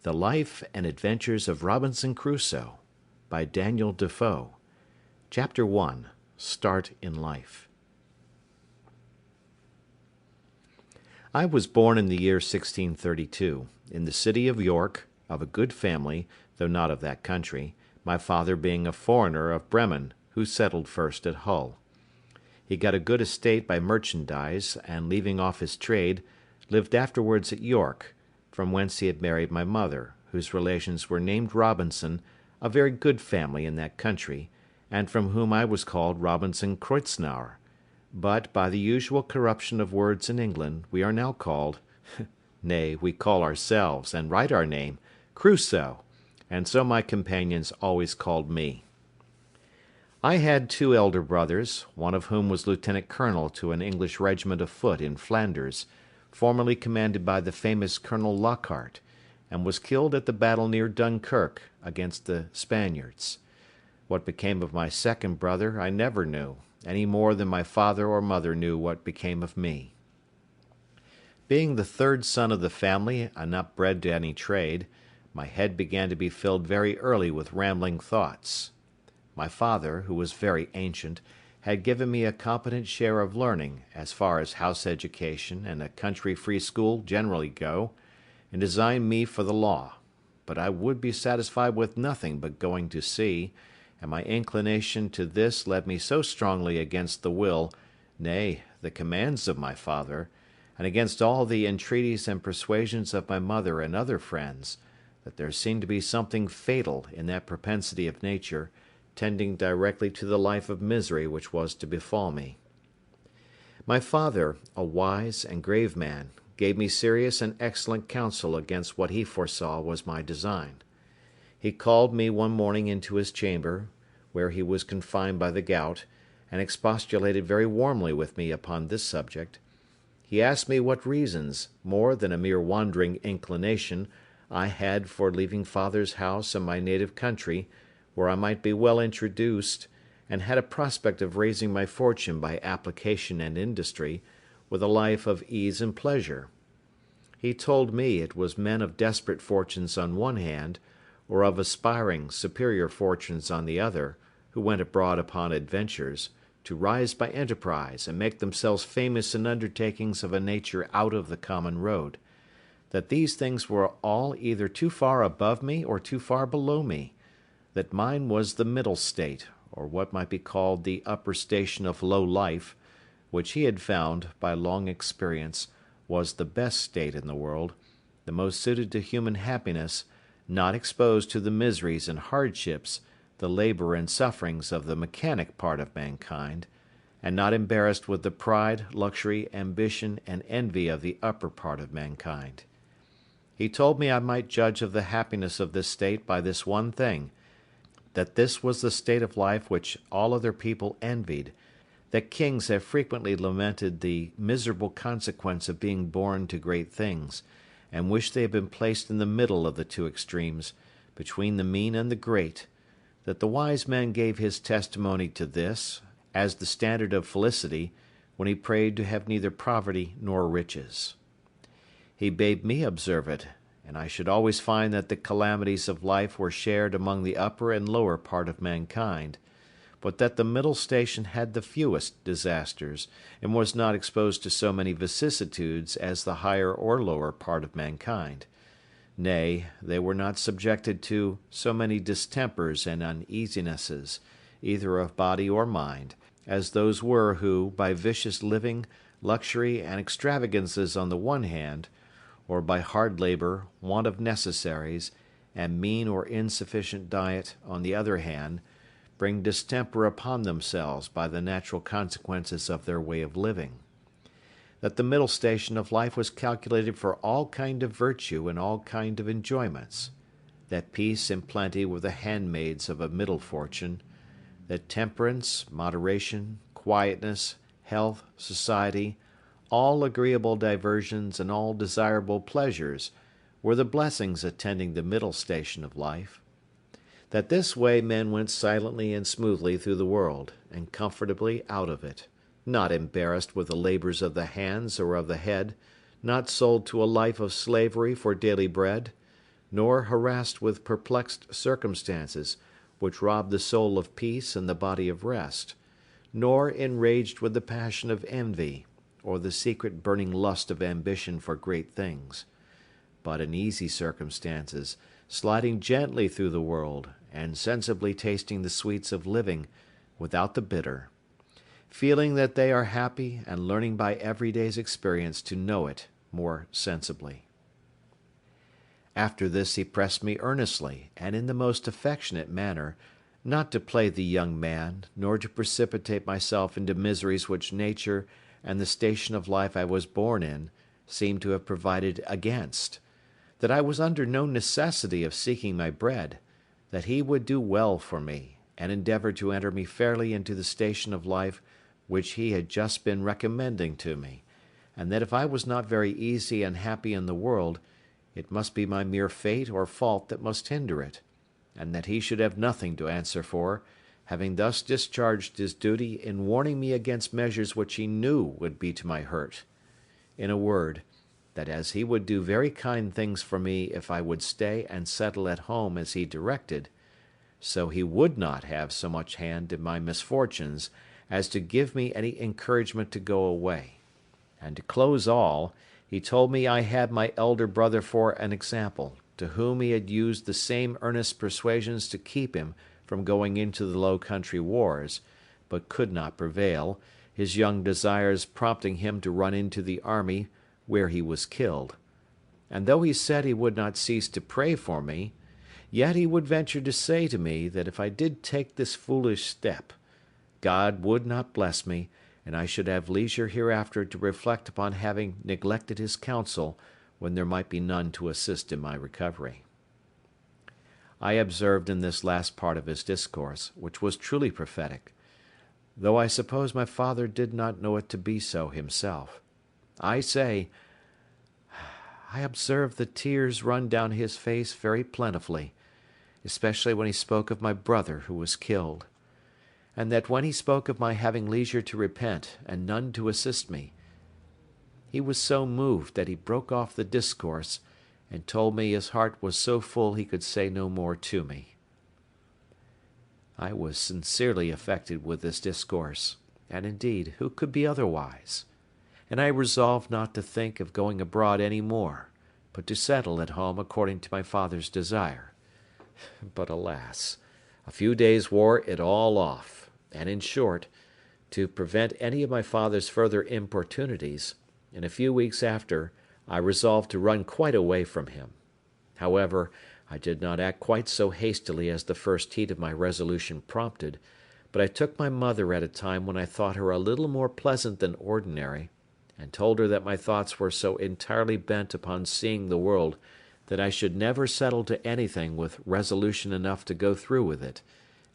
The Life and Adventures of Robinson Crusoe by Daniel Defoe. Chapter 1. Start in Life. I was born in the year 1632, in the city of York, of a good family, though not of that country, my father being a foreigner of Bremen, who settled first at Hull. He got a good estate by merchandise, and leaving off his trade, lived afterwards at York, from whence he had married my mother, whose relations were named Robinson, a very good family in that country, and from whom I was called Robinson Kreuznauer. But, by the usual corruption of words in England, we are now called, nay, we call ourselves, and write our name, Crusoe, and so my companions always called me. I had two elder brothers, one of whom was lieutenant colonel to an English regiment of foot in Flanders, formerly commanded by the famous Colonel Lockhart, and was killed at the battle near Dunkirk against the Spaniards. What became of my second brother I never knew, any more than my father or mother knew what became of me. Being the third son of the family and not bred to any trade, my head began to be filled very early with rambling thoughts. My father, who was very ancient, had given me a competent share of learning, as far as house education and a country free school generally go, and designed me for the law; but I would be satisfied with nothing but going to sea, and my inclination to this led me so strongly against the will, nay, the commands of my father, and against all the entreaties and persuasions of my mother and other friends, that there seemed to be something fatal in that propensity of nature, tending directly to the life of misery which was to befall me. My father, a wise and grave man, gave me serious and excellent counsel against what he foresaw was my design. He called me one morning into his chamber, where he was confined by the gout, and expostulated very warmly with me upon this subject. He asked me what reasons, more than a mere wandering inclination, I had for leaving father's house and my native country, where I might be well introduced, and had a prospect of raising my fortune by application and industry, with a life of ease and pleasure. He told me it was men of desperate fortunes on one hand, or of aspiring superior fortunes on the other, who went abroad upon adventures, to rise by enterprise and make themselves famous in undertakings of a nature out of the common road; that these things were all either too far above me or too far below me; that mine was the middle state, or what might be called the upper station of low life, which he had found, by long experience, was the best state in the world, the most suited to human happiness, not exposed to the miseries and hardships, the labour and sufferings of the mechanic part of mankind, and not embarrassed with the pride, luxury, ambition, and envy of the upper part of mankind. He told me I might judge of the happiness of this state by this one thing, that this was the state of life which all other people envied, that kings have frequently lamented the miserable consequence of being born to great things, and wished they had been placed in the middle of the two extremes, between the mean and the great; that the wise man gave his testimony to this, as the standard of felicity, when he prayed to have neither poverty nor riches. He bade me observe it, and I should always find that the calamities of life were shared among the upper and lower part of mankind, but that the middle station had the fewest disasters, and was not exposed to so many vicissitudes as the higher or lower part of mankind; nay, they were not subjected to so many distempers and uneasinesses, either of body or mind, as those were who, by vicious living, luxury, and extravagances on the one hand, or by hard labour, want of necessaries, and mean or insufficient diet, on the other hand, bring distemper upon themselves by the natural consequences of their way of living; that the middle station of life was calculated for all kind of virtue and all kind of enjoyments; that peace and plenty were the handmaids of a middle fortune; that temperance, moderation, quietness, health, society, all agreeable diversions and all desirable pleasures, were the blessings attending the middle station of life; that this way men went silently and smoothly through the world, and comfortably out of it, not embarrassed with the labours of the hands or of the head, not sold to a life of slavery for daily bread, nor harassed with perplexed circumstances, which rob the soul of peace and the body of rest, nor enraged with the passion of envy, or the secret burning lust of ambition for great things, but in easy circumstances, sliding gently through the world, and sensibly tasting the sweets of living, without the bitter, feeling that they are happy, and learning by every day's experience to know it more sensibly. After this he pressed me earnestly, and in the most affectionate manner, not to play the young man, nor to precipitate myself into miseries which nature and the station of life I was born in seemed to have provided against; that I was under no necessity of seeking my bread; that he would do well for me, and endeavour to enter me fairly into the station of life which he had just been recommending to me; and that if I was not very easy and happy in the world, it must be my mere fate or fault that must hinder it, and that he should have nothing to answer for, having thus discharged his duty in warning me against measures which he knew would be to my hurt. In a word, that as he would do very kind things for me if I would stay and settle at home as he directed, so he would not have so much hand in my misfortunes as to give me any encouragement to go away. And to close all, he told me I had my elder brother for an example, to whom he had used the same earnest persuasions to keep him from going into the Low Country wars, but could not prevail, his young desires prompting him to run into the army, where he was killed. And though he said he would not cease to pray for me, yet he would venture to say to me that if I did take this foolish step, God would not bless me, and I should have leisure hereafter to reflect upon having neglected his counsel when there might be none to assist in my recovery. I observed in this last part of his discourse, which was truly prophetic, though I suppose my father did not know it to be so himself, I observed the tears run down his face very plentifully, especially when he spoke of my brother who was killed; and that when he spoke of my having leisure to repent, and none to assist me, he was so moved that he broke off the discourse, and told me his heart was so full he could say no more to me. I was sincerely affected with this discourse, and indeed, who could be otherwise? And I resolved not to think of going abroad any more, but to settle at home according to my father's desire. But alas! a few days wore it all off, and in short, to prevent any of my father's further importunities, in a few weeks after, I resolved to run quite away from him. However, I did not act quite so hastily as the first heat of my resolution prompted, but I took my mother at a time when I thought her a little more pleasant than ordinary, and told her that my thoughts were so entirely bent upon seeing the world that I should never settle to anything with resolution enough to go through with it,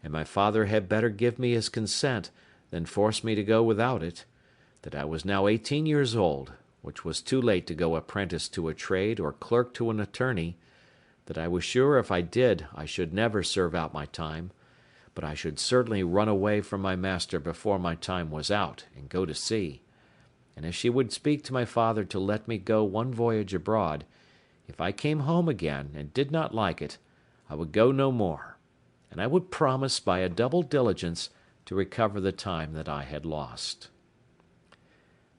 and my father had better give me his consent than force me to go without it; that I was now 18 years old, which was too late to go apprentice to a trade or clerk to an attorney; that I was sure if I did I should never serve out my time, but I should certainly run away from my master before my time was out, and go to sea; and if she would speak to my father to let me go one voyage abroad, if I came home again and did not like it, I would go no more, and I would promise by a double diligence to recover the time that I had lost.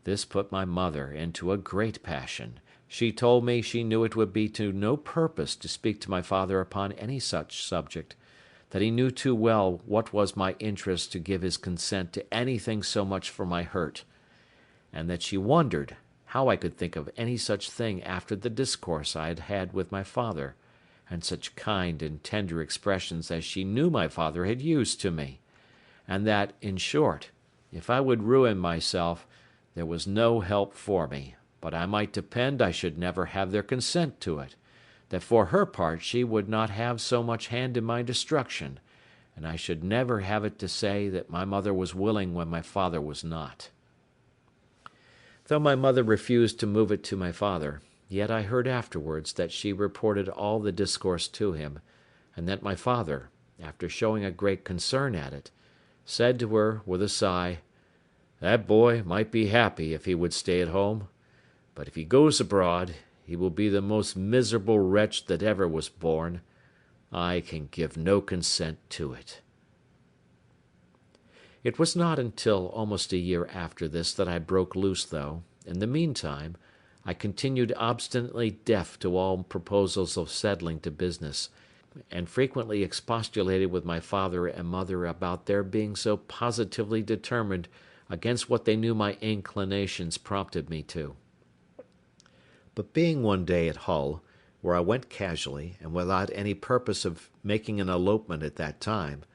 This put my mother into a great passion. She told me she knew it would be to no purpose to speak to my father upon any such subject, that he knew too well what was my interest to give his consent to anything so much for my hurt, and that she wondered how I could think of any such thing after the discourse I had had with my father, and such kind and tender expressions as she knew my father had used to me; and that, in short, if I would ruin myself, there was no help for me, but I might depend I should never have their consent to it; that for her part she would not have so much hand in my destruction, and I should never have it to say that my mother was willing when my father was not. Though my mother refused to move it to my father, yet I heard afterwards that she reported all the discourse to him, and that my father, after showing a great concern at it, said to her, with a sigh, "That boy might be happy if he would stay at home, but if he goes abroad, he will be the most miserable wretch that ever was born. I can give no consent to it." It was not until almost a year after this that I broke loose, though, in the meantime, I continued obstinately deaf to all proposals of settling to business, and frequently expostulated with my father and mother about their being so positively determined against what they knew my inclinations prompted me to. But being one day at Hull, where I went casually, and without any purpose of making an elopement at that time,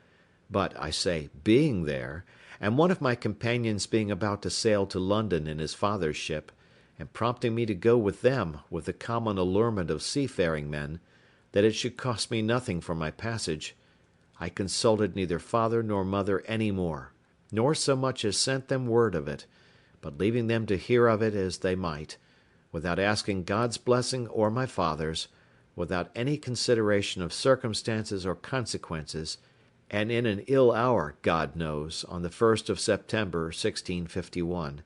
but, I say, being there, and one of my companions being about to sail to London in his father's ship, and prompting me to go with them with the common allurement of seafaring men, that it should cost me nothing for my passage, I consulted neither father nor mother any more, nor so much as sent them word of it, but leaving them to hear of it as they might, without asking God's blessing or my father's, without any consideration of circumstances or consequences, and in an ill hour, God knows, on the 1st of September, 1651,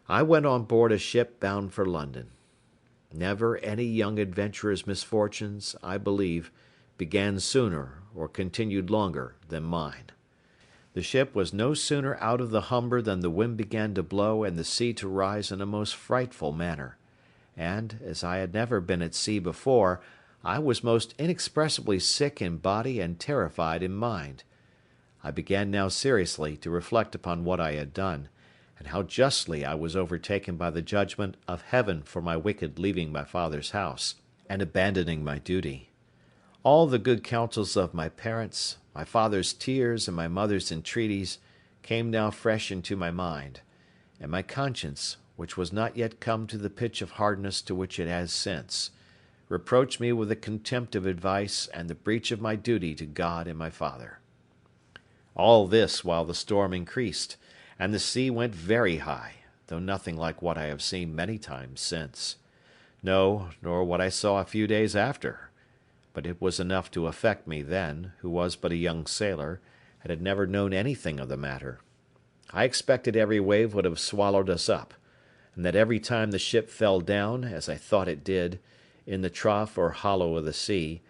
I went on board a ship bound for London. Never any young adventurer's misfortunes, I believe, began sooner or continued longer than mine. The ship was no sooner out of the Humber than the wind began to blow and the sea to rise in a most frightful manner, and, as I had never been at sea before, I was most inexpressibly sick in body and terrified in mind. I began now seriously to reflect upon what I had done, and how justly I was overtaken by the judgment of Heaven for my wicked leaving my father's house, and abandoning my duty. All the good counsels of my parents, my father's tears, and my mother's entreaties came now fresh into my mind, and my conscience, which was not yet come to the pitch of hardness to which it has since, reproached me with the contempt of advice and the breach of my duty to God and my father. All this while the storm increased, and the sea went very high, though nothing like what I have seen many times since. No, nor what I saw a few days after. But it was enough to affect me then, who was but a young sailor, and had never known anything of the matter. I expected every wave would have swallowed us up, and that every time the ship fell down, as I thought it did, in the trough or hollow of the sea,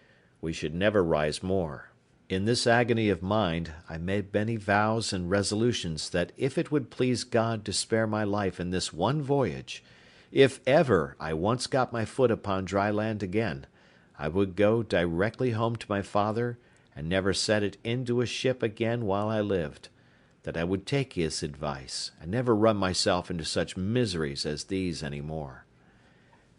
we should never rise more. In this agony of mind, I made many vows and resolutions that if it would please God to spare my life in this one voyage, if ever I once got my foot upon dry land again, I would go directly home to my father and never set it into a ship again while I lived, that I would take his advice, and never run myself into such miseries as these any more.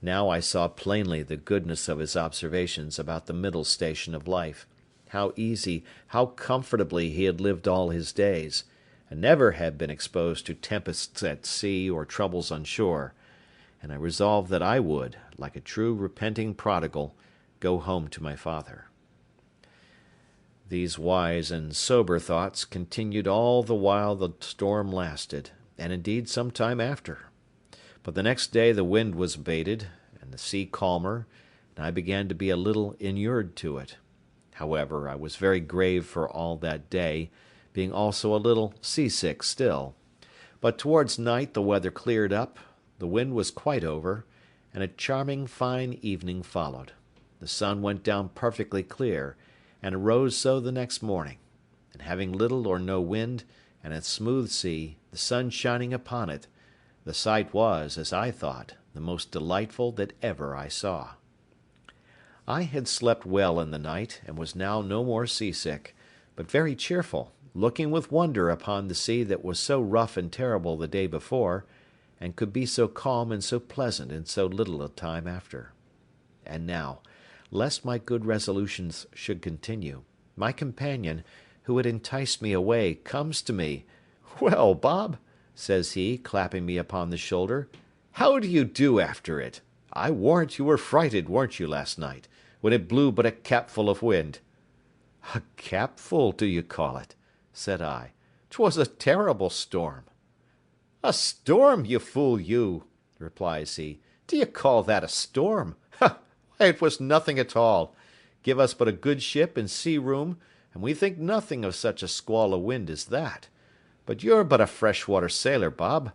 Now I saw plainly the goodness of his observations about the middle station of life, how easy, how comfortably he had lived all his days, and never had been exposed to tempests at sea or troubles on shore, and I resolved that I would, like a true repenting prodigal, go home to my father. These wise and sober thoughts continued all the while the storm lasted, and indeed some time after. But the next day the wind was abated, and the sea calmer, and I began to be a little inured to it. However, I was very grave for all that day, being also a little seasick still. But towards night the weather cleared up, the wind was quite over, and a charming fine evening followed. The sun went down perfectly clear, and arose so the next morning, and having little or no wind, and a smooth sea, the sun shining upon it, the sight was, as I thought, the most delightful that ever I saw. I had slept well in the night, and was now no more seasick, but very cheerful, looking with wonder upon the sea that was so rough and terrible the day before, and could be so calm and so pleasant in so little a time after. And now, lest my good resolutions should continue, my companion, who had enticed me away, comes to me. "Well, Bob," says he, clapping me upon the shoulder, "how do you do after it? I warrant you were frighted, weren't you, last night, when it blew but a capful of wind?" "A capful, do you call it?" said I. "'Twas a terrible storm." "A storm, you fool you!" replies he. "Do you call that a storm? Ha! Why, it was nothing at all. Give us but a good ship and sea room, and we think nothing of such a squall of wind as that. But you're but a freshwater sailor, Bob.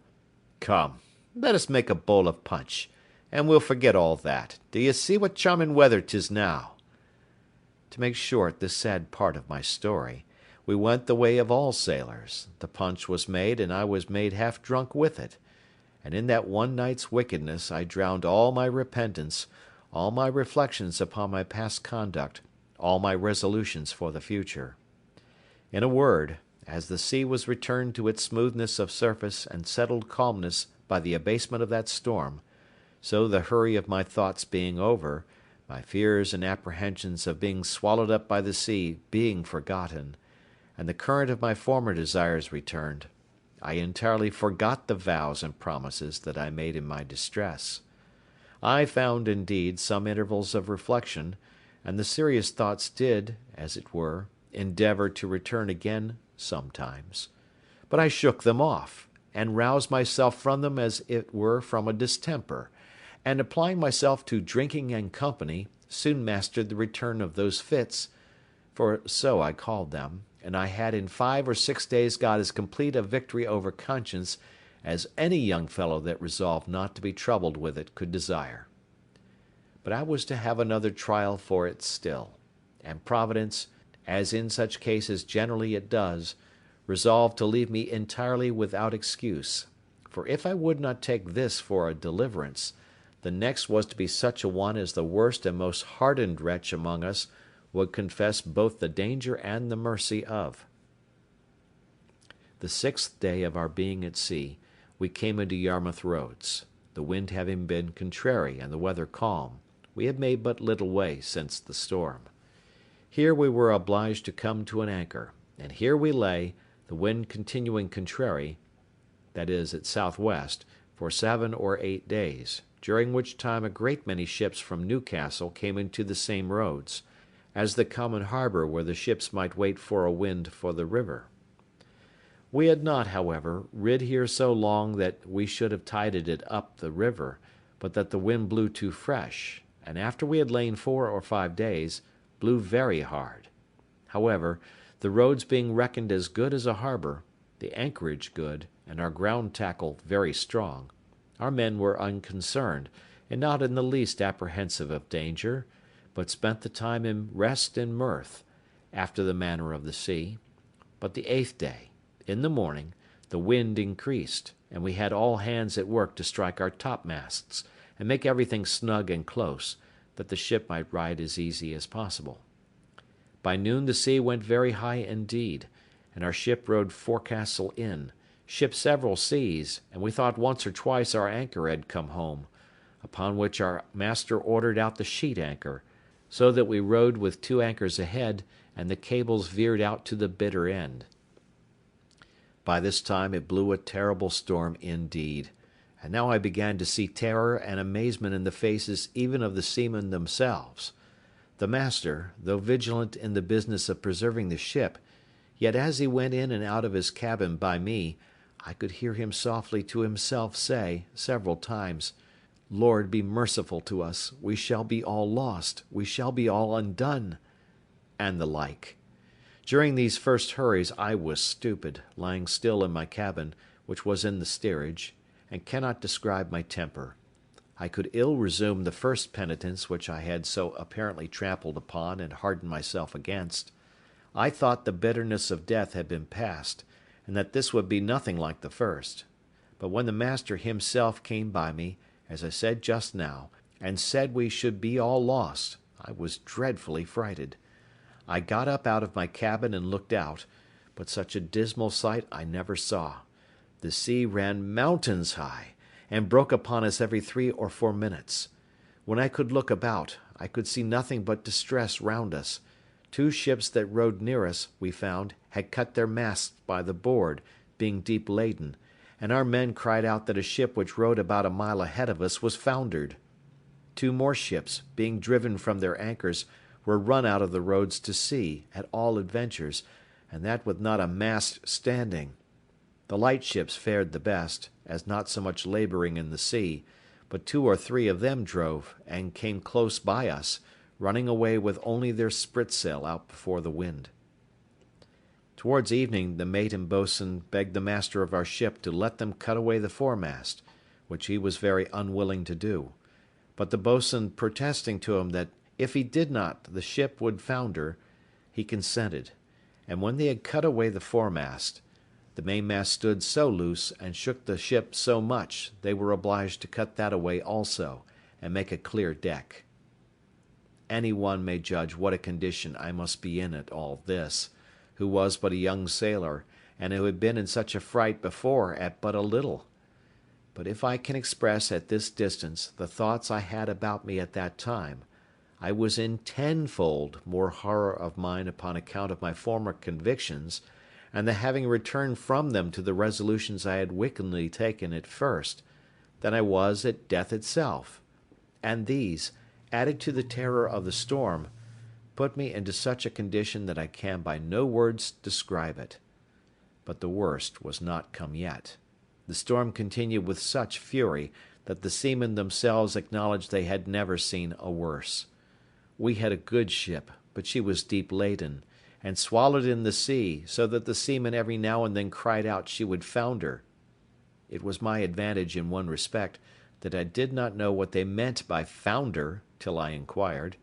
Come, let us make a bowl of punch, and we'll forget all that. Do you see what charming weather 'tis now? To make short this sad part of my story, we went the way of all sailors. The punch was made, and I was made half drunk with it. And in that one night's wickedness I drowned all my repentance, all my reflections upon my past conduct, all my resolutions for the future. In a word, as the sea was returned to its smoothness of surface and settled calmness by the abasement of that storm, so the hurry of my thoughts being over, my fears and apprehensions of being swallowed up by the sea being forgotten, and the current of my former desires returned, I entirely forgot the vows and promises that I made in my distress. I found, indeed, some intervals of reflection, and the serious thoughts did, as it were, endeavour to return again sometimes. But I shook them off, and roused myself from them as it were from a distemper, and applying myself to drinking and company, soon mastered the return of those fits, for so I called them, and I had in 5 or 6 days got as complete a victory over conscience as any young fellow that resolved not to be troubled with it could desire. But I was to have another trial for it still, and Providence, as in such cases generally it does, resolved to leave me entirely without excuse, for if I would not take this for a deliverance, the next was to be such a one as the worst and most hardened wretch among us would confess both the danger and the mercy of. The 6th day of our being at sea, we came into Yarmouth Roads. The wind having been contrary and the weather calm, we had made but little way since the storm. Here we were obliged to come to an anchor, and here we lay, the wind continuing contrary, that is, at southwest, for 7 or 8 days, during which time a great many ships from Newcastle came into the same roads, as the common harbour where the ships might wait for a wind for the river. We had not, however, rid here so long that we should have tided it up the river, but that the wind blew too fresh, and after we had lain 4 or 5 days, blew very hard. However, the roads being reckoned as good as a harbour, the anchorage good, and our ground tackle very strong, our men were unconcerned, and not in the least apprehensive of danger, but spent the time in rest and mirth, after the manner of the sea. But the 8th day, in the morning, the wind increased, and we had all hands at work to strike our topmasts, and make everything snug and close, that the ship might ride as easy as possible. By noon the sea went very high indeed, and our ship rode forecastle in, shipped several seas, and we thought once or twice our anchor had come home, upon which our master ordered out the sheet anchor, so that we rode with 2 anchors ahead, and the cables veered out to the bitter end. By this time it blew a terrible storm indeed, and now I began to see terror and amazement in the faces even of the seamen themselves. The master, though vigilant in the business of preserving the ship, yet as he went in and out of his cabin by me, I could hear him softly to himself say, several times, "Lord, be merciful to us, we shall be all lost, we shall be all undone," and the like. During these first hurries I was stupid, lying still in my cabin, which was in the steerage, and cannot describe my temper. I could ill resume the first penitence which I had so apparently trampled upon and hardened myself against. I thought the bitterness of death had been past, and that this would be nothing like the first. But when the master himself came by me, as I said just now, and said we should be all lost, I was dreadfully frighted. I got up out of my cabin and looked out, but such a dismal sight I never saw. The sea ran mountains high, and broke upon us every 3 or 4 minutes. When I could look about, I could see nothing but distress round us. 2 ships that rode near us, we found, had cut their masts by the board, being deep laden, and our men cried out that a ship which rode about a mile ahead of us was foundered. 2 more ships, being driven from their anchors, were run out of the roads to sea, at all adventures, and that with not a mast standing. The light ships fared the best, as not so much labouring in the sea, but 2 or 3 of them drove, and came close by us, running away with only their spritsail out before the wind. Towards evening the mate and boatswain begged the master of our ship to let them cut away the foremast, which he was very unwilling to do, but the boatswain protesting to him that if he did not the ship would founder, he consented, and when they had cut away the foremast, the mainmast stood so loose and shook the ship so much they were obliged to cut that away also, and make a clear deck. Any one may judge what a condition I must be in at all this, who was but a young sailor, and who had been in such a fright before at but a little. But if I can express at this distance the thoughts I had about me at that time, I was in tenfold more horror of mind upon account of my former convictions, and the having returned from them to the resolutions I had wickedly taken at first, than I was at death itself; and these, added to the terror of the storm, put me into such a condition that I can by no words describe it. But the worst was not come yet. The storm continued with such fury that the seamen themselves acknowledged they had never seen a worse. We had a good ship, but she was deep laden, and swallowed in the sea, so that the seamen every now and then cried out she would founder. It was my advantage in one respect that I did not know what they meant by founder till I inquired.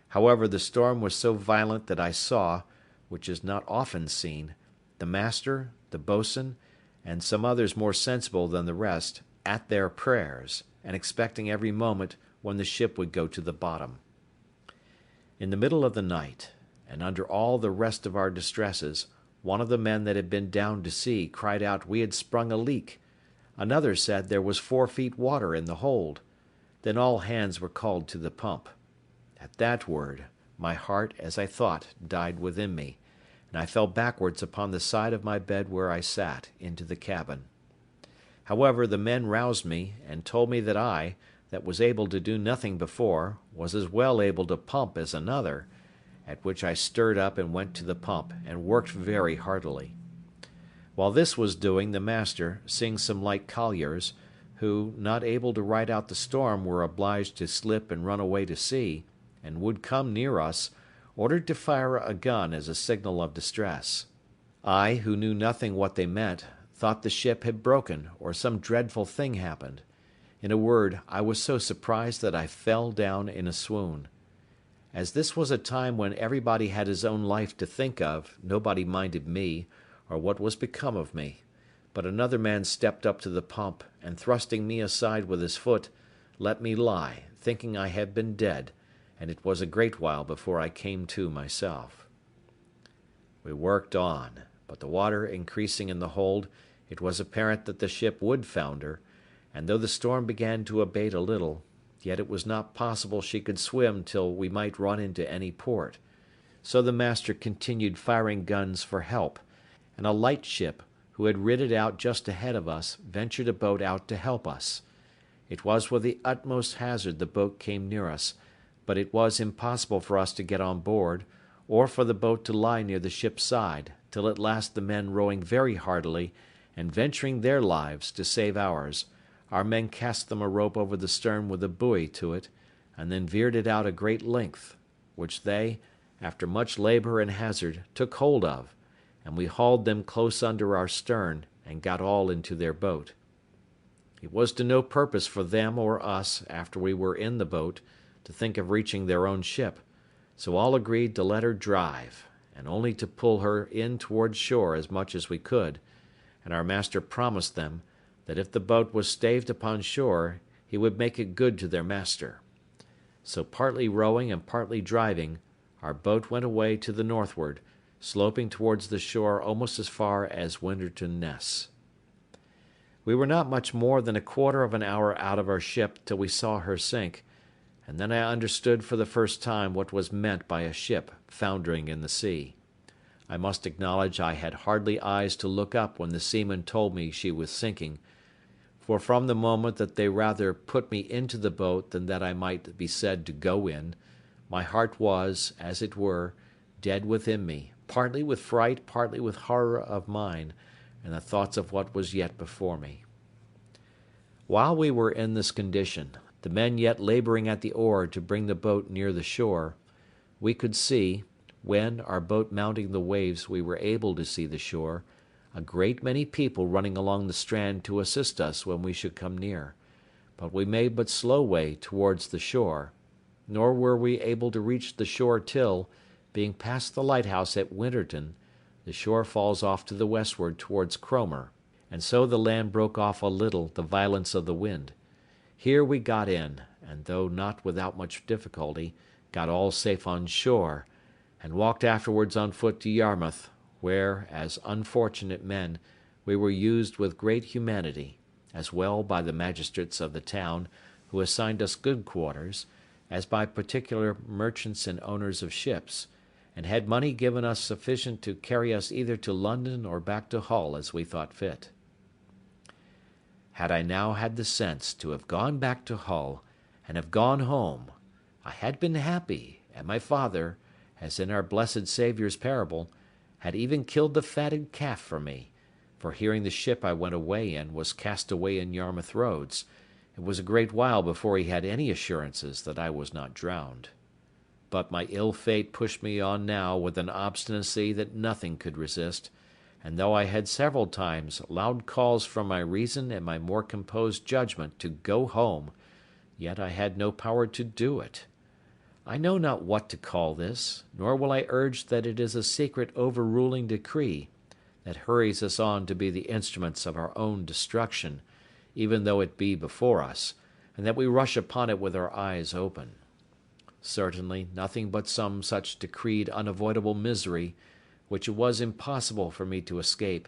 However, the storm was so violent that I saw, which is not often seen, the master, the boatswain, and some others more sensible than the rest, at their prayers, and expecting every moment when the ship would go to the bottom. In the middle of the night, and under all the rest of our distresses, one of the men that had been down to see cried out we had sprung a leak. Another said there was 4 feet water in the hold. Then all hands were called to the pump. At that word, my heart, as I thought, died within me, and I fell backwards upon the side of my bed where I sat, into the cabin. However, the men roused me, and told me that I, that was able to do nothing before, was as well able to pump as another, at which I stirred up and went to the pump, and worked very heartily. While this was doing, the master, seeing some light colliers, who, not able to ride out the storm, were obliged to slip and run away to sea, and would come near us, ordered to fire a gun as a signal of distress. I, who knew nothing what they meant, thought the ship had broken, or some dreadful thing happened. In a word, I was so surprised that I fell down in a swoon. As this was a time when everybody had his own life to think of, nobody minded me, or what was become of me; but another man stepped up to the pump, and thrusting me aside with his foot, let me lie, thinking I had been dead, and it was a great while before I came to myself. We worked on, but the water increasing in the hold, it was apparent that the ship would founder, and though the storm began to abate a little, yet it was not possible she could swim till we might run into any port. So the master continued firing guns for help, and a light ship, who had rid it out just ahead of us, ventured a boat out to help us. It was with the utmost hazard the boat came near us, but it was impossible for us to get on board, or for the boat to lie near the ship's side, till at last the men rowing very heartily, and venturing their lives to save ours, our men cast them a rope over the stern with a buoy to it, and then veered it out a great length, which they, after much labour and hazard, took hold of, and we hauled them close under our stern, and got all into their boat. It was to no purpose for them or us, after we were in the boat, to think of reaching their own ship, so all agreed to let her drive, and only to pull her in towards shore as much as we could, and our master promised them, that if the boat was staved upon shore, he would make it good to their master. So partly rowing and partly driving, our boat went away to the northward, sloping towards the shore almost as far as Winterton Ness. We were not much more than a quarter of an hour out of our ship till we saw her sink, and then I understood for the first time what was meant by a ship foundering in the sea. I must acknowledge I had hardly eyes to look up when the seamen told me she was sinking, for from the moment that they rather put me into the boat than that I might be said to go in, my heart was, as it were, dead within me, partly with fright, partly with horror of mind, and the thoughts of what was yet before me. While we were in this condition, the men yet labouring at the oar to bring the boat near the shore, we could see, when, our boat mounting the waves, we were able to see the shore, a great many people running along the strand to assist us when we should come near, but we made but slow way towards the shore, nor were we able to reach the shore till, being past the lighthouse at Winterton, the shore falls off to the westward towards Cromer, and so the land broke off a little the violence of the wind. Here we got in, and though not without much difficulty, got all safe on shore, and walked afterwards on foot to Yarmouth, where, as unfortunate men, we were used with great humanity, as well by the magistrates of the town, who assigned us good quarters, as by particular merchants and owners of ships, and had money given us sufficient to carry us either to London or back to Hull as we thought fit. Had I now had the sense to have gone back to Hull, and have gone home, I had been happy, and my father, as in our blessed Saviour's parable, had even killed the fatted calf for me, for hearing the ship I went away in was cast away in Yarmouth roads, it was a great while before he had any assurances that I was not drowned. But my ill fate pushed me on now with an obstinacy that nothing could resist, and though I had several times loud calls from my reason and my more composed judgment to go home, yet I had no power to do it. I know not what to call this, nor will I urge that it is a secret overruling decree that hurries us on to be the instruments of our own destruction, even though it be before us, and that we rush upon it with our eyes open. Certainly nothing but some such decreed unavoidable misery, which it was impossible for me to escape,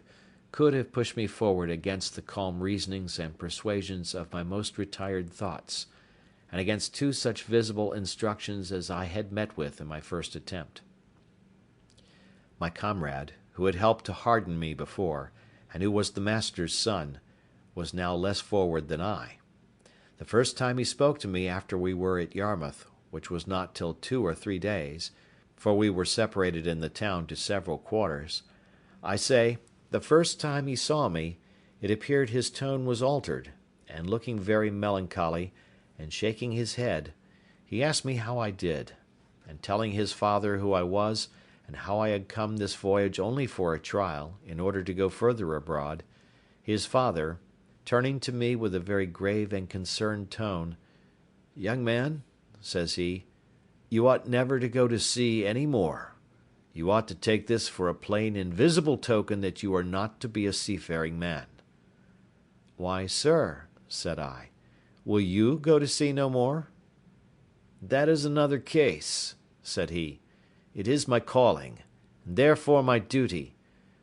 could have pushed me forward against the calm reasonings and persuasions of my most retired thoughts, and against two such visible instructions as I had met with in my first attempt. My comrade, who had helped to harden me before, and who was the master's son, was now less forward than I. The first time he spoke to me after we were at Yarmouth, which was not till 2 or 3 days, for we were separated in the town to several quarters, I say, the first time he saw me, it appeared his tone was altered, and looking very melancholy, and shaking his head, he asked me how I did, and telling his father who I was, and how I had come this voyage only for a trial, in order to go further abroad, his father, turning to me with a very grave and concerned tone, "Young man," says he, "you ought never to go to sea any more. You ought to take this for a plain invisible token that you are not to be a seafaring man." "Why, sir," said I, "will you go to sea no more?" "That is another case," said he. "It is my calling, and therefore my duty;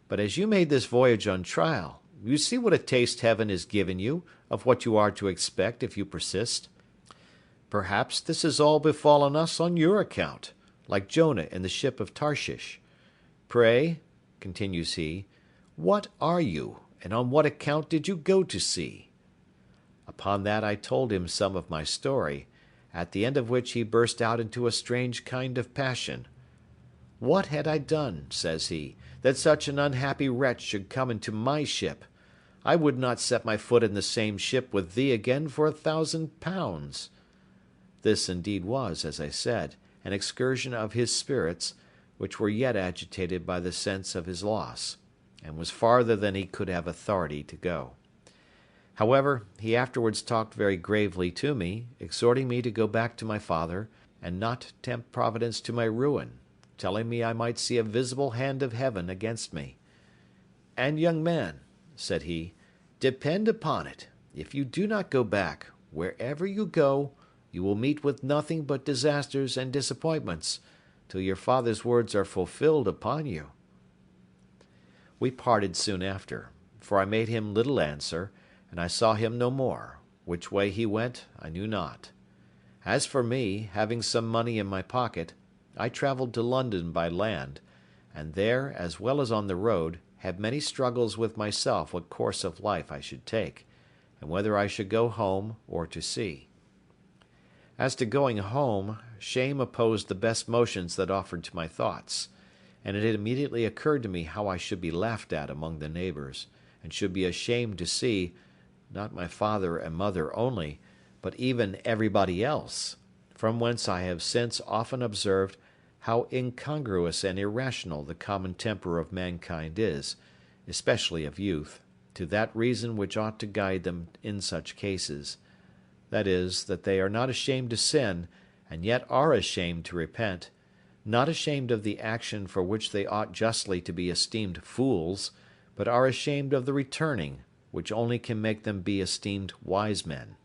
but as you made this voyage on trial, you see what a taste heaven has given you of what you are to expect if you persist. Perhaps this has all befallen us on your account, like Jonah in the ship of Tarshish. Pray," continues he, "what are you, and on what account did you go to sea?" Upon that I told him some of my story, at the end of which he burst out into a strange kind of passion. "What had I done," says he, "that such an unhappy wretch should come into my ship? I would not set my foot in the same ship with thee again for £1,000. This indeed was, as I said, an excursion of his spirits, which were yet agitated by the sense of his loss, and was farther than he could have authority to go. However, he afterwards talked very gravely to me, exhorting me to go back to my father, and not tempt Providence to my ruin, telling me I might see a visible hand of heaven against me. "And, young man," said he, "depend upon it, if you do not go back, wherever you go, you will meet with nothing but disasters and disappointments, till your father's words are fulfilled upon you." We parted soon after, for I made him little answer, and I saw him no more; which way he went I knew not. As for me, having some money in my pocket, I travelled to London by land, and there, as well as on the road, had many struggles with myself what course of life I should take, and whether I should go home or to sea. As to going home, shame opposed the best motions that offered to my thoughts, and it had immediately occurred to me how I should be laughed at among the neighbours, and should be ashamed to see, not my father and mother only, but even everybody else, from whence I have since often observed how incongruous and irrational the common temper of mankind is, especially of youth, to that reason which ought to guide them in such cases, that is, that they are not ashamed to sin, and yet are ashamed to repent, not ashamed of the action for which they ought justly to be esteemed fools, but are ashamed of the returning, which only can make them be esteemed wise men.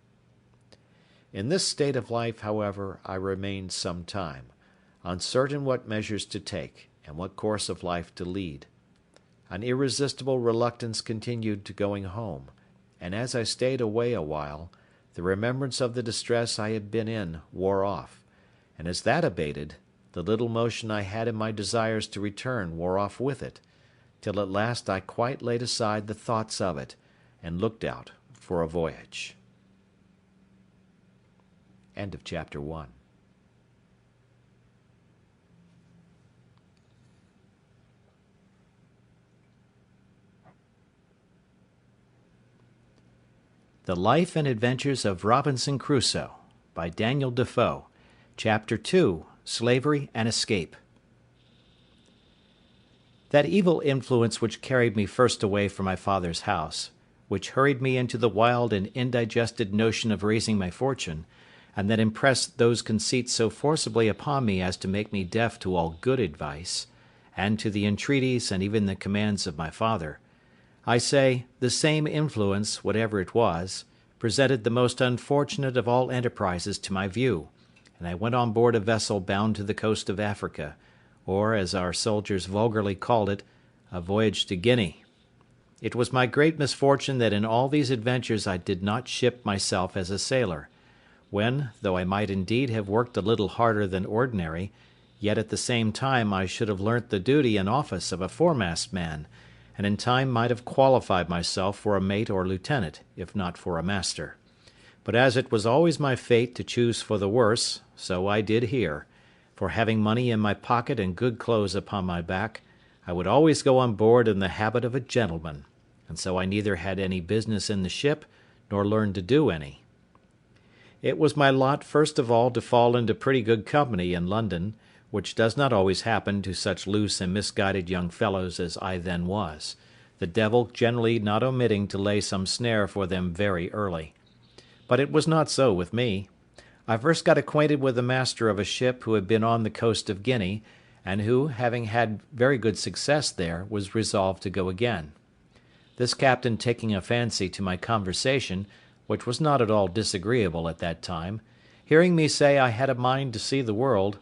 In this state of life, however, I remained some time, uncertain what measures to take, and what course of life to lead. An irresistible reluctance continued to going home, and as I stayed away a while, the remembrance of the distress I had been in wore off, and as that abated, the little motion I had in my desires to return wore off with it, till at last I quite laid aside the thoughts of it, and looked out for a voyage. End of chapter 1. The Life and Adventures of Robinson Crusoe, by Daniel Defoe. Chapter 2, Slavery and Escape. That evil influence which carried me first away from my father's house, which hurried me into the wild and indigested notion of raising my fortune, and that impressed those conceits so forcibly upon me as to make me deaf to all good advice, and to the entreaties and even the commands of my father, I say, the same influence, whatever it was, presented the most unfortunate of all enterprises to my view, and I went on board a vessel bound to the coast of Africa, or, as our soldiers vulgarly called it, a voyage to Guinea. It was my great misfortune that in all these adventures I did not ship myself as a sailor, when, though I might indeed have worked a little harder than ordinary, yet at the same time I should have learnt the duty and office of a foremast man, and in time might have qualified myself for a mate or lieutenant, if not for a master. But as it was always my fate to choose for the worse, so I did here, for having money in my pocket and good clothes upon my back, I would always go on board in the habit of a gentleman, and so I neither had any business in the ship, nor learned to do any. It was my lot first of all to fall into pretty good company in London, which does not always happen to such loose and misguided young fellows as I then was, the devil generally not omitting to lay some snare for them very early. But it was not so with me. I first got acquainted with the master of a ship who had been on the coast of Guinea, and who, having had very good success there, was resolved to go again. This captain taking a fancy to my conversation, which was not at all disagreeable at that time, hearing me say I had a mind to see the world,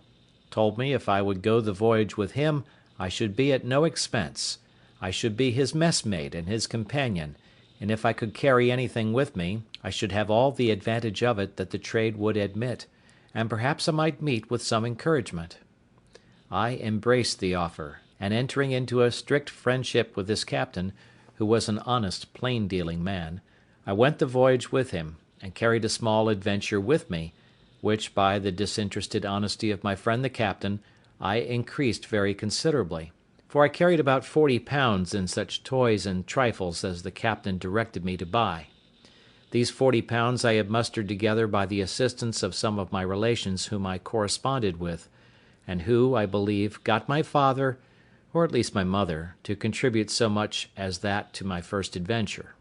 told me if I would go the voyage with him I should be at no expense. I should be his messmate and his companion, and if I could carry anything with me, I should have all the advantage of it that the trade would admit, and perhaps I might meet with some encouragement. I embraced the offer, and entering into a strict friendship with this captain, who was an honest, plain-dealing man, I went the voyage with him, and carried a small adventure with me, which, by the disinterested honesty of my friend the captain, I increased very considerably, for I carried about £40 in such toys and trifles as the captain directed me to buy. These £40 I had mustered together by the assistance of some of my relations whom I corresponded with, and who, I believe, got my father, or at least my mother, to contribute so much as that to my first adventure.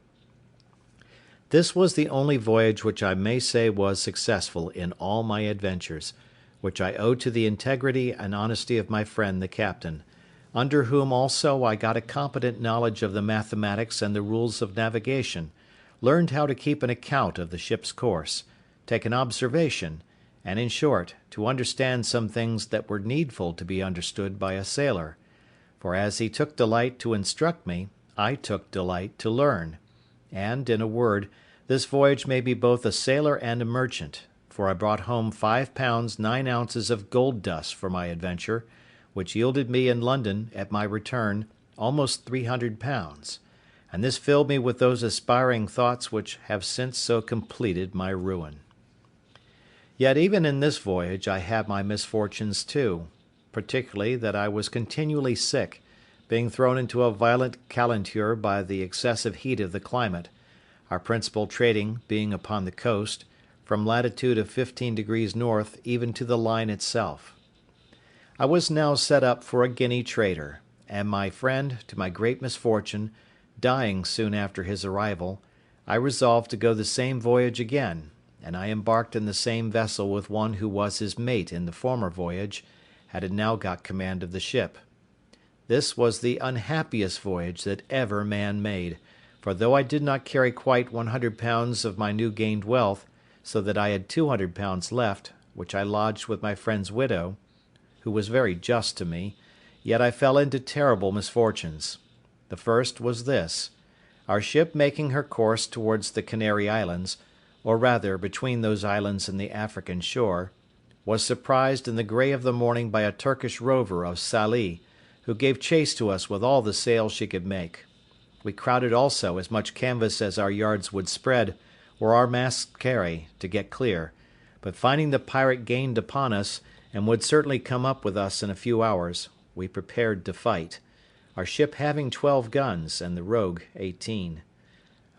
This was the only voyage which I may say was successful in all my adventures, which I owe to the integrity and honesty of my friend the captain, under whom also I got a competent knowledge of the mathematics and the rules of navigation, learned how to keep an account of the ship's course, take an observation, and, in short, to understand some things that were needful to be understood by a sailor; for as he took delight to instruct me, I took delight to learn. And, in a word, this voyage made me both a sailor and a merchant, for I brought home 5 pounds 9 ounces of gold dust for my adventure, which yielded me in London, at my return, almost £300, and this filled me with those aspiring thoughts which have since so completed my ruin. Yet even in this voyage I had my misfortunes too, particularly that I was continually sick, being thrown into a violent calenture by the excessive heat of the climate, our principal trading being upon the coast, from latitude of 15 degrees north even to the line itself. I was now set up for a Guinea trader, and my friend, to my great misfortune, dying soon after his arrival, I resolved to go the same voyage again, and I embarked in the same vessel with one who was his mate in the former voyage, had now got command of the ship. This was the unhappiest voyage that ever man made, for though I did not carry quite £100 of my new gained wealth, so that I had £200 left, which I lodged with my friend's widow, who was very just to me, yet I fell into terrible misfortunes. The first was this: our ship making her course towards the Canary Islands, or rather between those islands and the African shore, was surprised in the grey of the morning by a Turkish rover of Sallee, who gave chase to us with all the sail she could make. We crowded also as much canvas as our yards would spread, or our masts carry, to get clear, but finding the pirate gained upon us, and would certainly come up with us in a few hours, we prepared to fight, our ship having 12 guns, and the rogue 18.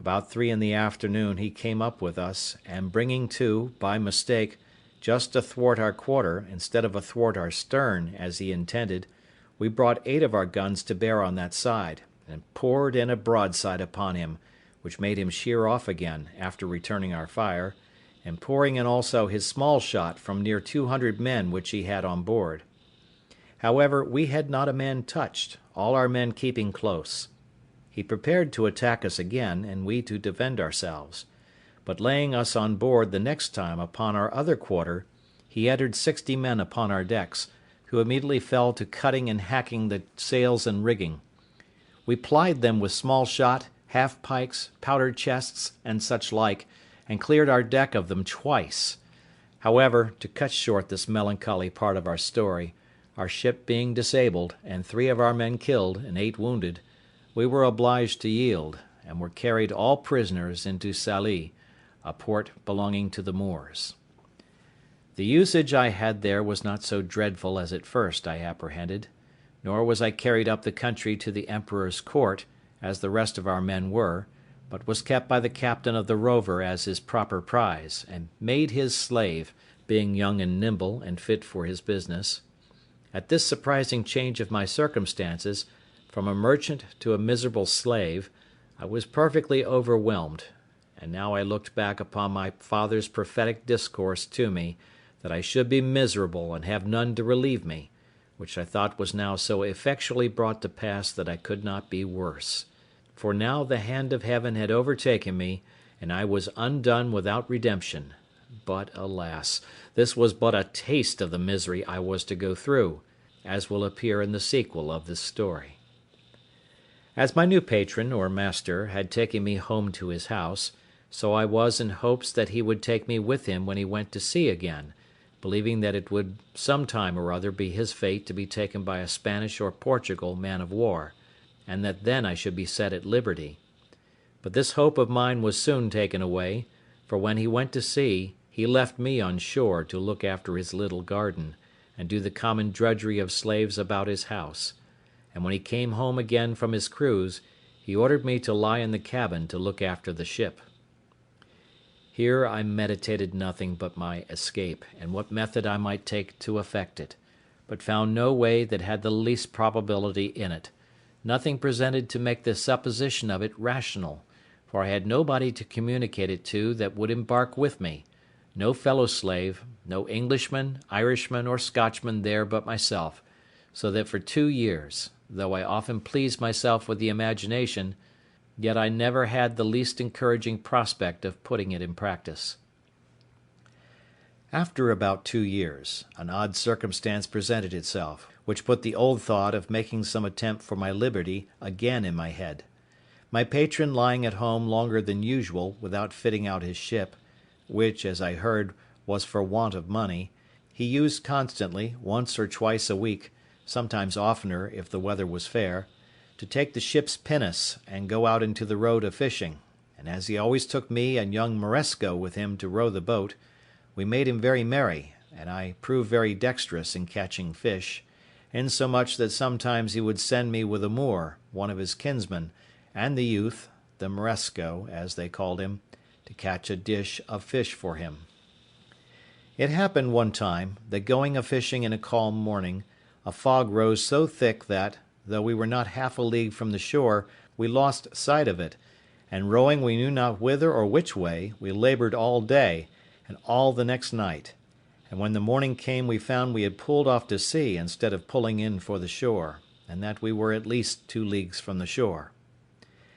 About 3 in the afternoon he came up with us, and bringing to, by mistake, just athwart our quarter, instead of athwart our stern, as he intended, we brought 8 of our guns to bear on that side, and poured in a broadside upon him, which made him sheer off again, after returning our fire, and pouring in also his small shot from near 200 men which he had on board. However, we had not a man touched, all our men keeping close. He prepared to attack us again, and we to defend ourselves; but laying us on board the next time upon our other quarter, he entered 60 men upon our decks, who immediately fell to cutting and hacking the sails and rigging. We plied them with small shot, half-pikes, powder chests, and such like, and cleared our deck of them twice. However, to cut short this melancholy part of our story, our ship being disabled, and 3 of our men killed and 8 wounded, we were obliged to yield, and were carried all prisoners into Sallee, a port belonging to the Moors. The usage I had there was not so dreadful as at first I apprehended, nor was I carried up the country to the Emperor's court, as the rest of our men were, but was kept by the captain of the rover as his proper prize, and made his slave, being young and nimble, and fit for his business. At this surprising change of my circumstances, from a merchant to a miserable slave, I was perfectly overwhelmed, and now I looked back upon my father's prophetic discourse to me, that I should be miserable and have none to relieve me, which I thought was now so effectually brought to pass that I could not be worse. For now the hand of heaven had overtaken me, and I was undone without redemption. But, alas, this was but a taste of the misery I was to go through, as will appear in the sequel of this story. As my new patron, or master, had taken me home to his house, so I was in hopes that he would take me with him when he went to sea again, believing that it would some time or other be his fate to be taken by a Spanish or Portugal man of war, and that then I should be set at liberty. But this hope of mine was soon taken away, for when he went to sea, he left me on shore to look after his little garden, and do the common drudgery of slaves about his house; and when he came home again from his cruise, he ordered me to lie in the cabin to look after the ship. Here I meditated nothing but my escape, and what method I might take to effect it, but found no way that had the least probability in it, nothing presented to make the supposition of it rational, for I had nobody to communicate it to that would embark with me, no fellow slave, no Englishman, Irishman, or Scotchman there but myself, so that for 2 years, though I often pleased myself with the imagination, yet I never had the least encouraging prospect of putting it in practice. After about 2 years, an odd circumstance presented itself, which put the old thought of making some attempt for my liberty again in my head. My patron lying at home longer than usual without fitting out his ship, which, as I heard, was for want of money, he used constantly, once or twice a week, sometimes oftener if the weather was fair, to take the ship's pinnace and go out into the road a fishing, and as he always took me and young Moresco with him to row the boat, we made him very merry, and I proved very dexterous in catching fish, insomuch that sometimes he would send me with a Moor, one of his kinsmen, and the youth, the Moresco, as they called him, to catch a dish of fish for him. It happened one time, that going a-fishing in a calm morning, a fog rose so thick that, though we were not half a league from the shore, we lost sight of it, and rowing we knew not whither or which way, we laboured all day, and all the next night, and when the morning came we found we had pulled off to sea instead of pulling in for the shore, and that we were at least 2 leagues from the shore.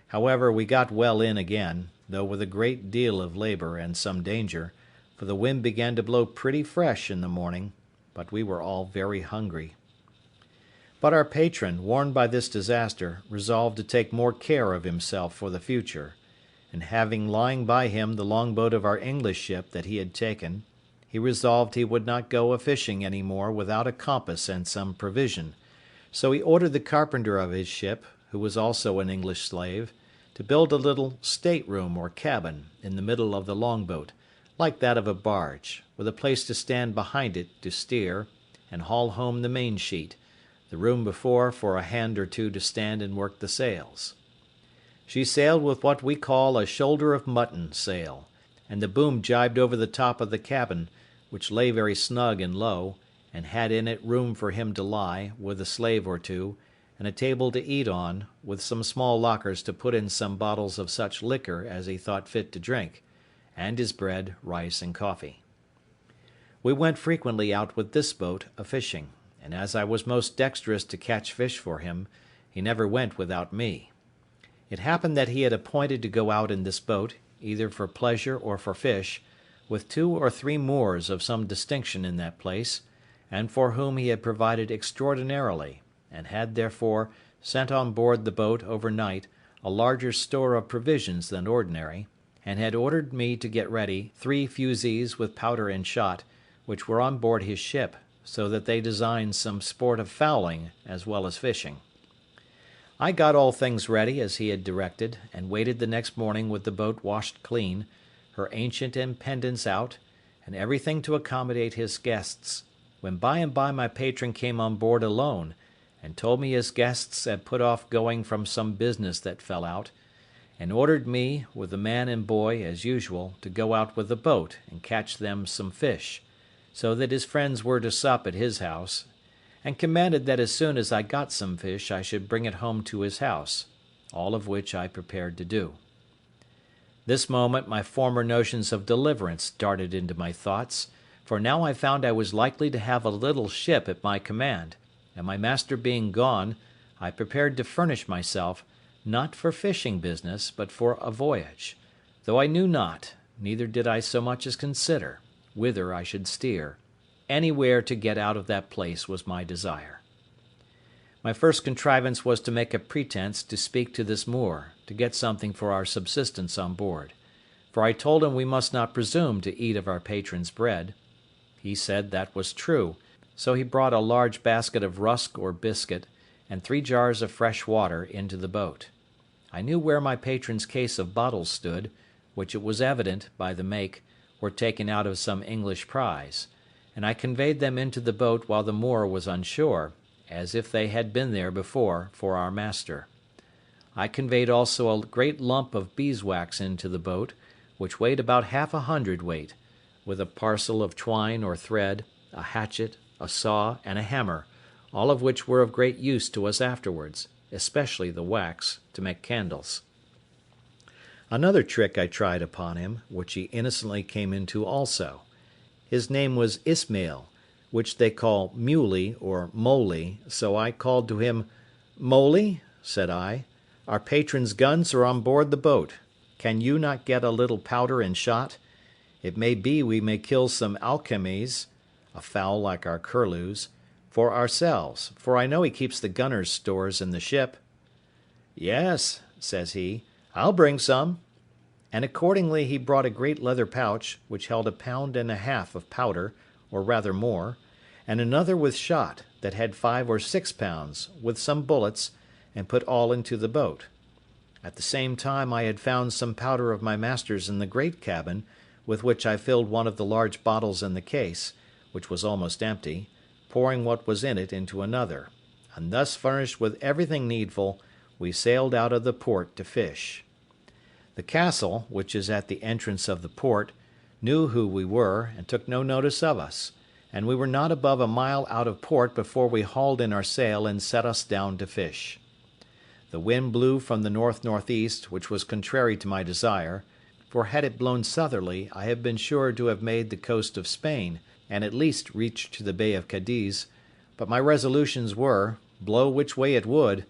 However, we got well in again, though with a great deal of labour and some danger, for the wind began to blow pretty fresh in the morning, but we were all very hungry. But our patron, warned by this disaster, resolved to take more care of himself for the future, and having lying by him the longboat of our English ship that he had taken, he resolved he would not go a-fishing any more without a compass and some provision, so he ordered the carpenter of his ship, who was also an English slave, to build a little state-room or cabin in the middle of the longboat, like that of a barge, with a place to stand behind it to steer, and haul home the main-sheet, the room before for a hand or two to stand and work the sails. She sailed with what we call a shoulder-of-mutton sail, and the boom jibed over the top of the cabin, which lay very snug and low, and had in it room for him to lie, with a slave or two, and a table to eat on, with some small lockers to put in some bottles of such liquor as he thought fit to drink, and his bread, rice, and coffee. We went frequently out with this boat a-fishing, and as I was most dexterous to catch fish for him, he never went without me. It happened that he had appointed to go out in this boat, either for pleasure or for fish, with 2 or 3 Moors of some distinction in that place, and for whom he had provided extraordinarily, and had, therefore, sent on board the boat overnight a larger store of provisions than ordinary, and had ordered me to get ready 3 fusees with powder and shot, which were on board his ship, so that they designed some sport of fowling as well as fishing. I got all things ready as he had directed, and waited the next morning with the boat washed clean, her ancient and pendants out, and everything to accommodate his guests, when by and by my patron came on board alone, and told me his guests had put off going from some business that fell out, and ordered me, with the man and boy, as usual, to go out with the boat and catch them some fish, so that his friends were to sup at his house, and commanded that as soon as I got some fish I should bring it home to his house, all of which I prepared to do. This moment my former notions of deliverance darted into my thoughts, for now I found I was likely to have a little ship at my command, and my master being gone, I prepared to furnish myself, not for fishing business, but for a voyage, though I knew not, neither did I so much as consider, whither I should steer. Anywhere to get out of that place was my desire. My first contrivance was to make a pretence to speak to this Moor, to get something for our subsistence on board, for I told him we must not presume to eat of our patron's bread. He said that was true, so he brought a large basket of rusk or biscuit, and 3 jars of fresh water into the boat. I knew where my patron's case of bottles stood, which it was evident, by the make, were taken out of some English prize, and I conveyed them into the boat while the Moor was on shore, as if they had been there before for our master. I conveyed also a great lump of beeswax into the boat, which weighed about 1/2 hundredweight, with a parcel of twine or thread, a hatchet, a saw, and a hammer, all of which were of great use to us afterwards, especially the wax, to make candles. Another trick I tried upon him, which he innocently came into also. His name was Ismail, which they call Muley or Moly, so I called to him, "Moly," said I, "our patron's guns are on board the boat. Can you not get a little powder and shot? It may be we may kill some alcamies (a fowl like our curlews) for ourselves, for I know he keeps the gunner's stores in the ship." "Yes," says he, "I'll bring some." And accordingly he brought a great leather pouch, which held 1.5 pounds of powder, or rather more, and another with shot, that had 5 or 6 pounds, with some bullets, and put all into the boat. At the same time I had found some powder of my master's in the great cabin, with which I filled one of the large bottles in the case, which was almost empty, pouring what was in it into another, and thus furnished with everything needful, we sailed out of the port to fish. The castle, which is at the entrance of the port, knew who we were, and took no notice of us, and we were not above a mile out of port before we hauled in our sail and set us down to fish. The wind blew from the north-northeast, which was contrary to my desire, for had it blown southerly I had been sure to have made the coast of Spain, and at least reached to the Bay of Cadiz; but my resolutions were, blow which way it would,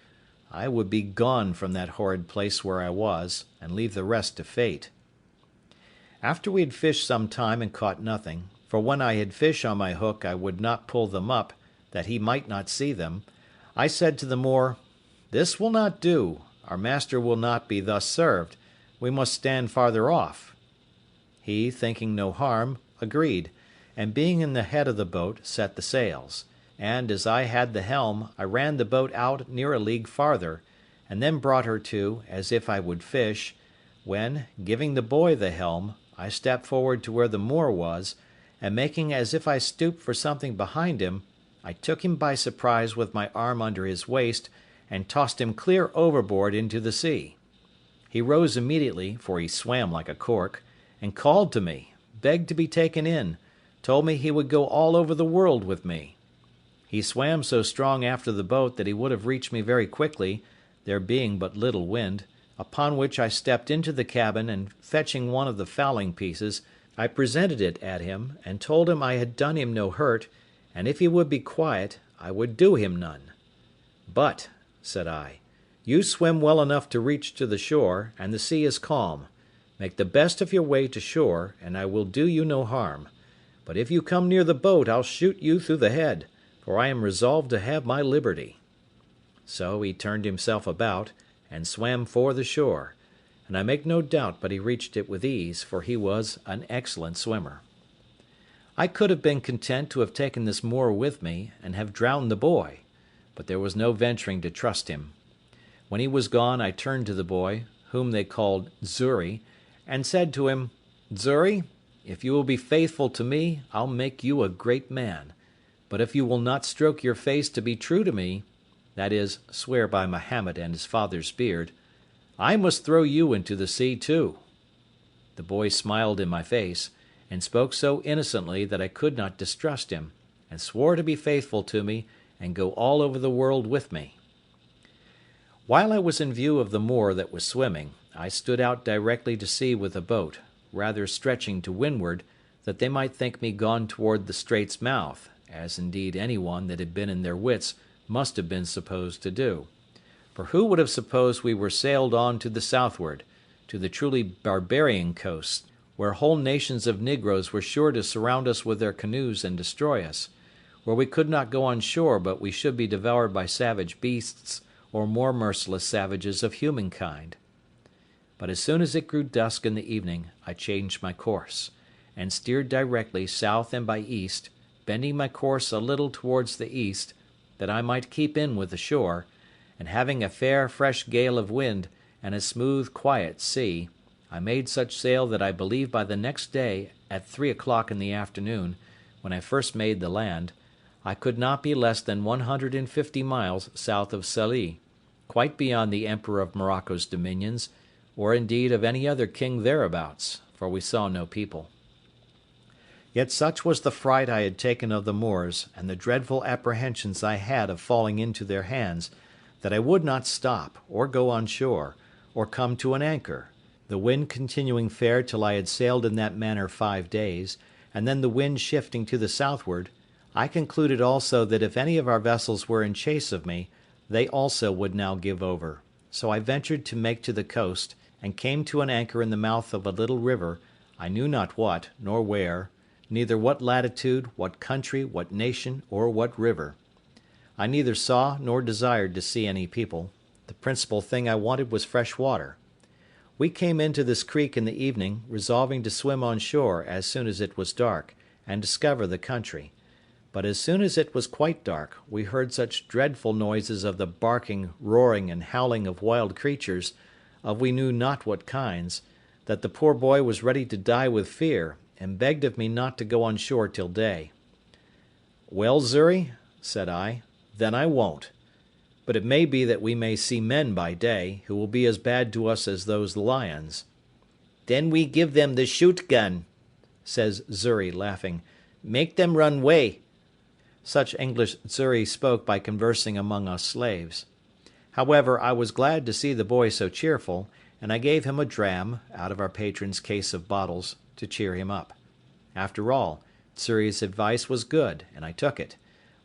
I would be gone from that horrid place where I was, and leave the rest to fate. After we had fished some time and caught nothing, for when I had fish on my hook I would not pull them up, that he might not see them, I said to the Moor, "This will not do, our master will not be thus served, we must stand farther off." He, thinking no harm, agreed, and being in the head of the boat, set the sails; and, as I had the helm, I ran the boat out near a league farther, and then brought her to, as if I would fish, when, giving the boy the helm, I stepped forward to where the Moor was, and making as if I stooped for something behind him, I took him by surprise with my arm under his waist, and tossed him clear overboard into the sea. He rose immediately, for he swam like a cork, and called to me, begged to be taken in, told me he would go all over the world with me. He swam so strong after the boat that he would have reached me very quickly, there being but little wind, upon which I stepped into the cabin, and fetching one of the fowling pieces, I presented it at him, and told him I had done him no hurt, and if he would be quiet, I would do him none. "But," said I, "you swim well enough to reach to the shore, and the sea is calm. Make the best of your way to shore, and I will do you no harm. But if you come near the boat, I'll shoot you through the head, for I am resolved to have my liberty." So he turned himself about, and swam for the shore, and I make no doubt but he reached it with ease, for he was an excellent swimmer. I could have been content to have taken this Moor with me, and have drowned the boy, but there was no venturing to trust him. When he was gone, I turned to the boy, whom they called Xury, and said to him, "Xury, if you will be faithful to me, I'll make you a great man; but if you will not stroke your face to be true to me, that is, swear by Mahomet and his father's beard, I must throw you into the sea too." The boy smiled in my face, and spoke so innocently that I could not distrust him, and swore to be faithful to me, and go all over the world with me. While I was in view of the Moor that was swimming, I stood out directly to sea with the boat, rather stretching to windward, that they might think me gone toward the strait's mouth, as indeed any one that had been in their wits must have been supposed to do; for who would have supposed we were sailed on to the southward, to the truly barbarian coast, where whole nations of negroes were sure to surround us with their canoes and destroy us; where we could not go on shore but we should be devoured by savage beasts, or more merciless savages of humankind? But as soon as it grew dusk in the evening, I changed my course, and steered directly south and by east, bending my course a little towards the east, that I might keep in with the shore, and having a fair fresh gale of wind, and a smooth quiet sea, I made such sail that I believe by the next day, at 3 o'clock in the afternoon, when I first made the land, I could not be less than 150 miles south of Sallee, quite beyond the Emperor of Morocco's dominions, or indeed of any other king thereabouts, for we saw no people. Yet such was the fright I had taken of the Moors, and the dreadful apprehensions I had of falling into their hands, that I would not stop, or go on shore, or come to an anchor, the wind continuing fair till I had sailed in that manner 5 days, and then the wind shifting to the southward. I concluded also that if any of our vessels were in chase of me, they also would now give over; so I ventured to make to the coast, and came to an anchor in the mouth of a little river, I knew not what, nor where, neither what latitude, what country, what nation, or what river. I neither saw nor desired to see any people; the principal thing I wanted was fresh water. We came into this creek in the evening, resolving to swim on shore as soon as it was dark, and discover the country; but as soon as it was quite dark, we heard such dreadful noises of the barking, roaring, and howling of wild creatures, of we knew not what kinds, that the poor boy was ready to die with fear, and begged of me not to go on shore till day. "Well, Xury," said I, "then I won't. But it may be that we may see men by day, who will be as bad to us as those lions." "Then we give them the shoot gun," says Xury, laughing. "Make them run way." Such English Xury spoke by conversing among us slaves. However, I was glad to see the boy so cheerful, and I gave him a dram out of our patron's case of bottles to cheer him up. After all, Xury's advice was good, and I took it.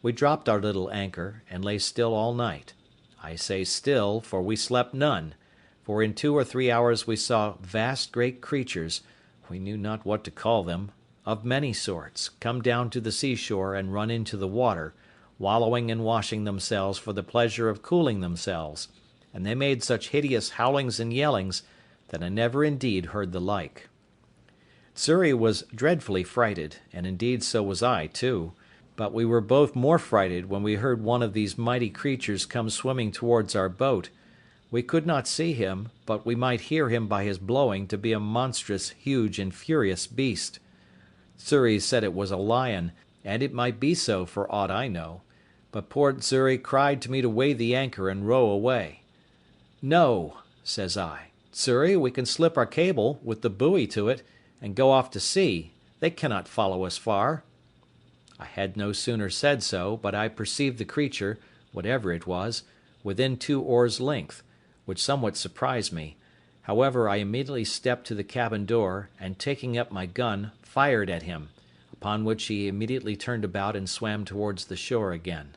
We dropped our little anchor, and lay still all night. I say still, for we slept none, for in 2 or 3 hours we saw vast great creatures, we knew not what to call them, of many sorts, come down to the seashore and run into the water, wallowing and washing themselves for the pleasure of cooling themselves, and they made such hideous howlings and yellings that I never indeed heard the like. Xury was dreadfully frighted, and indeed so was I too, but we were both more frighted when we heard one of these mighty creatures come swimming towards our boat. We could not see him, but we might hear him by his blowing to be a monstrous, huge, and furious beast. Xury said it was a lion, and it might be so for aught I know, but poor Xury cried to me to weigh the anchor and row away. "No," says I, "Xury, we can slip our cable, with the buoy to it, and go off to sea. They cannot follow us far." I had no sooner said so, but I perceived the creature, whatever it was, within 2 oars' length, which somewhat surprised me. However, I immediately stepped to the cabin door, and taking up my gun, fired at him, upon which he immediately turned about and swam towards the shore again.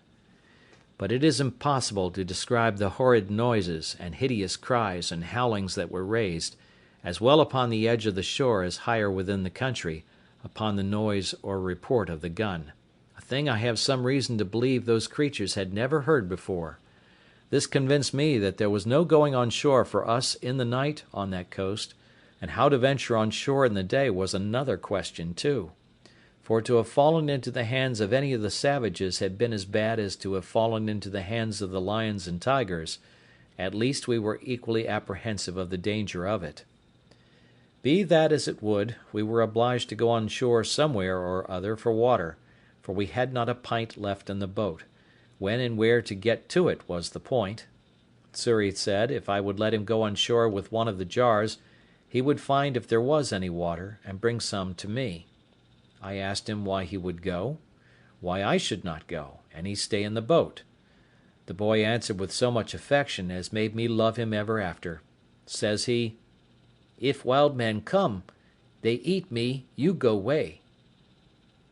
But it is impossible to describe the horrid noises and hideous cries and howlings that were raised, as well upon the edge of the shore as higher within the country, upon the noise or report of the gun, a thing I have some reason to believe those creatures had never heard before. This convinced me that there was no going on shore for us in the night on that coast, and how to venture on shore in the day was another question too. For to have fallen into the hands of any of the savages had been as bad as to have fallen into the hands of the lions and tigers. At least we were equally apprehensive of the danger of it. Be that as it would, we were obliged to go on shore somewhere or other for water, for we had not a pint left in the boat. When and where to get to it was the point. Xury said if I would let him go on shore with one of the jars, he would find if there was any water, and bring some to me. I asked him why he would go, why I should not go, and he stay in the boat. The boy answered with so much affection as made me love him ever after. Says he, "If wild men come, they eat me, you go way."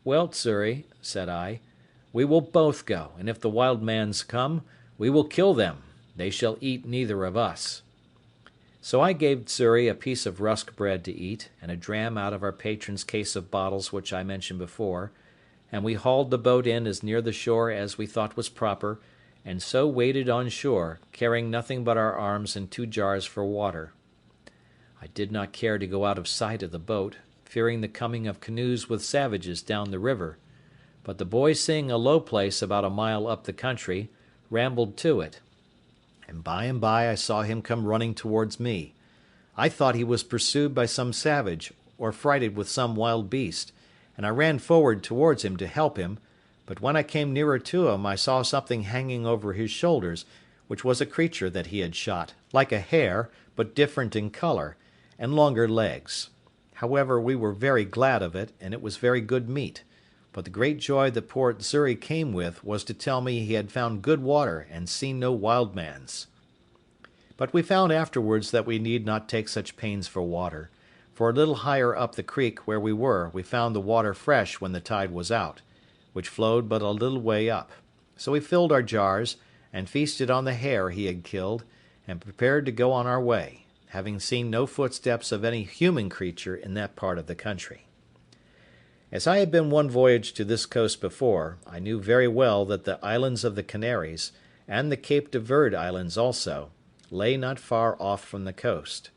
"Well, Xury," said I, "we will both go, and if the wild mans come, we will kill them. They shall eat neither of us." So I gave Xury a piece of rusk bread to eat, and a dram out of our patron's case of bottles which I mentioned before, and we hauled the boat in as near the shore as we thought was proper, and so waded on shore, carrying nothing but our arms and 2 jars for water. I did not care to go out of sight of the boat, fearing the coming of canoes with savages down the river, but the boy seeing a low place about a mile up the country, rambled to it, and by I saw him come running towards me. I thought he was pursued by some savage, or frighted with some wild beast, and I ran forward towards him to help him, but when I came nearer to him I saw something hanging over his shoulders, which was a creature that he had shot, like a hare, but different in colour, and longer legs. However, we were very glad of it, and it was very good meat, but the great joy that poor Xury came with was to tell me he had found good water and seen no wild mans. But we found afterwards that we need not take such pains for water, for a little higher up the creek where we were we found the water fresh when the tide was out, which flowed but a little way up. So we filled our jars, and feasted on the hare he had killed, and prepared to go on our way, having seen no footsteps of any human creature in that part of the country. As I had been one voyage to this coast before, I knew very well that the islands of the Canaries, and the Cape de Verde islands also, lay not far off from the coast;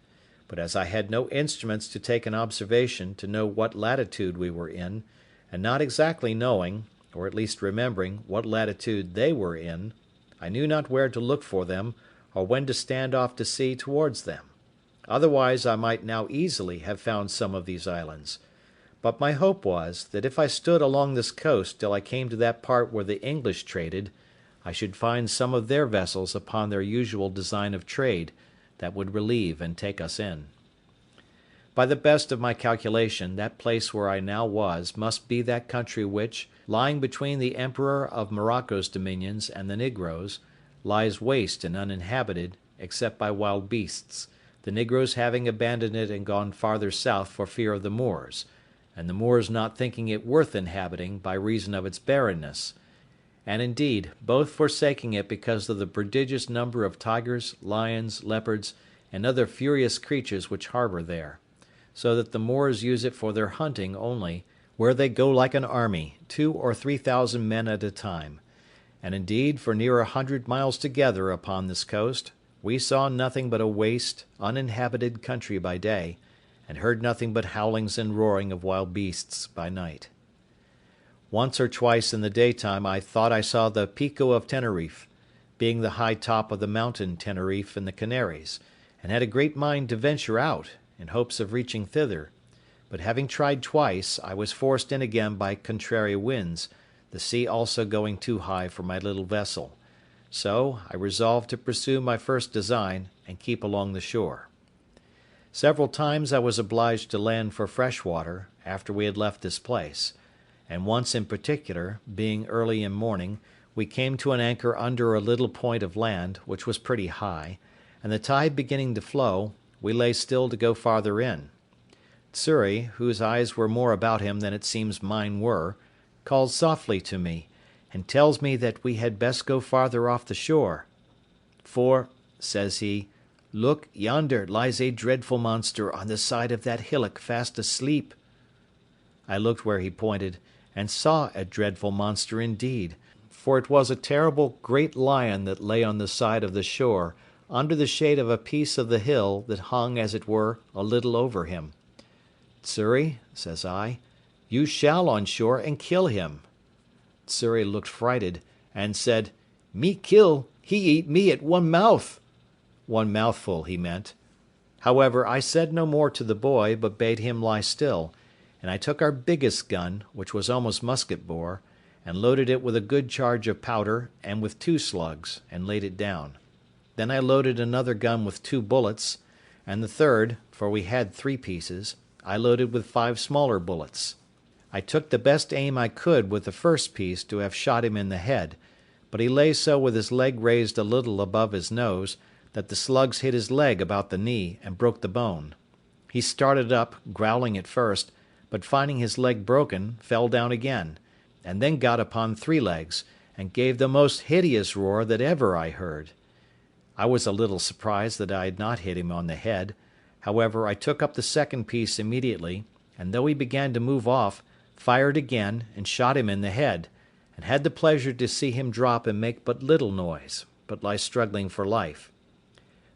but as I had no instruments to take an observation to know what latitude we were in, and not exactly knowing, or at least remembering, what latitude they were in, I knew not where to look for them, or when to stand off to sea towards them. Otherwise I might now easily have found some of these islands. But my hope was, that if I stood along this coast till I came to that part where the English traded, I should find some of their vessels upon their usual design of trade, that would relieve and take us in. By the best of my calculation, that place where I now was must be that country which, lying between the Emperor of Morocco's dominions and the Negroes, lies waste and uninhabited, except by wild beasts, the negroes having abandoned it and gone farther south for fear of the Moors, and the Moors not thinking it worth inhabiting by reason of its barrenness, and indeed both forsaking it because of the prodigious number of tigers, lions, leopards, and other furious creatures which harbour there, so that the Moors use it for their hunting only, where they go like an army, 2,000 or 3,000 men at a time; and indeed for near 100 miles together upon this coast we saw nothing but a waste, uninhabited country by day, and heard nothing but howlings and roaring of wild beasts by night. Once or twice in the daytime I thought I saw the Pico of Teneriffe, being the high top of the mountain Teneriffe in the Canaries, and had a great mind to venture out, in hopes of reaching thither; but having tried twice, I was forced in again by contrary winds, the sea also going too high for my little vessel; so I resolved to pursue my first design, and keep along the shore. Several times I was obliged to land for fresh water, after we had left this place; and once in particular, being early in morning, we came to an anchor under a little point of land, which was pretty high, and the tide beginning to flow, we lay still to go farther in. Xury, whose eyes were more about him than it seems mine were, calls softly to me, and tells me that we had best go farther off the shore. "For," says he, "look, yonder lies a dreadful monster on the side of that hillock fast asleep." I looked where he pointed, and saw a dreadful monster indeed, for it was a terrible great lion that lay on the side of the shore, under the shade of a piece of the hill that hung, as it were, a little over him. "Xury," says I, "you shall on shore and kill him." Xury looked frighted, and said, "Me kill, he eat me at one mouth." One mouthful he meant. However, I said no more to the boy, but bade him lie still, and I took our biggest gun, which was almost musket bore, and loaded it with a good charge of powder and with 2 slugs, and laid it down. Then I loaded another gun with 2 bullets, and the third, for we had 3 pieces, I loaded with 5 smaller bullets. I took the best aim I could with the first piece to have shot him in the head, but he lay so with his leg raised a little above his nose, that the slugs hit his leg about the knee, and broke the bone. He started up, growling at first, but finding his leg broken, fell down again, and then got upon 3 legs, and gave the most hideous roar that ever I heard. I was a little surprised that I had not hit him on the head; however, I took up the second piece immediately, and though he began to move off, fired again, and shot him in the head, and had the pleasure to see him drop and make but little noise, but lie struggling for life.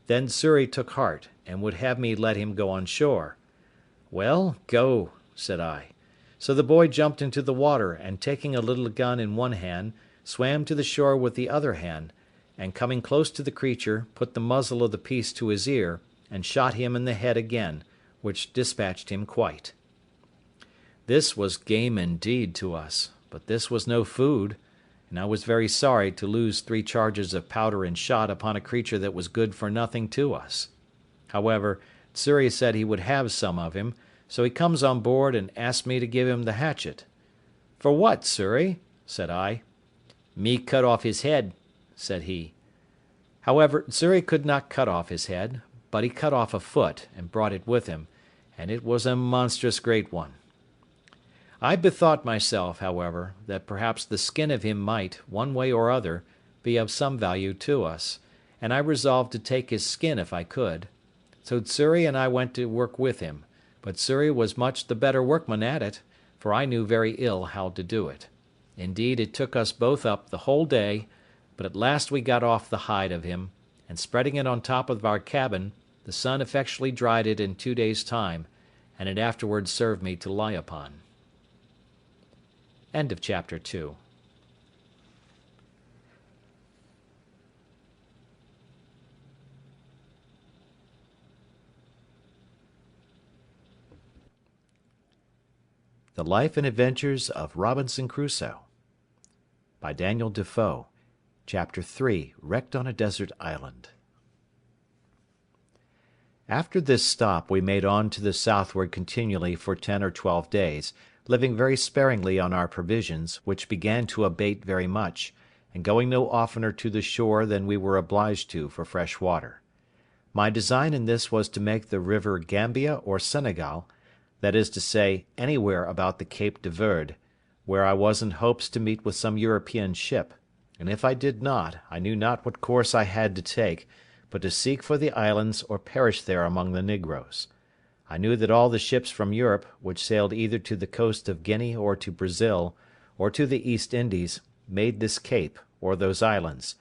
Then Xury took heart, and would have me let him go on shore. "Well, go," said I. So the boy jumped into the water, and taking a little gun in one hand, swam to the shore with the other hand, and coming close to the creature, put the muzzle of the piece to his ear, and shot him in the head again, which dispatched him quite. This was game indeed to us, but this was no food, and I was very sorry to lose 3 charges of powder and shot upon a creature that was good for nothing to us. However, Xury said he would have some of him, so he comes on board and asked me to give him the hatchet. "For what, Xury?" said I. "Me cut off his head," said he. However, Xury could not cut off his head, but he cut off a foot, and brought it with him, and it was a monstrous great one. I bethought myself, however, that perhaps the skin of him might, one way or other, be of some value to us, and I resolved to take his skin if I could. So Xury and I went to work with him, but Xury was much the better workman at it, for I knew very ill how to do it. Indeed, it took us both up the whole day, but at last we got off the hide of him, and spreading it on top of our cabin, the sun effectually dried it in 2 days' time, and it afterwards served me to lie upon. End of chapter 2. The Life and Adventures of Robinson Crusoe by Daniel Defoe. Chapter 3. Wrecked on a Desert Island. After this stop we made on to the southward continually for 10 or 12 days, living very sparingly on our provisions, which began to abate very much, and going no oftener to the shore than we were obliged to for fresh water. My design in this was to make the river Gambia or Senegal, that is to say, anywhere about the Cape de Verde, where I was in hopes to meet with some European ship, and if I did not, I knew not what course I had to take, but to seek for the islands or perish there among the negroes. I knew that all the ships from Europe, which sailed either to the coast of Guinea or to Brazil, or to the East Indies, made this cape, or those islands,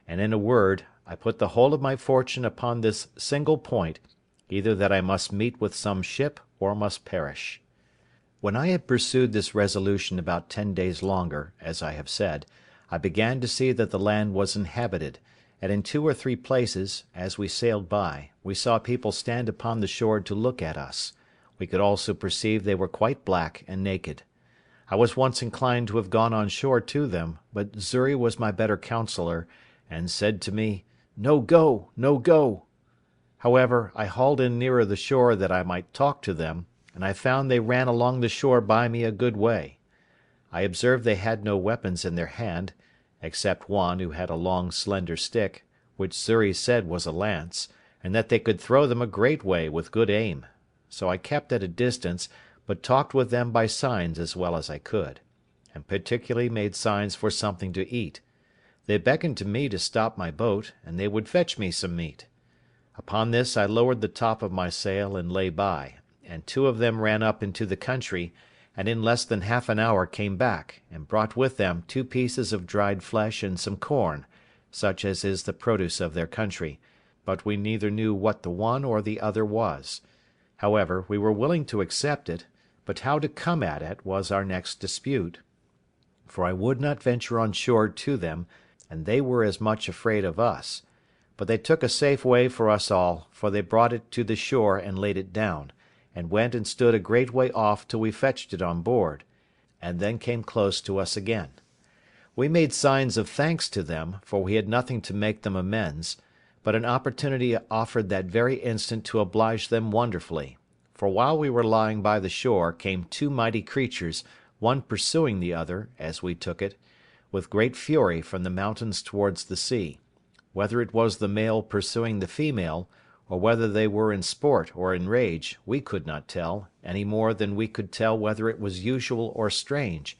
and in a word, I put the whole of my fortune upon this single point, either that I must meet with some ship or must perish. When I had pursued this resolution about 10 days longer, as I have said, I began to see that the land was inhabited, and in 2 or 3 places, as we sailed by, we saw people stand upon the shore to look at us. We could also perceive they were quite black and naked. I was once inclined to have gone on shore to them, but Xury was my better counsellor, and said to me, "No go, no go." However, I hauled in nearer the shore that I might talk to them, and I found they ran along the shore by me a good way. I observed they had no weapons in their hand, except one who had a long slender stick, which Xury said was a lance, and that they could throw them a great way with good aim. So I kept at a distance, but talked with them by signs as well as I could, and particularly made signs for something to eat. They beckoned to me to stop my boat, and they would fetch me some meat. Upon this I lowered the top of my sail and lay by, and 2 of them ran up into the country, and in less than half an hour came back, and brought with them 2 pieces of dried flesh and some corn, such as is the produce of their country, but we neither knew what the one or the other was. However, we were willing to accept it, but how to come at it was our next dispute, for I would not venture on shore to them, and they were as much afraid of us. But they took a safe way for us all, for they brought it to the shore and laid it down, and went and stood a great way off till we fetched it on board, and then came close to us again. We made signs of thanks to them, for we had nothing to make them amends, but an opportunity offered that very instant to oblige them wonderfully, for while we were lying by the shore came 2 mighty creatures, one pursuing the other, as we took it, with great fury from the mountains towards the sea. Whether it was the male pursuing the female, or whether they were in sport or in rage, we could not tell, any more than we could tell whether it was usual or strange;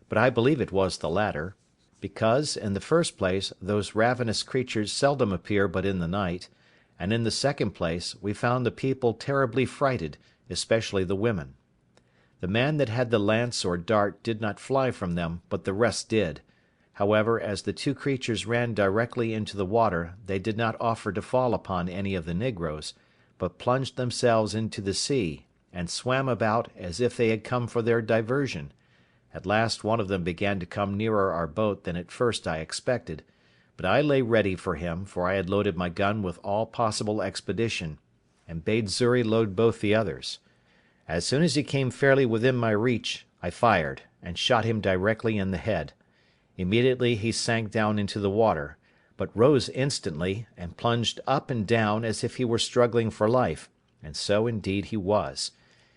but I believe it was the latter, because, in the first place, those ravenous creatures seldom appear but in the night, and in the second place, we found the people terribly frighted, especially the women. The man that had the lance or dart did not fly from them, but the rest did. However, as the 2 creatures ran directly into the water, they did not offer to fall upon any of the negroes, but plunged themselves into the sea, and swam about as if they had come for their diversion. At last one of them began to come nearer our boat than at first I expected, but I lay ready for him, for I had loaded my gun with all possible expedition, and bade Xury load both the others. As soon as he came fairly within my reach, I fired, and shot him directly in the head. Immediately he sank down into the water, but rose instantly, and plunged up and down as if he were struggling for life, and so indeed he was.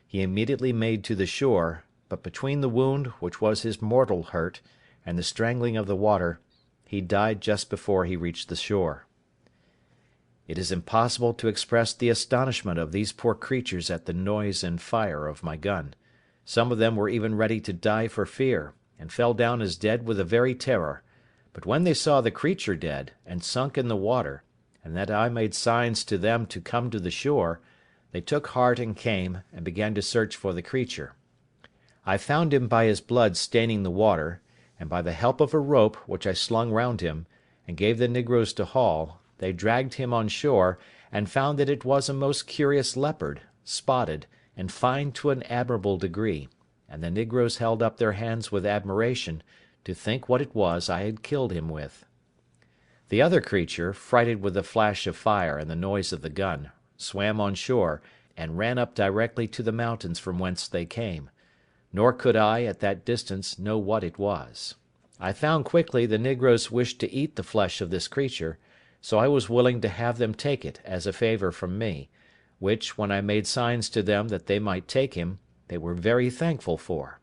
He immediately made to the shore, but between the wound, which was his mortal hurt, and the strangling of the water, he died just before he reached the shore. It is impossible to express the astonishment of these poor creatures at the noise and fire of my gun. Some of them were even ready to die for fear, and fell down as dead with the very terror; but when they saw the creature dead, and sunk in the water, and that I made signs to them to come to the shore, they took heart and came, and began to search for the creature. I found him by his blood staining the water, and by the help of a rope, which I slung round him, and gave the negroes to haul, they dragged him on shore, and found that it was a most curious leopard, spotted, and fine to an admirable degree, and the negroes held up their hands with admiration, to think what it was I had killed him with. The other creature, frighted with the flash of fire and the noise of the gun, swam on shore, and ran up directly to the mountains from whence they came; nor could I, at that distance, know what it was. I found quickly the negroes wished to eat the flesh of this creature, so I was willing to have them take it as a favour from me, which, when I made signs to them that they might take him, they were very thankful for.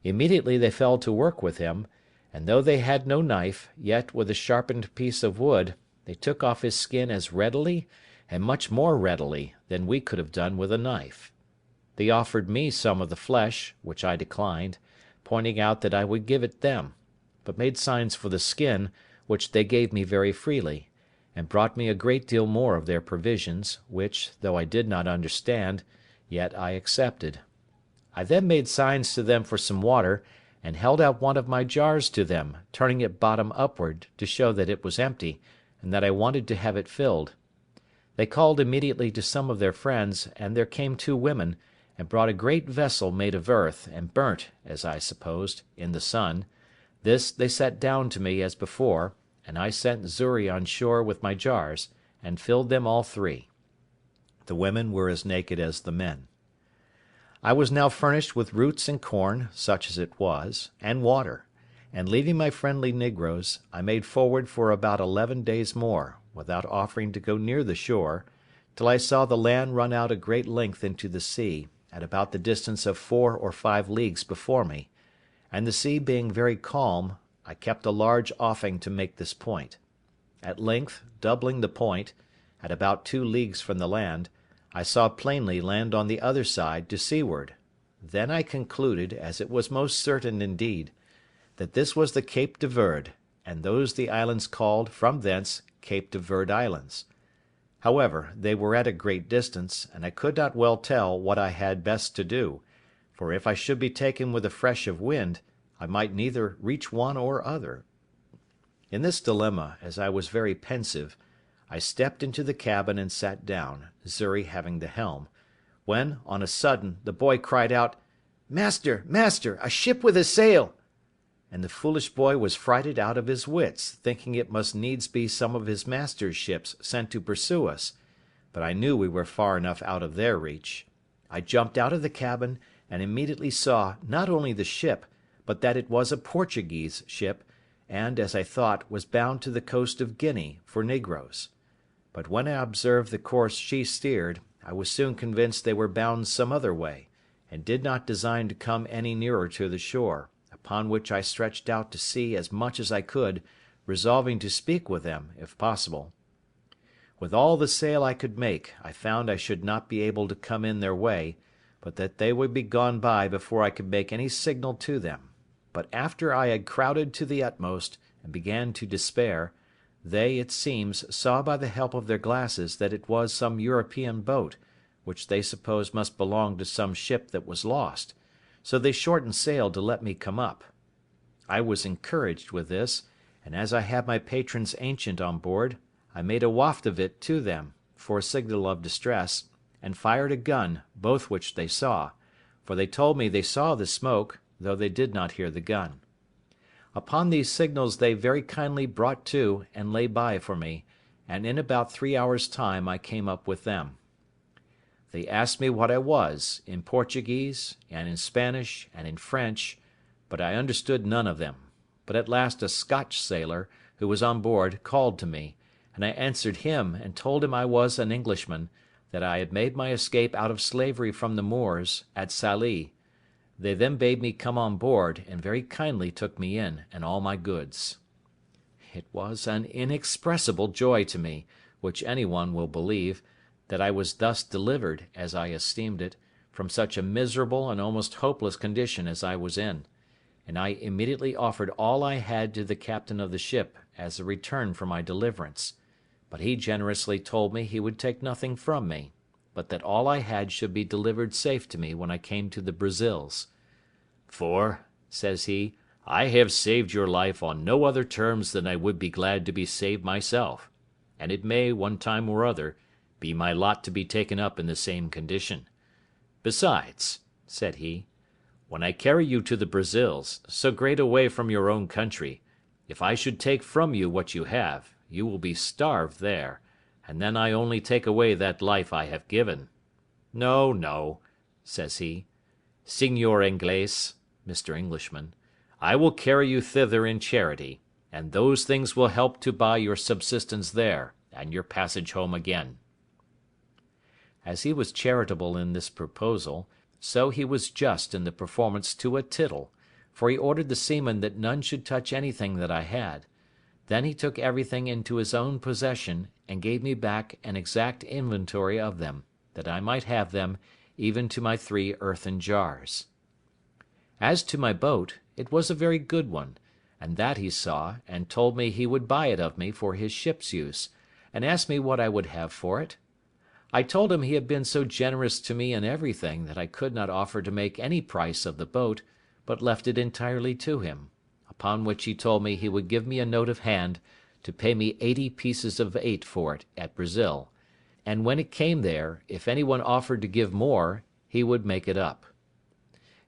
Immediately they fell to work with him, and though they had no knife, yet with a sharpened piece of wood they took off his skin as readily, and much more readily than we could have done with a knife. They offered me some of the flesh, which I declined, pointing out that I would give it them, but made signs for the skin, which they gave me very freely, and brought me a great deal more of their provisions, which, though I did not understand, yet I accepted. I then made signs to them for some water, and held out one of my jars to them, turning it bottom upward, to show that it was empty, and that I wanted to have it filled. They called immediately to some of their friends, and there came two women, and brought a great vessel made of earth, and burnt, as I supposed, in the sun. This they set down to me as before, and I sent Xury on shore with my jars, and filled them all three. The women were as naked as the men. I was now furnished with roots and corn, such as it was, and water, and leaving my friendly negroes, I made forward for about 11 days more, without offering to go near the shore, till I saw the land run out a great length into the sea, at about the distance of 4 or 5 leagues before me, and the sea being very calm, I kept a large offing to make this point. At length, doubling the point, at about 2 leagues from the land, I saw plainly land on the other side to seaward. Then I concluded, as it was most certain indeed, that this was the Cape de Verde, and those the islands called, from thence, Cape de Verde Islands. However, they were at a great distance, and I could not well tell what I had best to do, for if I should be taken with a fresh of wind, I might neither reach one or other. In this dilemma, as I was very pensive, I stepped into the cabin and sat down, Xury having the helm, when, on a sudden, the boy cried out, "Master, master, a ship with a sail!" And the foolish boy was frighted out of his wits, thinking it must needs be some of his master's ships sent to pursue us, but I knew we were far enough out of their reach. I jumped out of the cabin, and immediately saw, not only the ship, but that it was a Portuguese ship, and, as I thought, was bound to the coast of Guinea, for negroes. But when I observed the course she steered, I was soon convinced they were bound some other way, and did not design to come any nearer to the shore, upon which I stretched out to sea as much as I could, resolving to speak with them, if possible. With all the sail I could make, I found I should not be able to come in their way, but that they would be gone by before I could make any signal to them. But after I had crowded to the utmost, and began to despair, they, it seems, saw by the help of their glasses that it was some European boat, which they supposed must belong to some ship that was lost, so they shortened sail to let me come up. I was encouraged with this, and as I had my patron's ancient on board, I made a waft of it to them, for a signal of distress, and fired a gun, both which they saw, for they told me they saw the smoke, though they did not hear the gun. Upon these signals they very kindly brought to, and lay by for me, and in about 3 hours' time I came up with them. They asked me what I was, in Portuguese, and in Spanish, and in French, but I understood none of them. But at last a Scotch sailor, who was on board, called to me, and I answered him, and told him I was an Englishman, that I had made my escape out of slavery from the Moors, at Sallee. They then bade me come on board, and very kindly took me in, and all my goods. It was an inexpressible joy to me, which any one will believe, that I was thus delivered, as I esteemed it, from such a miserable and almost hopeless condition as I was in, and I immediately offered all I had to the captain of the ship as a return for my deliverance, but he generously told me he would take nothing from me, but that all I had should be delivered safe to me when I came to the Brazils. "For," says he, "I have saved your life on no other terms than I would be glad to be saved myself, and it may, one time or other, be my lot to be taken up in the same condition. Besides," said he, "when I carry you to the Brazils, so great a way from your own country, if I should take from you what you have, you will be starved there, and then I only take away that life I have given. No, no," says he, "Signor Inglés (Mr. Englishman), I will carry you thither in charity, and those things will help to buy your subsistence there, and your passage home again." As he was charitable in this proposal, so he was just in the performance to a tittle, for he ordered the seamen that none should touch anything that I had, Then he took everything into his own possession, and gave me back an exact inventory of them, that I might have them, even to my 3 earthen jars. As to my boat, it was a very good one, and that he saw, and told me he would buy it of me for his ship's use, and asked me what I would have for it. I told him he had been so generous to me in everything that I could not offer to make any price of the boat, but left it entirely to him; upon which he told me he would give me a note of hand to pay me 80 pieces of eight for it at Brazil, and when it came there, if any one offered to give more, he would make it up.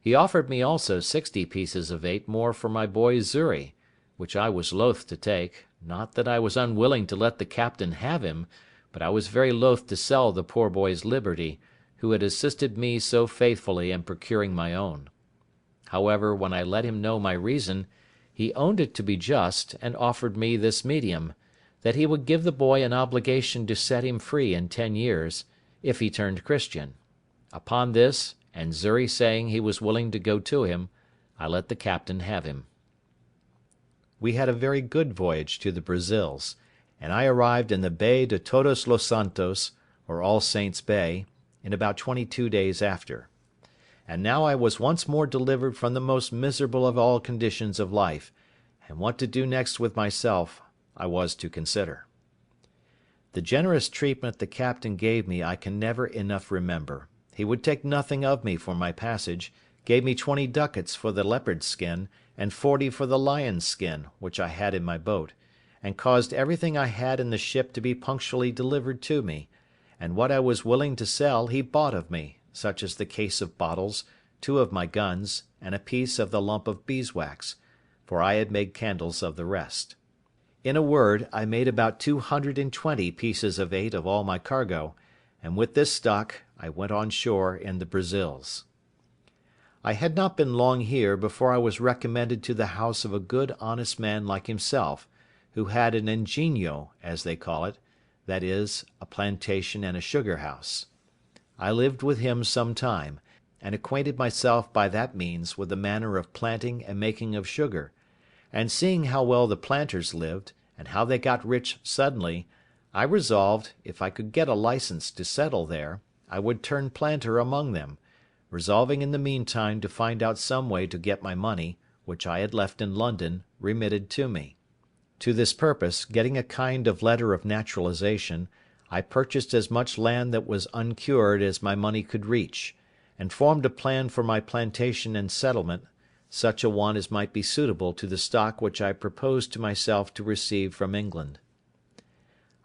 He offered me also 60 pieces of eight more for my boy Xury, which I was loath to take, not that I was unwilling to let the captain have him, but I was very loath to sell the poor boy's liberty, who had assisted me so faithfully in procuring my own. However, when I let him know my reason, he owned it to be just, and offered me this medium, that he would give the boy an obligation to set him free in 10 years, if he turned Christian. Upon this, and Xury saying he was willing to go to him, I let the captain have him. We had a very good voyage to the Brazils, and I arrived in the Bay de Todos los Santos, or All Saints' Bay, in about 22 days after. And now I was once more delivered from the most miserable of all conditions of life, and what to do next with myself I was to consider. The generous treatment the captain gave me I can never enough remember. He would take nothing of me for my passage, gave me 20 ducats for the leopard's skin, and 40 for the lion's skin, which I had in my boat, and caused everything I had in the ship to be punctually delivered to me, and what I was willing to sell he bought of me, such as the case of bottles, 2 of my guns, and a piece of the lump of beeswax, for I had made candles of the rest. In a word, I made about 220 pieces of eight of all my cargo, and with this stock I went on shore in the Brazils. I had not been long here before I was recommended to the house of a good honest man like himself, who had an ingenio, as they call it, that is, a plantation and a sugar house. I lived with him some time, and acquainted myself by that means with the manner of planting and making of sugar, and seeing how well the planters lived, and how they got rich suddenly, I resolved, if I could get a license to settle there, I would turn planter among them, resolving in the meantime to find out some way to get my money, which I had left in London, remitted to me. To this purpose, getting a kind of letter of naturalization, I purchased as much land that was uncured as my money could reach, and formed a plan for my plantation and settlement, such a one as might be suitable to the stock which I proposed to myself to receive from England.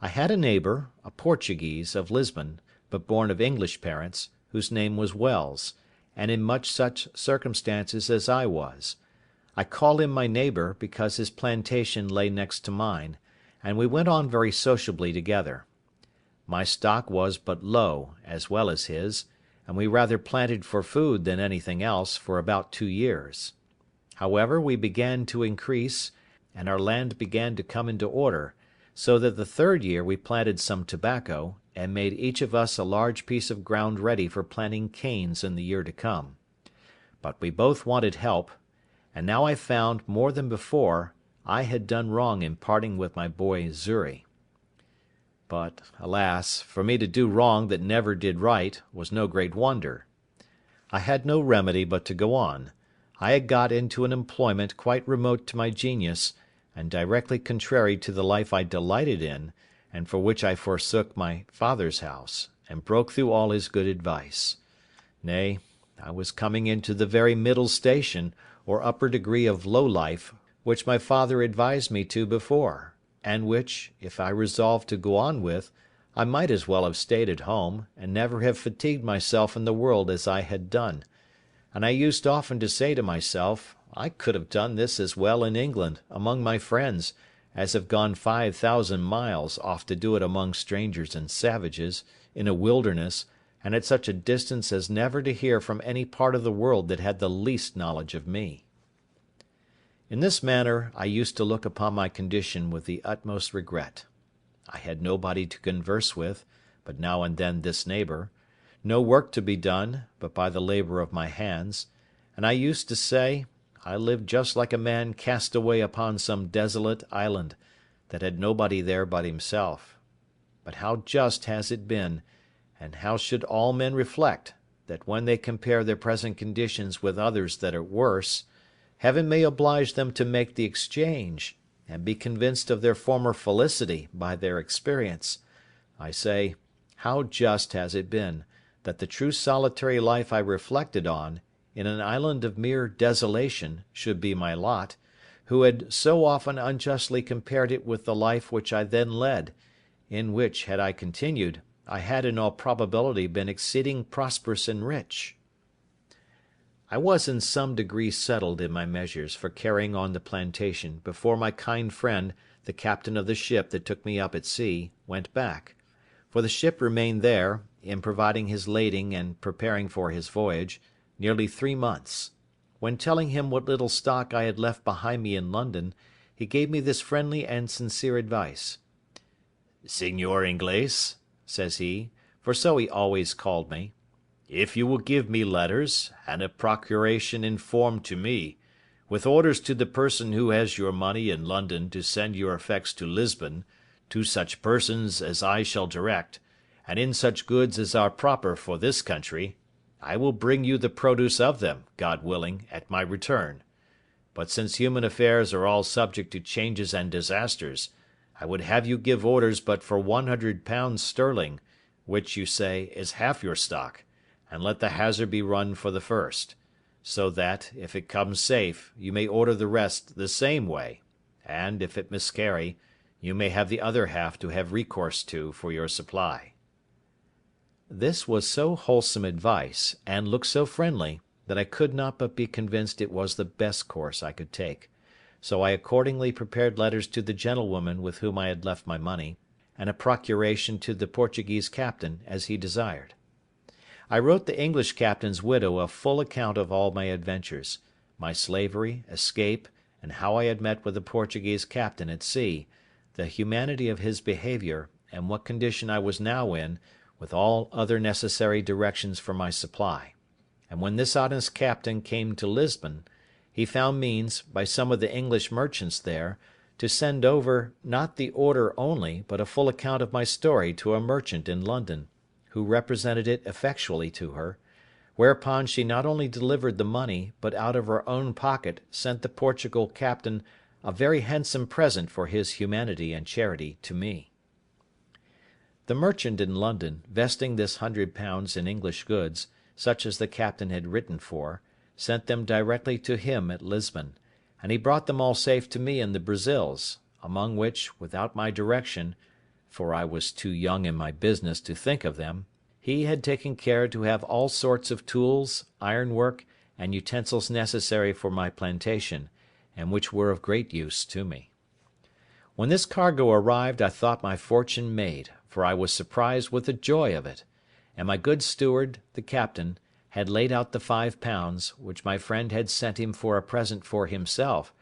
I had a neighbour, a Portuguese, of Lisbon, but born of English parents, whose name was Wells, and in much such circumstances as I was. I call him my neighbour, because his plantation lay next to mine, and we went on very sociably together. My stock was but low, as well as his, and we rather planted for food than anything else for about 2 years. However, we began to increase, and our land began to come into order, so that the 3rd year we planted some tobacco, and made each of us a large piece of ground ready for planting canes in the year to come. But we both wanted help, and now I found, more than before, I had done wrong in parting with my boy Xury. But, alas, for me to do wrong that never did right was no great wonder. I had no remedy but to go on. I had got into an employment quite remote to my genius, and directly contrary to the life I delighted in, and for which I forsook my father's house, and broke through all his good advice. Nay, I was coming into the very middle station, or upper degree of low life, which my father advised me to before, and which, if I resolved to go on with, I might as well have stayed at home, and never have fatigued myself in the world as I had done; and I used often to say to myself, I could have done this as well in England, among my friends, as have gone 5,000 miles off to do it among strangers and savages, in a wilderness, and at such a distance as never to hear from any part of the world that had the least knowledge of me. In this manner I used to look upon my condition with the utmost regret. I had nobody to converse with, but now and then this neighbour; no work to be done, but by the labour of my hands; and I used to say, I lived just like a man cast away upon some desolate island, that had nobody there but himself. But how just has it been, and how should all men reflect, that when they compare their present conditions with others that are worse, Heaven may oblige them to make the exchange, and be convinced of their former felicity by their experience. I say, how just has it been, that the true solitary life I reflected on, in an island of mere desolation, should be my lot, who had so often unjustly compared it with the life which I then led, in which, had I continued, I had in all probability been exceeding prosperous and rich. I was in some degree settled in my measures for carrying on the plantation before my kind friend, the captain of the ship that took me up at sea, went back; for the ship remained there, in providing his lading and preparing for his voyage, nearly 3 months. When telling him what little stock I had left behind me in London, he gave me this friendly and sincere advice. "Señor Inglés," says he, for so he always called me, "if you will give me letters, and a procuration in form to me, with orders to the person who has your money in London to send your effects to Lisbon, to such persons as I shall direct, and in such goods as are proper for this country, I will bring you the produce of them, God willing, at my return. But since human affairs are all subject to changes and disasters, I would have you give orders but for £100 sterling, which, you say, is half your stock, and let the hazard be run for the first; so that, if it comes safe, you may order the rest the same way, and, if it miscarry, you may have the other half to have recourse to for your supply." This was so wholesome advice, and looked so friendly, that I could not but be convinced it was the best course I could take; so I accordingly prepared letters to the gentlewoman with whom I had left my money, and a procuration to the Portuguese captain, as he desired. I wrote the English captain's widow a full account of all my adventures, my slavery, escape, and how I had met with the Portuguese captain at sea, the humanity of his behaviour, and what condition I was now in, with all other necessary directions for my supply; and when this honest captain came to Lisbon, he found means, by some of the English merchants there, to send over, not the order only, but a full account of my story to a merchant in London, who represented it effectually to her; whereupon she not only delivered the money, but out of her own pocket sent the Portugal captain a very handsome present for his humanity and charity to me. The merchant in London, vesting this £100 in English goods, such as the captain had written for, sent them directly to him at Lisbon, and he brought them all safe to me in the Brazils, among which, without my direction, for I was too young in my business to think of them, he had taken care to have all sorts of tools, ironwork, and utensils necessary for my plantation, and which were of great use to me. When this cargo arrived I thought my fortune made, for I was surprised with the joy of it; and my good steward, the captain, had laid out the £5, which my friend had sent him for a present for himself,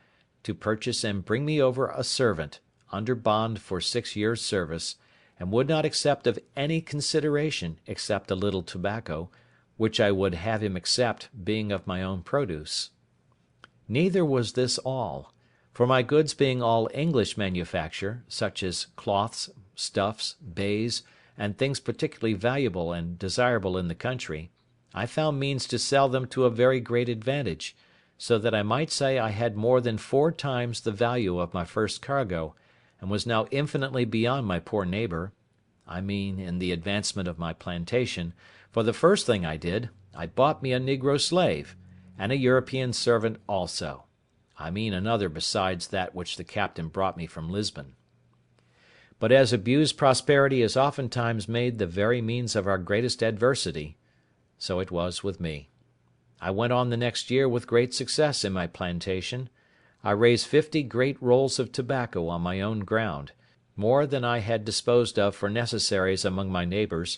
to purchase and bring me over a servant, under bond for 6 years' service, and would not accept of any consideration except a little tobacco, which I would have him accept, being of my own produce. Neither was this all; for my goods being all English manufacture, such as cloths, stuffs, baize, and things particularly valuable and desirable in the country, I found means to sell them to a very great advantage, so that I might say I had more than 4 times the value of my first cargo, and was now infinitely beyond my poor neighbour, I mean in the advancement of my plantation; for the first thing I did, I bought me a negro slave, and a European servant also; I mean another besides that which the captain brought me from Lisbon. But as abused prosperity is oftentimes made the very means of our greatest adversity, so it was with me. I went on the next year with great success in my plantation. I raised 50 great rolls of tobacco on my own ground, more than I had disposed of for necessaries among my neighbours,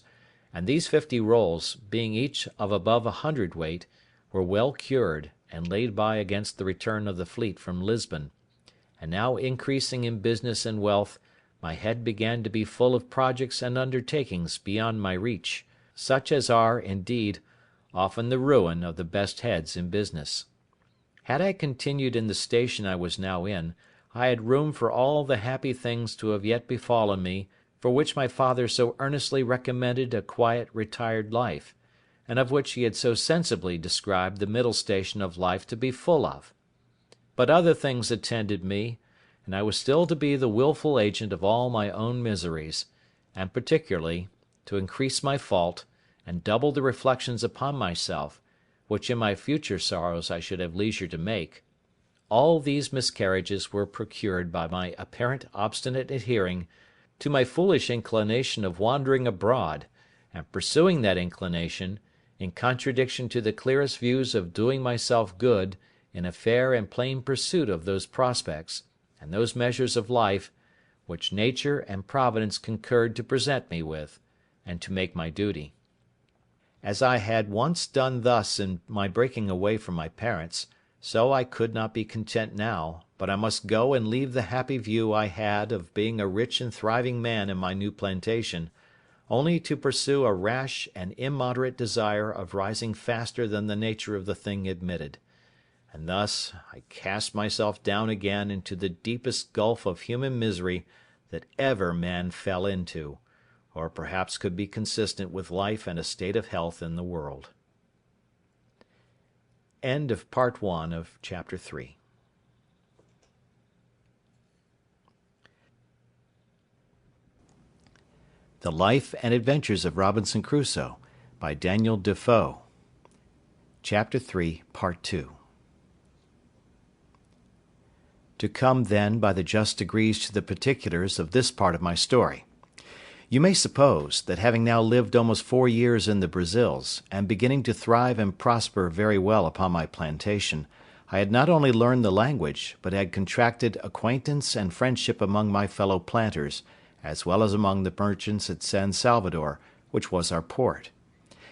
and these 50 rolls, being each of above 100 weight, were well cured, and laid by against the return of the fleet from Lisbon; and now increasing in business and wealth, my head began to be full of projects and undertakings beyond my reach, such as are, indeed, often the ruin of the best heads in business. Had I continued in the station I was now in, I had room for all the happy things to have yet befallen me, for which my father so earnestly recommended a quiet, retired life, and of which he had so sensibly described the middle station of life to be full of. But other things attended me, and I was still to be the wilful agent of all my own miseries, and particularly to increase my fault, and double the reflections upon myself, which in my future sorrows I should have leisure to make. All these miscarriages were procured by my apparent obstinate adhering to my foolish inclination of wandering abroad, and pursuing that inclination, in contradiction to the clearest views of doing myself good in a fair and plain pursuit of those prospects, and those measures of life, which nature and Providence concurred to present me with, and to make my duty. As I had once done thus in my breaking away from my parents, so I could not be content now, but I must go and leave the happy view I had of being a rich and thriving man in my new plantation, only to pursue a rash and immoderate desire of rising faster than the nature of the thing admitted. And thus I cast myself down again into the deepest gulf of human misery that ever man fell into, or perhaps could be consistent with life and a state of health in the world. End of Part 1 of Chapter 3. The Life and Adventures of Robinson Crusoe, by Daniel Defoe. Chapter 3, Part 2. To come, then, by the just degrees to the particulars of this part of my story. You may suppose that having now lived almost 4 years in the Brazils, and beginning to thrive and prosper very well upon my plantation, I had not only learned the language, but had contracted acquaintance and friendship among my fellow planters, as well as among the merchants at San Salvador, which was our port;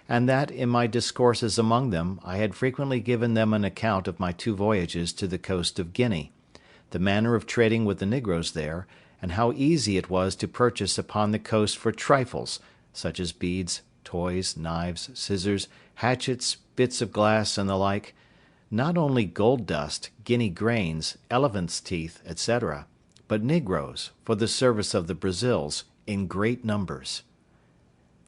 and that, in my discourses among them, I had frequently given them an account of my 2 voyages to the coast of Guinea, the manner of trading with the negroes there, and how easy it was to purchase upon the coast for trifles, such as beads, toys, knives, scissors, hatchets, bits of glass, and the like, not only gold dust, guinea grains, elephants' teeth, etc., but negroes, for the service of the Brazils, in great numbers.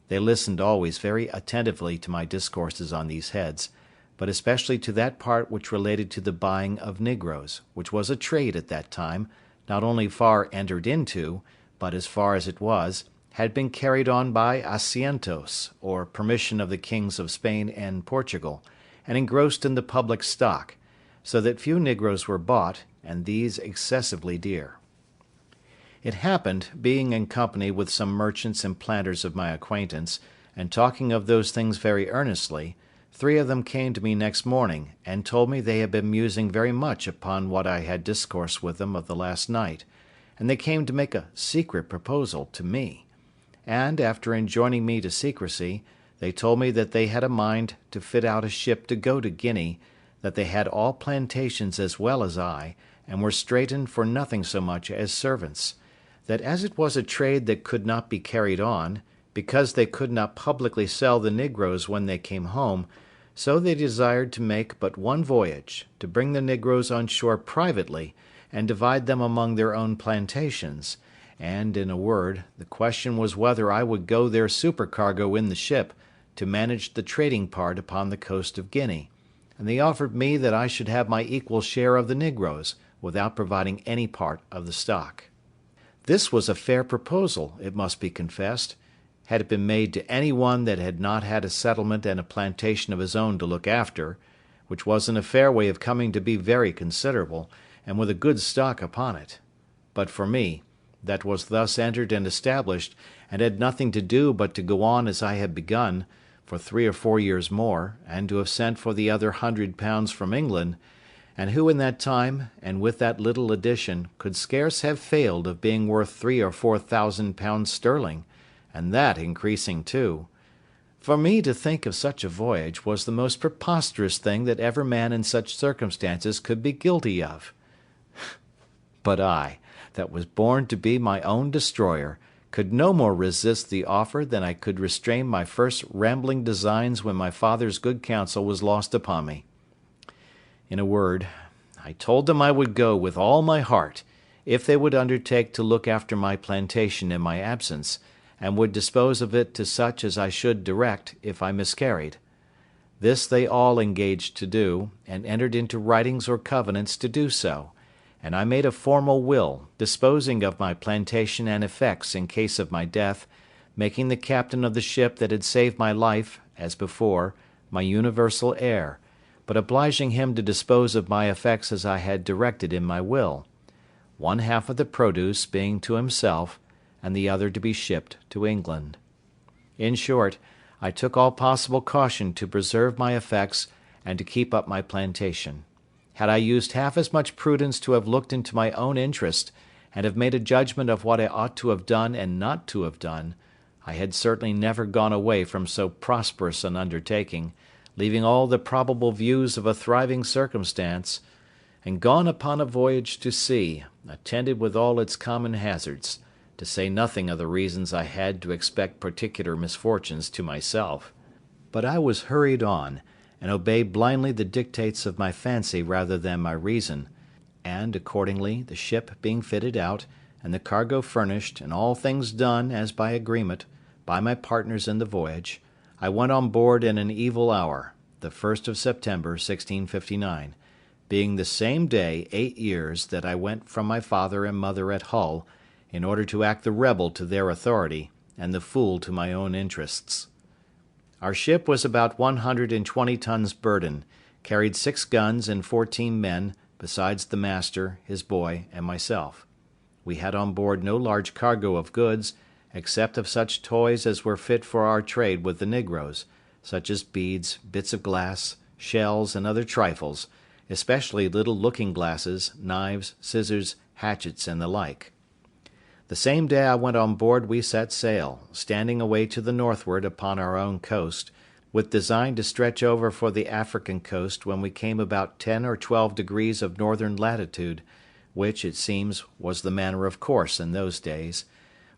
They listened always very attentively to my discourses on these heads, but especially to that part which related to the buying of negroes, which was a trade at that time, not only far entered into, but, as far as it was, had been carried on by asientos, or permission of the kings of Spain and Portugal, and engrossed in the public stock, so that few negroes were bought, and these excessively dear. It happened, being in company with some merchants and planters of my acquaintance, and talking of those things very earnestly, 3 of them came to me next morning, and told me they had been musing very much upon what I had discoursed with them of the last night, and they came to make a secret proposal to me; and, after enjoining me to secrecy, they told me that they had a mind to fit out a ship to go to Guinea, that they had all plantations as well as I, and were straitened for nothing so much as servants; that as it was a trade that could not be carried on, because they could not publicly sell the negroes when they came home, so they desired to make but one voyage, to bring the negroes on shore privately, and divide them among their own plantations; and, in a word, the question was whether I would go their supercargo in the ship, to manage the trading part upon the coast of Guinea; and they offered me that I should have my equal share of the negroes, without providing any part of the stock. This was a fair proposal, it must be confessed, had it been made to any one that had not had a settlement and a plantation of his own to look after, which was in a fair way of coming to be very considerable, and with a good stock upon it. But for me, that was thus entered and established, and had nothing to do but to go on as I had begun, for 3 or 4 years more, and to have sent for the other £100 from England, and who in that time, and with that little addition, could scarce have failed of being worth £3,000 or £4,000 sterling, and that increasing too. For me to think of such a voyage was the most preposterous thing that ever man in such circumstances could be guilty of. But I, that was born to be my own destroyer, could no more resist the offer than I could restrain my first rambling designs when my father's good counsel was lost upon me. In a word, I told them I would go with all my heart, if they would undertake to look after my plantation in my absence, and would dispose of it to such as I should direct if I miscarried. This they all engaged to do, and entered into writings or covenants to do so, and I made a formal will, disposing of my plantation and effects in case of my death, making the captain of the ship that had saved my life, as before, my universal heir, but obliging him to dispose of my effects as I had directed in my will, one half of the produce being to himself, and the other to be shipped to England. In short, I took all possible caution to preserve my effects and to keep up my plantation. Had I used half as much prudence to have looked into my own interest, and have made a judgment of what I ought to have done and not to have done, I had certainly never gone away from so prosperous an undertaking, leaving all the probable views of a thriving circumstance, and gone upon a voyage to sea, attended with all its common hazards, to say nothing of the reasons I had to expect particular misfortunes to myself. But I was hurried on, and obeyed blindly the dictates of my fancy rather than my reason, and, accordingly, the ship being fitted out, and the cargo furnished, and all things done, as by agreement, by my partners in the voyage, I went on board in an evil hour, the 1st of September, 1659, being the same day 8 years that I went from my father and mother at Hull, in order to act the rebel to their authority, and the fool to my own interests. Our ship was about 120 tons burden, carried 6 guns and 14 men, besides the master, his boy, and myself. We had on board no large cargo of goods, except of such toys as were fit for our trade with the negroes, such as beads, bits of glass, shells, and other trifles, especially little looking-glasses, knives, scissors, hatchets, and the like. The same day I went on board we set sail, standing away to the northward upon our own coast, with design to stretch over for the African coast when we came about 10 or 12 degrees of northern latitude, which, it seems, was the manner of course in those days.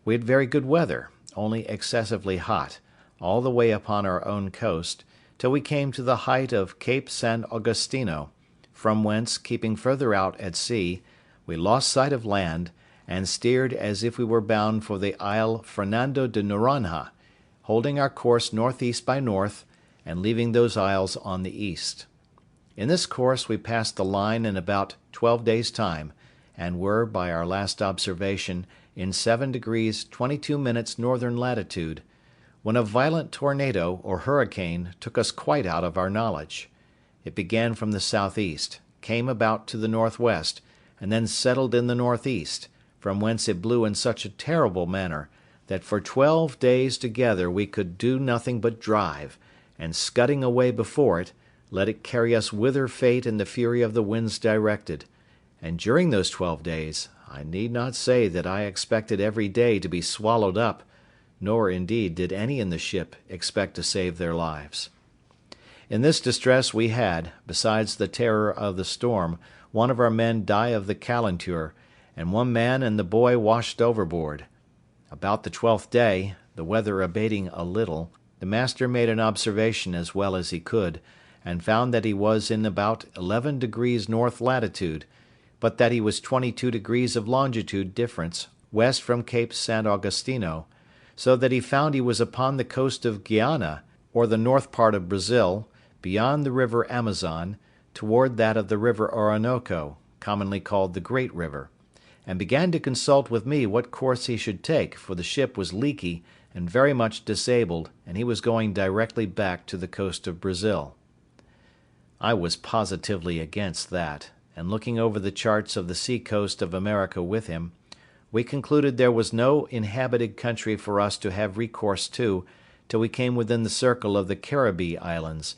We had very good weather, only excessively hot, all the way upon our own coast, till we came to the height of Cape San Augustino, from whence, keeping further out at sea, we lost sight of land, and steered as if we were bound for the Isle Fernando de Noronha, holding our course northeast by north, and leaving those isles on the east. In this course we passed the line in about 12 days' time, and were, by our last observation, in 7 degrees 22 minutes northern latitude, when a violent tornado, or hurricane, took us quite out of our knowledge. It began from the southeast, came about to the northwest, and then settled in the northeast, from whence it blew in such a terrible manner, that for 12 days together we could do nothing but drive, and scudding away before it, let it carry us whither fate and the fury of the winds directed; and during those 12 days, I need not say that I expected every day to be swallowed up, nor, indeed, did any in the ship expect to save their lives. In this distress we had, besides the terror of the storm, one of our men die of the calenture, and one man and the boy washed overboard. About the 12th day, the weather abating a little, the master made an observation as well as he could, and found that he was in about 11 degrees north latitude, but that he was 22 degrees of longitude difference west from Cape San Augustino, so that he found he was upon the coast of Guiana, or the north part of Brazil, beyond the river Amazon, toward that of the river Orinoco, commonly called the Great River, and began to consult with me what course he should take, for the ship was leaky and very much disabled, and he was going directly back to the coast of Brazil. I was positively against that, and looking over the charts of the sea coast of America with him, we concluded there was no inhabited country for us to have recourse to till we came within the circle of the Caribbee Islands,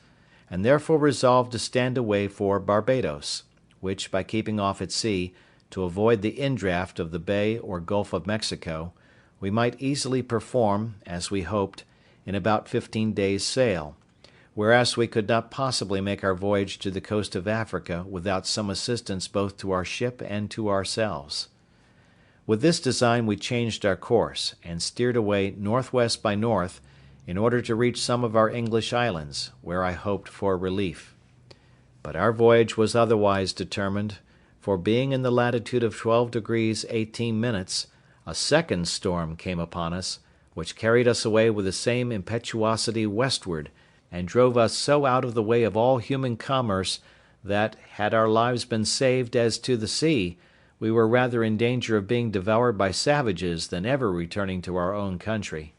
and therefore resolved to stand away for Barbados, which, by keeping off at sea, to avoid the indraft of the Bay or Gulf of Mexico, we might easily perform, as we hoped, in about 15 days' sail, whereas we could not possibly make our voyage to the coast of Africa without some assistance both to our ship and to ourselves. With this design we changed our course, and steered away northwest by north, in order to reach some of our English islands, where I hoped for relief. But our voyage was otherwise determined, for being in the latitude of 12 degrees 18 minutes, a second storm came upon us, which carried us away with the same impetuosity westward, and drove us so out of the way of all human commerce, that, had our lives been saved as to the sea, we were rather in danger of being devoured by savages than ever returning to our own country.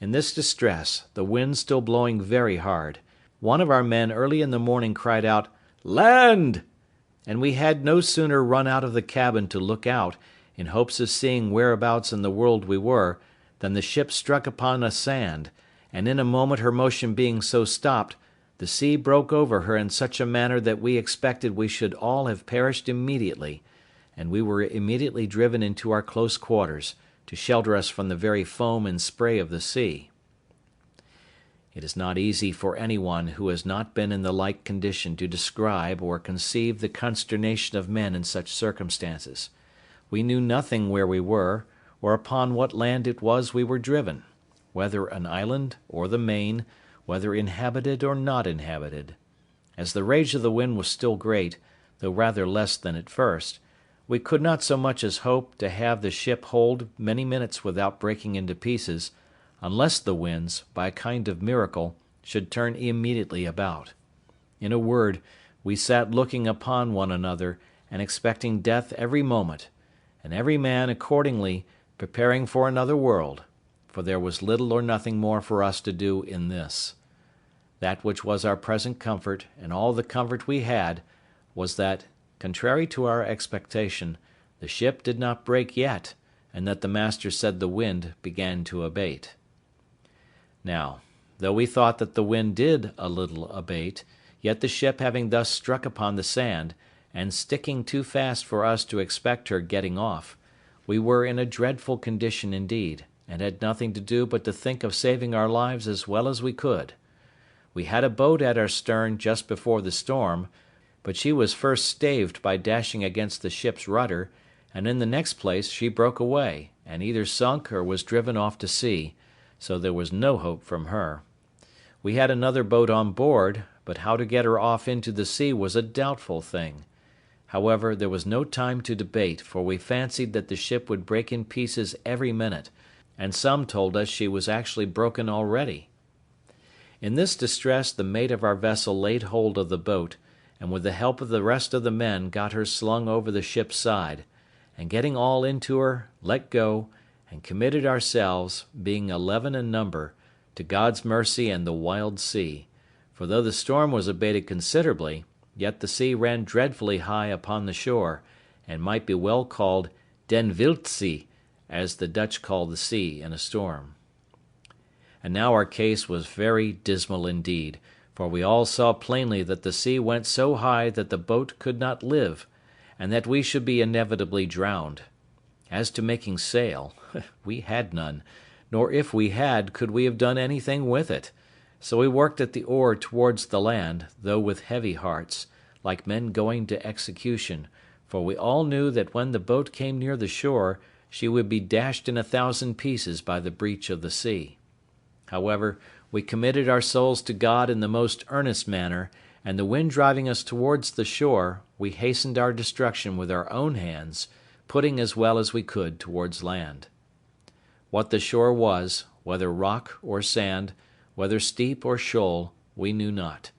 In this distress, the wind still blowing very hard, one of our men early in the morning cried out, "Land!" and we had no sooner run out of the cabin to look out, in hopes of seeing whereabouts in the world we were, than the ship struck upon a sand, and in a moment her motion being so stopped, the sea broke over her in such a manner that we expected we should all have perished immediately, and we were immediately driven into our close quarters, to shelter us from the very foam and spray of the sea. It is not easy for anyone who has not been in the like condition to describe or conceive the consternation of men in such circumstances. We knew nothing where we were, or upon what land it was we were driven, whether an island or the main, whether inhabited or not inhabited. As the rage of the wind was still great, though rather less than at first, we could not so much as hope to have the ship hold many minutes without breaking into pieces, unless the winds, by a kind of miracle, should turn immediately about. In a word, we sat looking upon one another, and expecting death every moment, and every man, accordingly, preparing for another world, for there was little or nothing more for us to do in this. That which was our present comfort, and all the comfort we had, was that, contrary to our expectation, the ship did not break yet, and that the master said the wind began to abate. Now, though we thought that the wind did a little abate, yet the ship having thus struck upon the sand, and sticking too fast for us to expect her getting off, we were in a dreadful condition indeed, and had nothing to do but to think of saving our lives as well as we could. We had a boat at our stern just before the storm, but she was first staved by dashing against the ship's rudder, and in the next place she broke away, and either sunk or was driven off to sea, so there was no hope from her. We had another boat on board, but how to get her off into the sea was a doubtful thing. However, there was no time to debate, for we fancied that the ship would break in pieces every minute, and some told us she was actually broken already. In this distress the mate of our vessel laid hold of the boat, and with the help of the rest of the men got her slung over the ship's side, and getting all into her, let go, and committed ourselves, being 11 in number, to God's mercy and the wild sea, for though the storm was abated considerably, yet the sea ran dreadfully high upon the shore, and might be well called den wild zee, as the Dutch call the sea in a storm. And now our case was very dismal indeed, for we all saw plainly that the sea went so high that the boat could not live, and that we should be inevitably drowned. As to making sail, we had none, nor if we had could we have done anything with it. So we worked at the oar towards the land, though with heavy hearts, like men going to execution, for we all knew that when the boat came near the shore, she would be dashed in 1,000 pieces by the breach of the sea. However, we committed our souls to God in the most earnest manner, and the wind driving us towards the shore, we hastened our destruction with our own hands, putting as well as we could towards land. What the shore was, whether rock or sand, whether steep or shoal, we knew not.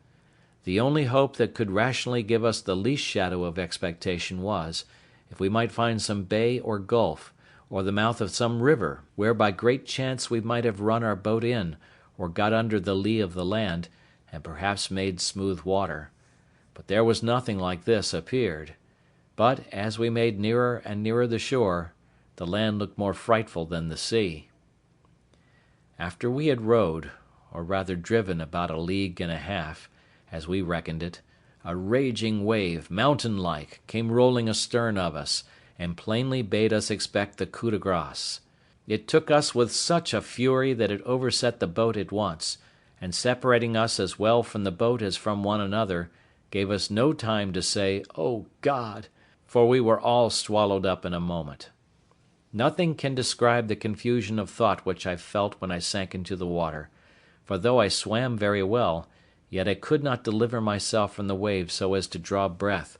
The only hope that could rationally give us the least shadow of expectation was, if we might find some bay or gulf, or the mouth of some river, where by great chance we might have run our boat in, or got under the lee of the land, and perhaps made smooth water. But there was nothing like this appeared. But, as we made nearer and nearer the shore, the land looked more frightful than the sea. After we had rowed, or rather driven about 1.5 leagues, as we reckoned it, a raging wave, mountain-like, came rolling astern of us, and plainly bade us expect the coup de grace. It took us with such a fury that it overset the boat at once, and separating us as well from the boat as from one another, gave us no time to say, "O God!" for we were all swallowed up in a moment. Nothing can describe the confusion of thought which I felt when I sank into the water, for though I swam very well, yet I could not deliver myself from the waves so as to draw breath,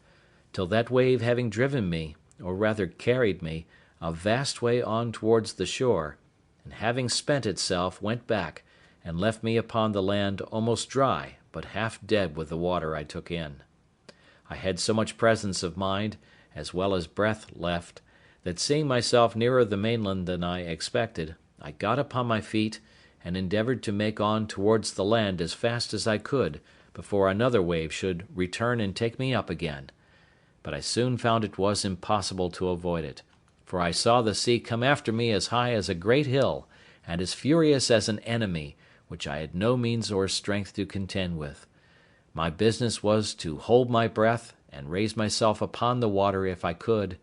till that wave having driven me, or rather carried me, a vast way on towards the shore, and having spent itself, went back, and left me upon the land almost dry, but half dead with the water I took in. I had so much presence of mind, as well as breath left, that seeing myself nearer the mainland than I expected, I got upon my feet, and endeavoured to make on towards the land as fast as I could, before another wave should return and take me up again. But I soon found it was impossible to avoid it, for I saw the sea come after me as high as a great hill, and as furious as an enemy, which I had no means or strength to contend with. My business was to hold my breath, and raise myself upon the water if I could,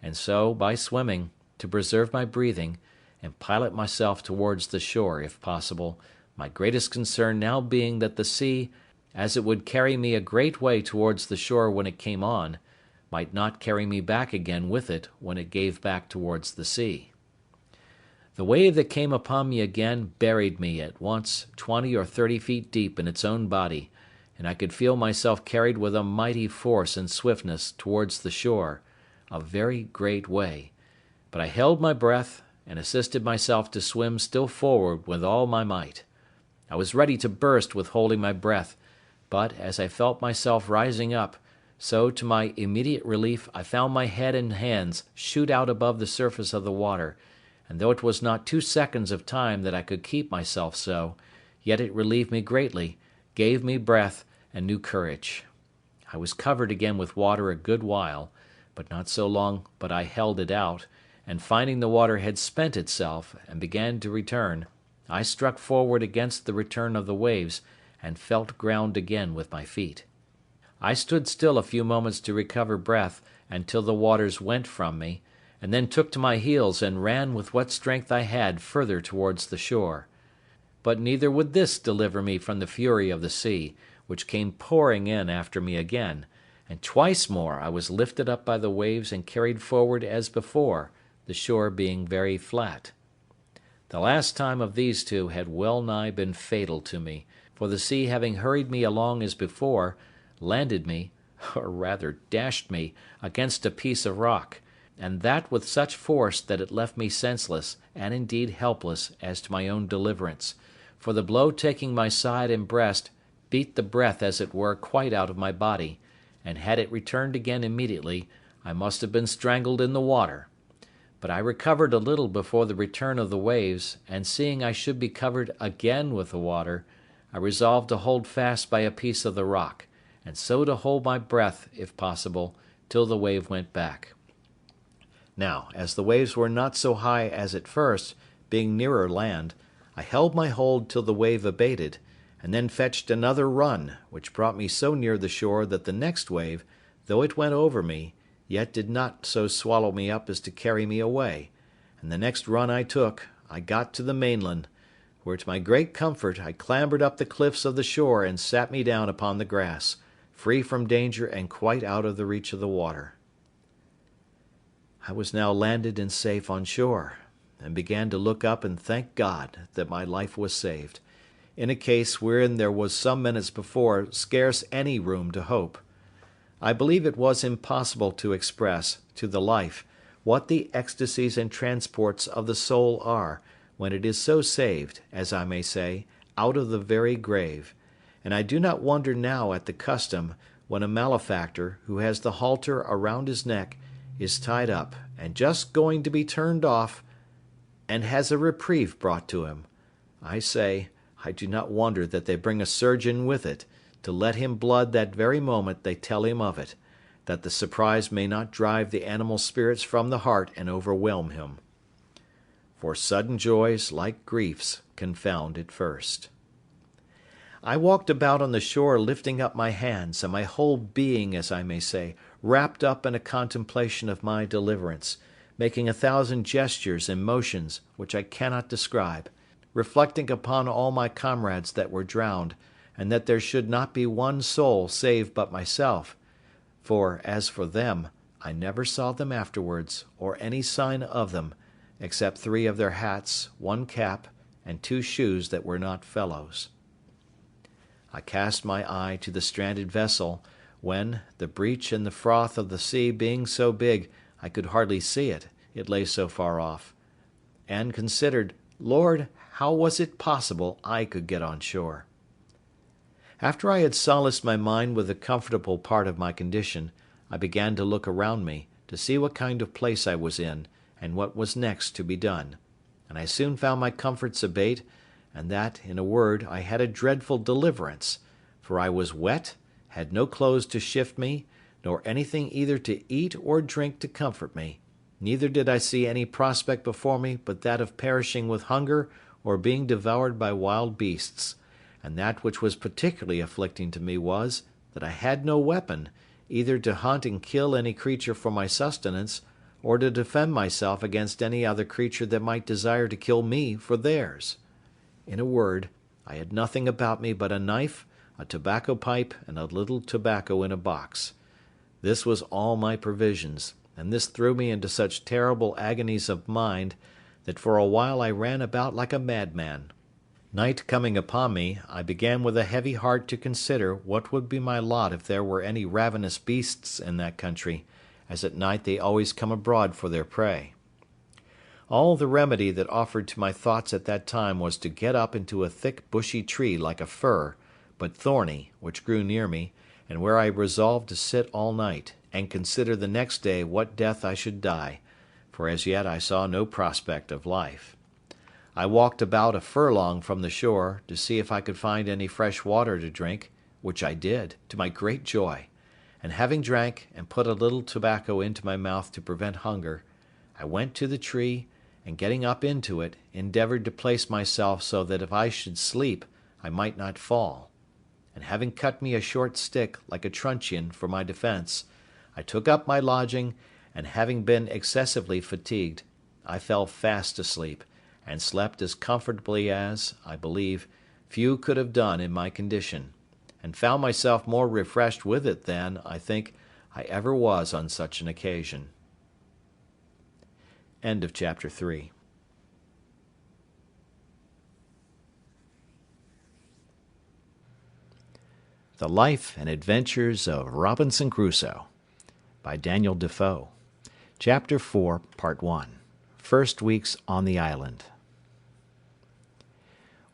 and so, by swimming, to preserve my breathing, and pilot myself towards the shore if possible, my greatest concern now being that the sea, as it would carry me a great way towards the shore when it came on, might not carry me back again with it when it gave back towards the sea. The wave that came upon me again buried me at once 20 or 30 feet deep in its own body, and I could feel myself carried with a mighty force and swiftness towards the shore, a very great way, but I held my breath, and assisted myself to swim still forward with all my might. I was ready to burst with holding my breath, but, as I felt myself rising up, so to my immediate relief I found my head and hands shoot out above the surface of the water, and though it was not 2 seconds of time that I could keep myself so, yet it relieved me greatly, gave me breath, and new courage. I was covered again with water a good while, but not so long but I held it out, and finding the water had spent itself, and began to return, I struck forward against the return of the waves, and felt ground again with my feet. I stood still a few moments to recover breath, until the waters went from me, and then took to my heels and ran with what strength I had further towards the shore. But neither would this deliver me from the fury of the sea, which came pouring in after me again, and twice more I was lifted up by the waves and carried forward as before, the shore being very flat. The last time of these two had well nigh been fatal to me, for the sea having hurried me along as before, landed me, or rather dashed me, against a piece of rock, and that with such force that it left me senseless, and indeed helpless, as to my own deliverance, for the blow taking my side and breast beat the breath as it were quite out of my body, and had it returned again immediately, I must have been strangled in the water. But I recovered a little before the return of the waves, and seeing I should be covered again with the water, I resolved to hold fast by a piece of the rock, and so to hold my breath, if possible, till the wave went back. Now, as the waves were not so high as at first, being nearer land, I held my hold till the wave abated, and then fetched another run, which brought me so near the shore that the next wave, though it went over me, yet did not so swallow me up as to carry me away, and the next run I took, I got to the mainland, where to my great comfort I clambered up the cliffs of the shore and sat me down upon the grass, free from danger and quite out of the reach of the water. I was now landed and safe on shore, and began to look up and thank God that my life was saved, in a case wherein there was some minutes before scarce any room to hope. I believe it was impossible to express, to the life, what the ecstasies and transports of the soul are, when it is so saved, as I may say, out of the very grave; and I do not wonder now at the custom, when a malefactor, who has the halter around his neck, is tied up, and just going to be turned off, and has a reprieve brought to him. I say, I do not wonder that they bring a surgeon with it, to let him blood that very moment they tell him of it, that the surprise may not drive the animal spirits from the heart and overwhelm him. For sudden joys, like griefs, confound at first. I walked about on the shore lifting up my hands, and my whole being, as I may say, wrapped up in a contemplation of my deliverance, making 1,000 gestures and motions which I cannot describe, reflecting upon all my comrades that were drowned, and that there should not be one soul saved but myself; for, as for them, I never saw them afterwards, or any sign of them, except 3 of their hats, 1 cap, and 2 shoes that were not fellows. I cast my eye to the stranded vessel, when, the breach in the froth of the sea being so big I could hardly see it, it lay so far off, and considered, Lord, how was it possible I could get on shore? After I had solaced my mind with the comfortable part of my condition, I began to look around me, to see what kind of place I was in, and what was next to be done; and I soon found my comforts abate, and that, in a word, I had a dreadful deliverance; for I was wet, had no clothes to shift me, nor anything either to eat or drink to comfort me; neither did I see any prospect before me but that of perishing with hunger or being devoured by wild beasts; and that which was particularly afflicting to me was, that I had no weapon, either to hunt and kill any creature for my sustenance, or to defend myself against any other creature that might desire to kill me for theirs. In a word, I had nothing about me but a knife, a tobacco pipe, and a little tobacco in a box. This was all my provisions, and this threw me into such terrible agonies of mind, that for a while I ran about like a madman. Night coming upon me, I began with a heavy heart to consider what would be my lot if there were any ravenous beasts in that country, as at night they always come abroad for their prey. All the remedy that offered to my thoughts at that time was to get up into a thick bushy tree like a fir, but thorny, which grew near me, and where I resolved to sit all night, and consider the next day what death I should die, for as yet I saw no prospect of life. I walked about a furlong from the shore, to see if I could find any fresh water to drink, which I did, to my great joy; and having drank, and put a little tobacco into my mouth to prevent hunger, I went to the tree, and getting up into it, endeavoured to place myself so that if I should sleep I might not fall; and having cut me a short stick, like a truncheon, for my defence, I took up my lodging, and having been excessively fatigued, I fell fast asleep, and slept as comfortably as, I believe, few could have done in my condition, and found myself more refreshed with it than, I think, I ever was on such an occasion. End of chapter 3. The Life and Adventures of Robinson Crusoe, by Daniel Defoe. Chapter 4, Part 1. First Weeks on the Island.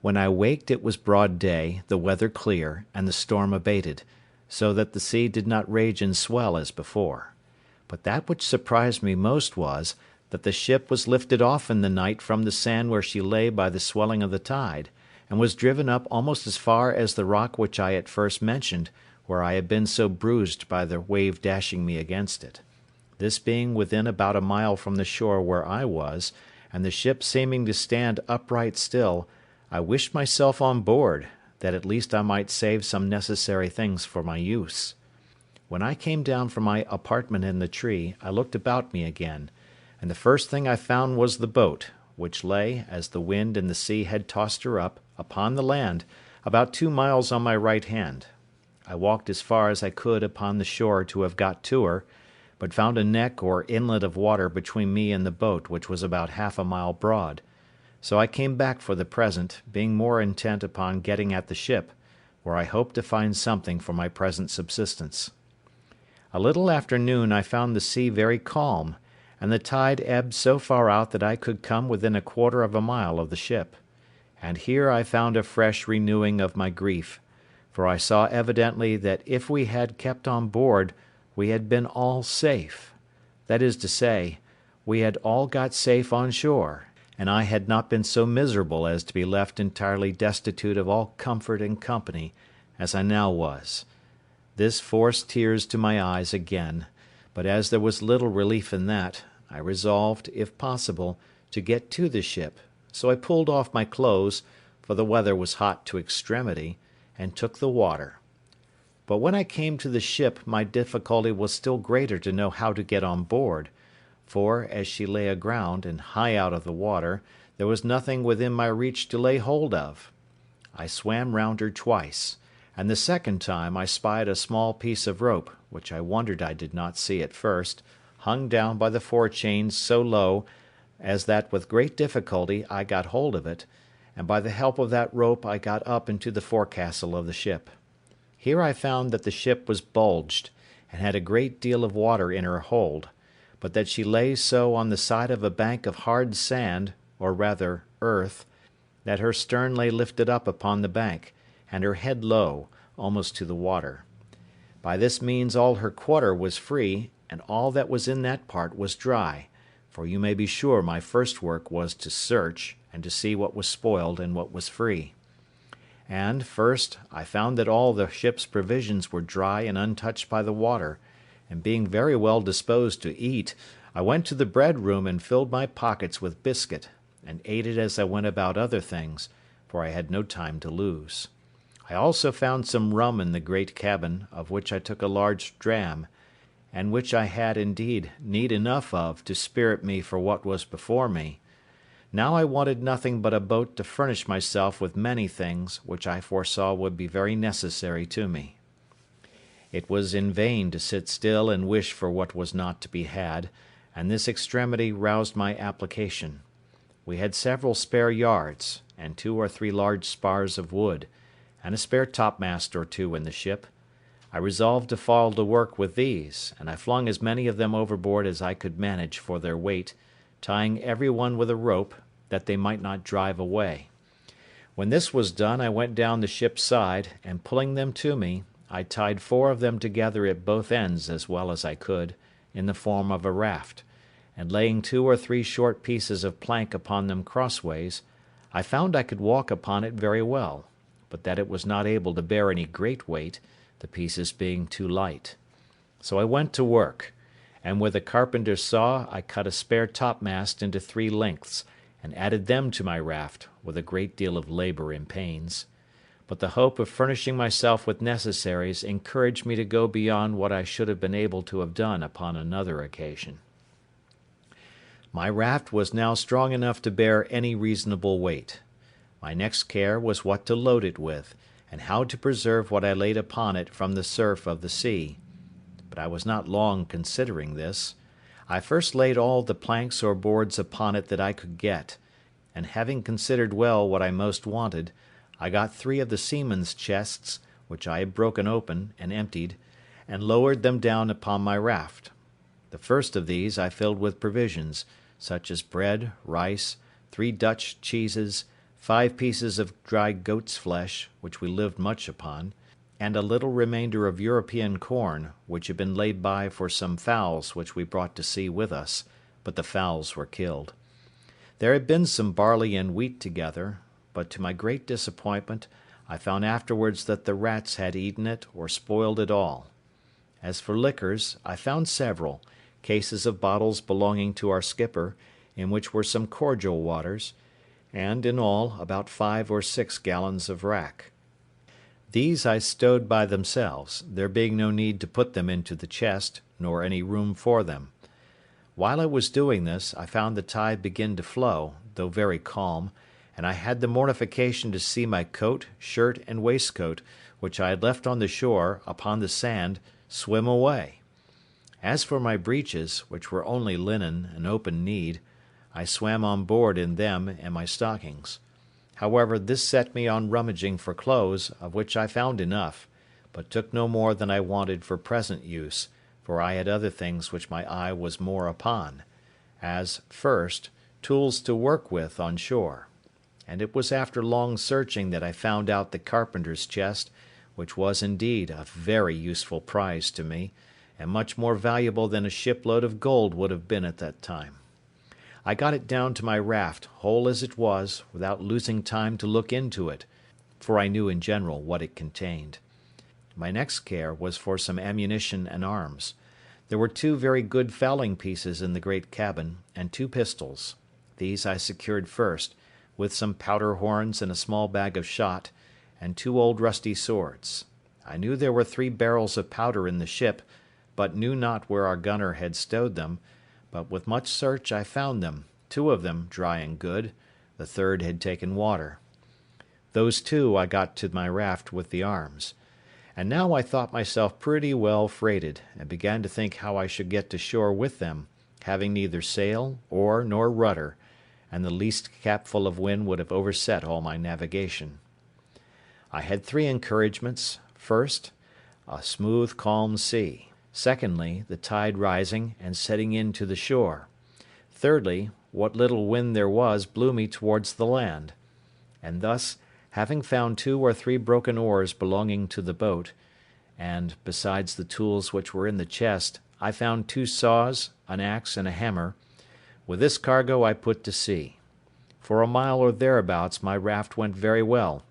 When I waked it was broad day, the weather clear, and the storm abated, so that the sea did not rage and swell as before. But that which surprised me most was, that the ship was lifted off in the night from the sand where she lay by the swelling of the tide, and was driven up almost as far as the rock which I at first mentioned, where I had been so bruised by the wave dashing me against it. This being within about a mile from the shore where I was, and the ship seeming to stand upright still, I wished myself on board, that at least I might save some necessary things for my use. When I came down from my apartment in the tree, I looked about me again, and the first thing I found was the boat, which lay, as the wind and the sea had tossed her up, upon the land, about 2 miles on my right hand. I walked as far as I could upon the shore to have got to her, but found a neck or inlet of water between me and the boat which was about half a mile broad; so I came back for the present, being more intent upon getting at the ship, where I hoped to find something for my present subsistence. A little after noon I found the sea very calm, and the tide ebbed so far out that I could come within 1/4 of a mile of the ship; and here I found a fresh renewing of my grief, for I saw evidently that if we had kept on board we had been all safe; that is to say, we had all got safe on shore, and I had not been so miserable as to be left entirely destitute of all comfort and company, as I now was. This forced tears to my eyes again, but as there was little relief in that, I resolved, if possible, to get to the ship, so I pulled off my clothes, for the weather was hot to extremity, and took the water. But when I came to the ship my difficulty was still greater to know how to get on board, for, as she lay aground, and high out of the water, there was nothing within my reach to lay hold of. I swam round her twice, and the second time I spied a small piece of rope, which I wondered I did not see at first, hung down by the fore chains so low as that with great difficulty I got hold of it, and by the help of that rope I got up into the forecastle of the ship. Here I found that the ship was bulged, and had a great deal of water in her hold, but that she lay so on the side of a bank of hard sand, or rather earth, that her stern lay lifted up upon the bank, and her head low, almost to the water. By this means all her quarter was free, and all that was in that part was dry, for you may be sure my first work was to search, and to see what was spoiled and what was free. And, first, I found that all the ship's provisions were dry and untouched by the water, and being very well disposed to eat, I went to the bread room and filled my pockets with biscuit, and ate it as I went about other things, for I had no time to lose. I also found some rum in the great cabin, of which I took a large dram, and which I had indeed need enough of to spirit me for what was before me. Now I wanted nothing but a boat to furnish myself with many things which I foresaw would be very necessary to me. It was in vain to sit still and wish for what was not to be had, and this extremity roused my application. We had several spare yards, and 2 or 3 large spars of wood, and a spare topmast or 2 in the ship. I resolved to fall to work with these, and I flung as many of them overboard as I could manage for their weight, tying every one with a rope, that they might not drive away. When this was done, I went down the ship's side, and pulling them to me, I tied 4 of them together at both ends as well as I could, in the form of a raft, and laying 2 or 3 short pieces of plank upon them crossways, I found I could walk upon it very well, but that it was not able to bear any great weight, the pieces being too light. So I went to work, and with a carpenter's saw I cut a spare topmast into 3 lengths, and added them to my raft, with a great deal of labour and pains. But the hope of furnishing myself with necessaries encouraged me to go beyond what I should have been able to have done upon another occasion. My raft was now strong enough to bear any reasonable weight. My next care was what to load it with, and how to preserve what I laid upon it from the surf of the sea. But I was not long considering this. I first laid all the planks or boards upon it that I could get, and having considered well what I most wanted, I got 3 of the seamen's chests, which I had broken open and emptied, and lowered them down upon my raft. The first of these I filled with provisions, such as bread, rice, 3 Dutch cheeses, 5 pieces of dry goat's flesh, which we lived much upon, and a little remainder of European corn, which had been laid by for some fowls which we brought to sea with us, but the fowls were killed. There had been some barley and wheat together, but to my great disappointment I found afterwards that the rats had eaten it or spoiled it all. As for liquors, I found several, cases of bottles belonging to our skipper, in which were some cordial waters, and in all about 5 or 6 gallons of rack. These I stowed by themselves, there being no need to put them into the chest, nor any room for them. While I was doing this, I found the tide begin to flow, though very calm, and I had the mortification to see my coat, shirt, and waistcoat, which I had left on the shore, upon the sand, swim away. As for my breeches, which were only linen and open kneed, I swam on board in them and my stockings. However, this set me on rummaging for clothes, of which I found enough, but took no more than I wanted for present use, for I had other things which my eye was more upon, as, first, tools to work with on shore. And it was after long searching that I found out the carpenter's chest, which was indeed a very useful prize to me, and much more valuable than a shipload of gold would have been at that time. I got it down to my raft, whole as it was, without losing time to look into it, for I knew in general what it contained. My next care was for some ammunition and arms. There were 2 very good fowling pieces in the great cabin, and 2 pistols. These I secured first, with some powder horns and a small bag of shot, and 2 old rusty swords. I knew there were 3 barrels of powder in the ship, but knew not where our gunner had stowed them, but with much search I found them, 2 of them dry and good, the 3rd had taken water. Those 2 I got to my raft with the arms. And now I thought myself pretty well freighted, and began to think how I should get to shore with them, having neither sail, oar, nor rudder, and the least capful of wind would have overset all my navigation. I had 3 encouragements. First, a smooth, calm sea. Secondly, the tide rising and setting in to the shore. Thirdly, what little wind there was blew me towards the land. And thus, having found 2 or 3 broken oars belonging to the boat, and, besides the tools which were in the chest, I found 2 saws, an axe, and a hammer, with this cargo I put to sea. For a mile or thereabouts my raft went very well,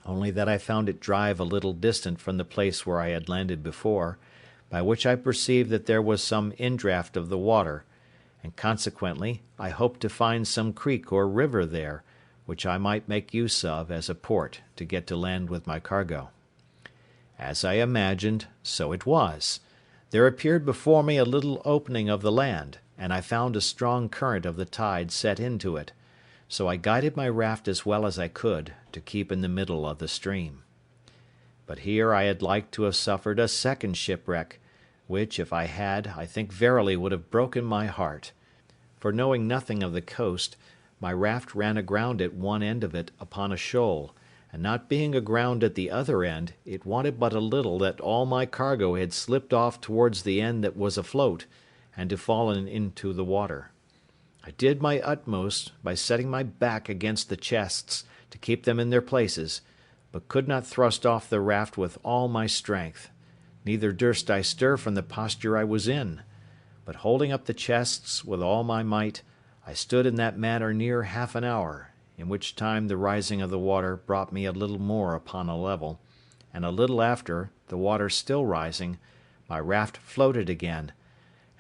only that I found it drive a little distant from the place where I had landed before, by which I perceived that there was some indraft of the water, and consequently I hoped to find some creek or river there, which I might make use of as a port to get to land with my cargo. As I imagined, so it was. There appeared before me a little opening of the land, and I found a strong current of the tide set into it, so I guided my raft as well as I could to keep in the middle of the stream. But here I had like to have suffered a second shipwreck, which, if I had, I think verily would have broken my heart. For knowing nothing of the coast, my raft ran aground at one end of it upon a shoal, and not being aground at the other end, it wanted but a little that all my cargo had slipped off towards the end that was afloat, and to fallen into the water. I did my utmost, by setting my back against the chests, to keep them in their places, but could not thrust off the raft with all my strength, neither durst I stir from the posture I was in, but holding up the chests with all my might, I stood in that manner near half an hour, in which time the rising of the water brought me a little more upon a level, and a little after, the water still rising, my raft floated again,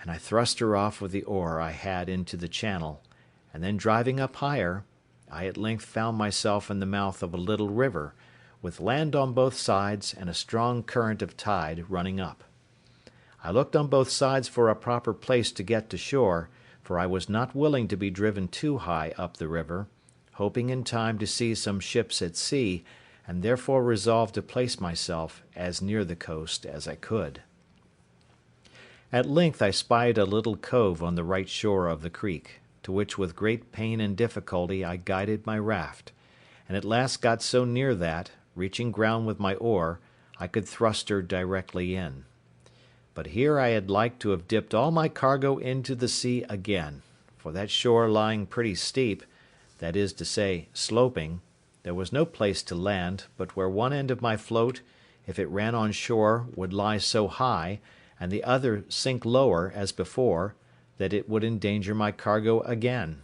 and I thrust her off with the oar I had into the channel, and then driving up higher, I at length found myself in the mouth of a little river, with land on both sides and a strong current of tide running up. I looked on both sides for a proper place to get to shore, for I was not willing to be driven too high up the river, hoping in time to see some ships at sea, and therefore resolved to place myself as near the coast as I could. At length I spied a little cove on the right shore of the creek, to which with great pain and difficulty I guided my raft, and at last got so near that, reaching ground with my oar, I could thrust her directly in. But here I had like to have dipped all my cargo into the sea again, for that shore lying pretty steep, that is to say, sloping, there was no place to land but where one end of my float, if it ran on shore, would lie so high, and the other sink lower, as before, that it would endanger my cargo again.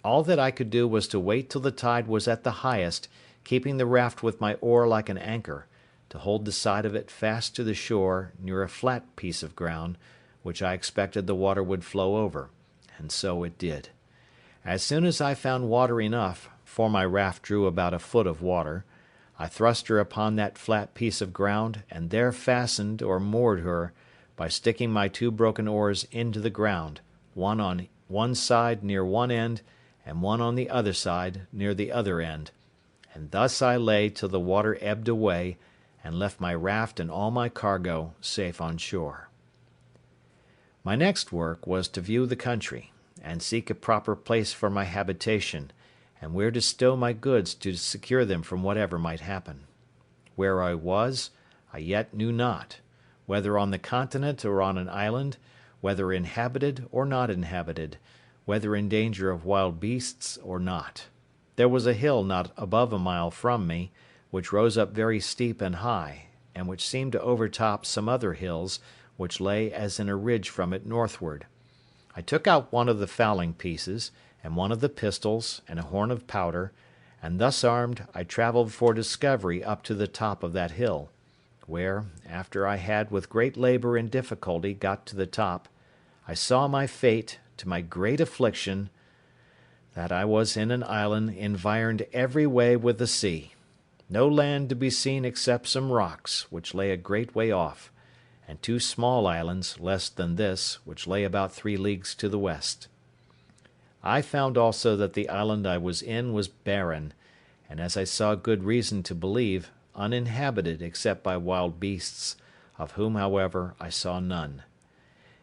All that I could do was to wait till the tide was at the highest, keeping the raft with my oar like an anchor, to hold the side of it fast to the shore near a flat piece of ground, which I expected the water would flow over, and so it did. As soon as I found water enough, for my raft drew about a foot of water, I thrust her upon that flat piece of ground, and there fastened or moored her, by sticking my 2 broken oars into the ground, one on one side near one end, and one on the other side near the other end, and thus I lay till the water ebbed away, and left my raft and all my cargo safe on shore. My next work was to view the country, and seek a proper place for my habitation, and where to stow my goods to secure them from whatever might happen. Where I was, I yet knew not, whether on the continent or on an island, whether inhabited or not inhabited, whether in danger of wild beasts or not. There was a hill not above a mile from me, which rose up very steep and high, and which seemed to overtop some other hills, which lay as in a ridge from it northward. I took out one of the fowling pieces, and one of the pistols, and a horn of powder, and thus armed I travelled for discovery up to the top of that hill, where, after I had with great labour and difficulty got to the top, I saw my fate, to my great affliction, that I was in an island environed every way with the sea, no land to be seen except some rocks, which lay a great way off, and 2 small islands, less than this, which lay about 3 leagues to the west. I found also that the island I was in was barren, and, as I saw good reason to believe, uninhabited except by wild beasts, of whom, however, I saw none.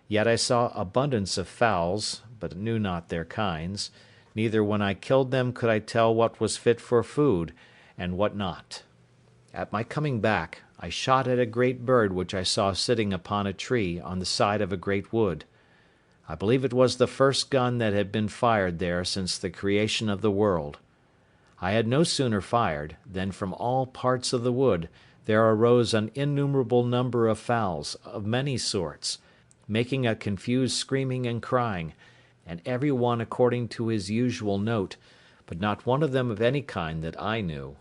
Yet I saw abundance of fowls, but knew not their kinds, neither when I killed them could I tell what was fit for food, and what not. At my coming back, I shot at a great bird which I saw sitting upon a tree on the side of a great wood. I believe it was the first gun that had been fired there since the creation of the world. I had no sooner fired, than from all parts of the wood there arose an innumerable number of fowls of many sorts, making a confused screaming and crying, and every one according to his usual note, but not one of them of any kind that I knew.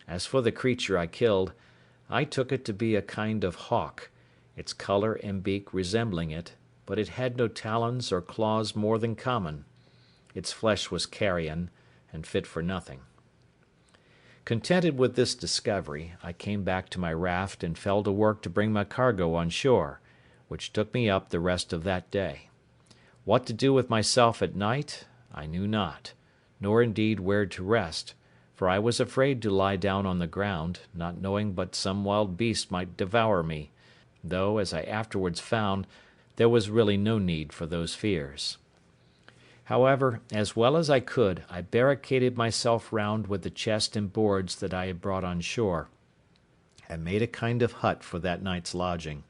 As for the creature I killed, I took it to be a kind of hawk, its colour and beak resembling it, but it had no talons or claws more than common. Its flesh was carrion, and fit for nothing. Contented with this discovery, I came back to my raft and fell to work to bring my cargo on shore, which took me up the rest of that day. What to do with myself at night, I knew not, nor indeed where to rest, for I was afraid to lie down on the ground, not knowing but some wild beast might devour me, though, as I afterwards found, there was really no need for those fears. However, as well as I could, I barricaded myself round with the chest and boards that I had brought on shore, and made a kind of hut for that night's lodging.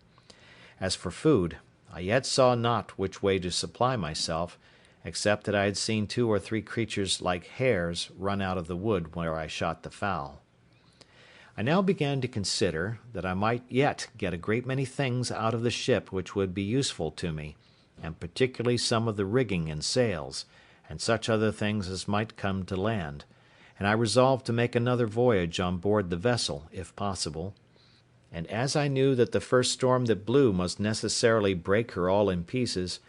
As for food, I yet saw not which way to supply myself, except that I had seen 2 or 3 creatures like hares run out of the wood where I shot the fowl. I now began to consider that I might yet get a great many things out of the ship which would be useful to me, and particularly some of the rigging and sails, and such other things as might come to land, and I resolved to make another voyage on board the vessel, if possible. And as I knew that the first storm that blew must necessarily break her all in pieces,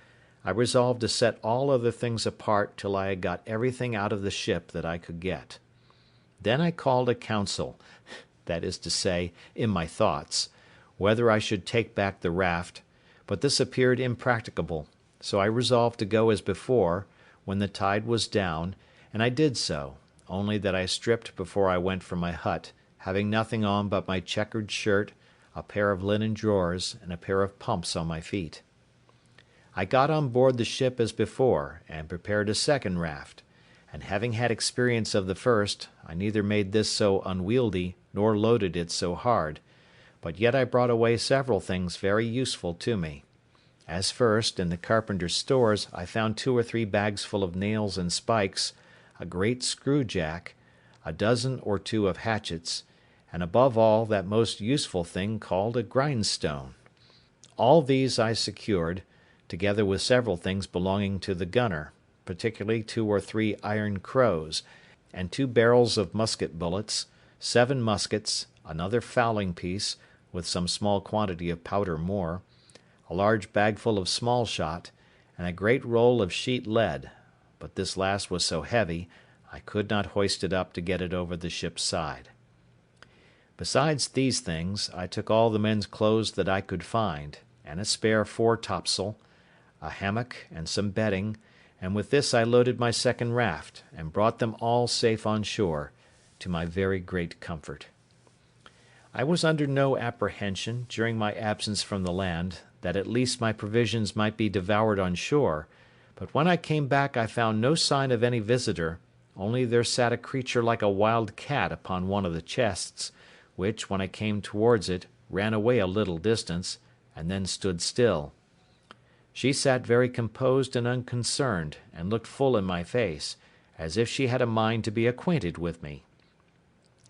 I resolved to set all other things apart till I had got everything out of the ship that I could get. Then I called a council, that is to say, in my thoughts, whether I should take back the raft, but this appeared impracticable, so I resolved to go as before, when the tide was down, and I did so, only that I stripped before I went from my hut, having nothing on but my checkered shirt, a pair of linen drawers, and a pair of pumps on my feet. I got on board the ship as before, and prepared a second raft, and having had experience of the first, I neither made this so unwieldy, nor loaded it so hard, but yet I brought away several things very useful to me. As first, in the carpenter's stores, I found 2 or 3 bags full of nails and spikes, a great screw-jack, a dozen or 2 of hatchets, and above all that most useful thing called a grindstone. All these I secured, together with several things belonging to the gunner, particularly 2 or 3 iron crows, and 2 barrels of musket bullets, 7 muskets, another fowling piece, with some small quantity of powder more, a large bagful of small shot, and a great roll of sheet lead, but this last was so heavy, I could not hoist it up to get it over the ship's side. Besides these things, I took all the men's clothes that I could find, and a spare foretopsail, a hammock, and some bedding, and with this I loaded my second raft, and brought them all safe on shore, to my very great comfort. I was under no apprehension, during my absence from the land, that at least my provisions might be devoured on shore, but when I came back I found no sign of any visitor, only there sat a creature like a wild cat upon one of the chests, which, when I came towards it, ran away a little distance, and then stood still. She sat very composed and unconcerned, and looked full in my face, as if she had a mind to be acquainted with me.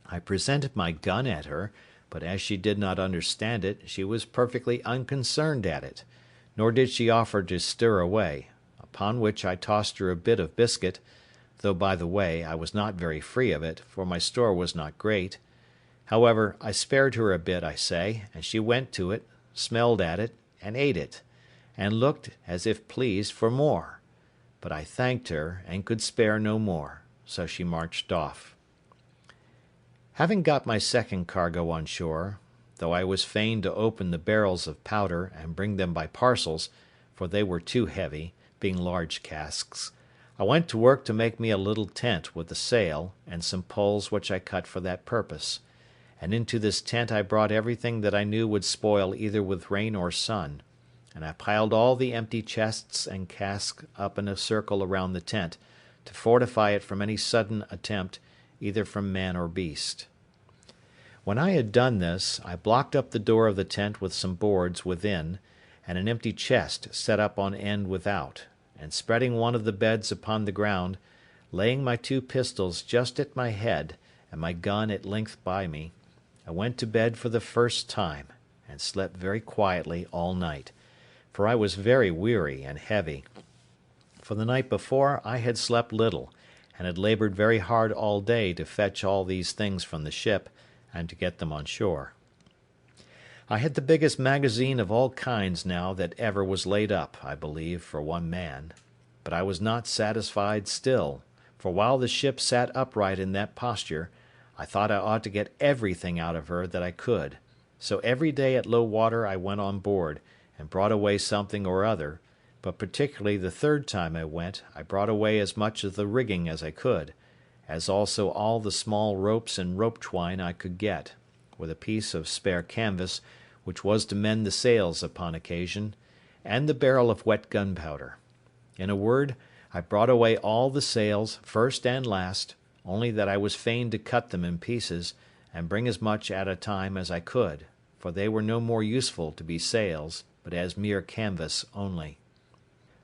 I presented my gun at her, but as she did not understand it, she was perfectly unconcerned at it, nor did she offer to stir away, upon which I tossed her a bit of biscuit, though, by the way, I was not very free of it, for my store was not great. However, I spared her a bit, I say, and she went to it, smelled at it, and ate it, and looked, as if pleased, for more; but I thanked her, and could spare no more, so she marched off. Having got my second cargo on shore, though I was fain to open the barrels of powder and bring them by parcels, for they were too heavy, being large casks, I went to work to make me a little tent with a sail, and some poles which I cut for that purpose, and into this tent I brought everything that I knew would spoil either with rain or sun, and I piled all the empty chests and casks up in a circle around the tent, to fortify it from any sudden attempt, either from man or beast. When I had done this, I blocked up the door of the tent with some boards within, and an empty chest set up on end without, and spreading one of the beds upon the ground, laying my 2 pistols just at my head, and my gun at length by me, I went to bed for the first time, and slept very quietly all night, for I was very weary and heavy. For the night before I had slept little, and had laboured very hard all day to fetch all these things from the ship, and to get them on shore. I had the biggest magazine of all kinds now that ever was laid up, I believe, for one man. But I was not satisfied still, for while the ship sat upright in that posture, I thought I ought to get everything out of her that I could. So every day at low water I went on board, and brought away something or other, but particularly the 3rd time I went, I brought away as much of the rigging as I could, as also all the small ropes and rope twine I could get, with a piece of spare canvas, which was to mend the sails upon occasion, and the barrel of wet gunpowder. In a word, I brought away all the sails, first and last, only that I was fain to cut them in pieces, and bring as much at a time as I could, for they were no more useful to be sails, but as mere canvas only.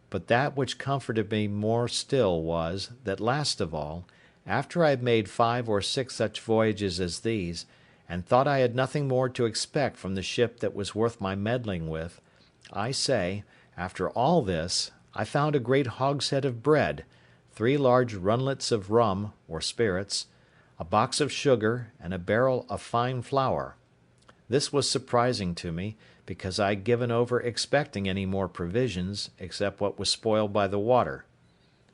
But that which comforted me more still was, that last of all, after I had made 5 or 6 such voyages as these, and thought I had nothing more to expect from the ship that was worth my meddling with, I say, after all this, I found a great hogshead of bread, 3 large runlets of rum, or spirits, a box of sugar, and a barrel of fine flour. This was surprising to me, because I had given over expecting any more provisions, except what was spoiled by the water.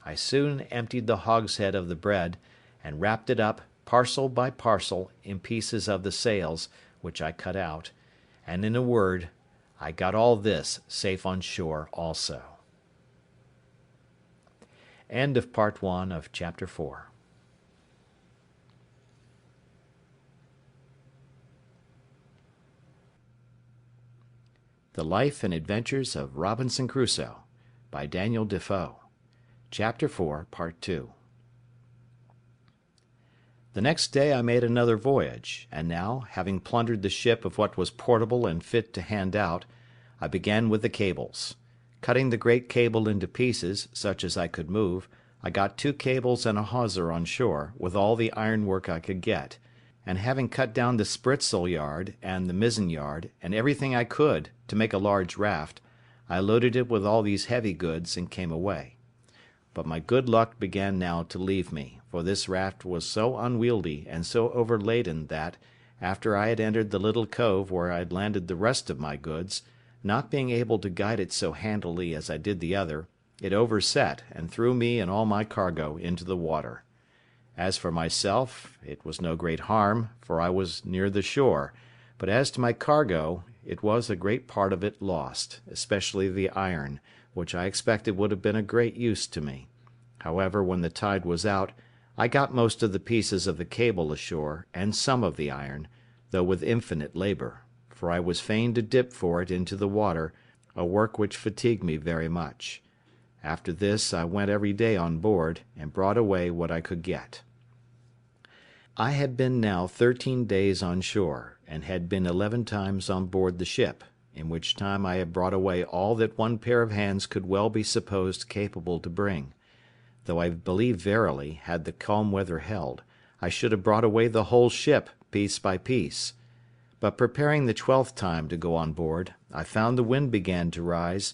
I soon emptied the hogshead of the bread, and wrapped it up, parcel by parcel, in pieces of the sails, which I cut out, and in a word, I got all this safe on shore also. End of Part 1 of Chapter 4. The Life and Adventures of Robinson Crusoe, by Daniel Defoe. Chapter 4, Part 2. The next day I made another voyage, and now, having plundered the ship of what was portable and fit to hand out, I began with the cables. Cutting the great cable into pieces, such as I could move, I got 2 cables and a hawser on shore, with all the ironwork I could get, and having cut down the spritsail yard and the mizzen yard, and everything I could, to make a large raft, I loaded it with all these heavy goods, and came away. But my good luck began now to leave me, for this raft was so unwieldy and so overladen that, after I had entered the little cove where I had landed the rest of my goods, not being able to guide it so handily as I did the other, it overset, and threw me and all my cargo into the water. As for myself, it was no great harm, for I was near the shore, but as to my cargo, it was a great part of it lost, especially the iron, which I expected would have been of great use to me. However, when the tide was out, I got most of the pieces of the cable ashore, and some of the iron, though with infinite labour, for I was fain to dip for it into the water, a work which fatigued me very much. After this I went every day on board, and brought away what I could get. I had been now 13 days on shore, and had been 11 times on board the ship, in which time I had brought away all that one pair of hands could well be supposed capable to bring; though I believe verily, had the calm weather held, I should have brought away the whole ship, piece by piece. But preparing the 12th time to go on board, I found the wind began to rise.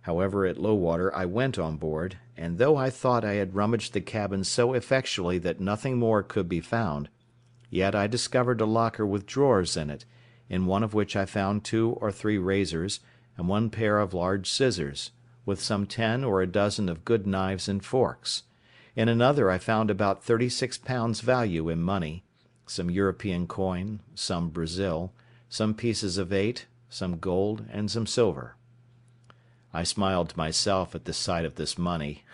However, at low water I went on board, and though I thought I had rummaged the cabin so effectually that nothing more could be found, yet I discovered a locker with drawers in it, in one of which I found 2 or 3 razors, and 1 pair of large scissors, with some 10 or a dozen of good knives and forks. In another I found about £36 value in money, some European coin, some Brazil, some pieces of 8, some gold, and some silver. I smiled to myself at the sight of this money.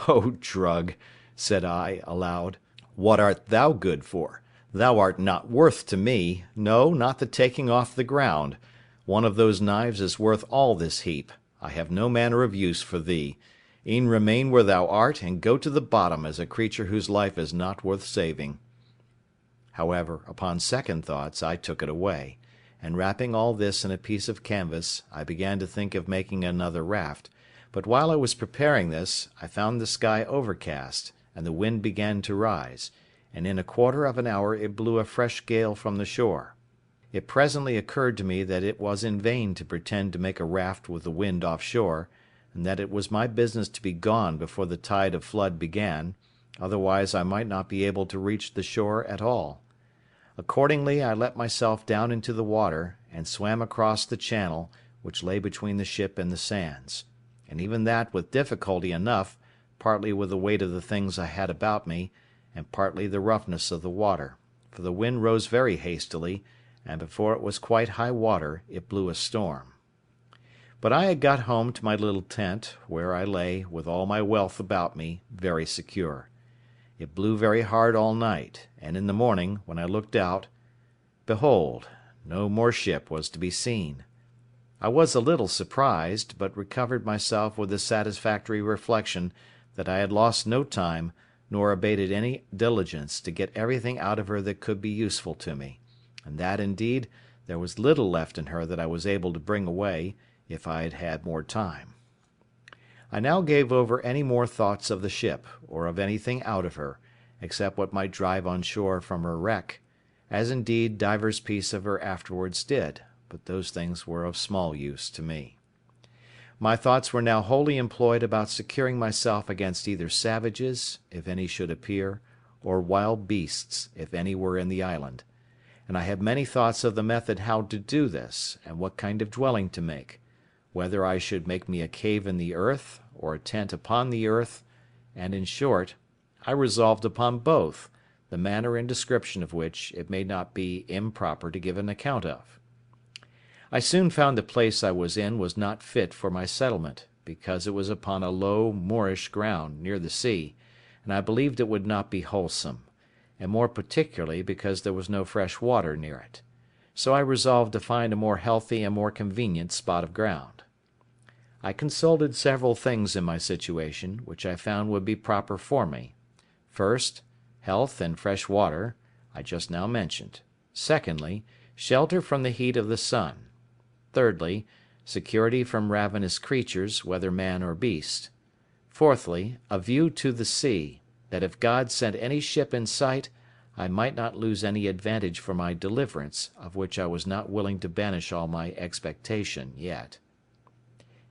"O drug," said I, aloud, "what art thou good for? Thou art not worth to me, no, not the taking off the ground. One of those knives is worth all this heap. I have no manner of use for thee. E'en remain where thou art, and go to the bottom as a creature whose life is not worth saving." However, upon second thoughts, I took it away, and wrapping all this in a piece of canvas, I began to think of making another raft, but while I was preparing this, I found the sky overcast, and the wind began to rise, and in a quarter of an hour it blew a fresh gale from the shore. It presently occurred to me that it was in vain to pretend to make a raft with the wind off shore, and that it was my business to be gone before the tide of flood began, otherwise I might not be able to reach the shore at all. Accordingly I let myself down into the water, and swam across the channel, which lay between the ship and the sands, and even that with difficulty enough, partly with the weight of the things I had about me, and partly the roughness of the water, for the wind rose very hastily, and before it was quite high water it blew a storm. But I had got home to my little tent, where I lay, with all my wealth about me, very secure. It blew very hard all night, and in the morning, when I looked out, behold, no more ship was to be seen. I was a little surprised, but recovered myself with the satisfactory reflection that I had lost no time, nor abated any diligence, to get everything out of her that could be useful to me, and that, indeed, there was little left in her that I was able to bring away, if I had had more time. I now gave over any more thoughts of the ship, or of anything out of her, except what might drive on shore from her wreck, as indeed divers piece of her afterwards did, but those things were of small use to me. My thoughts were now wholly employed about securing myself against either savages, if any should appear, or wild beasts, if any were in the island; and I had many thoughts of the method how to do this, and what kind of dwelling to make, whether I should make me a cave in the earth, or a tent upon the earth, and, in short, I resolved upon both, the manner and description of which it may not be improper to give an account of. I soon found the place I was in was not fit for my settlement, because it was upon a low moorish ground, near the sea, and I believed it would not be wholesome, and more particularly because there was no fresh water near it; so I resolved to find a more healthy and more convenient spot of ground. I consulted several things in my situation, which I found would be proper for me. First, health and fresh water, I just now mentioned. Secondly, shelter from the heat of the sun. Thirdly, security from ravenous creatures, whether man or beast. Fourthly, a view to the sea, that if God sent any ship in sight, I might not lose any advantage for my deliverance, of which I was not willing to banish all my expectation yet.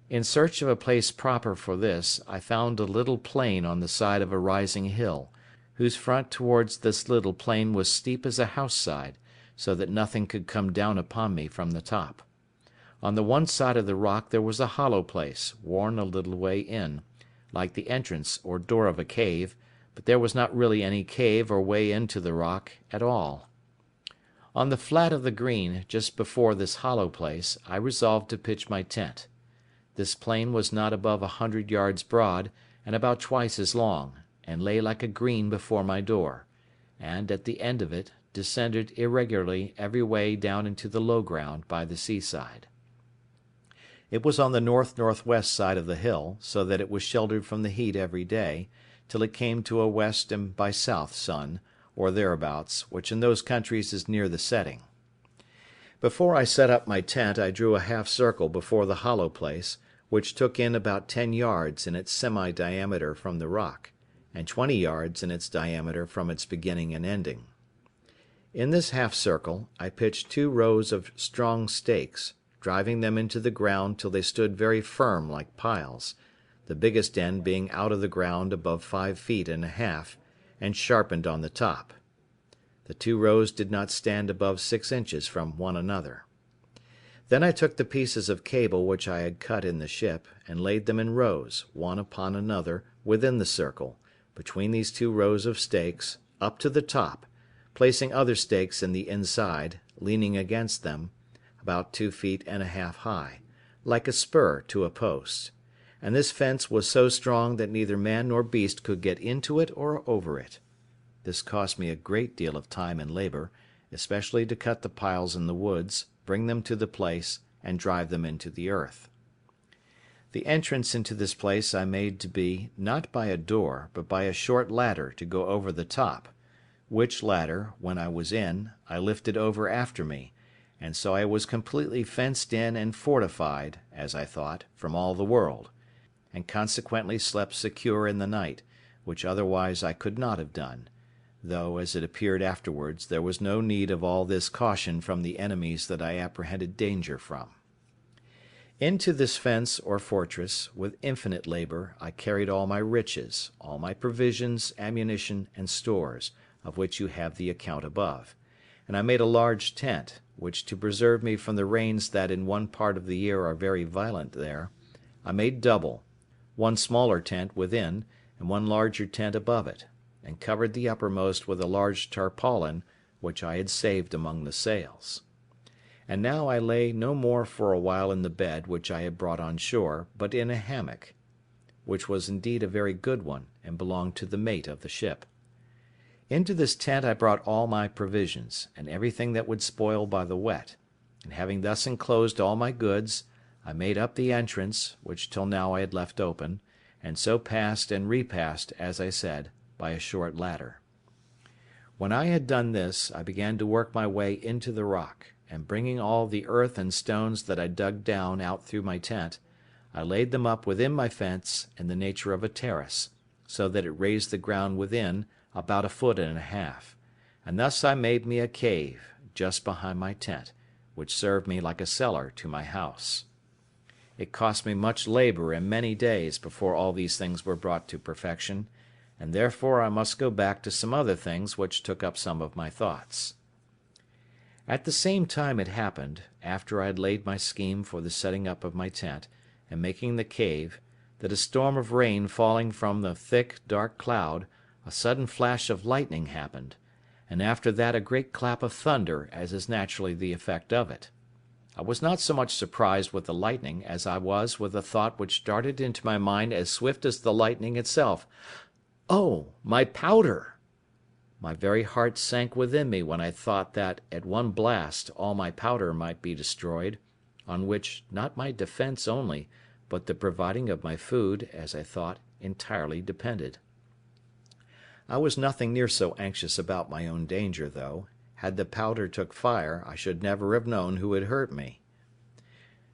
In search of a place proper for this, I found a little plain on the side of a rising hill, whose front towards this little plain was steep as a house side, so that nothing could come down upon me from the top. On the one side of the rock there was a hollow place, worn a little way in, like the entrance or door of a cave, but there was not really any cave or way into the rock at all. On the flat of the green, just before this hollow place, I resolved to pitch my tent. This plain was not above 100 yards broad, and about twice as long, and lay like a green before my door, and, at the end of it, descended irregularly every way down into the low ground by the seaside. It was on the north-northwest side of the hill, so that it was sheltered from the heat every day, till it came to a west and by south sun, or thereabouts, which in those countries is near the setting. Before I set up my tent I drew a half circle before the hollow place, which took in about 10 yards in its semi-diameter from the rock, and 20 yards in its diameter from its beginning and ending. In this half circle I pitched 2 rows of strong stakes, driving them into the ground till they stood very firm like piles, the biggest end being out of the ground above 5 feet and a half, and sharpened on the top. The 2 rows did not stand above 6 inches from one another. Then I took the pieces of cable which I had cut in the ship, and laid them in rows, one upon another, within the circle, between these 2 rows of stakes, up to the top, placing other stakes in the inside, leaning against them, about 2 feet and a half high, like a spur to a post; and this fence was so strong that neither man nor beast could get into it or over it. This cost me a great deal of time and labour, especially to cut the piles in the woods, bring them to the place, and drive them into the earth. The entrance into this place I made to be, not by a door, but by a short ladder to go over the top, which latter, when I was in, I lifted over after me, and so I was completely fenced in and fortified, as I thought, from all the world, and consequently slept secure in the night, which otherwise I could not have done, though, as it appeared afterwards, there was no need of all this caution from the enemies that I apprehended danger from. Into this fence or fortress, with infinite labour, I carried all my riches, all my provisions, ammunition, and stores, of which you have the account above; and I made a large tent, which, to preserve me from the rains that in one part of the year are very violent there, I made double, one smaller tent within, and one larger tent above it, and covered the uppermost with a large tarpaulin, which I had saved among the sails. And now I lay no more for a while in the bed which I had brought on shore, but in a hammock, which was indeed a very good one, and belonged to the mate of the ship. Into this tent I brought all my provisions, and everything that would spoil by the wet, and having thus enclosed all my goods, I made up the entrance, which till now I had left open, and so passed and repassed, as I said, by a short ladder. When I had done this, I began to work my way into the rock, and bringing all the earth and stones that I dug down out through my tent, I laid them up within my fence in the nature of a terrace, so that it raised the ground within about 1.5 foot, and thus I made me a cave just behind my tent, which served me like a cellar to my house. It cost me much labour and many days before all these things were brought to perfection, and therefore I must go back to some other things which took up some of my thoughts. At the same time it happened, after I had laid my scheme for the setting up of my tent, and making the cave, that a storm of rain falling from the thick, dark cloud, a sudden flash of lightning happened, and after that a great clap of thunder, as is naturally the effect of it. I was not so much surprised with the lightning as I was with a thought which darted into my mind as swift as the lightning itself. Oh, my powder! My very heart sank within me when I thought that, at one blast, all my powder might be destroyed, on which, not my defence only, but the providing of my food, as I thought, entirely depended. I was nothing near so anxious about my own danger, though, had the powder took fire, I should never have known who had hurt me.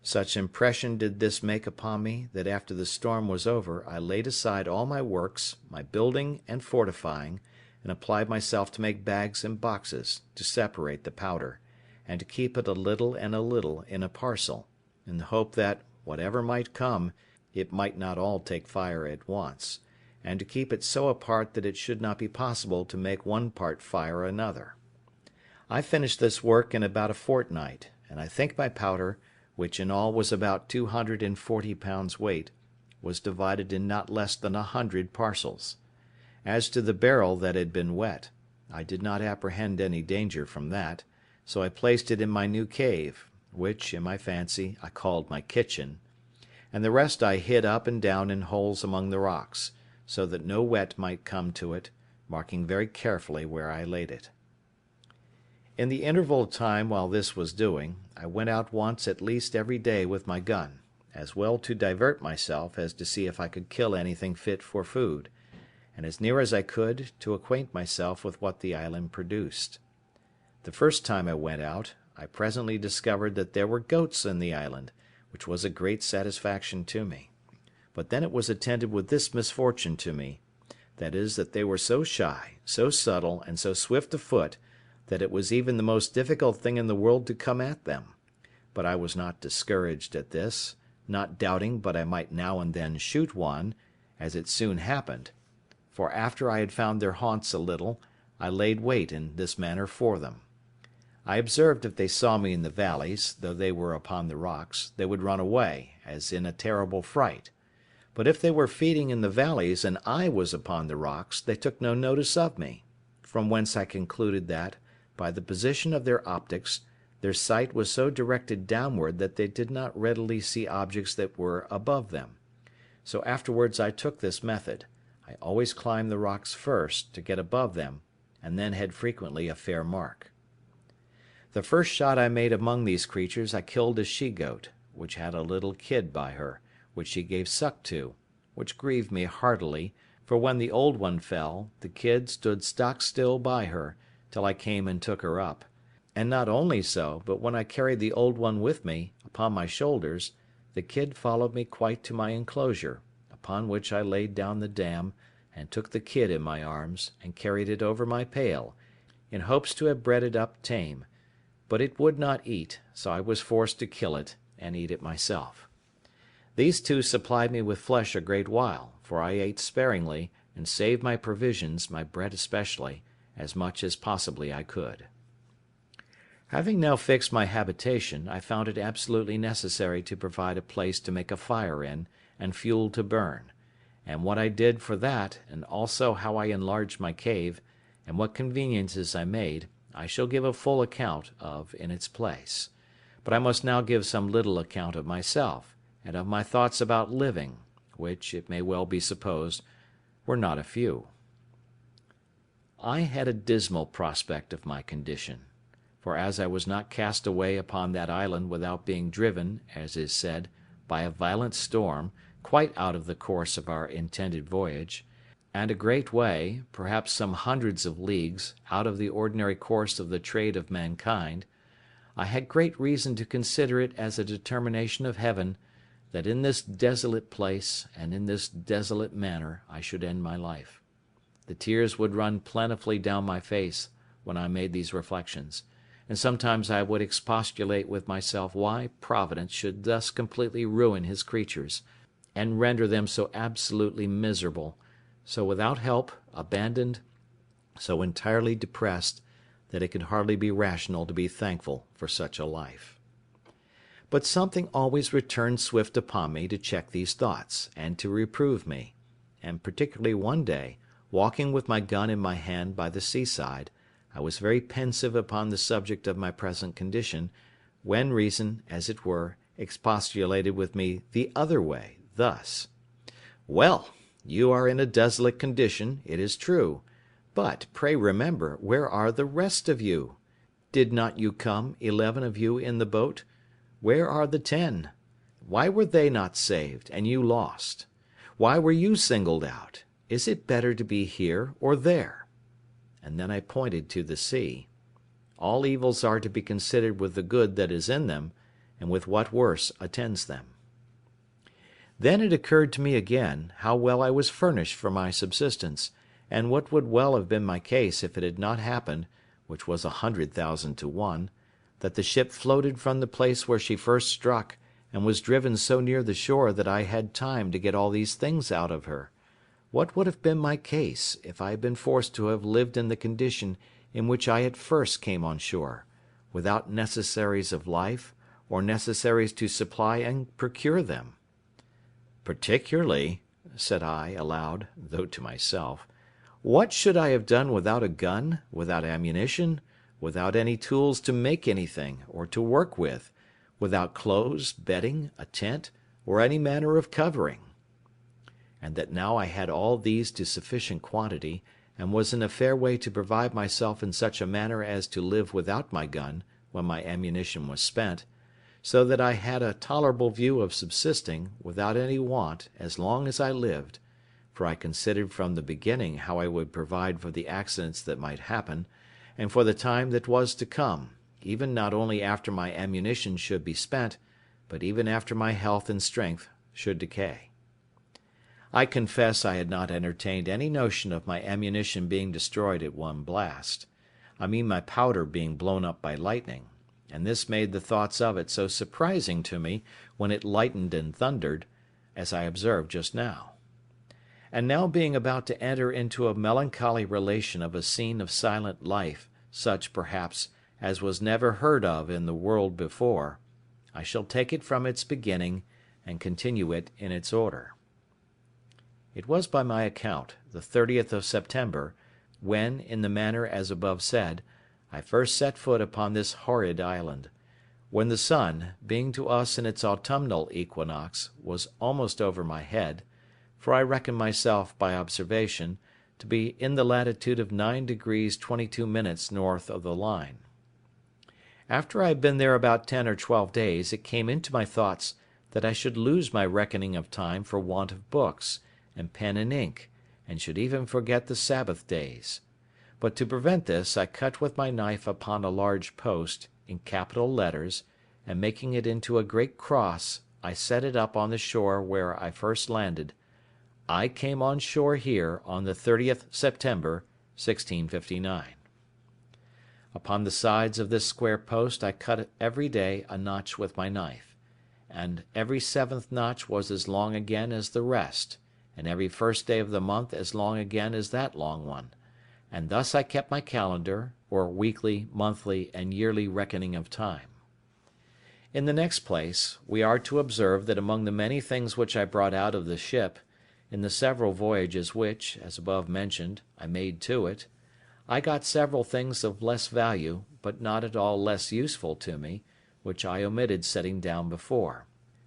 Such impression did this make upon me, that after the storm was over, I laid aside all my works, my building and fortifying, and applied myself to make bags and boxes, to separate the powder, and to keep it a little and a little in a parcel, in the hope that, whatever might come, it might not all take fire at once, and to keep it so apart that it should not be possible to make one part fire another. I finished this work in about a fortnight, and I think my powder, which in all was about 240 pounds weight, was divided in not less than 100 parcels. As to the barrel that had been wet, I did not apprehend any danger from that, so I placed it in my new cave, which, in my fancy, I called my kitchen, and the rest I hid up and down in holes among the rocks, so that no wet might come to it, marking very carefully where I laid it. In the interval of time while this was doing, I went out once at least every day with my gun, as well to divert myself as to see if I could kill anything fit for food, and as near as I could to acquaint myself with what the island produced. The first time I went out, I presently discovered that there were goats in the island, which was a great satisfaction to me; but then it was attended with this misfortune to me, that is, that they were so shy, so subtle, and so swift of foot, that it was even the most difficult thing in the world to come at them. But I was not discouraged at this, not doubting but I might now and then shoot one, as it soon happened; for after I had found their haunts a little, I laid wait in this manner for them. I observed if they saw me in the valleys, though they were upon the rocks, they would run away, as in a terrible fright; but if they were feeding in the valleys and I was upon the rocks, they took no notice of me, from whence I concluded that, by the position of their optics, their sight was so directed downward that they did not readily see objects that were above them. So afterwards I took this method: I always climbed the rocks first, to get above them, and then had frequently a fair mark. The first shot I made among these creatures I killed a she-goat, which had a little kid by her, which she gave suck to, which grieved me heartily, for when the old one fell, the kid stood stock still by her, till I came and took her up; and not only so, but when I carried the old one with me, upon my shoulders, the kid followed me quite to my enclosure, upon which I laid down the dam, and took the kid in my arms, and carried it over my pail, in hopes to have bred it up tame; but it would not eat, so I was forced to kill it, and eat it myself. These two supplied me with flesh a great while, for I ate sparingly, and saved my provisions, my bread especially, as much as possibly I could. Having now fixed my habitation, I found it absolutely necessary to provide a place to make a fire in, and fuel to burn; and what I did for that, and also how I enlarged my cave, and what conveniences I made, I shall give a full account of in its place. But I must now give some little account of myself, and of my thoughts about living, which, it may well be supposed, were not a few. I had a dismal prospect of my condition; for as I was not cast away upon that island without being driven, as is said, by a violent storm, quite out of the course of our intended voyage, and a great way, perhaps some hundreds of leagues, out of the ordinary course of the trade of mankind, I had great reason to consider it as a determination of Heaven, that in this desolate place, and in this desolate manner, I should end my life. The tears would run plentifully down my face when I made these reflections, and sometimes I would expostulate with myself why Providence should thus completely ruin his creatures, and render them so absolutely miserable, so without help, abandoned, so entirely depressed, that it could hardly be rational to be thankful for such a life. But something always returned swift upon me to check these thoughts, and to reprove me; and particularly one day, walking with my gun in my hand by the seaside, I was very pensive upon the subject of my present condition, when reason, as it were, expostulated with me the other way, thus: "Well, you are in a desolate condition, it is true; but, pray remember, where are the rest of you? Did not you come, 11 of you in the boat? Where are the 10? Why were they not saved, and you lost? Why were you singled out? Is it better to be here or there?" And then I pointed to the sea. All evils are to be considered with the good that is in them, and with what worse attends them. Then it occurred to me again, how well I was furnished for my subsistence, and what would well have been my case if it had not happened, which was 100,000 to 1, that the ship floated from the place where she first struck, and was driven so near the shore that I had time to get all these things out of her. What would have been my case, if I had been forced to have lived in the condition in which I at first came on shore, without necessaries of life, or necessaries to supply and procure them? "Particularly," said I, aloud, though to myself, "what should I have done without a gun, without ammunition, without any tools to make anything, or to work with, without clothes, bedding, a tent, or any manner of covering?" And that now I had all these to sufficient quantity, and was in a fair way to provide myself in such a manner as to live without my gun, when my ammunition was spent, so that I had a tolerable view of subsisting, without any want, as long as I lived; for I considered from the beginning how I would provide for the accidents that might happen, and for the time that was to come, even not only after my ammunition should be spent, but even after my health and strength should decay. I confess I had not entertained any notion of my ammunition being destroyed at one blast; I mean my powder being blown up by lightning; and this made the thoughts of it so surprising to me when it lightened and thundered, as I observed just now. And now being about to enter into a melancholy relation of a scene of silent life, such, perhaps, as was never heard of in the world before, I shall take it from its beginning, and continue it in its order. It was by my account the 30th of September, when, in the manner as above said, I first set foot upon this horrid island; when the sun, being to us in its autumnal equinox, was almost over my head, for I reckon myself, by observation, to be in the latitude of 9 degrees 22 minutes north of the line. After I had been there about 10 or 12 days, it came into my thoughts that I should lose my reckoning of time for want of books, and pen and ink, and should even forget the Sabbath days. But to prevent this, I cut with my knife upon a large post, in capital letters, and making it into a great cross, I set it up on the shore where I first landed. I came on shore here on the 30th September, 1659. Upon the sides of this square post I cut every day a notch with my knife, and every seventh notch was as long again as the rest, and every first day of the month as long again as that long one, and thus I kept my calendar, or weekly, monthly, and yearly reckoning of time. In the next place, we are to observe that among the many things which I brought out of the ship, in the several voyages which, as above mentioned, I made to it, I got several things of less value, but not at all less useful to me, which I omitted setting down before;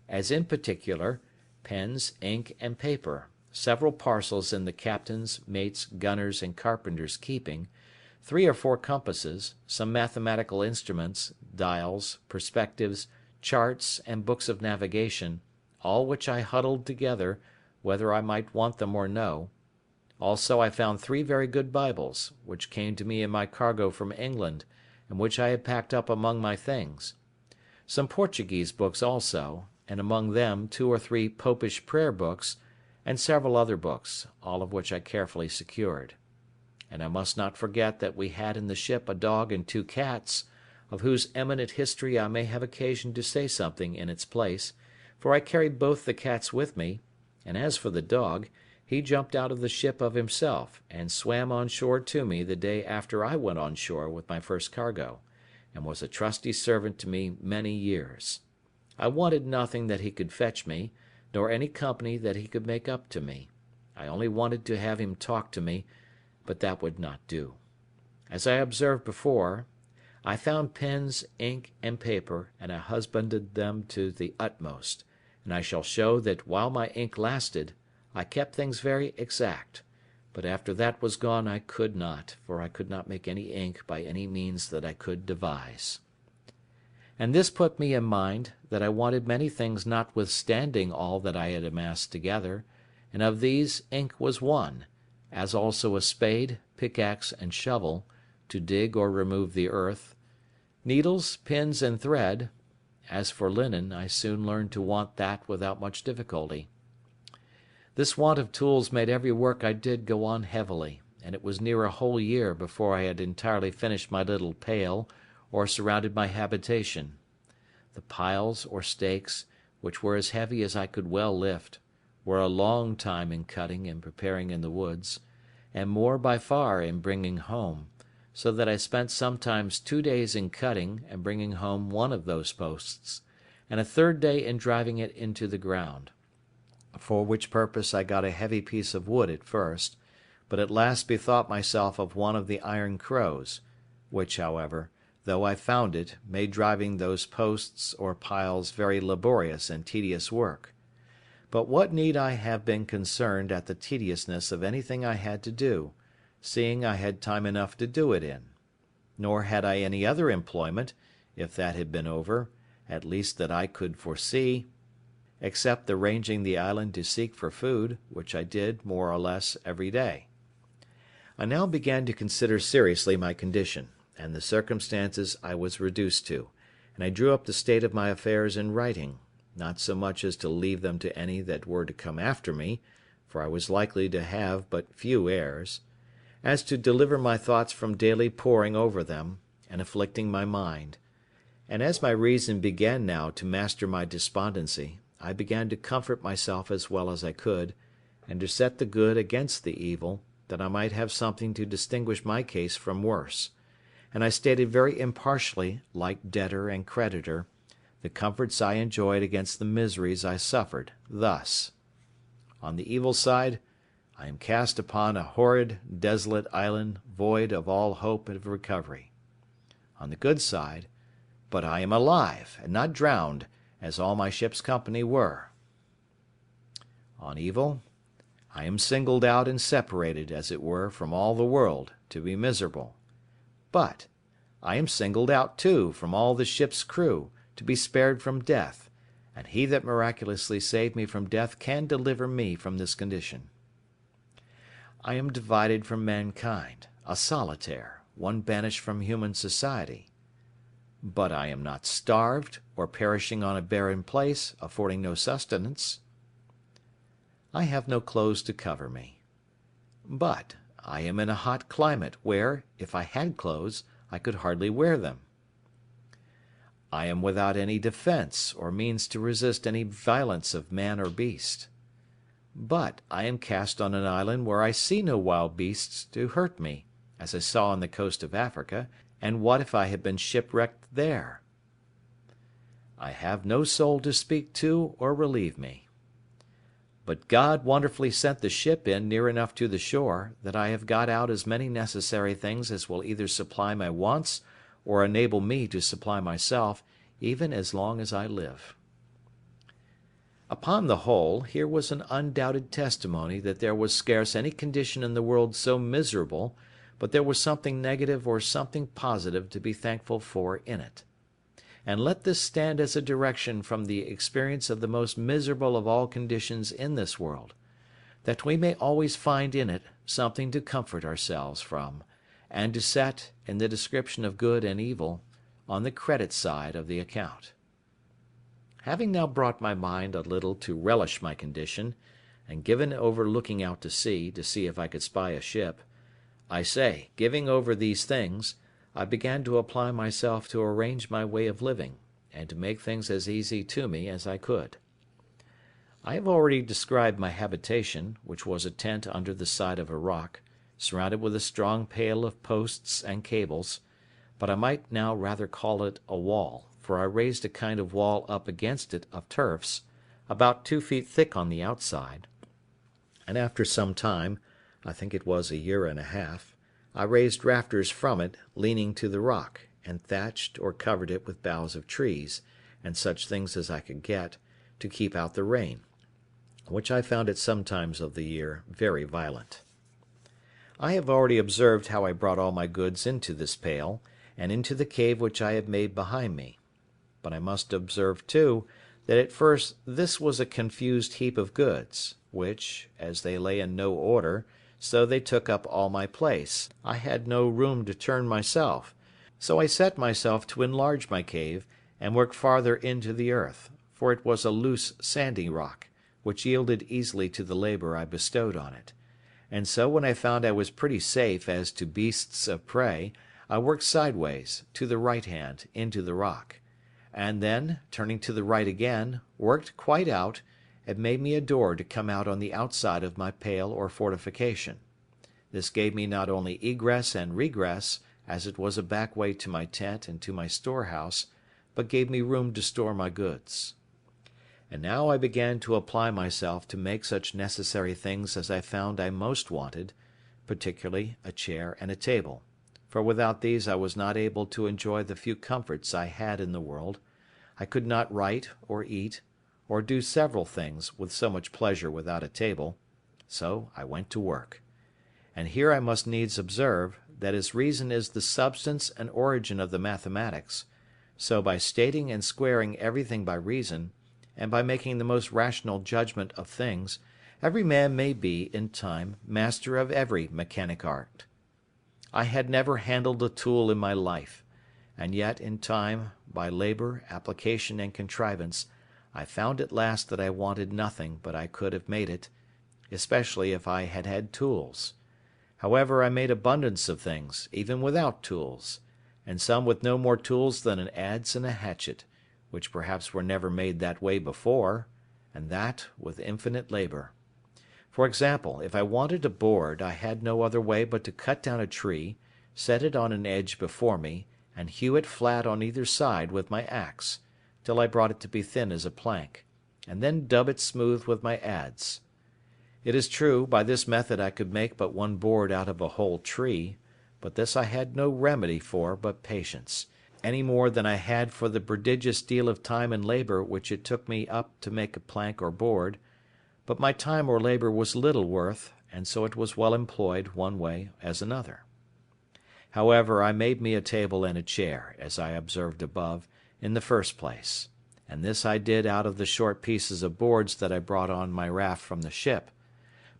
as in particular, pens, ink, and paper, several parcels in the captain's, mate's, gunner's, and carpenter's keeping, 3 or 4 compasses, some mathematical instruments, dials, perspectives, charts, and books of navigation, all which I huddled together, whether I might want them or no. Also I found 3 very good Bibles, which came to me in my cargo from England, and which I had packed up among my things; some Portuguese books also, and among them 2 or 3 Popish prayer books, and several other books, all of which I carefully secured. And I must not forget that we had in the ship a dog and 2 cats, of whose eminent history I may have occasion to say something in its place, for I carried both the cats with me, and as for the dog, he jumped out of the ship of himself, and swam on shore to me the day after I went on shore with my first cargo, and was a trusty servant to me many years. I wanted nothing that he could fetch me, nor any company that he could make up to me. I only wanted to have him talk to me, but that would not do. As I observed before, I found pens, ink, and paper, and I husbanded them to the utmost, and I shall show that while my ink lasted, I kept things very exact, but after that was gone I could not, for I could not make any ink by any means that I could devise. And this put me in mind that I wanted many things notwithstanding all that I had amassed together, and of these ink was one, as also a spade, pickaxe, and shovel, to dig or remove the earth, needles, pins, and thread. As for linen, I soon learned to want that without much difficulty. This want of tools made every work I did go on heavily, and it was near a whole year before I had entirely finished my little pail, or surrounded my habitation. The piles, or stakes, which were as heavy as I could well lift, were a long time in cutting and preparing in the woods, and more by far in bringing home, so that I spent sometimes 2 days in cutting and bringing home one of those posts, and a 3rd day in driving it into the ground; for which purpose I got a heavy piece of wood at first, but at last bethought myself of one of the iron crows, which, however, though I found it, made driving those posts or piles very laborious and tedious work. But what need I have been concerned at the tediousness of anything I had to do, seeing I had time enough to do it in? Nor had I any other employment, if that had been over, at least that I could foresee, except the ranging the island to seek for food, which I did, more or less, every day. I now began to consider seriously my condition, and the circumstances I was reduced to, and I drew up the state of my affairs in writing, not so much as to leave them to any that were to come after me, for I was likely to have but few heirs, as to deliver my thoughts from daily poring over them, and afflicting my mind; and as my reason began now to master my despondency, I began to comfort myself as well as I could, and to set the good against the evil, that I might have something to distinguish my case from worse; and I stated very impartially, like debtor and creditor, the comforts I enjoyed against the miseries I suffered, thus: on the evil side, I am cast upon a horrid, desolate island, void of all hope of recovery. On the good side, but I am alive, and not drowned, as all my ship's company were. On evil, I am singled out and separated, as it were, from all the world, to be miserable. But I am singled out, too, from all the ship's crew, to be spared from death, and he that miraculously saved me from death can deliver me from this condition. I am divided from mankind, a solitaire, one banished from human society. But I am not starved, or perishing on a barren place, affording no sustenance. I have no clothes to cover me. But I am in a hot climate, where, if I had clothes, I could hardly wear them. I am without any defence, or means to resist any violence of man or beast. But I am cast on an island where I see no wild beasts to hurt me, as I saw on the coast of Africa, and what if I had been shipwrecked there? I have no soul to speak to or relieve me. But God wonderfully sent the ship in near enough to the shore, that I have got out as many necessary things as will either supply my wants, or enable me to supply myself, even as long as I live. Upon the whole, here was an undoubted testimony that there was scarce any condition in the world so miserable, but there was something negative or something positive to be thankful for in it. And let this stand as a direction from the experience of the most miserable of all conditions in this world, that we may always find in it something to comfort ourselves from, and to set, in the description of good and evil, on the credit side of the account. Having now brought my mind a little to relish my condition, and given over looking out to see if I could spy a ship, I say, giving over these things, I began to apply myself to arrange my way of living, and to make things as easy to me as I could. I have already described my habitation, which was a tent under the side of a rock, surrounded with a strong pale of posts and cables, but I might now rather call it a wall, for I raised a kind of wall up against it of turfs, about 2 feet thick on the outside, and after some time, I think it was a year and a half, I raised rafters from it, leaning to the rock, and thatched or covered it with boughs of trees, and such things as I could get, to keep out the rain, which I found at some times of the year very violent. I have already observed how I brought all my goods into this pale, and into the cave which I had made behind me. But I must observe, too, that at first this was a confused heap of goods, which, as they lay in no order, so they took up all my place. I had no room to turn myself, so I set myself to enlarge my cave, and work farther into the earth, for it was a loose sandy rock, which yielded easily to the labour I bestowed on it. And so when I found I was pretty safe as to beasts of prey, I worked sideways, to the right hand, into the rock, and then, turning to the right again, worked quite out, and made me a door to come out on the outside of my pale or fortification. This gave me not only egress and regress, as it was a back way to my tent and to my storehouse, but gave me room to store my goods. And now I began to apply myself to make such necessary things as I found I most wanted, particularly a chair and a table, for without these I was not able to enjoy the few comforts I had in the world. I could not write, or eat, or do several things with so much pleasure without a table, so I went to work. And here I must needs observe, that as reason is the substance and origin of the mathematics, so by stating and squaring everything by reason, and by making the most rational judgment of things, every man may be, in time, master of every mechanic art. I had never handled a tool in my life, and yet, in time, by labour, application, and contrivance, I found at last that I wanted nothing but I could have made it, especially if I had had tools. However, I made abundance of things, even without tools, and some with no more tools than an adze and a hatchet, which perhaps were never made that way before, and that with infinite labour. For example, if I wanted a board, I had no other way but to cut down a tree, set it on an edge before me, and hew it flat on either side with my axe, till I brought it to be thin as a plank, and then dub it smooth with my adze. It is true, by this method I could make but one board out of a whole tree, but this I had no remedy for but patience, any more than I had for the prodigious deal of time and labour which it took me up to make a plank or board, but my time or labour was little worth, and so it was well employed one way as another. However, I made me a table and a chair, as I observed above, in the first place, and this I did out of the short pieces of boards that I brought on my raft from the ship,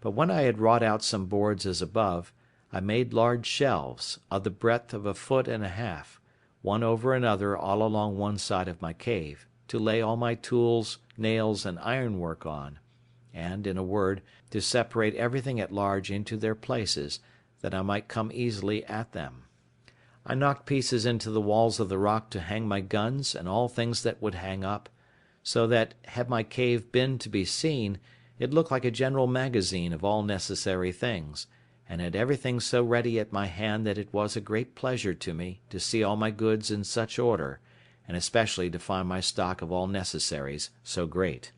But when I had wrought out some boards as above, I made large shelves, of the breadth of 1.5 feet, one over another all along one side of my cave, to lay all my tools, nails, and ironwork on, and, in a word, to separate everything at large into their places, that I might come easily at them. I knocked pieces into the walls of the rock to hang my guns and all things that would hang up, so that, had my cave been to be seen, it looked like a general magazine of all necessary things, and had everything so ready at my hand that it was a great pleasure to me to see all my goods in such order, and especially to find my stock of all necessaries so great.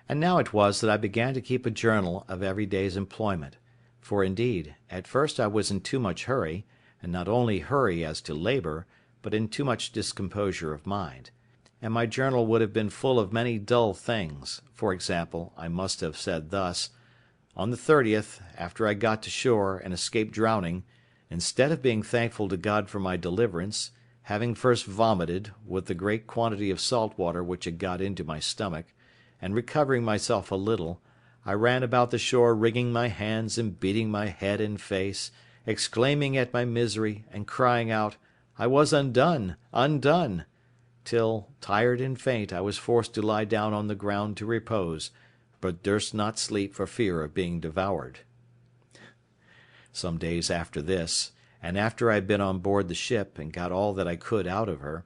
And now it was that I began to keep a journal of every day's employment; for indeed, at first I was in too much hurry, and not only hurry as to labour, but in too much discomposure of mind; and my journal would have been full of many dull things. For example, I must have said thus: on the 30th, after I got to shore and escaped drowning, instead of being thankful to God for my deliverance, having first vomited, with the great quantity of salt water which had got into my stomach, and recovering myself a little, I ran about the shore wringing my hands and beating my head and face, exclaiming at my misery, and crying out, I was undone, undone! Till, tired and faint, I was forced to lie down on the ground to repose, but durst not sleep for fear of being devoured. Some days after this, and after I had been on board the ship, and got all that I could out of her,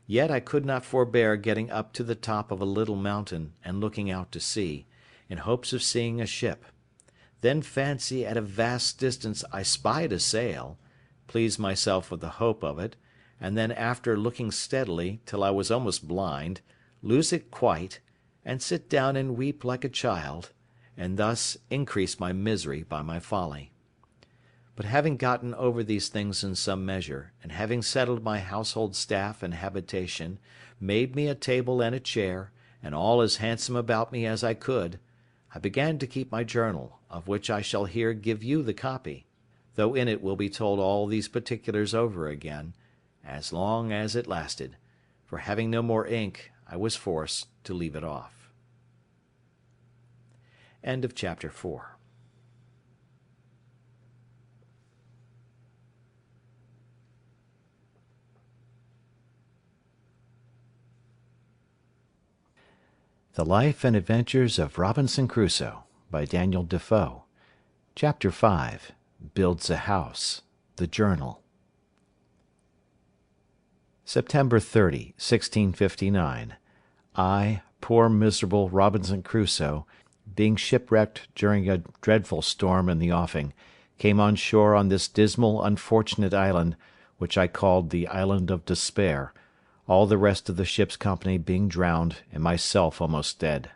yet I could not forbear getting up to the top of a little mountain, and looking out to sea, in hopes of seeing a ship. Then fancy at a vast distance I spied a sail, pleased myself with the hope of it, and then after looking steadily, till I was almost blind, lose it quite, and sit down and weep like a child, and thus increase my misery by my folly. But having gotten over these things in some measure, and having settled my household staff and habitation, made me a table and a chair, and all as handsome about me as I could, I began to keep my journal, of which I shall here give you the copy, though in it will be told all these particulars over again, as long as it lasted, for having no more ink, I was forced to leave it off. End of chapter 4. The Life and Adventures of Robinson Crusoe, by Daniel Defoe. Chapter 5. Builds a House. The Journal. September 30, 1659. I, poor miserable Robinson Crusoe, being shipwrecked during a dreadful storm in the offing, came on shore on this dismal unfortunate island, which I called the Island of Despair, all the rest of the ship's company being drowned, and myself almost dead.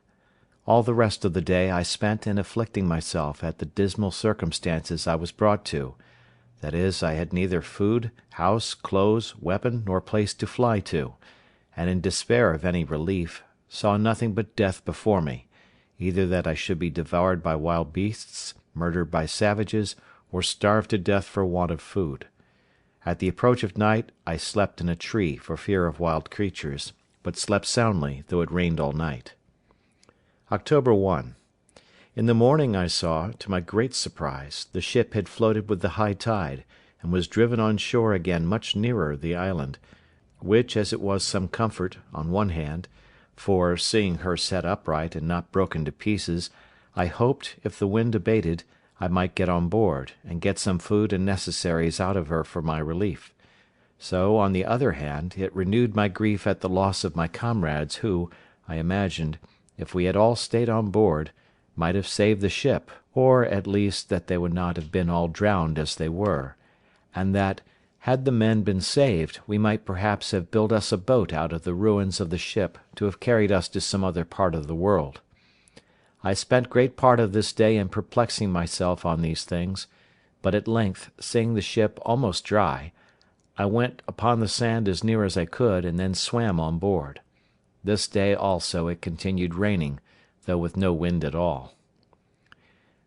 All the rest of the day I spent in afflicting myself at the dismal circumstances I was brought to; that is, I had neither food, house, clothes, weapon, nor place to fly to, and in despair of any relief, saw nothing but death before me, either that I should be devoured by wild beasts, murdered by savages, or starved to death for want of food. At the approach of night I slept in a tree for fear of wild creatures, but slept soundly, though it rained all night. October 1. In the morning I saw, to my great surprise, the ship had floated with the high tide, and was driven on shore again much nearer the island, which, as it was some comfort, on one hand, for, seeing her set upright and not broken to pieces, I hoped, if the wind abated, I might get on board, and get some food and necessaries out of her for my relief. So, on the other hand, it renewed my grief at the loss of my comrades who, I imagined, if we had all stayed on board, might have saved the ship, or, at least, that they would not have been all drowned as they were, and that, had the men been saved, we might perhaps have built us a boat out of the ruins of the ship to have carried us to some other part of the world. I spent great part of this day in perplexing myself on these things, but at length, seeing the ship almost dry, I went upon the sand as near as I could, and then swam on board. This day also it continued raining, though with no wind at all.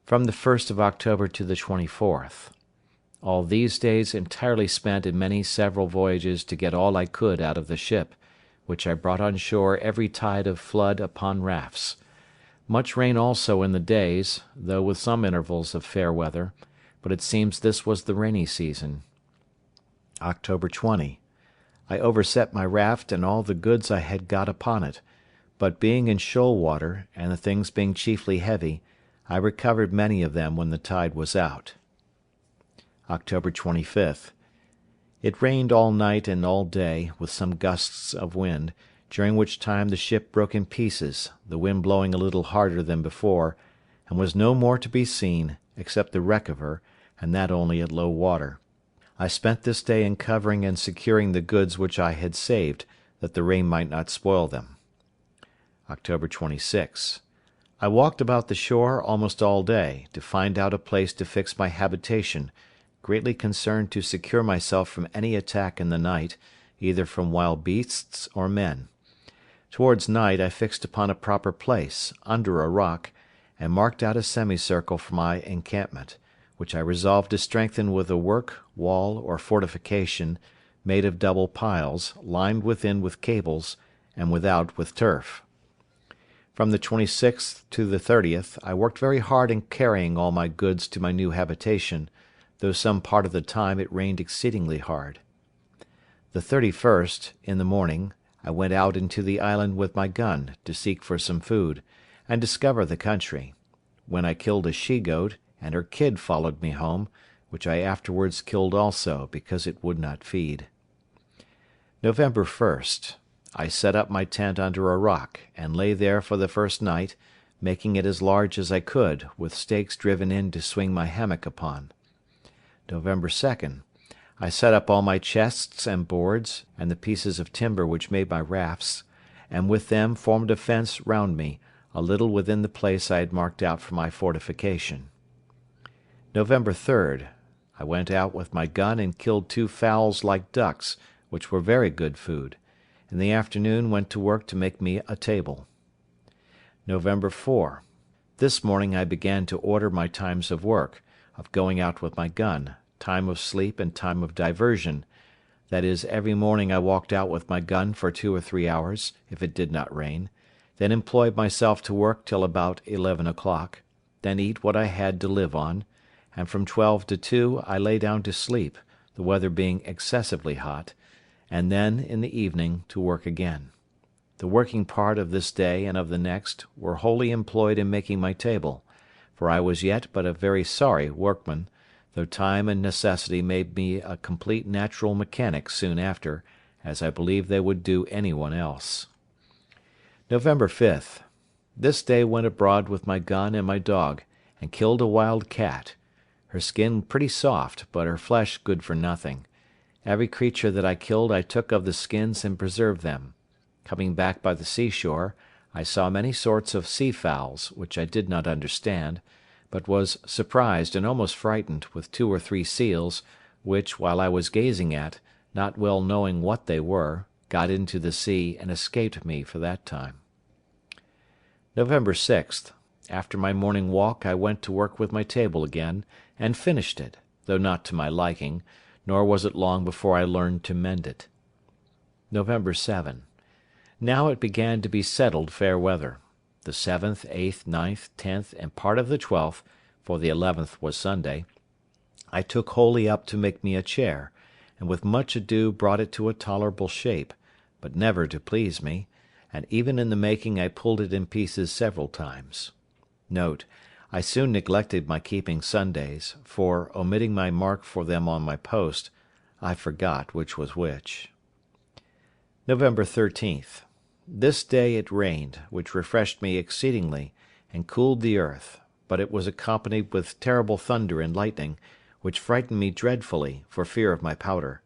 From the 1st of October to the 24th. All these days entirely spent in many several voyages to get all I could out of the ship, which I brought on shore every tide of flood upon rafts. Much rain also in the days, though with some intervals of fair weather, but it seems this was the rainy season. October 20. I overset my raft and all the goods I had got upon it, but being in shoal water, and the things being chiefly heavy, I recovered many of them when the tide was out. October 25th. It rained all night and all day, with some gusts of wind, during which time the ship broke in pieces, the wind blowing a little harder than before, and was no more to be seen, except the wreck of her, and that only at low water. I spent this day in covering and securing the goods which I had saved, that the rain might not spoil them. October 26. I walked about the shore almost all day, to find out a place to fix my habitation, greatly concerned to secure myself from any attack in the night, either from wild beasts or men. Towards night I fixed upon a proper place, under a rock, and marked out a semicircle for my encampment, which I resolved to strengthen with a work, wall, or fortification, made of double piles, lined within with cables, and without with turf. From the 26th to the 30th I worked very hard in carrying all my goods to my new habitation, though some part of the time it rained exceedingly hard. The 31st, in the morning, I went out into the island with my gun, to seek for some food, and discover the country, when I killed a she-goat, and her kid followed me home, which I afterwards killed also, because it would not feed. November 1st. I set up my tent under a rock, and lay there for the first night, making it as large as I could, with stakes driven in to swing my hammock upon. November 2nd. I set up all my chests and boards, and the pieces of timber which made my rafts, and with them formed a fence round me, a little within the place I had marked out for my fortification. November 3rd. I went out with my gun and killed 2 fowls like ducks, which were very good food. In the afternoon went to work to make me a table. November 4. This morning I began to order my times of work, of going out with my gun, time of sleep and time of diversion. That is, every morning I walked out with my gun for 2 or 3 hours, if it did not rain, then employed myself to work till about 11 o'clock, then eat what I had to live on, and from 12 to 2 I lay down to sleep, the weather being excessively hot, and then, in the evening, to work again. The working part of this day and of the next were wholly employed in making my table, for I was yet but a very sorry workman, though time and necessity made me a complete natural mechanic soon after, as I believe they would do any one else. November 5th. This day went abroad with my gun and my dog, and killed a wild cat. Her skin pretty soft, but her flesh good for nothing. Every creature that I killed I took of the skins and preserved them. Coming back by the seashore, I saw many sorts of sea fowls, which I did not understand, but was surprised and almost frightened with 2 or 3 seals, which, while I was gazing at, not well knowing what they were, got into the sea and escaped me for that time. November 6th. After my morning walk I went to work with my table again, and finished it, though not to my liking, nor was it long before I learned to mend it. November 7. Now it began to be settled fair weather. The 7th, 8th, 9th, 10th, and part of the 12th, for the 11th was Sunday, I took wholly up to make me a chair, and with much ado brought it to a tolerable shape, but never to please me, and even in the making I pulled it in pieces several times. Note: I soon neglected my keeping Sundays, for, omitting my mark for them on my post, I forgot which was which. November 13th. This day it rained, which refreshed me exceedingly, and cooled the earth, but it was accompanied with terrible thunder and lightning, which frightened me dreadfully, for fear of my powder.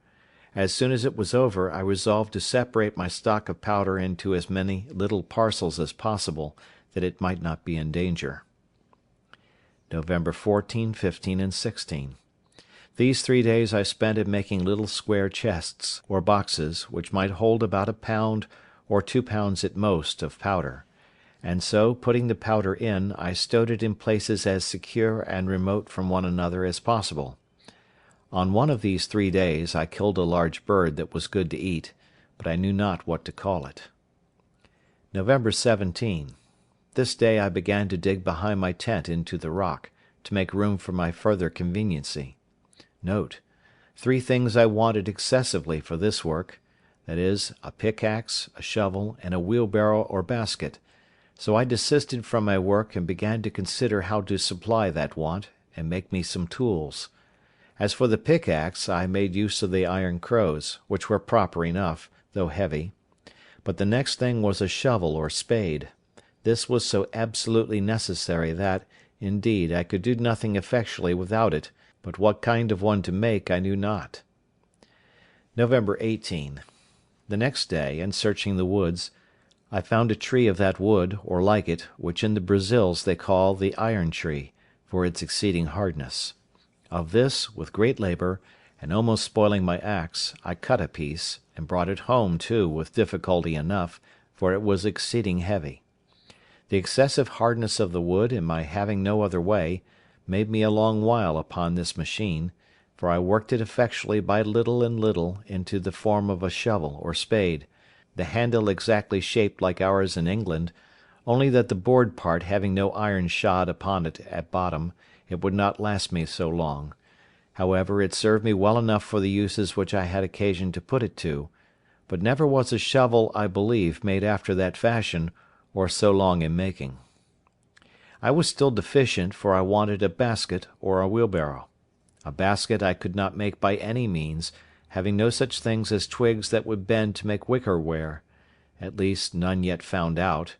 As soon as it was over, I resolved to separate my stock of powder into as many little parcels as possible, that it might not be in danger. November 14, 15, and 16. These 3 days I spent in making little square chests, or boxes, which might hold about 1 pound, or 2 pounds at most, of powder; and so, putting the powder in, I stowed it in places as secure and remote from one another as possible. On one of these 3 days I killed a large bird that was good to eat, but I knew not what to call it. November 17. This day I began to dig behind my tent into the rock, to make room for my further conveniency. Note: 3 things I wanted excessively for this work, viz., a pickaxe, a shovel, and a wheelbarrow or basket, so I desisted from my work and began to consider how to supply that want, and make me some tools. As for the pickaxe, I made use of the iron crows, which were proper enough, though heavy. But the next thing was a shovel or spade. This was so absolutely necessary that, indeed, I could do nothing effectually without it, but what kind of one to make I knew not. November 18. The next day, in searching the woods, I found a tree of that wood, or like it, which in the Brazils they call the iron tree, for its exceeding hardness. Of this, with great labour, and almost spoiling my axe, I cut a piece, and brought it home too with difficulty enough, for it was exceeding heavy. The excessive hardness of the wood, and my having no other way, made me a long while upon this machine, for I worked it effectually by little and little into the form of a shovel or spade, the handle exactly shaped like ours in England, only that the board part having no iron shod upon it at bottom, it would not last me so long. However, it served me well enough for the uses which I had occasion to put it to, but never was a shovel, I believe, made after that fashion, or so long in making. I was still deficient, for I wanted a basket or a wheelbarrow. A basket I could not make by any means, having no such things as twigs that would bend to make wicker ware, at least none yet found out;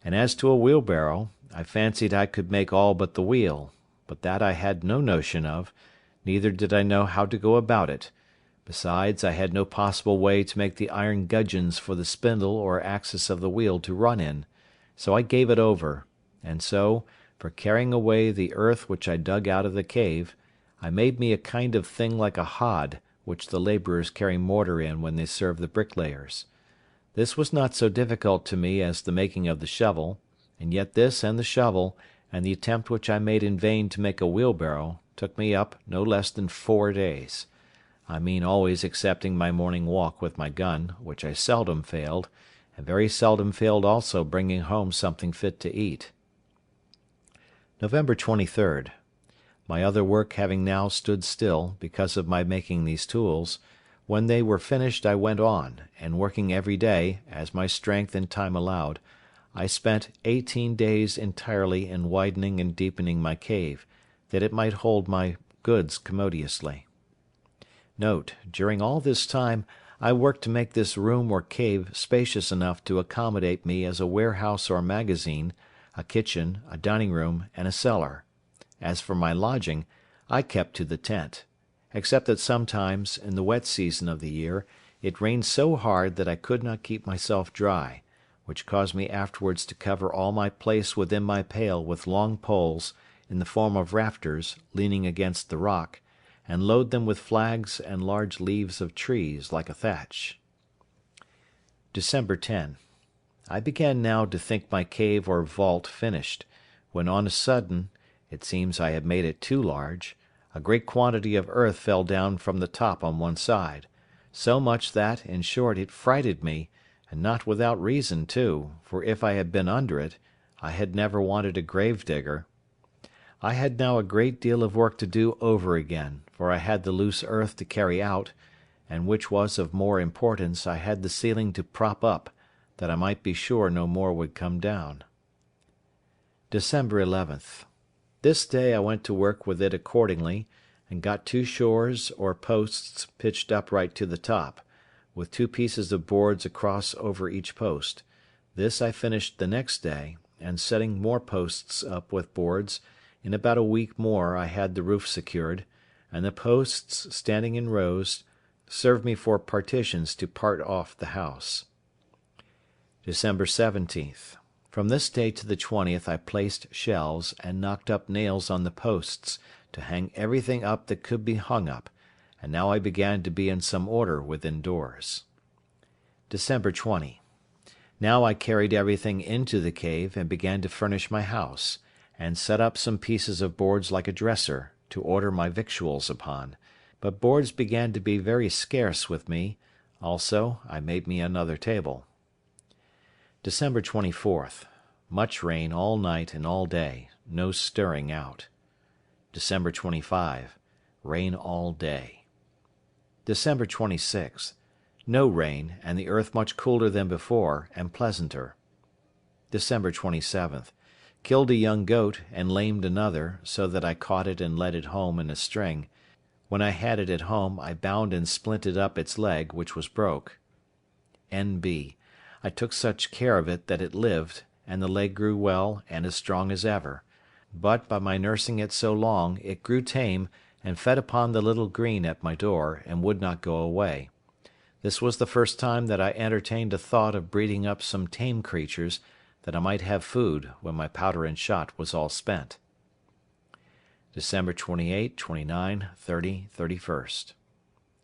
and as to a wheelbarrow, I fancied I could make all but the wheel, but that I had no notion of, neither did I know how to go about it; besides, I had no possible way to make the iron gudgeons for the spindle or axis of the wheel to run in, so I gave it over, and so, for carrying away the earth which I dug out of the cave, I made me a kind of thing like a hod, which the labourers carry mortar in when they serve the bricklayers. This was not so difficult to me as the making of the shovel, and yet this and the shovel, and the attempt which I made in vain to make a wheelbarrow, took me up no less than 4 days. I mean always excepting my morning walk with my gun, which I seldom failed, and very seldom failed also bringing home something fit to eat. November 23rd. My other work having now stood still, because of my making these tools, when they were finished I went on, and working every day, as my strength and time allowed, I spent 18 days entirely in widening and deepening my cave, that it might hold my goods commodiously. Note: during all this time I worked to make this room or cave spacious enough to accommodate me as a warehouse or magazine, a kitchen, a dining room, and a cellar. As for my lodging, I kept to the tent; except that sometimes, in the wet season of the year, it rained so hard that I could not keep myself dry, which caused me afterwards to cover all my place within my pale with long poles, in the form of rafters, leaning against the rock, and load them with flags and large leaves of trees, like a thatch. December 10. I began now to think my cave or vault finished, when on a sudden, it seems I had made it too large, a great quantity of earth fell down from the top on one side, so much that, in short, it frighted me, and not without reason too, for if I had been under it, I had never wanted a grave digger. I had now a great deal of work to do over again, for I had the loose earth to carry out, and which was of more importance, I had the ceiling to prop up, that I might be sure no more would come down. December 11th. This day I went to work with it accordingly, and got 2 shores or posts pitched upright to the top, with 2 pieces of boards across over each post. This I finished the next day, and setting more posts up with boards, in about a week more I had the roof secured, and the posts, standing in rows, served me for partitions to part off the house. December 17th. From this day to the 20th I placed shelves, and knocked up nails on the posts, to hang everything up that could be hung up, and now I began to be in some order within doors. December 20. Now I carried everything into the cave, and began to furnish my house, and set up some pieces of boards like a dresser, to order my victuals upon, but boards began to be very scarce with me; also I made me another table. December 24th. Much rain all night and all day, no stirring out. December 25. Rain all day. December 26. No rain, and the earth much cooler than before, and pleasanter. December 27th. Killed a young goat, and lamed another, so that I caught it and led it home in a string. When I had it at home, I bound and splinted up its leg, which was broke. N.B. I took such care of it that it lived, and the leg grew well and as strong as ever; but by my nursing it so long, it grew tame, and fed upon the little green at my door, and would not go away. This was the first time that I entertained a thought of breeding up some tame creatures, that I might have food when my powder and shot was all spent. December 28, 29, 30, 31st.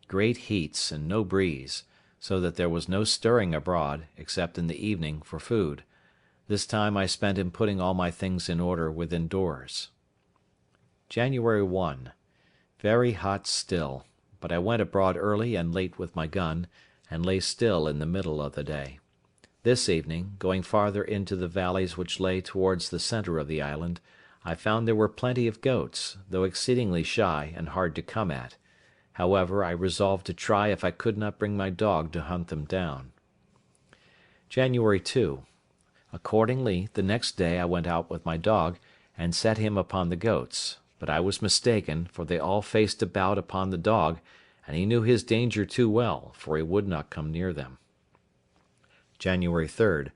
Great heats and no breeze, so that there was no stirring abroad, except in the evening, for food. This time I spent in putting all my things in order within doors. January 1. Very hot still, but I went abroad early and late with my gun, and lay still in the middle of the day. This evening, going farther into the valleys which lay towards the centre of the island, I found there were plenty of goats, though exceedingly shy and hard to come at. However, I resolved to try if I could not bring my dog to hunt them down. January 2. Accordingly, the next day I went out with my dog, and set him upon the goats; but I was mistaken, for they all faced about upon the dog, and he knew his danger too well, for he would not come near them. January 3rd.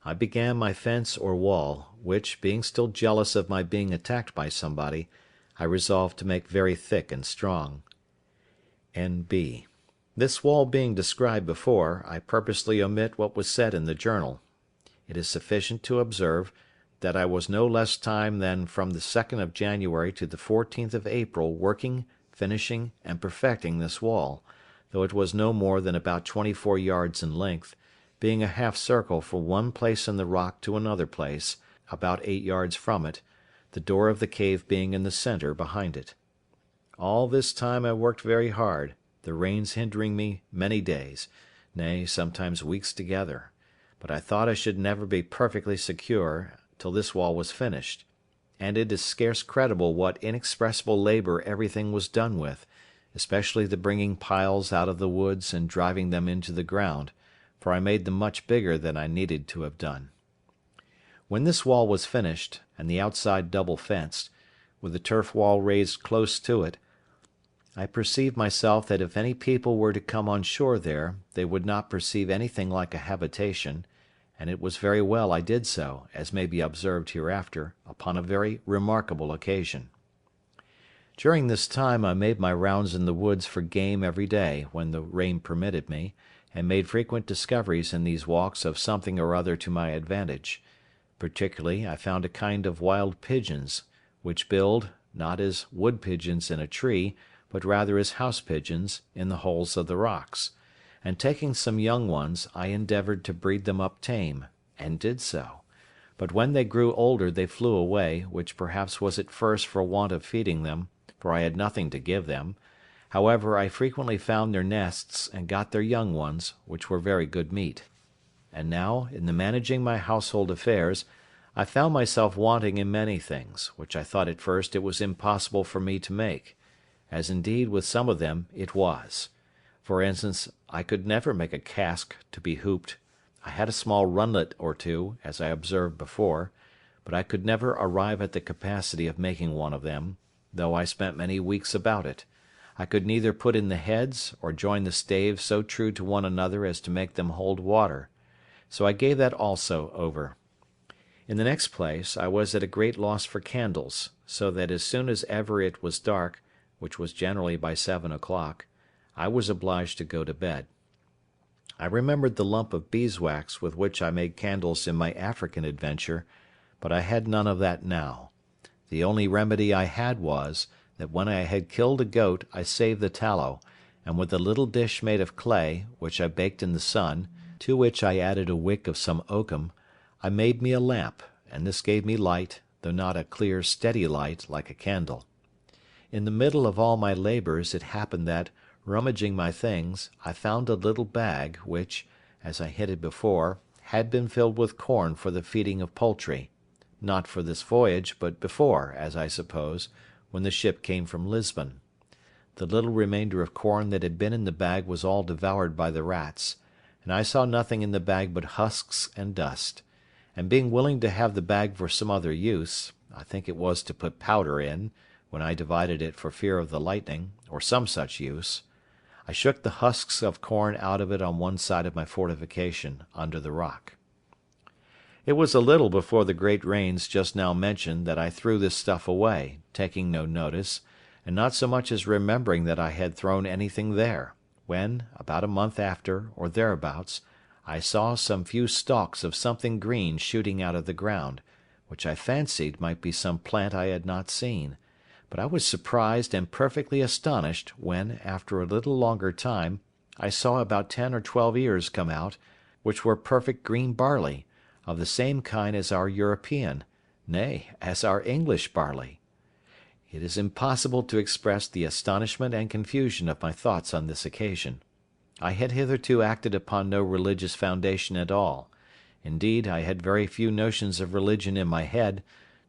I began my fence or wall, which, being still jealous of my being attacked by somebody, I resolved to make very thick and strong. N.B. This wall being described before, I purposely omit what was said in the journal. It is sufficient to observe that I was no less time than from the 2nd of January to the 14th of April working, finishing, and perfecting this wall, though it was no more than about 24 yards in length, being a half circle from one place in the rock to another place, about 8 yards from it, the door of the cave being in the centre behind it. All this time I worked very hard, the rains hindering me many days, nay, sometimes weeks together; but I thought I should never be perfectly secure till this wall was finished; and it is scarce credible what inexpressible labour everything was done with, especially the bringing piles out of the woods and driving them into the ground, for I made them much bigger than I needed to have done. When this wall was finished, and the outside double fenced, with the turf wall raised close to it, I perceived myself that if any people were to come on shore there, they would not perceive anything like a habitation, and it was very well I did so, as may be observed hereafter, upon a very remarkable occasion. During this time I made my rounds in the woods for game every day, when the rain permitted me, and made frequent discoveries in these walks of something or other to my advantage. Particularly I found a kind of wild pigeons, which build, not as wood pigeons in a tree, but rather as house pigeons, in the holes of the rocks; and taking some young ones, I endeavoured to breed them up tame, and did so; but when they grew older they flew away, which perhaps was at first for want of feeding them, for I had nothing to give them. However, I frequently found their nests, and got their young ones, which were very good meat. And now, in the managing my household affairs, I found myself wanting in many things, which I thought at first it was impossible for me to make; as indeed with some of them it was. For instance, I could never make a cask to be hooped. I had a small runlet or two, as I observed before, but I could never arrive at the capacity of making one of them, though I spent many weeks about it. I could neither put in the heads, or join the staves so true to one another as to make them hold water; so I gave that also over. In the next place, I was at a great loss for candles, so that as soon as ever it was dark, which was generally by 7 o'clock, I was obliged to go to bed. I remembered the lump of beeswax with which I made candles in my African adventure, but I had none of that now. The only remedy I had was, that when I had killed a goat I saved the tallow, and with a little dish made of clay, which I baked in the sun, to which I added a wick of some oakum, I made me a lamp, and this gave me light, though not a clear steady light like a candle. In the middle of all my labours it happened that, rummaging my things, I found a little bag, which, as I hinted before, had been filled with corn for the feeding of poultry, not for this voyage, but before, as I suppose, when the ship came from Lisbon. The little remainder of corn that had been in the bag was all devoured by the rats, and I saw nothing in the bag but husks and dust; and being willing to have the bag for some other use, I think it was to put powder in, when I divided it for fear of the lightning, or some such use, I shook the husks of corn out of it on one side of my fortification, under the rock. It was a little before the great rains just now mentioned that I threw this stuff away, taking no notice, and not so much as remembering that I had thrown anything there, when, about a month after, or thereabouts, I saw some few stalks of something green shooting out of the ground, which I fancied might be some plant I had not seen; but I was surprised and perfectly astonished when, after a little longer time, I saw about 10 or 12 ears come out, which were perfect green barley, of the same kind as our European, nay, as our English barley. It is impossible to express the astonishment and confusion of my thoughts on this occasion. I had hitherto acted upon no religious foundation at all; indeed, I had very few notions of religion in my head,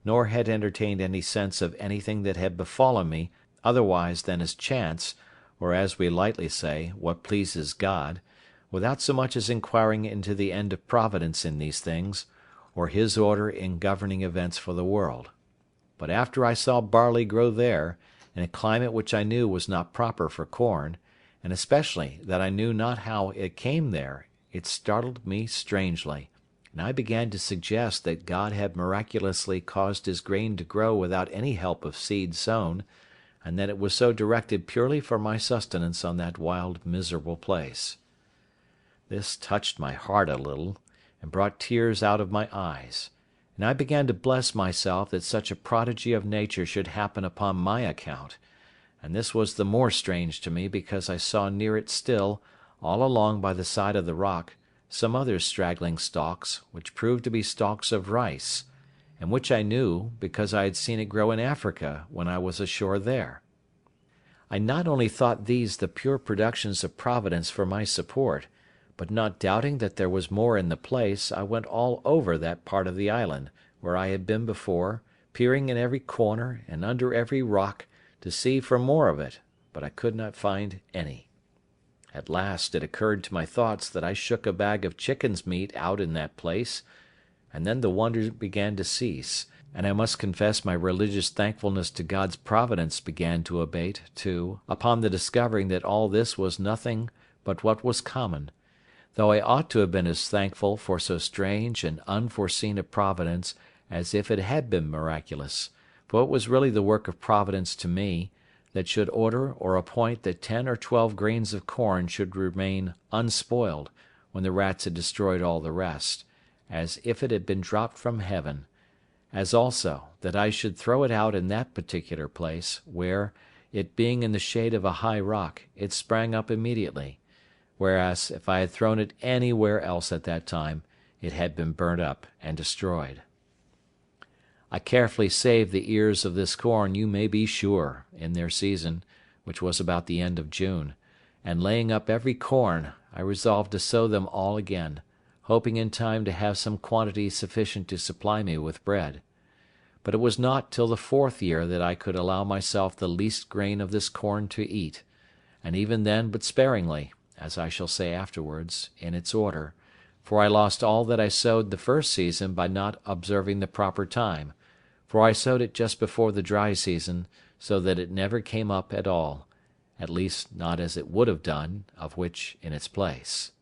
nor had entertained any sense of anything that had befallen me otherwise than as chance, or, as we lightly say, what pleases God, without so much as inquiring into the end of Providence in these things, or His order in governing events for the world. But after I saw barley grow there, in a climate which I knew was not proper for corn, and especially that I knew not how it came there, it startled me strangely, and I began to suggest that God had miraculously caused His grain to grow without any help of seed sown, and that it was so directed purely for my sustenance on that wild, miserable place. This touched my heart a little, and brought tears out of my eyes; and I began to bless myself that such a prodigy of nature should happen upon my account; and this was the more strange to me because I saw near it still, all along by the side of the rock, some other straggling stalks, which proved to be stalks of rice, and which I knew, because I had seen it grow in Africa when I was ashore there. I not only thought these the pure productions of Providence for my support, but not doubting that there was more in the place, I went all over that part of the island, where I had been before, peering in every corner, and under every rock, to see for more of it, but I could not find any. At last it occurred to my thoughts that I shook a bag of chicken's meat out in that place, and then the wonder began to cease, and I must confess my religious thankfulness to God's providence began to abate, too, upon the discovering that all this was nothing but what was common, though I ought to have been as thankful for so strange and unforeseen a providence as if it had been miraculous, for it was really the work of Providence to me, that should order or appoint that 10 or 12 grains of corn should remain unspoiled, when the rats had destroyed all the rest, as if it had been dropped from heaven; as also, that I should throw it out in that particular place, where, it being in the shade of a high rock, it sprang up immediately; whereas, if I had thrown it anywhere else at that time, it had been burnt up and destroyed. I carefully saved the ears of this corn, you may be sure, in their season, which was about the end of June, and laying up every corn, I resolved to sow them all again, hoping in time to have some quantity sufficient to supply me with bread. But it was not till the 4th year that I could allow myself the least grain of this corn to eat, and even then but sparingly, as I shall say afterwards, in its order, for I lost all that I sowed the first season by not observing the proper time, for I sowed it just before the dry season, so that it never came up at all, at least not as it would have done, of which in its place.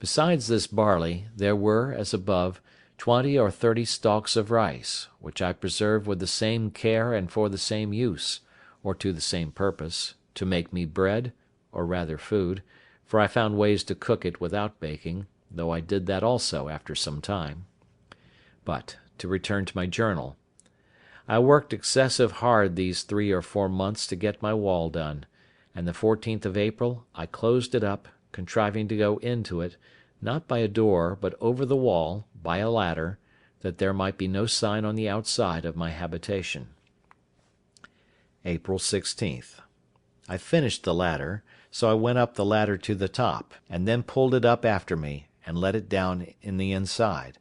Besides this barley, there were, as above, 20 or 30 stalks of rice, which I preserved with the same care and for the same use, or to the same purpose, to make me bread, or rather food, for I found ways to cook it without baking, though I did that also after some time. But to return to my journal. I worked excessive hard these 3 or 4 months to get my wall done, and the 14th of April I closed it up, contriving to go into it, not by a door, but over the wall, by a ladder, that there might be no sign on the outside of my habitation. April 16th. I finished the ladder, so I went up the ladder to the top, and then pulled it up after me, and let it down in the inside.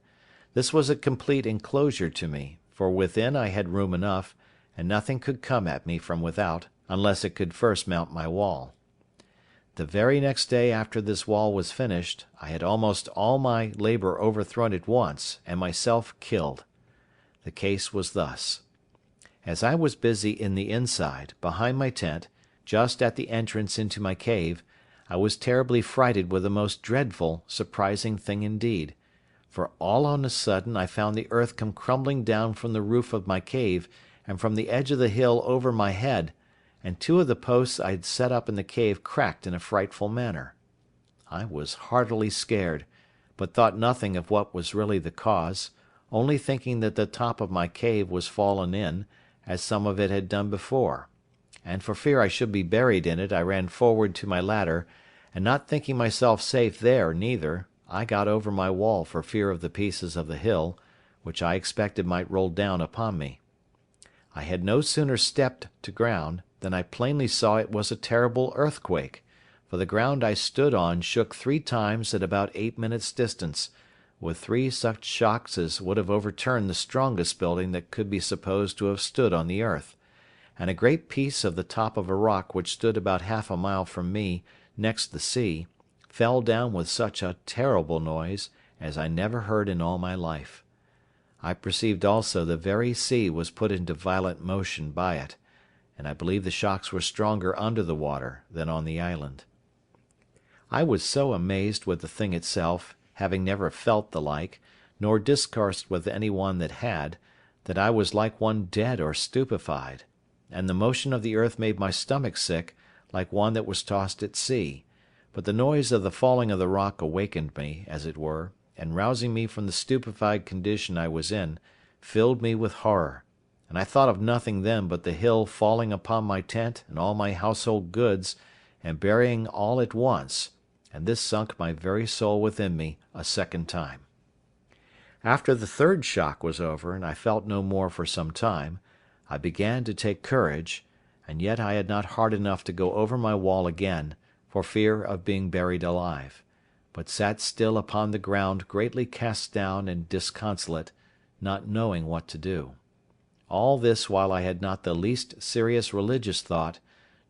This was a complete enclosure to me, for within I had room enough, and nothing could come at me from without, unless it could first mount my wall. The very next day after this wall was finished, I had almost all my labour overthrown at once, and myself killed. The case was thus. As I was busy in the inside, behind my tent, just at the entrance into my cave, I was terribly frighted with a most dreadful, surprising thing indeed, for all on a sudden I found the earth come crumbling down from the roof of my cave, and from the edge of the hill over my head, and two of the posts I had set up in the cave cracked in a frightful manner. I was heartily scared, but thought nothing of what was really the cause, only thinking that the top of my cave was fallen in, as some of it had done before; and for fear I should be buried in it, I ran forward to my ladder, and not thinking myself safe there neither, I got over my wall for fear of the pieces of the hill, which I expected might roll down upon me. I had no sooner stepped to ground than I plainly saw it was a terrible earthquake, for the ground I stood on shook 3 times at about 8 minutes' distance, with 3 such shocks as would have overturned the strongest building that could be supposed to have stood on the earth; and a great piece of the top of a rock which stood about half a mile from me, next the sea, fell down with such a terrible noise as I never heard in all my life. I perceived also the very sea was put into violent motion by it, and I believe the shocks were stronger under the water than on the island. I was so amazed with the thing itself, having never felt the like, nor discoursed with any one that had, that I was like one dead or stupefied; and the motion of the earth made my stomach sick, like one that was tossed at sea; but the noise of the falling of the rock awakened me, as it were, and rousing me from the stupefied condition I was in, filled me with horror; and I thought of nothing then but the hill falling upon my tent and all my household goods, and burying all at once, and this sunk my very soul within me a second time. After the third shock was over, and I felt no more for some time, I began to take courage, and yet I had not heart enough to go over my wall again, for fear of being buried alive, but sat still upon the ground greatly cast down and disconsolate, not knowing what to do. All this while I had not the least serious religious thought,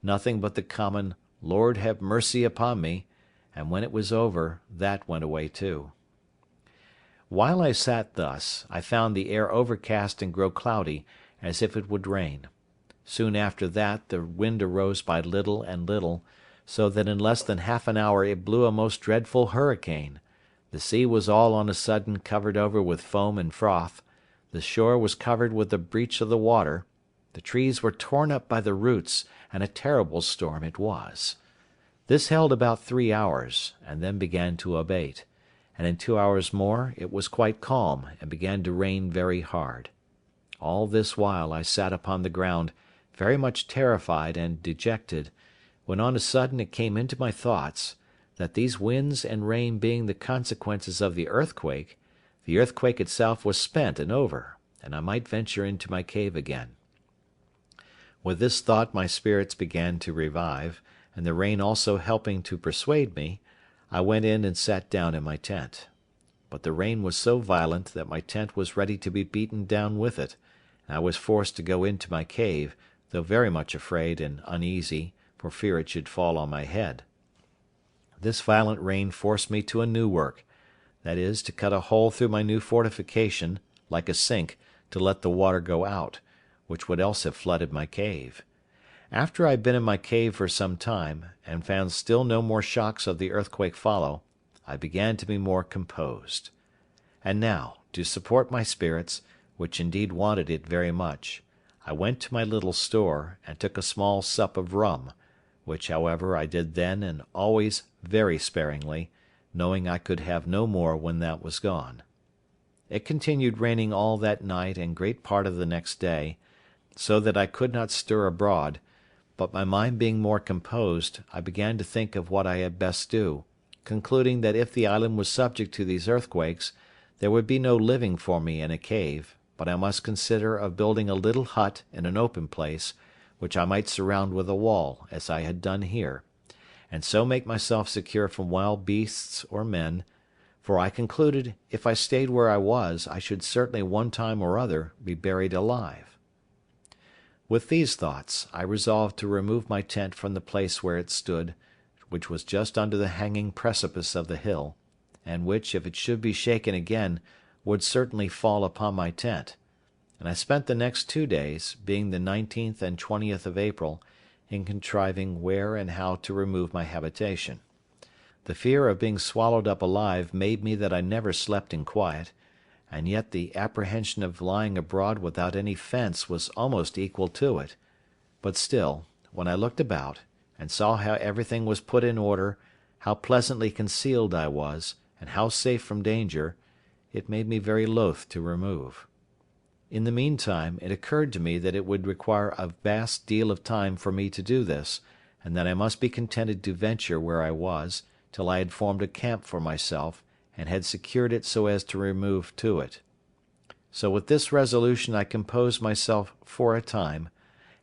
nothing but the common "Lord have mercy upon me," and when it was over, that went away too. While I sat thus, I found the air overcast and grow cloudy, as if it would rain. Soon after that the wind arose by little and little, so that in less than half an hour it blew a most dreadful hurricane; the sea was all on a sudden covered over with foam and froth; the shore was covered with the breach of the water; the trees were torn up by the roots, and a terrible storm it was. This held about 3 hours, and then began to abate, and in 2 hours more it was quite calm, and began to rain very hard. All this while I sat upon the ground, very much terrified and dejected, when on a sudden it came into my thoughts, that these winds and rain being the consequences of the earthquake itself was spent and over, and I might venture into my cave again. With this thought my spirits began to revive, and the rain also helping to persuade me, I went in and sat down in my tent. But the rain was so violent that my tent was ready to be beaten down with it, and I was forced to go into my cave, though very much afraid and uneasy, for fear it should fall on my head. This violent rain forced me to a new work, that is, to cut a hole through my new fortification, like a sink, to let the water go out, which would else have flooded my cave. After I had been in my cave for some time, and found still no more shocks of the earthquake follow, I began to be more composed. And now, to support my spirits, which indeed wanted it very much, I went to my little store, and took a small sup of rum, which, however, I did then and always very sparingly, knowing I could have no more when that was gone. It continued raining all that night and great part of the next day, so that I could not stir abroad, but my mind being more composed, I began to think of what I had best do, concluding that if the island was subject to these earthquakes, there would be no living for me in a cave, but I must consider of building a little hut in an open place, which I might surround with a wall, as I had done here, and so make myself secure from wild beasts or men, for I concluded if I stayed where I was, I should certainly one time or other be buried alive. With these thoughts, I resolved to remove my tent from the place where it stood, which was just under the hanging precipice of the hill, and which, if it should be shaken again, would certainly fall upon my tent; and I spent the next 2 days, being the 19th and 20th of April, in contriving where and how to remove my habitation. The fear of being swallowed up alive made me that I never slept in quiet, and yet the apprehension of lying abroad without any fence was almost equal to it; but still, when I looked about, and saw how everything was put in order, how pleasantly concealed I was, and how safe from danger, it made me very loath to remove. In the meantime, it occurred to me that it would require a vast deal of time for me to do this, and that I must be contented to venture where I was, till I had formed a camp for myself, and had secured it so as to remove to it. So with this resolution I composed myself for a time,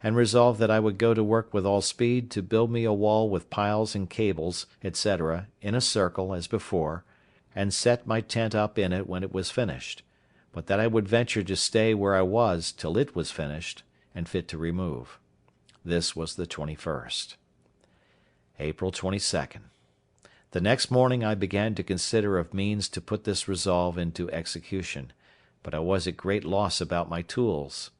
and resolved that I would go to work with all speed to build me a wall with piles and cables, etc., in a circle, as before, and set my tent up in it when it was finished; but that I would venture to stay where I was till it was finished, and fit to remove. This was the 21st. April 22nd. The next morning I began to consider of means to put this resolve into execution, but I was at great loss about my tools.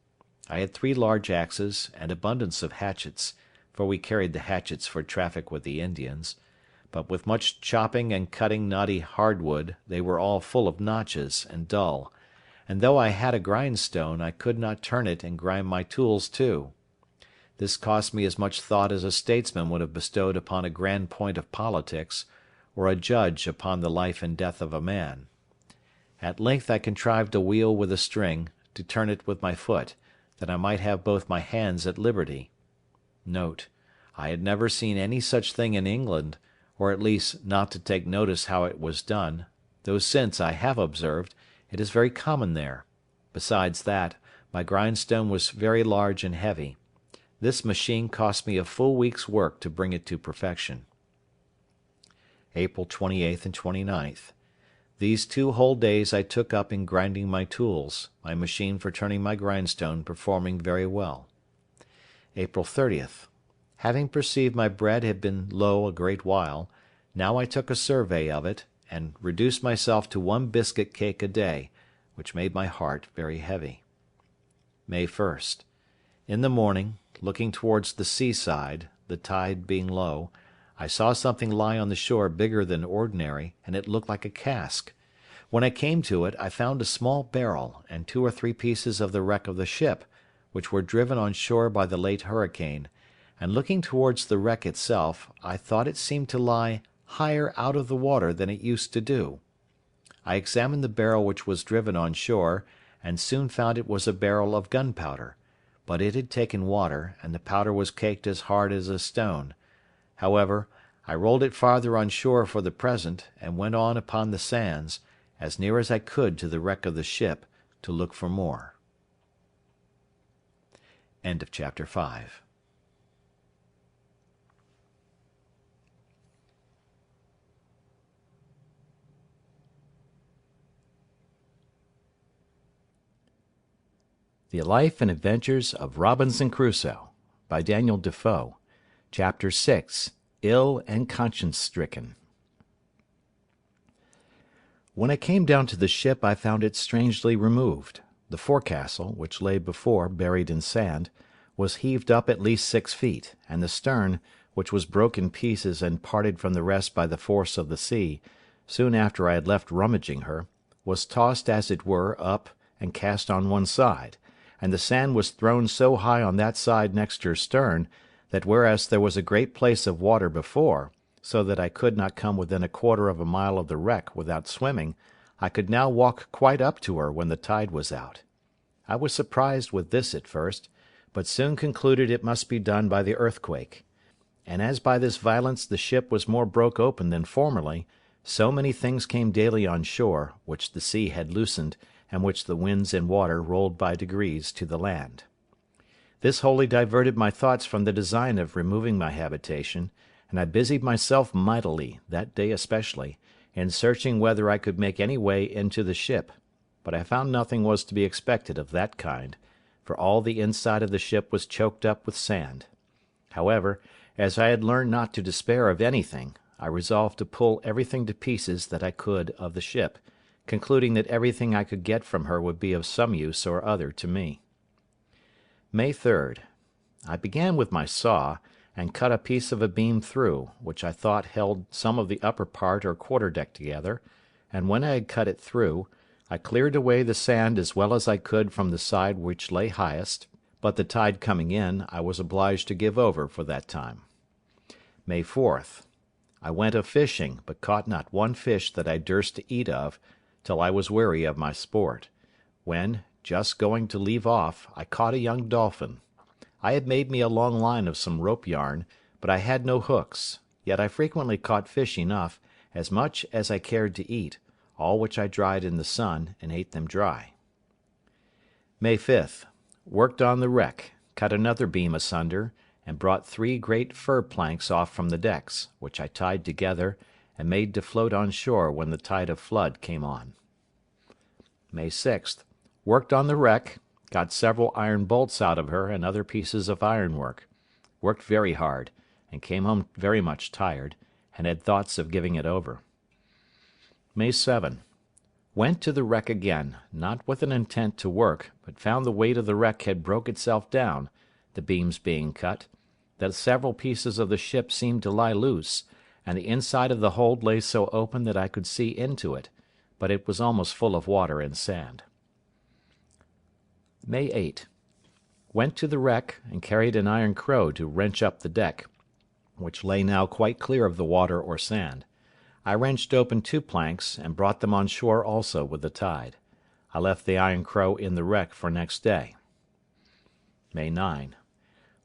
I had 3 large axes, and abundance of hatchets, for we carried the hatchets for traffic with the Indians; but with much chopping and cutting knotty hardwood, they were all full of notches, and dull; and though I had a grindstone, I could not turn it and grind my tools too. This cost me as much thought as a statesman would have bestowed upon a grand point of politics, or a judge upon the life and death of a man. At length I contrived a wheel with a string, to turn it with my foot, that I might have both my hands at liberty. Note: I had never seen any such thing in England, or at least not to take notice how it was done, though since I have observed, it is very common there. Besides that, my grindstone was very large and heavy. This machine cost me a full week's work to bring it to perfection. April 28th and 29th. These 2 whole days I took up in grinding my tools, my machine for turning my grindstone performing very well. April 30th. Having perceived my bread had been low a great while, now I took a survey of it, and reduced myself to 1 biscuit cake a day, which made my heart very heavy. May 1st. In the morning, looking towards the seaside, the tide being low, I saw something lie on the shore bigger than ordinary, and it looked like a cask. When I came to it, I found a small barrel, and 2 or 3 pieces of the wreck of the ship, which were driven on shore by the late hurricane; and looking towards the wreck itself, I thought it seemed to lie higher out of the water than it used to do. I examined the barrel which was driven on shore, and soon found it was a barrel of gunpowder; but it had taken water, and the powder was caked as hard as a stone. However, I rolled it farther on shore for the present, and went on upon the sands, as near as I could to the wreck of the ship, to look for more. Chapter 6. The Life and Adventures of Robinson Crusoe, by Daniel Defoe. Chapter 6. Ill and Conscience-stricken. When I came down to the ship I found it strangely removed. The forecastle, which lay before buried in sand, was heaved up at least 6 feet, and the stern, which was broke in pieces and parted from the rest by the force of the sea, soon after I had left rummaging her, was tossed as it were up and cast on one side, and the sand was thrown so high on that side next her stern, that whereas there was a great place of water before, so that I could not come within 1/4 of a mile of the wreck without swimming, I could now walk quite up to her when the tide was out. I was surprised with this at first, but soon concluded it must be done by the earthquake; and as by this violence the ship was more broke open than formerly, so many things came daily on shore, which the sea had loosened, and which the winds and water rolled by degrees to the land. This wholly diverted my thoughts from the design of removing my habitation, and I busied myself mightily, that day especially, in searching whether I could make any way into the ship, but I found nothing was to be expected of that kind, for all the inside of the ship was choked up with sand. However, as I had learned not to despair of anything, I resolved to pull everything to pieces that I could of the ship, concluding that everything I could get from her would be of some use or other to me. May 3rd. I began with my saw, and cut a piece of a beam through, which I thought held some of the upper part or quarter-deck together, and when I had cut it through, I cleared away the sand as well as I could from the side which lay highest, but the tide coming in, I was obliged to give over for that time. May 4th. I went a-fishing, but caught not one fish that I durst to eat of, till I was weary of my sport, when, just going to leave off, I caught a young dolphin. I had made me a long line of some rope yarn, but I had no hooks, yet I frequently caught fish enough, as much as I cared to eat, all which I dried in the sun, and ate them dry. May 5th. Worked on the wreck, cut another beam asunder, and brought 3 great fir planks off from the decks, which I tied together, and made to float on shore when the tide of flood came on. May 6th. Worked on the wreck, got several iron bolts out of her and other pieces of ironwork. Worked very hard, and came home very much tired, and had thoughts of giving it over. May 7. Went to the wreck again, not with an intent to work, but found the weight of the wreck had broke itself down, the beams being cut, that several pieces of the ship seemed to lie loose, and the inside of the hold lay so open that I could see into it, but it was almost full of water and sand. May 8. Went to the wreck, and carried an iron crow to wrench up the deck, which lay now quite clear of the water or sand. I wrenched open 2 planks, and brought them on shore also with the tide. I left the iron crow in the wreck for next day. May 9.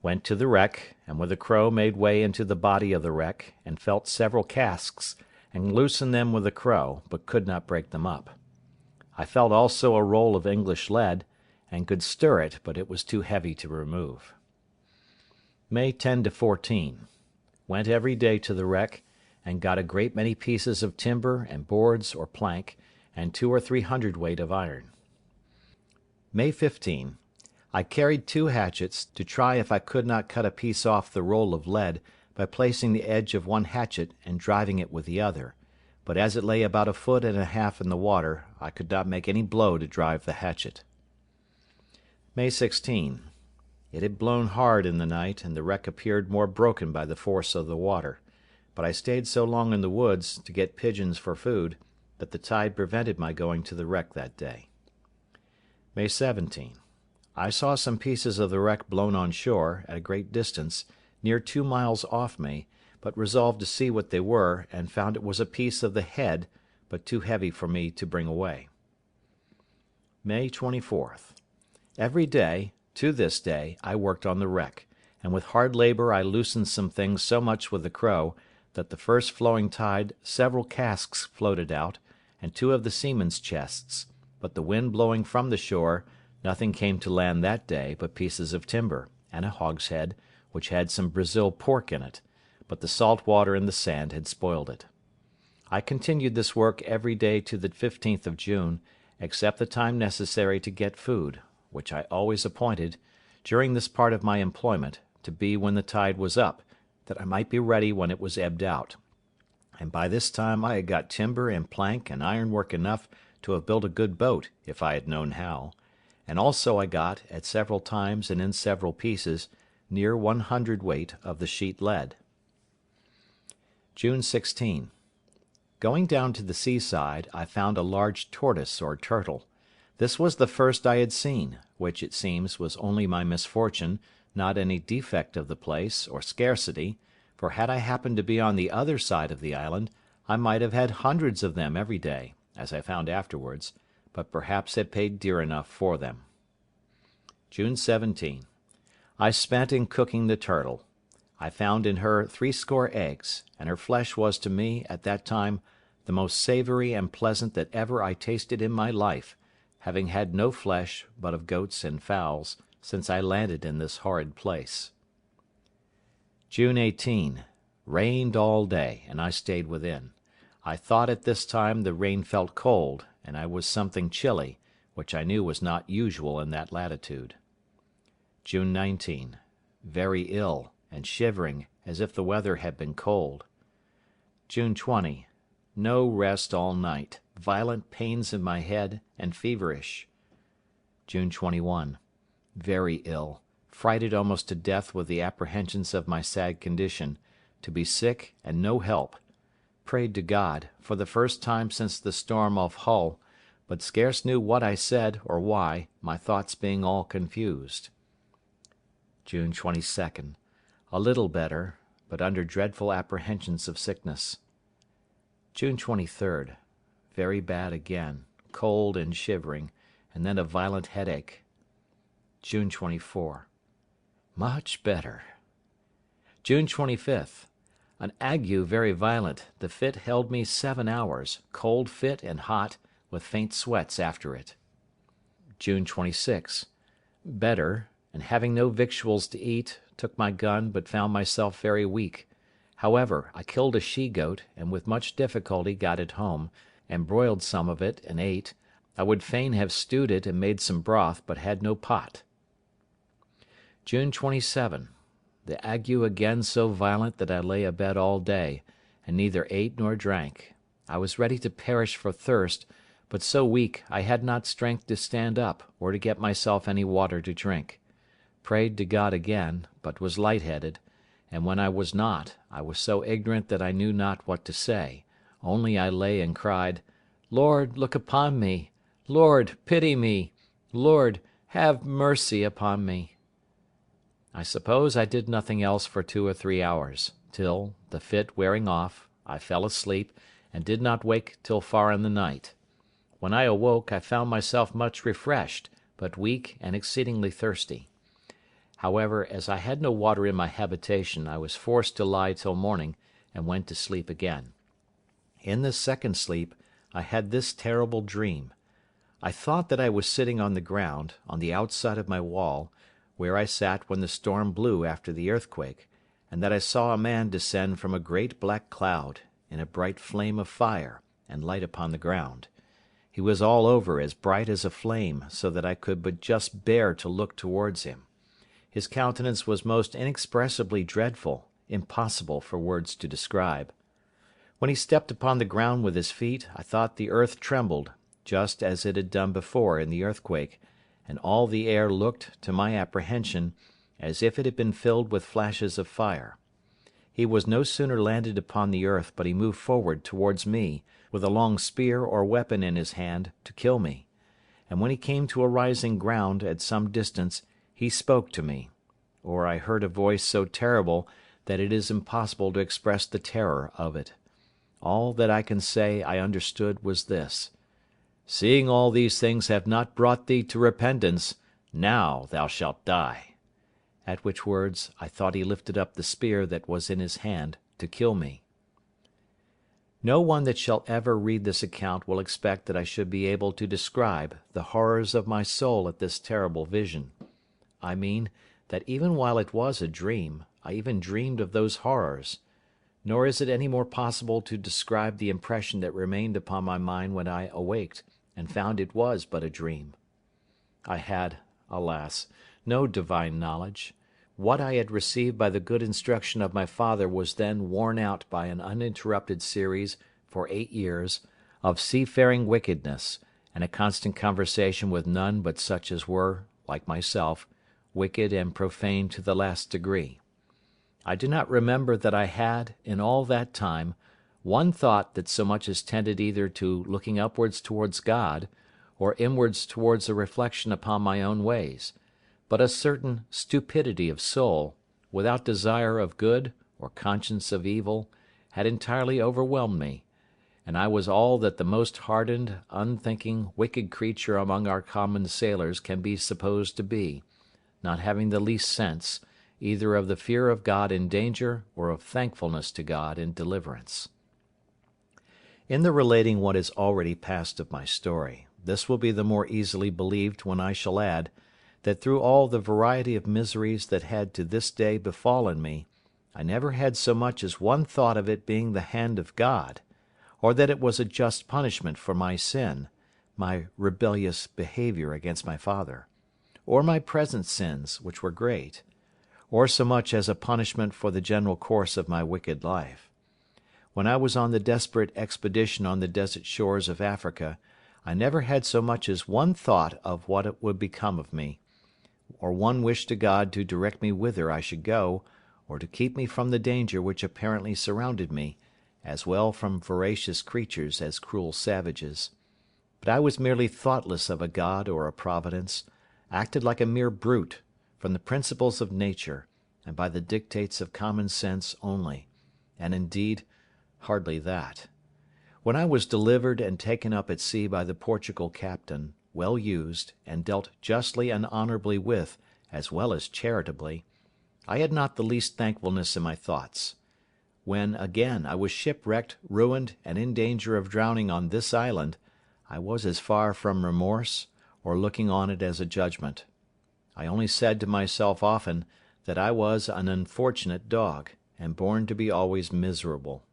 Went to the wreck, and with the crow made way into the body of the wreck, and felt several casks, and loosened them with the crow, but could not break them up. I felt also a roll of English lead, and could stir it, but it was too heavy to remove. May 10 to 14. Went every day to the wreck, and got a great many pieces of timber and boards or plank, and 200 or 300 weight of iron. May 15. I carried 2 hatchets, to try if I could not cut a piece off the roll of lead by placing the edge of one hatchet and driving it with the other, but as it lay about 1.5 foot in the water, I could not make any blow to drive the hatchet. May 16. It had blown hard in the night, and the wreck appeared more broken by the force of the water, but I stayed so long in the woods, to get pigeons for food, that the tide prevented my going to the wreck that day. May 17. I saw some pieces of the wreck blown on shore, at a great distance, near 2 miles off me, but resolved to see what they were, and found it was a piece of the head, but too heavy for me to bring away. May 24th. Every day, to this day, I worked on the wreck, and with hard labour I loosened some things so much with the crow, that the first flowing tide several casks floated out, and 2 of the seamen's chests, but the wind blowing from the shore, nothing came to land that day but pieces of timber, and a hogshead, which had some Brazil pork in it, but the salt water and the sand had spoiled it. I continued this work every day to the 15th of June, except the time necessary to get food, which I always appointed, during this part of my employment, to be when the tide was up, that I might be ready when it was ebbed out. And by this time I had got timber and plank and ironwork enough to have built a good boat, if I had known how, and also I got, at several times and in several pieces, near 100 weight of the sheet lead. June 16. Going down to the seaside, I found a large tortoise or turtle. This was the first I had seen, which, it seems, was only my misfortune, not any defect of the place, or scarcity, for had I happened to be on the other side of the island, I might have had hundreds of them every day, as I found afterwards, but perhaps had paid dear enough for them. June 17. I spent in cooking the turtle. I found in her 80 eggs, and her flesh was to me, at that time, the most savoury and pleasant that ever I tasted in my life, having had no flesh but of goats and fowls, since I landed in this horrid place. June 18. Rained all day, and I stayed within. I thought at this time the rain felt cold, and I was something chilly, which I knew was not usual in that latitude. June 19. Very ill, and shivering, as if the weather had been cold. June 20. No rest all night, violent pains in my head, and feverish. June 21. Very ill, frighted almost to death with the apprehensions of my sad condition, to be sick and no help. Prayed to God, for the first time since the storm off Hull, but scarce knew what I said or why, my thoughts being all confused. June 22nd. A little better, but under dreadful apprehensions of sickness. June 23rd. Very bad again, cold and shivering, and then a violent headache. June 24. Much better. June 25th. An ague very violent, the fit held me 7 hours, cold fit and hot, with faint sweats after it. June 26. Better, and having no victuals to eat, took my gun, but found myself very weak. However, I killed a she-goat, and with much difficulty got it home, and broiled some of it, and ate. I would fain have stewed it and made some broth, but had no pot. June 27. The ague again so violent that I lay abed all day, and neither ate nor drank. I was ready to perish for thirst, but so weak I had not strength to stand up, or to get myself any water to drink. Prayed to God again, but was lightheaded, and when I was not, I was so ignorant that I knew not what to say, only I lay and cried, "Lord, look upon me! Lord, pity me! Lord, have mercy upon me!" I suppose I did nothing else for 2 or 3 hours, till, the fit wearing off, I fell asleep, and did not wake till far in the night. When I awoke, I found myself much refreshed, but weak and exceedingly thirsty. However, as I had no water in my habitation, I was forced to lie till morning, and went to sleep again. In this second sleep, I had this terrible dream. I thought that I was sitting on the ground, on the outside of my wall, where I sat when the storm blew after the earthquake, and that I saw a man descend from a great black cloud, in a bright flame of fire, and light upon the ground. He was all over as bright as a flame, so that I could but just bear to look towards him. His countenance was most inexpressibly dreadful, impossible for words to describe. When he stepped upon the ground with his feet, I thought the earth trembled, just as it had done before in the earthquake, and all the air looked, to my apprehension, as if it had been filled with flashes of fire. He was no sooner landed upon the earth but he moved forward towards me, with a long spear or weapon in his hand, to kill me; and when he came to a rising ground at some distance, he spoke to me, or I heard a voice so terrible that it is impossible to express the terror of it. All that I can say I understood was this: "Seeing all these things have not brought thee to repentance, now thou shalt die." At which words I thought he lifted up the spear that was in his hand to kill me. No one that shall ever read this account will expect that I should be able to describe the horrors of my soul at this terrible vision. I mean, that even while it was a dream, I even dreamed of those horrors. Nor is it any more possible to describe the impression that remained upon my mind when I awaked, and found it was but a dream. I had, alas, no divine knowledge. What I had received by the good instruction of my father was then worn out by an uninterrupted series, for 8 years, of seafaring wickedness, and a constant conversation with none but such as were, like myself, wicked and profane to the last degree. I do not remember that I had, in all that time, one thought that so much as tended either to looking upwards towards God, or inwards towards a reflection upon my own ways; but a certain stupidity of soul, without desire of good or conscience of evil, had entirely overwhelmed me, and I was all that the most hardened, unthinking, wicked creature among our common sailors can be supposed to be, not having the least sense, either of the fear of God in danger, or of thankfulness to God in deliverance. In the relating what is already past of my story, this will be the more easily believed when I shall add, that through all the variety of miseries that had to this day befallen me, I never had so much as one thought of it being the hand of God, or that it was a just punishment for my sin, my rebellious behaviour against my father, or my present sins, which were great, or so much as a punishment for the general course of my wicked life. When I was on the desperate expedition on the desert shores of Africa, I never had so much as one thought of what it would become of me, or one wish to God to direct me whither I should go, or to keep me from the danger which apparently surrounded me, as well from voracious creatures as cruel savages. But I was merely thoughtless of a God or a Providence, acted like a mere brute, from the principles of nature, and by the dictates of common sense only, and indeed hardly that. When I was delivered and taken up at sea by the Portugal captain, well used, and dealt justly and honourably with, as well as charitably, I had not the least thankfulness in my thoughts. When, again, I was shipwrecked, ruined, and in danger of drowning on this island, I was as far from remorse, or looking on it as a judgment. I only said to myself often that I was an unfortunate dog, and born to be always miserable.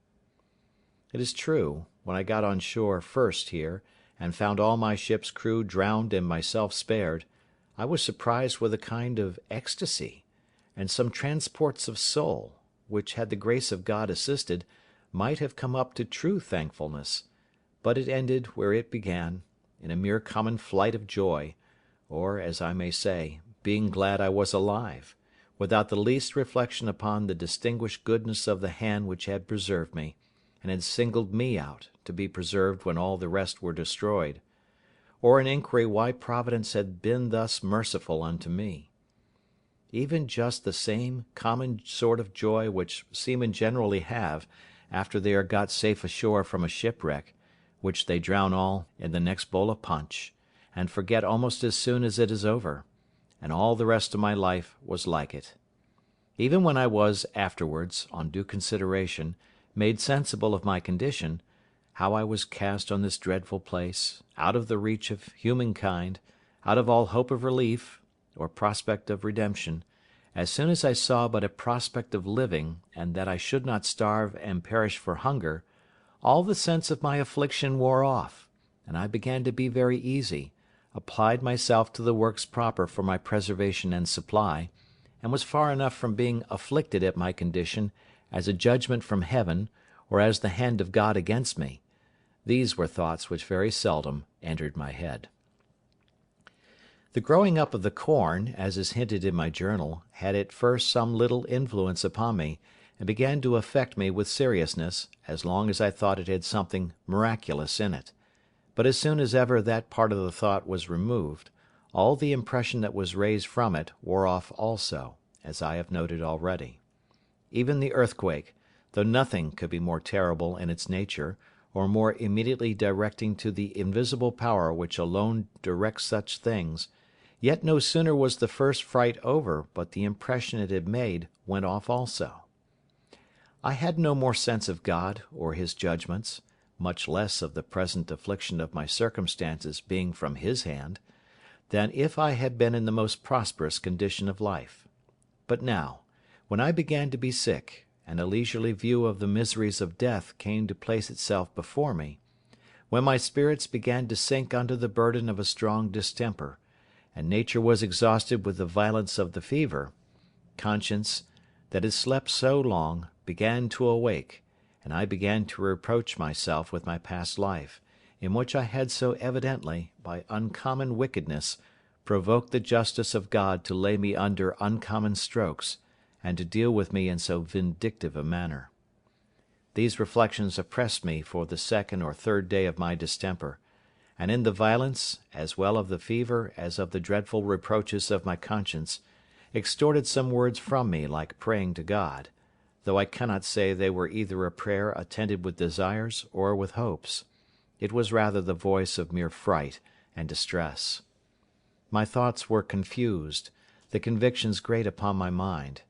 It is true, when I got on shore first here, and found all my ship's crew drowned and myself spared, I was surprised with a kind of ecstasy, and some transports of soul, which, had the grace of God assisted, might have come up to true thankfulness; but it ended where it began, in a mere common flight of joy, or, as I may say, being glad I was alive, without the least reflection upon the distinguished goodness of the hand which had preserved me, and had singled me out to be preserved when all the rest were destroyed; or an inquiry why Providence had been thus merciful unto me. Even just the same common sort of joy which seamen generally have after they are got safe ashore from a shipwreck, which they drown all in the next bowl of punch, and forget almost as soon as it is over; and all the rest of my life was like it. Even when I was afterwards, on due consideration, made sensible of my condition, how I was cast on this dreadful place, out of the reach of humankind, out of all hope of relief, or prospect of redemption, as soon as I saw but a prospect of living, and that I should not starve and perish for hunger, all the sense of my affliction wore off, and I began to be very easy, applied myself to the works proper for my preservation and supply, and was far enough from being afflicted at my condition as a judgment from heaven, or as the hand of God against me. These were thoughts which very seldom entered my head. The growing up of the corn, as is hinted in my journal, had at first some little influence upon me, and began to affect me with seriousness, as long as I thought it had something miraculous in it; but as soon as ever that part of the thought was removed, all the impression that was raised from it wore off also, as I have noted already. Even the earthquake, though nothing could be more terrible in its nature, or more immediately directing to the invisible power which alone directs such things, yet no sooner was the first fright over but the impression it had made went off also. I had no more sense of God or his judgments, much less of the present affliction of my circumstances being from his hand, than if I had been in the most prosperous condition of life. But now, when I began to be sick, and a leisurely view of the miseries of death came to place itself before me, when my spirits began to sink under the burden of a strong distemper, and nature was exhausted with the violence of the fever, conscience, that had slept so long, began to awake, and I began to reproach myself with my past life, in which I had so evidently, by uncommon wickedness, provoked the justice of God to lay me under uncommon strokes, and to deal with me in so vindictive a manner. These reflections oppressed me for the second or third day of my distemper, and in the violence, as well of the fever as of the dreadful reproaches of my conscience, extorted some words from me like praying to God, though I cannot say they were either a prayer attended with desires or with hopes. It was rather the voice of mere fright and distress. My thoughts were confused, the convictions great upon my mind,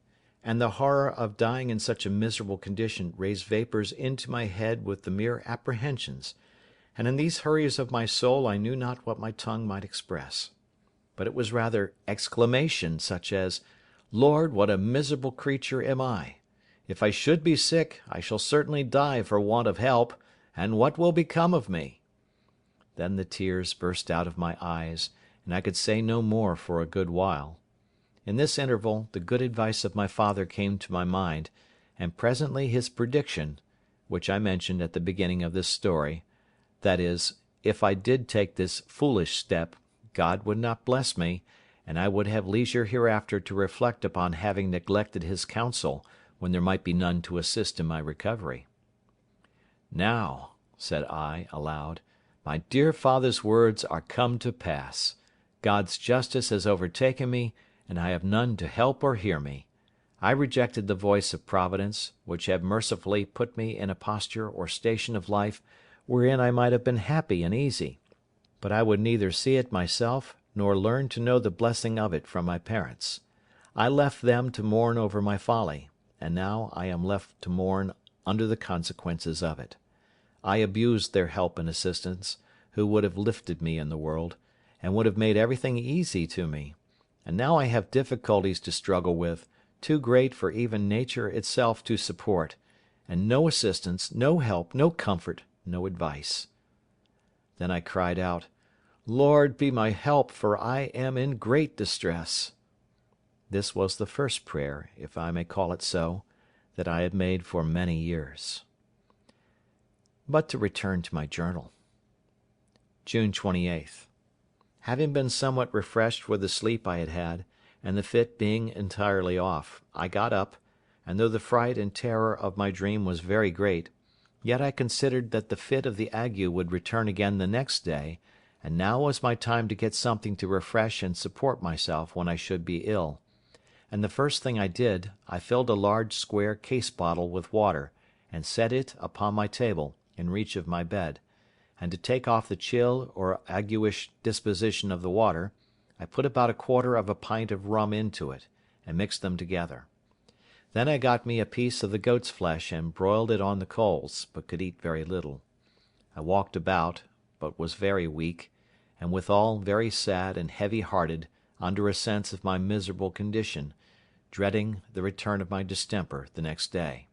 and the horror of dying in such a miserable condition raised vapours into my head with the mere apprehensions, and in these hurries of my soul I knew not what my tongue might express. But it was rather exclamation, such as, "Lord, what a miserable creature am I! If I should be sick, I shall certainly die for want of help, and what will become of me?" Then the tears burst out of my eyes, and I could say no more for a good while. In this interval the good advice of my father came to my mind, and presently his prediction, which I mentioned at the beginning of this story, that is, if I did take this foolish step, God would not bless me, and I would have leisure hereafter to reflect upon having neglected his counsel when there might be none to assist in my recovery. "Now," said I, aloud, "my dear father's words are come to pass. God's justice has overtaken me, and I have none to help or hear me. I rejected the voice of Providence, which had mercifully put me in a posture or station of life wherein I might have been happy and easy, but I would neither see it myself nor learn to know the blessing of it from my parents. I left them to mourn over my folly, and now I am left to mourn under the consequences of it. I abused their help and assistance, who would have lifted me in the world, and would have made everything easy to me, and now I have difficulties to struggle with, too great for even nature itself to support, and no assistance, no help, no comfort, no advice." Then I cried out, "Lord, be my help, for I am in great distress." This was the first prayer, if I may call it so, that I had made for many years. But to return to my journal. June 28th. Having been somewhat refreshed with the sleep I had had, and the fit being entirely off, I got up, and though the fright and terror of my dream was very great, yet I considered that the fit of the ague would return again the next day, and now was my time to get something to refresh and support myself when I should be ill. And the first thing I did, I filled a large square case bottle with water, and set it upon my table, in reach of my bed; and to take off the chill or aguish disposition of the water, I put about a quarter of a pint of rum into it, and mixed them together. Then I got me a piece of the goat's flesh and broiled it on the coals, but could eat very little. I walked about, but was very weak, and withal very sad and heavy-hearted under a sense of my miserable condition, dreading the return of my distemper the next day.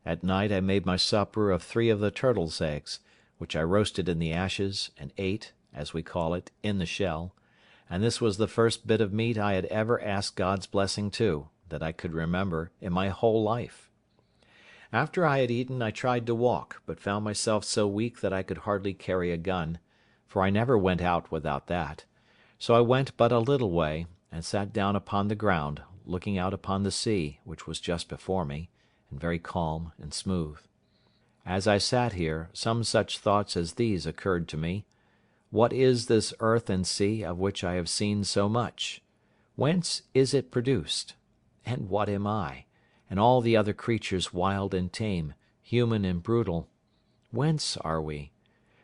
At night I made my supper of 3 of the turtle's eggs, which I roasted in the ashes, and ate, as we call it, in the shell, and this was the first bit of meat I had ever asked God's blessing to, that I could remember, in my whole life. After I had eaten I tried to walk, but found myself so weak that I could hardly carry a gun, for I never went out without that; so I went but a little way, and sat down upon the ground, looking out upon the sea, which was just before me, and very calm and smooth. As I sat here, some such thoughts as these occurred to me: What is this earth and sea of which I have seen so much? Whence is it produced? And what am I, and all the other creatures wild and tame, human and brutal? Whence are we?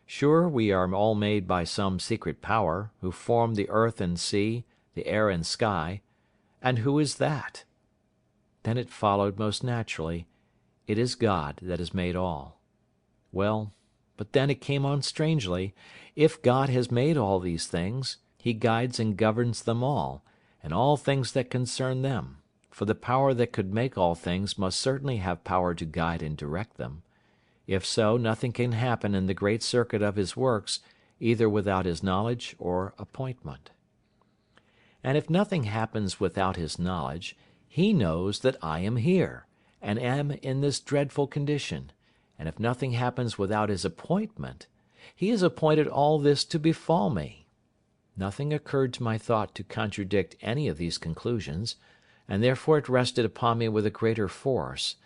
Sure we are all made by some secret power, who formed the earth and sea, the air and sky. And who is that? Then it followed most naturally, it is God that has made all. Well, but then it came on strangely, if God has made all these things, he guides and governs them all, and all things that concern them, for the power that could make all things must certainly have power to guide and direct them. If so, nothing can happen in the great circuit of his works, either without his knowledge or appointment. And if nothing happens without his knowledge, he knows that I am here, and am in this dreadful condition; and if nothing happens without his appointment, he has appointed all this to befall me. Nothing occurred to my thought to contradict any of these conclusions, and therefore it rested upon me with a greater force,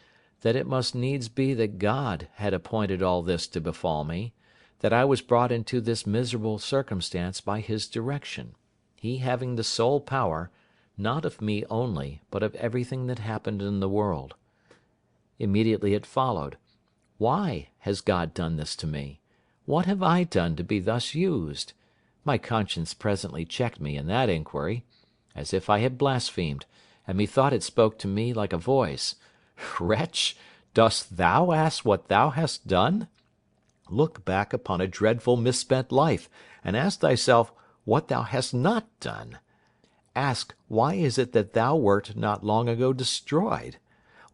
that it must needs be that God had appointed all this to befall me, that I was brought into this miserable circumstance by his direction, he having the sole power, not of me only, but of everything that happened in the world. Immediately it followed, why has God done this to me? What have I done to be thus used? My conscience presently checked me in that inquiry, as if I had blasphemed, and methought it spoke to me like a voice: Wretch, dost thou ask what thou hast done? Look back upon a dreadful misspent life, and ask thyself what thou hast not done. Ask, why is it that thou wert not long ago destroyed?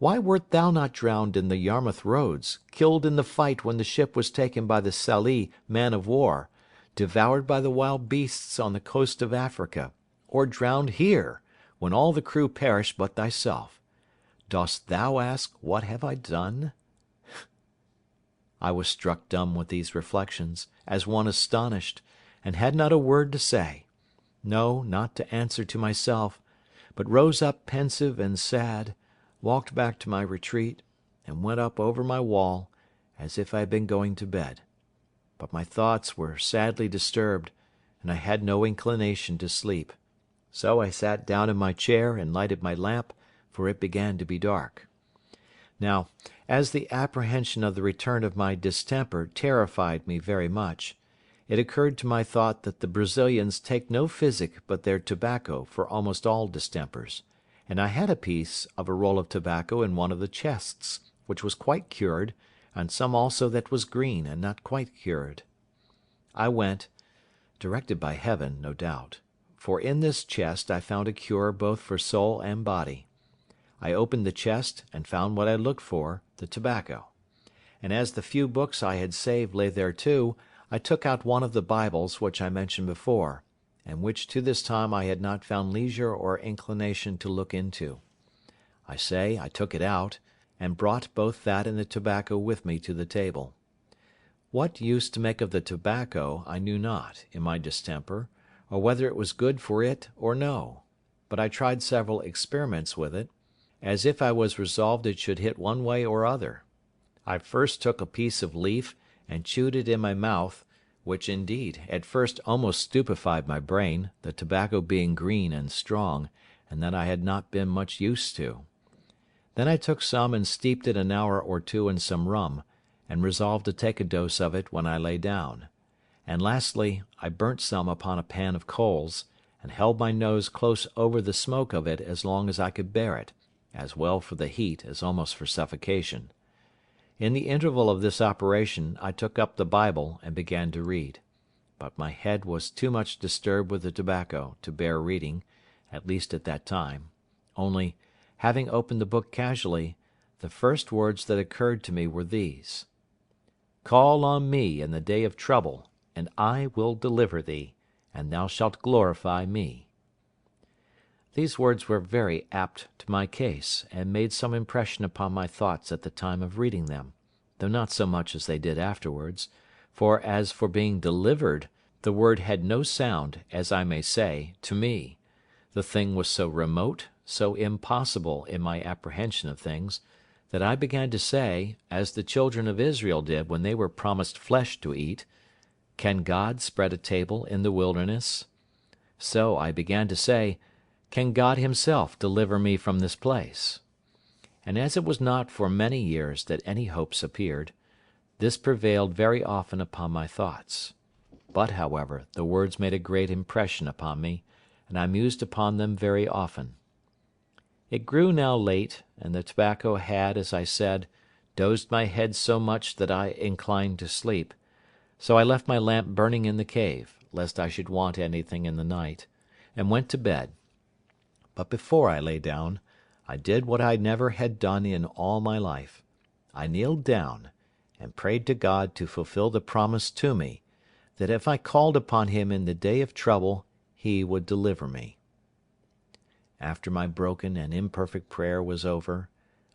Why wert thou not drowned in the Yarmouth Roads, killed in the fight when the ship was taken by the Sallee man of war, devoured by the wild beasts on the coast of Africa, or drowned here, when all the crew perished but thyself? Dost thou ask, what have I done?" I was struck dumb with these reflections, as one astonished, and had not a word to say; no, not to answer to myself, but rose up pensive and sad, walked back to my retreat, and went up over my wall, as if I had been going to bed. But my thoughts were sadly disturbed, and I had no inclination to sleep. So I sat down in my chair and lighted my lamp, for it began to be dark. Now, as the apprehension of the return of my distemper terrified me very much, it occurred to my thought that the Brazilians take no physic but their tobacco for almost all distempers, and I had a piece of a roll of tobacco in one of the chests, which was quite cured, and some also that was green and not quite cured. I went, directed by Heaven, no doubt, for in this chest I found a cure both for soul and body. I opened the chest and found what I looked for, the tobacco. And as the few books I had saved lay there too, I took out one of the Bibles which I mentioned before, and which to this time I had not found leisure or inclination to look into. I say I took it out, and brought both that and the tobacco with me to the table. What use to make of the tobacco I knew not, in my distemper, or whether it was good for it or no; but I tried several experiments with it, as if I was resolved it should hit one way or other. I first took a piece of leaf and chewed it in my mouth, which indeed at first almost stupefied my brain, the tobacco being green and strong, and that I had not been much used to. Then I took some and steeped it an hour or two in some rum, and resolved to take a dose of it when I lay down. And lastly, I burnt some upon a pan of coals, and held my nose close over the smoke of it as long as I could bear it, as well for the heat as almost for suffocation. In the interval of this operation I took up the Bible and began to read; but my head was too much disturbed with the tobacco to bear reading, at least at that time; only, having opened the book casually, the first words that occurred to me were these: "Call on me in the day of trouble, and I will deliver thee, and thou shalt glorify me." These words were very apt to my case, and made some impression upon my thoughts at the time of reading them, though not so much as they did afterwards; for as for being delivered, the word had no sound, as I may say, to me; the thing was so remote, so impossible in my apprehension of things, that I began to say, as the children of Israel did when they were promised flesh to eat, "Can God spread a table in the wilderness?" So I began to say, "Can God himself deliver me from this place?" And as it was not for many years that any hopes appeared, this prevailed very often upon my thoughts. But, however, the words made a great impression upon me, and I mused upon them very often. It grew now late, and the tobacco had, as I said, dozed my head so much that I inclined to sleep; so I left my lamp burning in the cave, lest I should want anything in the night, and went to bed. But before I lay down, I did what I never had done in all my life. I kneeled down, and prayed to God to fulfil the promise to me, that if I called upon him in the day of trouble, he would deliver me. After my broken and imperfect prayer was over,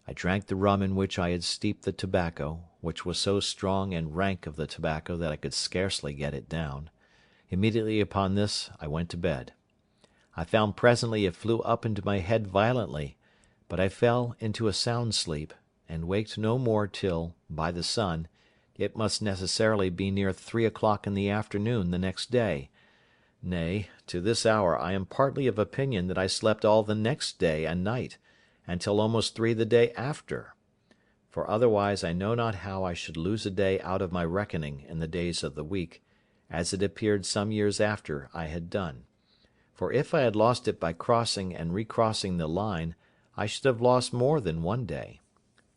I drank the rum in which I had steeped the tobacco, which was so strong and rank of the tobacco that I could scarcely get it down. Immediately upon this I went to bed. I found presently it flew up into my head violently, but I fell into a sound sleep, and waked no more till, by the sun, it must necessarily be near 3 o'clock in the afternoon the next day; nay, to this hour I am partly of opinion that I slept all the next day and night, and till almost 3 the day after; for otherwise I know not how I should lose a day out of my reckoning in the days of the week, as it appeared some years after I had done; for if I had lost it by crossing and recrossing the line, I should have lost more than one day;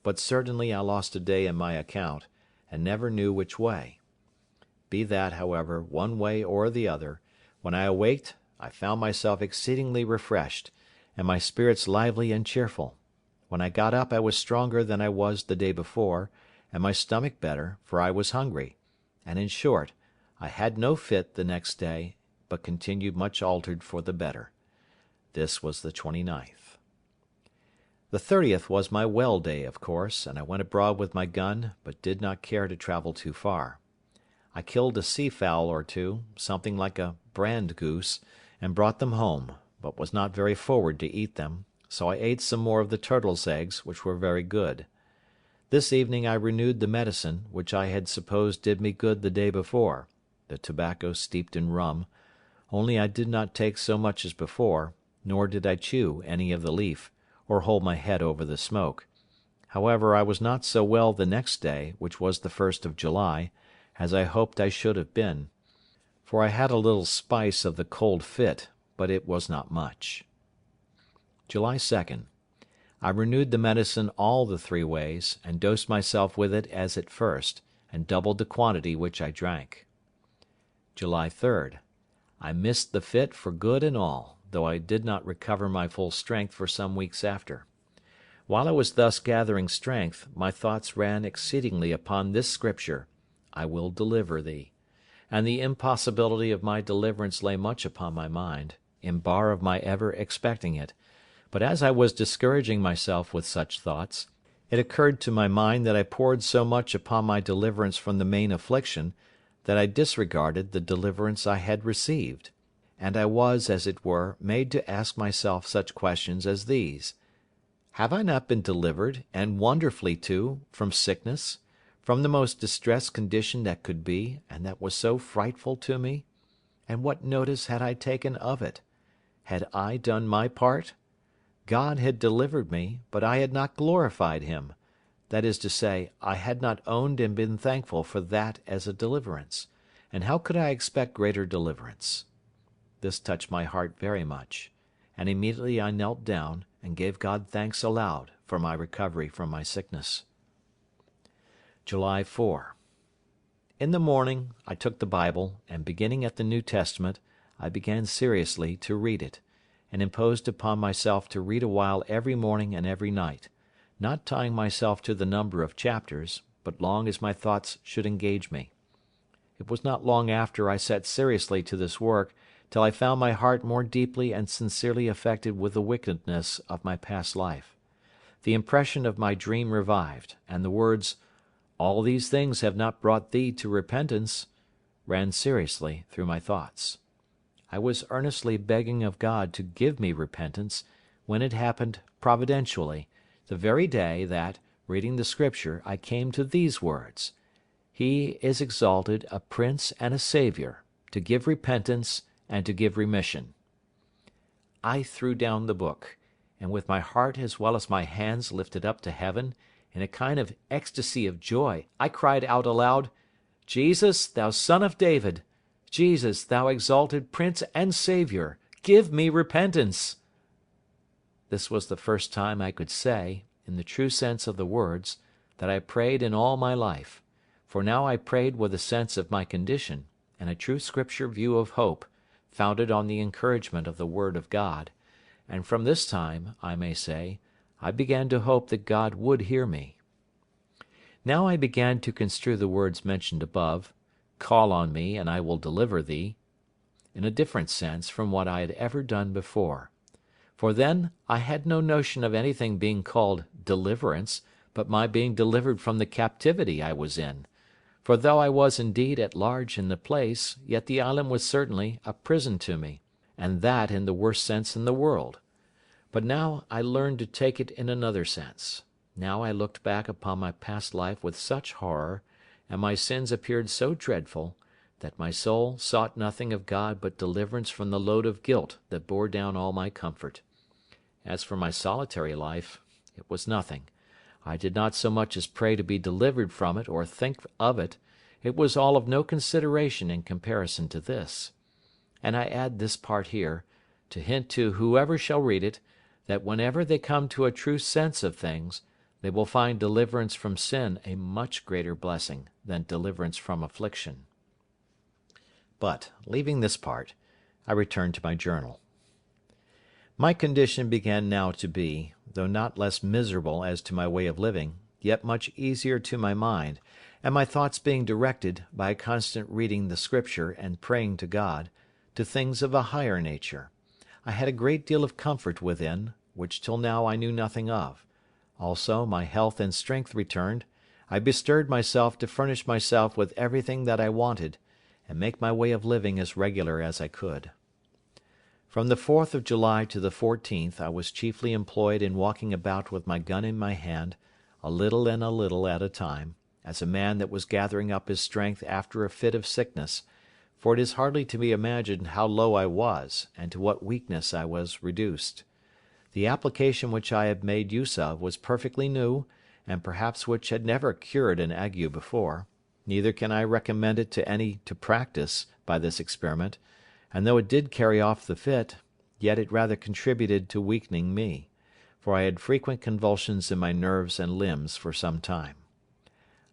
but certainly I lost a day in my account, and never knew which way. Be that, however, one way or the other, when I awaked I found myself exceedingly refreshed, and my spirits lively and cheerful; When I got up I was stronger than I was the day before, and my stomach better, for I was hungry; and in short, I had no fit the next day, but continued much altered for the better. This was the 29th. The 30th was my well day, of course, and I went abroad with my gun, but did not care to travel too far. I killed a sea fowl or two, something like a brand goose, and brought them home, but was not very forward to eat them, so I ate some more of the turtle's eggs, which were very good. This evening I renewed the medicine, which I had supposed did me good the day before, the tobacco steeped in rum, only I did not take so much as before, nor did I chew any of the leaf, or hold my head over the smoke. However, I was not so well the next day, which was the 1st of July, as I hoped I should have been, for I had a little spice of the cold fit, but it was not much. July 2nd. I renewed the medicine all the 3 ways, and dosed myself with it as at first, and doubled the quantity which I drank. July 3rd. I missed the fit for good and all, though I did not recover my full strength for some weeks after. While I was thus gathering strength, my thoughts ran exceedingly upon this scripture, "I will deliver thee," and the impossibility of my deliverance lay much upon my mind, in bar of my ever expecting it; but as I was discouraging myself with such thoughts, it occurred to my mind that I poured so much upon my deliverance from the main affliction, that I disregarded the deliverance I had received; and I was, as it were, made to ask myself such questions as these: Have I not been delivered, and wonderfully too, from sickness, from the most distressed condition that could be, and that was so frightful to me? And what notice had I taken of it? Had I done my part? God had delivered me, but I had not glorified him; that is to say, I had not owned and been thankful for that as a deliverance, and how could I expect greater deliverance? This touched my heart very much, and immediately I knelt down, and gave God thanks aloud for my recovery from my sickness. July 4. In the morning I took the Bible, and beginning at the New Testament, I began seriously to read it, and imposed upon myself to read a while every morning and every night, not tying myself to the number of chapters, but long as my thoughts should engage me. It was not long after I set seriously to this work till I found my heart more deeply and sincerely affected with the wickedness of my past life. The impression of my dream revived, and the words, "All these things have not brought thee to repentance," ran seriously through my thoughts. I was earnestly begging of God to give me repentance, when it happened providentially, the very day that, reading the Scripture, I came to these words: "He is exalted a Prince and a Saviour, to give repentance and to give remission." I threw down the book, and with my heart as well as my hands lifted up to heaven, in a kind of ecstasy of joy, I cried out aloud, "Jesus, thou Son of David! Jesus, thou exalted Prince and Saviour, give me repentance!" This was the first time I could say, in the true sense of the words, that I prayed in all my life; for now I prayed with a sense of my condition, and a true Scripture view of hope, founded on the encouragement of the Word of God; and from this time, I may say, I began to hope that God would hear me. Now I began to construe the words mentioned above, "Call on me, and I will deliver thee," in a different sense from what I had ever done before. For then I had no notion of anything being called deliverance, but my being delivered from the captivity I was in; for though I was indeed at large in the place, yet the island was certainly a prison to me, and that in the worst sense in the world. But now I learned to take it in another sense. Now I looked back upon my past life with such horror, and my sins appeared so dreadful, that my soul sought nothing of God but deliverance from the load of guilt that bore down all my comfort. As for my solitary life, it was nothing. I did not so much as pray to be delivered from it or think of it; it was all of no consideration in comparison to this. And I add this part here, to hint to whoever shall read it, that whenever they come to a true sense of things, they will find deliverance from sin a much greater blessing than deliverance from affliction. But, leaving this part, I return to my journal. My condition began now to be, though not less miserable as to my way of living, yet much easier to my mind, and my thoughts being directed, by a constant reading the Scripture and praying to God, to things of a higher nature. I had a great deal of comfort within, which till now I knew nothing of. Also my health and strength returned. I bestirred myself to furnish myself with everything that I wanted, and make my way of living as regular as I could. From the 4th of July to the 14th I was chiefly employed in walking about with my gun in my hand, a little and a little at a time, as a man that was gathering up his strength after a fit of sickness, for it is hardly to be imagined how low I was, and to what weakness I was reduced. The application which I had made use of was perfectly new, and perhaps which had never cured an ague before; neither can I recommend it to any to practise by this experiment, and though it did carry off the fit, yet it rather contributed to weakening me, for I had frequent convulsions in my nerves and limbs for some time.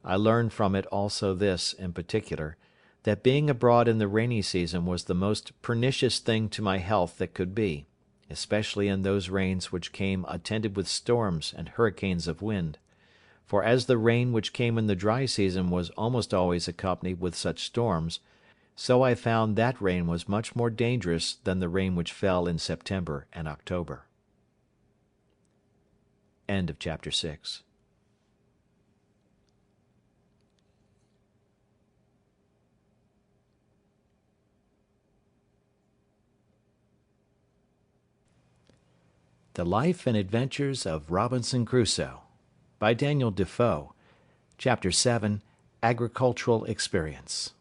I learned from it also this, in particular, that being abroad in the rainy season was the most pernicious thing to my health that could be, especially in those rains which came attended with storms and hurricanes of wind; for as the rain which came in the dry season was almost always accompanied with such storms, so I found that rain was much more dangerous than the rain which fell in September and October. End of chapter 6. The Life and Adventures of Robinson Crusoe, by Daniel Defoe. Chapter 7, Agricultural Experience.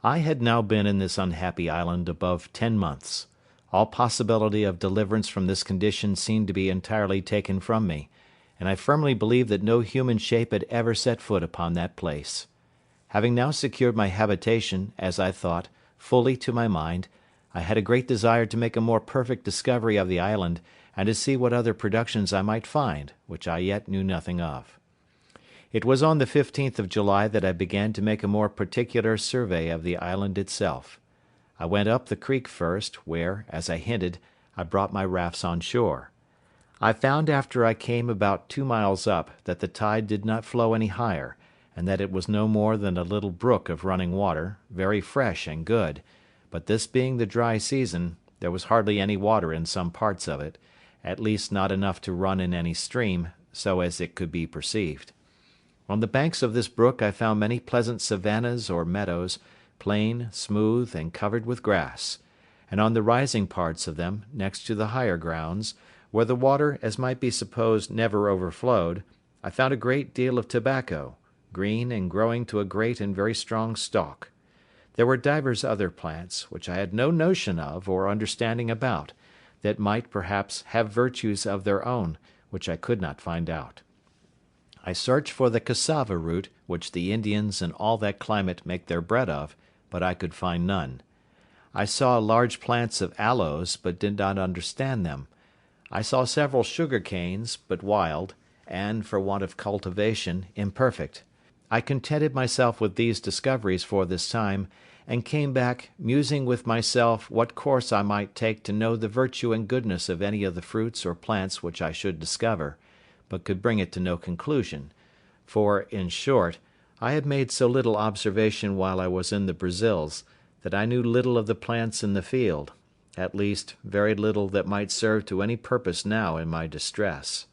I had now been in this unhappy island above 10 months. All possibility of deliverance from this condition seemed to be entirely taken from me, and I firmly believed that no human shape had ever set foot upon that place. Having now secured my habitation, as I thought, fully to my mind, I had a great desire to make a more perfect discovery of the island, and to see what other productions I might find, which I yet knew nothing of. It was on the 15th of July that I began to make a more particular survey of the island itself. I went up the creek first, where, as I hinted, I brought my rafts on shore. I found after I came about 2 miles up that the tide did not flow any higher, and that it was no more than a little brook of running water, very fresh and good; but this being the dry season, there was hardly any water in some parts of it, at least not enough to run in any stream, so as it could be perceived. On the banks of this brook I found many pleasant savannas or meadows, plain, smooth, and covered with grass; and on the rising parts of them, next to the higher grounds, where the water, as might be supposed, never overflowed, I found a great deal of tobacco, green and growing to a great and very strong stalk. There were divers other plants, which I had no notion of or understanding about, that might, perhaps, have virtues of their own, which I could not find out. I searched for the cassava root, which the Indians in all that climate make their bread of, but I could find none. I saw large plants of aloes, but did not understand them. I saw several sugar canes, but wild, and, for want of cultivation, imperfect. I contented myself with these discoveries for this time, and came back, musing with myself what course I might take to know the virtue and goodness of any of the fruits or plants which I should discover, but could bring it to no conclusion; for, in short, I had made so little observation while I was in the Brazils, that I knew little of the plants in the field; at least, very little that might serve to any purpose now in my distress.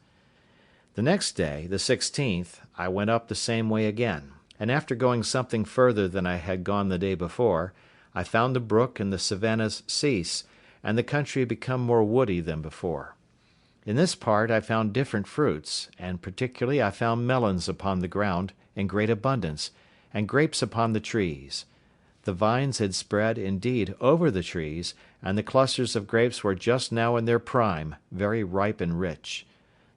The next day, the 16th, I went up the same way again, and after going something further than I had gone the day before, I found the brook and the savannas cease, and the country become more woody than before. In this part I found different fruits, and particularly I found melons upon the ground in great abundance, and grapes upon the trees. The vines had spread, indeed, over the trees, and the clusters of grapes were just now in their prime, very ripe and rich.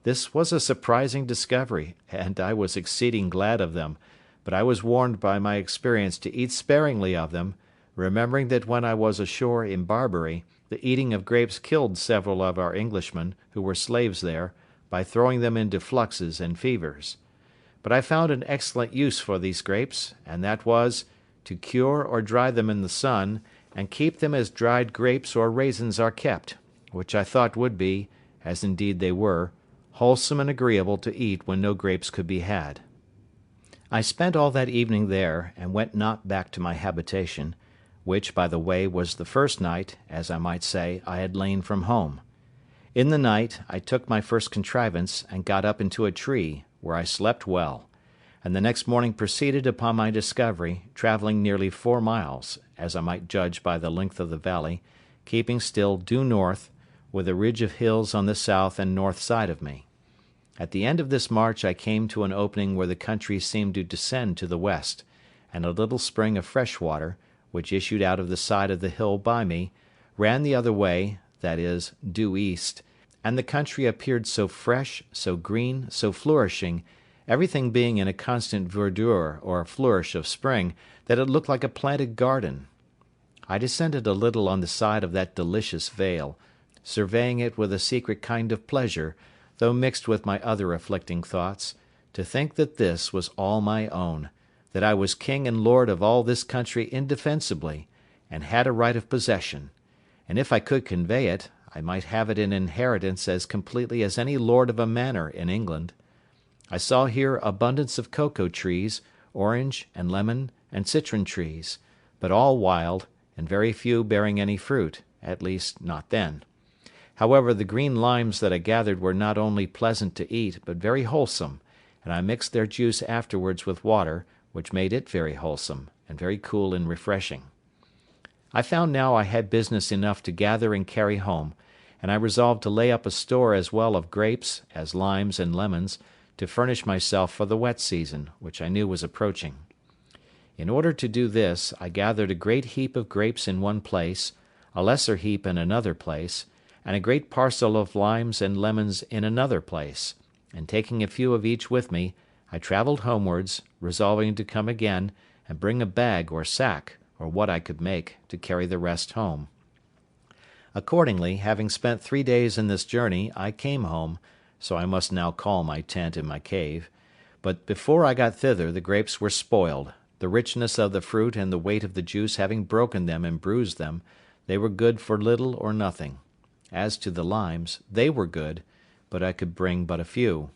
This was a surprising discovery, and I was exceeding glad of them, but I was warned by my experience to eat sparingly of them, remembering that when I was ashore in Barbary, the eating of grapes killed several of our Englishmen, who were slaves there, by throwing them into fluxes and fevers. But I found an excellent use for these grapes, and that was, to cure or dry them in the sun, and keep them as dried grapes or raisins are kept, which I thought would be, as indeed they were, wholesome and agreeable to eat when no grapes could be had. I spent all that evening there, and went not back to my habitation, which, by the way, was the first night, as I might say, I had lain from home. In the night I took my first contrivance, and got up into a tree, where I slept well, and the next morning proceeded upon my discovery, travelling nearly 4 miles, as I might judge by the length of the valley, keeping still due north, with a ridge of hills on the south and north side of me. At the end of this march I came to an opening where the country seemed to descend to the west, and a little spring of fresh water, which issued out of the side of the hill by me, ran the other way, that is, due east, and the country appeared so fresh, so green, so flourishing, everything being in a constant verdure or flourish of spring, that it looked like a planted garden. I descended a little on the side of that delicious vale, surveying it with a secret kind of pleasure, though mixed with my other afflicting thoughts, to think that this was all my own, that I was king and lord of all this country indefensibly, and had a right of possession; and if I could convey it, I might have it in inheritance as completely as any lord of a manor in England. I saw here abundance of cocoa trees, orange, and lemon, and citron trees, but all wild, and very few bearing any fruit, at least not then. However, the green limes that I gathered were not only pleasant to eat, but very wholesome, and I mixed their juice afterwards with water, which made it very wholesome, and very cool and refreshing. I found now I had business enough to gather and carry home, and I resolved to lay up a store as well of grapes as limes and lemons, to furnish myself for the wet season, which I knew was approaching. In order to do this, I gathered a great heap of grapes in one place, a lesser heap in another place, and a great parcel of limes and lemons in another place, and taking a few of each with me, I travelled homewards, resolving to come again, and bring a bag or sack, or what I could make, to carry the rest home. Accordingly, having spent 3 days in this journey, I came home, so I must now call my tent and my cave; but before I got thither the grapes were spoiled, the richness of the fruit and the weight of the juice having broken them and bruised them, they were good for little or nothing. As to the limes, they were good, but I could bring but a few.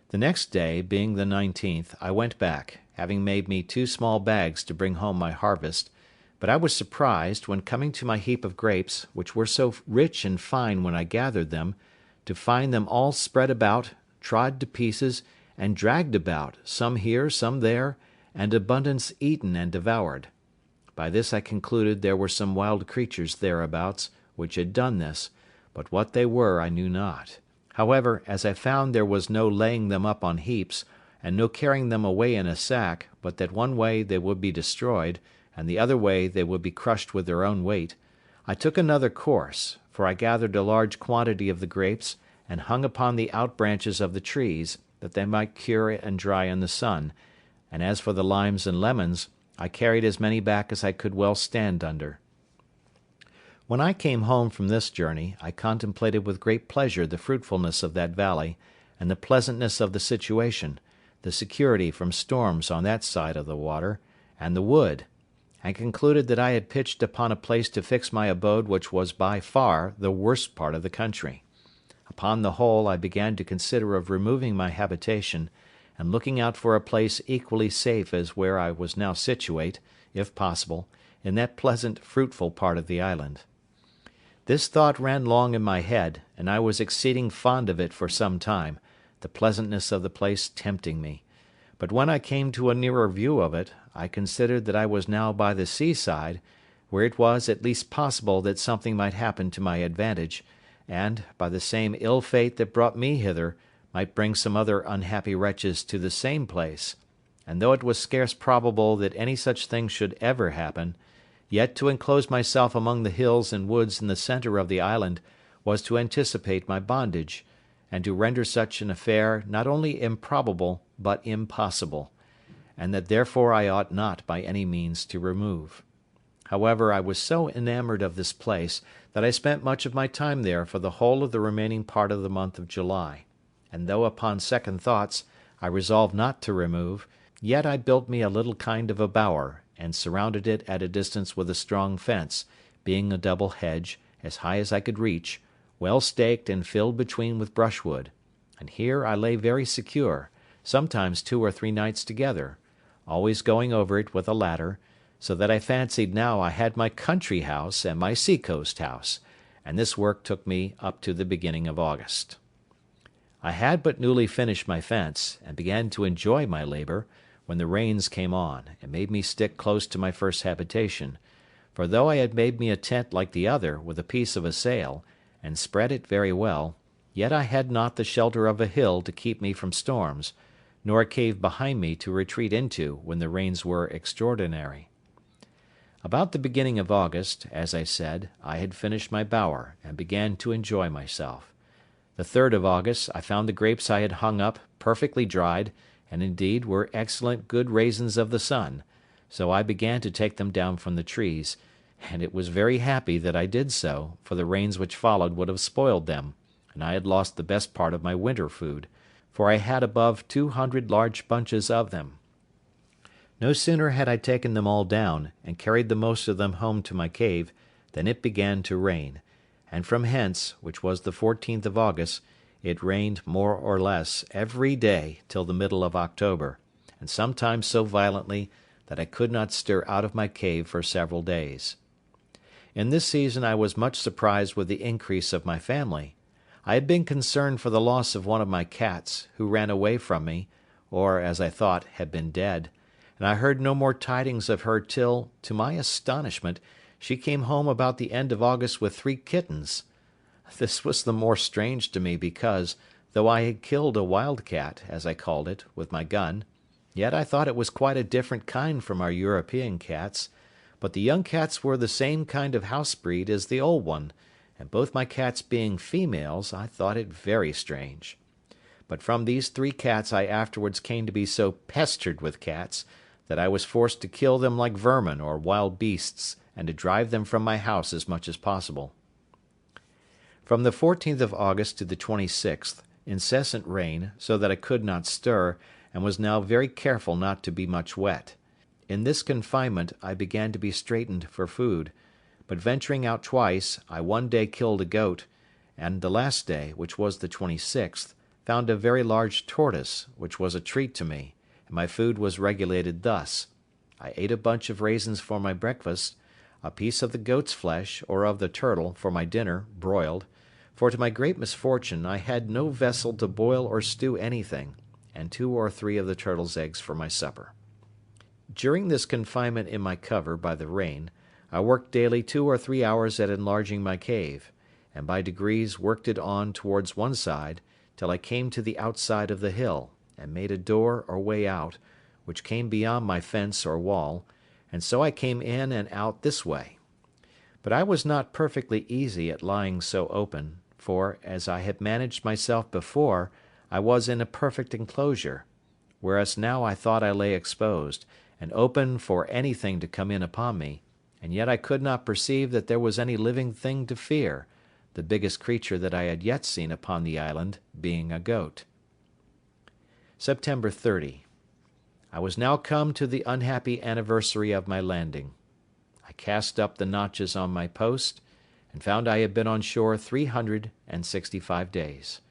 The next day, being the 19th, I went back, having made me 2 small bags to bring home my harvest; but I was surprised, when coming to my heap of grapes, which were so rich and fine when I gathered them, to find them all spread about, trod to pieces, and dragged about, some here, some there, and abundance eaten and devoured. By this I concluded there were some wild creatures thereabouts, which had done this, but what they were I knew not. However, as I found there was no laying them up on heaps, and no carrying them away in a sack, but that one way they would be destroyed, and the other way they would be crushed with their own weight, I took another course, for I gathered a large quantity of the grapes, and hung upon the out branches of the trees, that they might cure and dry in the sun, and as for the limes and lemons, I carried as many back as I could well stand under. When I came home from this journey, I contemplated with great pleasure the fruitfulness of that valley, and the pleasantness of the situation, the security from storms on that side of the water, and the wood, and concluded that I had pitched upon a place to fix my abode which was by far the worst part of the country. Upon the whole, I began to consider of removing my habitation, and looking out for a place equally safe as where I was now situate, if possible, in that pleasant fruitful part of the island. This thought ran long in my head, and I was exceeding fond of it for some time, the pleasantness of the place tempting me; but when I came to a nearer view of it, I considered that I was now by the seaside, where it was at least possible that something might happen to my advantage, and, by the same ill fate that brought me hither, might bring some other unhappy wretches to the same place; and though it was scarce probable that any such thing should ever happen, yet to enclose myself among the hills and woods in the centre of the island was to anticipate my bondage, and to render such an affair not only improbable but impossible, and that therefore I ought not by any means to remove. However, I was so enamoured of this place that I spent much of my time there for the whole of the remaining part of the month of July; and though upon second thoughts I resolved not to remove, yet I built me a little kind of a bower, and surrounded it at a distance with a strong fence, being a double hedge, as high as I could reach, well staked and filled between with brushwood, and here I lay very secure, sometimes 2 or 3 nights together, always going over it with a ladder, so that I fancied now I had my country house and my sea-coast house, and this work took me up to the beginning of August. I had but newly finished my fence, and began to enjoy my labour, when the rains came on, and made me stick close to my first habitation; for though I had made me a tent like the other, with a piece of a sail, and spread it very well, yet I had not the shelter of a hill to keep me from storms, nor a cave behind me to retreat into when the rains were extraordinary. About the beginning of August, as I said, I had finished my bower, and began to enjoy myself. The 3rd of August I found the grapes I had hung up perfectly dried, and indeed were excellent good raisins of the sun, so I began to take them down from the trees, and it was very happy that I did so, for the rains which followed would have spoiled them, and I had lost the best part of my winter food, for I had above 200 large bunches of them. No sooner had I taken them all down, and carried the most of them home to my cave, than it began to rain, and from hence, which was the 14th of August, it rained more or less every day till the middle of October, and sometimes so violently that I could not stir out of my cave for several days. In this season I was much surprised with the increase of my family. I had been concerned for the loss of one of my cats, who ran away from me, or, as I thought, had been dead, and I heard no more tidings of her till, to my astonishment, she came home about the end of August with 3 kittens. This was the more strange to me because, though I had killed a wild cat, as I called it, with my gun, yet I thought it was quite a different kind from our European cats, but the young cats were the same kind of house breed as the old one, and both my cats being females, I thought it very strange. But from these 3 cats I afterwards came to be so pestered with cats, that I was forced to kill them like vermin or wild beasts, and to drive them from my house as much as possible. From the 14th of August to the 26th, incessant rain, so that I could not stir, and was now very careful not to be much wet. In this confinement I began to be straitened for food, but venturing out twice, I one day killed a goat, and the last day, which was the 26th, found a very large tortoise, which was a treat to me, and my food was regulated thus: I ate a bunch of raisins for my breakfast, a piece of the goat's flesh, or of the turtle, for my dinner, broiled, for to my great misfortune I had no vessel to boil or stew anything, and 2 or 3 of the turtle's eggs for my supper. During this confinement in my cover by the rain, I worked daily 2 or 3 hours at enlarging my cave, and by degrees worked it on towards one side, till I came to the outside of the hill, and made a door or way out, which came beyond my fence or wall, and so I came in and out this way. But I was not perfectly easy at lying so open, for, as I had managed myself before, I was in a perfect enclosure, whereas now I thought I lay exposed, and open for anything to come in upon me, and yet I could not perceive that there was any living thing to fear, the biggest creature that I had yet seen upon the island being a goat. September 30. I was now come to the unhappy anniversary of my landing. I cast up the notches on my post, and found I had been on shore 365 days.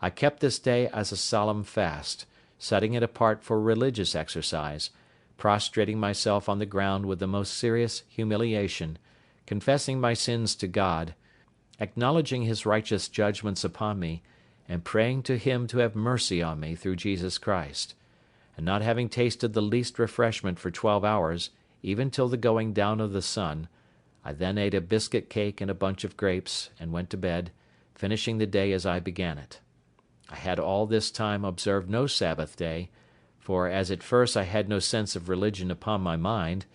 I kept this day as a solemn fast, setting it apart for religious exercise, prostrating myself on the ground with the most serious humiliation, confessing my sins to God, acknowledging his righteous judgments upon me, and praying to him to have mercy on me through Jesus Christ; and not having tasted the least refreshment for 12 hours, even till the going down of the sun, I then ate a biscuit cake and a bunch of grapes, and went to bed, finishing the day as I began it. I had all this time observed no Sabbath day, for as at first I had no sense of religion upon my mind,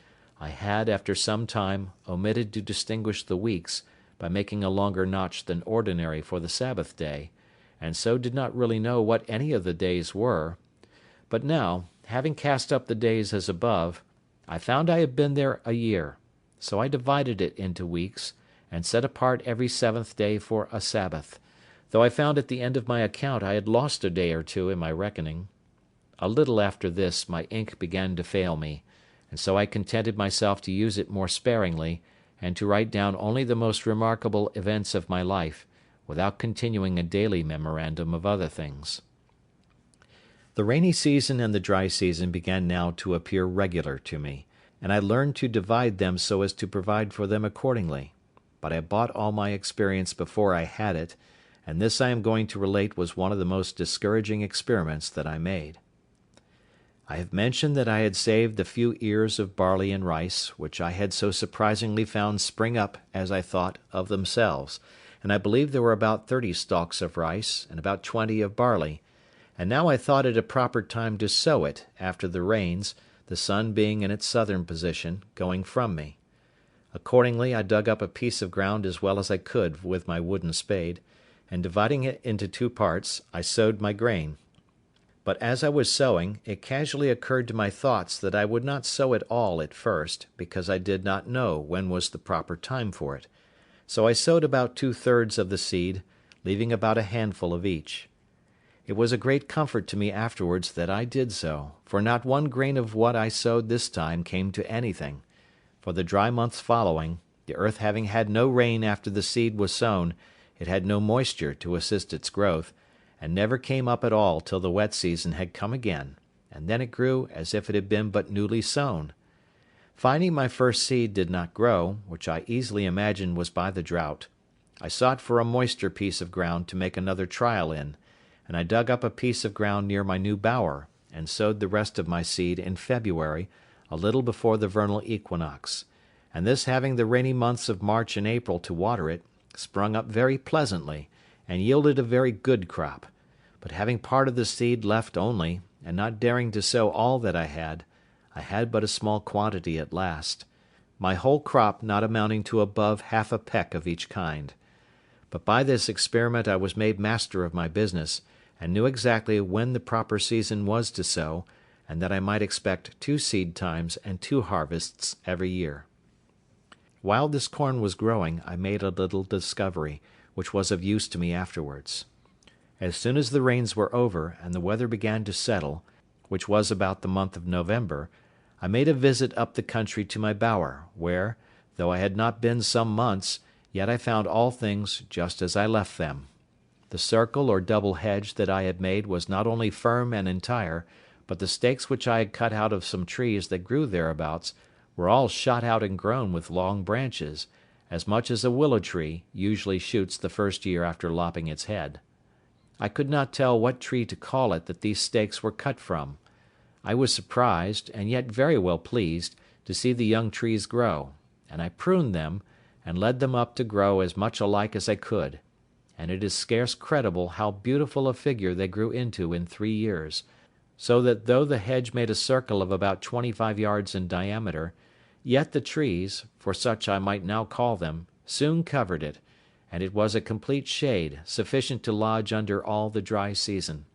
I had, after some time, omitted to distinguish the weeks, by making a longer notch than ordinary for the Sabbath day, and so did not really know what any of the days were; but now, having cast up the days as above, I found I had been there a year, so I divided it into weeks, and set apart every 7th day for a Sabbath, though I found at the end of my account I had lost a day or 2 in my reckoning. A little after this my ink began to fail me, and so I contented myself to use it more sparingly, and to write down only the most remarkable events of my life, without continuing a daily memorandum of other things. The rainy season and the dry season began now to appear regular to me, and I learned to divide them so as to provide for them accordingly. But I bought all my experience before I had it, and this I am going to relate was one of the most discouraging experiments that I made. I have mentioned that I had saved the few ears of barley and rice, which I had so surprisingly found spring up, as I thought, of themselves, and I believe there were about 30 stalks of rice, and about 20 of barley, and now I thought it a proper time to sow it after the rains, the sun being in its southern position, going from me. Accordingly I dug up a piece of ground as well as I could with my wooden spade, and dividing it into 2 parts, I sowed my grain. But as I was sowing, it casually occurred to my thoughts that I would not sow it all at first, because I did not know when was the proper time for it. So I sowed about 2/3 of the seed, leaving about a handful of each. It was a great comfort to me afterwards that I did so, for not one grain of what I sowed this time came to anything. For the dry months following, the earth having had no rain after the seed was sown, it had no moisture to assist its growth, and never came up at all till the wet season had come again, and then it grew as if it had been but newly sown. Finding my first seed did not grow, which I easily imagined was by the drought, I sought for a moister piece of ground to make another trial in, and I dug up a piece of ground near my new bower, and sowed the rest of my seed in February, a little before the vernal equinox, and this having the rainy months of March and April to water it, sprung up very pleasantly, and yielded a very good crop; but having part of the seed left only, and not daring to sow all that I had but a small quantity at last, my whole crop not amounting to above half a peck of each kind. But by this experiment I was made master of my business, and knew exactly when the proper season was to sow, and that I might expect 2 seed times and 2 harvests every year. While this corn was growing, I made a little discovery, which was of use to me afterwards. As soon as the rains were over, and the weather began to settle, which was about the month of November, I made a visit up the country to my bower, where, though I had not been some months, yet I found all things just as I left them. The circle or double hedge that I had made was not only firm and entire, but the stakes which I had cut out of some trees that grew thereabouts were all shot out and grown with long branches, as much as a willow tree usually shoots the first year after lopping its head. I could not tell what tree to call it that these stakes were cut from. I was surprised, and yet very well pleased, to see the young trees grow, and I pruned them, and led them up to grow as much alike as I could; and it is scarce credible how beautiful a figure they grew into in 3 years, so that though the hedge made a circle of about 25 yards in diameter, yet the trees, for such I might now call them, soon covered it, and it was a complete shade, sufficient to lodge under all the dry season.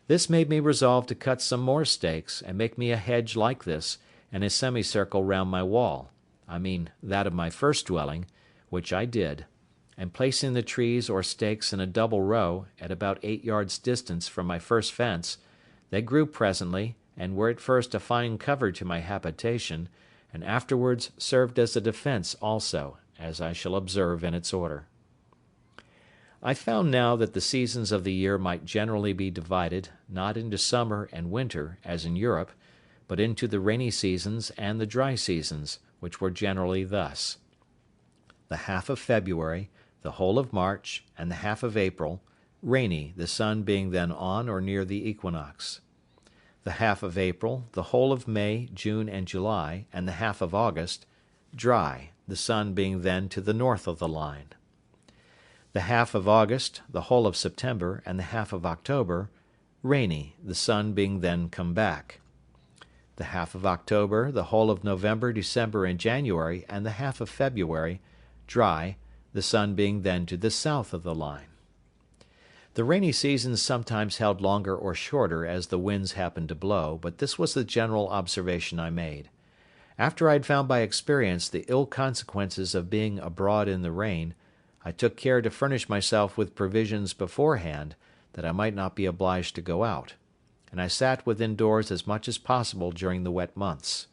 This made me resolve to cut some more stakes, and make me a hedge like this, and a semicircle round my wall, I mean that of my first dwelling, which I did, and placing the trees or stakes in a double row, at about 8 yards distance from my first fence, they grew presently, and were at first a fine cover to my habitation, and afterwards served as a defence also, as I shall observe in its order. I found now that the seasons of the year might generally be divided, not into summer and winter, as in Europe, but into the rainy seasons and the dry seasons, which were generally thus: the half of February, the whole of March, and the half of April, rainy, the sun being then on or near the equinox; the half of April, the whole of May, June, and July, and the half of August, dry, the sun being then to the north of the line; the half of August, the whole of September, and the half of October, rainy, the sun being then come back; the half of October, the whole of November, December, and January, and the half of February, dry, the sun being then to the south of the line. The rainy seasons sometimes held longer or shorter as the winds happened to blow, but this was the general observation I made. After I had found by experience the ill consequences of being abroad in the rain, I took care to furnish myself with provisions beforehand, that I might not be obliged to go out, and I sat within doors as much as possible during the wet months.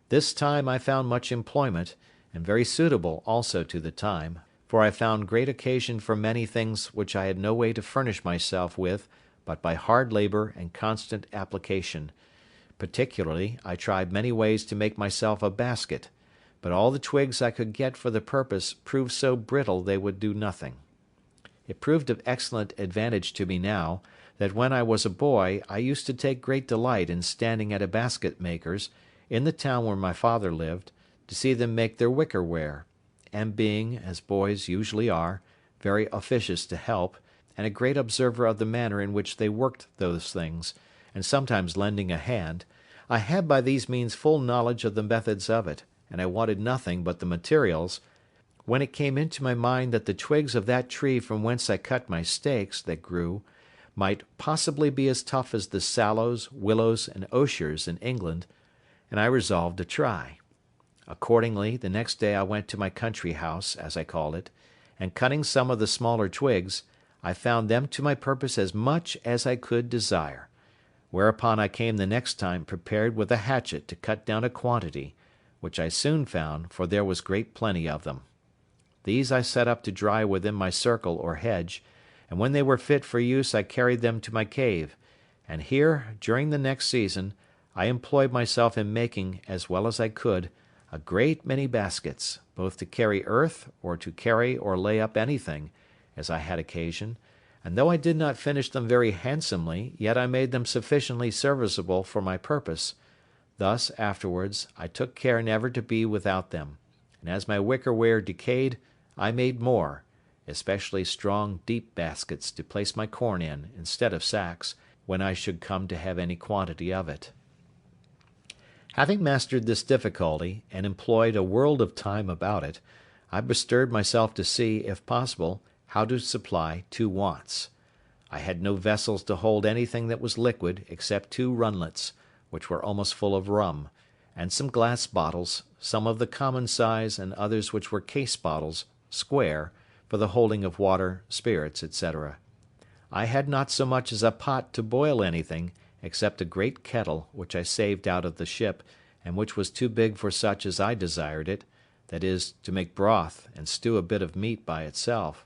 This time I found much employment, and very suitable also to the time, for I found great occasion for many things which I had no way to furnish myself with but by hard labour and constant application. Particularly, I tried many ways to make myself a basket, but all the twigs I could get for the purpose proved so brittle they would do nothing. It proved of excellent advantage to me now, that when I was a boy I used to take great delight in standing at a basket maker's, in the town where my father lived, to see them make their wicker ware, and being, as boys usually are, very officious to help, and a great observer of the manner in which they worked those things, and sometimes lending a hand, I had by these means full knowledge of the methods of it, and I wanted nothing but the materials, when it came into my mind that the twigs of that tree from whence I cut my stakes that grew might possibly be as tough as the sallows, willows, and osiers in England, and I resolved to try. Accordingly, the next day I went to my country house, as I called it, and cutting some of the smaller twigs, I found them to my purpose as much as I could desire; whereupon I came the next time prepared with a hatchet to cut down a quantity, which I soon found, for there was great plenty of them. These I set up to dry within my circle or hedge, and when they were fit for use I carried them to my cave, and here, during the next season, I employed myself in making, as well as I could, a great many baskets, both to carry earth, or to carry or lay up anything, as I had occasion, and though I did not finish them very handsomely, yet I made them sufficiently serviceable for my purpose. Thus, afterwards, I took care never to be without them, and as my wicker ware decayed, I made more, especially strong, deep baskets to place my corn in, instead of sacks, when I should come to have any quantity of it. Having mastered this difficulty, and employed a world of time about it, I bestirred myself to see, if possible, how to supply two wants. I had no vessels to hold anything that was liquid except two runlets, which were almost full of rum, and some glass bottles, some of the common size, and others which were case bottles, square, for the holding of water, spirits, etc. I had not so much as a pot to boil anything, except a great kettle, which I saved out of the ship, and which was too big for such as I desired it, that is, to make broth, and stew a bit of meat by itself.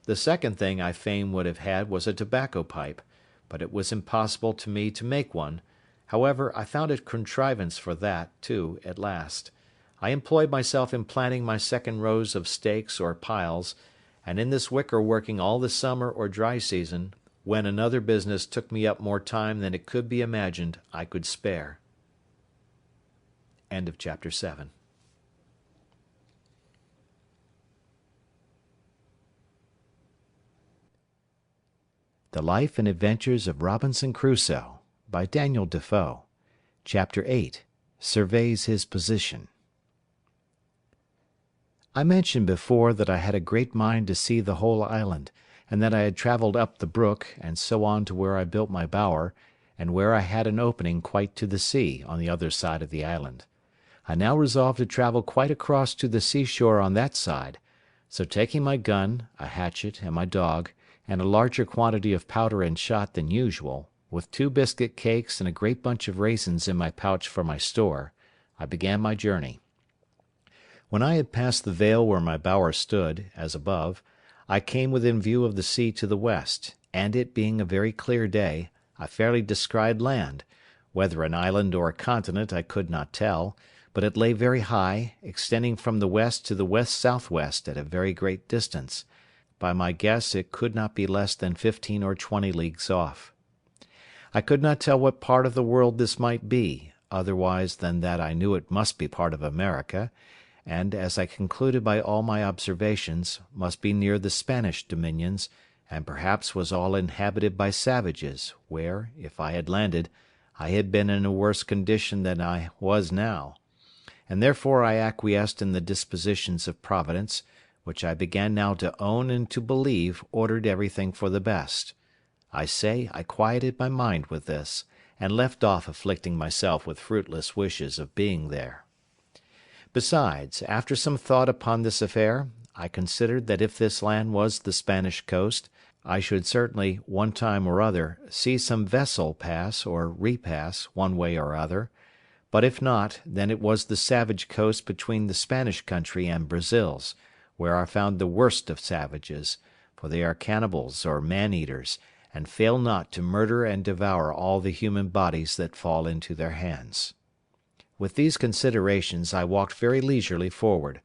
The second thing I fain would have had was a tobacco pipe, but it was impossible to me to make one. However, I found a contrivance for that, too, at last. I employed myself in planting my second rows of stakes or piles, and in this wicker working all the summer or dry season, when another business took me up more time than it could be imagined I could spare. End of chapter 7. The Life and Adventures of Robinson Crusoe, by Daniel Defoe. Chapter 8. Surveys his Position. I mentioned before that I had a great mind to see the whole island, and that I had travelled up the brook, and so on to where I built my bower, and where I had an opening quite to the sea on the other side of the island. I now resolved to travel quite across to the seashore on that side, so taking my gun, a hatchet, and my dog, and a larger quantity of powder and shot than usual, with 2 biscuit cakes and a great bunch of raisins in my pouch for my store, I began my journey. When I had passed the vale where my bower stood, as above, I came within view of the sea to the west, and it being a very clear day, I fairly descried land, whether an island or a continent I could not tell, but it lay very high, extending from the west to the west-southwest at a very great distance. By my guess it could not be less than 15 or 20 leagues off. I could not tell what part of the world this might be, otherwise than that I knew it must be part of America, and, as I concluded by all my observations, must be near the Spanish dominions, and perhaps was all inhabited by savages, where, if I had landed, I had been in a worse condition than I was now; and therefore I acquiesced in the dispositions of Providence, which I began now to own and to believe ordered everything for the best. I say I quieted my mind with this, and left off afflicting myself with fruitless wishes of being there. Besides, after some thought upon this affair, I considered that if this land was the Spanish coast, I should certainly, one time or other, see some vessel pass or repass, one way or other, but if not, then it was the savage coast between the Spanish country and Brazils, where I found the worst of savages, for they are cannibals or man-eaters, and fail not to murder and devour all the human bodies that fall into their hands. With these considerations I walked very leisurely forward.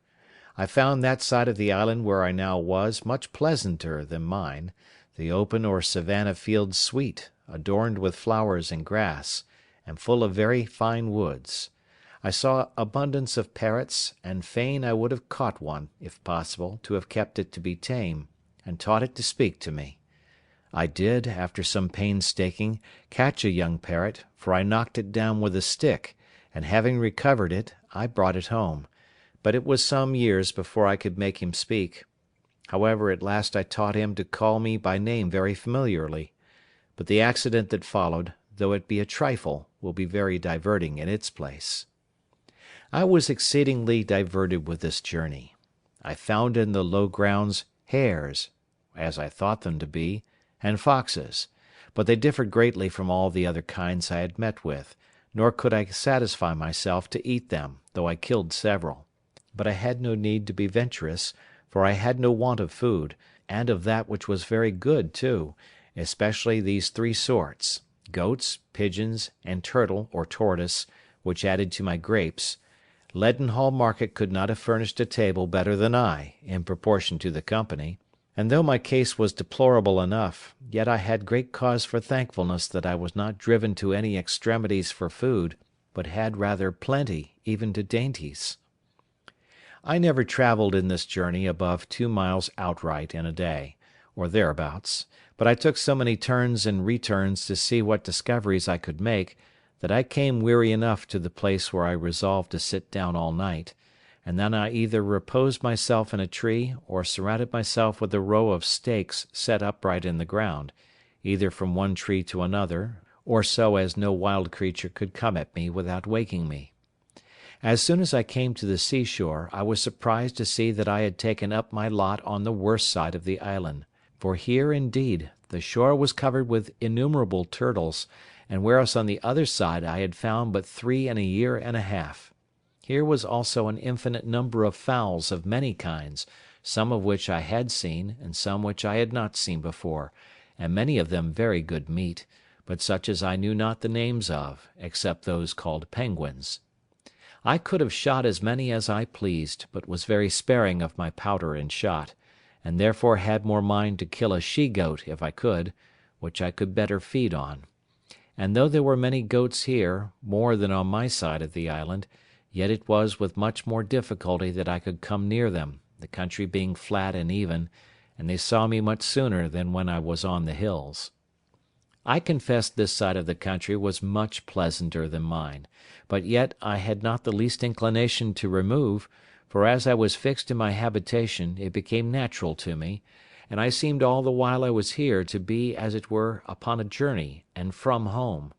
I found that side of the island where I now was much pleasanter than mine, the open or savanna fields sweet, adorned with flowers and grass, and full of very fine woods. I saw abundance of parrots, and fain I would have caught one, if possible, to have kept it to be tame, and taught it to speak to me. I did, after some painstaking, catch a young parrot, for I knocked it down with a stick, and having recovered it, I brought it home; but it was some years before I could make him speak. However, at last I taught him to call me by name very familiarly; but the accident that followed, though it be a trifle, will be very diverting in its place. I was exceedingly diverted with this journey. I found in the low grounds hares, as I thought them to be, and foxes, but they differed greatly from all the other kinds I had met with, nor could I satisfy myself to eat them, though I killed several. But I had no need to be venturous, for I had no want of food, and of that which was very good too, especially these three sorts: goats, pigeons, and turtle or tortoise, which added to my grapes. Leadenhall Market could not have furnished a table better than I, in proportion to the company; and though my case was deplorable enough, yet I had great cause for thankfulness that I was not driven to any extremities for food, but had rather plenty, even to dainties. I never travelled in this journey above 2 miles outright in a day, or thereabouts; but I took so many turns and returns to see what discoveries I could make, that I came weary enough to the place where I resolved to sit down all night, and then I either reposed myself in a tree, or surrounded myself with a row of stakes set upright in the ground, either from one tree to another, or so as no wild creature could come at me without waking me. As soon as I came to the seashore, I was surprised to see that I had taken up my lot on the worst side of the island; for here, indeed, the shore was covered with innumerable turtles, and whereas on the other side I had found but 3 in a year and a half. Here was also an infinite number of fowls of many kinds, some of which I had seen, and some which I had not seen before, and many of them very good meat, but such as I knew not the names of, except those called penguins. I could have shot as many as I pleased, but was very sparing of my powder and shot, and therefore had more mind to kill a she-goat if I could, which I could better feed on. And though there were many goats here, more than on my side of the island, yet it was with much more difficulty that I could come near them, the country being flat and even, and they saw me much sooner than when I was on the hills. I confess this side of the country was much pleasanter than mine, but yet I had not the least inclination to remove, for as I was fixed in my habitation it became natural to me, and I seemed all the while I was here to be as it were upon a journey, and from home.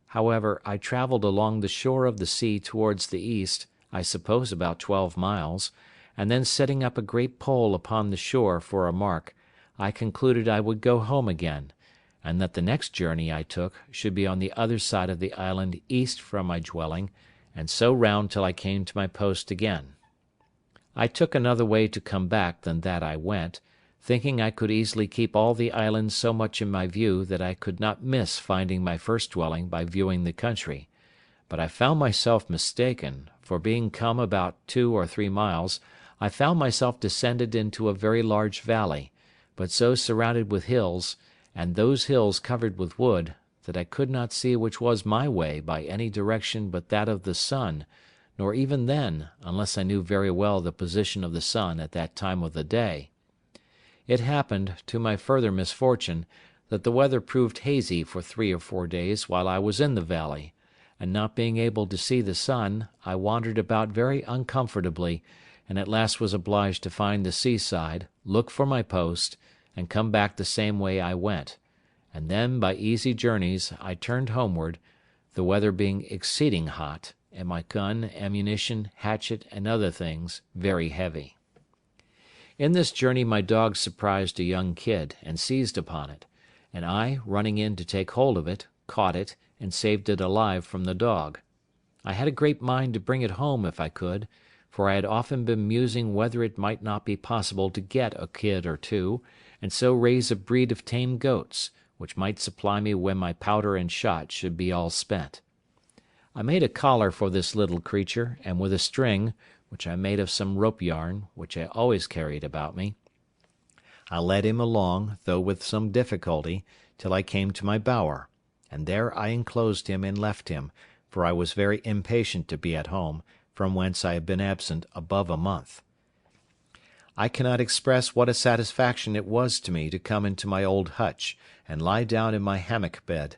However, I travelled along the shore of the sea towards the east, I suppose about 12 miles, and then setting up a great pole upon the shore for a mark, I concluded I would go home again, and that the next journey I took should be on the other side of the island east from my dwelling, and so round till I came to my post again. I took another way to come back than that I went, thinking I could easily keep all the island so much in my view that I could not miss finding my first dwelling by viewing the country; but I found myself mistaken, for being come about 2 or 3 miles, I found myself descended into a very large valley, but so surrounded with hills, and those hills covered with wood, that I could not see which was my way by any direction but that of the sun, nor even then, unless I knew very well the position of the sun at that time of the day. It happened, to my further misfortune, that the weather proved hazy for 3 or 4 days while I was in the valley, and not being able to see the sun, I wandered about very uncomfortably, and at last was obliged to find the seaside, look for my post, and come back the same way I went, and then by easy journeys I turned homeward, the weather being exceeding hot, and my gun, ammunition, hatchet, and other things very heavy. In this journey my dog surprised a young kid, and seized upon it, and I, running in to take hold of it, caught it, and saved it alive from the dog. I had a great mind to bring it home if I could, for I had often been musing whether it might not be possible to get a kid or two, and so raise a breed of tame goats, which might supply me when my powder and shot should be all spent. I made a collar for this little creature, and with a string, which I made of some rope yarn, which I always carried about me, I led him along, though with some difficulty, till I came to my bower, and there I enclosed him and left him, for I was very impatient to be at home, from whence I had been absent above a month. I cannot express what a satisfaction it was to me to come into my old hutch, and lie down in my hammock bed.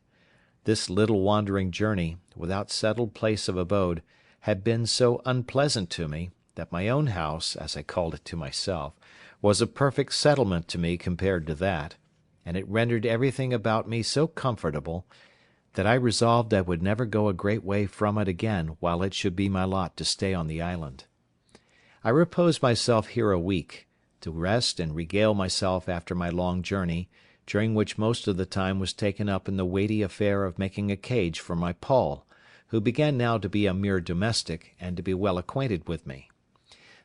This little wandering journey, without settled place of abode, had been so unpleasant to me, that my own house, as I called it to myself, was a perfect settlement to me compared to that, and it rendered everything about me so comfortable, that I resolved I would never go a great way from it again while it should be my lot to stay on the island. I reposed myself here a week, to rest and regale myself after my long journey, during which most of the time was taken up in the weighty affair of making a cage for my Poll, who began now to be a mere domestic, and to be well acquainted with me.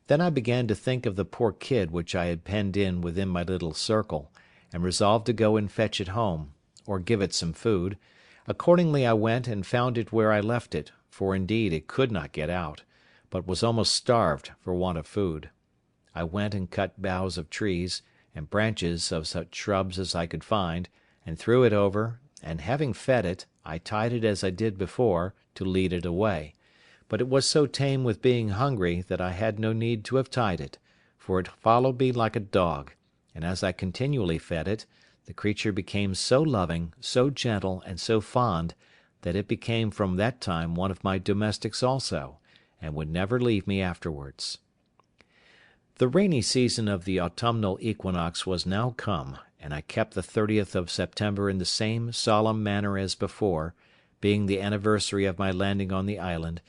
Then I began to think of the poor kid which I had penned in within my little circle, and resolved to go and fetch it home, or give it some food. Accordingly I went and found it where I left it, for indeed it could not get out, but was almost starved for want of food. I went and cut boughs of trees, and branches of such shrubs as I could find, and threw it over, and having fed it, I tied it as I did before, to lead it away; but it was so tame with being hungry that I had no need to have tied it, for it followed me like a dog, and as I continually fed it, the creature became so loving, so gentle, and so fond, that it became from that time one of my domestics also, and would never leave me afterwards. The rainy season of the autumnal equinox was now come, and I kept the 30th of September in the same solemn manner as before, being the anniversary of my landing on the island,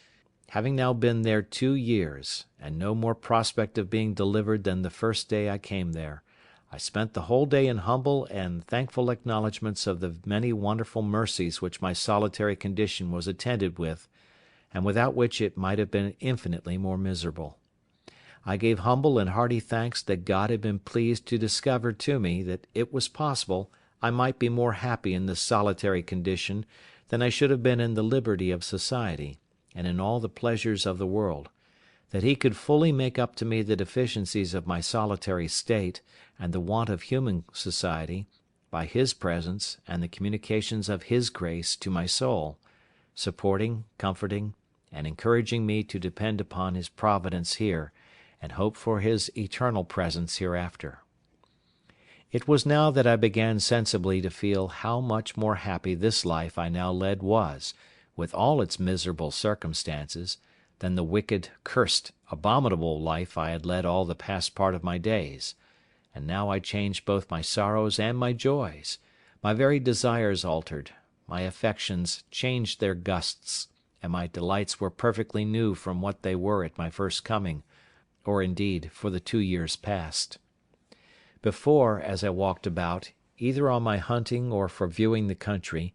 having now been there 2 years, and no more prospect of being delivered than the first day I came there. I spent the whole day in humble and thankful acknowledgments of the many wonderful mercies which my solitary condition was attended with, and without which it might have been infinitely more miserable. I gave humble and hearty thanks that God had been pleased to discover to me that it was possible I might be more happy in this solitary condition than I should have been in the liberty of society, and in all the pleasures of the world; that he could fully make up to me the deficiencies of my solitary state, and the want of human society, by his presence and the communications of his grace to my soul, supporting, comforting, and encouraging me to depend upon his providence here, and hope for his eternal presence hereafter. It was now that I began sensibly to feel how much more happy this life I now led was, with all its miserable circumstances, than the wicked, cursed, abominable life I had led all the past part of my days; and now I changed both my sorrows and my joys; my very desires altered, my affections changed their gusts, and my delights were perfectly new from what they were at my first coming, or indeed for the 2 years past. Before, as I walked about, either on my hunting or for viewing the country,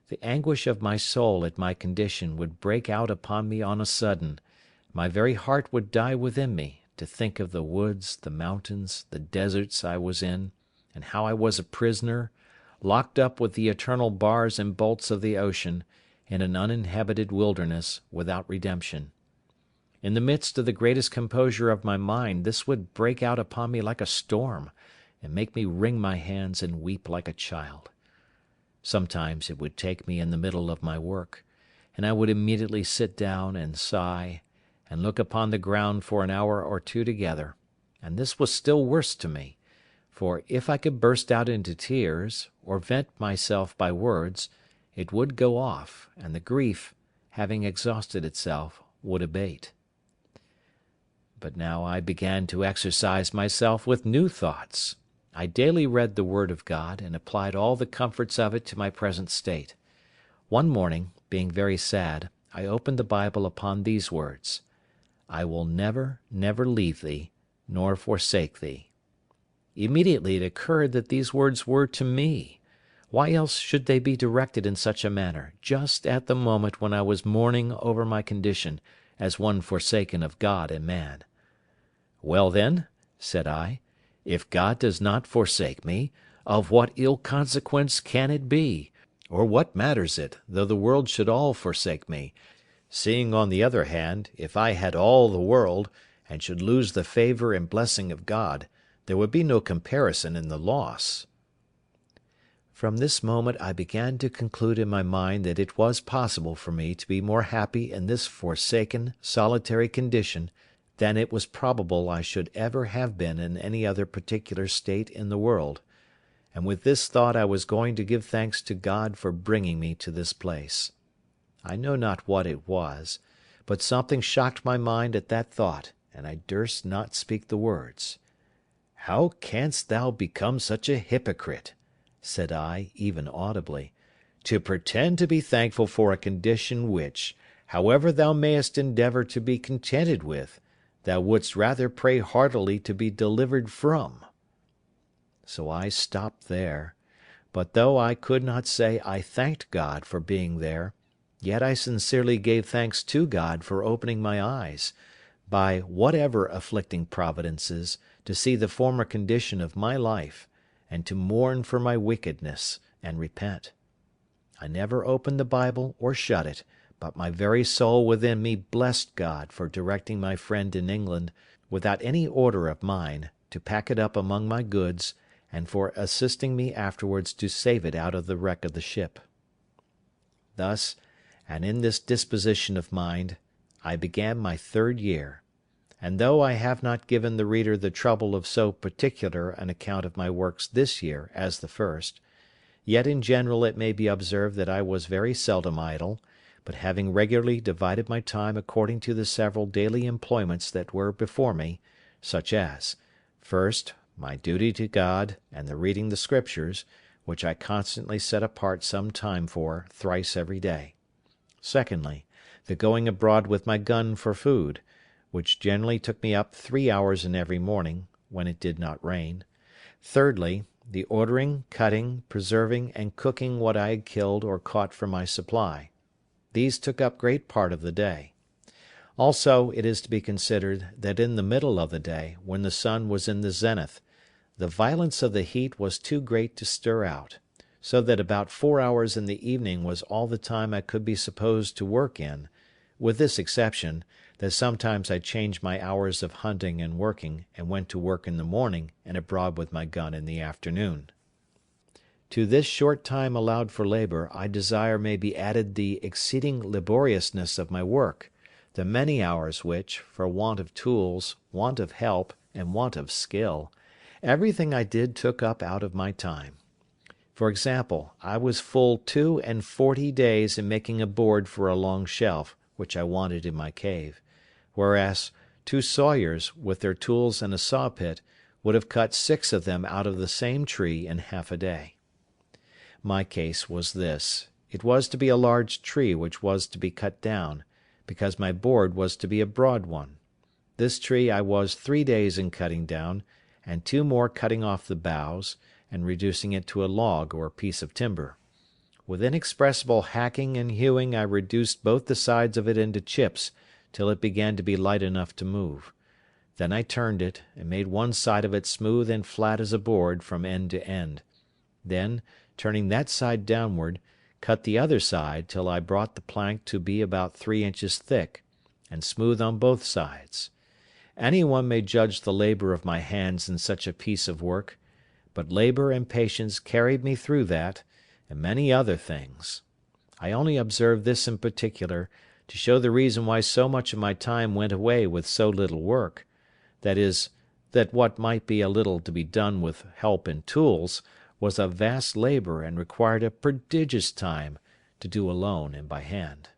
the anguish of my soul at my condition would break out upon me on a sudden; my very heart would die within me, to think of the woods, the mountains, the deserts I was in, and how I was a prisoner, locked up with the eternal bars and bolts of the ocean, in an uninhabited wilderness, without redemption. In the midst of the greatest composure of my mind this would break out upon me like a storm, and make me wring my hands and weep like a child. Sometimes it would take me in the middle of my work, and I would immediately sit down and sigh, and look upon the ground for an hour or two together; and this was still worse to me, for if I could burst out into tears, or vent myself by words, it would go off, and the grief, having exhausted itself, would abate. But now I began to exercise myself with new thoughts. I daily read the Word of God, and applied all the comforts of it to my present state. One morning, being very sad, I opened the Bible upon these words: "I will never, never leave thee, nor forsake thee." Immediately it occurred that these words were to me, Why else should they be directed in such a manner, just at the moment when I was mourning over my condition as one forsaken of God and man? Well then, said I, if God does not forsake me, of what ill consequence can it be? Or what matters it, though the world should all forsake me, seeing on the other hand, if I had all the world, and should lose the favour and blessing of God, there would be no comparison in the loss. From this moment I began to conclude in my mind that it was possible for me to be more happy in this forsaken, solitary condition than it was probable I should ever have been in any other particular state in the world, and with this thought I was going to give thanks to God for bringing me to this place. I know not what it was, but something shocked my mind at that thought, and I durst not speak the words. "How canst thou become such a hypocrite," said I, even audibly, "to pretend to be thankful for a condition which, however thou mayest endeavour to be contented with, thou wouldst rather pray heartily to be delivered from?" So I stopped there, but though I could not say I thanked God for being there, yet I sincerely gave thanks to God for opening my eyes, by whatever afflicting providences, to see the former condition of my life, and to mourn for my wickedness, and repent. I never opened the Bible or shut it, but my very soul within me blessed God for directing my friend in England, without any order of mine, to pack it up among my goods, and for assisting me afterwards to save it out of the wreck of the ship. Thus, and in this disposition of mind, I began my 3rd year; and though I have not given the reader the trouble of so particular an account of my works this year as the first, yet in general it may be observed that I was very seldom idle, but having regularly divided my time according to the several daily employments that were before me, such as, first, my duty to God and the reading the Scriptures, which I constantly set apart some time for thrice every day; secondly, the going abroad with my gun for food, which generally took me up 3 hours in every morning, when it did not rain; thirdly, the ordering, cutting, preserving, and cooking what I had killed or caught for my supply. These took up great part of the day. Also, it is to be considered that in the middle of the day, when the sun was in the zenith, the violence of the heat was too great to stir out, so that about 4 hours in the evening was all the time I could be supposed to work in, with this exception, that sometimes I changed my hours of hunting and working, and went to work in the morning, and abroad with my gun in the afternoon. To this short time allowed for labour I desire may be added the exceeding laboriousness of my work, the many hours which, for want of tools, want of help, and want of skill, everything I did took up out of my time. For example, I was full 42 days in making a board for a long shelf, which I wanted in my cave, whereas 2 sawyers, with their tools and a saw pit, would have cut 6 of them out of the same tree in half a day. My case was this: it was to be a large tree which was to be cut down, because my board was to be a broad one. This tree I was 3 days in cutting down, and 2 more cutting off the boughs, and reducing it to a log or piece of timber. With inexpressible hacking and hewing I reduced both the sides of it into chips, till it began to be light enough to move. Then I turned it, and made one side of it smooth and flat as a board from end to end. Then, turning that side downward, cut the other side till I brought the plank to be about 3 inches thick, and smooth on both sides. Any one may judge the labour of my hands in such a piece of work, but labour and patience carried me through that, and many other things. I only observe this in particular, to show the reason why so much of my time went away with so little work; that is, that what might be a little to be done with help and tools, was a vast labour and required a prodigious time to do alone and by hand.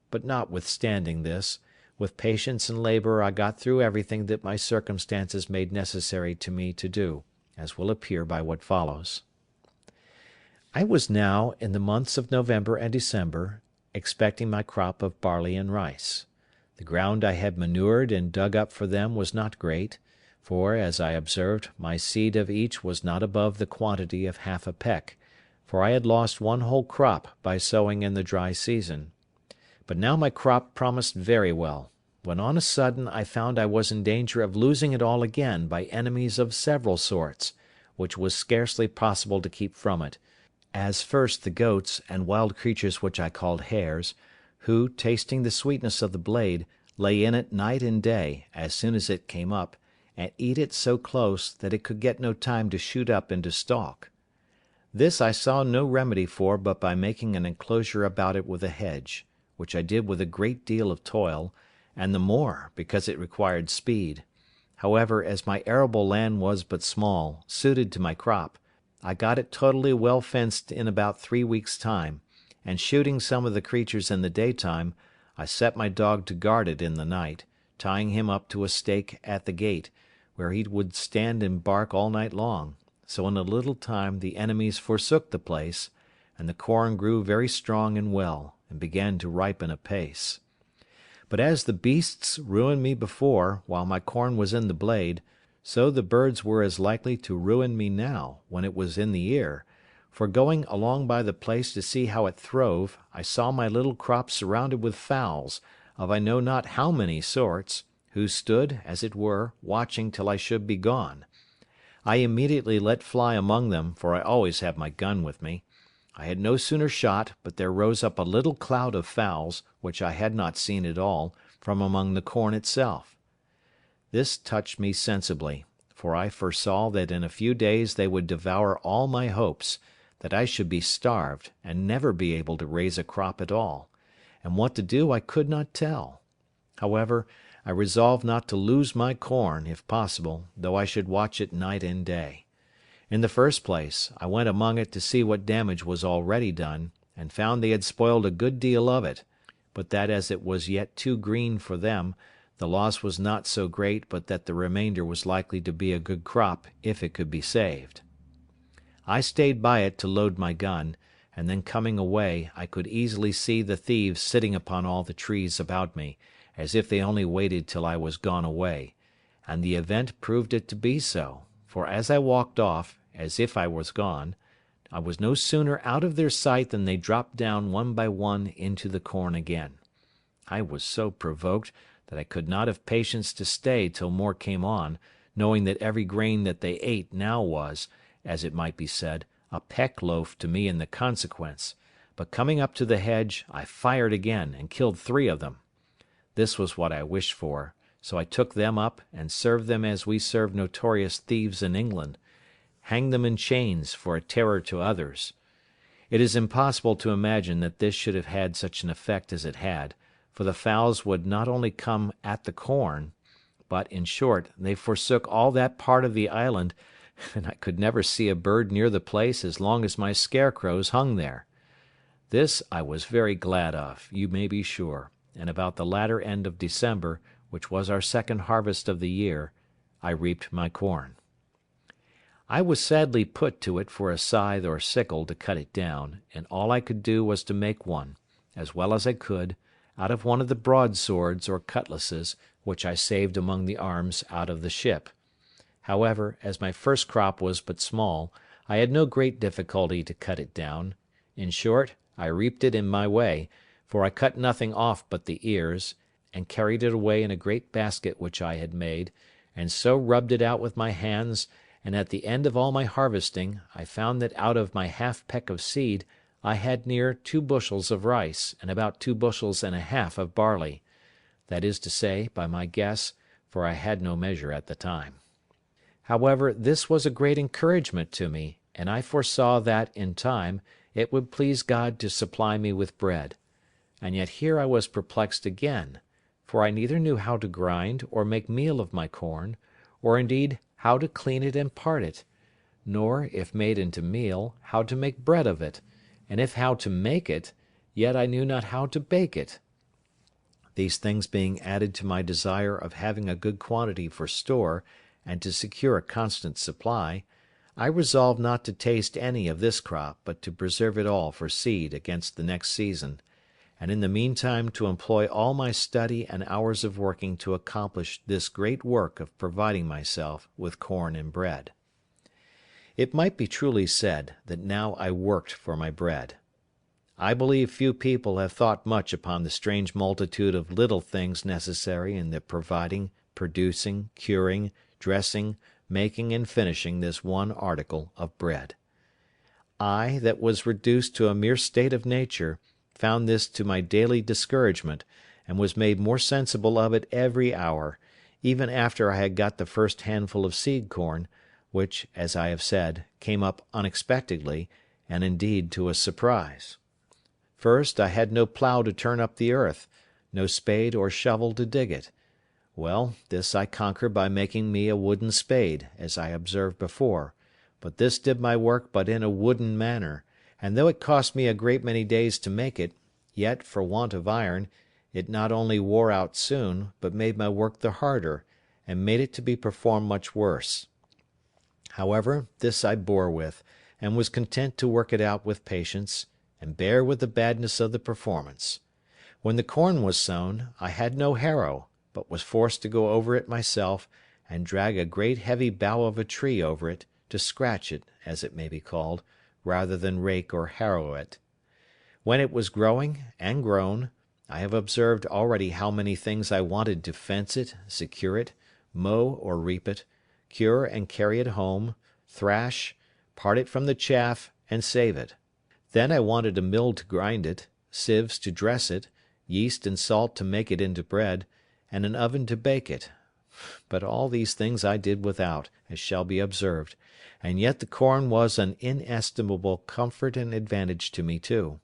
But notwithstanding this, with patience and labour I got through everything that my circumstances made necessary to me to do, as will appear by what follows. I was now, in the months of November and December, expecting my crop of barley and rice. The ground I had manured and dug up for them was not great, for, as I observed, my seed of each was not above the quantity of half a peck, for I had lost one whole crop by sowing in the dry season. But now my crop promised very well, when on a sudden I found I was in danger of losing it all again by enemies of several sorts, which was scarcely possible to keep from it, as first the goats and wild creatures which I called hares, who, tasting the sweetness of the blade, lay in it night and day, as soon as it came up, and eat it so close that it could get no time to shoot up into stalk. This I saw no remedy for but by making an enclosure about it with a hedge, which I did with a great deal of toil, and the more because it required speed. However, as my arable land was but small, suited to my crop, I got it totally well fenced in about 3 weeks' time, and shooting some of the creatures in the daytime, I set my dog to guard it in the night, tying him up to a stake at the gate, where he would stand and bark all night long, so in a little time the enemies forsook the place, and the corn grew very strong and well, and began to ripen apace. But as the beasts ruined me before, while my corn was in the blade, so the birds were as likely to ruin me now, when it was in the ear; for going along by the place to see how it throve, I saw my little crop surrounded with fowls, of I know not how many sorts, who stood, as it were, watching till I should be gone. I immediately let fly among them, for I always have my gun with me. I had no sooner shot, but there rose up a little cloud of fowls, which I had not seen at all, from among the corn itself. This touched me sensibly, for I foresaw that in a few days they would devour all my hopes, that I should be starved, and never be able to raise a crop at all, and what to do I could not tell. However, I resolved not to lose my corn, if possible, though I should watch it night and day. In the first place, I went among it to see what damage was already done, and found they had spoiled a good deal of it, but that as it was yet too green for them, the loss was not so great but that the remainder was likely to be a good crop if it could be saved. I stayed by it to load my gun, and then coming away, I could easily see the thieves sitting upon all the trees about me, as if they only waited till I was gone away, and the event proved it to be so, for as I walked off, as if I was gone, I was no sooner out of their sight than they dropped down one by one into the corn again. I was so provoked that I could not have patience to stay till more came on, knowing that every grain that they ate now was, as it might be said, a peck loaf to me in the consequence, but coming up to the hedge, I fired again, and killed 3 of them. This was what I wished for, so I took them up, and served them as we serve notorious thieves in England, hanged them in chains for a terror to others. It is impossible to imagine that this should have had such an effect as it had, for the fowls would not only come at the corn, but, in short, they forsook all that part of the island, and I could never see a bird near the place as long as my scarecrows hung there. This I was very glad of, you may be sure, and about the latter end of December, which was our second harvest of the year, I reaped my corn. I was sadly put to it for a scythe or sickle to cut it down, and all I could do was to make one, as well as I could, out of one of the broadswords or cutlasses, which I saved among the arms out of the ship. However, as my first crop was but small, I had no great difficulty to cut it down. In short, I reaped it in my way, for I cut nothing off but the ears, and carried it away in a great basket which I had made, and so rubbed it out with my hands, and at the end of all my harvesting, I found that out of my half peck of seed I had near 2 bushels of rice, and about 2 bushels and a half of barley; that is to say, by my guess, for I had no measure at the time. However, this was a great encouragement to me, and I foresaw that, in time, it would please God to supply me with bread; and yet here I was perplexed again, for I neither knew how to grind or make meal of my corn, or indeed how to clean it and part it, nor, if made into meal, how to make bread of it, and if how to make it, yet I knew not how to bake it. These things being added to my desire of having a good quantity for store, and to secure a constant supply, I resolved not to taste any of this crop, but to preserve it all for seed against the next season, and in the meantime to employ all my study and hours of working to accomplish this great work of providing myself with corn and bread. It might be truly said that now I worked for my bread. I believe few people have thought much upon the strange multitude of little things necessary in the providing, producing, curing, dressing, making, and finishing this one article of bread. I, that was reduced to a mere state of nature, found this to my daily discouragement, and was made more sensible of it every hour, even after I had got the first handful of seed corn, which, as I have said, came up unexpectedly, and indeed to a surprise. First, I had no plough to turn up the earth, no spade or shovel to dig it. Well, this I conquered by making me a wooden spade, as I observed before, but this did my work but in a wooden manner, and though it cost me a great many days to make it, yet, for want of iron, it not only wore out soon, but made my work the harder, and made it to be performed much worse. However, this I bore with, and was content to work it out with patience, and bear with the badness of the performance. When the corn was sown, I had no harrow, but was forced to go over it myself, and drag a great heavy bough of a tree over it, to scratch it, as it may be called, rather than rake or harrow it. When it was growing, and grown, I have observed already how many things I wanted to fence it, secure it, mow or reap it, cure and carry it home, thrash, part it from the chaff, and save it. Then I wanted a mill to grind it, sieves to dress it, yeast and salt to make it into bread, and an oven to bake it. But all these things I did without, as shall be observed, and yet the corn was an inestimable comfort and advantage to me too.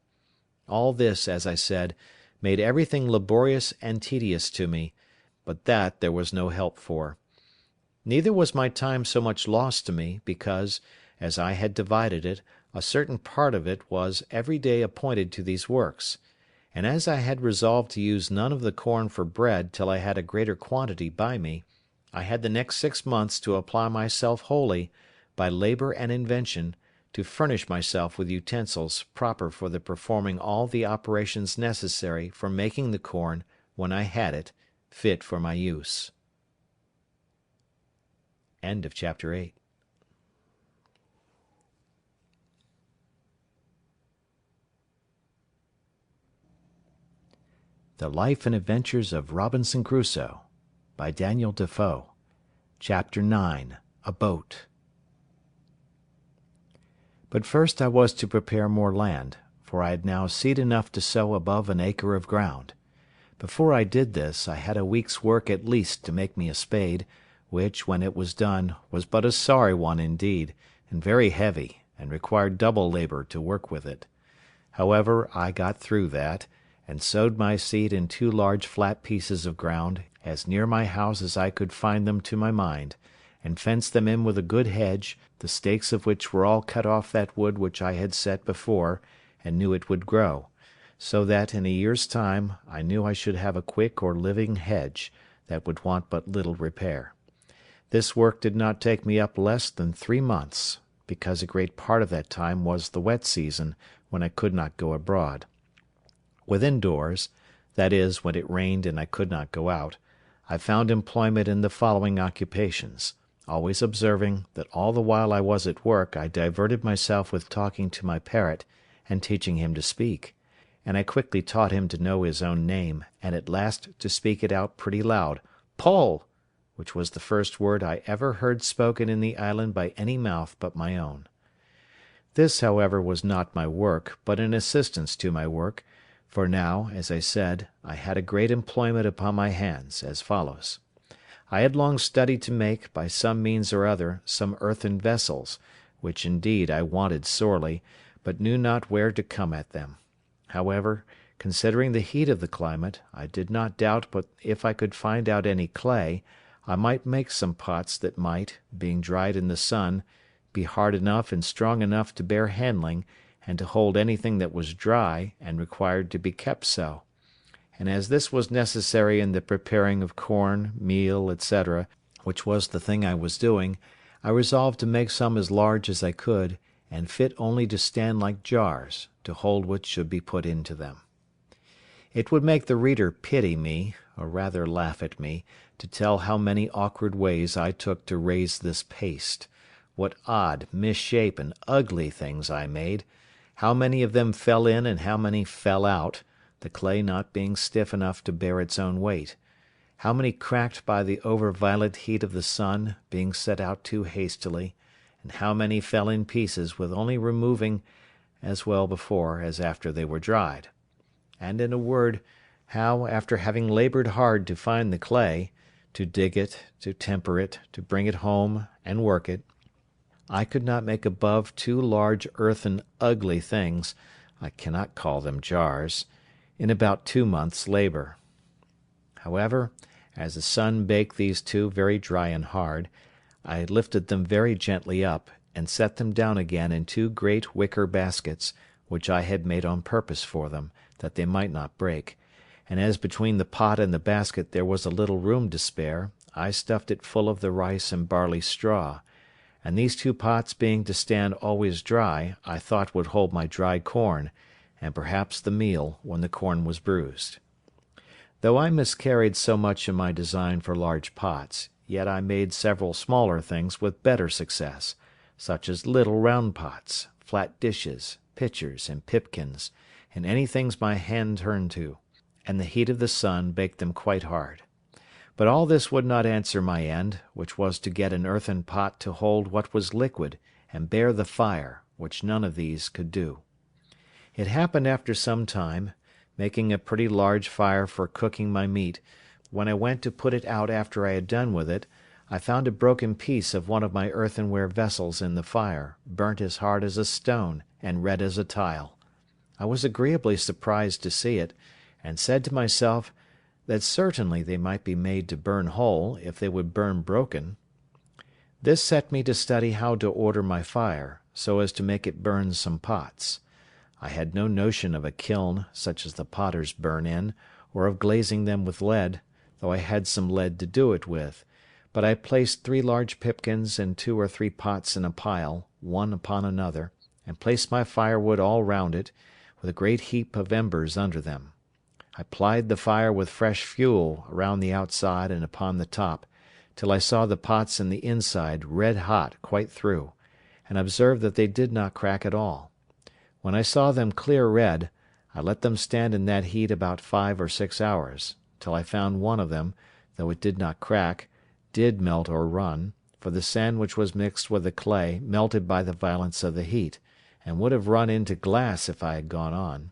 All this, as I said, made everything laborious and tedious to me, but that there was no help for. Neither was my time so much lost to me, because, as I had divided it, a certain part of it was every day appointed to these works; and as I had resolved to use none of the corn for bread till I had a greater quantity by me, I had the next 6 months to apply myself wholly, by labour and invention, to furnish myself with utensils proper for the performing all the operations necessary for making the corn, when I had it, fit for my use. Chapter 8. The Life and Adventures of Robinson Crusoe, by Daniel Defoe. Chapter 9. A Boat. But first I was to prepare more land, for I had now seed enough to sow above an acre of ground. Before I did this, I had a week's work at least to make me a spade, which, when it was done, was but a sorry one indeed, and very heavy, and required double labour to work with it. However, I got through that, and sowed my seed in 2 large flat pieces of ground, as near my house as I could find them to my mind, and fenced them in with a good hedge, the stakes of which were all cut off that wood which I had set before, and knew it would grow; so that, in a year's time, I knew I should have a quick or living hedge, that would want but little repair. This work did not take me up less than 3 months, because a great part of that time was the wet season, when I could not go abroad. Within doors, that is, when it rained and I could not go out, I found employment in the following occupations, always observing that all the while I was at work I diverted myself with talking to my parrot, and teaching him to speak; and I quickly taught him to know his own name, and at last to speak it out pretty loud, "Poll!" which was the first word I ever heard spoken in the island by any mouth but my own. This, however, was not my work, but an assistance to my work, for now, as I said, I had a great employment upon my hands, as follows. I had long studied to make, by some means or other, some earthen vessels, which indeed I wanted sorely, but knew not where to come at them. However, considering the heat of the climate, I did not doubt but if I could find out any clay, I might make some pots that might, being dried in the sun, be hard enough and strong enough to bear handling, and to hold anything that was dry, and required to be kept so; and as this was necessary in the preparing of corn, meal, etc., which was the thing I was doing, I resolved to make some as large as I could, and fit only to stand like jars, to hold what should be put into them. It would make the reader pity me, or rather laugh at me, to tell how many awkward ways I took to raise this paste, What odd, misshapen, ugly things I made! How many of them fell in and how many fell out, the clay not being stiff enough to bear its own weight! How many cracked by the over-violent heat of the sun, being set out too hastily, and how many fell in pieces with only removing as well before as after they were dried! And in a word, how, after having laboured hard to find the clay, to dig it, to temper it, to bring it home, and work it, I could not make above 2 large earthen ugly things (I cannot call them jars) in about 2 months' labour. However, as the sun baked these 2 very dry and hard, I lifted them very gently up, and set them down again in 2 great wicker baskets, which I had made on purpose for them, that they might not break, and as between the pot and the basket there was a little room to spare, I stuffed it full of the rice and barley straw, and these 2 pots being to stand always dry, I thought would hold my dry corn, and perhaps the meal when the corn was bruised. Though I miscarried so much in my design for large pots, yet I made several smaller things with better success, such as little round pots, flat dishes, pitchers, and pipkins, and any things my hand turned to, and the heat of the sun baked them quite hard. But all this would not answer my end, which was to get an earthen pot to hold what was liquid, and bear the fire, which none of these could do. It happened after some time, making a pretty large fire for cooking my meat, when I went to put it out after I had done with it, I found a broken piece of one of my earthenware vessels in the fire, burnt as hard as a stone, and red as a tile. I was agreeably surprised to see it, and said to myself, that certainly they might be made to burn whole, if they would burn broken. This set me to study how to order my fire, so as to make it burn some pots. I had no notion of a kiln, such as the potters burn in, or of glazing them with lead, though I had some lead to do it with, but I placed 3 large pipkins and 2 or 3 pots in a pile, one upon another, and placed my firewood all round it, with a great heap of embers under them. I plied the fire with fresh fuel around the outside and upon the top, till I saw the pots in the inside red hot quite through, and observed that they did not crack at all. When I saw them clear red, I let them stand in that heat about 5 or 6 hours, till I found one of them, though it did not crack, did melt or run, for the sand which was mixed with the clay melted by the violence of the heat, and would have run into glass if I had gone on.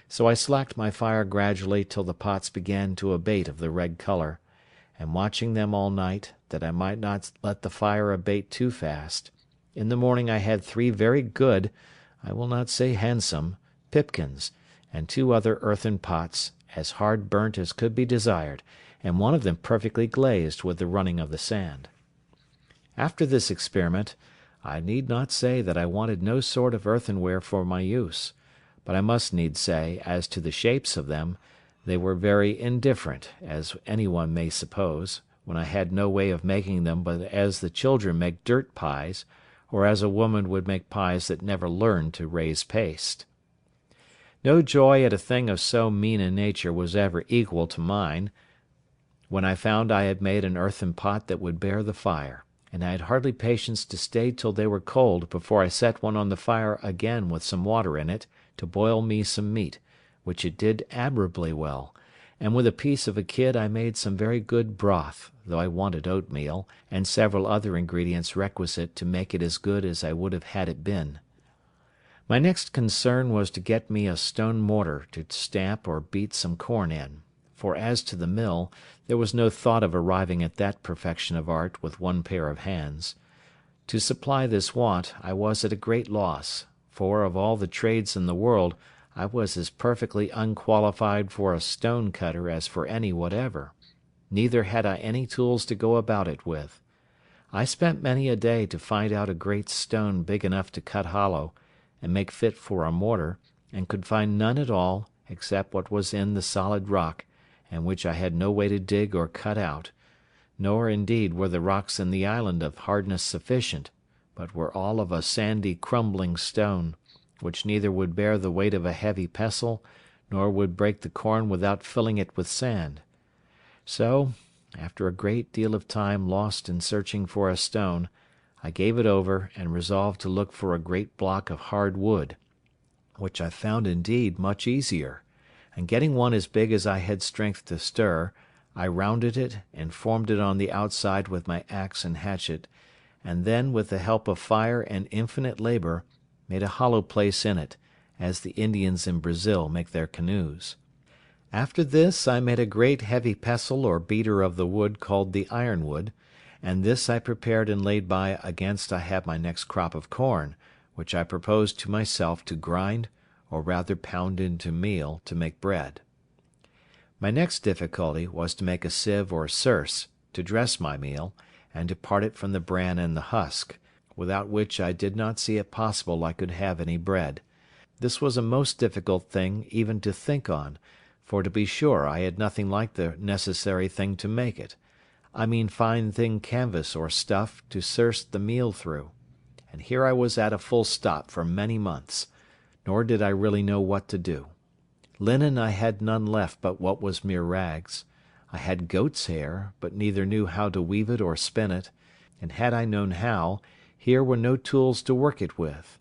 So I slacked my fire gradually till the pots began to abate of the red colour, and watching them all night, that I might not let the fire abate too fast, in the morning I had 3 very good, I will not say handsome, pipkins, and 2 other earthen pots, as hard burnt as could be desired, and one of them perfectly glazed with the running of the sand. After this experiment, I need not say that I wanted no sort of earthenware for my use, but I must needs say, as to the shapes of them, they were very indifferent, as any one may suppose, when I had no way of making them but as the children make dirt pies, or as a woman would make pies that never learned to raise paste. No joy at a thing of so mean a nature was ever equal to mine, when I found I had made an earthen pot that would bear the fire, and I had hardly patience to stay till they were cold before I set one on the fire again with some water in it, to boil me some meat, which it did admirably well, and with a piece of a kid I made some very good broth, though I wanted oatmeal, and several other ingredients requisite to make it as good as I would have had it been. My next concern was to get me a stone mortar to stamp or beat some corn in, for as to the mill, there was no thought of arriving at that perfection of art with one pair of hands. To supply this want I was at a great loss, for of all the trades in the world I was as perfectly unqualified for a stone cutter as for any whatever, neither had I any tools to go about it with. I spent many a day to find out a great stone big enough to cut hollow, and make fit for a mortar, and could find none at all, except what was in the solid rock, and which I had no way to dig or cut out; nor indeed were the rocks in the island of hardness sufficient, but were all of a sandy crumbling stone, which neither would bear the weight of a heavy pestle, nor would break the corn without filling it with sand. So, after a great deal of time lost in searching for a stone, I gave it over, and resolved to look for a great block of hard wood, which I found indeed much easier, and getting one as big as I had strength to stir, I rounded it and formed it on the outside with my axe and hatchet, and then, with the help of fire and infinite labour, made a hollow place in it, as the Indians in Brazil make their canoes. After this I made a great heavy pestle or beater of the wood called the ironwood, and this I prepared and laid by against I had my next crop of corn, which I proposed to myself to grind, or rather pound into meal, to make bread. My next difficulty was to make a sieve or circe, to dress my meal, and to part it from the bran and the husk, without which I did not see it possible I could have any bread. This was a most difficult thing even to think on, for to be sure I had nothing like the necessary thing to make it. I mean fine thin canvas or stuff to circe the meal through. And here I was at a full stop for many months, nor did I really know what to do. Linen I had none left but what was mere rags. I had goat's hair, but neither knew how to weave it or spin it, and had I known how, here were no tools to work it with.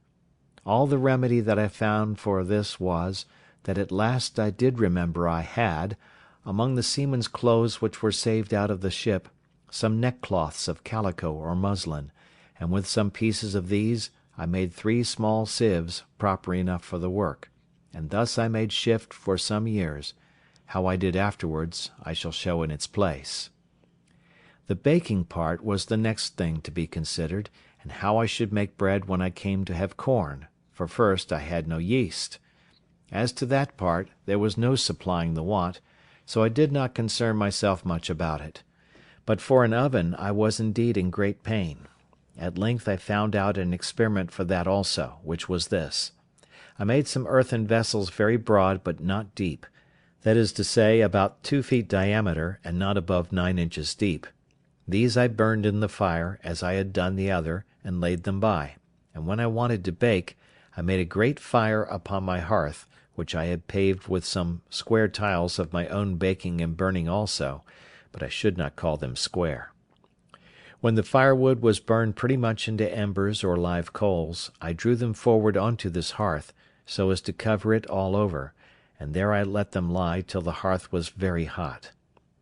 All the remedy that I found for this was, that at last I did remember I had, among the seamen's clothes which were saved out of the ship, some neckcloths of calico or muslin, and with some pieces of these I made 3 small sieves proper enough for the work, and thus I made shift for some years. How I did afterwards I shall show in its place. The baking part was the next thing to be considered, and how I should make bread when I came to have corn, for first I had no yeast. As to that part, there was no supplying the want, so I did not concern myself much about it. But for an oven I was indeed in great pain. At length I found out an experiment for that also, which was this. I made some earthen vessels very broad but not deep, that is to say, about 2 feet diameter, and not above 9 inches deep. These I burned in the fire, as I had done the other, and laid them by, and when I wanted to bake, I made a great fire upon my hearth, which I had paved with some square tiles of my own baking and burning also, but I should not call them square. When the firewood was burned pretty much into embers or live coals, I drew them forward onto this hearth, so as to cover it all over, and there I let them lie till the hearth was very hot.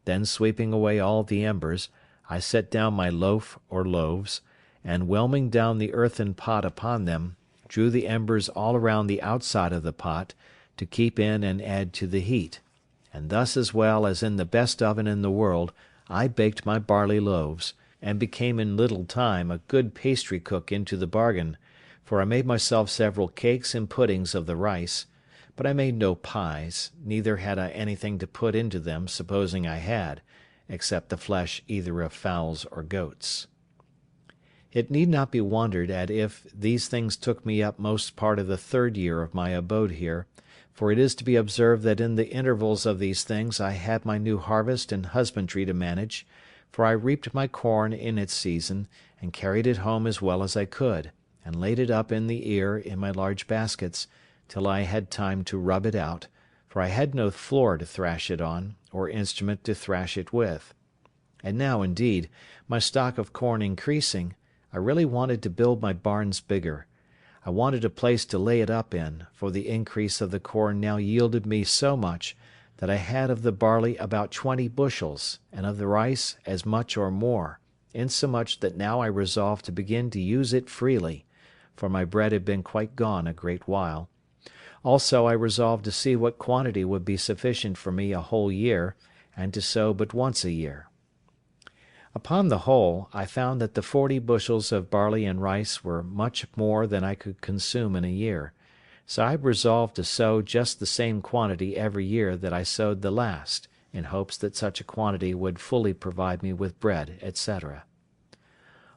Then sweeping away all the embers, I set down my loaf or loaves, and whelming down the earthen pot upon them, drew the embers all around the outside of the pot, to keep in and add to the heat, and thus as well as in the best oven in the world I baked my barley loaves, and became in little time a good pastry cook into the bargain, for I made myself several cakes and puddings of the rice, but I made no pies, neither had I anything to put into them, supposing I had, except the flesh either of fowls or goats. It need not be wondered at if these things took me up most part of the 3rd year of my abode here, for it is to be observed that in the intervals of these things I had my new harvest and husbandry to manage, for I reaped my corn in its season, and carried it home as well as I could, and laid it up in the ear in my large baskets, till I had time to rub it out, for I had no floor to thrash it on, or instrument to thrash it with. And now, indeed, my stock of corn increasing, I really wanted to build my barns bigger. I wanted a place to lay it up in, for the increase of the corn now yielded me so much, that I had of the barley about 20 bushels, and of the rice as much or more, insomuch that now I resolved to begin to use it freely, for my bread had been quite gone a great while. Also I resolved to see what quantity would be sufficient for me a whole year, and to sow but once a year. Upon the whole, I found that the 40 bushels of barley and rice were much more than I could consume in a year, so I resolved to sow just the same quantity every year that I sowed the last, in hopes that such a quantity would fully provide me with bread, etc.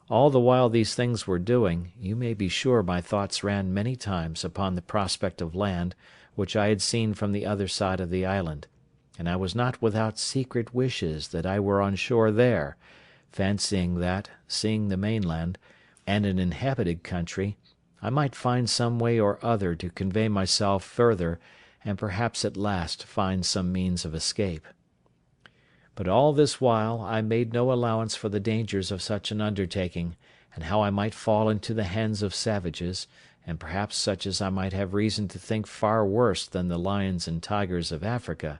All the while these things were doing, you may be sure my thoughts ran many times upon the prospect of land which I had seen from the other side of the island, and I was not without secret wishes that I were on shore there, fancying that, seeing the mainland, and an inhabited country, I might find some way or other to convey myself further, and perhaps at last find some means of escape. But all this while I made no allowance for the dangers of such an undertaking, and how I might fall into the hands of savages, and perhaps such as I might have reason to think far worse than the lions and tigers of Africa,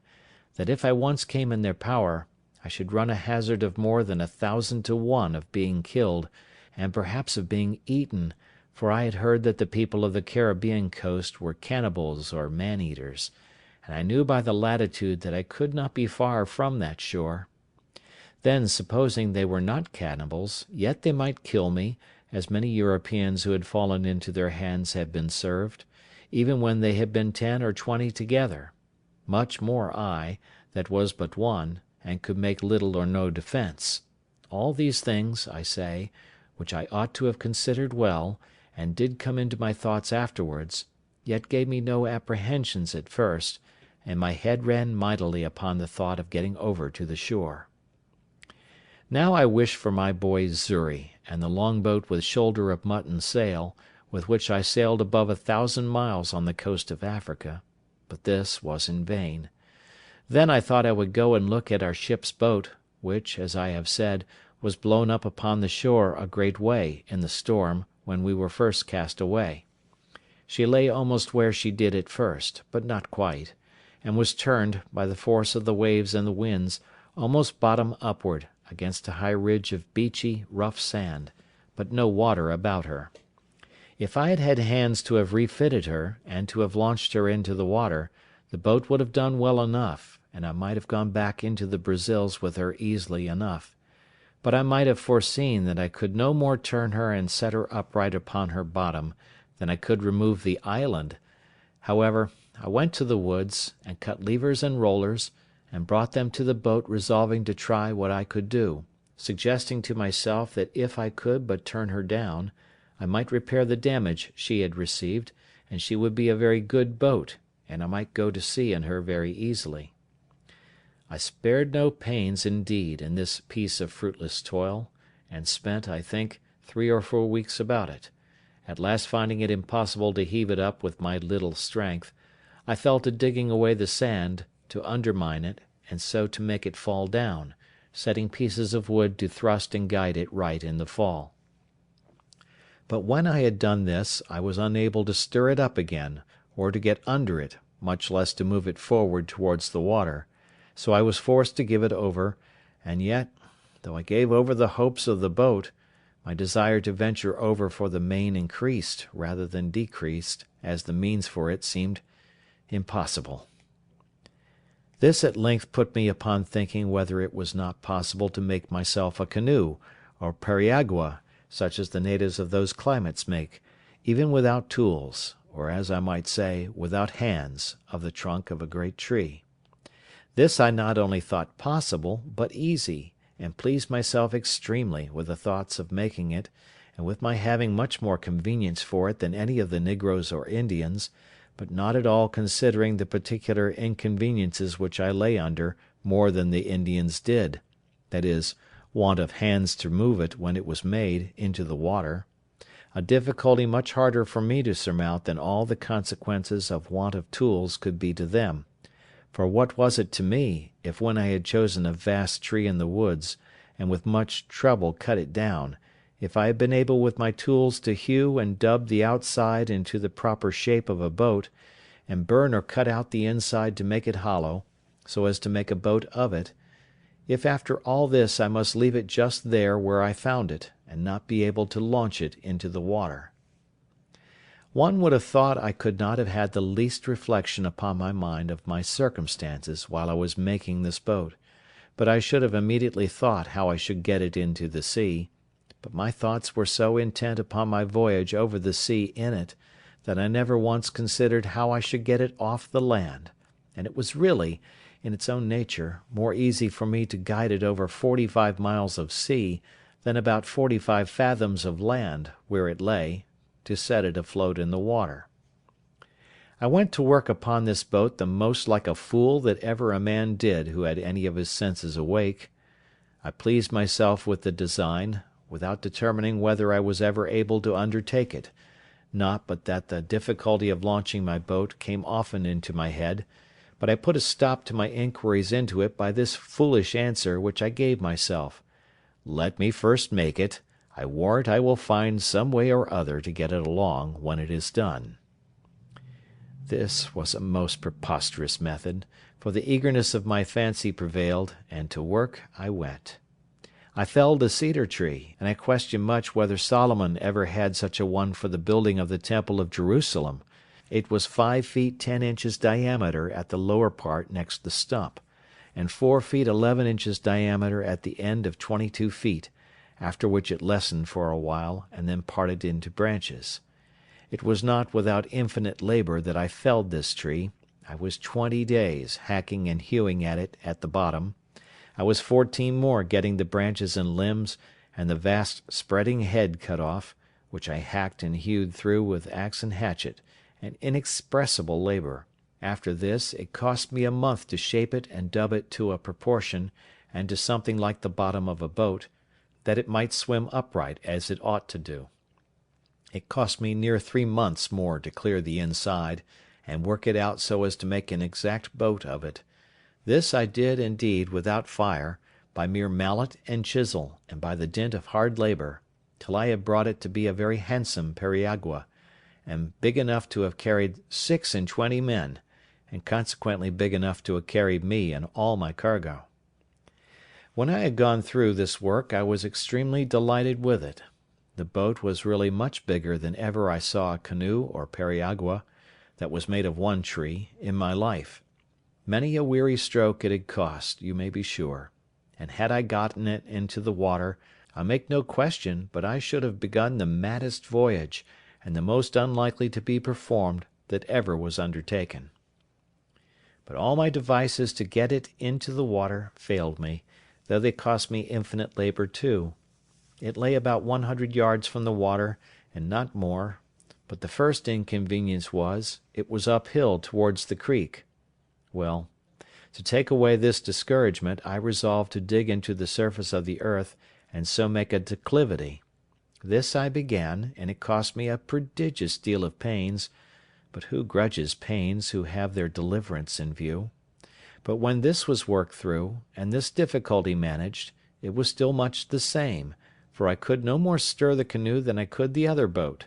that if I once came in their power, I should run a hazard of more than 1,000 to 1 of being killed, and perhaps of being eaten, for I had heard that the people of the Caribbean coast were cannibals or man-eaters, and I knew by the latitude that I could not be far from that shore. Then, supposing they were not cannibals, yet they might kill me, as many Europeans who had fallen into their hands had been served, even when they had been 10 or 20 together. Much more I, that was but one, and could make little or no defence. All these things, I say, which I ought to have considered well, and did come into my thoughts afterwards, yet gave me no apprehensions at first, and my head ran mightily upon the thought of getting over to the shore. Now I wished for my boy Xury, and the longboat with shoulder of mutton sail, with which I sailed above 1,000 miles on the coast of Africa, but this was in vain. Then I thought I would go and look at our ship's boat, which, as I have said, was blown up upon the shore a great way in the storm when we were first cast away. She lay almost where she did at first, but not quite, and was turned, by the force of the waves and the winds, almost bottom upward, against a high ridge of beachy, rough sand, but no water about her. If I had had hands to have refitted her, and to have launched her into the water, the boat would have done well enough, and I might have gone back into the Brazils with her easily enough; but I might have foreseen that I could no more turn her and set her upright upon her bottom than I could remove the island. However, I went to the woods, and cut levers and rollers, and brought them to the boat, resolving to try what I could do, suggesting to myself that if I could but turn her down, I might repair the damage she had received, and she would be a very good boat, and I might go to sea in her very easily. I spared no pains, indeed, in this piece of fruitless toil, and spent, I think, 3 or 4 weeks about it. At last, finding it impossible to heave it up with my little strength, I fell to digging away the sand, to undermine it, and so to make it fall down, setting pieces of wood to thrust and guide it right in the fall. But when I had done this, I was unable to stir it up again, or to get under it, much less to move it forward towards the water, so I was forced to give it over, and yet, though I gave over the hopes of the boat, my desire to venture over for the main increased, rather than decreased, as the means for it seemed impossible. This at length put me upon thinking whether it was not possible to make myself a canoe, or periagua, such as the natives of those climates make, even without tools, or, as I might say, without hands, of the trunk of a great tree. This I not only thought possible, but easy, and pleased myself extremely with the thoughts of making it, and with my having much more convenience for it than any of the negroes or Indians, but not at all considering the particular inconveniences which I lay under more than the Indians did, viz., want of hands to move it when it was made into the water, a difficulty much harder for me to surmount than all the consequences of want of tools could be to them. For what was it to me, if when I had chosen a vast tree in the woods, and with much trouble cut it down, if I had been able with my tools to hew and dub the outside into the proper shape of a boat, and burn or cut out the inside to make it hollow, so as to make a boat of it, if after all this I must leave it just there where I found it, and not be able to launch it into the water? One would have thought I could not have had the least reflection upon my mind of my circumstances while I was making this boat, but I should have immediately thought how I should get it into the sea; but my thoughts were so intent upon my voyage over the sea in it, that I never once considered how I should get it off the land, and it was really, in its own nature, more easy for me to guide it over 45 miles of sea than about 45 fathoms of land, where it lay, to set it afloat in the water. I went to work upon this boat the most like a fool that ever a man did who had any of his senses awake. I pleased myself with the design, without determining whether I was ever able to undertake it; not but that the difficulty of launching my boat came often into my head, but I put a stop to my inquiries into it by this foolish answer which I gave myself: "Let me first make it. I warrant I will find some way or other to get it along when it is done." This was a most preposterous method, for the eagerness of my fancy prevailed, and to work I went. I felled a cedar tree, and I question much whether Solomon ever had such a one for the building of the temple of Jerusalem. It was 5 feet 10 inches diameter at the lower part next the stump, and 4 feet 11 inches diameter at the end of 22 feet, after which it lessened for a while and then parted into branches. It was not without infinite labour that I felled this tree. I was 20 days hacking and hewing at it at the bottom. I was 14 more getting the branches and limbs and the vast spreading head cut off, which I hacked and hewed through with axe and hatchet, an inexpressible labour. After this, it cost me a month to shape it and dub it to a proportion, and to something like the bottom of a boat, that it might swim upright as it ought to do. It cost me near 3 months more to clear the inside, and work it out so as to make an exact boat of it. This I did, indeed, without fire, by mere mallet and chisel, and by the dint of hard labour, till I had brought it to be a very handsome periagua, and big enough to have carried 26 men, and consequently big enough to have carried me and all my cargo. When I had gone through this work I was extremely delighted with it. The boat was really much bigger than ever I saw a canoe or periagua, that was made of one tree, in my life. Many a weary stroke it had cost, you may be sure, and had I gotten it into the water, I make no question but I should have begun the maddest voyage, and the most unlikely to be performed that ever was undertaken. But all my devices to get it into the water failed me, though they cost me infinite labour too. It lay about 100 yards from the water, and not more, but the first inconvenience was, it was uphill towards the creek. Well, to take away this discouragement, I resolved to dig into the surface of the earth, and so make a declivity. This I began, and it cost me a prodigious deal of pains, but who grudges pains who have their deliverance in view? But when this was worked through, and this difficulty managed, it was still much the same, for I could no more stir the canoe than I could the other boat.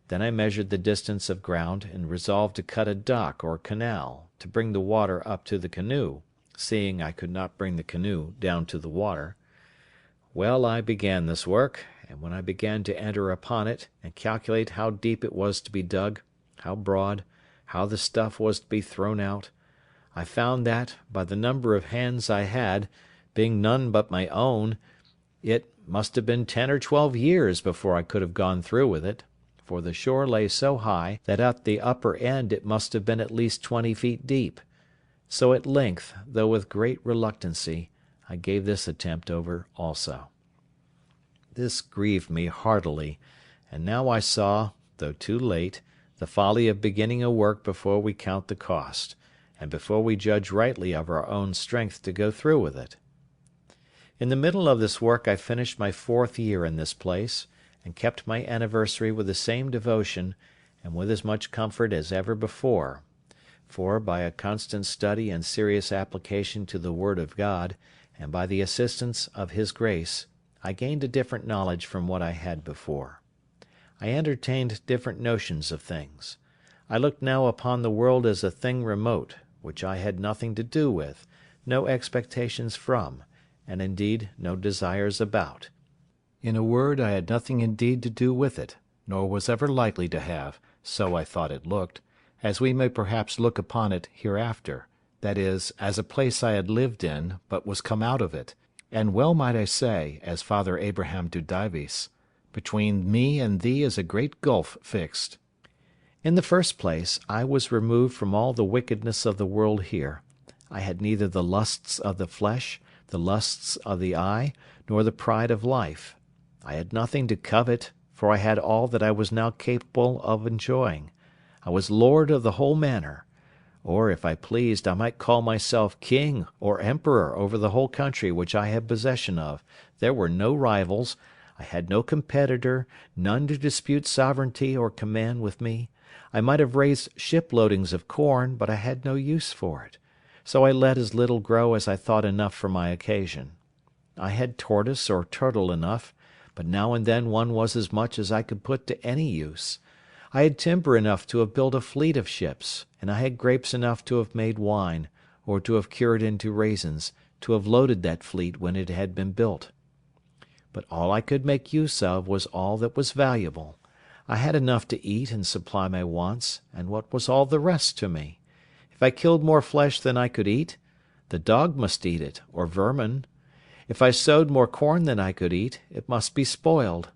Then I measured the distance of ground, and resolved to cut a dock or canal, to bring the water up to the canoe, seeing I could not bring the canoe down to the water. Well, I began this work, and when I began to enter upon it, and calculate how deep it was to be dug, how broad, how the stuff was to be thrown out, I found that, by the number of hands I had, being none but my own, it must have been 10 or 12 years before I could have gone through with it, for the shore lay so high that at the upper end it must have been at least 20 feet deep. So at length, though with great reluctancy, I gave this attempt over also. This grieved me heartily, and now I saw, though too late, the folly of beginning a work before we count the cost, and before we judge rightly of our own strength to go through with it. In the middle of this work I finished my 4th year in this place, and kept my anniversary with the same devotion, and with as much comfort as ever before; for, by a constant study and serious application to the Word of God, and by the assistance of His grace, I gained a different knowledge from what I had before. I entertained different notions of things. I looked now upon the world as a thing remote, which I had nothing to do with, no expectations from, and indeed no desires about. In a word, I had nothing indeed to do with it, nor was ever likely to have, so I thought it looked, as we may perhaps look upon it hereafter, that is, as a place I had lived in, but was come out of it, and well might I say, as Father Abraham to Dives, between me and thee is a great gulf fixed. In the first place, I was removed from all the wickedness of the world here. I had neither the lusts of the flesh, the lusts of the eye, nor the pride of life. I had nothing to covet, for I had all that I was now capable of enjoying. I was lord of the whole manor; or, if I pleased, I might call myself king or emperor over the whole country which I had possession of. There were no rivals; I had no competitor, none to dispute sovereignty or command with me. I might have raised shiploadings of corn, but I had no use for it; so I let as little grow as I thought enough for my occasion. I had tortoise or turtle enough, but now and then one was as much as I could put to any use. I had timber enough to have built a fleet of ships, and I had grapes enough to have made wine, or to have cured into raisins, to have loaded that fleet when it had been built. But all I could make use of was all that was valuable. I had enough to eat and supply my wants, and what was all the rest to me? If I killed more flesh than I could eat, the dog must eat it, or vermin. If I sowed more corn than I could eat, it must be spoiled.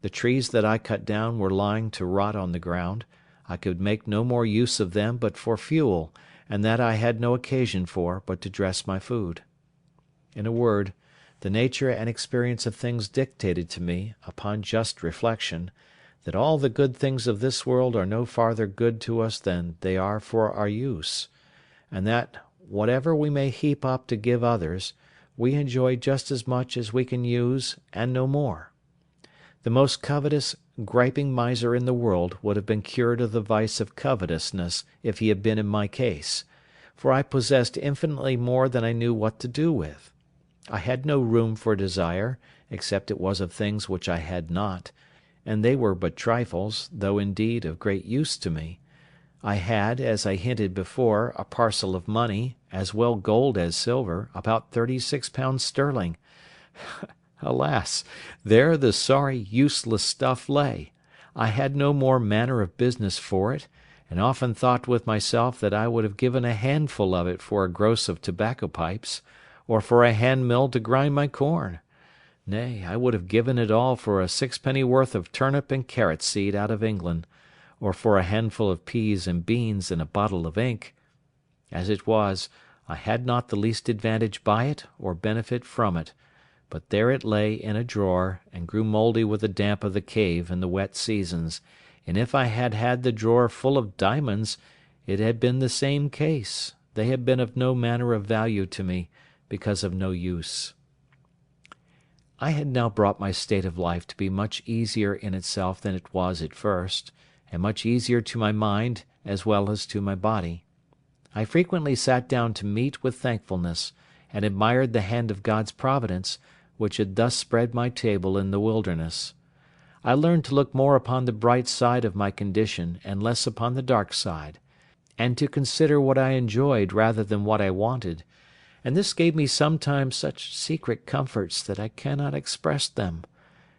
The trees that I cut down were lying to rot on the ground. I could make no more use of them but for fuel, and that I had no occasion for but to dress my food. In a word, the nature and experience of things dictated to me, upon just reflection, that all the good things of this world are no farther good to us than they are for our use, and that, whatever we may heap up to give others, we enjoy just as much as we can use and no more. The most covetous, griping miser in the world would have been cured of the vice of covetousness if he had been in my case, for I possessed infinitely more than I knew what to do with. I had no room for desire, except it was of things which I had not, and they were but trifles, though indeed of great use to me. I had, as I hinted before, a parcel of money, as well gold as silver, about 36 pounds sterling. Alas! there the sorry, useless stuff lay. I had no more manner of business for it, and often thought with myself that I would have given a handful of it for a gross of tobacco pipes, or for a hand mill to grind my corn. Nay, I would have given it all for a sixpenny worth of turnip and carrot seed out of England, or for a handful of peas and beans and a bottle of ink. As it was, I had not the least advantage by it or benefit from it, but there it lay in a drawer, and grew mouldy with the damp of the cave in the wet seasons, and if I had had the drawer full of diamonds, it had been the same case. They had been of no manner of value to me, because of no use. I had now brought my state of life to be much easier in itself than it was at first, and much easier to my mind as well as to my body. I frequently sat down to meat with thankfulness, and admired the hand of God's providence, which had thus spread my table in the wilderness. I learned to look more upon the bright side of my condition and less upon the dark side, and to consider what I enjoyed rather than what I wanted, and this gave me sometimes such secret comforts that I cannot express them,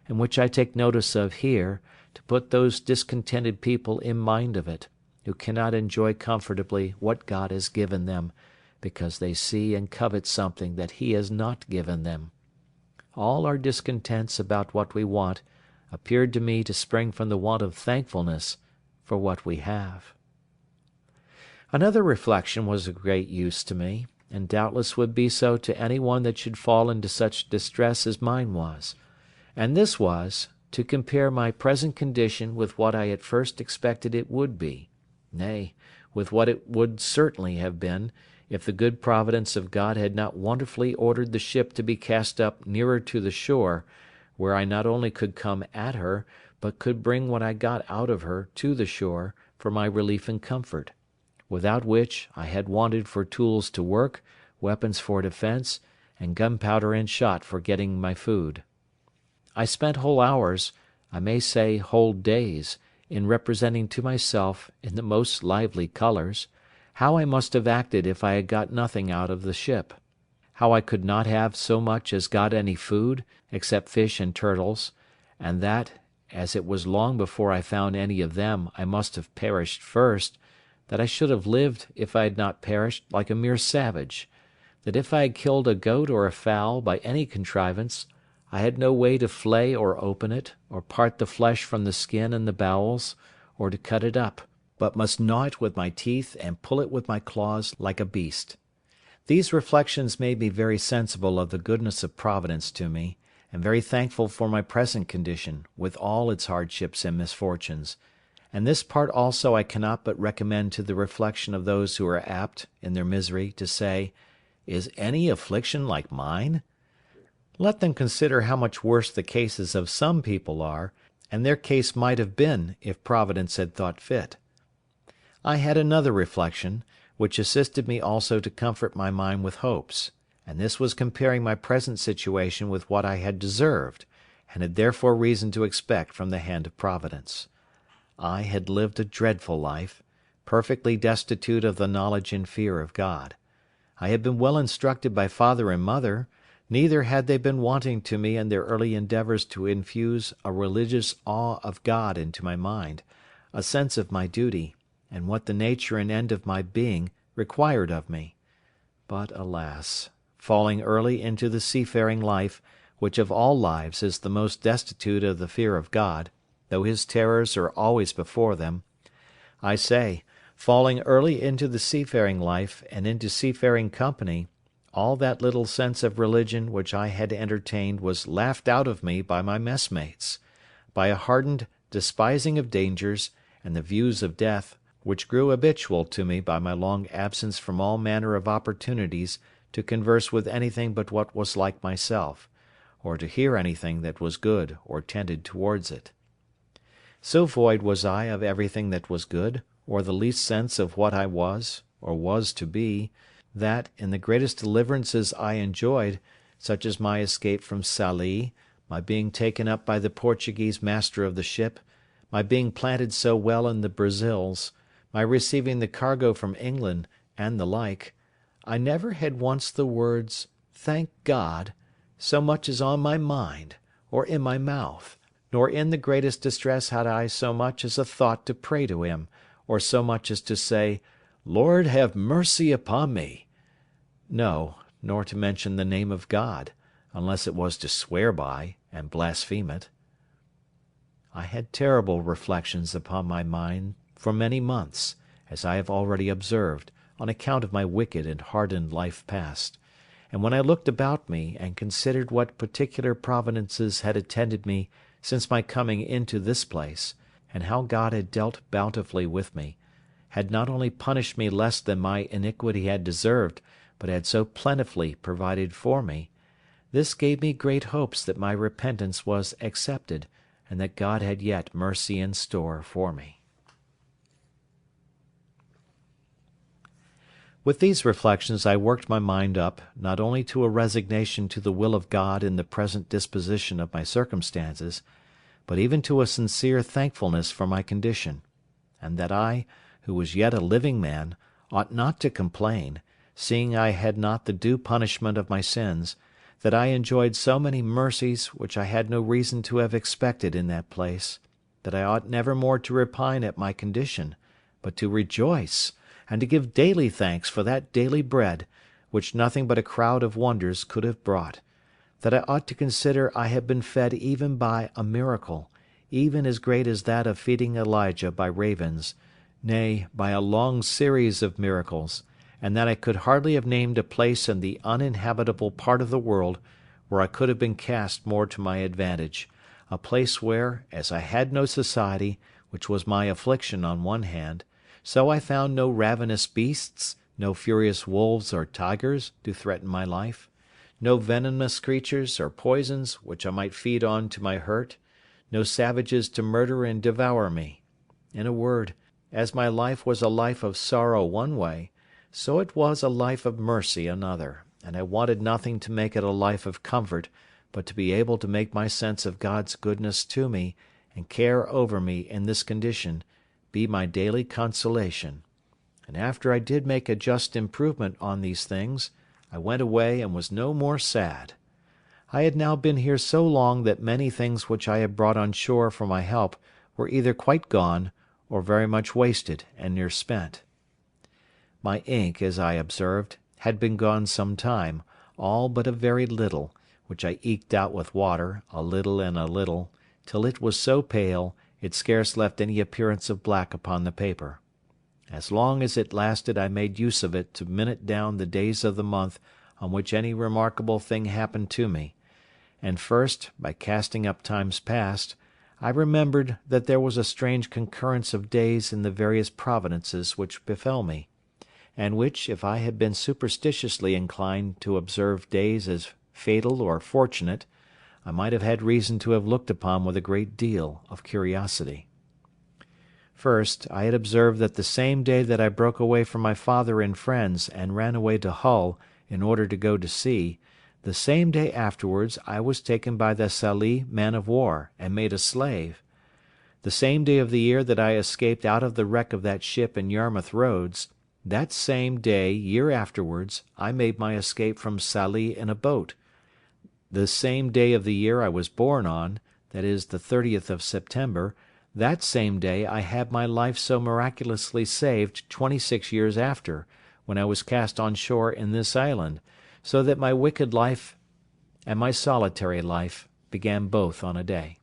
and which I take notice of here, to put those discontented people in mind of it, who cannot enjoy comfortably what God has given them, because they see and covet something that He has not given them. All our discontents about what we want appeared to me to spring from the want of thankfulness for what we have. Another reflection was of great use to me, and doubtless would be so to any one that should fall into such distress as mine was, and this was, to compare my present condition with what I at first expected it would be, nay, with what it would certainly have been, if the good providence of God had not wonderfully ordered the ship to be cast up nearer to the shore, where I not only could come at her, but could bring what I got out of her to the shore, for my relief and comfort; without which, I had wanted for tools to work, weapons for defence, and gunpowder and shot for getting my food. I spent whole hours, I may say whole days, in representing to myself, in the most lively colours, how I must have acted if I had got nothing out of the ship; how I could not have so much as got any food, except fish and turtles, and that, as it was long before I found any of them, I must have perished first; that I should have lived, if I had not perished, like a mere savage; that if I had killed a goat or a fowl by any contrivance, I had no way to flay or open it, or part the flesh from the skin and the bowels, or to cut it up, but must gnaw it with my teeth and pull it with my claws like a beast. These reflections made me very sensible of the goodness of Providence to me, and very thankful for my present condition, with all its hardships and misfortunes; and this part also I cannot but recommend to the reflection of those who are apt, in their misery, to say, "Is any affliction like mine?" Let them consider how much worse the cases of some people are, and their case might have been, if Providence had thought fit. I had another reflection, which assisted me also to comfort my mind with hopes, and this was comparing my present situation with what I had deserved, and had therefore reason to expect from the hand of Providence. I had lived a dreadful life, perfectly destitute of the knowledge and fear of God. I had been well instructed by father and mother, neither had they been wanting to me in their early endeavours to infuse a religious awe of God into my mind, a sense of my duty, and what the nature and end of my being required of me. But, alas! falling early into the seafaring life, which of all lives is the most destitute of the fear of God, though his terrors are always before them, I say, falling early into the seafaring life and into seafaring company, all that little sense of religion which I had entertained was laughed out of me by my messmates, by a hardened despising of dangers and the views of death, which grew habitual to me by my long absence from all manner of opportunities to converse with anything but what was like myself, or to hear anything that was good or tended towards it. So void was I of everything that was good, or the least sense of what I was, or was to be, that, in the greatest deliverances I enjoyed, such as my escape from Sallee, my being taken up by the Portuguese master of the ship, my being planted so well in the Brazils, my receiving the cargo from England, and the like, I never had once the words, "Thank God," so much as on my mind, or in my mouth, nor in the greatest distress had I so much as a thought to pray to him, or so much as to say, "Lord, have mercy upon me." No, nor to mention the name of God, unless it was to swear by, and blaspheme it. I had terrible reflections upon my mind for many months, as I have already observed, on account of my wicked and hardened life past; and when I looked about me, and considered what particular providences had attended me since my coming into this place, and how God had dealt bountifully with me, had not only punished me less than my iniquity had deserved, but had so plentifully provided for me, this gave me great hopes that my repentance was accepted, and that God had yet mercy in store for me. With these reflections I worked my mind up, not only to a resignation to the will of God in the present disposition of my circumstances, but even to a sincere thankfulness for my condition; and that I, who was yet a living man, ought not to complain, seeing I had not the due punishment of my sins, that I enjoyed so many mercies which I had no reason to have expected in that place, that I ought never more to repine at my condition, but to rejoice, and to give daily thanks for that daily bread, which nothing but a crowd of wonders could have brought; that I ought to consider I had been fed even by a miracle, even as great as that of feeding Elijah by ravens, nay, by a long series of miracles, and that I could hardly have named a place in the uninhabitable part of the world where I could have been cast more to my advantage, a place where, as I had no society, which was my affliction on one hand, so I found no ravenous beasts, no furious wolves or tigers to threaten my life, no venomous creatures or poisons which I might feed on to my hurt, no savages to murder and devour me. In a word, as my life was a life of sorrow one way, so it was a life of mercy another, and I wanted nothing to make it a life of comfort but to be able to make my sense of God's goodness to me, and care over me in this condition, be my daily consolation; and after I did make a just improvement on these things, I went away and was no more sad. I had now been here so long that many things which I had brought on shore for my help were either quite gone, or very much wasted and near spent. My ink, as I observed, had been gone some time, all but a very little, which I eked out with water, a little and a little, till it was so pale, it scarce left any appearance of black upon the paper. As long as it lasted I made use of it to minute down the days of the month on which any remarkable thing happened to me; and first, by casting up times past, I remembered that there was a strange concurrence of days in the various providences which befell me, and which, if I had been superstitiously inclined to observe days as fatal or fortunate, I might have had reason to have looked upon with a great deal of curiosity. First, I had observed that the same day that I broke away from my father and friends and ran away to Hull in order to go to sea, The same day afterwards I was taken by the Sallee man of war, and made a slave. The same day of the year that I escaped out of the wreck of that ship in Yarmouth Roads, that same day year afterwards I made my escape from Sallee in a boat. The same day of the year I was born on, that is the 30th of September, that same day I had my life so miraculously saved 26 years after, when I was cast on shore in this island, so that my wicked life and my solitary life began both on a day.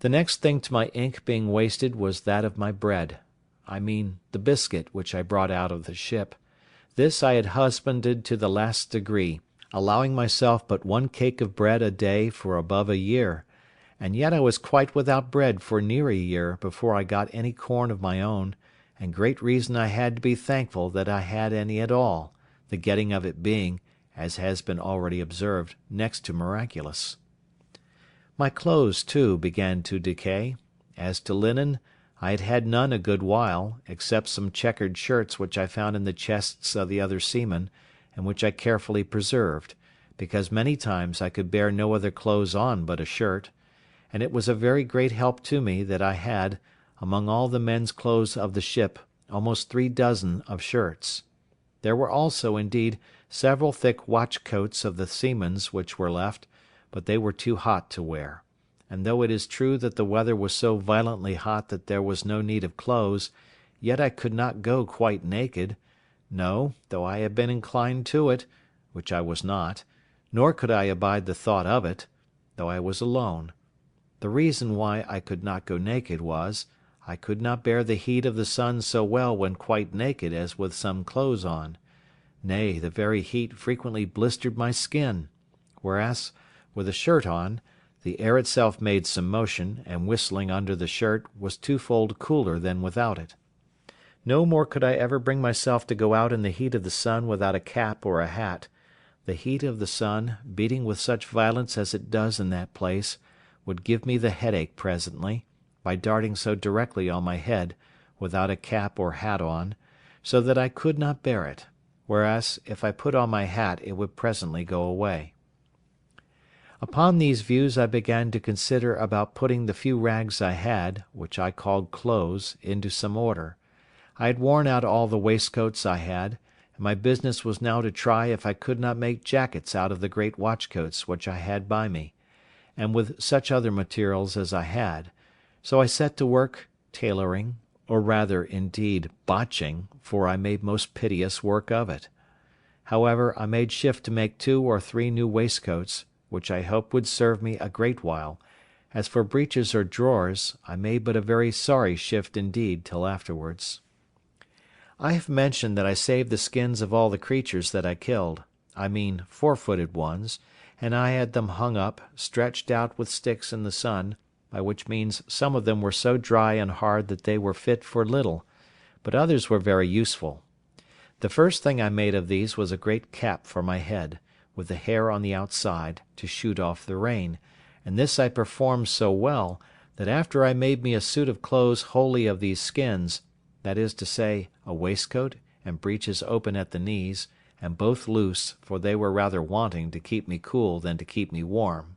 The next thing to my ink being wasted was that of my bread. I mean the biscuit which I brought out of the ship. This I had husbanded to the last degree, allowing myself but one cake of bread a day for above a year, and yet I was quite without bread for near a year before I got any corn of my own, and great reason I had to be thankful that I had any at all, the getting of it being, as has been already observed, next to miraculous. My clothes, too, began to decay. As to linen, I had had none a good while, except some checkered shirts which I found in the chests of the other seamen, and which I carefully preserved, because many times I could bear no other clothes on but a shirt, and it was a very great help to me that I had, among all the men's clothes of the ship, almost 3 dozen of shirts. There were also, indeed, several thick watch coats of the seamen's which were left, but they were too hot to wear; and though it is true that the weather was so violently hot that there was no need of clothes, yet I could not go quite naked; no, though I had been inclined to it, which I was not, nor could I abide the thought of it, though I was alone. The reason why I could not go naked was, I could not bear the heat of the sun so well when quite naked as with some clothes on; nay, the very heat frequently blistered my skin; whereas, with a shirt on, the air itself made some motion, and whistling under the shirt was twofold cooler than without it. No more could I ever bring myself to go out in the heat of the sun without a cap or a hat; the heat of the sun, beating with such violence as it does in that place, would give me the headache presently, by darting so directly on my head, without a cap or hat on, so that I could not bear it; whereas, if I put on my hat it would presently go away. Upon these views I began to consider about putting the few rags I had, which I called clothes, into some order. I had worn out all the waistcoats I had, and my business was now to try if I could not make jackets out of the great watchcoats which I had by me, and with such other materials as I had; so I set to work tailoring, or rather, indeed, botching, for I made most piteous work of it. However, I made shift to make 2 or 3 new waistcoats, which I hoped would serve me a great while; as for breeches or drawers, I made but a very sorry shift indeed till afterwards. I have mentioned that I saved the skins of all the creatures that I killed, I mean 4-footed ones, and I had them hung up, stretched out with sticks in the sun, by which means some of them were so dry and hard that they were fit for little, but others were very useful. The first thing I made of these was a great cap for my head, with the hair on the outside, to shoot off the rain, and this I performed so well, that after I made me a suit of clothes wholly of these skins, that is to say, a waistcoat, and breeches open at the knees, and both loose, for they were rather wanting to keep me cool than to keep me warm.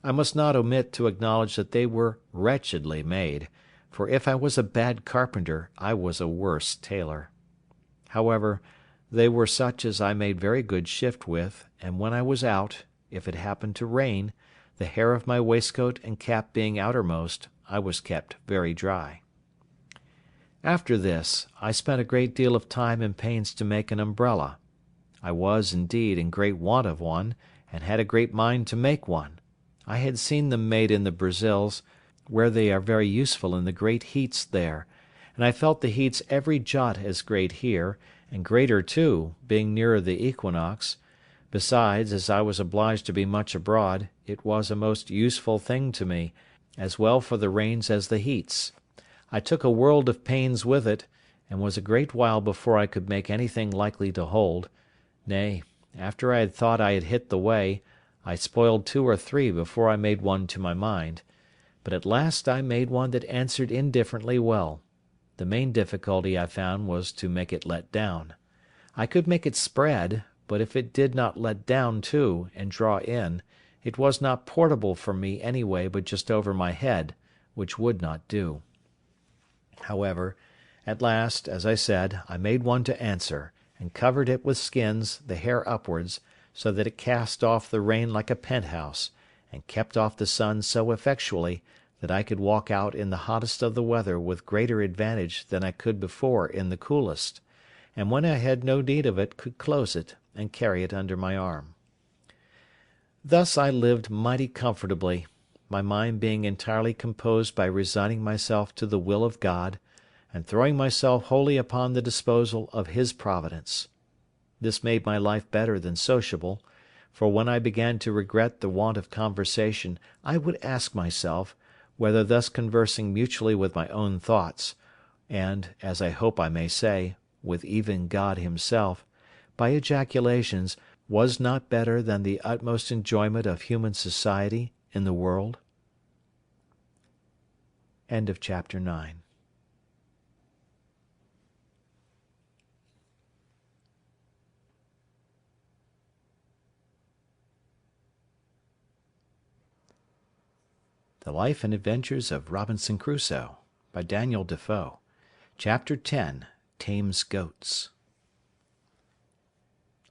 I must not omit to acknowledge that they were wretchedly made, for if I was a bad carpenter, I was a worse tailor. However, they were such as I made very good shift with, and when I was out, if it happened to rain, the hair of my waistcoat and cap being outermost, I was kept very dry. After this, I spent a great deal of time and pains to make an umbrella. I was, indeed, in great want of one, and had a great mind to make one. I had seen them made in the Brazils, where they are very useful in the great heats there, and I felt the heats every jot as great here, and greater too, being nearer the equinox; besides, as I was obliged to be much abroad, it was a most useful thing to me, as well for the rains as the heats. I took a world of pains with it, and was a great while before I could make anything likely to hold; nay, after I had thought I had hit the way, I spoiled 2 or 3 before I made one to my mind; but at last I made one that answered indifferently well. The main difficulty I found was to make it let down. I could make it spread, but if it did not let down too, and draw in, it was not portable for me any way but just over my head, which would not do. However, at last, as I said, I made one to answer, and covered it with skins, the hair upwards, so that it cast off the rain like a penthouse, and kept off the sun so effectually that I could walk out in the hottest of the weather with greater advantage than I could before in the coolest, and when I had no need of it could close it, and carry it under my arm. Thus I lived mighty comfortably, my mind being entirely composed by resigning myself to the will of God, and throwing myself wholly upon the disposal of His providence. This made my life better than sociable, for when I began to regret the want of conversation, I would ask myself, whether thus conversing mutually with my own thoughts, and, as I hope I may say, with even God Himself, by ejaculations, was not better than the utmost enjoyment of human society in the world? Chapter 9. The Life and Adventures of Robinson Crusoe, by Daniel Defoe. Chapter 10. Tames Goats.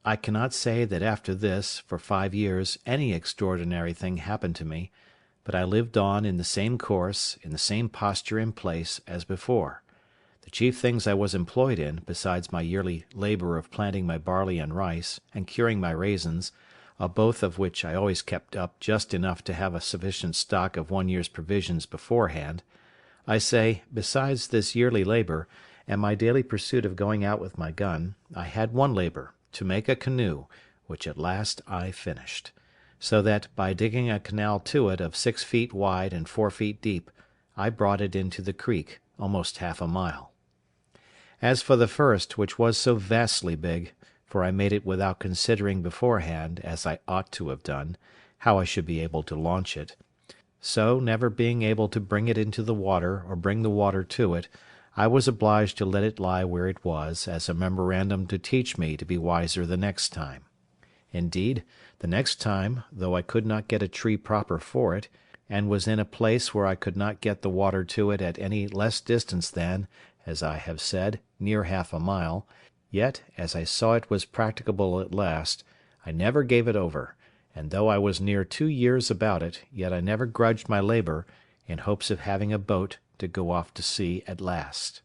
I cannot say that after this, for 5 years, any extraordinary thing happened to me, but I lived on in the same course, in the same posture and place, as before. The chief things I was employed in, besides my yearly labour of planting my barley and rice, and curing my raisins, of both of which I always kept up just enough to have a sufficient stock of 1 year's provisions beforehand, I say, besides this yearly labour, and my daily pursuit of going out with my gun, I had one labour, to make a canoe, which at last I finished; so that, by digging a canal to it of 6 feet wide and 4 feet deep, I brought it into the creek, almost half a mile. As for the first, which was so vastly big, for I made it without considering beforehand, as I ought to have done, how I should be able to launch it; so, never being able to bring it into the water, or bring the water to it, I was obliged to let it lie where it was, as a memorandum to teach me to be wiser the next time. Indeed, the next time, though I could not get a tree proper for it, and was in a place where I could not get the water to it at any less distance than, as I have said, near half a mile, yet, as I saw it was practicable at last, I never gave it over, and though I was near 2 years about it, yet I never grudged my labour, in hopes of having a boat to go off to sea at last.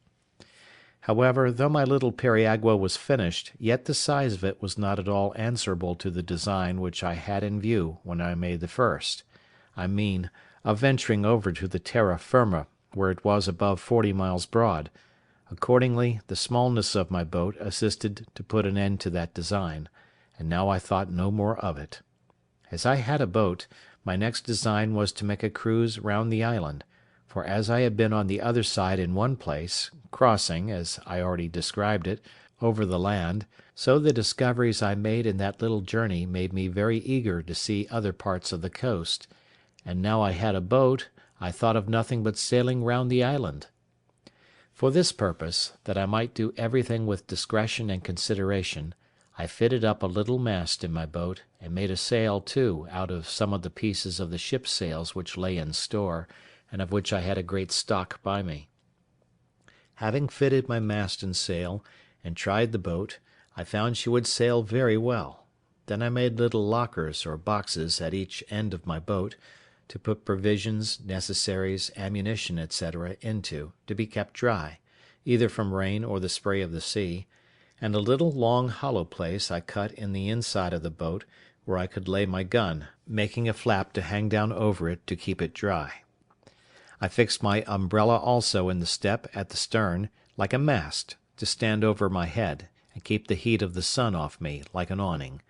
However, though my little periagua was finished, yet the size of it was not at all answerable to the design which I had in view when I made the first; I mean, of venturing over to the terra firma, where it was above 40 miles broad. Accordingly, the smallness of my boat assisted to put an end to that design, and now I thought no more of it. As I had a boat, my next design was to make a cruise round the island; for as I had been on the other side in one place, crossing, as I already described it, over the land, so the discoveries I made in that little journey made me very eager to see other parts of the coast; and now I had a boat, I thought of nothing but sailing round the island. For this purpose, that I might do everything with discretion and consideration, I fitted up a little mast in my boat, and made a sail too out of some of the pieces of the ship's sails which lay in store, and of which I had a great stock by me. Having fitted my mast and sail, and tried the boat, I found she would sail very well. Then I made little lockers or boxes at each end of my boat, to put provisions, necessaries, ammunition, etc., into, to be kept dry, either from rain or the spray of the sea; and a little long hollow place I cut in the inside of the boat, where I could lay my gun, making a flap to hang down over it to keep it dry. I fixed my umbrella also in the step at the stern, like a mast, to stand over my head, and keep the heat of the sun off me, like an awning;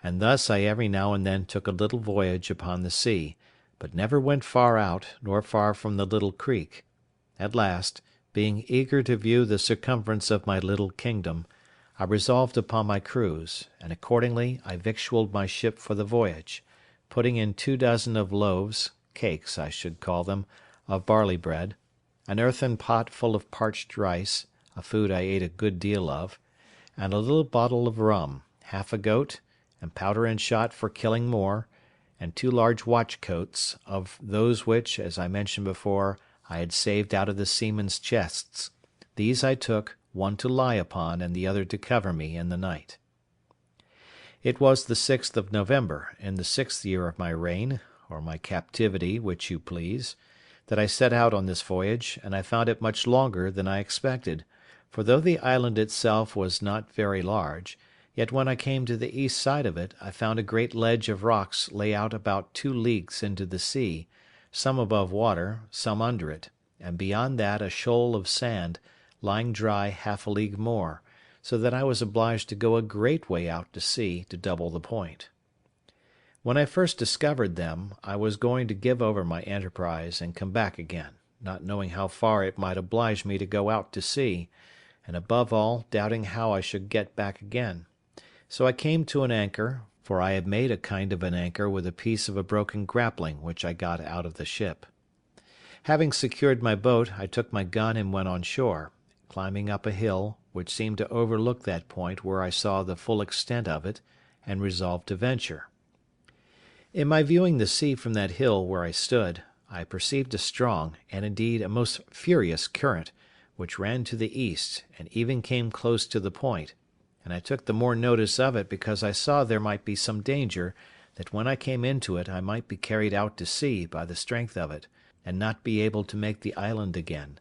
and thus I every now and then took a little voyage upon the sea, but never went far out, nor far from the little creek. At last, being eager to view the circumference of my little kingdom, I resolved upon my cruise, and accordingly I victualled my ship for the voyage, putting in 2 dozen of loaves, cakes I should call them, of barley bread, an earthen pot full of parched rice, a food I ate a good deal of, and a little bottle of rum, half a goat, and powder and shot for killing more, and 2 large watch coats, of those which, as I mentioned before, I had saved out of the seamen's chests. These I took, one to lie upon, and the other to cover me in the night. It was the 6th of November, in the 6th year of my reign, or my captivity, which you please, that I set out on this voyage, and I found it much longer than I expected, for though the island itself was not very large, yet when I came to the east side of it, I found a great ledge of rocks lay out about 2 leagues into the sea, some above water, some under it, and beyond that a shoal of sand, lying dry half a league more, so that I was obliged to go a great way out to sea to double the point. When I first discovered them, I was going to give over my enterprise and come back again, not knowing how far it might oblige me to go out to sea, and above all doubting how I should get back again. So I came to an anchor, for I had made a kind of an anchor with a piece of a broken grappling which I got out of the ship. Having secured my boat, I took my gun and went on shore, climbing up a hill, which seemed to overlook that point where I saw the full extent of it, and resolved to venture. In my viewing the sea from that hill where I stood, I perceived a strong, and indeed a most furious current, which ran to the east, and even came close to the point, and I took the more notice of it because I saw there might be some danger that when I came into it I might be carried out to sea by the strength of it, and not be able to make the island again;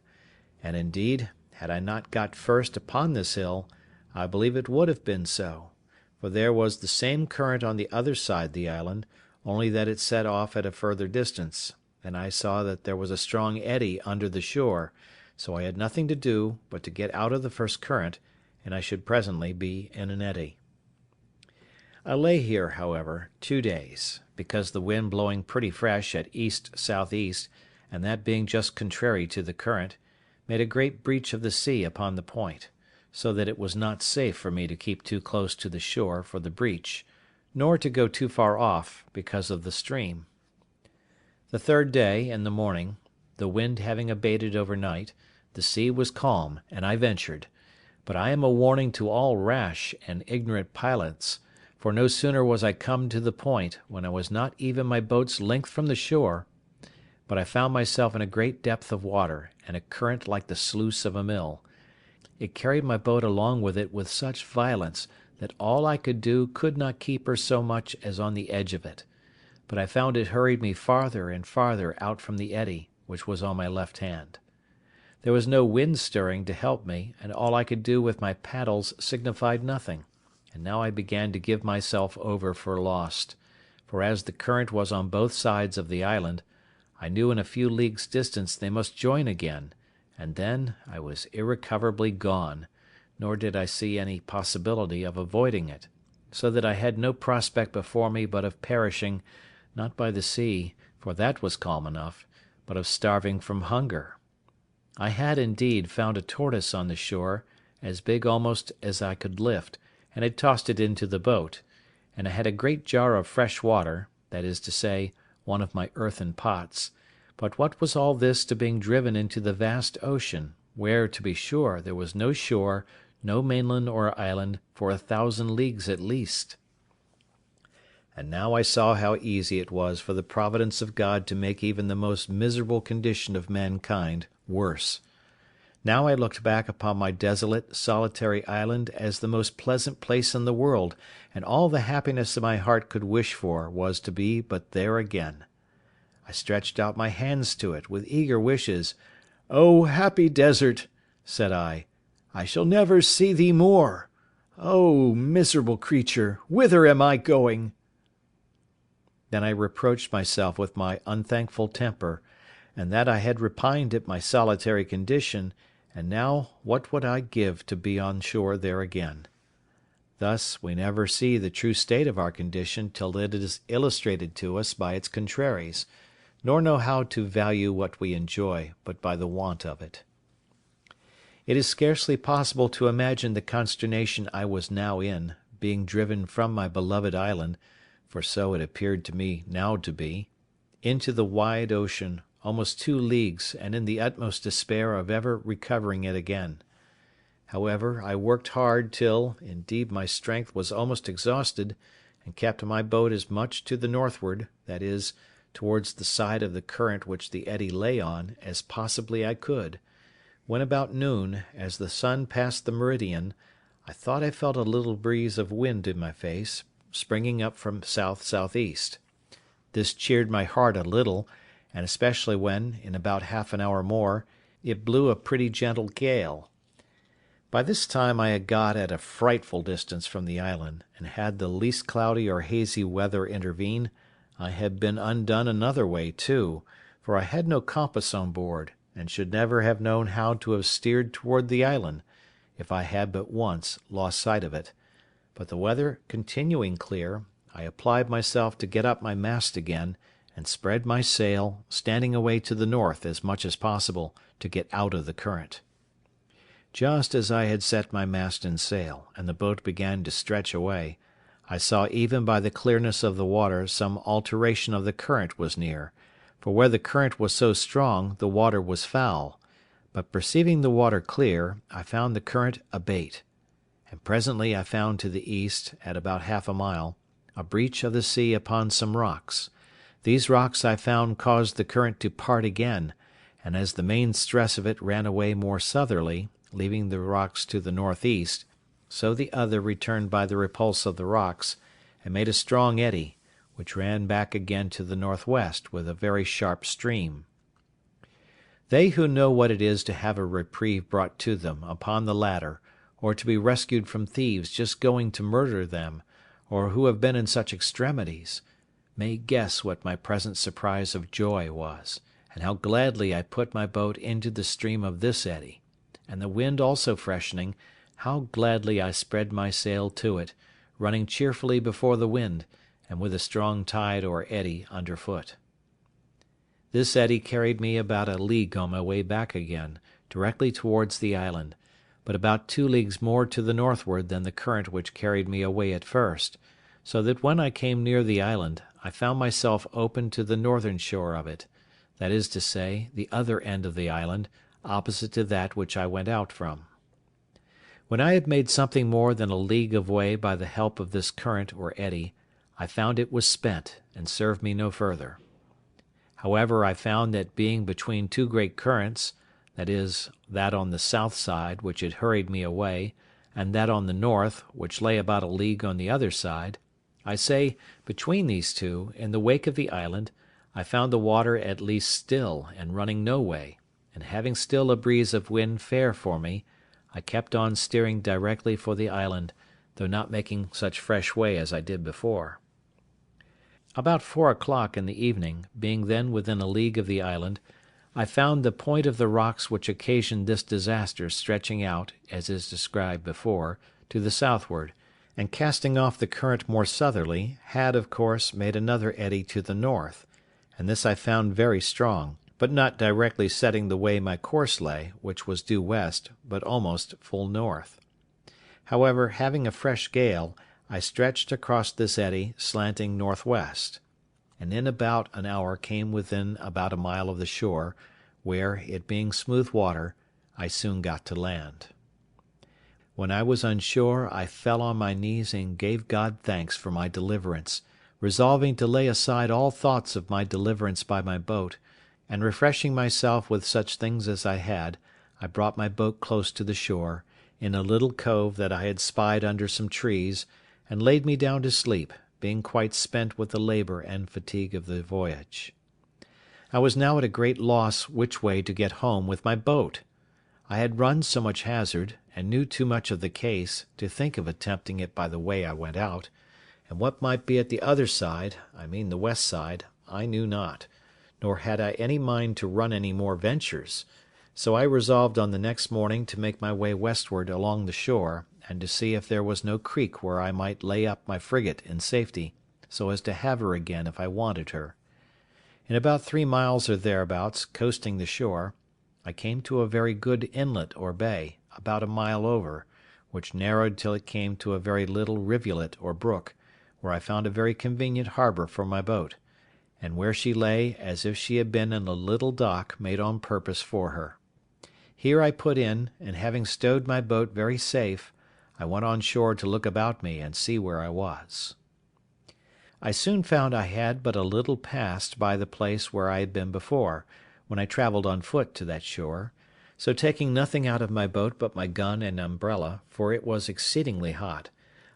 and indeed, had I not got first upon this hill, I believe it would have been so, for there was the same current on the other side the island, only that it set off at a further distance, and I saw that there was a strong eddy under the shore, so I had nothing to do but to get out of the first current, and I should presently be in an eddy. I lay here, however, 2 days, because the wind blowing pretty fresh at east-south-east, and that being just contrary to the current, made a great breach of the sea upon the point, so that it was not safe for me to keep too close to the shore for the breach, nor to go too far off, because of the stream. The 3rd day, in the morning, the wind having abated overnight, the sea was calm, and I ventured; but I am a warning to all rash and ignorant pilots, for no sooner was I come to the point, when I was not even my boat's length from the shore, but I found myself in a great depth of water, and a current like the sluice of a mill. It carried my boat along with it with such violence that all I could do could not keep her so much as on the edge of it; but I found it hurried me farther and farther out from the eddy, which was on my left hand. There was no wind stirring to help me, and all I could do with my paddles signified nothing, and now I began to give myself over for lost; for as the current was on both sides of the island, I knew in a few leagues' distance they must join again, and then I was irrecoverably gone, nor did I see any possibility of avoiding it, so that I had no prospect before me but of perishing, not by the sea, for that was calm enough, but of starving from hunger. I had, indeed, found a tortoise on the shore, as big almost as I could lift, and had tossed it into the boat; and I had a great jar of fresh water, that is to say, one of my earthen pots; but what was all this to being driven into the vast ocean, where, to be sure, there was no shore, no mainland or island, for 1,000 leagues at least? And now I saw how easy it was for the providence of God to make even the most miserable condition of mankind worse. Now I looked back upon my desolate, solitary island as the most pleasant place in the world, and all the happiness my heart could wish for was to be but there again. I stretched out my hands to it with eager wishes. "O happy desert!" said I shall never see thee more. O miserable creature, whither am I going?" Then I reproached myself with my unthankful temper, and that I had repined at my solitary condition, and now what would I give to be on shore there again? Thus we never see the true state of our condition till it is illustrated to us by its contraries, nor know how to value what we enjoy but by the want of it. It is scarcely possible to imagine the consternation I was now in, being driven from my beloved island, for so it appeared to me now to be, into the wide ocean, almost 2 leagues, and in the utmost despair of ever recovering it again. However, I worked hard till, indeed, my strength was almost exhausted, and kept my boat as much to the northward, that is, towards the side of the current which the eddy lay on, as possibly I could, when about noon, as the sun passed the meridian, I thought I felt a little breeze of wind in my face, springing up from south-southeast. This cheered my heart a little, and especially when, in about half an hour more, it blew a pretty gentle gale. By this time I had got at a frightful distance from the island, and had the least cloudy or hazy weather intervene, I had been undone another way too, for I had no compass on board, and should never have known how to have steered toward the island, if I had but once lost sight of it; but the weather continuing clear, I applied myself to get up my mast again, and spread my sail, standing away to the north as much as possible, to get out of the current. Just as I had set my mast and sail, and the boat began to stretch away, I saw even by the clearness of the water some alteration of the current was near, for where the current was so strong the water was foul; but perceiving the water clear, I found the current abate, and presently I found to the east, at about half a mile, a breach of the sea upon some rocks. These rocks I found caused the current to part again, and as the main stress of it ran away more southerly, leaving the rocks to the northeast, so the other returned by the repulse of the rocks, and made a strong eddy, which ran back again to the northwest with a very sharp stream. They who know what it is to have a reprieve brought to them upon the ladder, or to be rescued from thieves just going to murder them, or who have been in such extremities, may guess what my present surprise of joy was, and how gladly I put my boat into the stream of this eddy; and the wind also freshening, how gladly I spread my sail to it, running cheerfully before the wind, and with a strong tide or eddy underfoot. This eddy carried me about a league on my way back again, directly towards the island, but about 2 leagues more to the northward than the current which carried me away at first, so that when I came near the island, I found myself open to the northern shore of it, that is to say, the other end of the island, opposite to that which I went out from. When I had made something more than a league of way by the help of this current or eddy, I found it was spent, and served me no further. However, I found that being between 2 great currents, that is, that on the south side, which had hurried me away, and that on the north, which lay about a league on the other side, I say, between these two, in the wake of the island, I found the water at least still, and running no way, and having still a breeze of wind fair for me, I kept on steering directly for the island, though not making such fresh way as I did before. About 4 o'clock in the evening, being then within a league of the island, I found the point of the rocks which occasioned this disaster stretching out, as is described before, to the southward, and casting off the current more southerly, had, of course, made another eddy to the north, and this I found very strong, but not directly setting the way my course lay, which was due west, but almost full north. However, having a fresh gale, I stretched across this eddy, slanting northwest, and in about an hour came within about a mile of the shore, where, it being smooth water, I soon got to land. When I was on shore, I fell on my knees and gave God thanks for my deliverance, resolving to lay aside all thoughts of my deliverance by my boat, and refreshing myself with such things as I had, I brought my boat close to the shore, in a little cove that I had spied under some trees, and laid me down to sleep, being quite spent with the labour and fatigue of the voyage. I was now at a great loss which way to get home with my boat. I had run so much hazard, and knew too much of the case, to think of attempting it by the way I went out, and what might be at the other side, I mean the west side, I knew not, nor had I any mind to run any more ventures; so I resolved on the next morning to make my way westward along the shore, and to see if there was no creek where I might lay up my frigate in safety, so as to have her again if I wanted her. In about 3 miles or thereabouts, coasting the shore, I came to a very good inlet or bay, about a mile over, which narrowed till it came to a very little rivulet or brook, where I found a very convenient harbour for my boat, and where she lay as if she had been in a little dock made on purpose for her. Here I put in, and having stowed my boat very safe, I went on shore to look about me and see where I was. I soon found I had but a little passed by the place where I had been before, when I travelled on foot to that shore, so taking nothing out of my boat but my gun and umbrella, for it was exceedingly hot,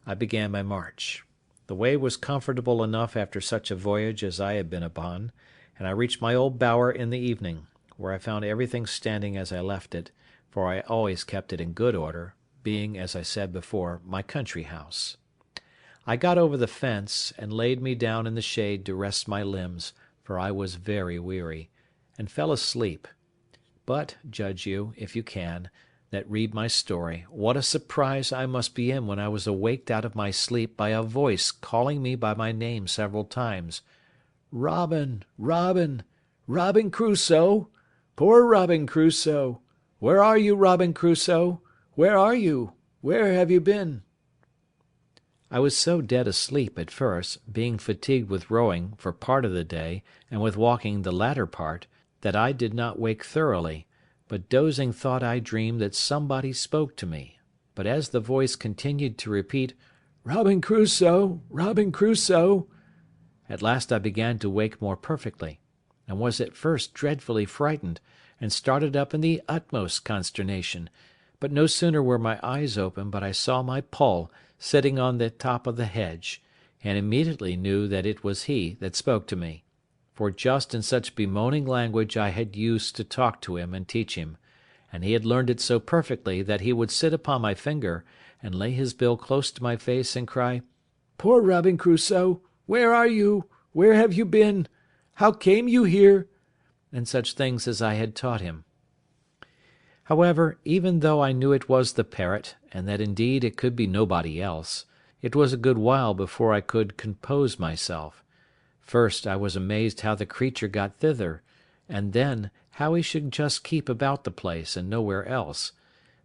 I began my march. The way was comfortable enough after such a voyage as I had been upon, and I reached my old bower in the evening, where I found everything standing as I left it, for I always kept it in good order, being, as I said before, my country house. I got over the fence, and laid me down in the shade to rest my limbs, for I was very weary, and fell asleep. But, judge you, if you can, that read my story, what a surprise I must be in when I was awaked out of my sleep by a voice calling me by my name several times. "Robin, Robin, Robin Crusoe! Poor Robin Crusoe! Where are you, Robin Crusoe? Where are you? Where have you been?" I was so dead asleep at first, being fatigued with rowing for part of the day, and with walking the latter part, that I did not wake thoroughly, but dozing thought I dreamed that somebody spoke to me; but as the voice continued to repeat, "Robin Crusoe! Robin Crusoe!" at last I began to wake more perfectly, and was at first dreadfully frightened, and started up in the utmost consternation; but no sooner were my eyes open but I saw my Poll sitting on the top of the hedge, and immediately knew that it was he that spoke to me; for just in such bemoaning language I had used to talk to him and teach him, and he had learned it so perfectly that he would sit upon my finger, and lay his bill close to my face, and cry, "Poor Robin Crusoe! Where are you? Where have you been? How came you here?" and such things as I had taught him. However, even though I knew it was the parrot, and that indeed it could be nobody else, it was a good while before I could compose myself. First, I was amazed how the creature got thither, and then, how he should just keep about the place and nowhere else;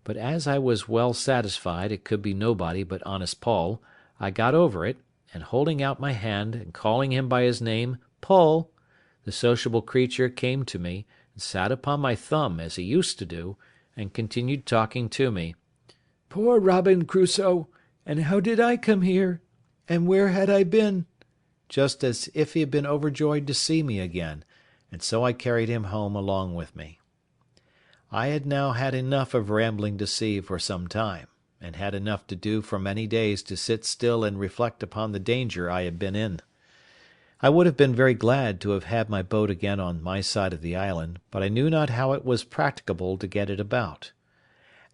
but as I was well satisfied it could be nobody but honest Poll, I got over it, and holding out my hand, and calling him by his name, "Poll," the sociable creature came to me, and sat upon my thumb, as he used to do, and continued talking to me. "Poor Robin Crusoe! And how did I come here? And where had I been?" just as if he had been overjoyed to see me again, and so I carried him home along with me. I had now had enough of rambling to sea for some time, and had enough to do for many days to sit still and reflect upon the danger I had been in. I would have been very glad to have had my boat again on my side of the island, but I knew not how it was practicable to get it about.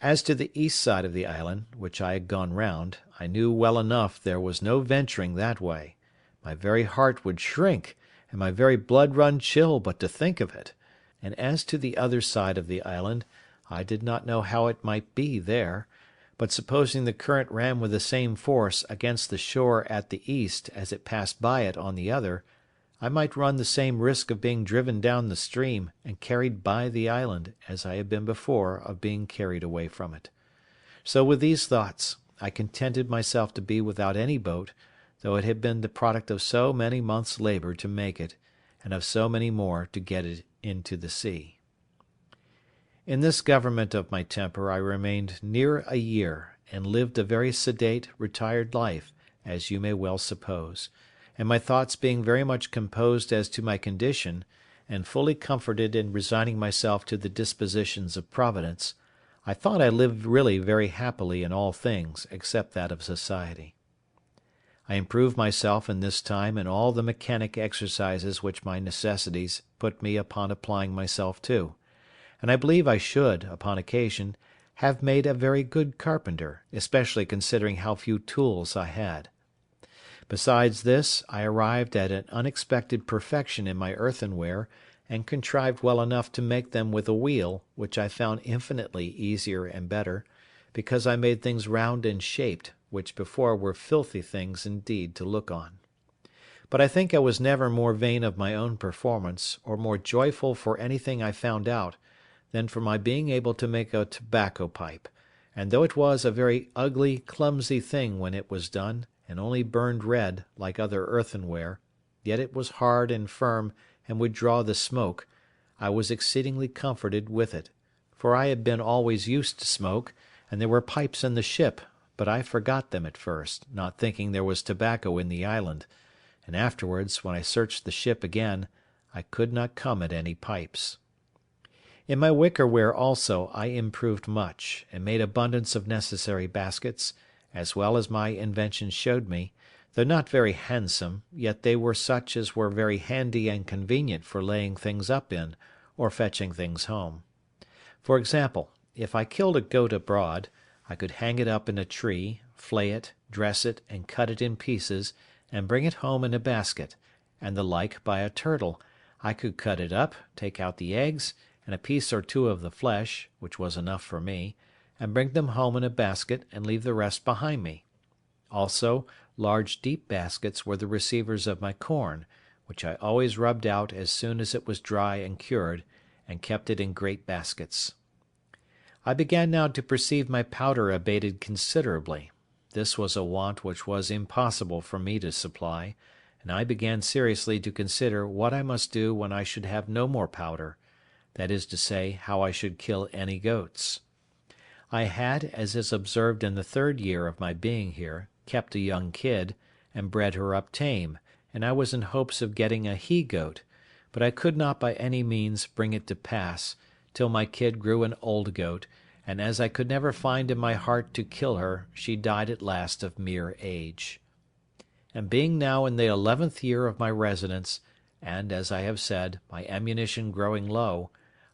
As to the east side of the island, which I had gone round, I knew well enough there was no venturing that way; my very heart would shrink, and my very blood run chill but to think of it; and as to the other side of the island, I did not know how it might be there; but supposing the current ran with the same force against the shore at the east as it passed by it on the other, I might run the same risk of being driven down the stream, and carried by the island, as I had been before of being carried away from it. So with these thoughts, I contented myself to be without any boat, though it had been the product of so many months' labour to make it, and of so many more to get it into the sea. In this government of my temper I remained near a year, and lived a very sedate, retired life, as you may well suppose; and my thoughts being very much composed as to my condition, and fully comforted in resigning myself to the dispositions of Providence, I thought I lived really very happily in all things except that of society. I improved myself in this time in all the mechanic exercises which my necessities put me upon applying myself to; and I believe I should, upon occasion, have made a very good carpenter, especially considering how few tools I had. Besides this, I arrived at an unexpected perfection in my earthenware, and contrived well enough to make them with a wheel, which I found infinitely easier and better, because I made things round and shaped, which before were filthy things indeed to look on. But I think I was never more vain of my own performance, or more joyful for anything I found out, than for my being able to make a tobacco pipe; and though it was a very ugly, clumsy thing when it was done, and only burned red, like other earthenware, yet it was hard and firm, and would draw the smoke. I was exceedingly comforted with it, for I had been always used to smoke, and there were pipes in the ship, but I forgot them at first, not thinking there was tobacco in the island, and afterwards, when I searched the ship again, I could not come at any pipes. In my wickerware also I improved much, and made abundance of necessary baskets, as well as my invention showed me, though not very handsome, yet they were such as were very handy and convenient for laying things up in, or fetching things home. For example, if I killed a goat abroad, I could hang it up in a tree, flay it, dress it, and cut it in pieces, and bring it home in a basket, and the like by a turtle. I could cut it up, take out the eggs, and a piece or two of the flesh, which was enough for me, and bring them home in a basket, and leave the rest behind me. Also, large deep baskets were the receivers of my corn, which I always rubbed out as soon as it was dry and cured, and kept it in great baskets. I began now to perceive my powder abated considerably. This was a want which was impossible for me to supply, and I began seriously to consider what I must do when I should have no more powder, that is to say, how I should kill any goats. I had, as is observed in the 3rd year of my being here, kept a young kid, and bred her up tame, and I was in hopes of getting a he-goat, but I could not by any means bring it to pass, till my kid grew an old goat, and as I could never find in my heart to kill her, she died at last of mere age. And being now in the 11th year of my residence, and, as I have said, my ammunition growing low,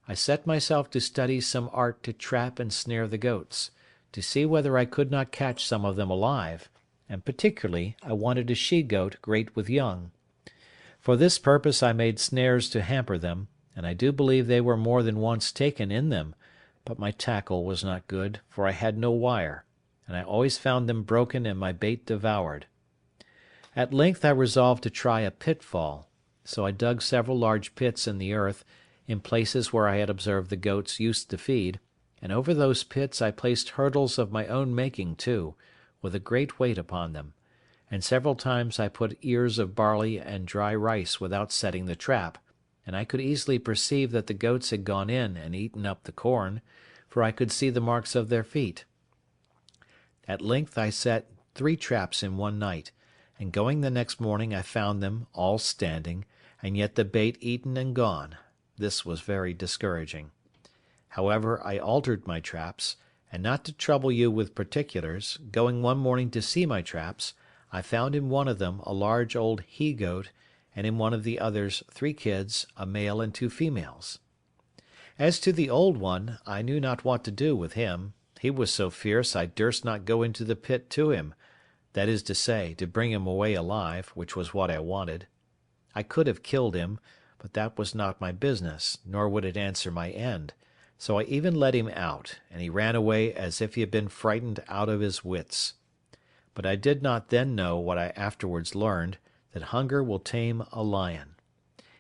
I set myself to study some art to trap and snare the goats, to see whether I could not catch some of them alive, and particularly I wanted a she-goat great with young. For this purpose I made snares to hamper them, and I do believe they were more than once taken in them, but my tackle was not good, for I had no wire, and I always found them broken and my bait devoured. At length I resolved to try a pitfall, so I dug several large pits in the earth, in places where I had observed the goats used to feed, and over those pits I placed hurdles of my own making too, with a great weight upon them, and several times I put ears of barley and dry rice without setting the trap, and I could easily perceive that the goats had gone in and eaten up the corn, for I could see the marks of their feet. At length I set 3 traps in one night, and going the next morning I found them, all standing, and yet the bait eaten and gone. This was very discouraging. However, I altered my traps, and not to trouble you with particulars, going one morning to see my traps, I found in one of them a large old he-goat, and in one of the others 3 kids, a male and 2 females. As to the old one, I knew not what to do with him. He was so fierce I durst not go into the pit to him, that is to say, to bring him away alive, which was what I wanted. I could have killed him, but that was not my business, nor would it answer my end, so I even let him out, and he ran away as if he had been frightened out of his wits. But I did not then know what I afterwards learned, that hunger will tame a lion.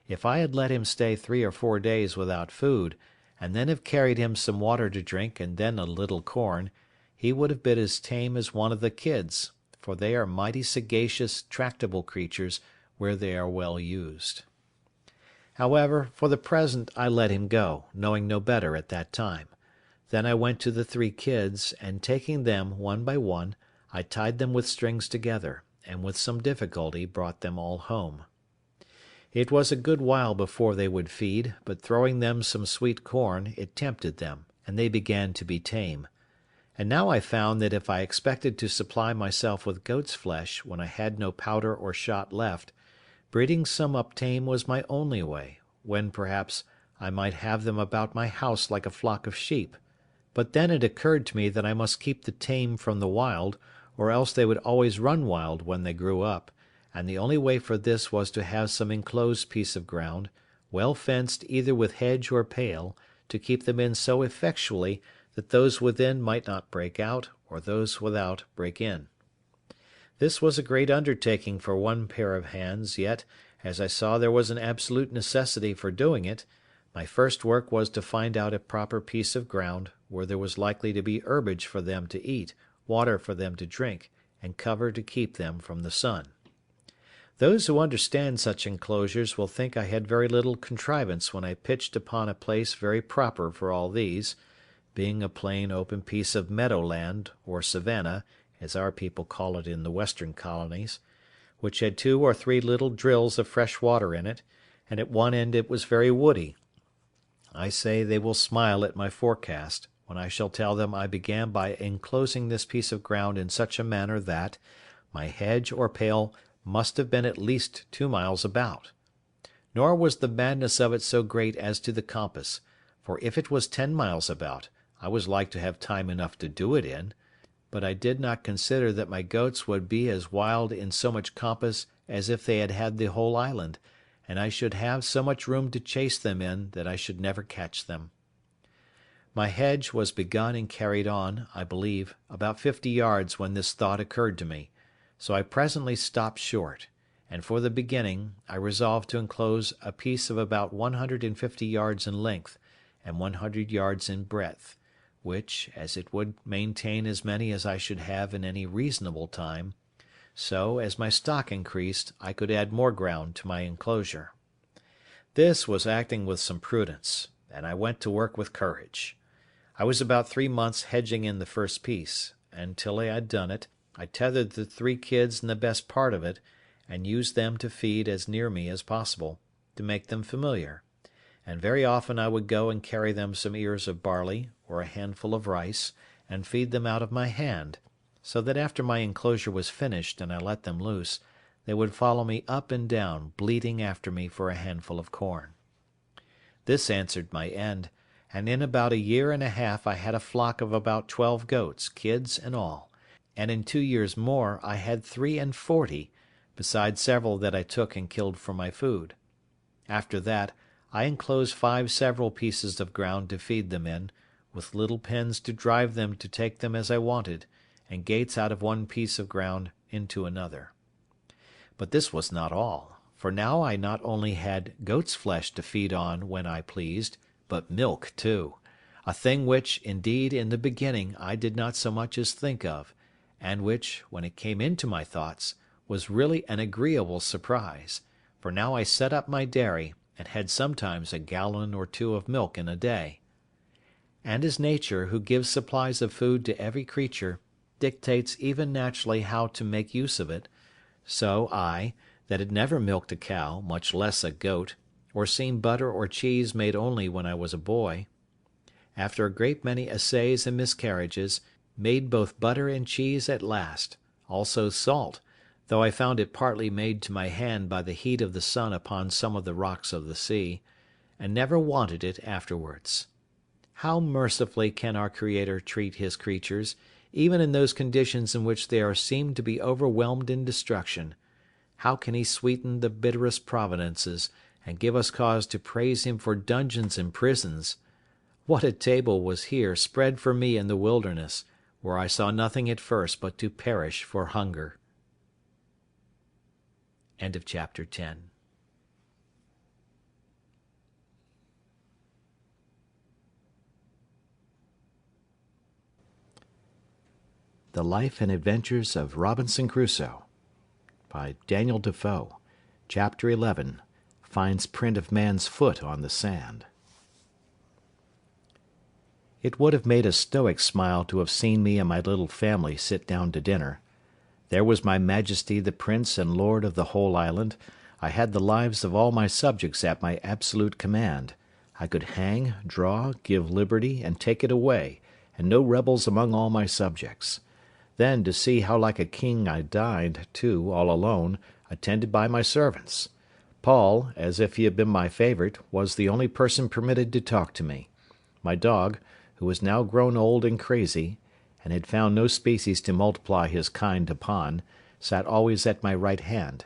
If I had let him stay 3 or 4 days without food, and then have carried him some water to drink and then a little corn, he would have been as tame as one of the kids, for they are mighty sagacious, tractable creatures where they are well used. However, for the present I let him go, knowing no better at that time. Then I went to the 3 kids, and taking them one by one, I tied them with strings together, and with some difficulty brought them all home. It was a good while before they would feed, but throwing them some sweet corn, it tempted them, and they began to be tame. And now I found that if I expected to supply myself with goat's flesh when I had no powder or shot left, breeding some up tame was my only way, when perhaps I might have them about my house like a flock of sheep. But then it occurred to me that I must keep the tame from the wild, or else they would always run wild when they grew up, and the only way for this was to have some enclosed piece of ground, well fenced either with hedge or pale, to keep them in so effectually that those within might not break out, or those without break in. This was a great undertaking for one pair of hands, yet, as I saw there was an absolute necessity for doing it, my first work was to find out a proper piece of ground, where there was likely to be herbage for them to eat, water for them to drink, and cover to keep them from the sun. Those who understand such enclosures will think I had very little contrivance when I pitched upon a place very proper for all these, being a plain open piece of meadow land, or savanna, as our people call it in the western colonies, which had 2 or 3 little drills of fresh water in it, and at one end it was very woody. I say they will smile at my forecast, when I shall tell them I began by enclosing this piece of ground in such a manner that my hedge or pale must have been at least 2 miles about. Nor was the madness of it so great as to the compass, for if it was 10 miles about, I was like to have time enough to do it in; but I did not consider that my goats would be as wild in so much compass as if they had had the whole island, and I should have so much room to chase them in that I should never catch them. My hedge was begun and carried on, I believe, about 50 yards when this thought occurred to me, so I presently stopped short, and for the beginning I resolved to enclose a piece of about 150 yards in length, and 100 yards in breadth, which, as it would maintain as many as I should have in any reasonable time, so, as my stock increased, I could add more ground to my enclosure. This was acting with some prudence, and I went to work with courage. I was about 3 months hedging in the first piece, and till I had done it, I tethered the 3 kids in the best part of it, and used them to feed as near me as possible, to make them familiar; and very often I would go and carry them some ears of barley, or a handful of rice, and feed them out of my hand, so that after my enclosure was finished and I let them loose, they would follow me up and down, bleating after me for a handful of corn. This answered my end, and in about 1.5 years I had a flock of about 12 goats, kids and all, and in 2 years more I had 43, besides several that I took and killed for my food. After that, I enclosed 5 several pieces of ground to feed them in, with little pens to drive them to take them as I wanted, and gates out of one piece of ground into another. But this was not all, for now I not only had goat's flesh to feed on when I pleased, but milk too, a thing which, indeed, in the beginning I did not so much as think of, and which, when it came into my thoughts, was really an agreeable surprise, for now I set up my dairy, and had sometimes 1 gallon or 2 of milk in a day. And as nature, who gives supplies of food to every creature, dictates even naturally how to make use of it, so I, that had never milked a cow, much less a goat, or seen butter or cheese made only when I was a boy, after a great many essays and miscarriages, made both butter and cheese at last, also salt, though I found it partly made to my hand by the heat of the sun upon some of the rocks of the sea, and never wanted it afterwards. How mercifully can our Creator treat his creatures, even in those conditions in which they are seen to be overwhelmed in destruction! How can he sweeten the bitterest providences, and give us cause to praise him for dungeons and prisons! What a table was here spread for me in the wilderness, where I saw nothing at first but to perish for hunger. End of chapter 10. The Life and Adventures of Robinson Crusoe, by Daniel Defoe. Chapter 11. Finds print of man's foot on the sand. It would have made a stoic smile to have seen me and my little family sit down to dinner. There was my majesty the prince and lord of the whole island. I had the lives of all my subjects at my absolute command. I could hang, draw, give liberty, and take it away, and no rebels among all my subjects. Then to see how like a king I dined, too, all alone, attended by my servants. Paul, as if he had been my favourite, was the only person permitted to talk to me. My dog, who was now grown old and crazy, and had found no species to multiply his kind upon, sat always at my right hand,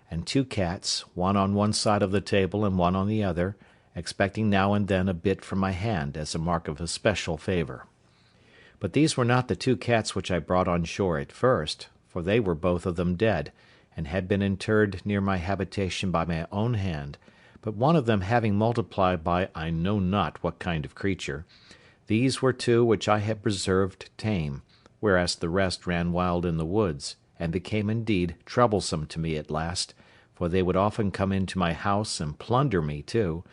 and 2 cats, one on one side of the table and one on the other, expecting now and then a bit from my hand as a mark of especial favour. But these were not the 2 cats which I brought on shore at first, for they were both of them dead, and had been interred near my habitation by my own hand, but one of them having multiplied by I know not what kind of creature. These were 2 which I had preserved tame, whereas the rest ran wild in the woods, and became indeed troublesome to me at last, for they would often come into my house and plunder me too,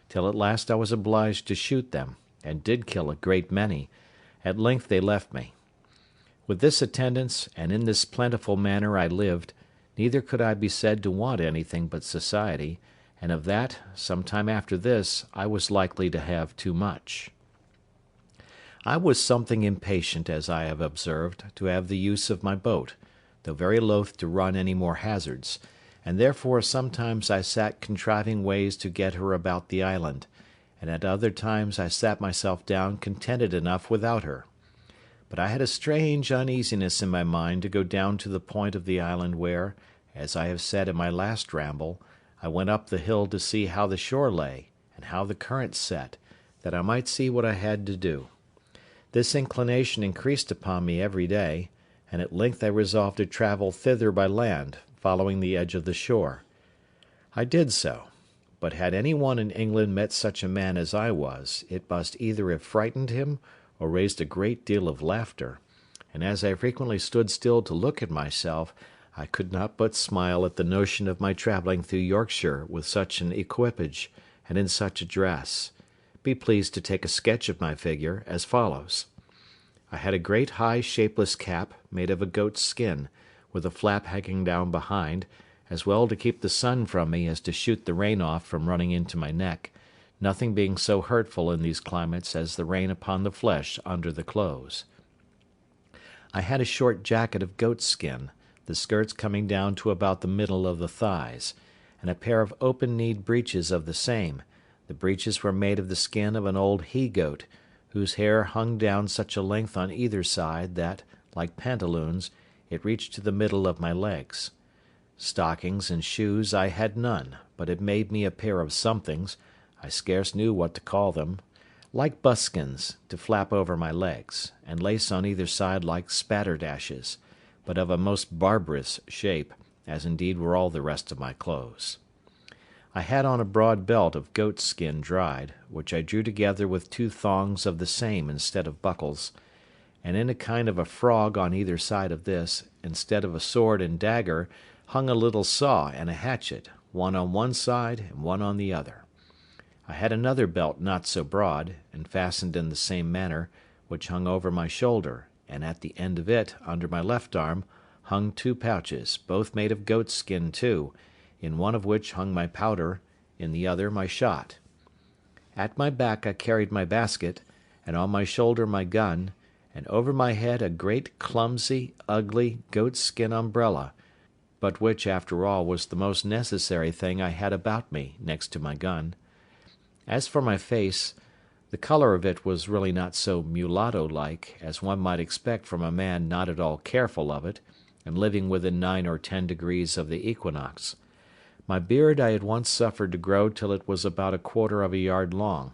till at last I was obliged to shoot them, and did kill a great many, at length they left me. With this attendance, and in this plentiful manner I lived, neither could I be said to want anything but society, and of that, some time after this, I was likely to have too much. I was something impatient, as I have observed, to have the use of my boat, though very loath to run any more hazards, and therefore sometimes I sat contriving ways to get her about the island, and at other times I sat myself down contented enough without her. But I had a strange uneasiness in my mind to go down to the point of the island where, as I have said in my last ramble, I went up the hill to see how the shore lay, and how the current set, that I might see what I had to do. This inclination increased upon me every day, and at length I resolved to travel thither by land, following the edge of the shore. I did so, but had any one in England met such a man as I was, it must either have frightened him or raised a great deal of laughter, and as I frequently stood still to look at myself, I could not but smile at the notion of my travelling through Yorkshire with such an equipage, and in such a dress. Be pleased to take a sketch of my figure, as follows. I had a great high shapeless cap, made of a goat's skin, with a flap hanging down behind, as well to keep the sun from me as to shoot the rain off from running into my neck, nothing being so hurtful in these climates as the rain upon the flesh under the clothes. I had a short jacket of goat's skin, the skirts coming down to about the middle of the thighs, and a pair of open-kneed breeches of the same. The breeches were made of the skin of an old he-goat, whose hair hung down such a length on either side that, like pantaloons, it reached to the middle of my legs. Stockings and shoes I had none, but had made me a pair of somethings, I scarce knew what to call them, like buskins, to flap over my legs, and lace on either side like spatterdashes, but of a most barbarous shape, as indeed were all the rest of my clothes. I had on a broad belt of goat's skin dried, which I drew together with two thongs of the same instead of buckles, and in a kind of a frog on either side of this, instead of a sword and dagger, hung a little saw and a hatchet, one on one side and one on the other. I had another belt not so broad, and fastened in the same manner, which hung over my shoulder, and at the end of it, under my left arm, hung two pouches, both made of goat's skin too, in one of which hung my powder, in the other my shot. At my back I carried my basket, and on my shoulder my gun, and over my head a great clumsy, ugly, goat's skin umbrella, but which, after all, was the most necessary thing I had about me, next to my gun. As for my face, the colour of it was really not so mulatto-like as one might expect from a man not at all careful of it, and living within 9 or 10 degrees of the equinox. My beard I had once suffered to grow till it was about 1/4 of a yard long,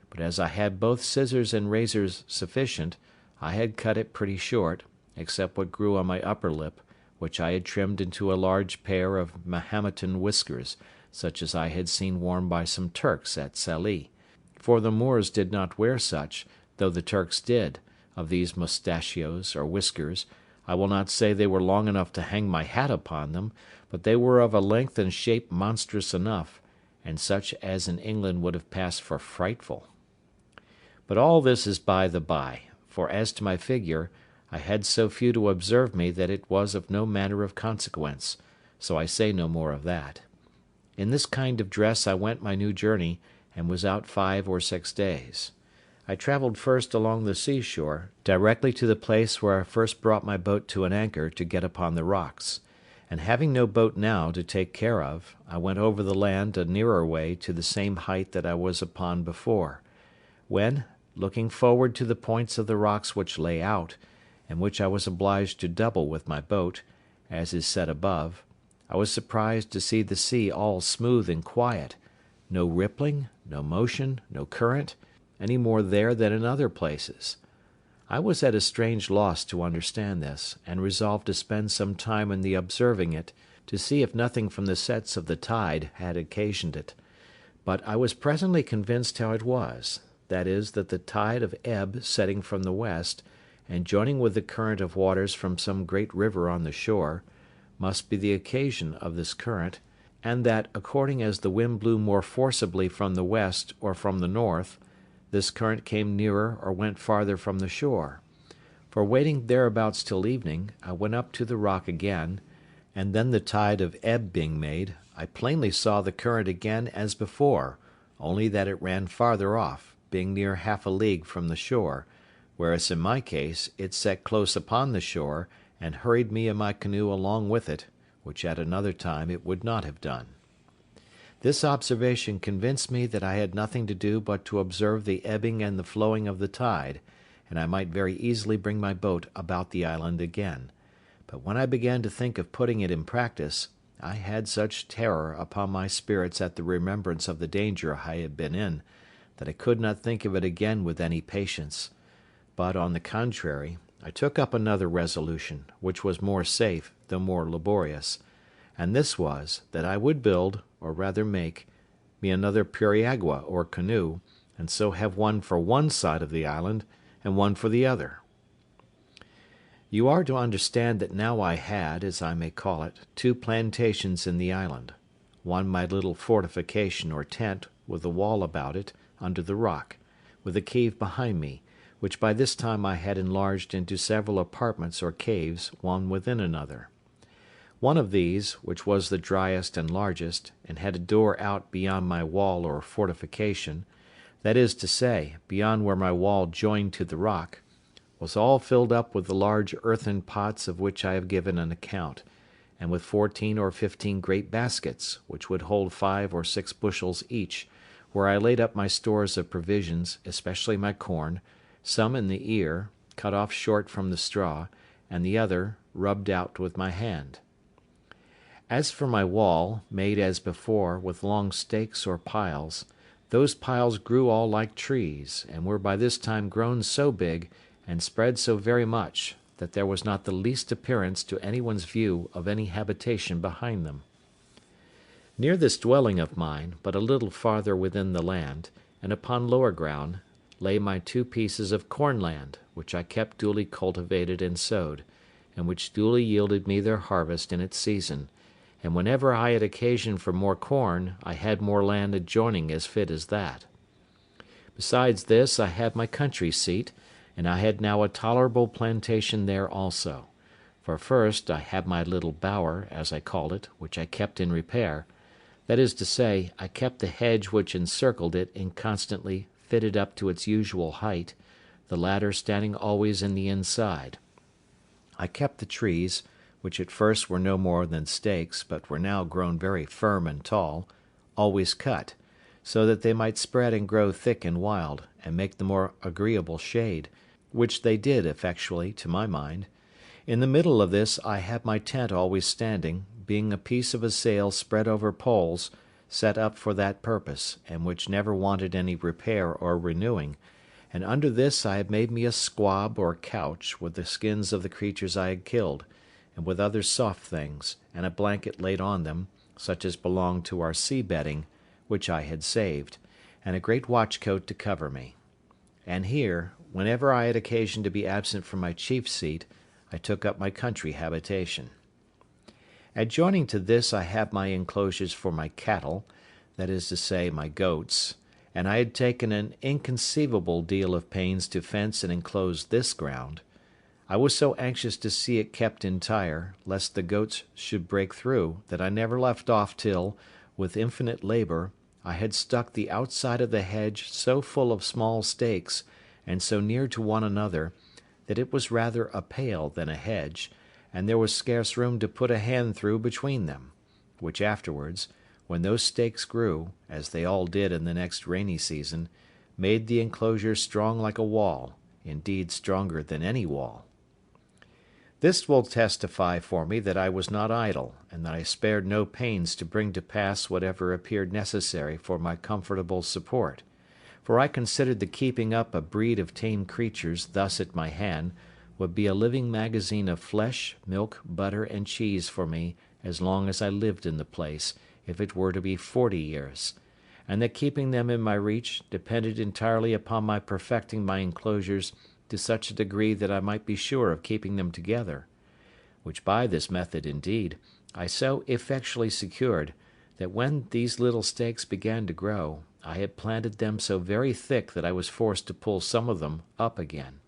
but as I had both scissors and razors sufficient, I had cut it pretty short, except what grew on my upper lip, which I had trimmed into a large pair of Mahometan whiskers, such as I had seen worn by some Turks at Sallee, for the Moors did not wear such, though the Turks did, of these mustachios or whiskers. I will not say they were long enough to hang my hat upon them, but they were of a length and shape monstrous enough, and such as in England would have passed for frightful. But all this is by the by, for as to my figure, I had so few to observe me that it was of no manner of consequence, so I say no more of that. In this kind of dress I went my new journey, and was out 5 or 6 days. I travelled first along the seashore, directly to the place where I first brought my boat to an anchor to get upon the rocks, and having no boat now to take care of, I went over the land a nearer way to the same height that I was upon before, when, looking forward to the points of the rocks which lay out, and which I was obliged to double with my boat, as is said above, I was surprised to see the sea all smooth and quiet, no rippling, no motion, no current, any more there than in other places. I was at a strange loss to understand this, and resolved to spend some time in the observing it, to see if nothing from the sets of the tide had occasioned it. But I was presently convinced how it was, that is, that the tide of ebb setting from the west, and joining with the current of waters from some great river on the shore, must be the occasion of this current, and that, according as the wind blew more forcibly from the west or from the north, this current came nearer or went farther from the shore; for waiting thereabouts till evening, I went up to the rock again, and then the tide of ebb being made, I plainly saw the current again as before, only that it ran farther off, being near half a league from the shore, whereas in my case it set close upon the shore, and hurried me and my canoe along with it, which at another time it would not have done. This observation convinced me that I had nothing to do but to observe the ebbing and the flowing of the tide, and I might very easily bring my boat about the island again; but when I began to think of putting it in practice, I had such terror upon my spirits at the remembrance of the danger I had been in, that I could not think of it again with any patience; but, on the contrary, I took up another resolution, which was more safe, though more laborious; and this was, that I would build, or rather make, me another periagua or canoe, and so have one for one side of the island, and one for the other. You are to understand that now I had, as I may call it, two plantations in the island; one my little fortification or tent, with a wall about it, under the rock, with a cave behind me, which by this time I had enlarged into several apartments or caves, one within another. One of these, which was the driest and largest, and had a door out beyond my wall or fortification, that is to say, beyond where my wall joined to the rock, was all filled up with the large earthen pots of which I have given an account, and with 14 or 15 great baskets, which would hold 5 or 6 bushels each, where I laid up my stores of provisions, especially my corn, some in the ear, cut off short from the straw, and the other rubbed out with my hand. As for my wall, made as before, with long stakes or piles, those piles grew all like trees, and were by this time grown so big, and spread so very much, that there was not the least appearance to anyone's view of any habitation behind them. Near this dwelling of mine, but a little farther within the land, and upon lower ground, lay my 2 pieces of corn land, which I kept duly cultivated and sowed, and which duly yielded me their harvest in its season; and whenever I had occasion for more corn, I had more land adjoining as fit as that. Besides this, I had my country seat, and I had now a tolerable plantation there also; for first, I had my little bower, as I called it, which I kept in repair; that is to say, I kept the hedge which encircled it in constantly fitted up to its usual height, the ladder standing always in the inside. I kept the trees, which at first were no more than stakes, but were now grown very firm and tall, always cut, so that they might spread and grow thick and wild, and make the more agreeable shade, which they did effectually, to my mind. In the middle of this I had my tent always standing, being a piece of a sail spread over poles, set up for that purpose, and which never wanted any repair or renewing; and under this I had made me a squab or couch with the skins of the creatures I had killed, and with other soft things, and a blanket laid on them, such as belonged to our sea bedding, which I had saved, and a great watchcoat to cover me. And here, whenever I had occasion to be absent from my chief seat, I took up my country habitation. Adjoining to this I had my enclosures for my cattle, that is to say, my goats, and I had taken an inconceivable deal of pains to fence and enclose this ground. I was so anxious to see it kept entire, lest the goats should break through, that I never left off till, with infinite labour, I had stuck the outside of the hedge so full of small stakes, and so near to one another, that it was rather a pale than a hedge, and there was scarce room to put a hand through between them; which afterwards, when those stakes grew, as they all did in the next rainy season, made the enclosure strong like a wall, indeed stronger than any wall. This will testify for me that I was not idle, and that I spared no pains to bring to pass whatever appeared necessary for my comfortable support; for I considered the keeping up a breed of tame creatures thus at my hand would be a living magazine of flesh, milk, butter, and cheese for me as long as I lived in the place, if it were to be 40 years; and that keeping them in my reach depended entirely upon my perfecting my enclosures to such a degree that I might be sure of keeping them together; which by this method, indeed, I so effectually secured, that when these little stakes began to grow, I had planted them so very thick that I was forced to pull some of them up again.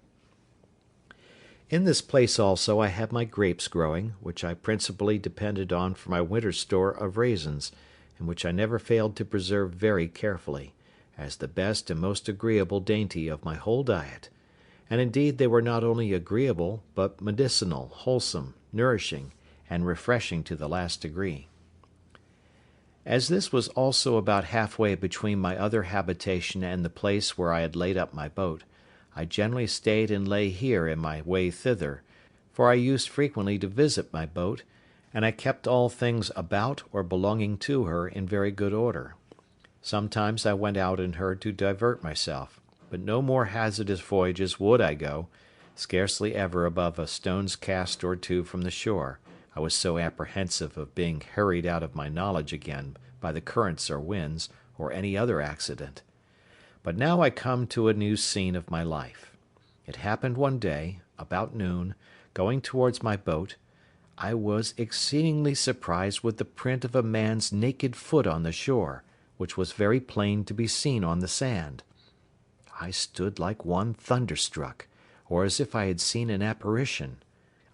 In this place also I had my grapes growing, which I principally depended on for my winter store of raisins, and which I never failed to preserve very carefully, as the best and most agreeable dainty of my whole diet; and indeed they were not only agreeable, but medicinal, wholesome, nourishing, and refreshing to the last degree. As this was also about halfway between my other habitation and the place where I had laid up my boat, I generally stayed and lay here in my way thither, for I used frequently to visit my boat, and I kept all things about or belonging to her in very good order. Sometimes I went out in her to divert myself, but no more hazardous voyages would I go, scarcely ever above a stone's cast or two from the shore, I was so apprehensive of being hurried out of my knowledge again by the currents or winds, or any other accident. But now I come to a new scene of my life. It happened one day, about noon, going towards my boat, I was exceedingly surprised with the print of a man's naked foot on the shore, which was very plain to be seen on the sand. I stood like one thunderstruck, or as if I had seen an apparition.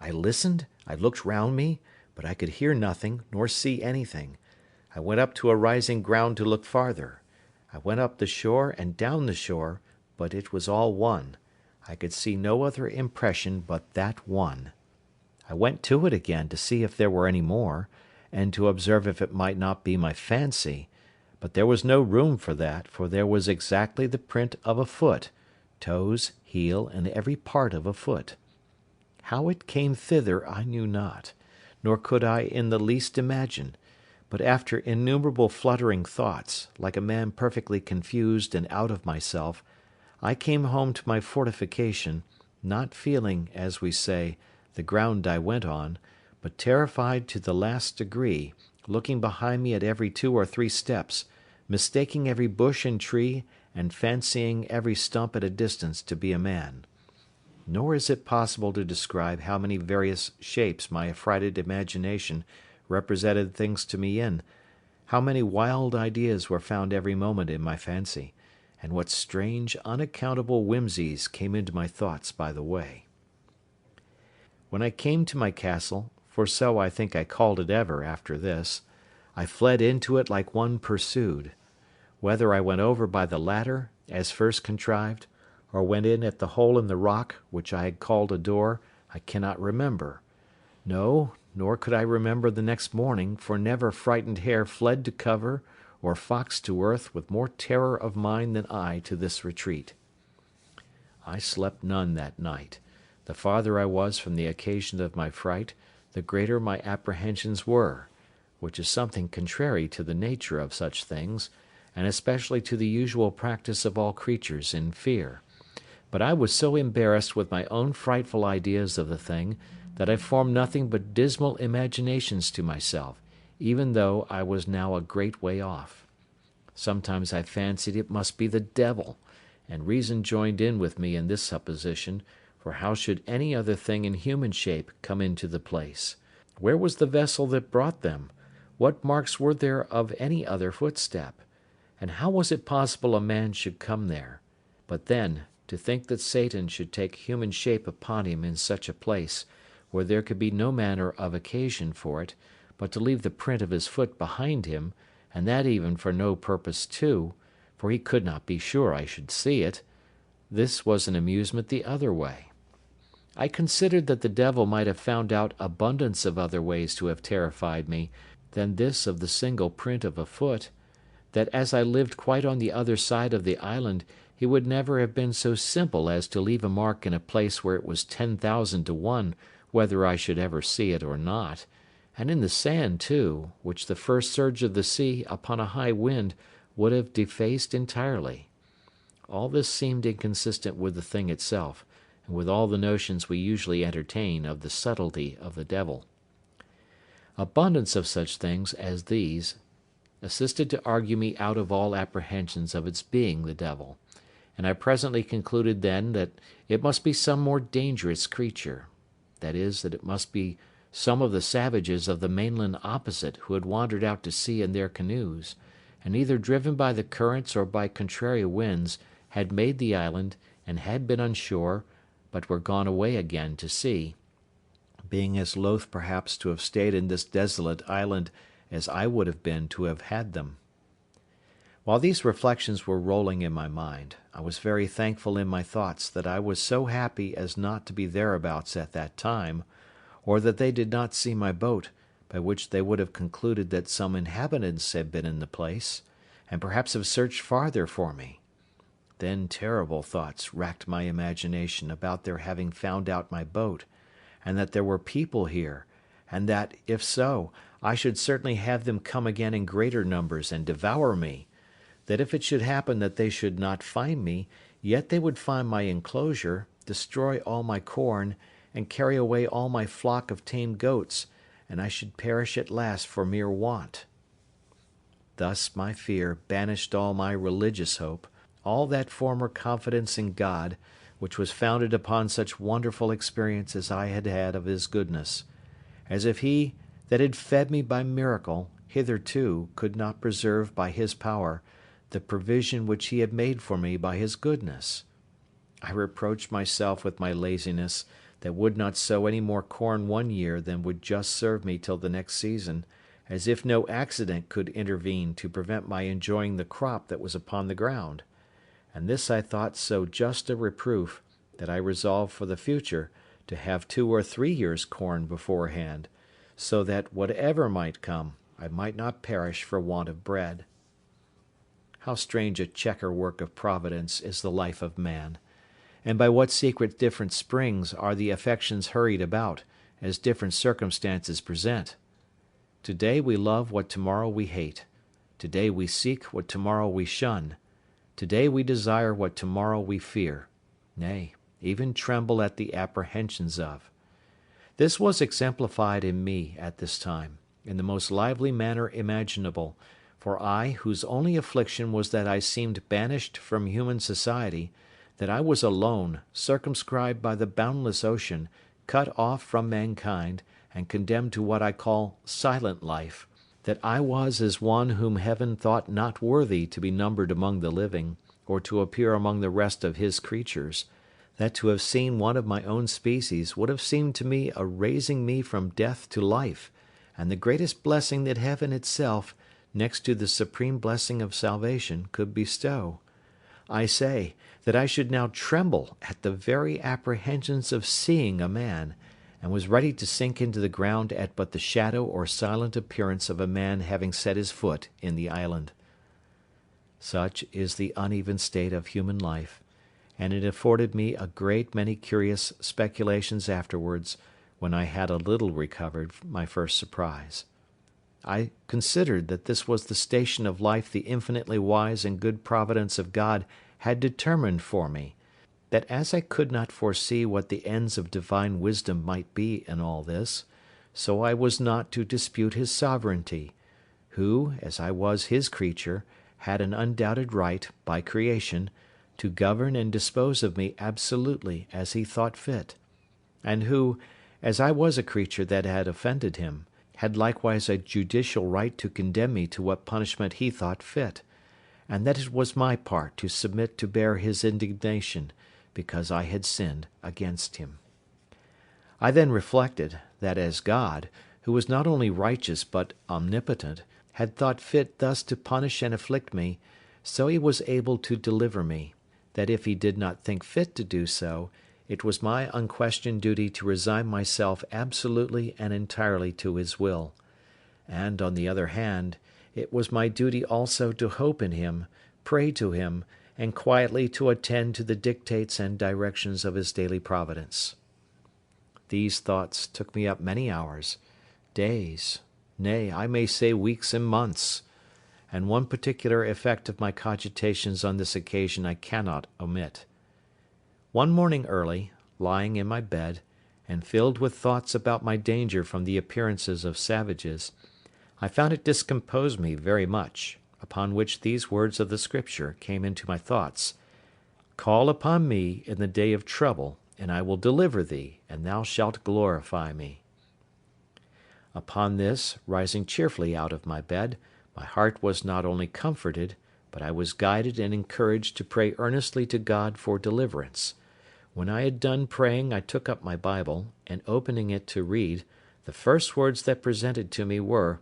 I listened, I looked round me, but I could hear nothing, nor see anything. I went up to a rising ground to look farther. I went up the shore and down the shore, but it was all one. I could see no other impression but that one. I went to it again to see if there were any more, and to observe if it might not be my fancy, but there was no room for that, for there was exactly the print of a foot, toes, heel, and every part of a foot. How it came thither I knew not, nor could I in the least imagine, but after innumerable fluttering thoughts, like a man perfectly confused and out of myself, I came home to my fortification, not feeling, as we say, the ground I went on, but terrified to the last degree, looking behind me at every 2 or 3 steps, mistaking every bush and tree, and fancying every stump at a distance to be a man. Nor is it possible to describe how many various shapes my affrighted imagination represented things to me in, how many wild ideas were found every moment in my fancy, and what strange, unaccountable whimsies came into my thoughts by the way. When I came to my castle, for so I think I called it ever after this, I fled into it like one pursued. Whether I went over by the ladder, as first contrived, or went in at the hole in the rock, which I had called a door, I cannot remember. No, nor could I remember the next morning, for never frightened hare fled to cover, or fox to earth, with more terror of mind than I to this retreat. I slept none that night. The farther I was from the occasion of my fright, the greater my apprehensions were, which is something contrary to the nature of such things, and especially to the usual practice of all creatures in fear. But I was so embarrassed with my own frightful ideas of the thing, that I formed nothing but dismal imaginations to myself, even though I was now a great way off. Sometimes I fancied it must be the devil, and reason joined in with me in this supposition, for how should any other thing in human shape come into the place? Where was the vessel that brought them? What marks were there of any other footstep? And how was it possible a man should come there? But then, to think that Satan should take human shape upon him in such a place, where there could be no manner of occasion for it, but to leave the print of his foot behind him, and that even for no purpose too, for he could not be sure I should see it, this was an amusement the other way. I considered that the devil might have found out abundance of other ways to have terrified me than this of the single print of a foot, that as I lived quite on the other side of the island, he would never have been so simple as to leave a mark in a place where it was 10,000 to 1 whether I should ever see it or not, and in the sand too, which the first surge of the sea upon a high wind would have defaced entirely. All this seemed inconsistent with the thing itself, and with all the notions we usually entertain of the subtlety of the devil. Abundance of such things as these assisted to argue me out of all apprehensions of its being the devil, and I presently concluded then that it must be some more dangerous creature, that is, that it must be some of the savages of the mainland opposite who had wandered out to sea in their canoes, and either driven by the currents or by contrary winds, had made the island, and had been on shore, but were gone away again to sea, being as loath perhaps to have stayed in this desolate island as I would have been to have had them. While these reflections were rolling in my mind, I was very thankful in my thoughts that I was so happy as not to be thereabouts at that time, or that they did not see my boat, by which they would have concluded that some inhabitants had been in the place, and perhaps have searched farther for me. Then terrible thoughts racked my imagination about their having found out my boat, and that there were people here, and that, if so, I should certainly have them come again in greater numbers and devour me; that if it should happen that they should not find me, yet they would find my enclosure, destroy all my corn, and carry away all my flock of tame goats, and I should perish at last for mere want. Thus my fear banished all my religious hope, all that former confidence in God, which was founded upon such wonderful experience as I had had of His goodness, as if He that had fed me by miracle hitherto could not preserve by His power the provision which He had made for me by His goodness. I reproached myself with my laziness, that would not sow any more corn one year than would just serve me till the next season, as if no accident could intervene to prevent my enjoying the crop that was upon the ground; and this I thought so just a reproof, that I resolved for the future to have 2 or 3 years' corn beforehand, so that, whatever might come, I might not perish for want of bread. How strange a chequer work of Providence is the life of man! And by what secret different springs are the affections hurried about, as different circumstances present! Today we love what tomorrow we hate; today we seek what tomorrow we shun; today we desire what tomorrow we fear, nay, even tremble at the apprehensions of. This was exemplified in me at this time, in the most lively manner imaginable; for I, whose only affliction was that I seemed banished from human society, that I was alone, circumscribed by the boundless ocean, cut off from mankind, and condemned to what I call silent life; that I was as one whom Heaven thought not worthy to be numbered among the living, or to appear among the rest of His creatures; that to have seen one of my own species would have seemed to me a raising me from death to life, and the greatest blessing that Heaven itself, next to the supreme blessing of salvation, could bestow. I say, that I should now tremble at the very apprehensions of seeing a man, and was ready to sink into the ground at but the shadow or silent appearance of a man having set his foot in the island. Such is the uneven state of human life, and it afforded me a great many curious speculations afterwards, when I had a little recovered my first surprise. I considered that this was the station of life the infinitely wise and good providence of God had determined for me; that as I could not foresee what the ends of divine wisdom might be in all this, so I was not to dispute His sovereignty, who, as I was His creature, had an undoubted right, by creation, to govern and dispose of me absolutely as He thought fit; and who, as I was a creature that had offended Him, had likewise a judicial right to condemn me to what punishment He thought fit; and that it was my part to submit to bear His indignation, because I had sinned against Him. I then reflected, that as God, who was not only righteous but omnipotent, had thought fit thus to punish and afflict me, so He was able to deliver me; that if He did not think fit to do so, it was my unquestioned duty to resign myself absolutely and entirely to His will; and, on the other hand, it was my duty also to hope in Him, pray to Him, and quietly to attend to the dictates and directions of His daily providence. These thoughts took me up many hours, days, nay, I may say weeks and months; and one particular effect of my cogitations on this occasion I cannot omit. One morning early, lying in my bed, and filled with thoughts about my danger from the appearances of savages, I found it discomposed me very much; upon which these words of the Scripture came into my thoughts: "Call upon me in the day of trouble, and I will deliver thee, and thou shalt glorify me." Upon this, rising cheerfully out of my bed, My heart was not only comforted, but I was guided and encouraged to pray earnestly to God for deliverance. When I had done praying, I took up my Bible, and opening it to read, the first words that presented to me were,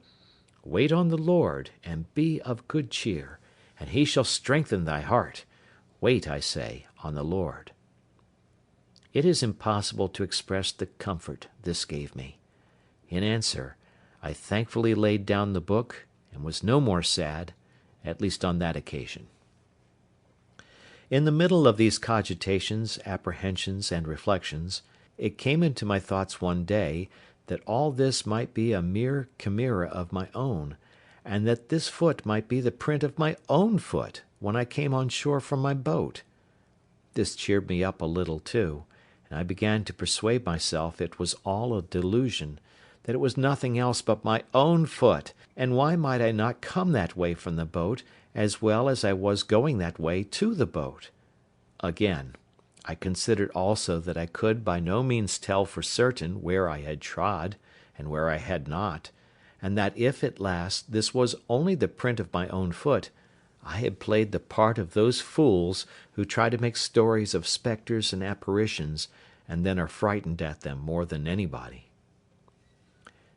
"Wait on the Lord, and be of good cheer, and he shall strengthen thy heart. Wait, I say, on the Lord." It is impossible to express the comfort this gave me. In answer, I thankfully laid down the book, and was no more sad, at least on that occasion. In the middle of these cogitations, apprehensions, and reflections, it came into my thoughts one day that all this might be a mere chimera of my own, and that this foot might be the print of my own foot when I came on shore from my boat. This cheered me up a little too, and I began to persuade myself it was all a delusion, that it was nothing else but my own foot, and why might I not come that way from the boat, as well as I was going that way to the boat? Again, I considered also that I could by no means tell for certain where I had trod, and where I had not, and that if at last this was only the print of my own foot, I had played the part of those fools who try to make stories of spectres and apparitions, and then are frightened at them more than anybody.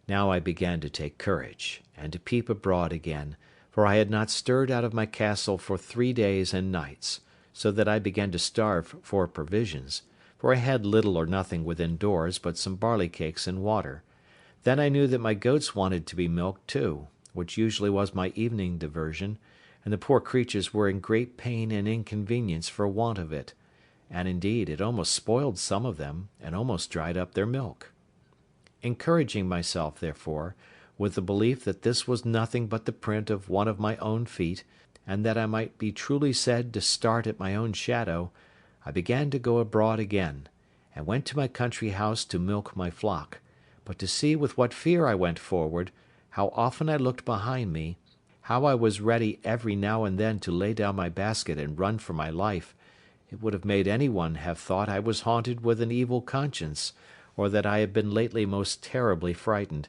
Now I began to take courage, and to peep abroad again, for I had not stirred out of my castle for 3 days and nights, so that I began to starve for provisions, for I had little or nothing within doors but some barley cakes and water. Then I knew that my goats wanted to be milked too, which usually was my evening diversion, and the poor creatures were in great pain and inconvenience for want of it, and indeed it almost spoiled some of them, and almost dried up their milk. Encouraging myself, therefore, with the belief that this was nothing but the print of one of my own feet, and that I might be truly said to start at my own shadow, I began to go abroad again, and went to my country house to milk my flock, but to see with what fear I went forward, how often I looked behind me, how I was ready every now and then to lay down my basket and run for my life, it would have made any one have thought I was haunted with an evil conscience, or that I had been lately most terribly frightened,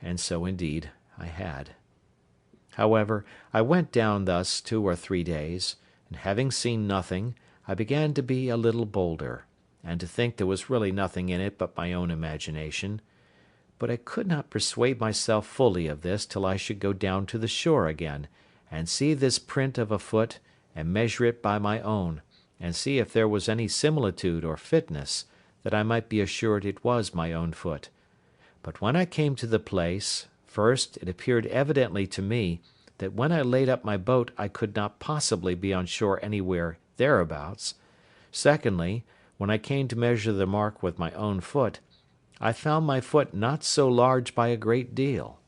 and so indeed I had. However, I went down thus 2 or 3 days, and having seen nothing, I began to be a little bolder, and to think there was really nothing in it but my own imagination. But I could not persuade myself fully of this till I should go down to the shore again, and see this print of a foot, and measure it by my own, and see if there was any similitude or fitness, that I might be assured it was my own foot. But when I came to the place, first, it appeared evidently to me that when I laid up my boat I could not possibly be on shore anywhere thereabouts. Secondly, when I came to measure the mark with my own foot, I found my foot not so large by a great deal.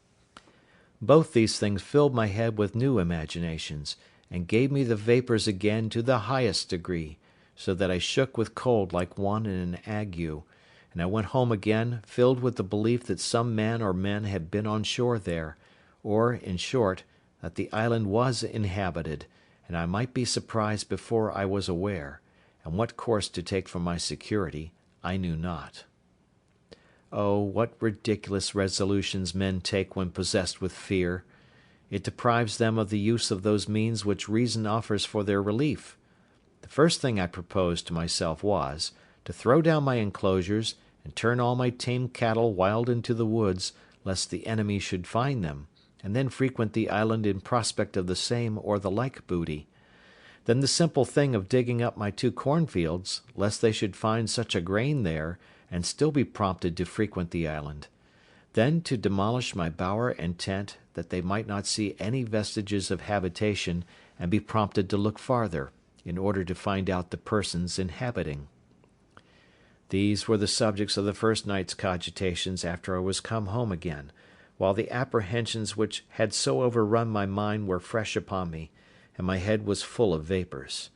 Both these things filled my head with new imaginations, and gave me the vapours again to the highest degree, so that I shook with cold like one in an ague, and I went home again filled with the belief that some man or men had been on shore there, or, in short, that the island was inhabited, and I might be surprised before I was aware, and what course to take for my security I knew not. Oh, what ridiculous resolutions men take when possessed with fear! It deprives them of the use of those means which reason offers for their relief. The first thing I proposed to myself was, to throw down my enclosures, and turn all my tame cattle wild into the woods, lest the enemy should find them, and then frequent the island in prospect of the same or the like booty. Then the simple thing of digging up my 2 cornfields, lest they should find such a grain there, and still be prompted to frequent the island. Then to demolish my bower and tent, that they might not see any vestiges of habitation, and be prompted to look farther, in order to find out the persons inhabiting. These were the subjects of the first night's cogitations after I was come home again, while the apprehensions which had so overrun my mind were fresh upon me, and my head was full of vapours.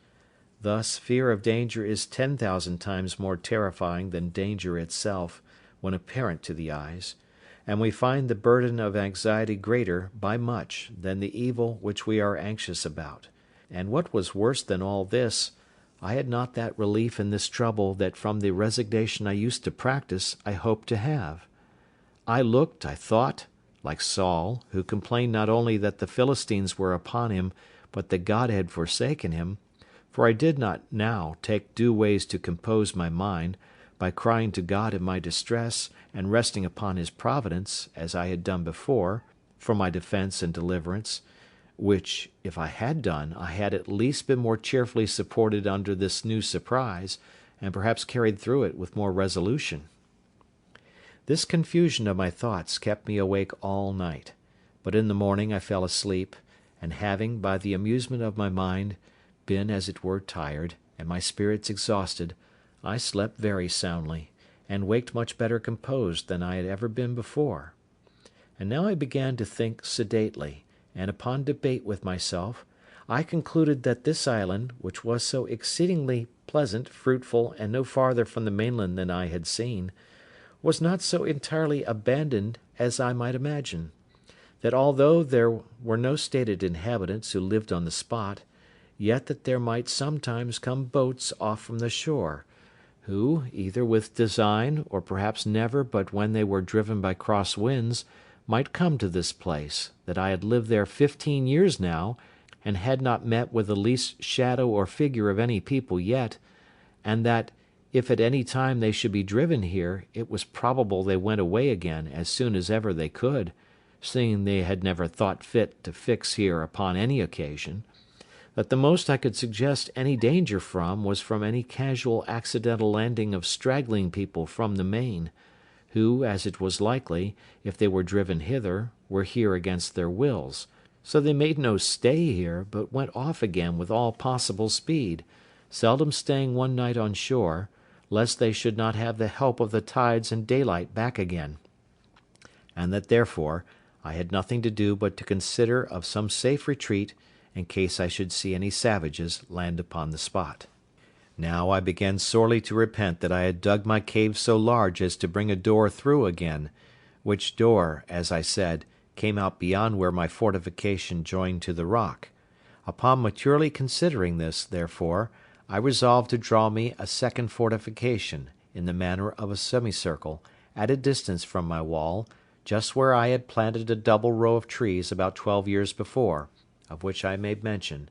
Thus fear of danger is 10,000 times more terrifying than danger itself, when apparent to the eyes, and we find the burden of anxiety greater, by much, than the evil which we are anxious about. And what was worse than all this, I had not that relief in this trouble that from the resignation I used to practise I hoped to have. I looked, I thought, like Saul, who complained not only that the Philistines were upon him, but that God had forsaken him, for I did not now take due ways to compose my mind, by crying to God in my distress, and resting upon his providence, as I had done before, for my defence and deliverance, which, if I had done, I had at least been more cheerfully supported under this new surprise, and perhaps carried through it with more resolution. This confusion of my thoughts kept me awake all night, but in the morning I fell asleep, and having, by the amusement of my mind, been as it were tired, and my spirits exhausted, I slept very soundly, and waked much better composed than I had ever been before. And now I began to think sedately, and upon debate with myself, I concluded that this island, which was so exceedingly pleasant, fruitful, and no farther from the mainland than I had seen, was not so entirely abandoned as I might imagine; that although there were no stated inhabitants who lived on the spot, yet that there might sometimes come boats off from the shore, who, either with design, or perhaps never but when they were driven by cross winds, might come to this place, that I had lived there 15 years now, and had not met with the least shadow or figure of any people yet, and that, if at any time they should be driven here, it was probable they went away again as soon as ever they could, seeing they had never thought fit to fix here upon any occasion; that the most I could suggest any danger from was from any casual accidental landing of straggling people from the main, who, as it was likely, if they were driven hither, were here against their wills; so they made no stay here, but went off again with all possible speed, seldom staying one night on shore, lest they should not have the help of the tides and daylight back again; and that therefore I had nothing to do but to consider of some safe retreat, in case I should see any savages land upon the spot. Now I began sorely to repent that I had dug my cave so large as to bring a door through again, which door, as I said, came out beyond where my fortification joined to the rock. Upon maturely considering this, therefore, I resolved to draw me a second fortification, in the manner of a semicircle, at a distance from my wall, just where I had planted a double row of trees about 12 years before, of which I made mention,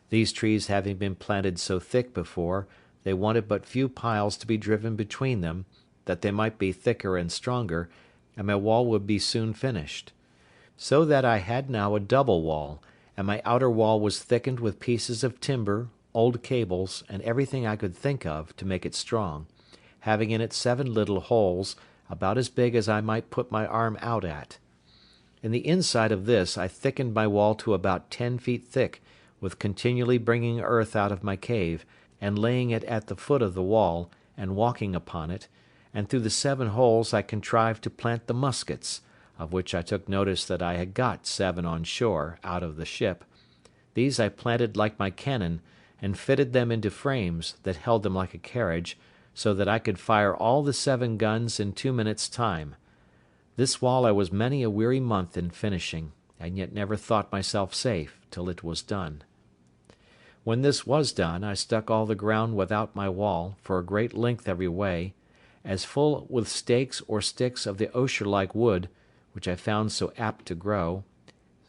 these trees having been planted so thick before, they wanted but few piles to be driven between them, that they might be thicker and stronger, and my wall would be soon finished. So that I had now a double wall, and my outer wall was thickened with pieces of timber, old cables, and everything I could think of to make it strong, having in it 7 little holes, about as big as I might put my arm out at. In the inside of this I thickened my wall to about 10 feet thick, with continually bringing earth out of my cave, and laying it at the foot of the wall, and walking upon it, and through the 7 holes I contrived to plant the muskets, of which I took notice that I had got 7 on shore, out of the ship. These I planted like my cannon, and fitted them into frames, that held them like a carriage, so that I could fire all the 7 guns in 2 minutes' time. This wall I was many a weary month in finishing, and yet never thought myself safe till it was done. When this was done, I stuck all the ground without my wall, for a great length every way, as full with stakes or sticks of the osier-like wood, which I found so apt to grow,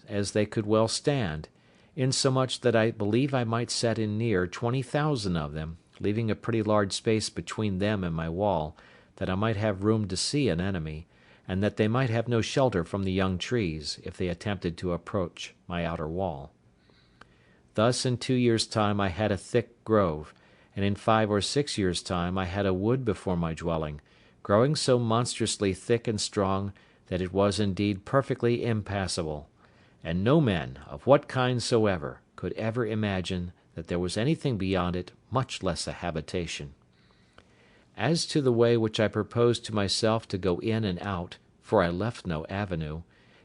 as they could well stand, insomuch that I believe I might set in near 20,000 of them, leaving a pretty large space between them and my wall, that I might have room to see an enemy, and that they might have no shelter from the young trees, if they attempted to approach my outer wall. Thus in 2 years' time I had a thick grove, and in 5 or 6 years' time I had a wood before my dwelling, growing so monstrously thick and strong that it was indeed perfectly impassable, and no men, of what kind soever, could ever imagine that there was anything beyond it, much less a habitation. As to the way which I proposed to myself to go in and out, for I left no avenue,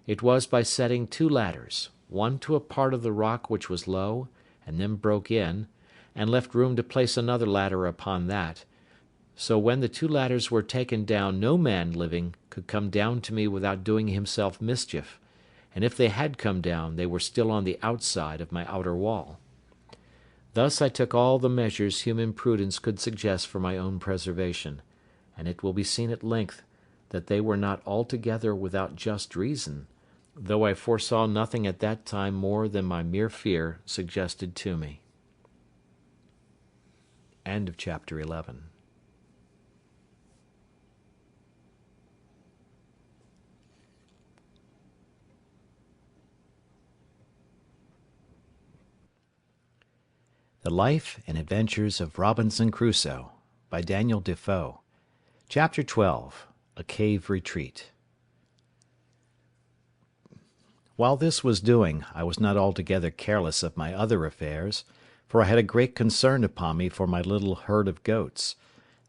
it was by setting 2 ladders, one to a part of the rock which was low, and then broke in, and left room to place another ladder upon that; so when the 2 ladders were taken down no man living could come down to me without doing himself mischief, and if they had come down they were still on the outside of my outer wall. Thus I took all the measures human prudence could suggest for my own preservation, and it will be seen at length that they were not altogether without just reason, though I foresaw nothing at that time more than my mere fear suggested to me. End of chapter 11. The Life and Adventures of Robinson Crusoe, by Daniel Defoe. Chapter 12. A Cave Retreat. While this was doing, I was not altogether careless of my other affairs, for I had a great concern upon me for my little herd of goats.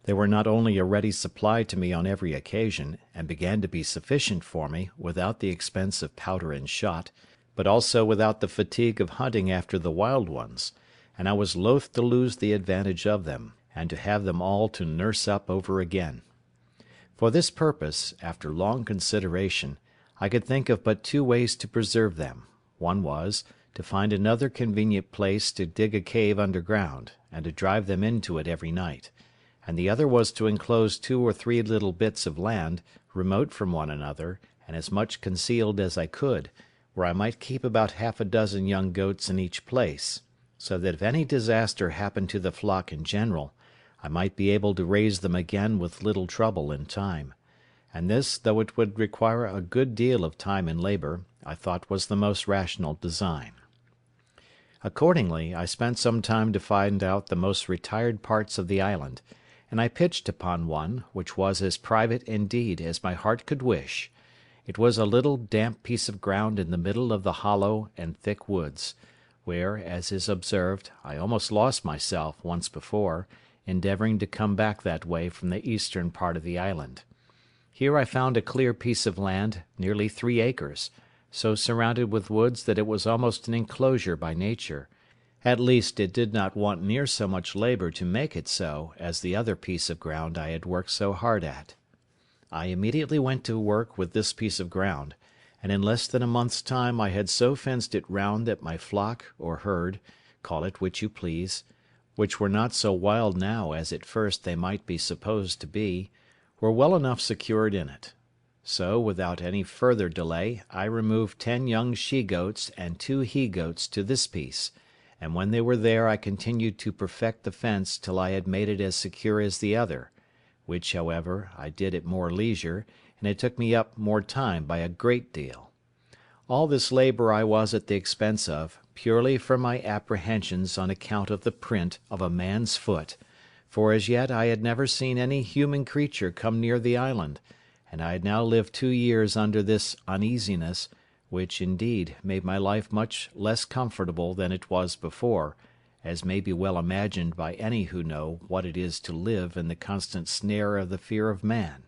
They were not only a ready supply to me on every occasion, and began to be sufficient for me, without the expense of powder and shot, but also without the fatigue of hunting after the wild ones, and I was loath to lose the advantage of them, and to have them all to nurse up over again. For this purpose, after long consideration, I could think of but two ways to preserve them. One was, to find another convenient place to dig a cave underground, and to drive them into it every night; and the other was to enclose 2 or 3 little bits of land, remote from one another, and as much concealed as I could, where I might keep about half a dozen young goats in each place, so that if any disaster happened to the flock in general, I might be able to raise them again with little trouble in time; and this, though it would require a good deal of time and labour, I thought was the most rational design. Accordingly, I spent some time to find out the most retired parts of the island, and I pitched upon one, which was as private indeed as my heart could wish. It was a little damp piece of ground in the middle of the hollow and thick woods, where, as is observed, I almost lost myself once before, endeavouring to come back that way from the eastern part of the island. Here I found a clear piece of land, nearly 3 acres, so surrounded with woods that it was almost an enclosure by nature; at least it did not want near so much labour to make it so as the other piece of ground I had worked so hard at. I immediately went to work with this piece of ground, and in less than a month's time I had so fenced it round that my flock, or herd, call it which you please, which were not so wild now as at first they might be supposed to be, were well enough secured in it. So, without any further delay, I removed 10 young she-goats and 2 he-goats to this piece, and when they were there I continued to perfect the fence till I had made it as secure as the other, which, however, I did at more leisure, and it took me up more time by a great deal. All this labour I was at the expense of, purely from my apprehensions on account of the print of a man's foot, for as yet I had never seen any human creature come near the island, and I had now lived 2 years under this uneasiness, which, indeed, made my life much less comfortable than it was before, as may be well imagined by any who know what it is to live in the constant snare of the fear of man.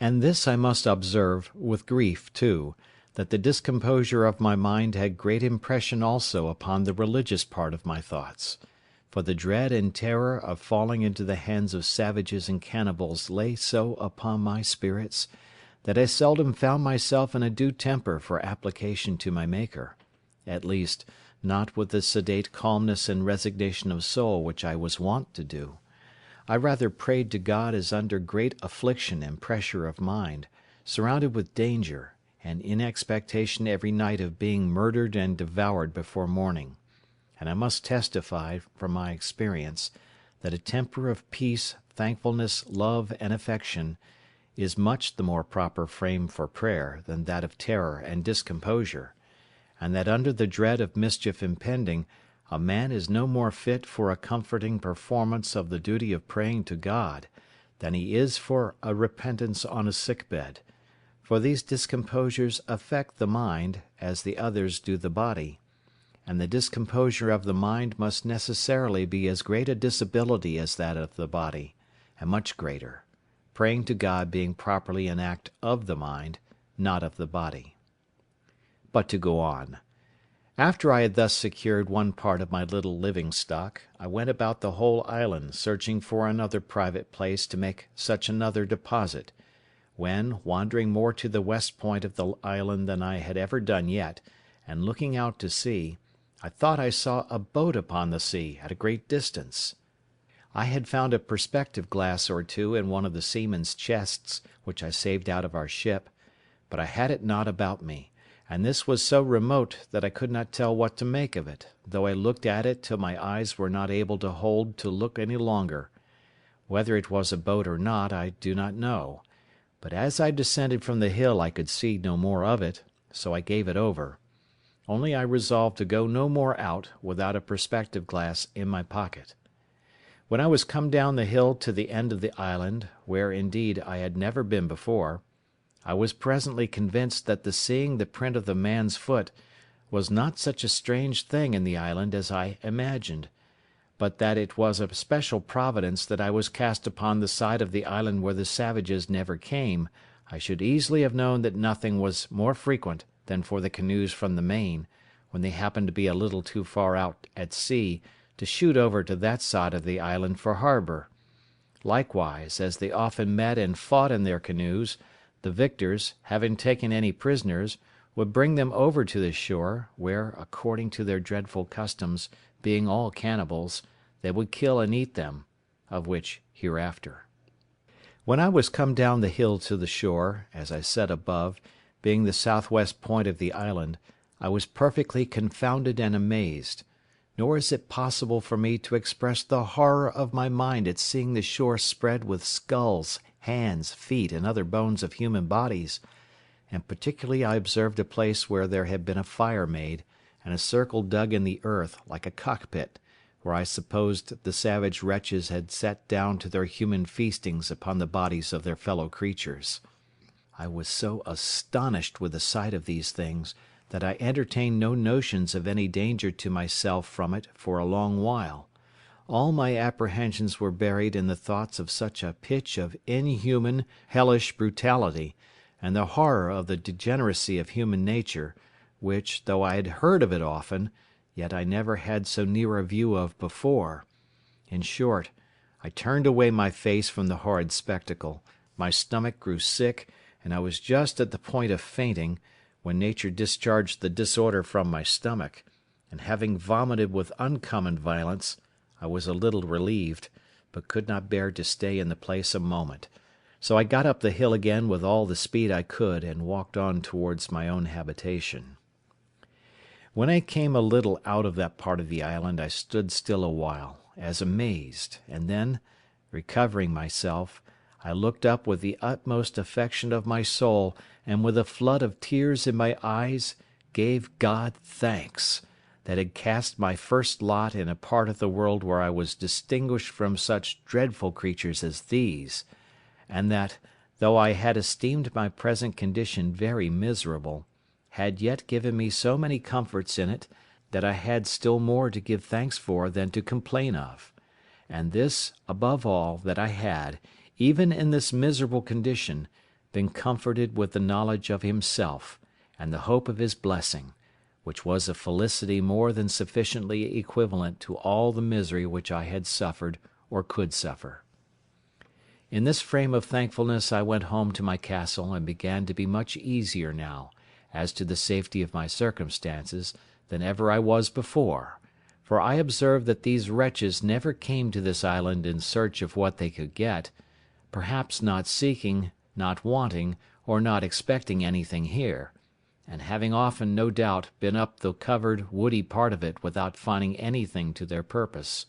And this I must observe, with grief too, that the discomposure of my mind had great impression also upon the religious part of my thoughts; for the dread and terror of falling into the hands of savages and cannibals lay so upon my spirits, that I seldom found myself in a due temper for application to my Maker; at least, not with the sedate calmness and resignation of soul which I was wont to do. I rather prayed to God as under great affliction and pressure of mind, surrounded with danger, and in expectation every night of being murdered and devoured before morning; and I must testify, from my experience, that a temper of peace, thankfulness, love, and affection is much the more proper frame for prayer than that of terror and discomposure; and that under the dread of mischief impending, a man is no more fit for a comforting performance of the duty of praying to God, than he is for a repentance on a sick bed; for these discomposures affect the mind, as the others do the body; and the discomposure of the mind must necessarily be as great a disability as that of the body, and much greater; praying to God being properly an act of the mind, not of the body. But to go on. After I had thus secured one part of my little living stock, I went about the whole island searching for another private place to make such another deposit, when, wandering more to the west point of the island than I had ever done yet, and looking out to sea, I thought I saw a boat upon the sea at a great distance. I had found a perspective glass or two in one of the seamen's chests which I saved out of our ship, but I had it not about me, and this was so remote that I could not tell what to make of it, though I looked at it till my eyes were not able to hold to look any longer. Whether it was a boat or not, I do not know, but as I descended from the hill I could see no more of it, so I gave it over. Only I resolved to go no more out without a perspective glass in my pocket. When I was come down the hill to the end of the island, where indeed I had never been before, I was presently convinced that the seeing the print of the man's foot was not such a strange thing in the island as I imagined, but that it was a special providence that I was cast upon the side of the island where the savages never came. I should easily have known that nothing was more frequent than for the canoes from the main, when they happened to be a little too far out at sea, to shoot over to that side of the island for harbour. Likewise, as they often met and fought in their canoes, the victors, having taken any prisoners, would bring them over to the shore, where, according to their dreadful customs, being all cannibals, they would kill and eat them, of which hereafter. When I was come down the hill to the shore, as I said above, being the southwest point of the island, I was perfectly confounded and amazed, nor is it possible for me to express the horror of my mind at seeing the shore spread with skulls, hands, feet, and other bones of human bodies, and particularly I observed a place where there had been a fire made, and a circle dug in the earth, like a cockpit, where I supposed the savage wretches had sat down to their human feastings upon the bodies of their fellow creatures. I was so astonished with the sight of these things, that I entertained no notions of any danger to myself from it for a long while. All my apprehensions were buried in the thoughts of such a pitch of inhuman, hellish brutality, and the horror of the degeneracy of human nature, which, though I had heard of it often, yet I never had so near a view of before. In short, I turned away my face from the horrid spectacle, my stomach grew sick, and I was just at the point of fainting, when nature discharged the disorder from my stomach, and having vomited with uncommon violence, I was a little relieved, but could not bear to stay in the place a moment. So I got up the hill again with all the speed I could, and walked on towards my own habitation. When I came a little out of that part of the island, I stood still a while, as amazed, and then, recovering myself, I looked up with the utmost affection of my soul, and with a flood of tears in my eyes, gave God thanks, that had cast my first lot in a part of the world where I was distinguished from such dreadful creatures as these, and that, though I had esteemed my present condition very miserable, had yet given me so many comforts in it, that I had still more to give thanks for than to complain of; and this, above all, that I had, even in this miserable condition, been comforted with the knowledge of Himself, and the hope of His blessing, which was a felicity more than sufficiently equivalent to all the misery which I had suffered or could suffer. In this frame of thankfulness I went home to my castle, and began to be much easier now, as to the safety of my circumstances, than ever I was before, for I observed that these wretches never came to this island in search of what they could get, perhaps not seeking, not wanting, or not expecting anything here, and having often, no doubt, been up the covered, woody part of it without finding anything to their purpose.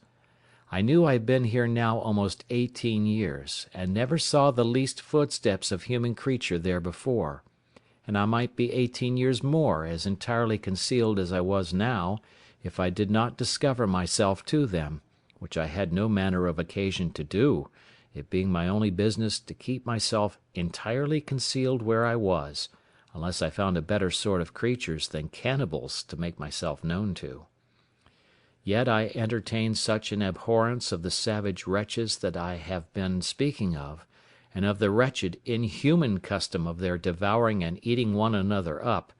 I knew I had been here now almost 18 years, and never saw the least footsteps of human creature there before, and I might be 18 years more as entirely concealed as I was now, if I did not discover myself to them, which I had no manner of occasion to do, it being my only business to keep myself entirely concealed where I was, unless I found a better sort of creatures than cannibals to make myself known to. Yet I entertained such an abhorrence of the savage wretches that I have been speaking of, and of the wretched, inhuman custom of their devouring and eating one another up,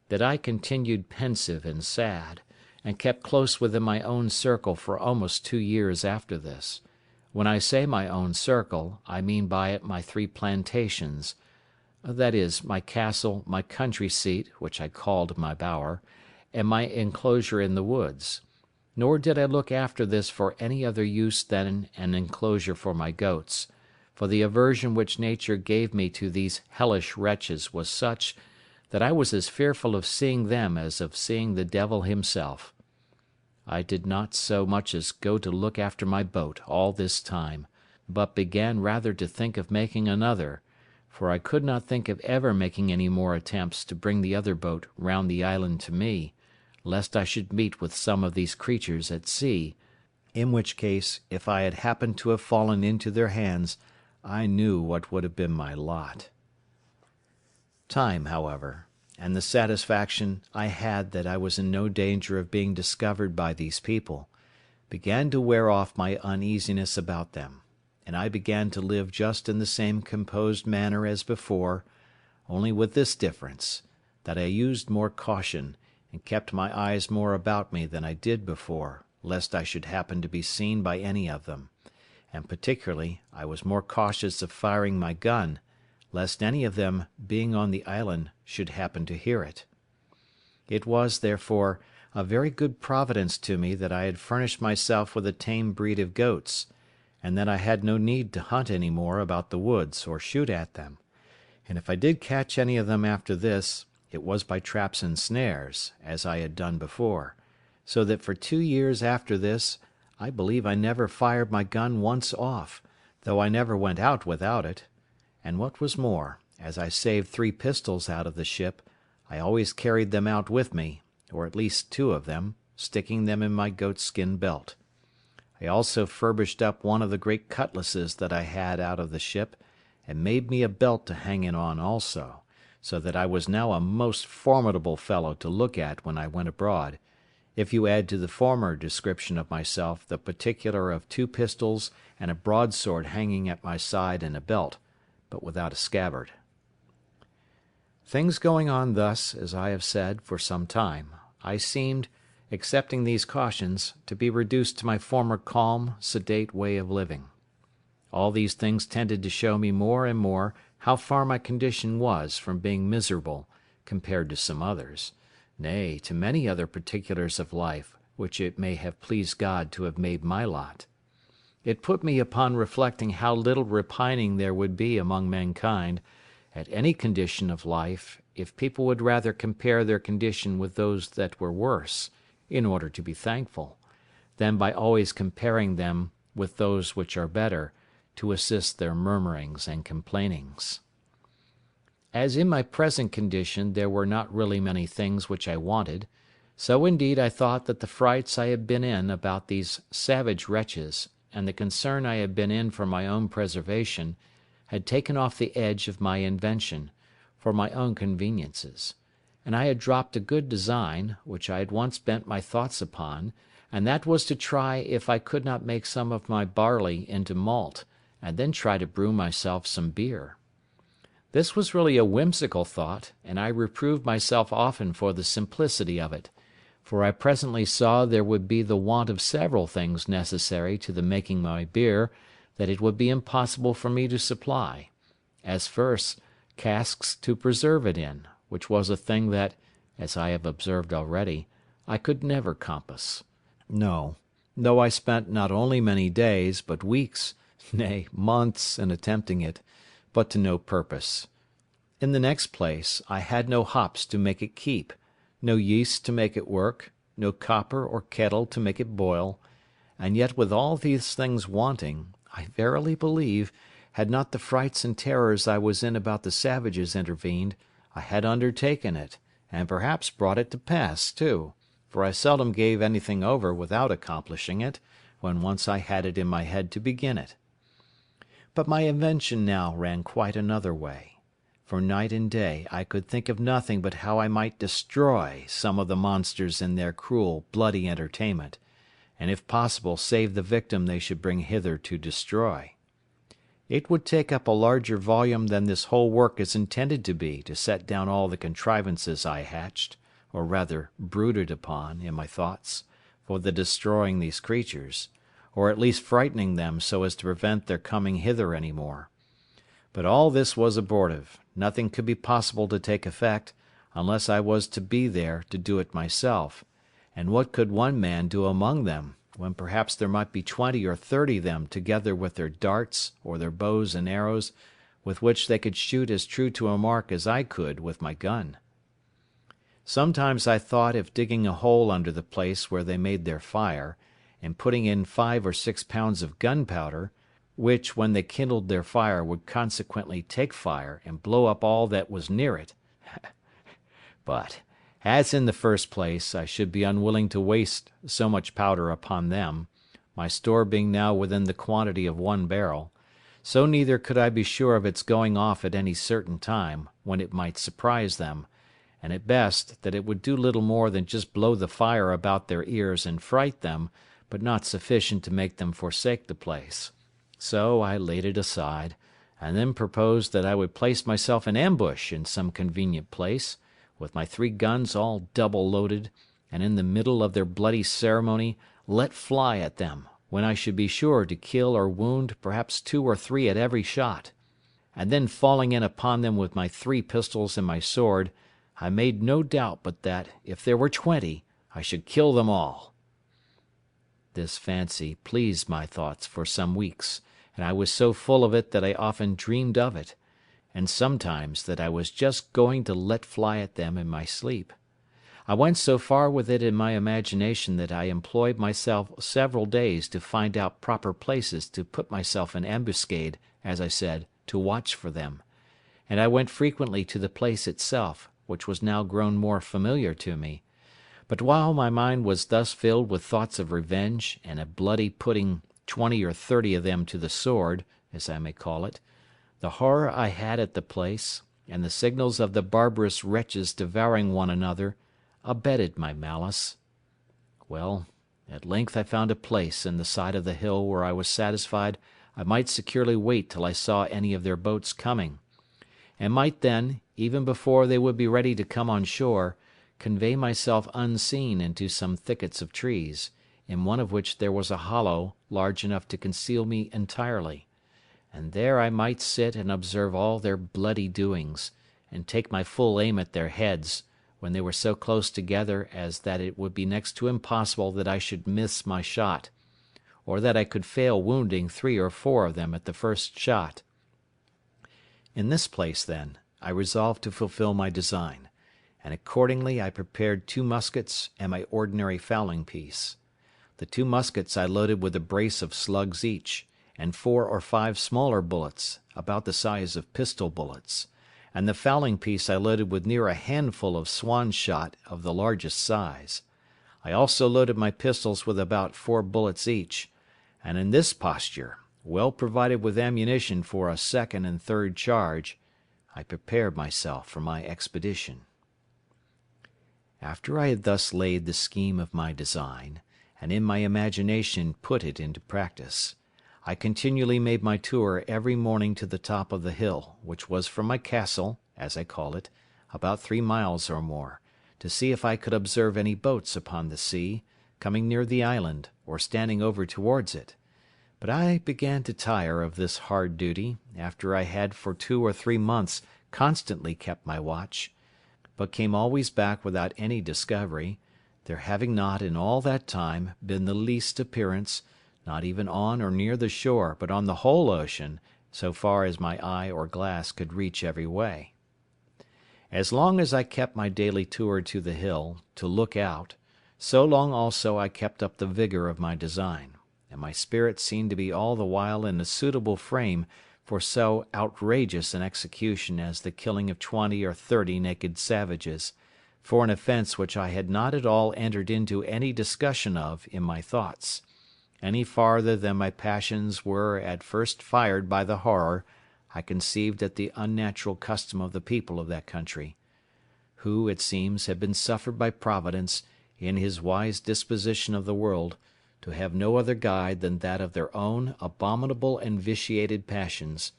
that I continued pensive and sad, and kept close within my own circle for almost 2 years after this. When I say my own circle, I mean by it my 3 plantations, that is, my castle, my country seat, which I called my bower, and my enclosure in the woods; nor did I look after this for any other use than an enclosure for my goats, for the aversion which nature gave me to these hellish wretches was such, that I was as fearful of seeing them as of seeing the devil himself. I did not so much as go to look after my boat all this time, but began rather to think of making another, for I could not think of ever making any more attempts to bring the other boat round the island to me, lest I should meet with some of these creatures at sea, in which case, if I had happened to have fallen into their hands, I knew what would have been my lot. Time, however, and the satisfaction I had that I was in no danger of being discovered by these people, began to wear off my uneasiness about them, and I began to live just in the same composed manner as before, only with this difference, that I used more caution, and kept my eyes more about me than I did before, lest I should happen to be seen by any of them, and particularly I was more cautious of firing my gun, lest any of them, being on the island, should happen to hear it. It was, therefore, a very good providence to me that I had furnished myself with a tame breed of goats, and that I had no need to hunt any more about the woods or shoot at them, and if I did catch any of them after this, it was by traps and snares, as I had done before, so that for 2 years after this I believe I never fired my gun once off, though I never went out without it; and what was more, as I saved 3 pistols out of the ship, I always carried them out with me, or at least 2 of them, sticking them in my goatskin belt. I also furbished up one of the great cutlasses that I had out of the ship, and made me a belt to hang it on also, so that I was now a most formidable fellow to look at when I went abroad, if you add to the former description of myself the particular of 2 pistols and a broadsword hanging at my side in a belt, but without a scabbard. Things going on thus, as I have said, for some time, I seemed, excepting these cautions, to be reduced to my former calm, sedate way of living. All these things tended to show me more and more how far my condition was from being miserable, compared to some others, nay, to many other particulars of life which it may have pleased God to have made my lot. It put me upon reflecting how little repining there would be among mankind, at any condition of life, if people would rather compare their condition with those that were worse, in order to be thankful, than by always comparing them with those which are better, to assist their murmurings and complainings. As in my present condition there were not really many things which I wanted, so indeed I thought that the frights I had been in about these savage wretches, and the concern I had been in for my own preservation, had taken off the edge of my invention, for my own conveniences, and I had dropped a good design, which I had once bent my thoughts upon, and that was to try if I could not make some of my barley into malt, and then try to brew myself some beer. This was really a whimsical thought, and I reproved myself often for the simplicity of it, for I presently saw there would be the want of several things necessary to the making my beer that it would be impossible for me to supply; as first, casks to preserve it in, which was a thing that, as I have observed already, I could never compass. No, though I spent not only many days, but weeks, nay, months, in attempting it, but to no purpose. In the next place, I had no hops to make it keep, no yeast to make it work, no copper or kettle to make it boil, and yet with all these things wanting, I verily believe, had not the frights and terrors I was in about the savages intervened, I had undertaken it, and perhaps brought it to pass too, for I seldom gave anything over without accomplishing it, when once I had it in my head to begin it. But my invention now ran quite another way, for night and day I could think of nothing but how I might destroy some of the monsters in their cruel, bloody entertainment, and if possible save the victim they should bring hither to destroy. It would take up a larger volume than this whole work is intended to be to set down all the contrivances I hatched, or rather brooded upon, in my thoughts, for the destroying these creatures, or at least frightening them so as to prevent their coming hither any more. But all this was abortive; nothing could be possible to take effect, unless I was to be there to do it myself; and what could one man do among them, when perhaps there might be 20 or 30 of them together with their darts, or their bows and arrows, with which they could shoot as true to a mark as I could with my gun? Sometimes I thought if digging a hole under the place where they made their fire, and putting in 5 or 6 pounds of gunpowder, which when they kindled their fire would consequently take fire and blow up all that was near it. But, as in the first place I should be unwilling to waste so much powder upon them, my store being now within the quantity of 1 barrel, so neither could I be sure of its going off at any certain time, when it might surprise them, and at best that it would do little more than just blow the fire about their ears and fright them, but not sufficient to make them forsake the place. So I laid it aside, and then proposed that I would place myself in ambush in some convenient place, with my 3 guns all double loaded, and in the middle of their bloody ceremony let fly at them, when I should be sure to kill or wound perhaps 2 or 3 at every shot; and then falling in upon them with my 3 pistols and my sword, I made no doubt but that, if there were 20, I should kill them all. This fancy pleased my thoughts for some weeks, and I was so full of it that I often dreamed of it, and sometimes that I was just going to let fly at them in my sleep. I went so far with it in my imagination that I employed myself several days to find out proper places to put myself in ambuscade, as I said, to watch for them; and I went frequently to the place itself, which was now grown more familiar to me. But while my mind was thus filled with thoughts of revenge, and of bloody putting 20 or 30 of them to the sword, as I may call it, the horror I had at the place, and the signals of the barbarous wretches devouring one another, abetted my malice. Well, at length I found a place in the side of the hill where I was satisfied I might securely wait till I saw any of their boats coming, and might then, even before they would be ready to come on shore, convey myself unseen into some thickets of trees, in one of which there was a hollow large enough to conceal me entirely, and there I might sit and observe all their bloody doings, and take my full aim at their heads, when they were so close together as that it would be next to impossible that I should miss my shot, or that I could fail wounding 3 or 4 of them at the first shot. In this place, then, I resolved to fulfil my design, and accordingly I prepared 2 muskets and my ordinary fowling piece. The 2 muskets I loaded with a brace of slugs each, and 4 or 5 smaller bullets, about the size of pistol bullets, and the fowling piece I loaded with near a handful of swan shot of the largest size. I also loaded my pistols with about 4 bullets each, and in this posture, well provided with ammunition for a second and third charge, I prepared myself for my expedition. After I had thus laid the scheme of my design, and in my imagination put it into practice, I continually made my tour every morning to the top of the hill, which was from my castle, as I call it, about 3 miles or more, to see if I could observe any boats upon the sea, coming near the island, or standing over towards it; but I began to tire of this hard duty, after I had for 2 or 3 months constantly kept my watch, but came always back without any discovery, there having not in all that time been the least appearance, not even on or near the shore, but on the whole ocean, so far as my eye or glass could reach every way. As long as I kept my daily tour to the hill, to look out, so long also I kept up the vigour of my design, and my spirit seemed to be all the while in a suitable frame for so outrageous an execution as the killing of 20 or 30 naked savages, for an offence which I had not at all entered into any discussion of in my thoughts, any farther than my passions were at first fired by the horror I conceived at the unnatural custom of the people of that country, who, it seems, had been suffered by Providence, in his wise disposition of the world, to have no other guide than that of their own abominable and vitiated passions,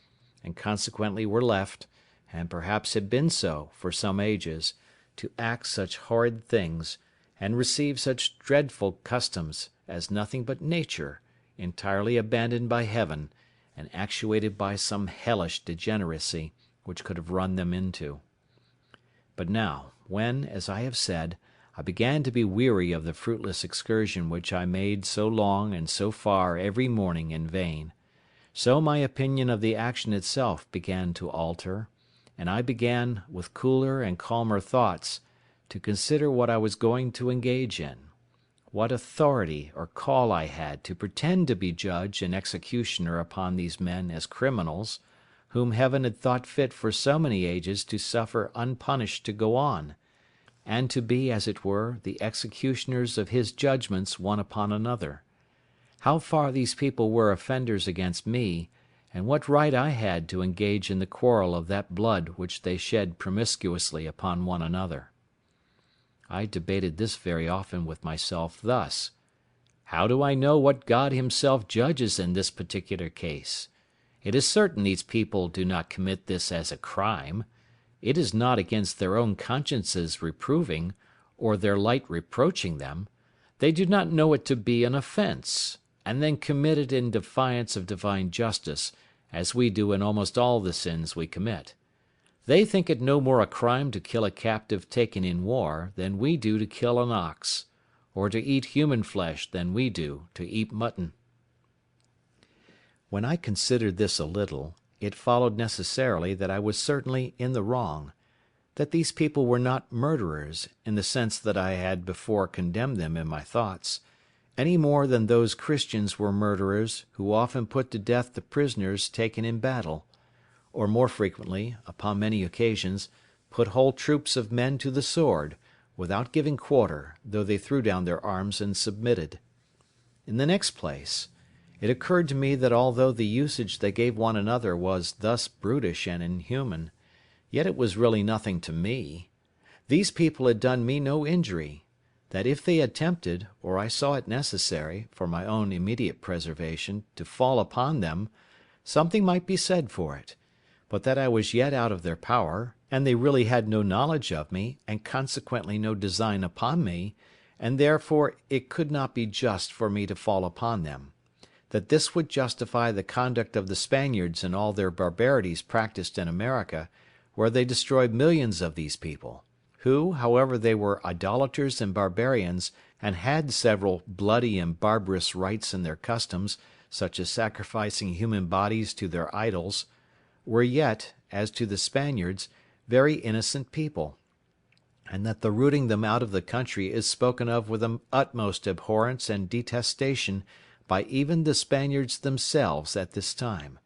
and consequently were left, and perhaps had been so for some ages, to act such horrid things, and receive such dreadful customs, as nothing but nature, entirely abandoned by heaven, and actuated by some hellish degeneracy, which could have run them into. But now, when, as I have said, I began to be weary of the fruitless excursion which I made so long and so far every morning in vain, so my opinion of the action itself began to alter, and I began, with cooler and calmer thoughts, to consider what I was going to engage in, what authority or call I had to pretend to be judge and executioner upon these men as criminals, whom Heaven had thought fit for so many ages to suffer unpunished to go on, and to be, as it were, the executioners of his judgments one upon another; how far these people were offenders against me, and what right I had to engage in the quarrel of that blood which they shed promiscuously upon one another. I debated this very often with myself thus: how do I know what God himself judges in this particular case? It is certain these people do not commit this as a crime. It is not against their own consciences reproving, or their light reproaching them. They do not know it to be an offence, and then commit it in defiance of divine justice, as we do in almost all the sins we commit. They think it no more a crime to kill a captive taken in war than we do to kill an ox, or to eat human flesh than we do to eat mutton. When I considered this a little, it followed necessarily that I was certainly in the wrong; that these people were not murderers, in the sense that I had before condemned them in my thoughts, any more than those Christians were murderers who often put to death the prisoners taken in battle, or more frequently, upon many occasions, put whole troops of men to the sword, without giving quarter, though they threw down their arms and submitted. In the next place, it occurred to me that although the usage they gave one another was thus brutish and inhuman, yet it was really nothing to me. These people had done me no injury; that if they attempted, or I saw it necessary, for my own immediate preservation, to fall upon them, something might be said for it; but that I was yet out of their power, and they really had no knowledge of me, and consequently no design upon me, and therefore it could not be just for me to fall upon them; that this would justify the conduct of the Spaniards in all their barbarities practised in America, where they destroyed millions of these people, who, however they were idolaters and barbarians, and had several bloody and barbarous rites in their customs, such as sacrificing human bodies to their idols, were yet, as to the Spaniards, very innocent people; and that the rooting them out of the country is spoken of with the utmost abhorrence and detestation by even the Spaniards themselves at this time,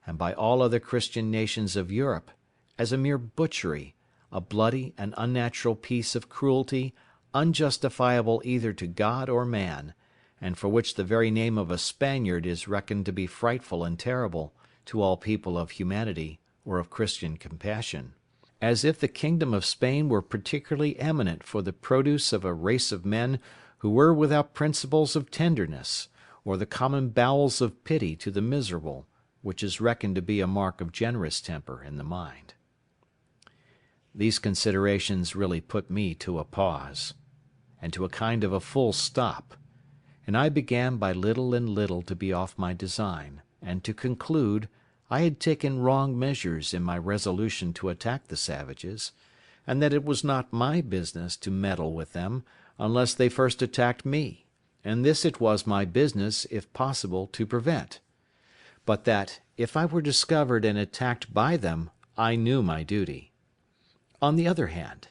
and by all other Christian nations of Europe, as a mere butchery, a bloody and unnatural piece of cruelty, unjustifiable either to God or man, and for which the very name of a Spaniard is reckoned to be frightful and terrible to all people of humanity or of Christian compassion; as if the kingdom of Spain were particularly eminent for the produce of a race of men who were without principles of tenderness, or the common bowels of pity to the miserable, which is reckoned to be a mark of generous temper in the mind. These considerations really put me to a pause, and to a kind of a full stop; and I began by little and little to be off my design, and to conclude I had taken wrong measures in my resolution to attack the savages, and that it was not my business to meddle with them unless they first attacked me, and this it was my business, if possible, to prevent; but that, if I were discovered and attacked by them, I knew my duty. On the other hand,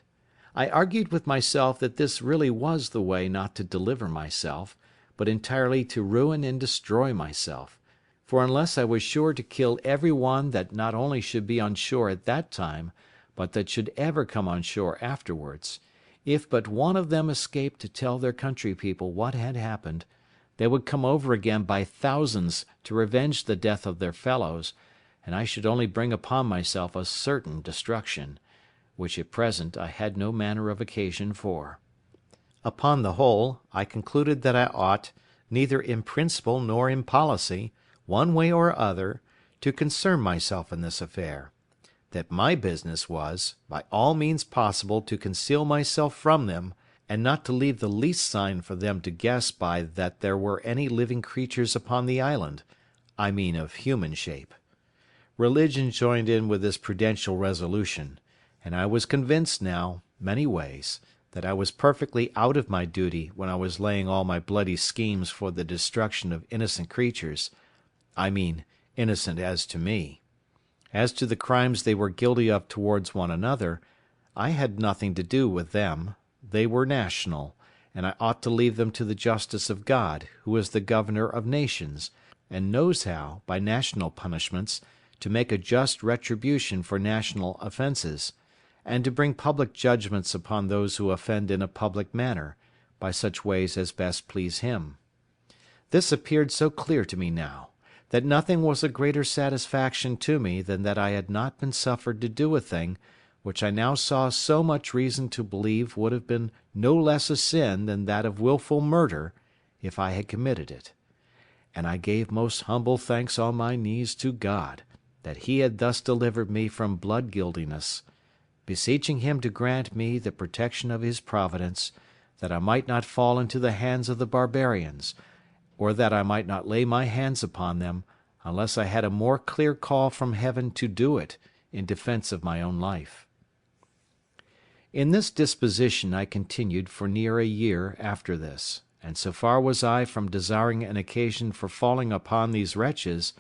I argued with myself that this really was the way not to deliver myself, but entirely to ruin and destroy myself; for unless I was sure to kill every one that not only should be on shore at that time, but that should ever come on shore afterwards, if but one of them escaped to tell their country people what had happened, they would come over again by thousands to revenge the death of their fellows, and I should only bring upon myself a certain destruction, which at present I had no manner of occasion for. Upon the whole, I concluded that I ought, neither in principle nor in policy, one way or other, to concern myself in this affair; that my business was, by all means possible, to conceal myself from them, and not to leave the least sign for them to guess by that there were any living creatures upon the island, I mean of human shape. Religion joined in with this prudential resolution, and I was convinced now, many ways, that I was perfectly out of my duty when I was laying all my bloody schemes for the destruction of innocent creatures, I mean innocent as to me. As to the crimes they were guilty of towards one another, I had nothing to do with them, they were national, and I ought to leave them to the justice of God, who is the governor of nations, and knows how, by national punishments, to make a just retribution for national offences, and to bring public judgments upon those who offend in a public manner, by such ways as best please him. This appeared so clear to me now, that nothing was a greater satisfaction to me than that I had not been suffered to do a thing which I now saw so much reason to believe would have been no less a sin than that of wilful murder, if I had committed it. And I gave most humble thanks on my knees to God, that he had thus delivered me from blood guiltiness, beseeching him to grant me the protection of his providence, that I might not fall into the hands of the barbarians, or that I might not lay my hands upon them, unless I had a more clear call from heaven to do it, in defence of my own life. In this disposition I continued for near a year after this, and so far was I from desiring an occasion for falling upon these wretches,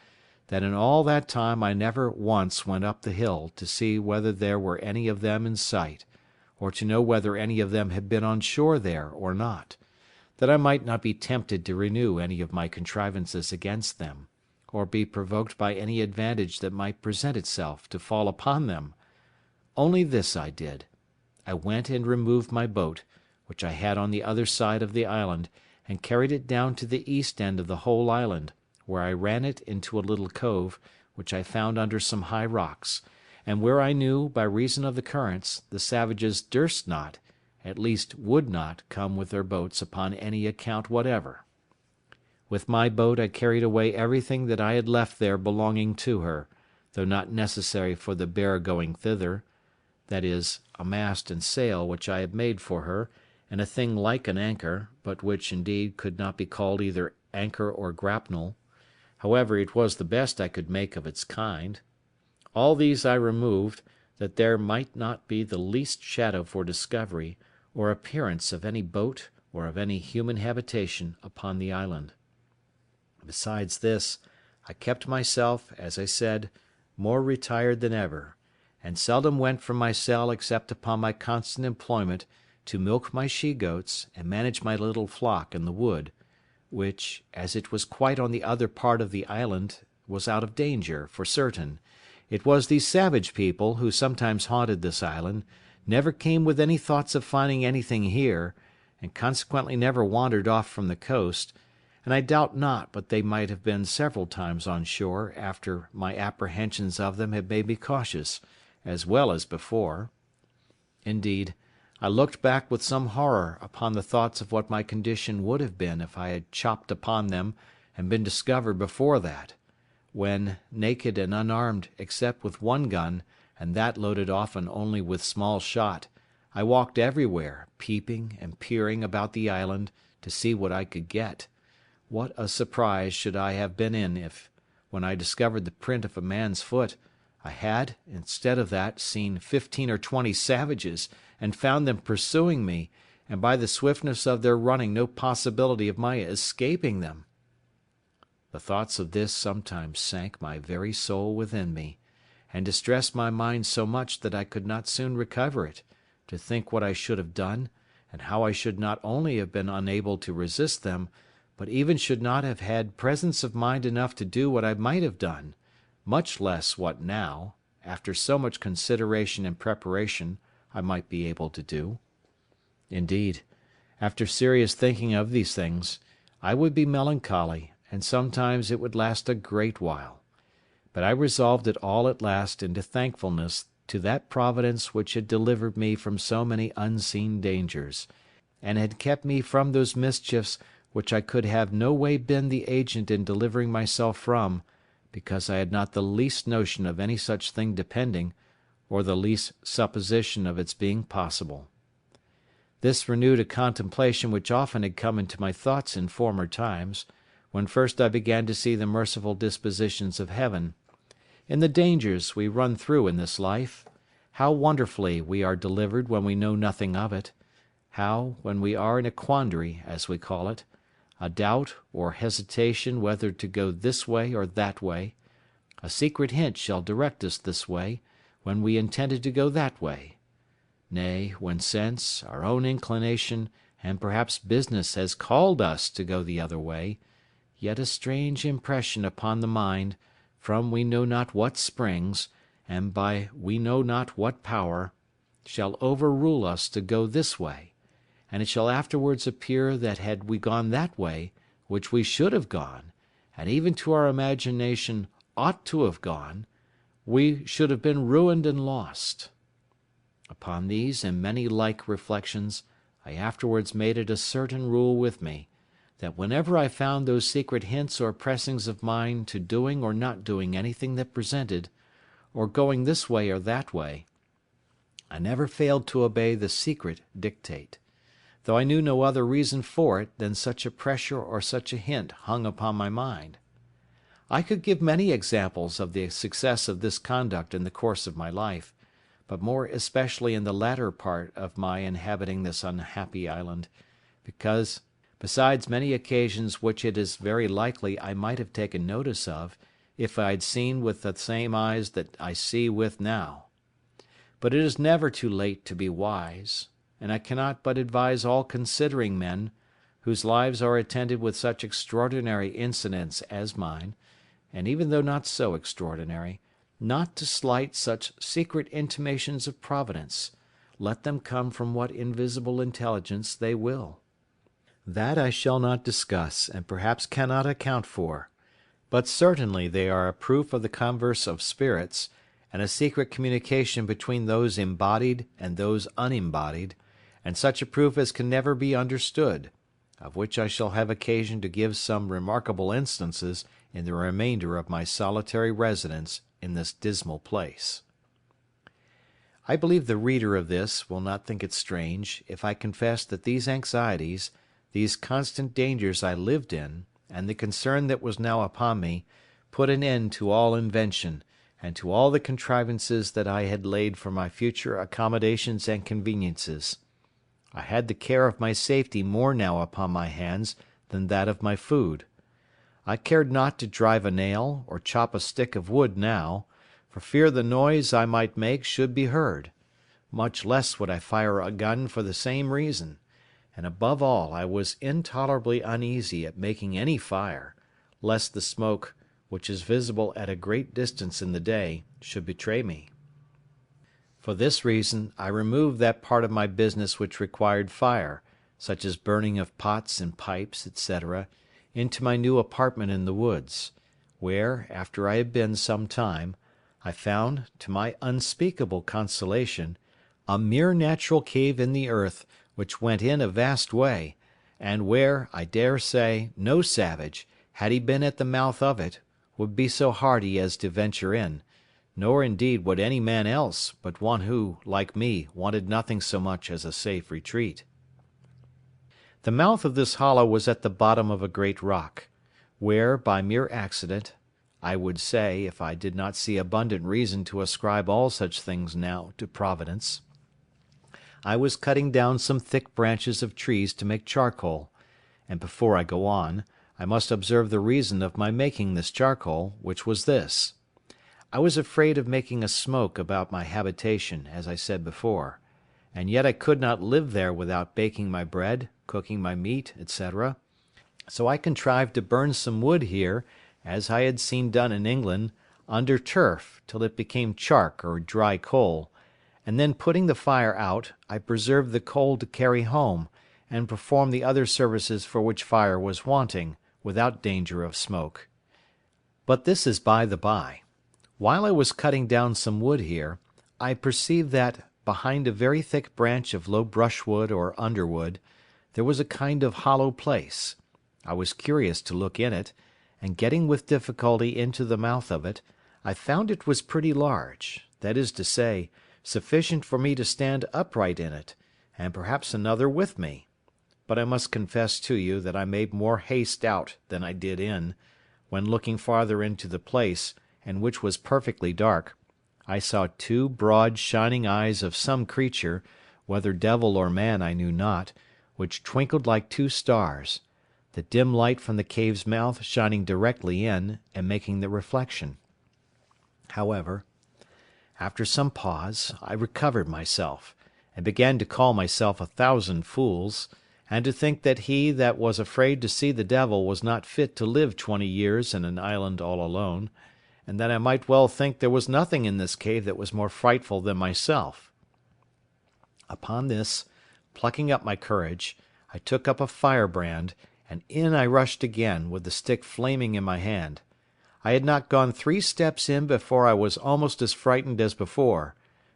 that in all that time I never once went up the hill to see whether there were any of them in sight, or to know whether any of them had been on shore there or not, that I might not be tempted to renew any of my contrivances against them, or be provoked by any advantage that might present itself to fall upon them. Only this I did: I went and removed my boat, which I had on the other side of the island, and carried it down to the east end of the whole island, where I ran it into a little cove, which I found under some high rocks, and where I knew, by reason of the currents, the savages durst not, at least would not, come with their boats upon any account whatever. With my boat I carried away everything that I had left there belonging to her, though not necessary for the bear going thither, that is, a mast and sail which I had made for her, and a thing like an anchor, but which, indeed, could not be called either anchor or grapnel. However, it was the best I could make of its kind. All these I removed, that there might not be the least shadow for discovery, or appearance of any boat or of any human habitation upon the island. Besides this, I kept myself, as I said, more retired than ever, and seldom went from my cell except upon my constant employment to milk my she-goats and manage my little flock in the wood, which, as it was quite on the other part of the island, was out of danger, for certain. It was these savage people, who sometimes haunted this island, never came with any thoughts of finding anything here, and consequently never wandered off from the coast, and I doubt not but they might have been several times on shore after my apprehensions of them had made me cautious, as well as before. Indeed, I looked back with some horror upon the thoughts of what my condition would have been if I had chopped upon them and been discovered before that, when, naked and unarmed except with one gun, and that loaded often only with small shot, I walked everywhere, peeping and peering about the island to see what I could get. What a surprise should I have been in if, when I discovered the print of a man's foot, I had, instead of that, seen 15 or 20 savages, and found them pursuing me, and by the swiftness of their running no possibility of my escaping them. The thoughts of this sometimes sank my very soul within me, and distressed my mind so much that I could not soon recover it, to think what I should have done, and how I should not only have been unable to resist them, but even should not have had presence of mind enough to do what I might have done, much less what now, after so much consideration and preparation, I might be able to do. Indeed, after serious thinking of these things, I would be melancholy, and sometimes it would last a great while. But I resolved it all at last into thankfulness to that Providence which had delivered me from so many unseen dangers, and had kept me from those mischiefs which I could have no way been the agent in delivering myself from, because I had not the least notion of any such thing depending, or the least supposition of its being possible. This renewed a contemplation which often had come into my thoughts in former times, when first I began to see the merciful dispositions of Heaven. In the dangers we run through in this life, how wonderfully we are delivered when we know nothing of it; how, when we are in a quandary, as we call it, a doubt or hesitation whether to go this way or that way, a secret hint shall direct us this way, when we intended to go that way. Nay, when sense, our own inclination, and perhaps business has called us to go the other way, yet a strange impression upon the mind, from we know not what springs, and by we know not what power, shall overrule us to go this way, and it shall afterwards appear that had we gone that way, which we should have gone, and even to our imagination ought to have gone, we should have been ruined and lost. Upon these and many like reflections, I afterwards made it a certain rule with me, that whenever I found those secret hints or pressings of mine to doing or not doing anything that presented, or going this way or that way, I never failed to obey the secret dictate, though I knew no other reason for it than such a pressure or such a hint hung upon my mind. I could give many examples of the success of this conduct in the course of my life, but more especially in the latter part of my inhabiting this unhappy island, because, besides many occasions which it is very likely I might have taken notice of, if I had seen with the same eyes that I see with now. But it is never too late to be wise, and I cannot but advise all considering men, whose lives are attended with such extraordinary incidents as mine, and even though not so extraordinary, not to slight such secret intimations of Providence, let them come from what invisible intelligence they will. That I shall not discuss, and perhaps cannot account for, but certainly they are a proof of the converse of spirits, and a secret communication between those embodied and those unembodied, and such a proof as can never be understood, of which I shall have occasion to give some remarkable instances in the remainder of my solitary residence in this dismal place. I believe the reader of this will not think it strange if I confess that these anxieties, these constant dangers I lived in, and the concern that was now upon me, put an end to all invention, and to all the contrivances that I had laid for my future accommodations and conveniences. I had the care of my safety more now upon my hands than that of my food. I cared not to drive a nail, or chop a stick of wood now, for fear the noise I might make should be heard; much less would I fire a gun for the same reason; and above all I was intolerably uneasy at making any fire, lest the smoke, which is visible at a great distance in the day, should betray me. For this reason I removed that part of my business which required fire, such as burning of pots and pipes, etc., into my new apartment in the woods, where, after I had been some time, I found, to my unspeakable consolation, a mere natural cave in the earth, which went in a vast way, and where, I dare say, no savage, had he been at the mouth of it, would be so hardy as to venture in, nor indeed would any man else, but one who, like me, wanted nothing so much as a safe retreat. The mouth of this hollow was at the bottom of a great rock, where, by mere accident, I would say, if I did not see abundant reason to ascribe all such things now to Providence, I was cutting down some thick branches of trees to make charcoal; and before I go on, I must observe the reason of my making this charcoal, which was this. I was afraid of making a smoke about my habitation, as I said before, and yet I could not live there without baking my bread, cooking my meat, etc. So I contrived to burn some wood here, as I had seen done in England, under turf, till it became chark or dry coal, and then putting the fire out, I preserved the coal to carry home, and perform the other services for which fire was wanting, without danger of smoke. But this is by the by. While I was cutting down some wood here, I perceived that, behind a very thick branch of low brushwood or underwood, there was a kind of hollow place. I was curious to look in it, and getting with difficulty into the mouth of it, I found it was pretty large, that is to say, sufficient for me to stand upright in it, and perhaps another with me; but I must confess to you that I made more haste out than I did in, when looking farther into the place, and which was perfectly dark, I saw two broad shining eyes of some creature, whether devil or man I knew not, which twinkled like two stars, the dim light from the cave's mouth shining directly in, and making the reflection. However, after some pause, I recovered myself, and began to call myself 1,000 fools, and to think that he that was afraid to see the devil was not fit to live 20 years in an island all alone, and that I might well think there was nothing in this cave that was more frightful than myself. Upon this, plucking up my courage, I took up a firebrand, and in I rushed again, with the stick flaming in my hand. I had not gone 3 steps in before I was almost as frightened as before,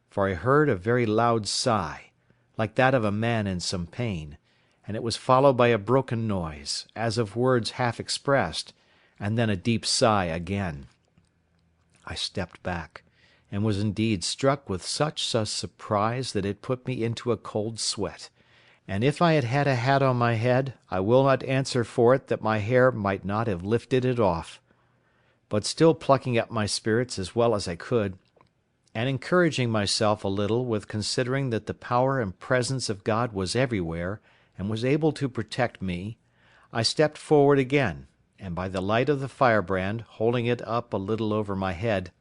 for I heard a very loud sigh, like that of a man in some pain, and it was followed by a broken noise, as of words half expressed, and then a deep sigh again. I stepped back, and was indeed struck with such a surprise that it put me into a cold sweat, and if I had had a hat on my head, I will not answer for it that my hair might not have lifted it off. But still plucking up my spirits as well as I could, and encouraging myself a little with considering that the power and presence of God was everywhere, and was able to protect me, I stepped forward again, and by the light of the firebrand, holding it up a little over my head,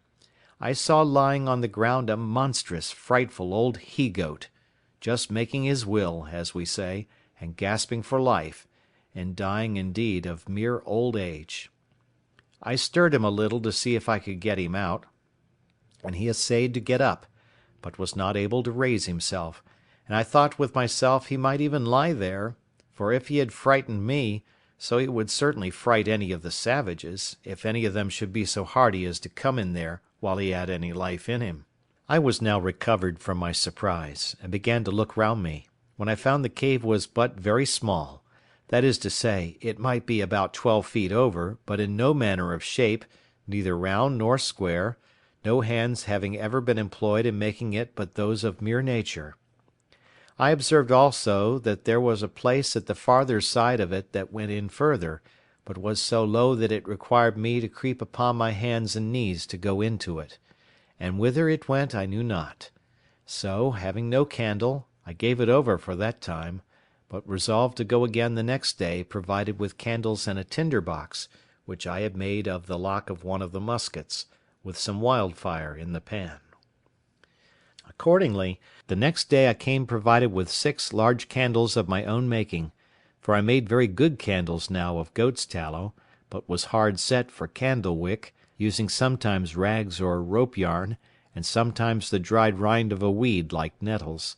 I saw lying on the ground a monstrous, frightful old he-goat, just making his will, as we say, and gasping for life, and dying indeed of mere old age. I stirred him a little to see if I could get him out, and he essayed to get up, but was not able to raise himself, and I thought with myself he might even lie there, for if he had frightened me, so he would certainly fright any of the savages, if any of them should be so hardy as to come in there while he had any life in him. I was now recovered from my surprise, and began to look round me, when I found the cave was but very small; that is to say, it might be about 12 feet over, but in no manner of shape, neither round nor square, no hands having ever been employed in making it but those of mere nature. I observed also that there was a place at the farther side of it that went in further, but was so low that it required me to creep upon my hands and knees to go into it, and whither it went I knew not. So, having no candle, I gave it over for that time, but resolved to go again the next day provided with candles and a tinder box, which I had made of the lock of one of the muskets, with some wildfire in the pan. Accordingly, the next day I came provided with 6 large candles of my own making, for I made very good candles now of goat's tallow, but was hard set for candle wick, using sometimes rags or rope yarn, and sometimes the dried rind of a weed like nettles.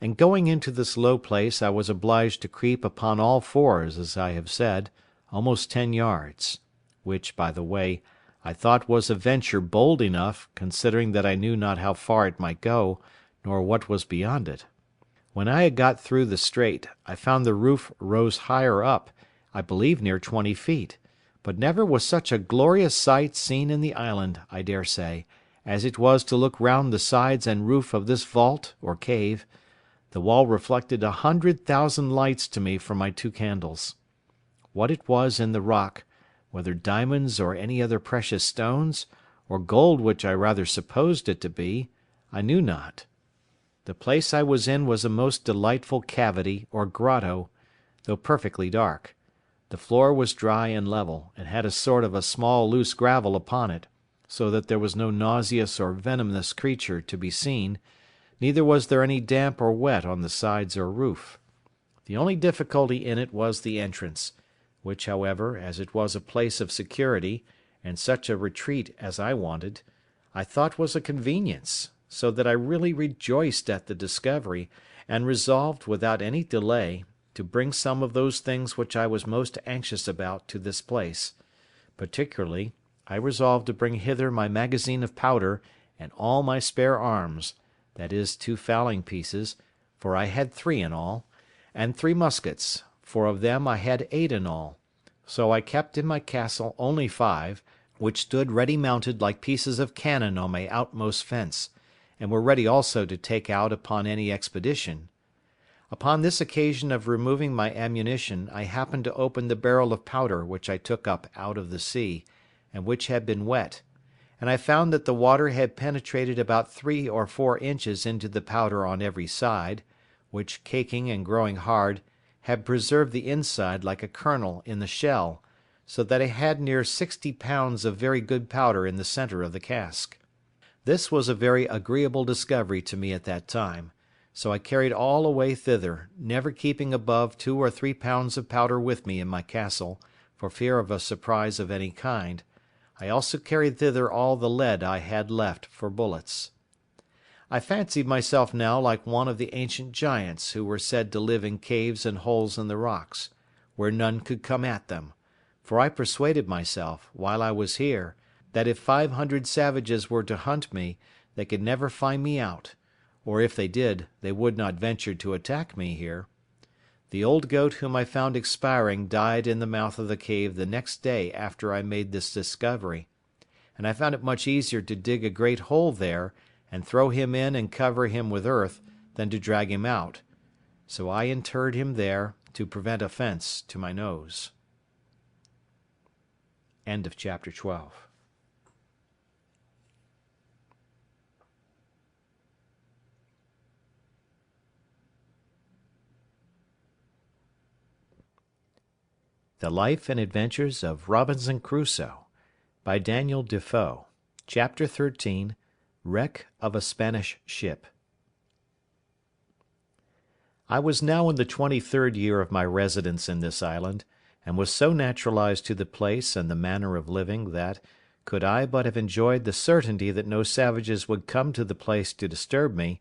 And going into this low place I was obliged to creep upon all fours, as I have said, almost 10 yards, which, by the way, I thought was a venture bold enough, considering that I knew not how far it might go, nor what was beyond it. When I had got through the strait, I found the roof rose higher up, I believe near 20 feet, but never was such a glorious sight seen in the island, I dare say, as it was to look round the sides and roof of this vault, or cave. The wall reflected 100,000 lights to me from my 2 candles. What it was in the rock, whether diamonds or any other precious stones, or gold which I rather supposed it to be, I knew not. The place I was in was a most delightful cavity or grotto, though perfectly dark. The floor was dry and level, and had a sort of a small loose gravel upon it, so that there was no nauseous or venomous creature to be seen, neither was there any damp or wet on the sides or roof. The only difficulty in it was the entrance, which, however, as it was a place of security, and such a retreat as I wanted, I thought was a convenience, so that I really rejoiced at the discovery, and resolved, without any delay, to bring some of those things which I was most anxious about to this place; particularly, I resolved to bring hither my magazine of powder and all my spare arms, that is 2 fowling pieces, for I had 3 in all, and 3 muskets, for of them I had 8 in all; so I kept in my castle only 5, which stood ready mounted like pieces of cannon on my outmost fence, and were ready also to take out upon any expedition. Upon this occasion of removing my ammunition I happened to open the barrel of powder which I took up out of the sea, and which had been wet, and I found that the water had penetrated about 3 or 4 inches into the powder on every side, which, caking and growing hard, had preserved the inside like a kernel in the shell, so that I had near 60 pounds of very good powder in the centre of the cask. This was a very agreeable discovery to me at that time, So I carried all away thither, never keeping above 2 or 3 pounds of powder with me in my castle, for fear of a surprise of any kind. I also carried thither all the lead I had left for bullets. I fancied myself now like one of the ancient giants who were said to live in caves and holes in the rocks, where none could come at them, for I persuaded myself, while I was here, that if 500 savages were to hunt me, they could never find me out, or if they did, they would not venture to attack me here. The old goat whom I found expiring died in the mouth of the cave the next day after I made this discovery, and I found it much easier to dig a great hole there, and throw him in and cover him with earth, than to drag him out. So I interred him there, to prevent offence to my nose. End of chapter 12. The Life and Adventures of Robinson Crusoe, by Daniel Defoe. Chapter 13. Wreck of a Spanish Ship. I was now in the 23rd year of my residence in this island, and was so naturalized to the place and the manner of living that, could I but have enjoyed the certainty that no savages would come to the place to disturb me,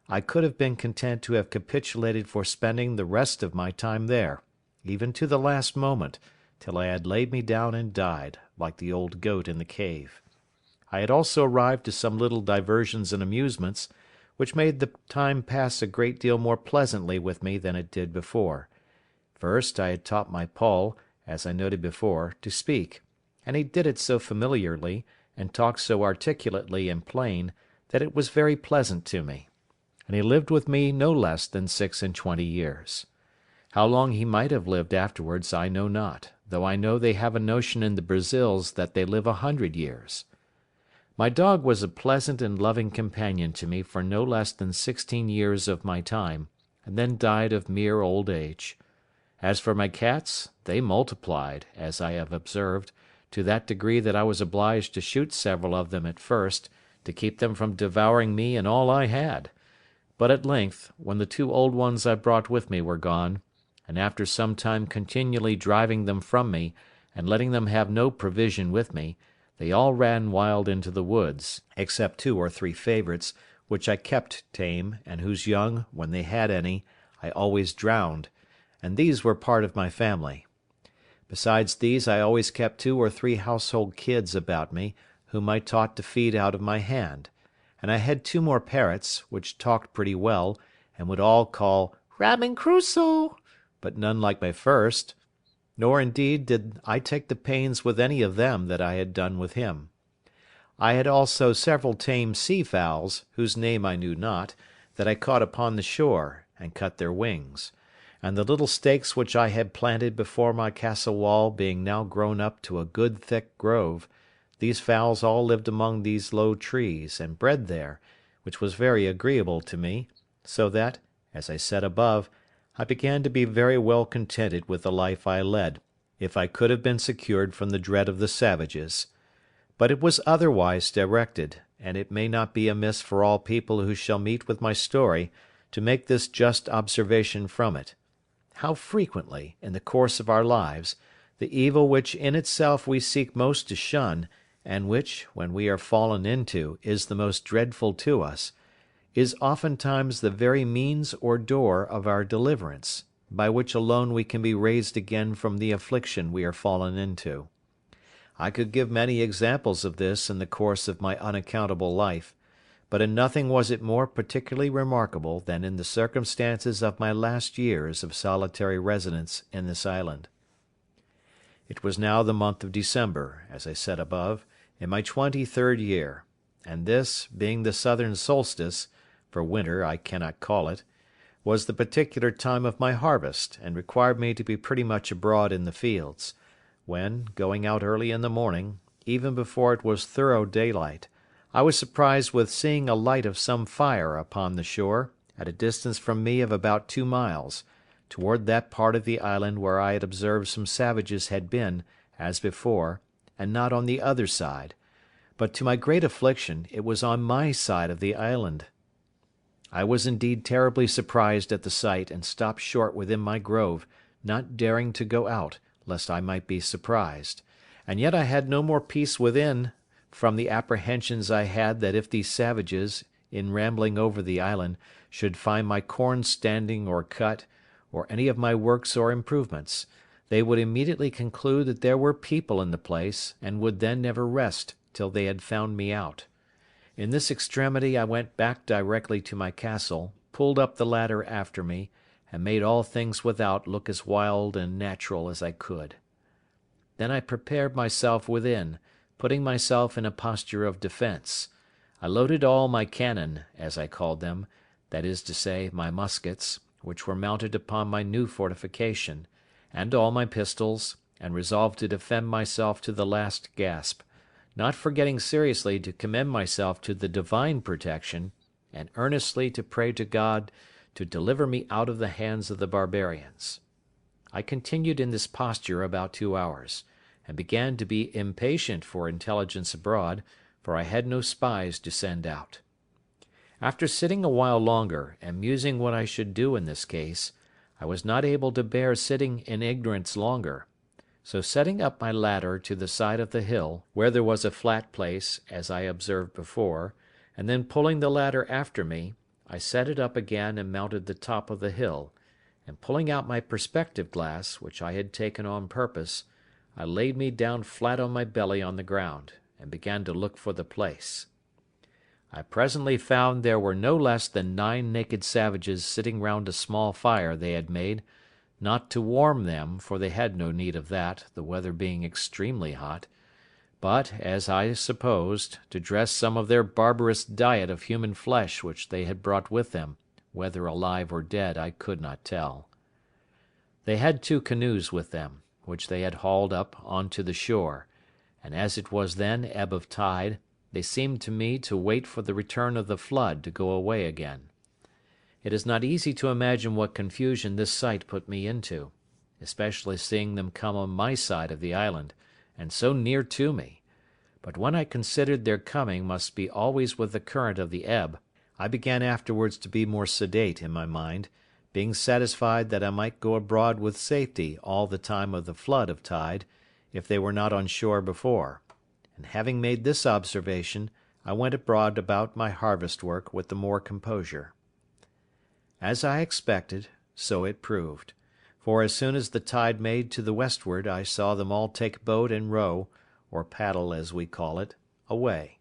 I could have been content to have capitulated for spending the rest of my time there, even to the last moment, till I had laid me down and died, like the old goat in the cave. I had also arrived to some little diversions and amusements, which made the time pass a great deal more pleasantly with me than it did before. First, I had taught my Paul, as I noted before, to speak, and he did it so familiarly, and talked so articulately and plain, that it was very pleasant to me, and he lived with me no less than 26 years. How long he might have lived afterwards I know not, though I know they have a notion in the Brazils that they live 100 years. My dog was a pleasant and loving companion to me for no less than 16 years of my time, and then died of mere old age. As for my cats, they multiplied, as I have observed, to that degree that I was obliged to shoot several of them at first, to keep them from devouring me and all I had; but at length, when the 2 old ones I brought with me were gone, and after some time continually driving them from me, and letting them have no provision with me, they all ran wild into the woods, except 2 or 3 favourites, which I kept tame, and whose young, when they had any, I always drowned, and these were part of my family. Besides these I always kept 2 or 3 household kids about me, whom I taught to feed out of my hand, and I had 2 more parrots, which talked pretty well, and would all call "Robin Crusoe," but none like my first; nor indeed did I take the pains with any of them that I had done with him. I had also several tame sea fowls, whose name I knew not, that I caught upon the shore, and cut their wings; and the little stakes which I had planted before my castle wall being now grown up to a good thick grove, these fowls all lived among these low trees, and bred there, which was very agreeable to me, so that, as I said above, I began to be very well contented with the life I led, if I could have been secured from the dread of the savages. But it was otherwise directed, and it may not be amiss for all people who shall meet with my story to make this just observation from it: how frequently, in the course of our lives, the evil which in itself we seek most to shun, and which, when we are fallen into, is the most dreadful to us, is oftentimes the very means or door of our deliverance, by which alone we can be raised again from the affliction we are fallen into. I could give many examples of this in the course of my unaccountable life, but in nothing was it more particularly remarkable than in the circumstances of my last years of solitary residence in this island. It was now the month of December, as I said above, in my 23rd year, and this, being the southern solstice, for winter I cannot call it, was the particular time of my harvest, and required me to be pretty much abroad in the fields, when, going out early in the morning, even before it was thorough daylight, I was surprised with seeing a light of some fire upon the shore, at a distance from me of about 2 miles, toward that part of the island where I had observed some savages had been, as before, and not on the other side, but to my great affliction it was on my side of the island. I was indeed terribly surprised at the sight, and stopped short within my grove, not daring to go out, lest I might be surprised; and yet I had no more peace within, from the apprehensions I had that if these savages, in rambling over the island, should find my corn standing or cut, or any of my works or improvements, they would immediately conclude that there were people in the place, and would then never rest till they had found me out. In this extremity I went back directly to my castle, pulled up the ladder after me, and made all things without look as wild and natural as I could. Then I prepared myself within, putting myself in a posture of defence. I loaded all my cannon, as I called them, that is to say, my muskets, which were mounted upon my new fortification, and all my pistols, and resolved to defend myself to the last gasp, not forgetting seriously to commend myself to the divine protection, and earnestly to pray to God to deliver me out of the hands of the barbarians. I continued in this posture about 2 hours, and began to be impatient for intelligence abroad, for I had no spies to send out. After sitting a while longer, and musing what I should do in this case, I was not able to bear sitting in ignorance longer; so setting up my ladder to the side of the hill, where there was a flat place, as I observed before, and then pulling the ladder after me, I set it up again and mounted the top of the hill, and pulling out my perspective glass, which I had taken on purpose, I laid me down flat on my belly on the ground, and began to look for the place. I presently found there were no less than 9 naked savages sitting round a small fire they had made, not to warm them, for they had no need of that, the weather being extremely hot, but, as I supposed, to dress some of their barbarous diet of human flesh which they had brought with them, whether alive or dead I could not tell. They had 2 canoes with them, which they had hauled up on to the shore, and as it was then ebb of tide, they seemed to me to wait for the return of the flood to go away again. It is not easy to imagine what confusion this sight put me into, especially seeing them come on my side of the island, and so near to me; but when I considered their coming must be always with the current of the ebb, I began afterwards to be more sedate in my mind, being satisfied that I might go abroad with safety all the time of the flood of tide, if they were not on shore before; and having made this observation, I went abroad about my harvest work with the more composure. As I expected, so it proved; for as soon as the tide made to the westward I saw them all take boat and row, or paddle as we call it, away.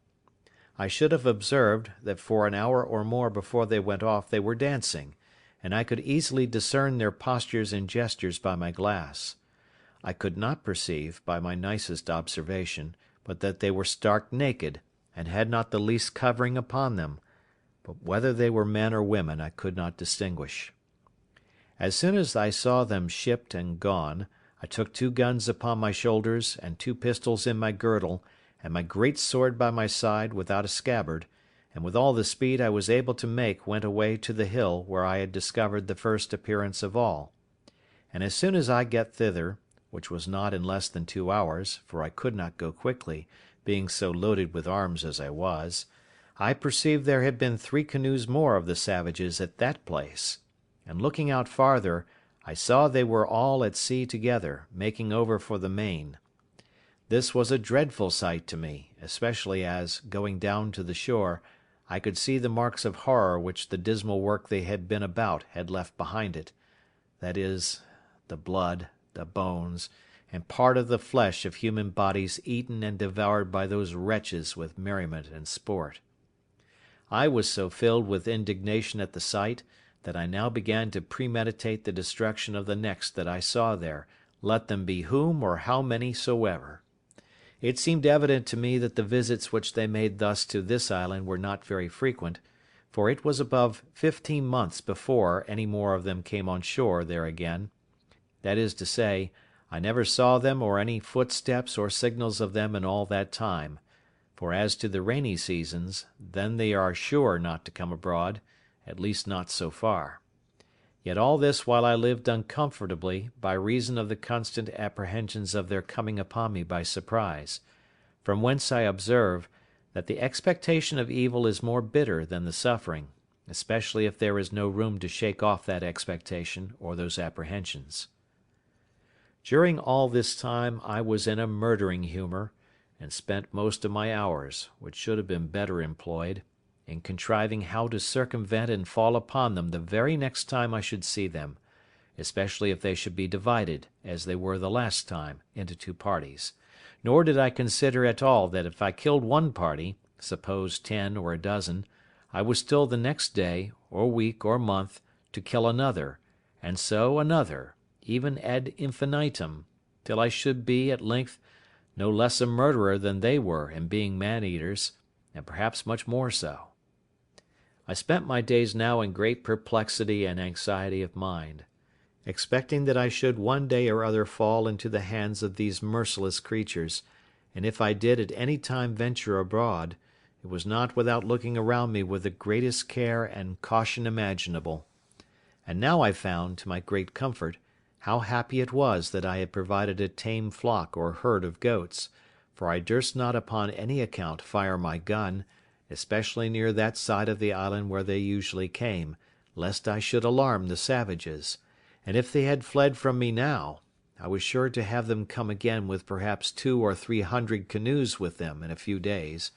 I should have observed, that for an hour or more before they went off they were dancing, and I could easily discern their postures and gestures by my glass. I could not perceive, by my nicest observation, but that they were stark naked, and had not the least covering upon them, but whether they were men or women I could not distinguish. As soon as I saw them shipped and gone, I took 2 guns upon my shoulders, and 2 pistols in my girdle, and my great sword by my side without a scabbard, and with all the speed I was able to make went away to the hill where I had discovered the first appearance of all; and as soon as I get thither, which was not in less than 2 hours, for I could not go quickly, being so loaded with arms as I was, I perceived there had been 3 canoes more of the savages at that place; and looking out farther, I saw they were all at sea together, making over for the main. This was a dreadful sight to me, especially as, going down to the shore, I could see the marks of horror which the dismal work they had been about had left behind it, that is, the blood, the bones, and part of the flesh of human bodies eaten and devoured by those wretches with merriment and sport. I was so filled with indignation at the sight, that I now began to premeditate the destruction of the next that I saw there, let them be whom or how many soever. It seemed evident to me that the visits which they made thus to this island were not very frequent, for it was above 15 months before any more of them came on shore there again; that is to say, I never saw them or any footsteps or signals of them in all that time; for as to the rainy seasons, then they are sure not to come abroad, at least not so far. Yet all this while I lived uncomfortably, by reason of the constant apprehensions of their coming upon me by surprise; from whence I observe, that the expectation of evil is more bitter than the suffering, especially if there is no room to shake off that expectation or those apprehensions. During all this time I was in a murdering humour, and spent most of my hours, which should have been better employed, in contriving how to circumvent and fall upon them the very next time I should see them, especially if they should be divided, as they were the last time, into two parties. Nor did I consider at all that if I killed one party, suppose 10 or a dozen, I was still the next day, or week, or month, to kill another, and so another, even ad infinitum, till I should be, at length, no less a murderer than they were in being man-eaters, and perhaps much more so. I spent my days now in great perplexity and anxiety of mind, expecting that I should one day or other fall into the hands of these merciless creatures, and if I did at any time venture abroad, it was not without looking around me with the greatest care and caution imaginable. And now I found, to my great comfort, how happy it was that I had provided a tame flock or herd of goats, for I durst not upon any account fire my gun, especially near that side of the island where they usually came, lest I should alarm the savages; and if they had fled from me now, I was sure to have them come again with perhaps 200 or 300 canoes with them in a few days,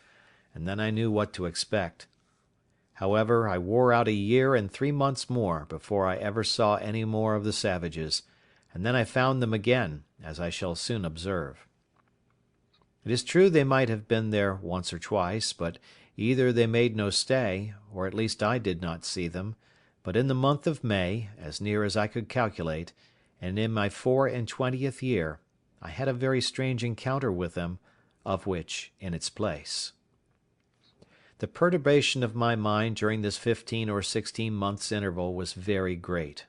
and then I knew what to expect. However, I wore out a year and 3 months more before I ever saw any more of the savages, and then I found them again, as I shall soon observe. It is true they might have been there once or twice, but either they made no stay, or at least I did not see them, but in the month of May, as near as I could calculate, and in my 24th year, I had a very strange encounter with them, of which in its place. The perturbation of my mind during this 15 or 16 months' interval was very great.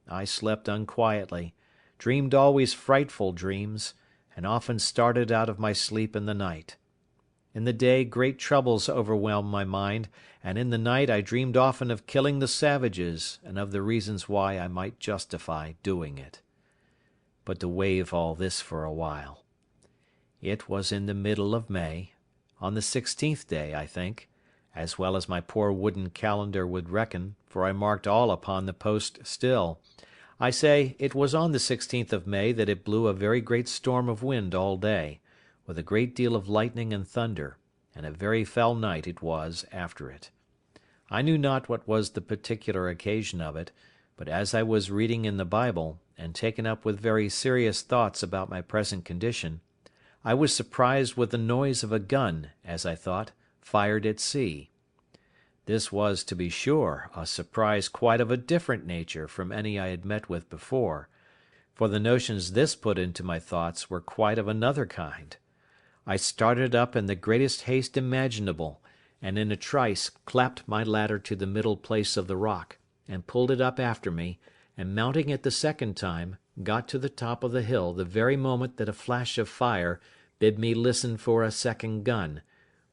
I slept unquietly, dreamed always frightful dreams, and often started out of my sleep in the night. In the day great troubles overwhelmed my mind, and in the night I dreamed often of killing the savages, and of the reasons why I might justify doing it. But to waive all this for a while. It was in the middle of May, on the 16th day, I think, as well as my poor wooden calendar would reckon, for I marked all upon the post still. I say, it was on the 16th of May that it blew a very great storm of wind all day, with a great deal of lightning and thunder, and a very fell night it was after it. I knew not what was the particular occasion of it, but as I was reading in the Bible, and taken up with very serious thoughts about my present condition, I was surprised with the noise of a gun, as I thought, fired at sea. This was, to be sure, a surprise quite of a different nature from any I had met with before, for the notions this put into my thoughts were quite of another kind. I started up in the greatest haste imaginable, and in a trice clapped my ladder to the middle place of the rock, and pulled it up after me, and mounting it the second time, got to the top of the hill the very moment that a flash of fire bid me listen for a second gun,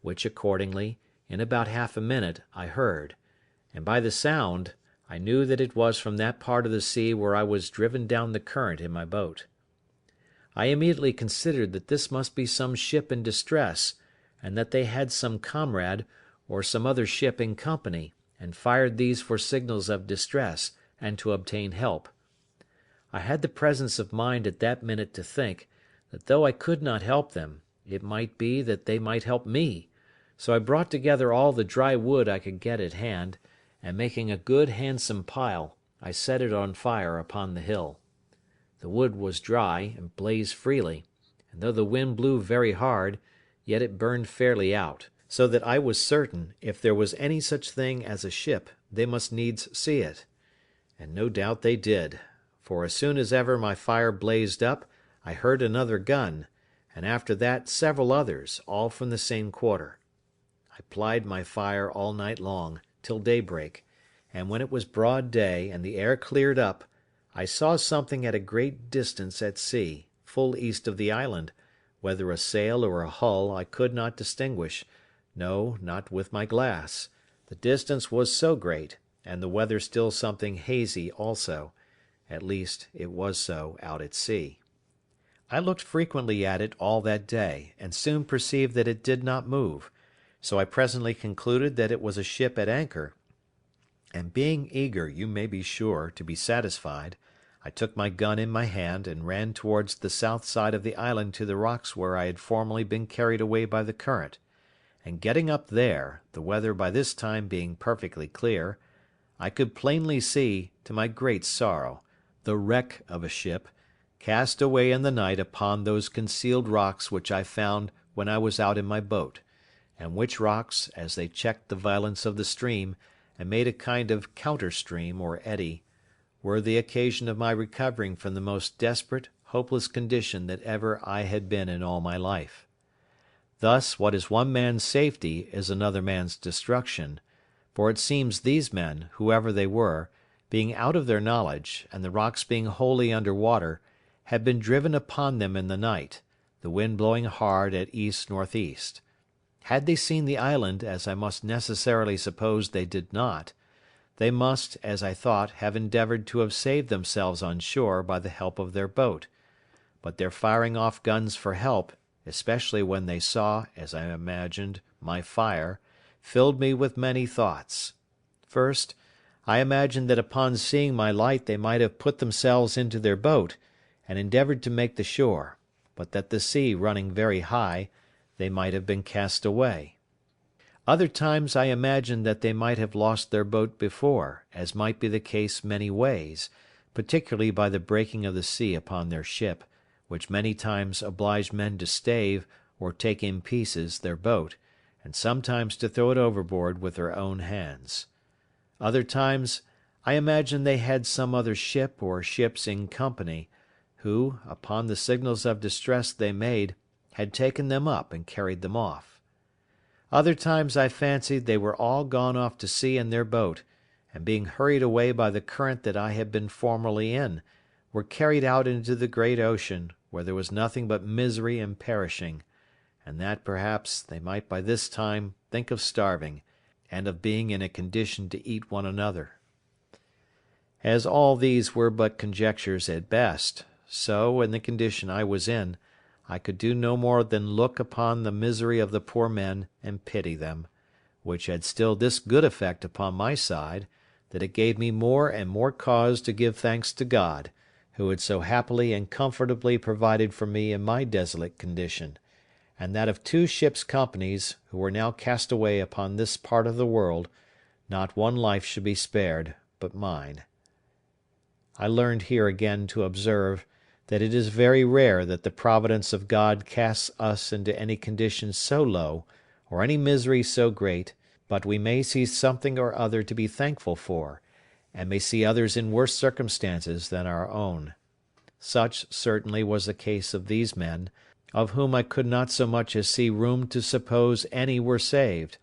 which accordingly, in about half a minute, I heard, and by the sound I knew that it was from that part of the sea where I was driven down the current in my boat. I immediately considered that this must be some ship in distress, and that they had some comrade, or some other ship in company, and fired these for signals of distress, and to obtain help. I had the presence of mind at that minute to think, that though I could not help them, it might be that they might help me, so I brought together all the dry wood I could get at hand, and making a good handsome pile, I set it on fire upon the hill. The wood was dry, and blazed freely, and though the wind blew very hard, yet it burned fairly out, so that I was certain, if there was any such thing as a ship, they must needs see it. And no doubt they did, for as soon as ever my fire blazed up, I heard another gun, and after that several others, all from the same quarter. I plied my fire all night long, till daybreak, and when it was broad day, and the air cleared up, I saw something at a great distance at sea, full east of the island, whether a sail or a hull I could not distinguish, no, not with my glass; the distance was so great, and the weather still something hazy also; at least it was so out at sea. I looked frequently at it all that day, and soon perceived that it did not move, so I presently concluded that it was a ship at anchor, And being eager, you may be sure, to be satisfied, I took my gun in my hand, and ran towards the south side of the island to the rocks where I had formerly been carried away by the current; and getting up there, the weather by this time being perfectly clear, I could plainly see, to my great sorrow, the wreck of a ship, cast away in the night upon those concealed rocks which I found when I was out in my boat, and which rocks, as they checked the violence of the stream, and made a kind of counter-stream or eddy, were the occasion of my recovering from the most desperate, hopeless condition that ever I had been in all my life. Thus, what is one man's safety is another man's destruction; for it seems these men, whoever they were, being out of their knowledge, and the rocks being wholly under water, had been driven upon them in the night, the wind blowing hard at east-northeast. Had they seen the island, as I must necessarily suppose they did not, they must, as I thought, have endeavoured to have saved themselves on shore by the help of their boat; but their firing off guns for help, especially when they saw, as I imagined, my fire, filled me with many thoughts. First, I imagined that upon seeing my light they might have put themselves into their boat, and endeavoured to make the shore, but that the sea running very high, they might have been cast away. Other times I imagined that they might have lost their boat before, as might be the case many ways, particularly by the breaking of the sea upon their ship, which many times obliged men to stave, or take in pieces, their boat, and sometimes to throw it overboard with their own hands. Other times I imagined they had some other ship or ships in company, who, upon the signals of distress they made, had taken them up and carried them off. Other times I fancied they were all gone off to sea in their boat, and being hurried away by the current that I had been formerly in, were carried out into the great ocean, where there was nothing but misery and perishing, and that, perhaps, they might by this time think of starving, and of being in a condition to eat one another. As all these were but conjectures at best, so, in the condition I was in, I could do no more than look upon the misery of the poor men and pity them, which had still this good effect upon my side, that it gave me more and more cause to give thanks to God, who had so happily and comfortably provided for me in my desolate condition, and that of two ships' companies who were now cast away upon this part of the world, not one life should be spared but mine. I learned here again to observe that it is very rare that the providence of God casts us into any condition so low, or any misery so great, but we may see something or other to be thankful for, and may see others in worse circumstances than our own. Such certainly was the case of these men, of whom I could not so much as see room to suppose any were saved.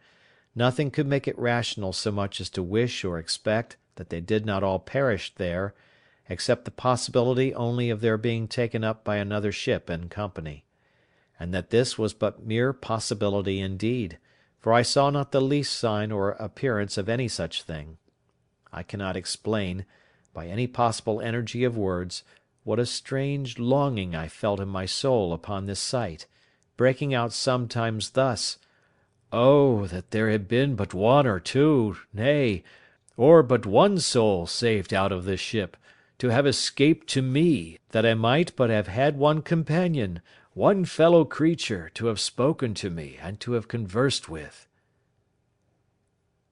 Nothing could make it rational so much as to wish or expect that they did not all perish there, except the possibility only of their being taken up by another ship and company; and that this was but mere possibility indeed, for I saw not the least sign or appearance of any such thing. I cannot explain, by any possible energy of words, what a strange longing I felt in my soul upon this sight, breaking out sometimes thus: "Oh, that there had been but one or two, nay, or but one soul saved out of this ship, to have escaped to me, that I might but have had one companion, one fellow creature, to have spoken to me and to have conversed with."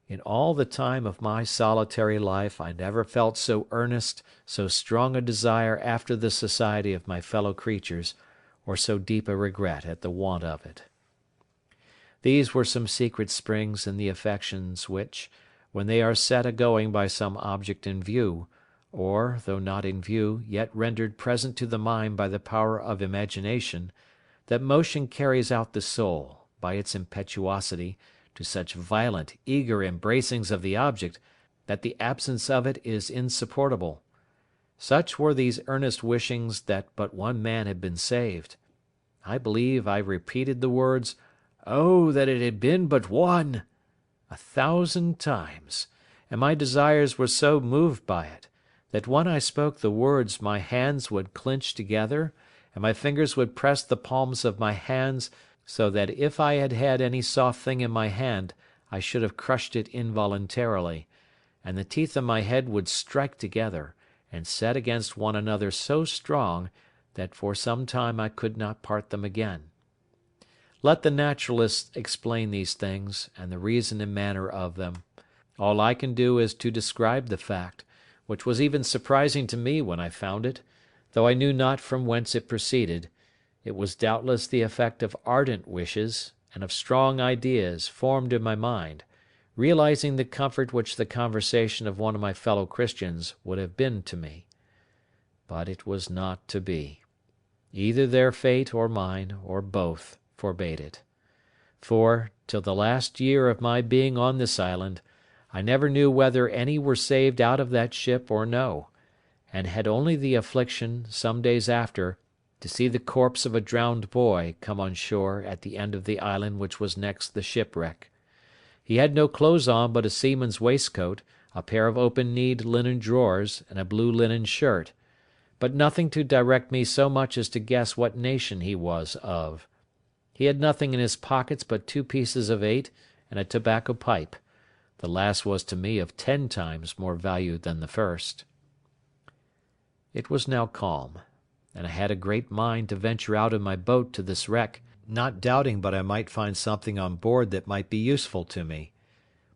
In all the time of my solitary life I never felt so earnest, so strong a desire after the society of my fellow creatures, or so deep a regret at the want of it. These were some secret springs in the affections which, when they are set a-going by some object in view, or, though not in view, yet rendered present to the mind by the power of imagination, that motion carries out the soul, by its impetuosity, to such violent, eager embracings of the object, that the absence of it is insupportable. Such were these earnest wishings that but one man had been saved. I believe I repeated the words, "Oh, that it had been but one!" 1,000 times, and my desires were so moved by it, that when I spoke the words my hands would clinch together, and my fingers would press the palms of my hands, so that if I had had any soft thing in my hand I should have crushed it involuntarily, and the teeth of my head would strike together, and set against one another so strong, that for some time I could not part them again. Let the naturalists explain these things, and the reason and manner of them. All I can do is to describe the fact, which was even surprising to me when I found it, though I knew not from whence it proceeded. It was doubtless the effect of ardent wishes, and of strong ideas formed in my mind, realizing the comfort which the conversation of one of my fellow Christians would have been to me. But it was not to be. Either their fate or mine, or both, forbade it. For, till the last year of my being on this island, I never knew whether any were saved out of that ship or no, and had only the affliction, some days after, to see the corpse of a drowned boy come on shore at the end of the island which was next the shipwreck. He had no clothes on but a seaman's waistcoat, a pair of open-kneed linen drawers, and a blue linen shirt, but nothing to direct me so much as to guess what nation he was of. He had nothing in his pockets but 2 pieces of 8 and a tobacco pipe. The last was to me of 10 times more value than the first. It was now calm, and I had a great mind to venture out in my boat to this wreck, not doubting but I might find something on board that might be useful to me.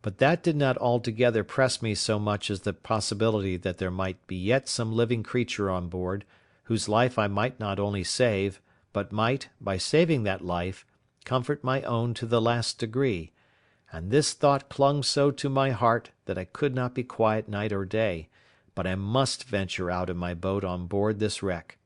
But that did not altogether press me so much as the possibility that there might be yet some living creature on board, whose life I might not only save, but might, by saving that life, comfort my own to the last degree; and this thought clung so to my heart that I could not be quiet night or day, but I must venture out in my boat on board this wreck;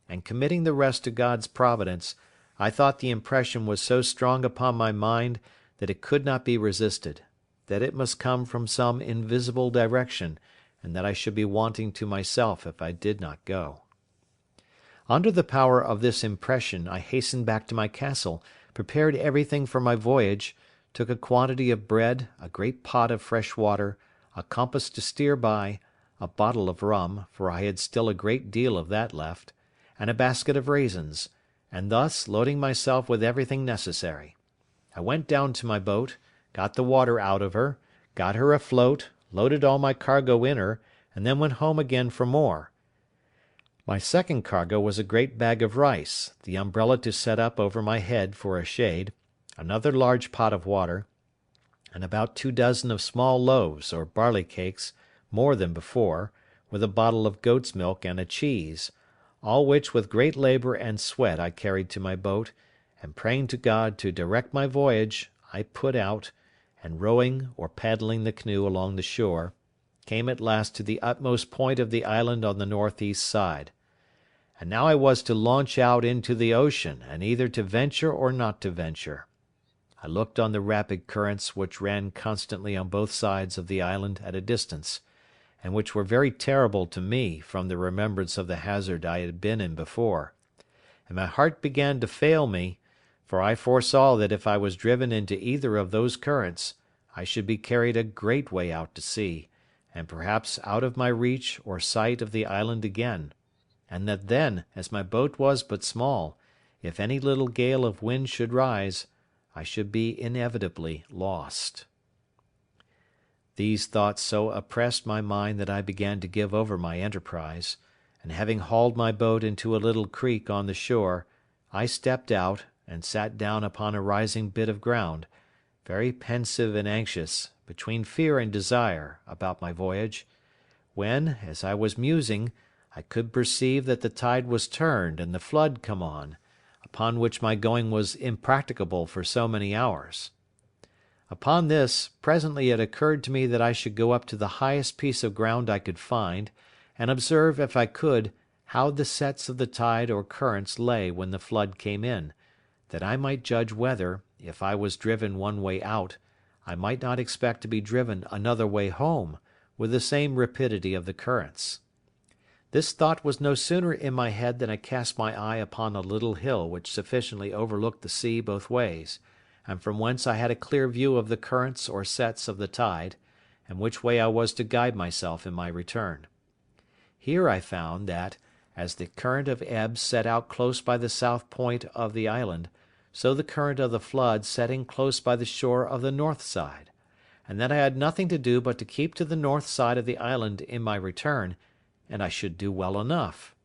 and committing the rest to God's providence, I thought the impression was so strong upon my mind that it could not be resisted, that it must come from some invisible direction, and that I should be wanting to myself if I did not go. Under the power of this impression I hastened back to my castle, prepared everything for my voyage, took a quantity of bread, a great pot of fresh water, a compass to steer by, a bottle of rum, for I had still a great deal of that left, and a basket of raisins, and thus, loading myself with everything necessary, I went down to my boat, got the water out of her, got her afloat, loaded all my cargo in her, and then went home again for more. My second cargo was a great bag of rice, the umbrella to set up over my head for a shade, another large pot of water, and about 2 dozen of small loaves or barley cakes, more than before, with a bottle of goat's milk and a cheese, all which with great labour and sweat I carried to my boat, and praying to God to direct my voyage, I put out, and rowing or paddling the canoe along the shore, came at last to the utmost point of the island on the north-east side. And now I was to launch out into the ocean, and either to venture or not to venture. I looked on the rapid currents which ran constantly on both sides of the island at a distance, and which were very terrible to me from the remembrance of the hazard I had been in before, and my heart began to fail me, for I foresaw that if I was driven into either of those currents, I should be carried a great way out to sea, and perhaps out of my reach or sight of the island again, and that then, as my boat was but small, if any little gale of wind should rise, I should be inevitably lost. These thoughts so oppressed my mind that I began to give over my enterprise, and having hauled my boat into a little creek on the shore, I stepped out, and sat down upon a rising bit of ground, very pensive and anxious, between fear and desire, about my voyage, when, as I was musing, I could perceive that the tide was turned and the flood come on, upon which my going was impracticable for so many hours. Upon this, presently it occurred to me that I should go up to the highest piece of ground I could find, and observe, if I could, how the sets of the tide or currents lay when the flood came in, that I might judge whether, if I was driven one way out, I might not expect to be driven another way home, with the same rapidity of the currents. This thought was no sooner in my head than I cast my eye upon a little hill which sufficiently overlooked the sea both ways, and from whence I had a clear view of the currents or sets of the tide, and which way I was to guide myself in my return. Here I found that, as the current of ebb set out close by the south point of the island, so the current of the flood set in close by the shore of the north side, and that I had nothing to do but to keep to the north side of the island in my return, and I should do well enough.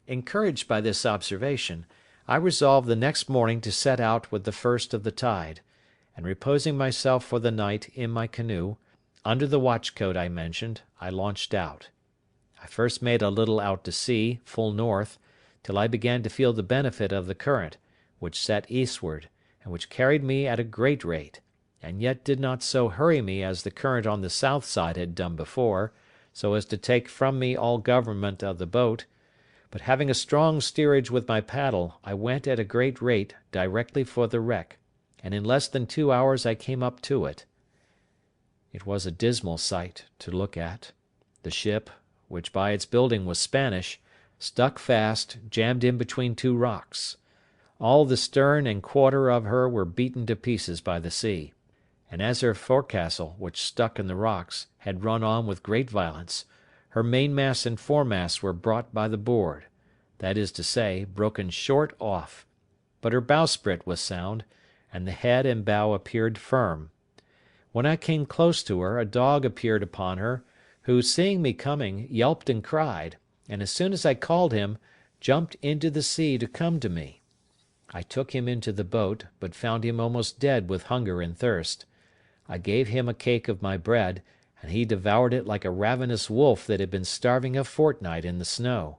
Encouraged by this observation, I resolved the next morning to set out with the first of the tide, and reposing myself for the night in my canoe, under the watch-coat I mentioned, I launched out. I first made a little out to sea, full north, till I began to feel the benefit of the current, which set eastward, and which carried me at a great rate, and yet did not so hurry me as the current on the south side had done before, so as to take from me all government of the boat, but having a strong steerage with my paddle, I went at a great rate directly for the wreck, and in less than 2 hours I came up to it. It was a dismal sight to look at. The ship, which by its building was Spanish, stuck fast, jammed in between two rocks. All the stern and quarter of her were beaten to pieces by the sea, and as her forecastle, which stuck in the rocks, had run on with great violence, her mainmast and foremast were brought by the board, that is to say, broken short off, but her bowsprit was sound, and the head and bow appeared firm. When I came close to her, a dog appeared upon her, who, seeing me coming, yelped and cried, and as soon as I called him, jumped into the sea to come to me. I took him into the boat, but found him almost dead with hunger and thirst. I gave him a cake of my bread, and he devoured it like a ravenous wolf that had been starving a fortnight in the snow.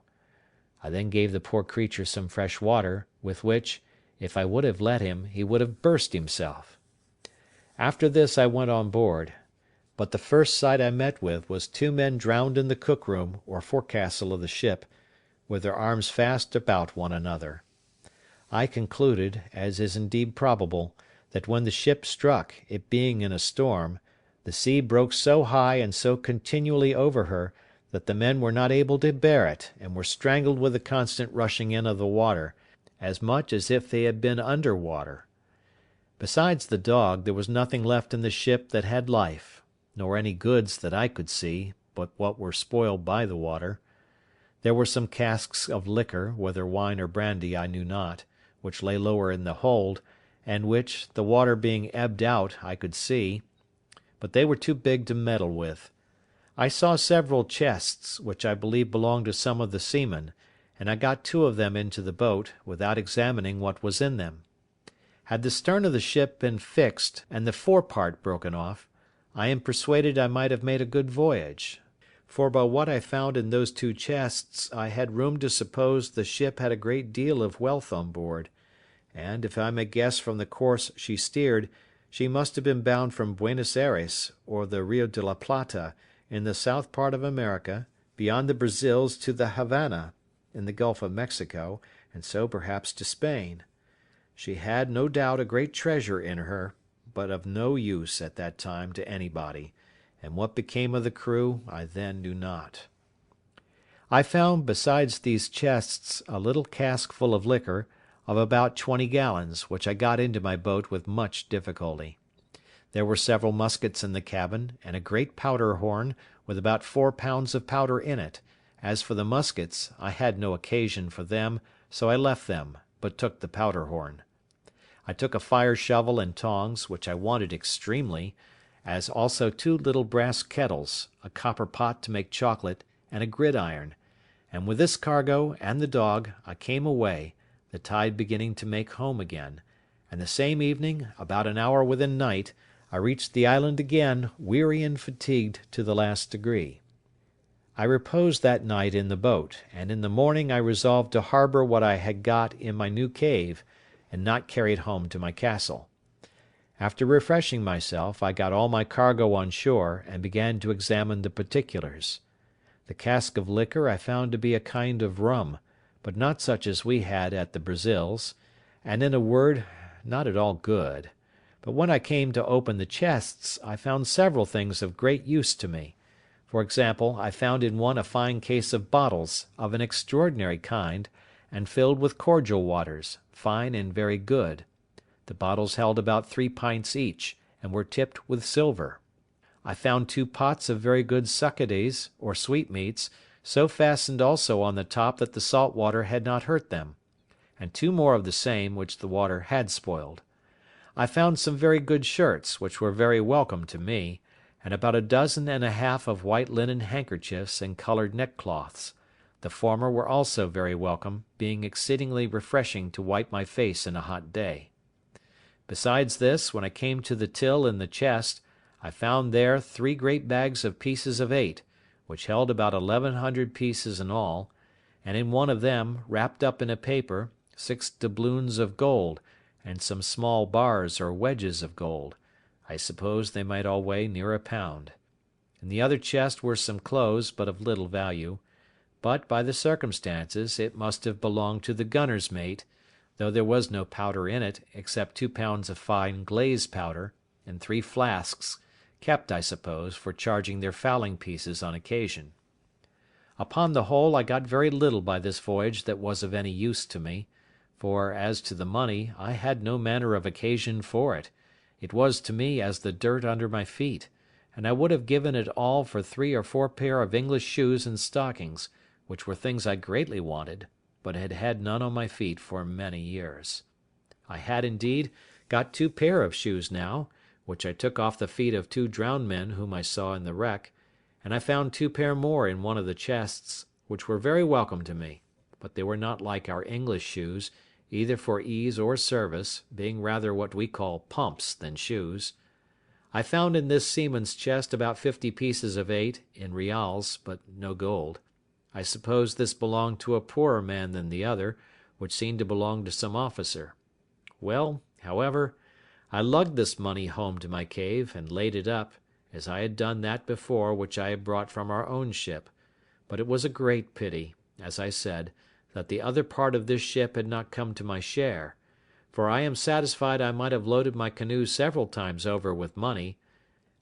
I then gave the poor creature some fresh water, with which, if I would have let him, he would have burst himself. After this I went on board, but the first sight I met with was 2 men drowned in the cook-room or forecastle of the ship, with their arms fast about one another. I concluded, as is indeed probable, that when the ship struck, it being in a storm, the sea broke so high and so continually over her, that the men were not able to bear it, and were strangled with the constant rushing in of the water, as much as if they had been under water. Besides the dog, there was nothing left in the ship that had life, nor any goods that I could see, but what were spoiled by the water. There were some casks of liquor, whether wine or brandy I knew not, which lay lower in the hold, and which, the water being ebbed out, I could see, but they were too big to meddle with. I saw several chests, which I believe belonged to some of the seamen, and I got 2 of them into the boat, without examining what was in them. Had the stern of the ship been fixed, and the forepart broken off, I am persuaded I might have made a good voyage; for by what I found in those 2 chests, I had room to suppose the ship had a great deal of wealth on board, and, if I may guess from the course she steered, she must have been bound from Buenos Ayres, or the Rio de la Plata, in the south part of America, beyond the Brazils to the Havana, in the Gulf of Mexico, and so perhaps to Spain. She had, no doubt, a great treasure in her, but of no use at that time to anybody, and what became of the crew I then knew not. I found, besides these chests, a little cask full of liquor, of about 20 gallons, which I got into my boat with much difficulty. There were several muskets in the cabin, and a great powder horn, with about 4 pounds of powder in it. As for the muskets, I had no occasion for them, so I left them, but took the powder horn. I took a fire shovel and tongs, which I wanted extremely, as also 2 little brass kettles, a copper pot to make chocolate, and a gridiron, and with this cargo and the dog I came away, the tide beginning to make home again, and the same evening, about an hour within night, I reached the island again, weary and fatigued to the last degree. I reposed that night in the boat, and in the morning I resolved to harbour what I had got in my new cave, and not carry it home to my castle. After refreshing myself, I got all my cargo on shore, and began to examine the particulars. The cask of liquor I found to be a kind of rum, but not such as we had at the Brazils, and in a word, not at all good. But when I came to open the chests, I found several things of great use to me. For example, I found in one a fine case of bottles, of an extraordinary kind, and filled with cordial waters, fine and very good. The bottles held about 3 pints each, and were tipped with silver. I found 2 pots of very good succades, or sweetmeats, so fastened also on the top that the salt water had not hurt them, and 2 more of the same, which the water had spoiled. I found some very good shirts, which were very welcome to me, and about 12 of white linen handkerchiefs and coloured neckcloths. The former were also very welcome, being exceedingly refreshing to wipe my face in a hot day. Besides this, when I came to the till in the chest, I found there 3 great bags of pieces of 8, which held about 1100 pieces in all, and in one of them, wrapped up in a paper, 6 doubloons of gold, and some small bars or wedges of gold. I suppose they might all weigh near a pound. In the other chest were some clothes, but of little value; but, by the circumstances, it must have belonged to the gunner's mate, though there was no powder in it, except 2 pounds of fine glaze powder, and 3 flasks, kept, I suppose, for charging their fowling pieces on occasion. Upon the whole, I got very little by this voyage that was of any use to me; for, as to the money, I had no manner of occasion for it; it was to me as the dirt under my feet, and I would have given it all for 3 or 4 pair of English shoes and stockings, which were things I greatly wanted, but had had none on my feet for many years. I had, indeed, got 2 pair of shoes now, which I took off the feet of 2 drowned men whom I saw in the wreck, and I found 2 pair more in one of the chests, which were very welcome to me, but they were not like our English shoes, either for ease or service, being rather what we call pumps than shoes. I found in this seaman's chest about 50 pieces of 8, in reals, but no gold. I suppose this belonged to a poorer man than the other, which seemed to belong to some officer. Well, however, I lugged this money home to my cave, and laid it up, as I had done that before which I had brought from our own ship; but it was a great pity, as I said, that the other part of this ship had not come to my share; for I am satisfied I might have loaded my canoe several times over with money,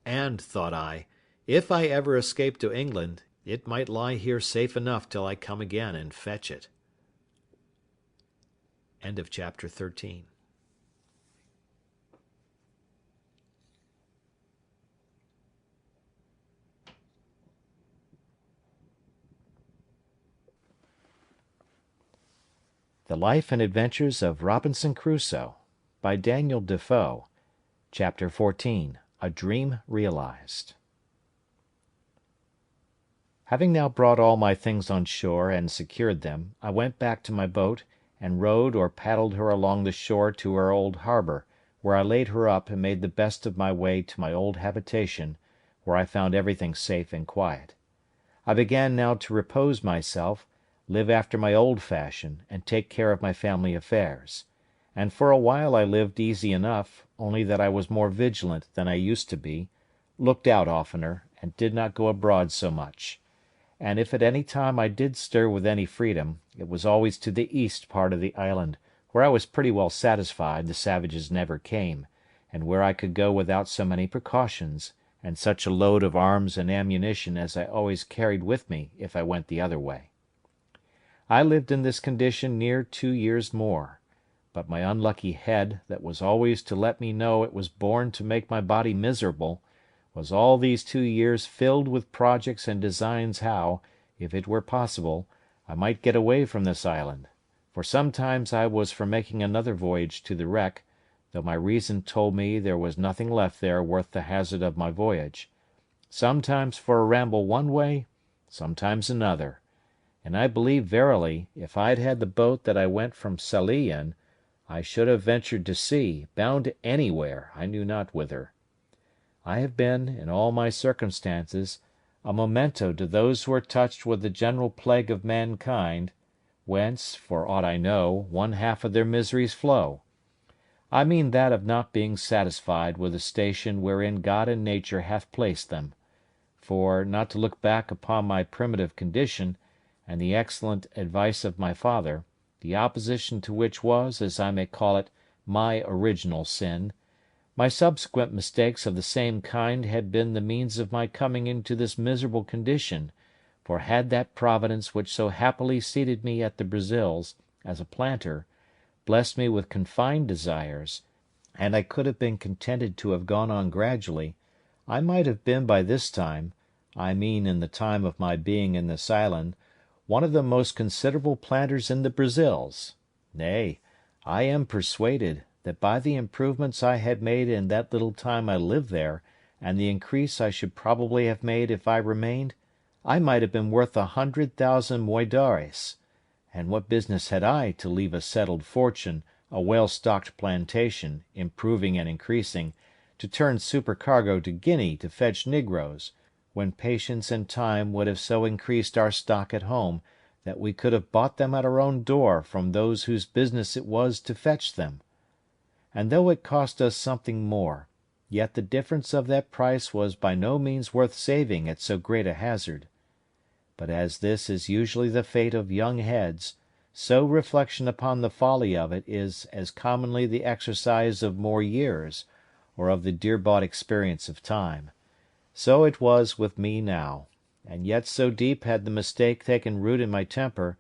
and, thought I, if I ever escape to England, it might lie here safe enough till I come again and fetch it. Chapter 13. The Life and Adventures of Robinson Crusoe, by Daniel Defoe. Chapter 14. A Dream Realized. Having now brought all my things on shore and secured them, I went back to my boat, and rowed or paddled her along the shore to her old harbour, where I laid her up and made the best of my way to my old habitation, where I found everything safe and quiet. I began now to repose myself, live after my old fashion, and take care of my family affairs; and for a while I lived easy enough, only that I was more vigilant than I used to be, looked out oftener, and did not go abroad so much; and if at any time I did stir with any freedom, it was always to the east part of the island, where I was pretty well satisfied the savages never came, and where I could go without so many precautions, and such a load of arms and ammunition as I always carried with me if I went the other way. I lived in this condition near 2 years more; but my unlucky head, that was always to let me know it was born to make my body miserable, was all these 2 years filled with projects and designs how, if it were possible, I might get away from this island; for sometimes I was for making another voyage to the wreck, though my reason told me there was nothing left there worth the hazard of my voyage; sometimes for a ramble one way, sometimes another; and I believe verily, if I had had the boat that I went from Sallee in, I should have ventured to sea, bound anywhere, I knew not whither. I have been, in all my circumstances, a memento to those who are touched with the general plague of mankind, whence, for aught I know, one half of their miseries flow. I mean that of not being satisfied with the station wherein God and nature hath placed them; for, not to look back upon my primitive condition, and the excellent advice of my father, the opposition to which was, as I may call it, my original sin, my subsequent mistakes of the same kind had been the means of my coming into this miserable condition; for had that Providence which so happily seated me at the Brazils, as a planter, blessed me with confined desires, and I could have been contented to have gone on gradually, I might have been by this time, I mean in the time of my being in this island, one of the most considerable planters in the Brazils; nay, I am persuaded, that by the improvements I had made in that little time I lived there, and the increase I should probably have made if I remained, I might have been worth 100,000 moidores; and what business had I to leave a settled fortune, a well-stocked plantation, improving and increasing, to turn supercargo to Guinea to fetch negroes, when patience and time would have so increased our stock at home, that we could have bought them at our own door from those whose business it was to fetch them? And though it cost us something more, yet the difference of that price was by no means worth saving at so great a hazard. But as this is usually the fate of young heads, so reflection upon the folly of it is as commonly the exercise of more years, or of the dear-bought experience of time. So it was with me now, and yet so deep had the mistake taken root in my temper,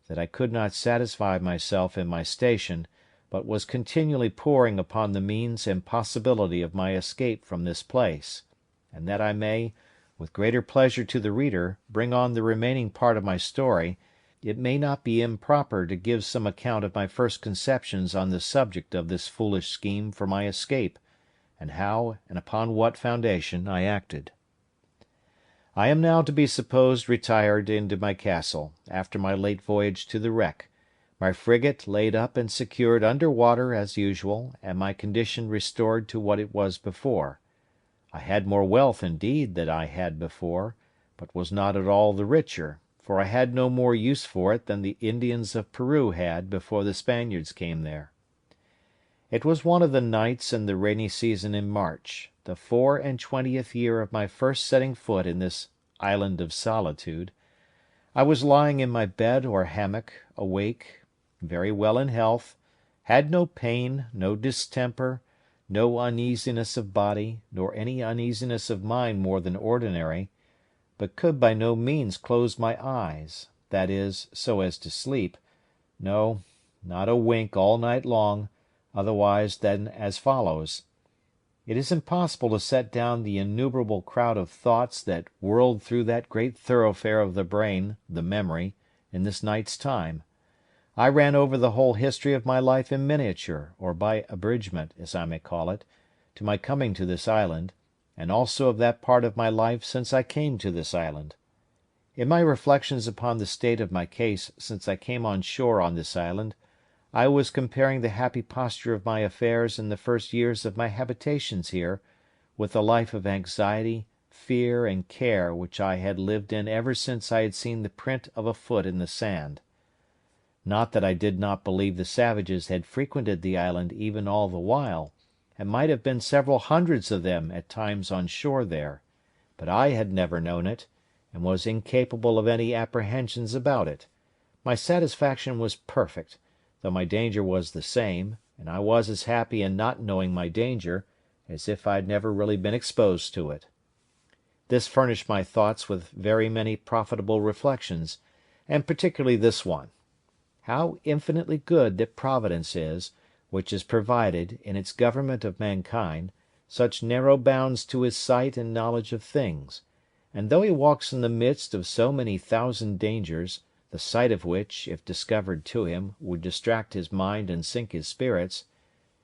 that I could not satisfy myself in my station, but was continually poring upon the means and possibility of my escape from this place; and that I may, with greater pleasure to the reader, bring on the remaining part of my story, it may not be improper to give some account of my first conceptions on the subject of this foolish scheme for my escape, and how, and upon what foundation, I acted. I am now to be supposed retired into my castle, after my late voyage to the wreck, my frigate laid up and secured under water as usual, and my condition restored to what it was before. I had more wealth, indeed, than I had before, but was not at all the richer, for I had no more use for it than the Indians of Peru had before the Spaniards came there. It was one of the nights in the rainy season in March, the 24th year of my first setting foot in this island of solitude. I was lying in my bed or hammock, awake, very well in health, had no pain, no distemper, no uneasiness of body, nor any uneasiness of mind more than ordinary, but could by no means close my eyes, that is, so as to sleep; no, not a wink all night long, otherwise than as follows. It is impossible to set down the innumerable crowd of thoughts that whirled through that great thoroughfare of the brain, the memory, in this night's time. I ran over the whole history of my life in miniature, or by abridgment, as I may call it, to my coming to this island, and also of that part of my life since I came to this island. In my reflections upon the state of my case since I came on shore on this island, I was comparing the happy posture of my affairs in the first years of my habitations here, with the life of anxiety, fear, and care which I had lived in ever since I had seen the print of a foot in the sand. Not that I did not believe the savages had frequented the island even all the while, and might have been several hundreds of them at times on shore there, but I had never known it, and was incapable of any apprehensions about it. My satisfaction was perfect, though my danger was the same, and I was as happy in not knowing my danger as if I had never really been exposed to it. This furnished my thoughts with very many profitable reflections, and particularly this one: how infinitely good that Providence is, which has provided, in its government of mankind, such narrow bounds to his sight and knowledge of things; and though he walks in the midst of so many thousand dangers, the sight of which, if discovered to him, would distract his mind and sink his spirits,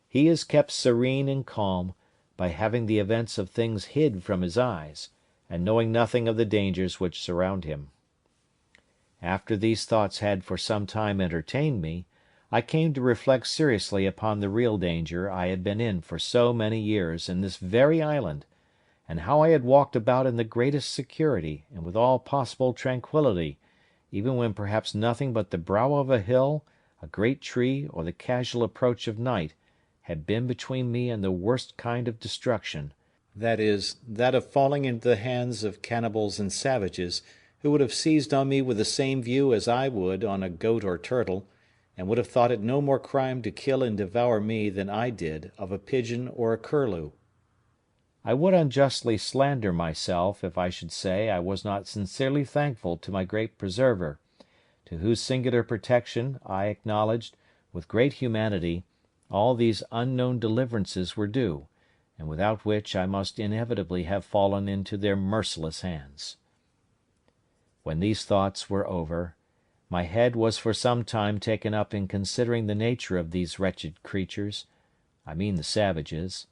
he is kept serene and calm by having the events of things hid from his eyes, and knowing nothing of the dangers which surround him. After these thoughts had for some time entertained me, I came to reflect seriously upon the real danger I had been in for so many years in this very island, and how I had walked about in the greatest security, and with all possible tranquillity, even when perhaps nothing but the brow of a hill, a great tree, or the casual approach of night, had been between me and the worst kind of destruction, that is, that of falling into the hands of cannibals and savages, who would have seized on me with the same view as I would on a goat or turtle, and would have thought it no more crime to kill and devour me than I did of a pigeon or a curlew. I would unjustly slander myself if I should say I was not sincerely thankful to my great preserver, to whose singular protection I acknowledged, with great humanity, all these unknown deliverances were due, and without which I must inevitably have fallen into their merciless hands. When these thoughts were over, my head was for some time taken up in considering the nature of these wretched creatures, I mean the savages,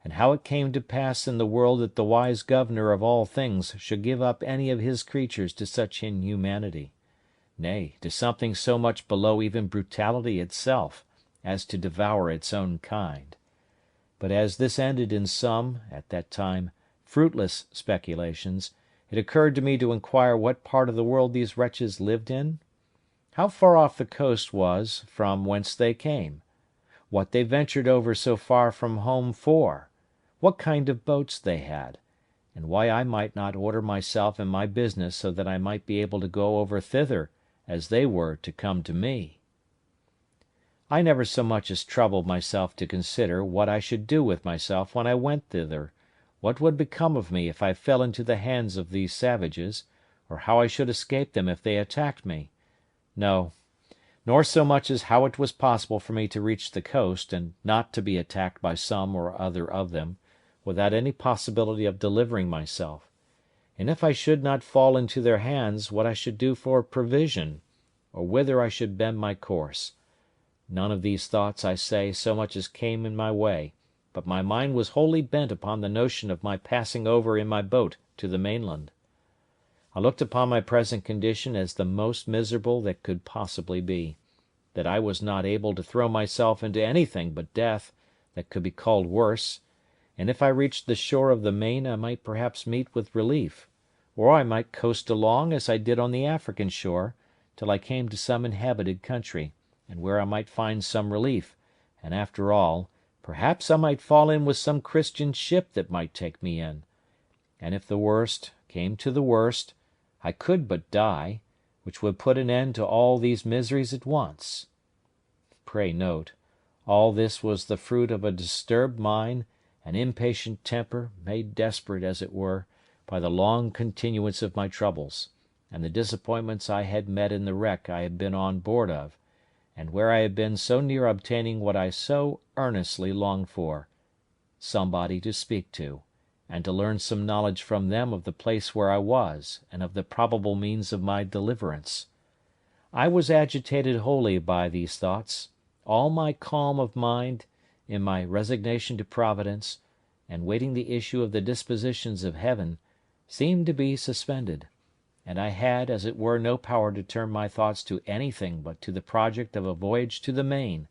and how it came to pass in the world that the wise governor of all things should give up any of his creatures to such inhumanity, nay, to something so much below even brutality itself, as to devour its own kind. But as this ended in some, at that time, fruitless speculations, it occurred to me to inquire what part of the world these wretches lived in, how far off the coast was from whence they came, what they ventured over so far from home for, what kind of boats they had, and why I might not order myself and my business so that I might be able to go over thither as they were to come to me. I never so much as troubled myself to consider what I should do with myself when I went thither, what would become of me if I fell into the hands of these savages, or how I should escape them if they attacked me. No, nor so much as how it was possible for me to reach the coast, and not to be attacked by some or other of them, without any possibility of delivering myself; and if I should not fall into their hands, what I should do for provision, or whither I should bend my course. None of these thoughts, I say, so much as came in my way, but my mind was wholly bent upon the notion of my passing over in my boat to the mainland. I looked upon my present condition as the most miserable that could possibly be, that I was not able to throw myself into anything but death that could be called worse, and if I reached the shore of the main I might perhaps meet with relief, or I might coast along as I did on the African shore, till I came to some inhabited country, and where I might find some relief, and after all, perhaps I might fall in with some Christian ship that might take me in; and if the worst came to the worst, I could but die, which would put an end to all these miseries at once. Pray note, all this was the fruit of a disturbed mind, an impatient temper, made desperate, as it were, by the long continuance of my troubles, and the disappointments I had met in the wreck I had been on board of, and where I had been so near obtaining what I so earnestly longed for, somebody to speak to, and to learn some knowledge from them of the place where I was, and of the probable means of my deliverance. I was agitated wholly by these thoughts; all my calm of mind, in my resignation to Providence, and waiting the issue of the dispositions of Heaven, seemed to be suspended, and I had, as it were, no power to turn my thoughts to anything but to the project of a voyage to the main,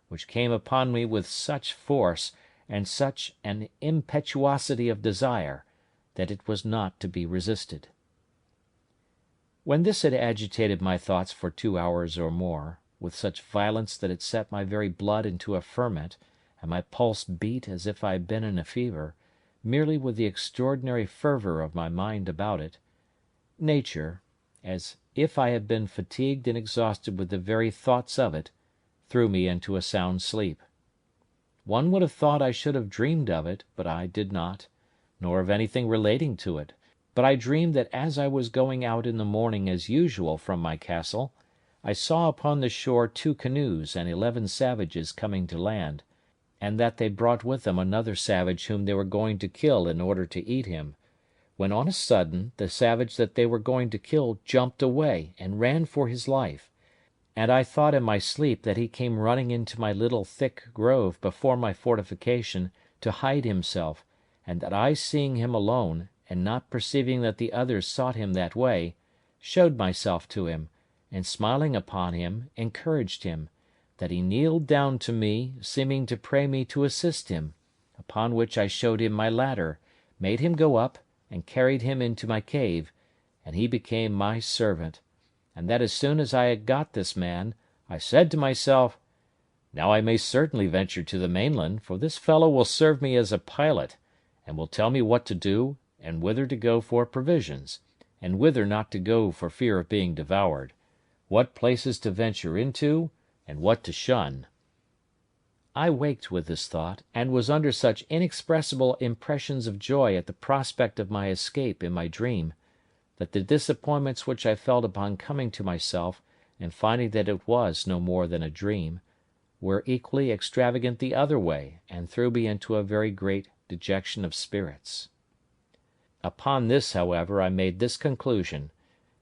which came upon me with such force, and such an impetuosity of desire, that it was not to be resisted. When this had agitated my thoughts for 2 hours or more, with such violence that it set my very blood into a ferment, and my pulse beat as if I had been in a fever, merely with the extraordinary fervour of my mind about it, nature, as if I had been fatigued and exhausted with the very thoughts of it, threw me into a sound sleep. One would have thought I should have dreamed of it, but I did not, nor of anything relating to it; but I dreamed that as I was going out in the morning as usual from my castle, I saw upon the shore 2 canoes and 11 savages coming to land, and that they brought with them another savage whom they were going to kill in order to eat him, when on a sudden the savage that they were going to kill jumped away and ran for his life, and I thought in my sleep that he came running into my little thick grove before my fortification to hide himself, and that I, seeing him alone, and not perceiving that the others sought him that way, showed myself to him, and smiling upon him, encouraged him, that he kneeled down to me, seeming to pray me to assist him, upon which I showed him my ladder, made him go up, and carried him into my cave, and he became my servant; and that as soon as I had got this man, I said to myself, "Now I may certainly venture to the mainland, for this fellow will serve me as a pilot, and will tell me what to do, and whither to go for provisions, and whither not to go for fear of being devoured, what places to venture into, and what to shun." I waked with this thought, and was under such inexpressible impressions of joy at the prospect of my escape in my dream, that the disappointments which I felt upon coming to myself, and finding that it was no more than a dream, were equally extravagant the other way, and threw me into a very great dejection of spirits. Upon this, however, I made this conclusion,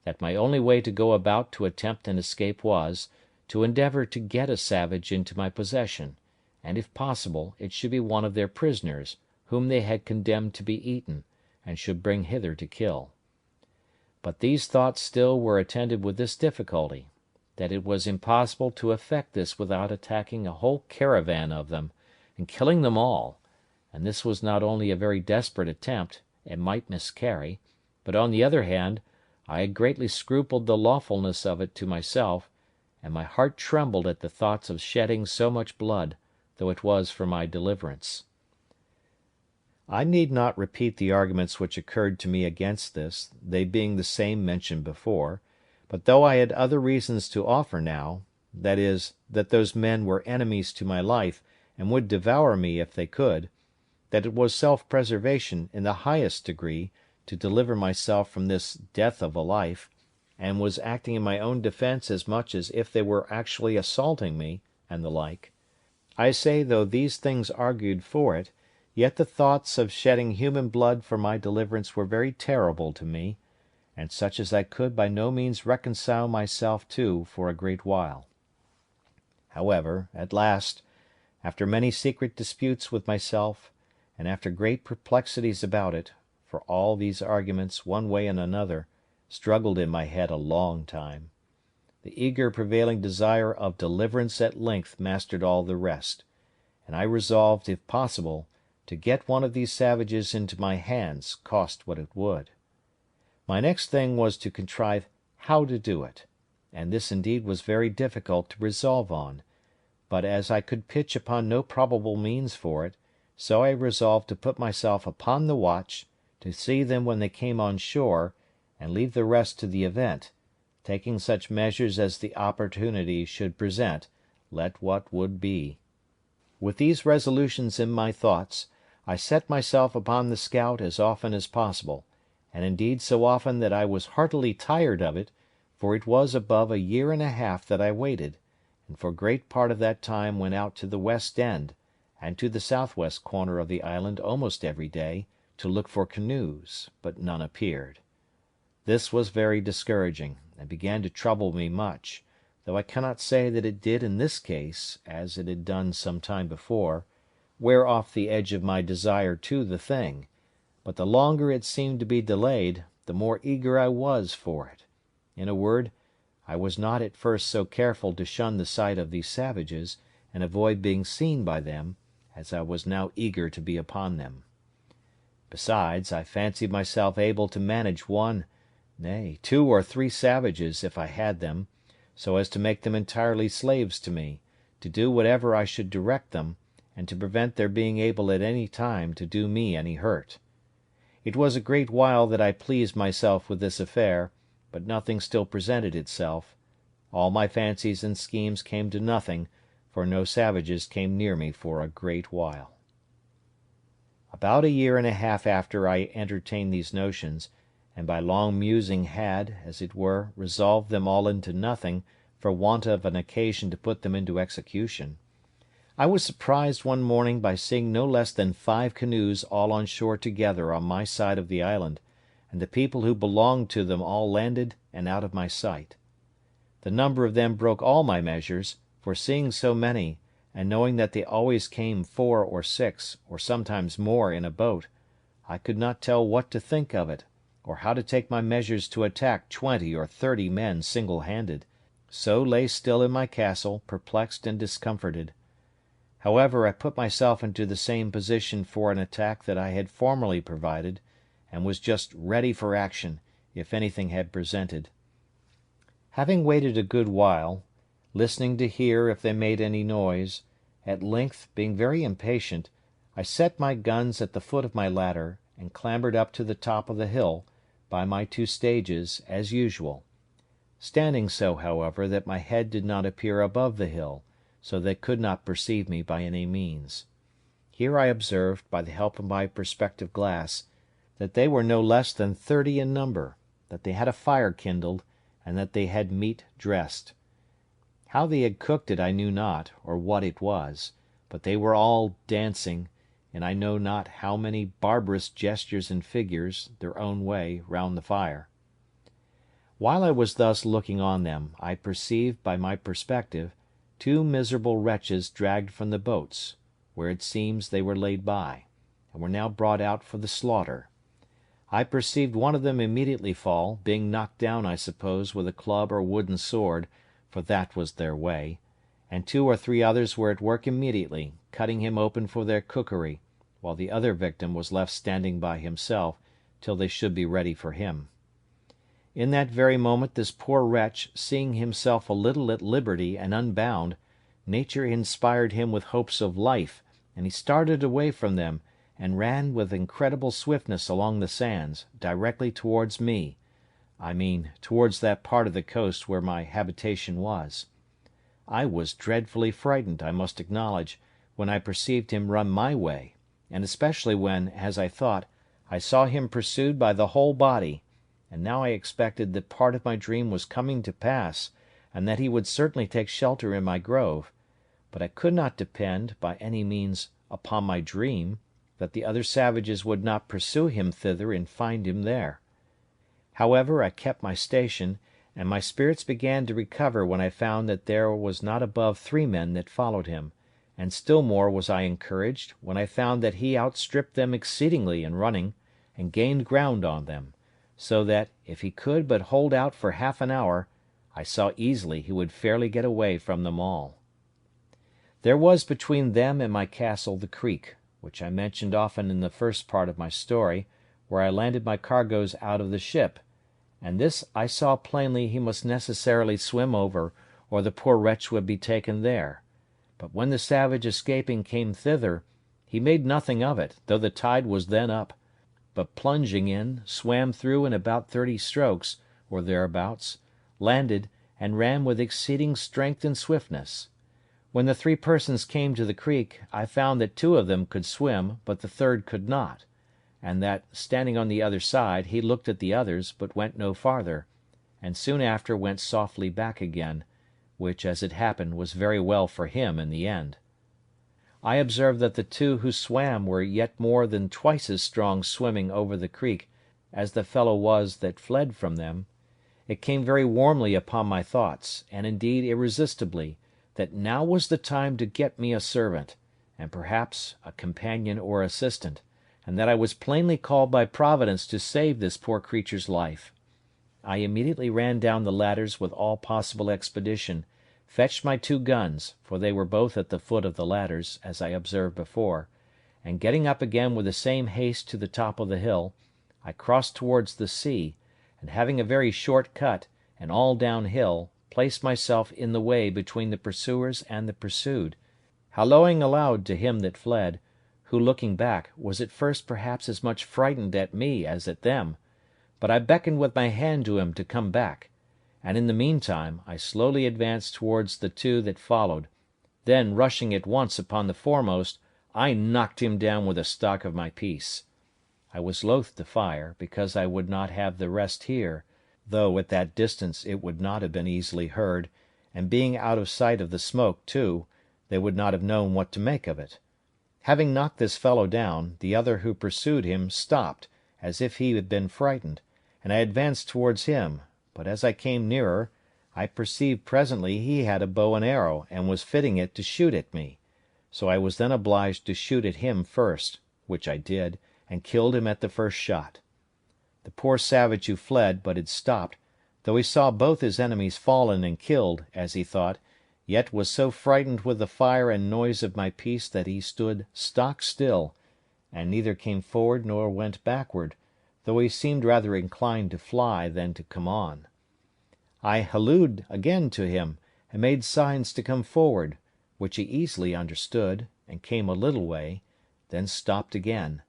that my only way to go about to attempt an escape was, to endeavour to get a savage into my possession, and if possible it should be one of their prisoners, whom they had condemned to be eaten, and should bring hither to kill. But these thoughts still were attended with this difficulty, that it was impossible to effect this without attacking a whole caravan of them, and killing them all, and this was not only a very desperate attempt, and might miscarry, but on the other hand, I had greatly scrupled the lawfulness of it to myself, and my heart trembled at the thoughts of shedding so much blood, though it was for my deliverance. I need not repeat the arguments which occurred to me against this, they being the same mentioned before, but though I had other reasons to offer now, that is, that those men were enemies to my life, and would devour me if they could, that it was self-preservation in the highest degree to deliver myself from this death of a life, and was acting in my own defence as much as if they were actually assaulting me, and the like. I say, though these things argued for it, yet the thoughts of shedding human blood for my deliverance were very terrible to me, and such as I could by no means reconcile myself to for a great while. However, at last, after many secret disputes with myself, and after great perplexities about it, for all these arguments, one way and another, struggled in my head a long time, the eager prevailing desire of deliverance at length mastered all the rest, and I resolved, if possible, to get one of these savages into my hands, cost what it would. My next thing was to contrive how to do it, and this indeed was very difficult to resolve on, but as I could pitch upon no probable means for it, so I resolved to put myself upon the watch, to see them when they came on shore, and leave the rest to the event, taking such measures as the opportunity should present, let what would be. With these resolutions in my thoughts, I set myself upon the scout as often as possible, and indeed so often that I was heartily tired of it, for it was above a year and a half that I waited, and for great part of that time went out to the west end, and to the southwest corner of the island almost every day, to look for canoes, but none appeared. This was very discouraging, and began to trouble me much, though I cannot say that it did in this case, as it had done some time before, wear off the edge of my desire to the thing, but the longer it seemed to be delayed, the more eager I was for it. In a word, I was not at first so careful to shun the sight of these savages, and avoid being seen by them, as I was now eager to be upon them. Besides, I fancied myself able to manage one, nay, 2 or 3 savages, if I had them, so as to make them entirely slaves to me, to do whatever I should direct them, and to prevent their being able at any time to do me any hurt. It was a great while that I pleased myself with this affair, but nothing still presented itself. All my fancies and schemes came to nothing, for no savages came near me for a great while. About a year and a half after I entertained these notions, and by long musing had, as it were, resolved them all into nothing, for want of an occasion to put them into execution, I was surprised one morning by seeing no less than 5 canoes all on shore together on my side of the island, and the people who belonged to them all landed and out of my sight. The number of them broke all my measures, for seeing so many, and knowing that they always came 4 or 6, or sometimes more in a boat, I could not tell what to think of it, or how to take my measures to attack 20 or 30 men single-handed, so lay still in my castle, perplexed and discomforted. However, I put myself into the same position for an attack that I had formerly provided, and was just ready for action, if anything had presented. Having waited a good while, listening to hear if they made any noise, at length, being very impatient, I set my guns at the foot of my ladder, and clambered up to the top of the hill, by my 2 stages, as usual; standing so, however, that my head did not appear above the hill, so they could not perceive me by any means. Here I observed, by the help of my perspective glass, that they were no less than 30 in number, that they had a fire kindled, and that they had meat dressed. How they had cooked it I knew not, or what it was, but they were all dancing, in I know not how many barbarous gestures and figures, their own way, round the fire. While I was thus looking on them, I perceived, by my perspective, two miserable wretches dragged from the boats, where it seems they were laid by, and were now brought out for the slaughter. I perceived one of them immediately fall, being knocked down, I suppose, with a club or wooden sword, for that was their way, and 2 or 3 others were at work immediately, cutting him open for their cookery, while the other victim was left standing by himself till they should be ready for him. In that very moment this poor wretch, seeing himself a little at liberty and unbound, nature inspired him with hopes of life, and he started away from them, and ran with incredible swiftness along the sands, directly towards me, I mean towards that part of the coast where my habitation was. I was dreadfully frightened, I must acknowledge, when I perceived him run my way, and especially when, as I thought, I saw him pursued by the whole body, and now I expected that part of my dream was coming to pass, and that he would certainly take shelter in my grove; but I could not depend, by any means, upon my dream, that the other savages would not pursue him thither and find him there. However, I kept my station, and my spirits began to recover when I found that there was not above 3 men that followed him, and still more was I encouraged when I found that he outstripped them exceedingly in running, and gained ground on them, so that, if he could but hold out for half an hour, I saw easily he would fairly get away from them all. There was between them and my castle the creek, which I mentioned often in the first part of my story, where I landed my cargoes out of the ship, and this I saw plainly he must necessarily swim over, or the poor wretch would be taken there; but when the savage escaping came thither, he made nothing of it, though the tide was then up, but plunging in, swam through in about 30 strokes, or thereabouts, landed, and ran with exceeding strength and swiftness. When the 3 persons came to the creek, I found that 2 of them could swim, but the third could not, and that, standing on the other side, he looked at the others, but went no farther, and soon after went softly back again, which, as it happened, was very well for him in the end. I observed that the 2 who swam were yet more than twice as strong swimming over the creek as the fellow was that fled from them. It came very warmly upon my thoughts, and indeed irresistibly, that now was the time to get me a servant, and perhaps a companion or assistant, and that I was plainly called by Providence to save this poor creature's life. I immediately ran down the ladders with all possible expedition, fetched my 2 guns, for they were both at the foot of the ladders, as I observed before, and getting up again with the same haste to the top of the hill, I crossed towards the sea, and having a very short cut, and all downhill, placed myself in the way between the pursuers and the pursued, hallooing aloud to him that fled, who, looking back, was at first perhaps as much frightened at me as at them, but I beckoned with my hand to him to come back, and in the meantime I slowly advanced towards the 2 that followed; then, rushing at once upon the foremost, I knocked him down with the stock of my piece. I was loath to fire, because I would not have the rest hear, though at that distance it would not have been easily heard, and being out of sight of the smoke too, they would not have known what to make of it. Having knocked this fellow down, the other who pursued him stopped, as if he had been frightened, and I advanced towards him, but as I came nearer, I perceived presently he had a bow and arrow, and was fitting it to shoot at me, so I was then obliged to shoot at him first, which I did, and killed him at the first shot. The poor savage who fled, but had stopped, though he saw both his enemies fallen and killed, as he thought, yet was so frightened with the fire and noise of my piece that he stood stock still, and neither came forward nor went backward, though he seemed rather inclined to fly than to come on. I hallooed again to him, and made signs to come forward, which he easily understood, and came a little way, then stopped again,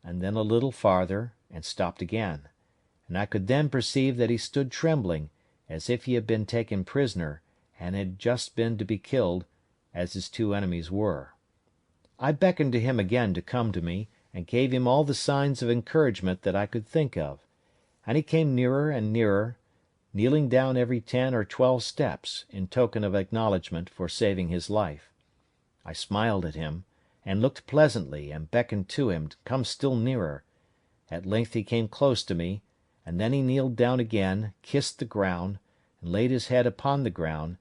and then a little farther, and stopped again, and I could then perceive that he stood trembling, as if he had been taken prisoner, and had just been to be killed, as his 2 enemies were. I beckoned to him again to come to me, and gave him all the signs of encouragement that I could think of, and he came nearer and nearer, kneeling down every 10 or 12 steps, in token of acknowledgment for saving his life. I smiled at him, and looked pleasantly, and beckoned to him to come still nearer. At length he came close to me, and then he kneeled down again, kissed the ground, and laid his head upon the ground,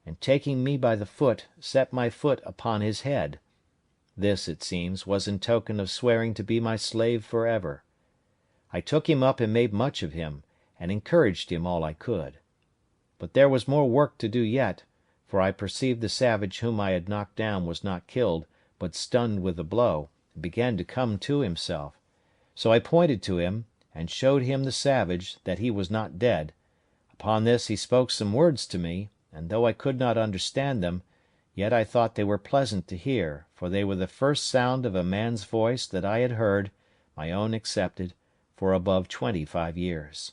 and taking me by the foot, set my foot upon his head. This, it seems, was in token of swearing to be my slave for ever. I took him up and made much of him, and encouraged him all I could. But there was more work to do yet, for I perceived the savage whom I had knocked down was not killed, but stunned with the blow, and began to come to himself. So I pointed to him, and showed him the savage that he was not dead. Upon this he spoke some words to me, and though I could not understand them, yet I thought they were pleasant to hear, for they were the first sound of a man's voice that I had heard, my own excepted, for above 25 years.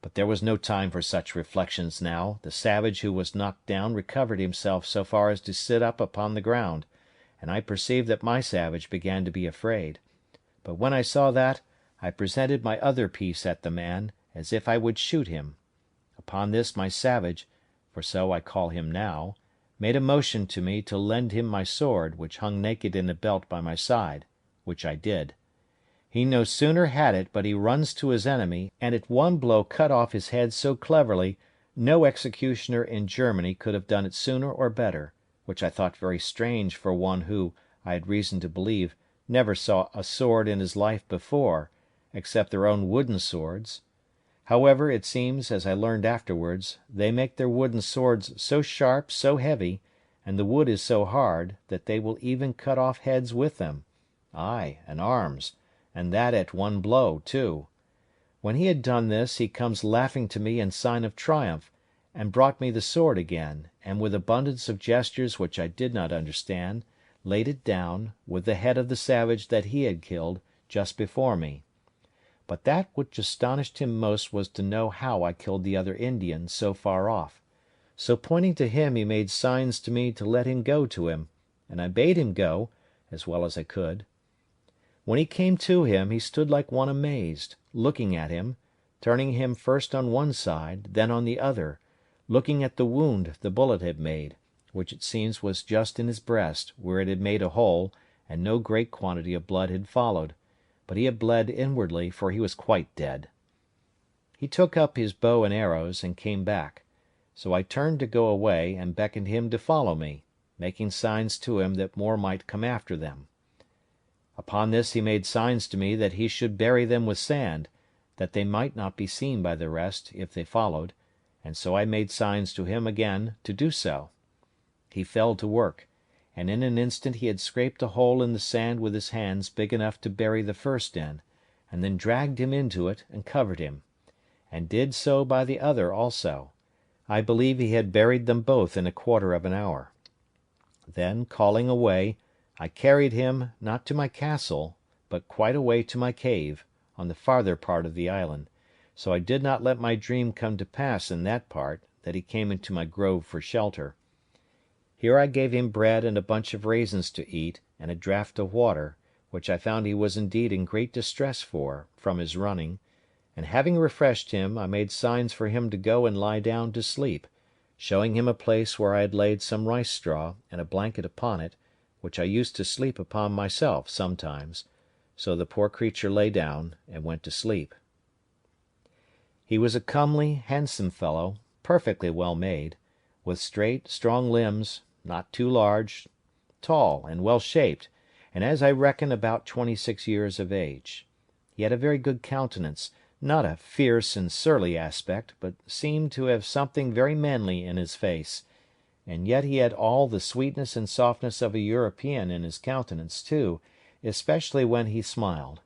But there was no time for such reflections now. The savage who was knocked down recovered himself so far as to sit up upon the ground, and I perceived that my savage began to be afraid. But when I saw that, I presented my other piece at the man, as if I would shoot him. Upon this my savage, for so I call him now, made a motion to me to lend him my sword, which hung naked in a belt by my side, which I did. He no sooner had it but he runs to his enemy, and at one blow cut off his head so cleverly, no executioner in Germany could have done it sooner or better, which I thought very strange for one who, I had reason to believe, never saw a sword in his life before, except their own wooden swords. However, it seems, as I learned afterwards, they make their wooden swords so sharp, so heavy, and the wood is so hard, that they will even cut off heads with them, ay, and arms, and that at one blow too. When he had done this, he comes laughing to me in sign of triumph, and brought me the sword again, and with abundance of gestures which I did not understand, laid it down, with the head of the savage that he had killed, just before me. But that which astonished him most was to know how I killed the other Indian so far off. So pointing to him he made signs to me to let him go to him, and I bade him go, as well as I could. When he came to him he stood like one amazed, looking at him, turning him first on one side, then on the other, looking at the wound the bullet had made, which it seems was just in his breast, where it had made a hole, and no great quantity of blood had followed, but he had bled inwardly, for he was quite dead. He took up his bow and arrows, and came back. So I turned to go away, and beckoned him to follow me, making signs to him that more might come after them. Upon this he made signs to me that he should bury them with sand, that they might not be seen by the rest, if they followed, and so I made signs to him again to do so. He fell to work, and in an instant he had scraped a hole in the sand with his hands big enough to bury the first in, and then dragged him into it and covered him, and did so by the other also. I believe he had buried them both in a quarter of an hour. Then, calling away, I carried him, not to my castle, but quite away to my cave, on the farther part of the island, so I did not let my dream come to pass in that part, that he came into my grove for shelter. Here I gave him bread and a bunch of raisins to eat, and a draught of water, which I found he was indeed in great distress for, from his running, and having refreshed him, I made signs for him to go and lie down to sleep, showing him a place where I had laid some rice straw and a blanket upon it, which I used to sleep upon myself sometimes, so the poor creature lay down and went to sleep. He was a comely, handsome fellow, perfectly well made, with straight, strong limbs, not too large, tall, and well shaped, and as I reckon about 26 years of age. He had a very good countenance, not a fierce and surly aspect, but seemed to have something very manly in his face, and yet he had all the sweetness and softness of a European in his countenance too, especially when he smiled.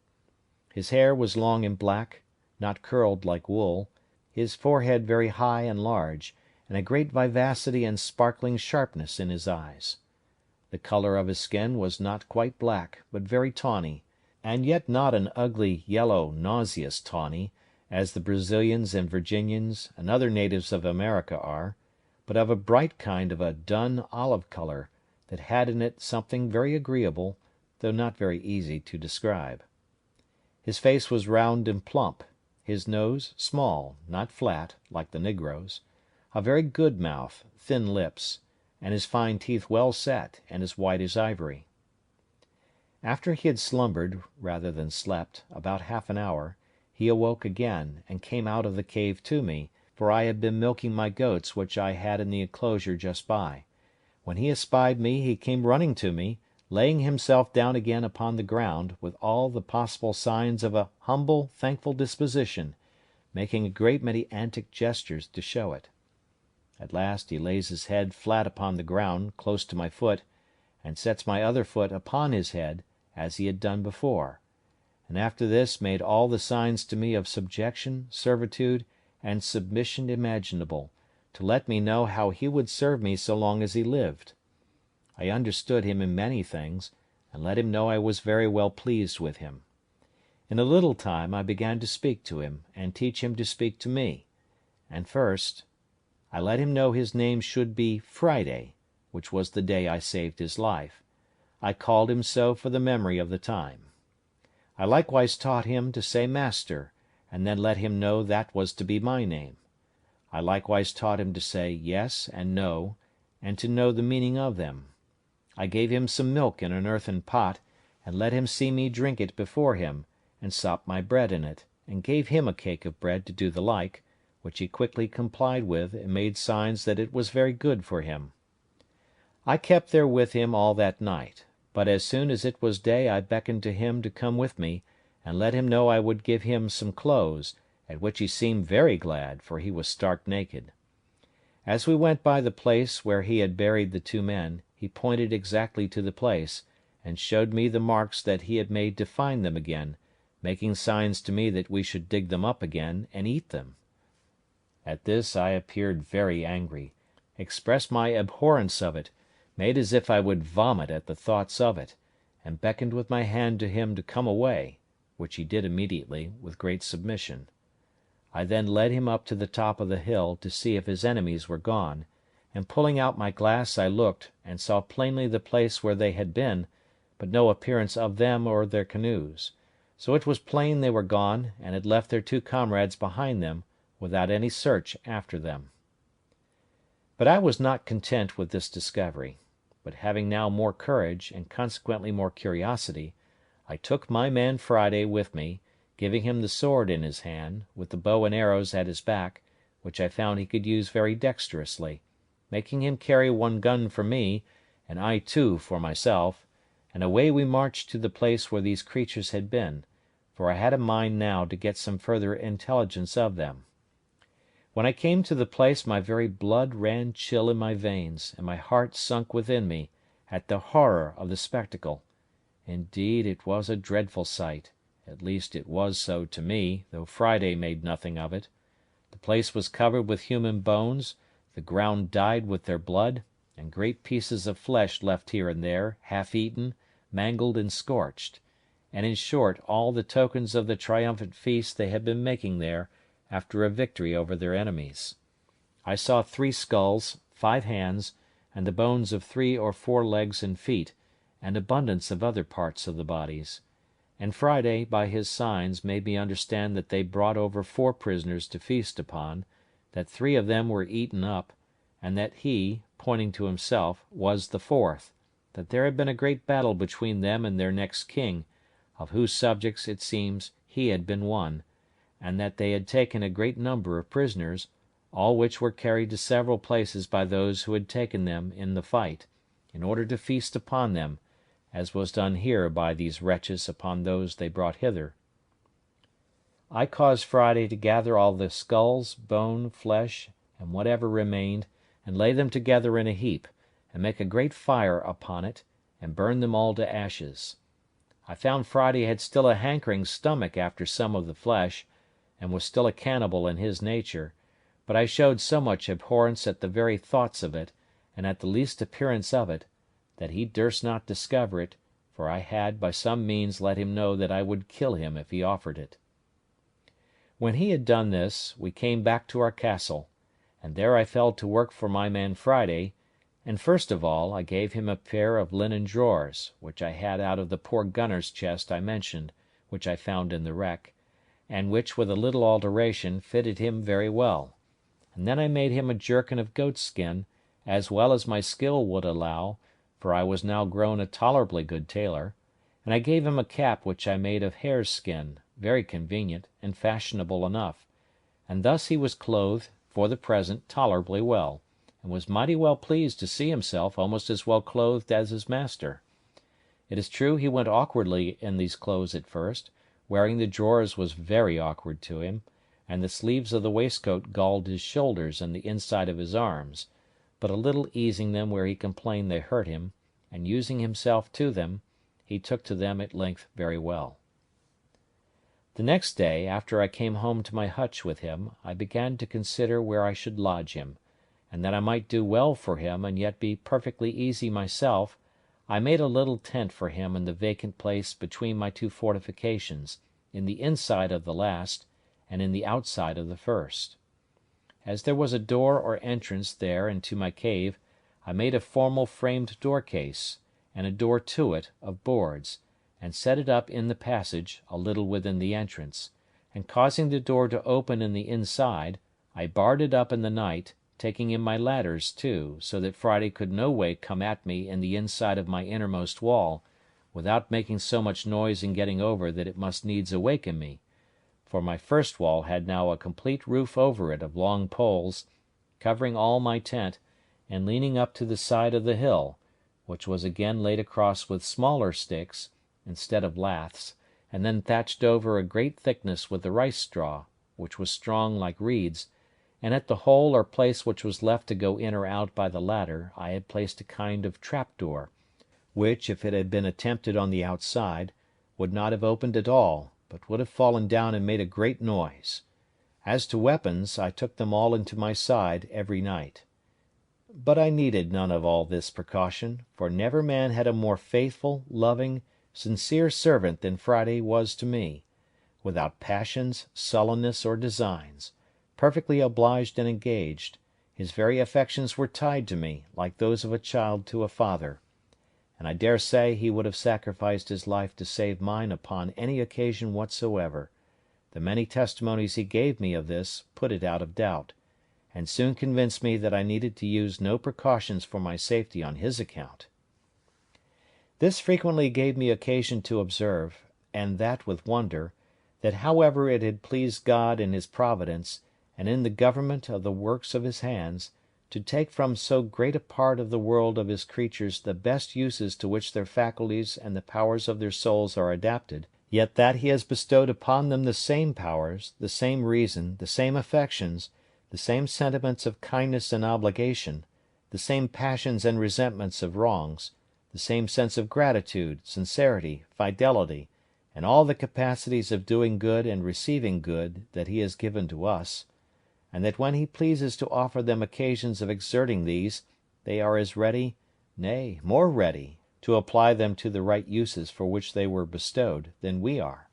His hair was long and black, not curled like wool, his forehead very high and large, and a great vivacity and sparkling sharpness in his eyes. The colour of his skin was not quite black, but very tawny, and yet not an ugly, yellow, nauseous tawny, as the Brazilians and Virginians and other natives of America are, but of a bright kind of a dun olive colour, that had in it something very agreeable, though not very easy to describe. His face was round and plump, his nose small, not flat, like the negroes, a very good mouth, thin lips, and his fine teeth well set, and as white as ivory. After he had slumbered, rather than slept, about half an hour, he awoke again, and came out of the cave to me, for I had been milking my goats which I had in the enclosure just by. When he espied me he came running to me, laying himself down again upon the ground, with all the possible signs of a humble, thankful disposition, making a great many antic gestures to show it. At last he lays his head flat upon the ground, close to my foot, and sets my other foot upon his head, as he had done before, and after this made all the signs to me of subjection, servitude, and submission imaginable, to let me know how he would serve me so long as he lived. I understood him in many things, and let him know I was very well pleased with him. In a little time I began to speak to him, and teach him to speak to me, and first I let him know his name should be Friday, which was the day I saved his life. I called him so for the memory of the time. I likewise taught him to say master, and then let him know that was to be my name. I likewise taught him to say yes and no, and to know the meaning of them. I gave him some milk in an earthen pot, and let him see me drink it before him, and sop my bread in it, and gave him a cake of bread to do the like, which he quickly complied with, and made signs that it was very good for him. I kept there with him all that night, but as soon as it was day I beckoned to him to come with me, and let him know I would give him some clothes, at which he seemed very glad, for he was stark naked. As we went by the place where he had buried the two men, he pointed exactly to the place, and showed me the marks that he had made to find them again, making signs to me that we should dig them up again and eat them. At this I appeared very angry, expressed my abhorrence of it, made as if I would vomit at the thoughts of it, and beckoned with my hand to him to come away, which he did immediately, with great submission. I then led him up to the top of the hill to see if his enemies were gone, and pulling out my glass I looked, and saw plainly the place where they had been, but no appearance of them or their canoes; so it was plain they were gone, and had left their two comrades behind them, without any search after them. But I was not content with this discovery, but having now more courage, and consequently more curiosity, I took my man Friday with me, giving him the sword in his hand, with the bow and arrows at his back, which I found he could use very dexterously, making him carry one gun for me, and I two for myself, and away we marched to the place where these creatures had been, for I had a mind now to get some further intelligence of them. When I came to the place my very blood ran chill in my veins, and my heart sunk within me, at the horror of the spectacle. Indeed, it was a dreadful sight; at least it was so to me, though Friday made nothing of it. The place was covered with human bones, the ground dyed with their blood, and great pieces of flesh left here and there, half eaten, mangled and scorched; and in short all the tokens of the triumphant feast they had been making there, after a victory over their enemies. I saw 3 skulls, 5 hands, and the bones of 3 or 4 legs and feet, and abundance of other parts of the bodies; and Friday, by his signs, made me understand that they brought over 4 prisoners to feast upon, that 3 of them were eaten up, and that he, pointing to himself, was the 4th, that there had been a great battle between them and their next king, of whose subjects, it seems, he had been one, and that they had taken a great number of prisoners, all which were carried to several places by those who had taken them in the fight, in order to feast upon them, as was done here by these wretches upon those they brought hither. I caused Friday to gather all the skulls, bone, flesh, and whatever remained, and lay them together in a heap, and make a great fire upon it, and burn them all to ashes. I found Friday had still a hankering stomach after some of the flesh, and was still a cannibal in his nature, but I showed so much abhorrence at the very thoughts of it, and at the least appearance of it, that he durst not discover it, for I had by some means let him know that I would kill him if he offered it. When he had done this, we came back to our castle, and there I fell to work for my man Friday, and first of all I gave him a pair of linen drawers, which I had out of the poor gunner's chest I mentioned, which I found in the wreck, and which with a little alteration fitted him very well; and then I made him a jerkin of goat's skin, as well as my skill would allow, for I was now grown a tolerably good tailor, and I gave him a cap which I made of hare's skin, very convenient, and fashionable enough; and thus he was clothed, for the present, tolerably well, and was mighty well pleased to see himself almost as well clothed as his master. It is true he went awkwardly in these clothes at first; wearing the drawers was very awkward to him, and the sleeves of the waistcoat galled his shoulders and the inside of his arms; but a little easing them where he complained they hurt him, and using himself to them, he took to them at length very well. The next day, after I came home to my hutch with him, I began to consider where I should lodge him, and that I might do well for him and yet be perfectly easy myself, I made a little tent for him in the vacant place between my two fortifications, in the inside of the last, and in the outside of the first. As there was a door or entrance there into my cave, I made a formal framed door case, and a door to it, of boards, and set it up in the passage, a little within the entrance, and causing the door to open in the inside, I barred it up in the night, taking in my ladders too, so that Friday could no way come at me in the inside of my innermost wall, without making so much noise in getting over that it must needs awaken me; for my first wall had now a complete roof over it of long poles, covering all my tent, and leaning up to the side of the hill, which was again laid across with smaller sticks, instead of laths, and then thatched over a great thickness with the rice straw, which was strong like reeds, and at the hole or place which was left to go in or out by the ladder I had placed a kind of trap door, which, if it had been attempted on the outside, would not have opened at all, but would have fallen down and made a great noise. As to weapons, I took them all into my side every night. But I needed none of all this precaution, for never man had a more faithful, loving, sincere servant than Friday was to me, without passions, sullenness, or designs, perfectly obliged and engaged; his very affections were tied to me, like those of a child to a father; and I dare say he would have sacrificed his life to save mine upon any occasion whatsoever. The many testimonies he gave me of this put it out of doubt, and soon convinced me that I needed to use no precautions for my safety on his account. This frequently gave me occasion to observe, and that with wonder, that however it had pleased God in his providence, and in the government of the works of his hands, to take from so great a part of the world of his creatures the best uses to which their faculties and the powers of their souls are adapted, yet that he has bestowed upon them the same powers, the same reason, the same affections, the same sentiments of kindness and obligation, the same passions and resentments of wrongs, the same sense of gratitude, sincerity, fidelity, and all the capacities of doing good and receiving good that he has given to us, and that when he pleases to offer them occasions of exerting these, they are as ready, nay, more ready, to apply them to the right uses for which they were bestowed, than we are.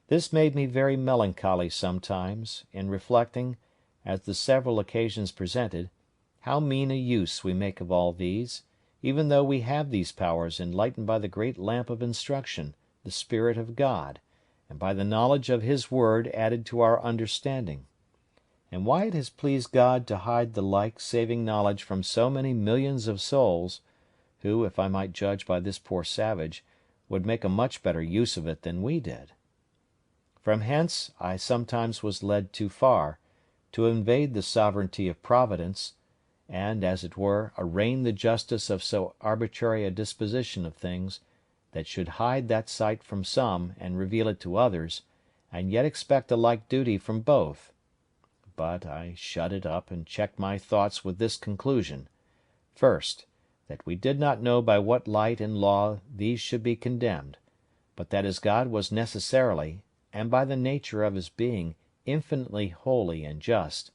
This made me very melancholy sometimes, in reflecting, as the several occasions presented, how mean a use we make of all these, even though we have these powers enlightened by the great lamp of instruction, the Spirit of God, and by the knowledge of his word added to our understanding; and why it has pleased God to hide the like saving knowledge from so many millions of souls, who, if I might judge by this poor savage, would make a much better use of it than we did. From hence I sometimes was led too far, to invade the sovereignty of Providence, and, as it were, arraign the justice of so arbitrary a disposition of things, that should hide that sight from some, and reveal it to others, and yet expect a like duty from both. But I shut it up, and checked my thoughts with this conclusion: first, that we did not know by what light and law these should be condemned, but that as God was necessarily, and by the nature of his being, infinitely holy and just,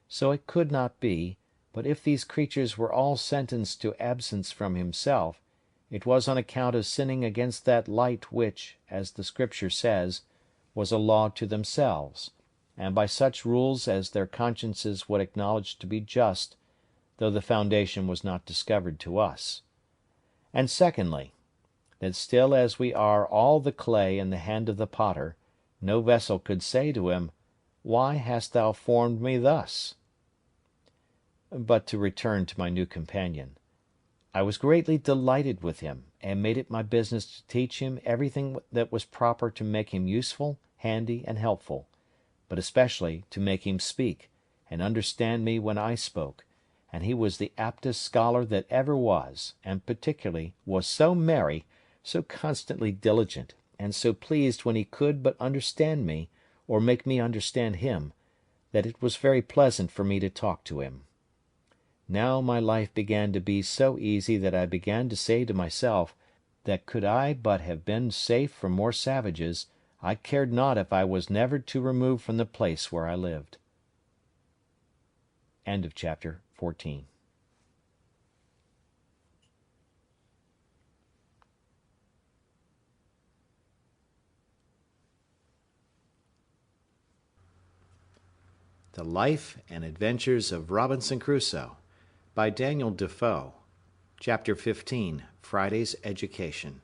so it could not be, but if these creatures were all sentenced to absence from himself, it was on account of sinning against that light which, as the Scripture says, was a law to themselves, and by such rules as their consciences would acknowledge to be just, though the foundation was not discovered to us. And secondly, that still as we are all the clay in the hand of the potter, no vessel could say to him, "Why hast thou formed me thus?" But to return to my new companion. I was greatly delighted with him, and made it my business to teach him everything that was proper to make him useful, handy, and helpful, but especially to make him speak, and understand me when I spoke, and he was the aptest scholar that ever was, and particularly was so merry, so constantly diligent, and so pleased when he could but understand me, or make me understand him, that it was very pleasant for me to talk to him. Now my life began to be so easy that I began to say to myself, that could I but have been safe from more savages, I cared not if I was never to remove from the place where I lived. End of chapter 14. The Life and Adventures of Robinson Crusoe by Daniel Defoe. Chapter 15. Friday's Education.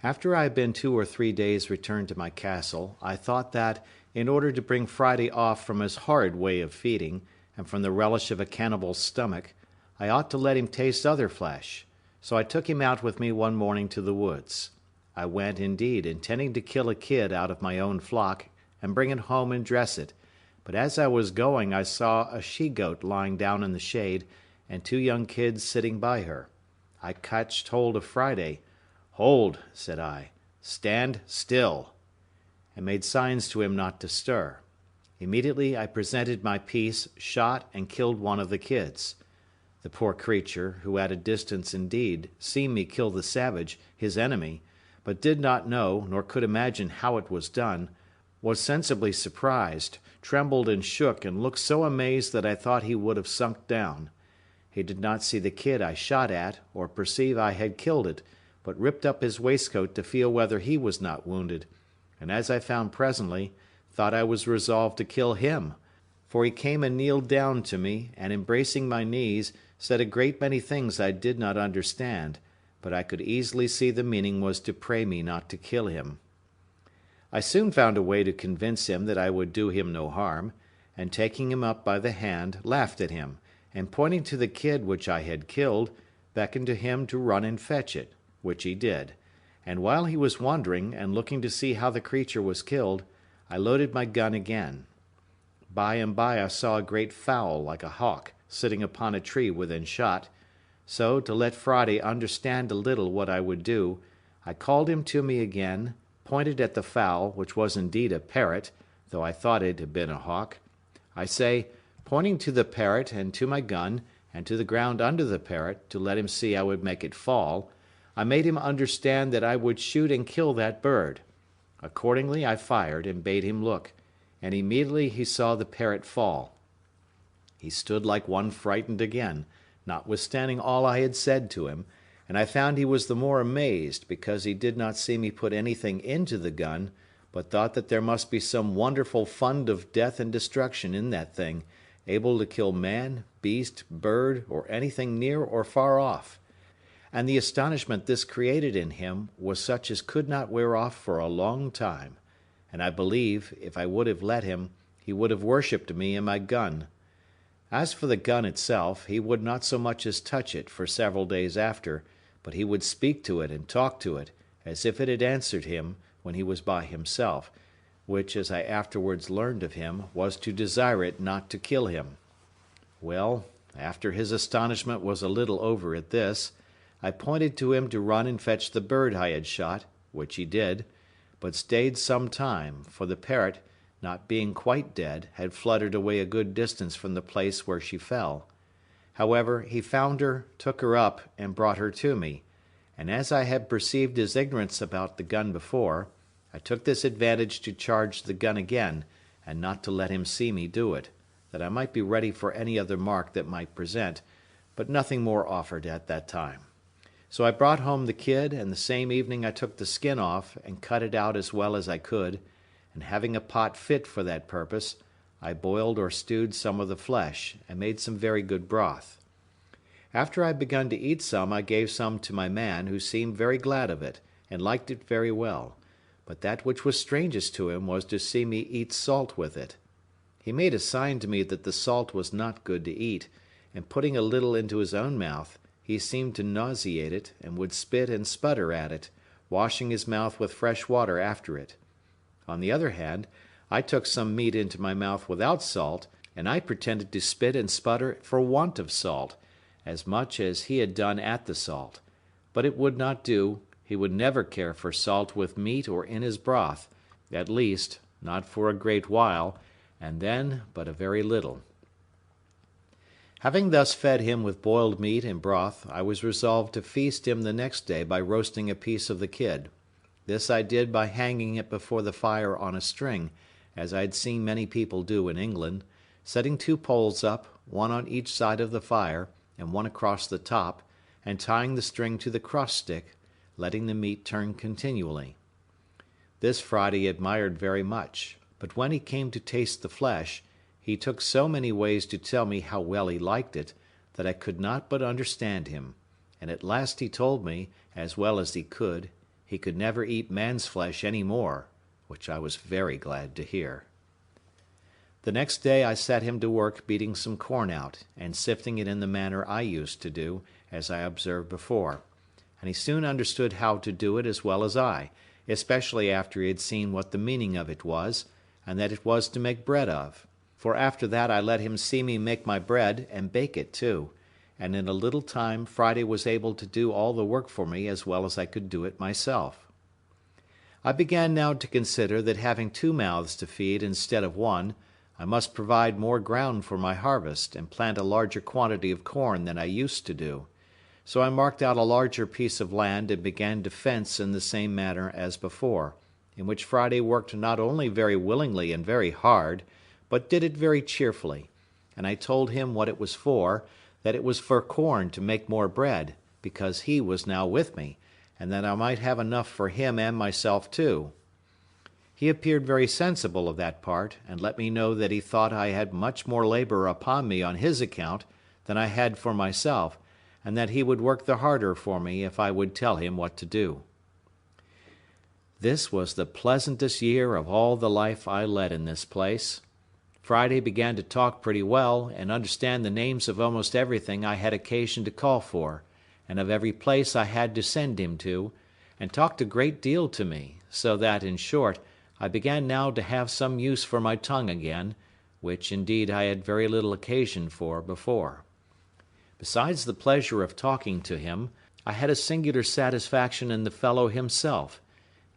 After I had been 2 or 3 days returned to my castle, I thought that, in order to bring Friday off from his horrid way of feeding, and from the relish of a cannibal's stomach, I ought to let him taste other flesh. So I took him out with me one morning to the woods. I went, indeed, intending to kill a kid out of my own flock, and bring it home and dress it, but as I was going I saw a she-goat lying down in the shade, and 2 young kids sitting by her. I catched hold of Friday. "Hold," said I, "stand still," and made signs to him not to stir. Immediately I presented my piece, shot, and killed one of the kids. The poor creature, who at a distance indeed seen me kill the savage, his enemy, but did not know, nor could imagine how it was done, was sensibly surprised, trembled and shook, and looked so amazed that I thought he would have sunk down. He did not see the kid I shot at, or perceive I had killed it, but ripped up his waistcoat to feel whether he was not wounded, and as I found presently, thought I was resolved to kill him, for he came and kneeled down to me, and embracing my knees, said a great many things I did not understand, but I could easily see the meaning was to pray me not to kill him. I soon found a way to convince him that I would do him no harm, and taking him up by the hand, laughed at him, and pointing to the kid which I had killed, beckoned to him to run and fetch it, which he did, and while he was wondering, and looking to see how the creature was killed, I loaded my gun again. By and by I saw a great fowl like a hawk, sitting upon a tree within shot, so, to let Friday understand a little what I would do, I called him to me again, pointed at the fowl, which was indeed a parrot, though I thought it had been a hawk. I say, pointing to the parrot, and to my gun, and to the ground under the parrot, to let him see I would make it fall, I made him understand that I would shoot and kill that bird. Accordingly I fired, and bade him look, and immediately he saw the parrot fall. He stood like one frightened again, notwithstanding all I had said to him, and I found he was the more amazed, because he did not see me put anything into the gun, but thought that there must be some wonderful fund of death and destruction in that thing, able to kill man, beast, bird, or anything near or far off. And the astonishment this created in him was such as could not wear off for a long time, and I believe, if I would have let him, he would have worshipped me and my gun. As for the gun itself, he would not so much as touch it for several days after, but he would speak to it and talk to it, as if it had answered him when he was by himself, which, as I afterwards learned of him, was to desire it not to kill him. Well, after his astonishment was a little over at this, I pointed to him to run and fetch the bird I had shot, which he did, but stayed some time, for the parrot, not being quite dead, had fluttered away a good distance from the place where she fell. However, he found her, took her up, and brought her to me, and as I had perceived his ignorance about the gun before, I took this advantage to charge the gun again, and not to let him see me do it, that I might be ready for any other mark that might present, but nothing more offered at that time. So I brought home the kid, and the same evening I took the skin off, and cut it out as well as I could, and having a pot fit for that purpose, I boiled or stewed some of the flesh, and made some very good broth. After I had begun to eat some, I gave some to my man, who seemed very glad of it, and liked it very well, but that which was strangest to him was to see me eat salt with it. He made a sign to me that the salt was not good to eat, and putting a little into his own mouth, he seemed to nauseate it, and would spit and sputter at it, washing his mouth with fresh water after it. On the other hand, I took some meat into my mouth without salt, and I pretended to spit and sputter for want of salt, as much as he had done at the salt. But it would not do, he would never care for salt with meat or in his broth, at least, not for a great while, and then but a very little. Having thus fed him with boiled meat and broth, I was resolved to feast him the next day by roasting a piece of the kid. This I did by hanging it before the fire on a string, as I had seen many people do in England, setting 2 poles up, one on each side of the fire, and one across the top, and tying the string to the cross stick, letting the meat turn continually. This Friday admired very much, but when he came to taste the flesh, he took so many ways to tell me how well he liked it, that I could not but understand him, and at last he told me, as well as he could never eat man's flesh any more, which I was very glad to hear. The next day I set him to work beating some corn out, and sifting it in the manner I used to do, as I observed before, and he soon understood how to do it as well as I, especially after he had seen what the meaning of it was, and that it was to make bread of. For after that I let him see me make my bread, and bake it too, and in a little time Friday was able to do all the work for me as well as I could do it myself. I began now to consider that having 2 mouths to feed instead of one, I must provide more ground for my harvest, and plant a larger quantity of corn than I used to do. So I marked out a larger piece of land and began to fence in the same manner as before, in which Friday worked not only very willingly and very hard, but did it very cheerfully, and I told him what it was for, that it was for corn to make more bread, because he was now with me, and that I might have enough for him and myself too. He appeared very sensible of that part, and let me know that he thought I had much more labour upon me on his account than I had for myself, and that he would work the harder for me if I would tell him what to do. This was the pleasantest year of all the life I led in this place. Friday began to talk pretty well, and understand the names of almost everything I had occasion to call for, and of every place I had to send him to, and talked a great deal to me, so that, in short, I began now to have some use for my tongue again, which, indeed, I had very little occasion for before. Besides the pleasure of talking to him, I had a singular satisfaction in the fellow himself.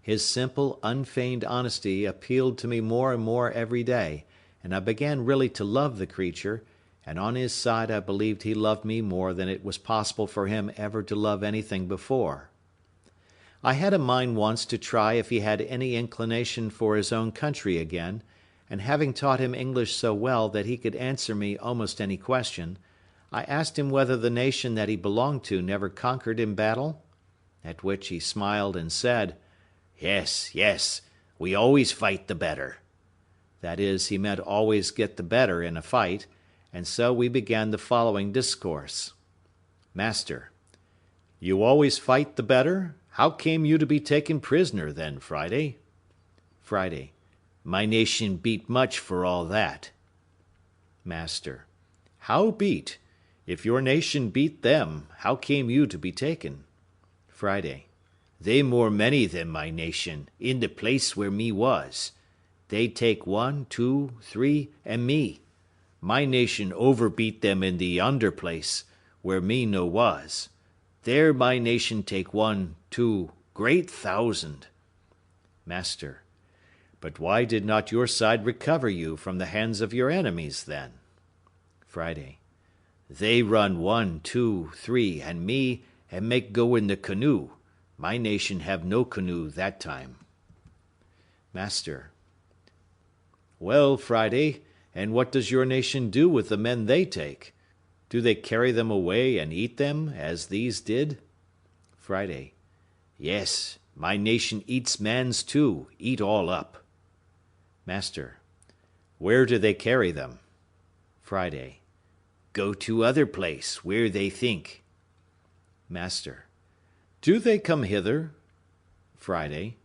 His simple, unfeigned honesty appealed to me more and more every day, and I began really to love the creature, and on his side I believed he loved me more than it was possible for him ever to love anything before. I had a mind once to try if he had any inclination for his own country again, and having taught him English so well that he could answer me almost any question, I asked him whether the nation that he belonged to never conquered in battle? At which he smiled and said, "Yes, yes, we always fight the better." That is, he meant always get the better in a fight, and so we began the following discourse. Master: You always fight the better? How came you to be taken prisoner then, Friday? Friday: My nation beat much for all that. Master: How beat? If your nation beat them, how came you to be taken? Friday: They more many than my nation, in the place where me was. They take 1, 2, 3, and me. My nation overbeat them in the under place, where me no was. There my nation take 1, 2, great thousand. Master: But why did not your side recover you from the hands of your enemies then? Friday: They run 1, 2, 3, and me, and make go in the canoe. My nation have no canoe that time. Master: Well, Friday, and what does your nation do with the men they take? Do they carry them away and eat them, as these did? Friday: Yes, my nation eats mans too, eat all up. Master: Where do they carry them? Friday: Go to other place, where they think. Master: Do they come hither? Friday: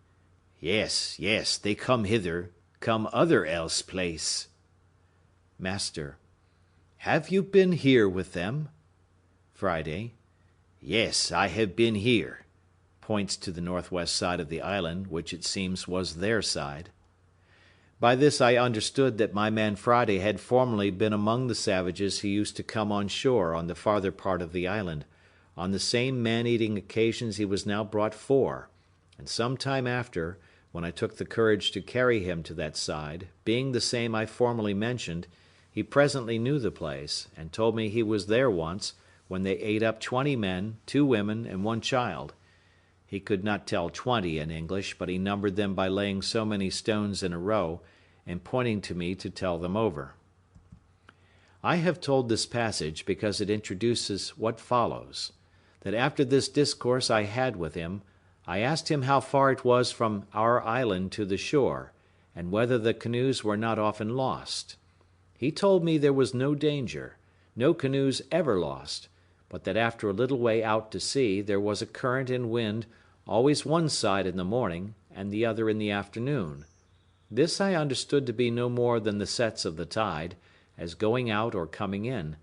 Yes, yes, they come hither, come other else place. Master: Have you been here with them? Friday: Yes, I have been here. Points to the northwest side of the island, which it seems was their side. By this I understood that my man Friday had formerly been among the savages who used to come on shore on the farther part of the island, on the same man-eating occasions he was now brought for, and some time after, when I took the courage to carry him to that side, being the same I formerly mentioned, he presently knew the place, and told me he was there once, when they ate up 20 men, 2 women, and 1 child. He could not tell 20 in English, but he numbered them by laying so many stones in a row, and pointing to me to tell them over. I have told this passage because it introduces what follows: that after this discourse I had with him, I asked him how far it was from our island to the shore, and whether the canoes were not often lost. He told me there was no danger, no canoes ever lost, but that after a little way out to sea there was a current and wind always one side in the morning and the other in the afternoon. This I understood to be no more than the sets of the tide, as going out or coming in,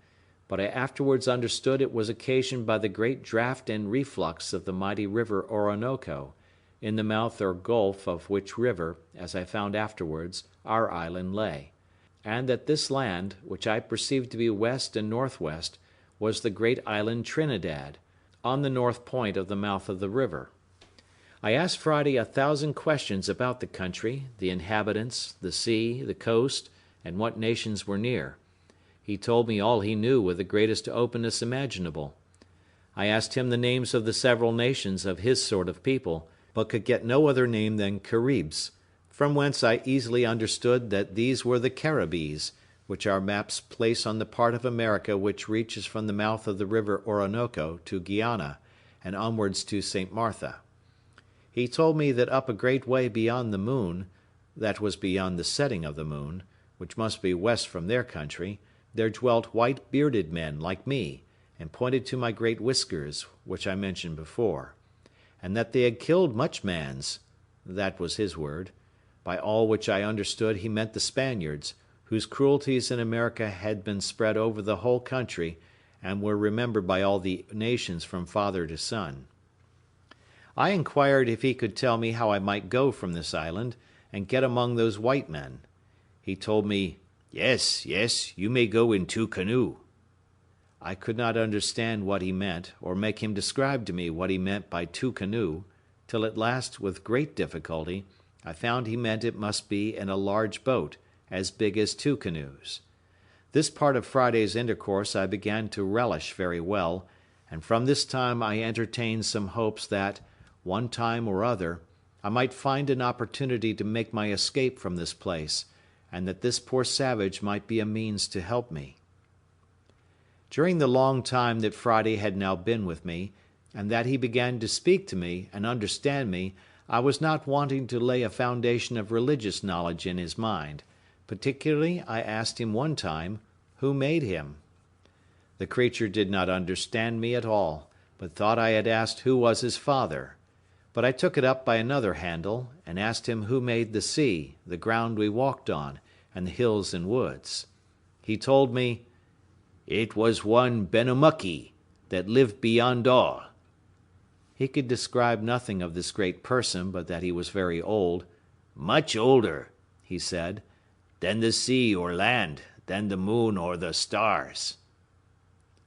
but I afterwards understood it was occasioned by the great draught and reflux of the mighty river Orinoco, in the mouth or gulf of which river, as I found afterwards, our island lay; and that this land, which I perceived to be west and northwest, was the great island Trinidad, on the north point of the mouth of the river. I asked Friday 1,000 questions about the country, the inhabitants, the sea, the coast, and what nations were near. He told me all he knew with the greatest openness imaginable. I asked him the names of the several nations of his sort of people, but could get no other name than Caribs, from whence I easily understood that these were the Caribbees, which our maps place on the part of America which reaches from the mouth of the river Orinoco to Guiana, and onwards to St. Martha. He told me that up a great way beyond the moon, that was beyond the setting of the moon, which must be west from their country, there dwelt white bearded men like me, and pointed to my great whiskers, which I mentioned before; and that they had killed much mans, that was his word; by all which I understood he meant the Spaniards, whose cruelties in America had been spread over the whole country, and were remembered by all the nations from father to son. I inquired if he could tell me how I might go from this island, and get among those white men. He told me, "Yes, yes, you may go in 2 canoe." I could not understand what he meant, or make him describe to me what he meant by 2 canoe, till at last, with great difficulty, I found he meant it must be in a large boat, as big as 2 canoes. This part of Friday's intercourse I began to relish very well, and from this time I entertained some hopes that, one time or other, I might find an opportunity to make my escape from this place, and that this poor savage might be a means to help me. During the long time that Friday had now been with me, and that he began to speak to me and understand me, I was not wanting to lay a foundation of religious knowledge in his mind. Particularly I asked him one time, who made him? The creature did not understand me at all, but thought I had asked who was his father; but I took it up by another handle, and asked him who made the sea, the ground we walked on, and the hills and woods. He told me, "It was one Benamuckee, that lived beyond all." He could describe nothing of this great person but that he was very old, "much older," he said, "than the sea or land, than the moon or the stars."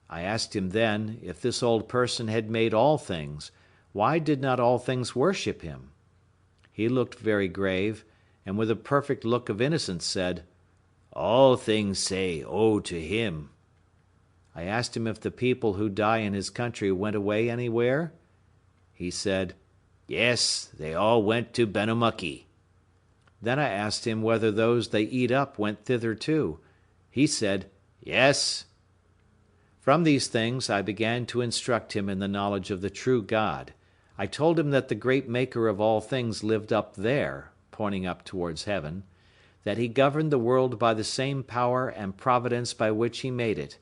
I asked him then, if this old person had made all things, why did not all things worship him? He looked very grave, and with a perfect look of innocence said, "All things say O to him." I asked him if the people who die in his country went away anywhere? He said, "Yes, they all went to Benamuckee." Then I asked him whether those they eat up went thither too. He said, "Yes." From these things I began to instruct him in the knowledge of the true God. I told him that the great Maker of all things lived up there, pointing up towards heaven; that he governed the world by the same power and providence by which he made it;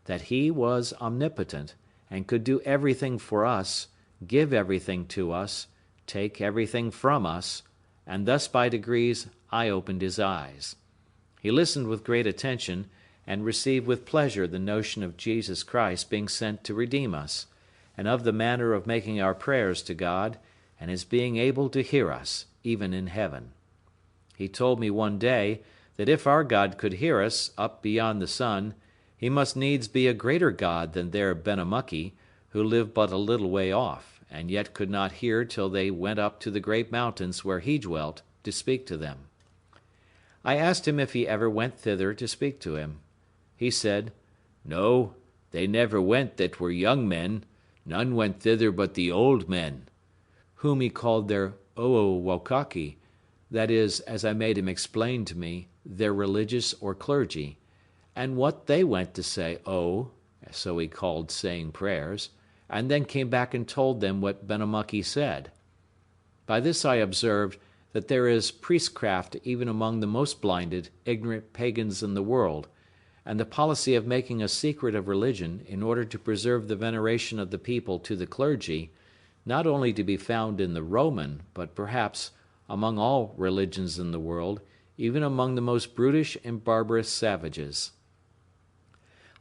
that he was omnipotent, and could do everything for us, give everything to us, take everything from us, and thus by degrees I opened his eyes. He listened with great attention, and received with pleasure the notion of Jesus Christ being sent to redeem us, and of the manner of making our prayers to God, and his being able to hear us, even in heaven. He told me one day that if our God could hear us up beyond the sun, he must needs be a greater God than their Benamuckee, who lived but a little way off, and yet could not hear till they went up to the great mountains where he dwelt to speak to them. I asked him if he ever went thither to speak to him. He said, "No, they never went that were young men, none went thither but the old men," whom he called their Oowokaki, that is, as I made him explain to me, their religious or clergy, and what they went to say, so he called saying prayers, and then came back and told them what Benamuckee said. By this I observed that there is priestcraft even among the most blinded, ignorant pagans in the world, and the policy of making a secret of religion in order to preserve the veneration of the people to the clergy, not only to be found in the Roman, but perhaps among all religions in the world, even among the most brutish and barbarous savages.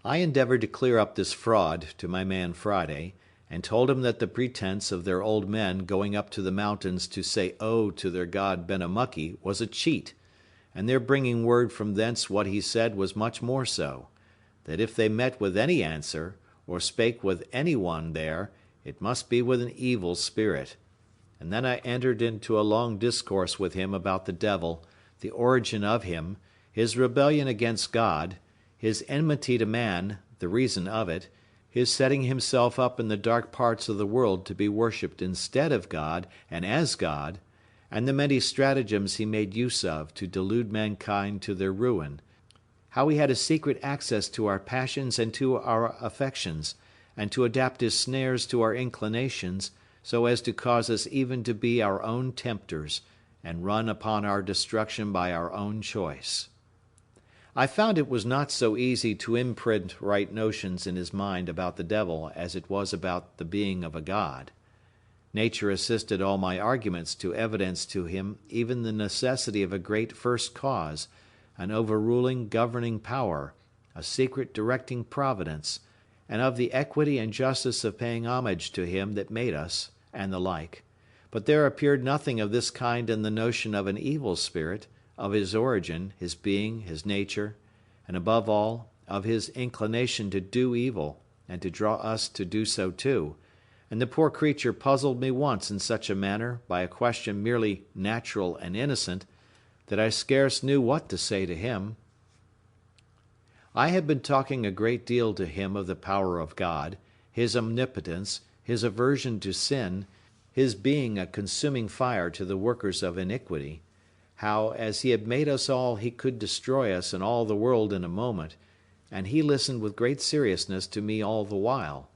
I endeavored to clear up this fraud to my man Friday, and told him that the pretense of their old men going up to the mountains to say to their god Benamuckee was a cheat, and their bringing word from thence what he said was much more so, that if they met with any answer, or spake with any one there, it must be with an evil spirit. And then I entered into a long discourse with him about the devil, the origin of him, his rebellion against God, his enmity to man, the reason of it, his setting himself up in the dark parts of the world to be worshipped instead of God and as God, and the many stratagems he made use of to delude mankind to their ruin, how he had a secret access to our passions and to our affections, and to adapt his snares to our inclinations, so as to cause us even to be our own tempters, and run upon our destruction by our own choice. I found it was not so easy to imprint right notions in his mind about the devil as it was about the being of a god. Nature assisted all my arguments to evidence to him even the necessity of a great first cause, an overruling governing power, a secret directing providence, and of the equity and justice of paying homage to him that made us, and the like. But there appeared nothing of this kind in the notion of an evil spirit, of his origin, his being, his nature, and above all, of his inclination to do evil, and to draw us to do so too, and the poor creature puzzled me once in such a manner by a question merely natural and innocent, that I scarce knew what to say to him. I had been talking a great deal to him of the power of God, his omnipotence, his aversion to sin, his being a consuming fire to the workers of iniquity, how, as he had made us all, he could destroy us and all the world in a moment, and he listened with great seriousness to me all the while.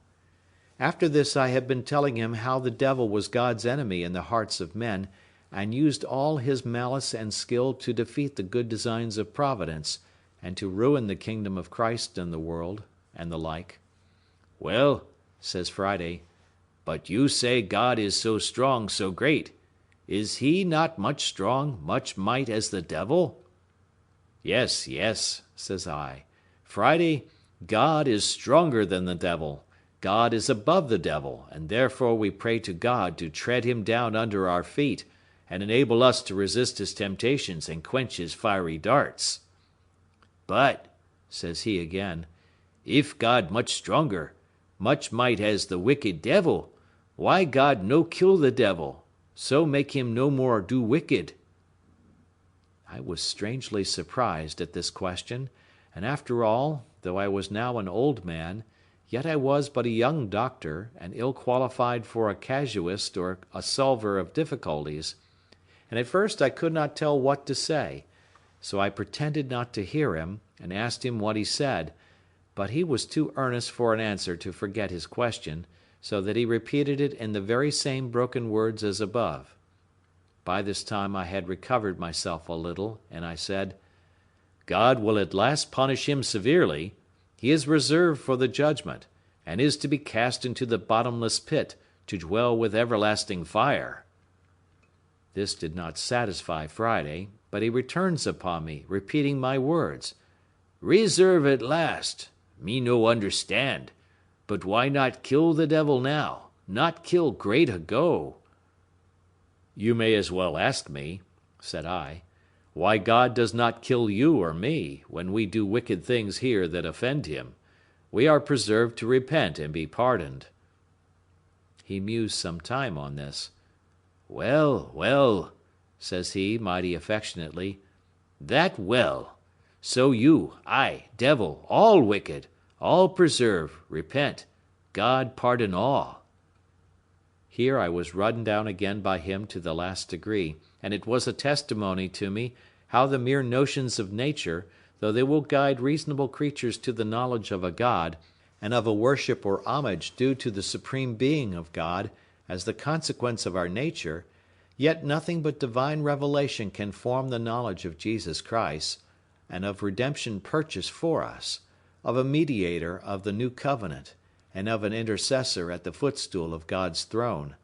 After this I had been telling him how the devil was God's enemy in the hearts of men, and used all his malice and skill to defeat the good designs of Providence, and to ruin the kingdom of Christ in the world, and the like. "Well," says Friday, "but you say God is so strong, so great. Is he not much strong, much might as the devil?" "Yes, yes," says I. "Friday, God is stronger than the devil. God is above the devil, and therefore we pray to God to tread him down under our feet, and enable us to resist his temptations and quench his fiery darts." "But," says he again, "if God much stronger, much might as the wicked devil, why God no kill the devil, so make him no more do wicked?" I was strangely surprised at this question, and after all, though I was now an old man, yet I was but a young doctor, and ill qualified for a casuist or a solver of difficulties, and at first I could not tell what to say, so I pretended not to hear him, and asked him what he said, but he was too earnest for an answer to forget his question, so that he repeated it in the very same broken words as above. By this time I had recovered myself a little, and I said, "God will at last punish him severely. He is reserved for the judgment, and is to be cast into the bottomless pit, to dwell with everlasting fire." This did not satisfy Friday, but he returns upon me, repeating my words. "Reserve at last. Me no understand. But why not kill the devil now? Not kill great ago?" "You may as well ask me," said I. why God does not kill you or me when we do wicked things here that offend him. We are preserved to repent and be pardoned." He mused some time on this. "Well, well," says he, mighty affectionately, "that well. So you, I, devil, all wicked, all preserve, repent, God pardon all." Here I was run down again by him to the last degree, and it was a testimony to me how the mere notions of nature, though they will guide reasonable creatures to the knowledge of a God, and of a worship or homage due to the supreme being of God, as the consequence of our nature, yet nothing but divine revelation can form the knowledge of Jesus Christ, and of redemption purchased for us, of a mediator of the new covenant, and of an intercessor at the footstool of God's throne.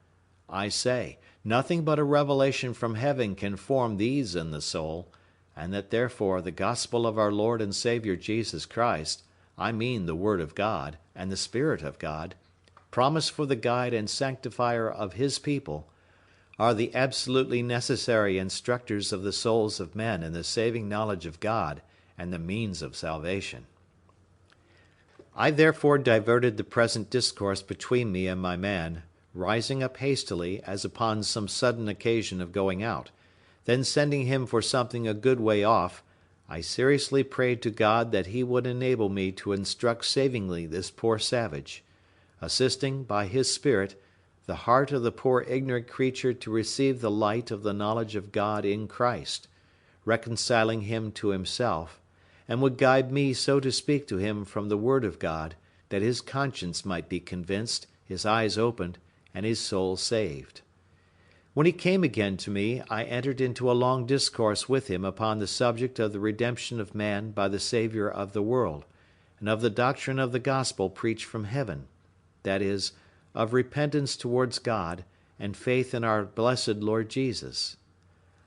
I say, nothing but a revelation from heaven can form these in the soul, and that therefore the gospel of our Lord and Savior Jesus Christ, I mean the Word of God, and the Spirit of God, promised for the guide and sanctifier of his people, are the absolutely necessary instructors of the souls of men in the saving knowledge of God and the means of salvation. I therefore diverted the present discourse between me and my man, rising up hastily, as upon some sudden occasion of going out, then sending him for something a good way off, I seriously prayed to God that he would enable me to instruct savingly this poor savage, assisting, by his Spirit, the heart of the poor ignorant creature to receive the light of the knowledge of God in Christ, reconciling him to himself, and would guide me so to speak to him from the Word of God, that his conscience might be convinced, his eyes opened, and his soul saved. When he came again to me, I entered into a long discourse with him upon the subject of the redemption of man by the Saviour of the world, and of the doctrine of the gospel preached from heaven, that is, of repentance towards God, and faith in our blessed Lord Jesus.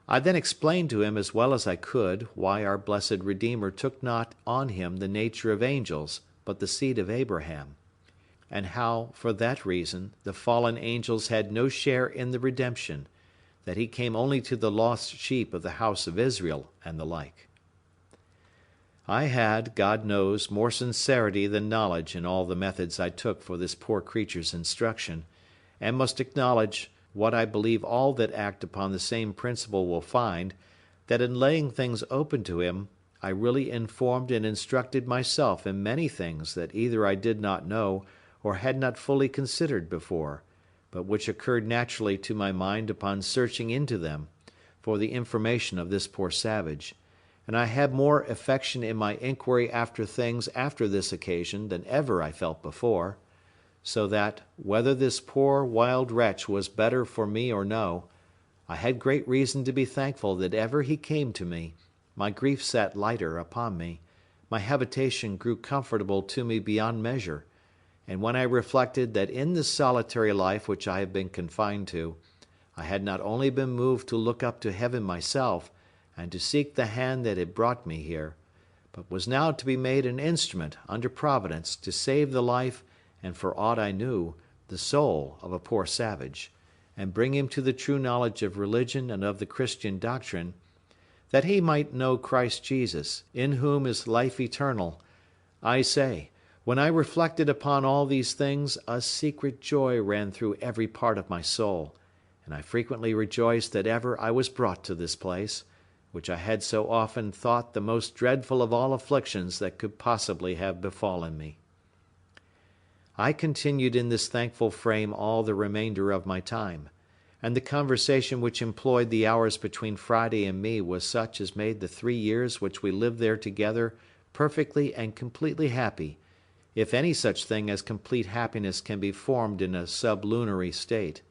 I then explained to him as well as I could why our blessed Redeemer took not on him the nature of angels, but the seed of Abraham, and how, for that reason, the fallen angels had no share in the redemption, that he came only to the lost sheep of the house of Israel, and the like. I had, God knows, more sincerity than knowledge in all the methods I took for this poor creature's instruction, and must acknowledge, what I believe all that act upon the same principle will find, that in laying things open to him, I really informed and instructed myself in many things that either I did not know or had not fully considered before, but which occurred naturally to my mind upon searching into them, for the information of this poor savage, and I had more affection in my inquiry after things after this occasion than ever I felt before, so that, whether this poor wild wretch was better for me or no, I had great reason to be thankful that ever he came to me, my grief sat lighter upon me, my habitation grew comfortable to me beyond measure, and when I reflected that in this solitary life which I have been confined to, I had not only been moved to look up to heaven myself, and to seek the hand that had brought me here, but was now to be made an instrument under Providence to save the life, and for aught I knew, the soul of a poor savage, and bring him to the true knowledge of religion and of the Christian doctrine, that he might know Christ Jesus, in whom is life eternal, I say, when I reflected upon all these things, a secret joy ran through every part of my soul, and I frequently rejoiced that ever I was brought to this place, which I had so often thought the most dreadful of all afflictions that could possibly have befallen me. I continued in this thankful frame all the remainder of my time, and the conversation which employed the hours between Friday and me was such as made the 3 years which we lived there together perfectly and completely happy, if any such thing as complete happiness can be formed in a sublunary state.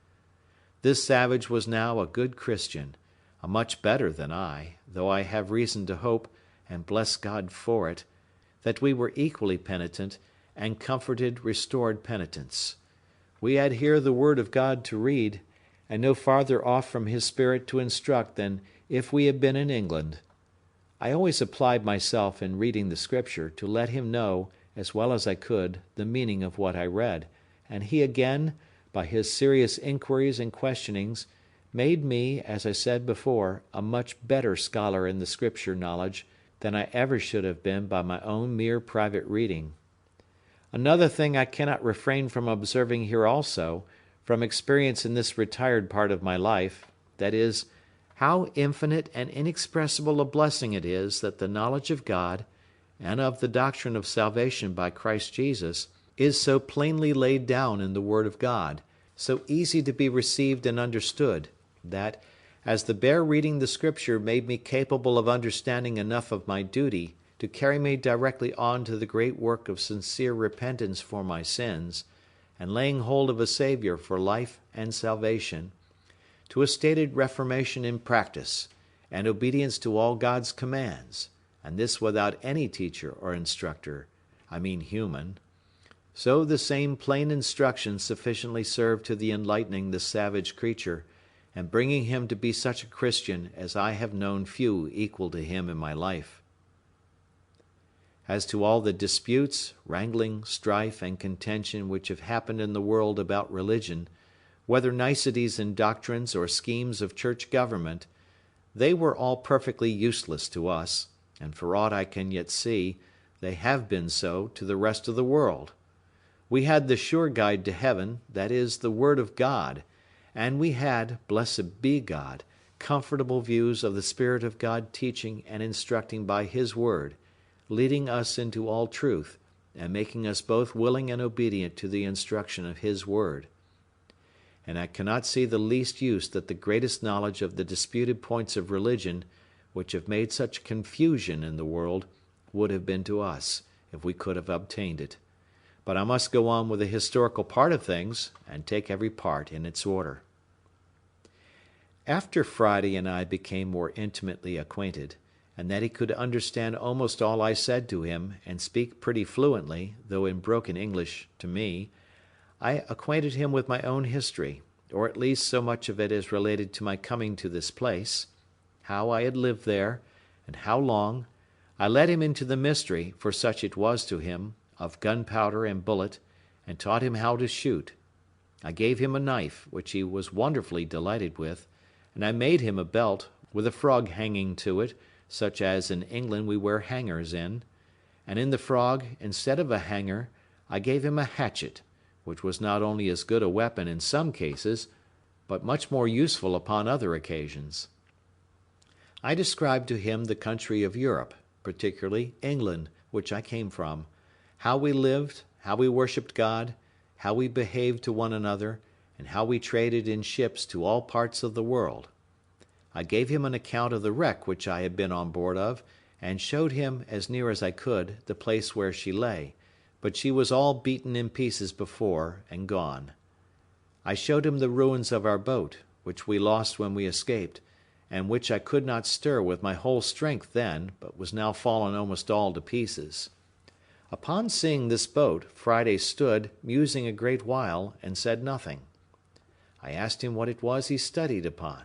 This savage was now a good Christian, a much better than I, though I have reason to hope, and bless God for it, that we were equally penitent, and comforted restored penitents. We had here the Word of God to read, and no farther off from his Spirit to instruct than if we had been in England. I always applied myself in reading the Scripture to let him know, as well as I could, the meaning of what I read, and he again, by his serious inquiries and questionings, made me, as I said before, a much better scholar in the Scripture knowledge than I ever should have been by my own mere private reading. Another thing I cannot refrain from observing here also, from experience in this retired part of my life, that is, how infinite and inexpressible a blessing it is that the knowledge of God, and of the doctrine of salvation by Christ Jesus, is so plainly laid down in the Word of God, so easy to be received and understood, that, as the bare reading the Scripture made me capable of understanding enough of my duty to carry me directly on to the great work of sincere repentance for my sins, and laying hold of a Saviour for life and salvation, to a stated reformation in practice, and obedience to all God's commands, and this without any teacher or instructor, I mean human, so the same plain instruction sufficiently served to the enlightening the savage creature, and bringing him to be such a Christian as I have known few equal to him in my life. As to all the disputes, wrangling, strife, and contention which have happened in the world about religion, whether niceties in doctrines or schemes of church government, they were all perfectly useless to us, and for aught I can yet see, they have been so to the rest of the world. We had the sure guide to heaven, that is, the Word of God, and we had, blessed be God, comfortable views of the Spirit of God teaching and instructing by His Word, leading us into all truth, and making us both willing and obedient to the instruction of His Word. And I cannot see the least use that the greatest knowledge of the disputed points of religion, which have made such confusion in the world, would have been to us, if we could have obtained it. But I must go on with the historical part of things, and take every part in its order. After Friday and I became more intimately acquainted, and that he could understand almost all I said to him, and speak pretty fluently, though in broken English, to me, I acquainted him with my own history, or at least so much of it as related to my coming to this place, how I had lived there, and how long. I led him into the mystery, for such it was to him, of gunpowder and bullet, and taught him how to shoot. I gave him a knife, which he was wonderfully delighted with, and I made him a belt, with a frog hanging to it, such as in England we wear hangers in, and in the frog, instead of a hanger, I gave him a hatchet, which was not only as good a weapon in some cases, but much more useful upon other occasions. I described to him the country of Europe, particularly England, which I came from, how we lived, how we worshipped God, how we behaved to one another, and how we traded in ships to all parts of the world. I gave him an account of the wreck which I had been on board of, and showed him, as near as I could, the place where she lay, but she was all beaten in pieces before, and gone. I showed him the ruins of our boat, which we lost when we escaped, and which I could not stir with my whole strength then, but was now fallen almost all to pieces. Upon seeing this boat, Friday stood, musing a great while, and said nothing. I asked him what it was he studied upon.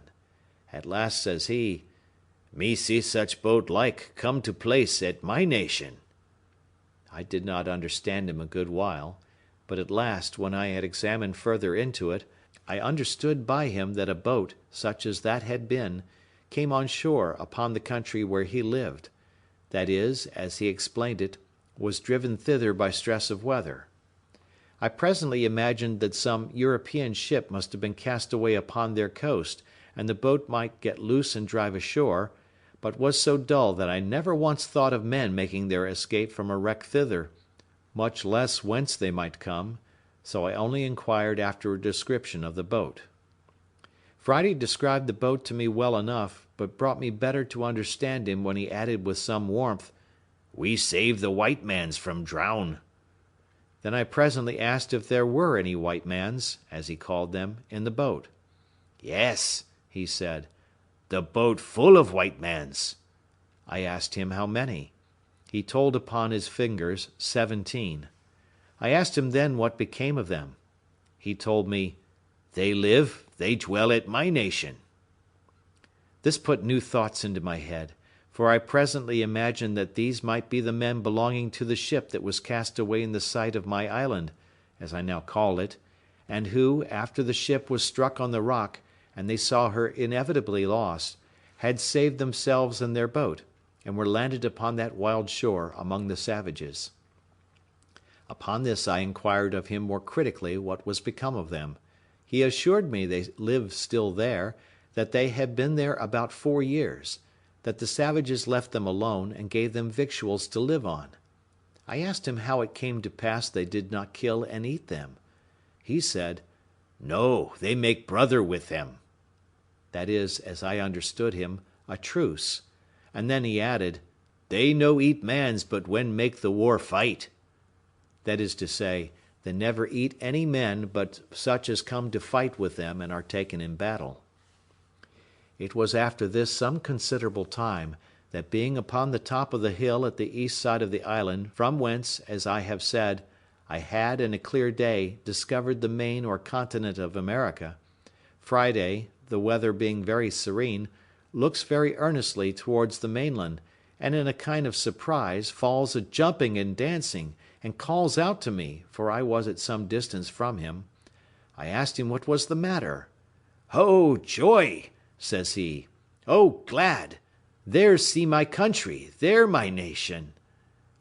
At last says he, "Me see such boat like come to place at my nation." I did not understand him a good while, but at last, when I had examined further into it, I understood by him that a boat, such as that had been, came on shore upon the country where he lived; that is, as he explained it, was driven thither by stress of weather. I presently imagined that some European ship must have been cast away upon their coast, and the boat might get loose and drive ashore, but was so dull that I never once thought of men making their escape from a wreck thither, much less whence they might come, so I only inquired after a description of the boat. Friday described the boat to me well enough, but brought me better to understand him when he added with some warmth, "We saved the white mans from drown." Then I presently asked if there were any white mans, as he called them, in the boat. "Yes," he said, "the boat full of white mans." I asked him how many. He told upon his fingers 17. I asked him then what became of them. He told me, "They live, they dwell at my nation." This put new thoughts into my head, for I presently imagined that these might be the men belonging to the ship that was cast away in the sight of my island, as I now call it, and who, after the ship was struck on the rock, and they saw her inevitably lost, had saved themselves and their boat, and were landed upon that wild shore among the savages. Upon this I inquired of him more critically what was become of them. He assured me they lived still there, that they had been there about 4 years, that the savages left them alone and gave them victuals to live on. I asked him how it came to pass they did not kill and eat them. He said, "No, they make brother with them." That is, as I understood him, a truce. And then he added, "They no eat mans but when make the war fight." That is to say, they never eat any men but such as come to fight with them and are taken in battle. It was after this some considerable time, that being upon the top of the hill at the east side of the island, from whence, as I have said, I had in a clear day discovered the main or continent of America, Friday, the weather being very serene, looks very earnestly towards the mainland, and in a kind of surprise falls a jumping and dancing, and calls out to me, for I was at some distance from him. I asked him what was the matter. "Oh, joy!" says he. "Oh, glad! There see my country, there my nation."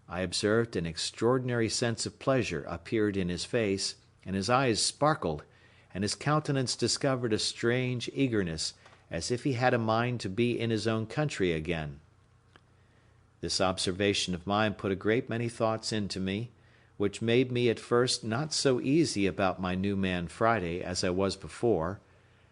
I observed an extraordinary sense of pleasure appeared in his face, and his eyes sparkled, and his countenance discovered a strange eagerness, as if he had a mind to be in his own country again. This observation of mine put a great many thoughts into me, which made me at first not so easy about my new man Friday as I was before,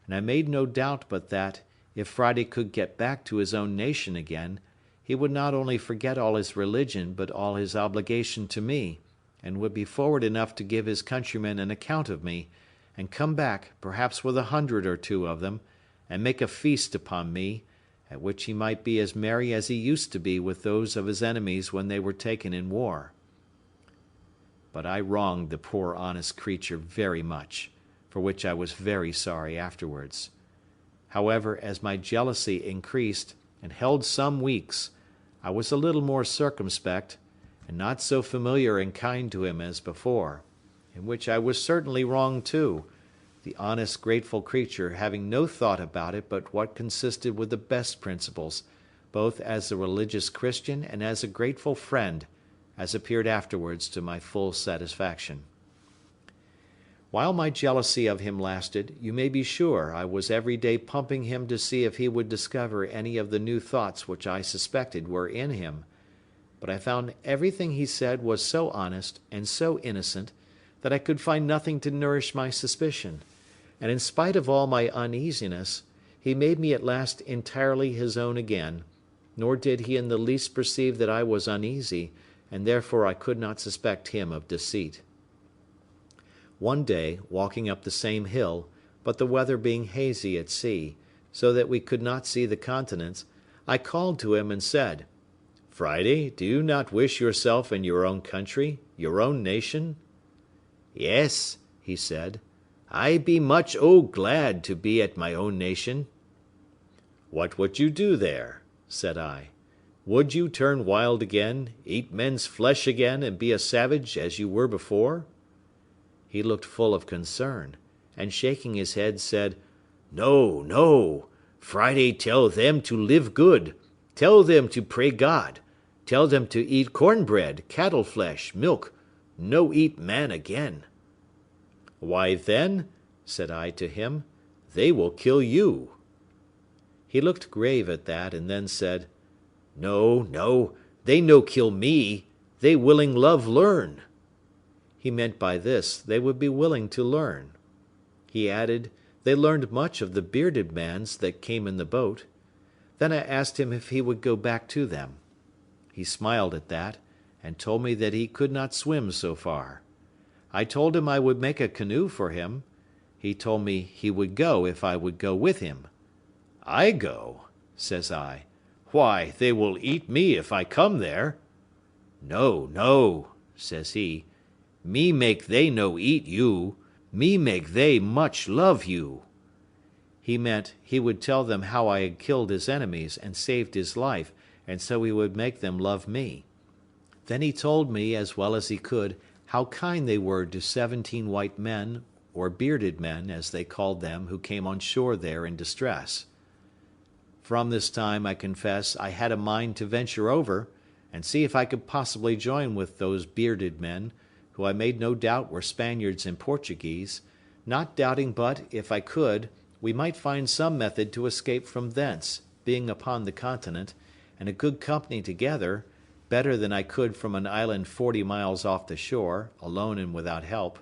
and I made no doubt but that, if Friday could get back to his own nation again, he would not only forget all his religion but all his obligation to me, and would be forward enough to give his countrymen an account of me, and come back, perhaps with 100 or 2 of them, and make a feast upon me, at which he might be as merry as he used to be with those of his enemies when they were taken in war. But I wronged the poor honest creature very much, for which I was very sorry afterwards. However, as my jealousy increased, and held some weeks, I was a little more circumspect, and not so familiar and kind to him as before, in which I was certainly wrong too, the honest grateful creature having no thought about it but what consisted with the best principles, both as a religious Christian and as a grateful friend, as appeared afterwards to my full satisfaction. While my jealousy of him lasted, you may be sure I was every day pumping him to see if he would discover any of the new thoughts which I suspected were in him, but I found everything he said was so honest and so innocent that I could find nothing to nourish my suspicion, and in spite of all my uneasiness, he made me at last entirely his own again, nor did he in the least perceive that I was uneasy, and therefore I could not suspect him of deceit. One day, walking up the same hill, but the weather being hazy at sea, so that we could not see the continents, I called to him and said, "Friday, do you not wish yourself in your own country, your own nation?" "Yes," he said, "I be much glad to be at my own nation." "What would you do there?" said I. "Would you turn wild again, eat men's flesh again, and be a savage as you were before?" He looked full of concern, and shaking his head said, "No, no. Friday tell them to live good, tell them to pray God, tell them to eat cornbread, cattle flesh, milk, no eat man again." "Why then," said I to him, "they will kill you." He looked grave at that, and then said, "No, no, they no kill me, they willing love learn." He meant by this they would be willing to learn. He added, they learned much of the bearded mans that came in the boat. Then I asked him if he would go back to them. He smiled at that, and told me that he could not swim so far. I told him I would make a canoe for him. He told me he would go if I would go with him. "I go?" says I. "Why, they will eat me if I come there." "No, no," says he. "Me make they no eat you. Me make they much love you." He meant he would tell them how I had killed his enemies and saved his life, and so he would make them love me. Then he told me, as well as he could, how kind they were to 17 white men, or bearded men, as they called them who came on shore there in distress. From this time, I confess, I had a mind to venture over, and see if I could possibly join with those bearded men, who I made no doubt were Spaniards and Portuguese, not doubting but, if I could, we might find some method to escape from thence, being upon the continent, and a good company together, better than I could from an island 40 miles off the shore, alone and without help.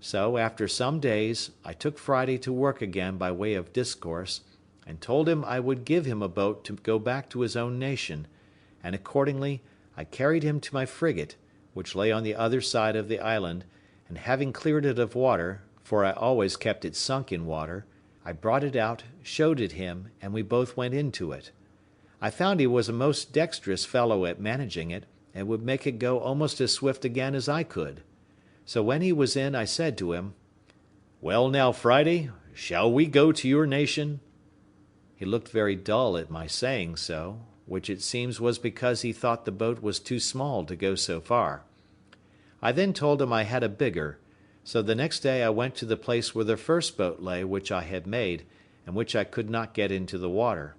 So, after some days, I took Friday to work again by way of discourse, and told him I would give him a boat to go back to his own nation, and accordingly I carried him to my frigate, which lay on the other side of the island, and having cleared it of water, for I always kept it sunk in water, I brought it out, showed it him, and we both went into it. I found he was a most dexterous fellow at managing it, and would make it go almost as swift again as I could. So when he was in, I said to him, "Well now, Friday, shall we go to your nation?" He looked very dull at my saying so, which it seems was because he thought the boat was too small to go so far. I then told him I had a bigger, so the next day I went to the place where the first boat lay which I had made, and which I could not get into the water.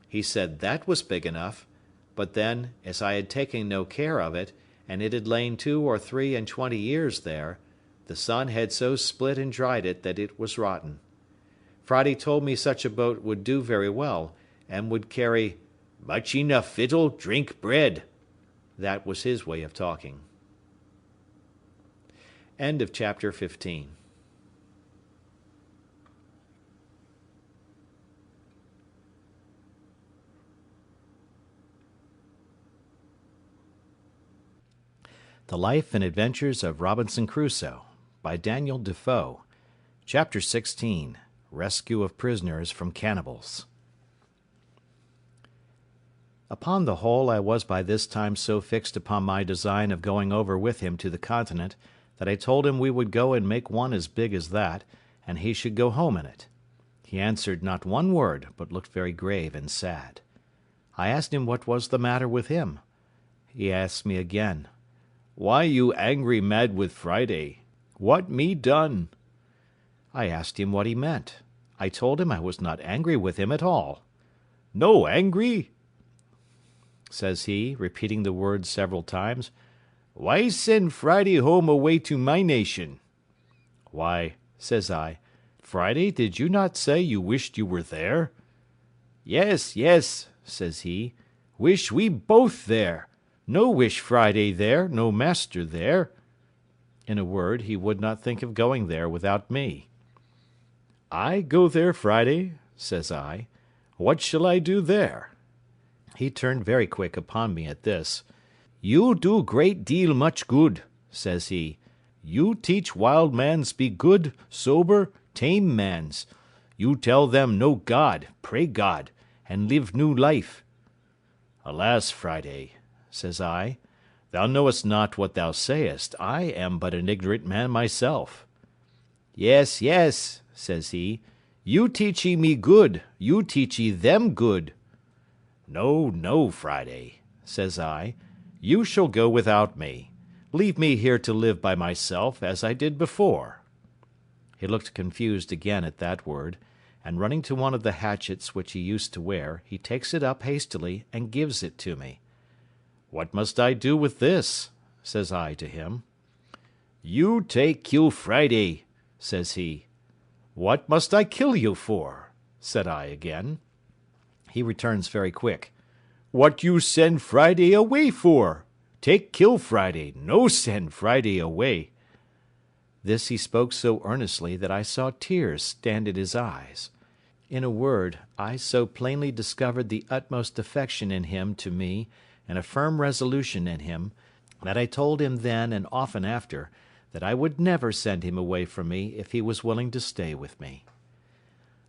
He said that was big enough, but then, as I had taken no care of it, and it had lain 2 or 23 years there, the sun had so split and dried it that it was rotten. Friday told me such a boat would do very well, and would carry "much enough victual, drink bread." That was his way of talking. End of chapter 15. The Life and Adventures of Robinson Crusoe, by Daniel Defoe. Chapter 16. Rescue of Prisoners from Cannibals. Upon the whole, I was by this time so fixed upon my design of going over with him to the continent, that I told him we would go and make one as big as that, and he should go home in it. He answered not one word, but looked very grave and sad. I asked him what was the matter with him. He asked me again, "Why you angry mad with Friday? What me done?" I asked him what he meant. I told him I was not angry with him at all. "No angry?" says he, repeating the word several times. "Why send Friday home away to my nation?" "Why," says I, "Friday, did you not say you wished you were there?" "Yes, yes," says he, "wish we both there. No wish Friday there, no master there." In a word, he would not think of going there without me. "I go there Friday?" says I. "What shall I do there?" He turned very quick upon me at this. "You do great deal much good," says he. "You teach wild mans be good, sober, tame mans. You tell them know God, pray God, and live new life." "Alas, Friday," says I, "thou knowest not what thou sayest. I am but an ignorant man myself." "Yes, yes," says he, "you teachee me good, you teachee them good." "No, no, Friday," says I, "you shall go without me. Leave me here to live by myself, as I did before." He looked confused again at that word, and running to one of the hatchets which he used to wear, he takes it up hastily and gives it to me. "What must I do with this?" says I to him. "You take kill Friday," says he. "What must I kill you for?" said I again. He returns very quick. "What you send Friday away for? Take kill Friday, no send Friday away." This he spoke so earnestly that I saw tears stand in his eyes. In a word, I so plainly discovered the utmost affection in him to me, and a firm resolution in him, that I told him then and often after, that I would never send him away from me if he was willing to stay with me.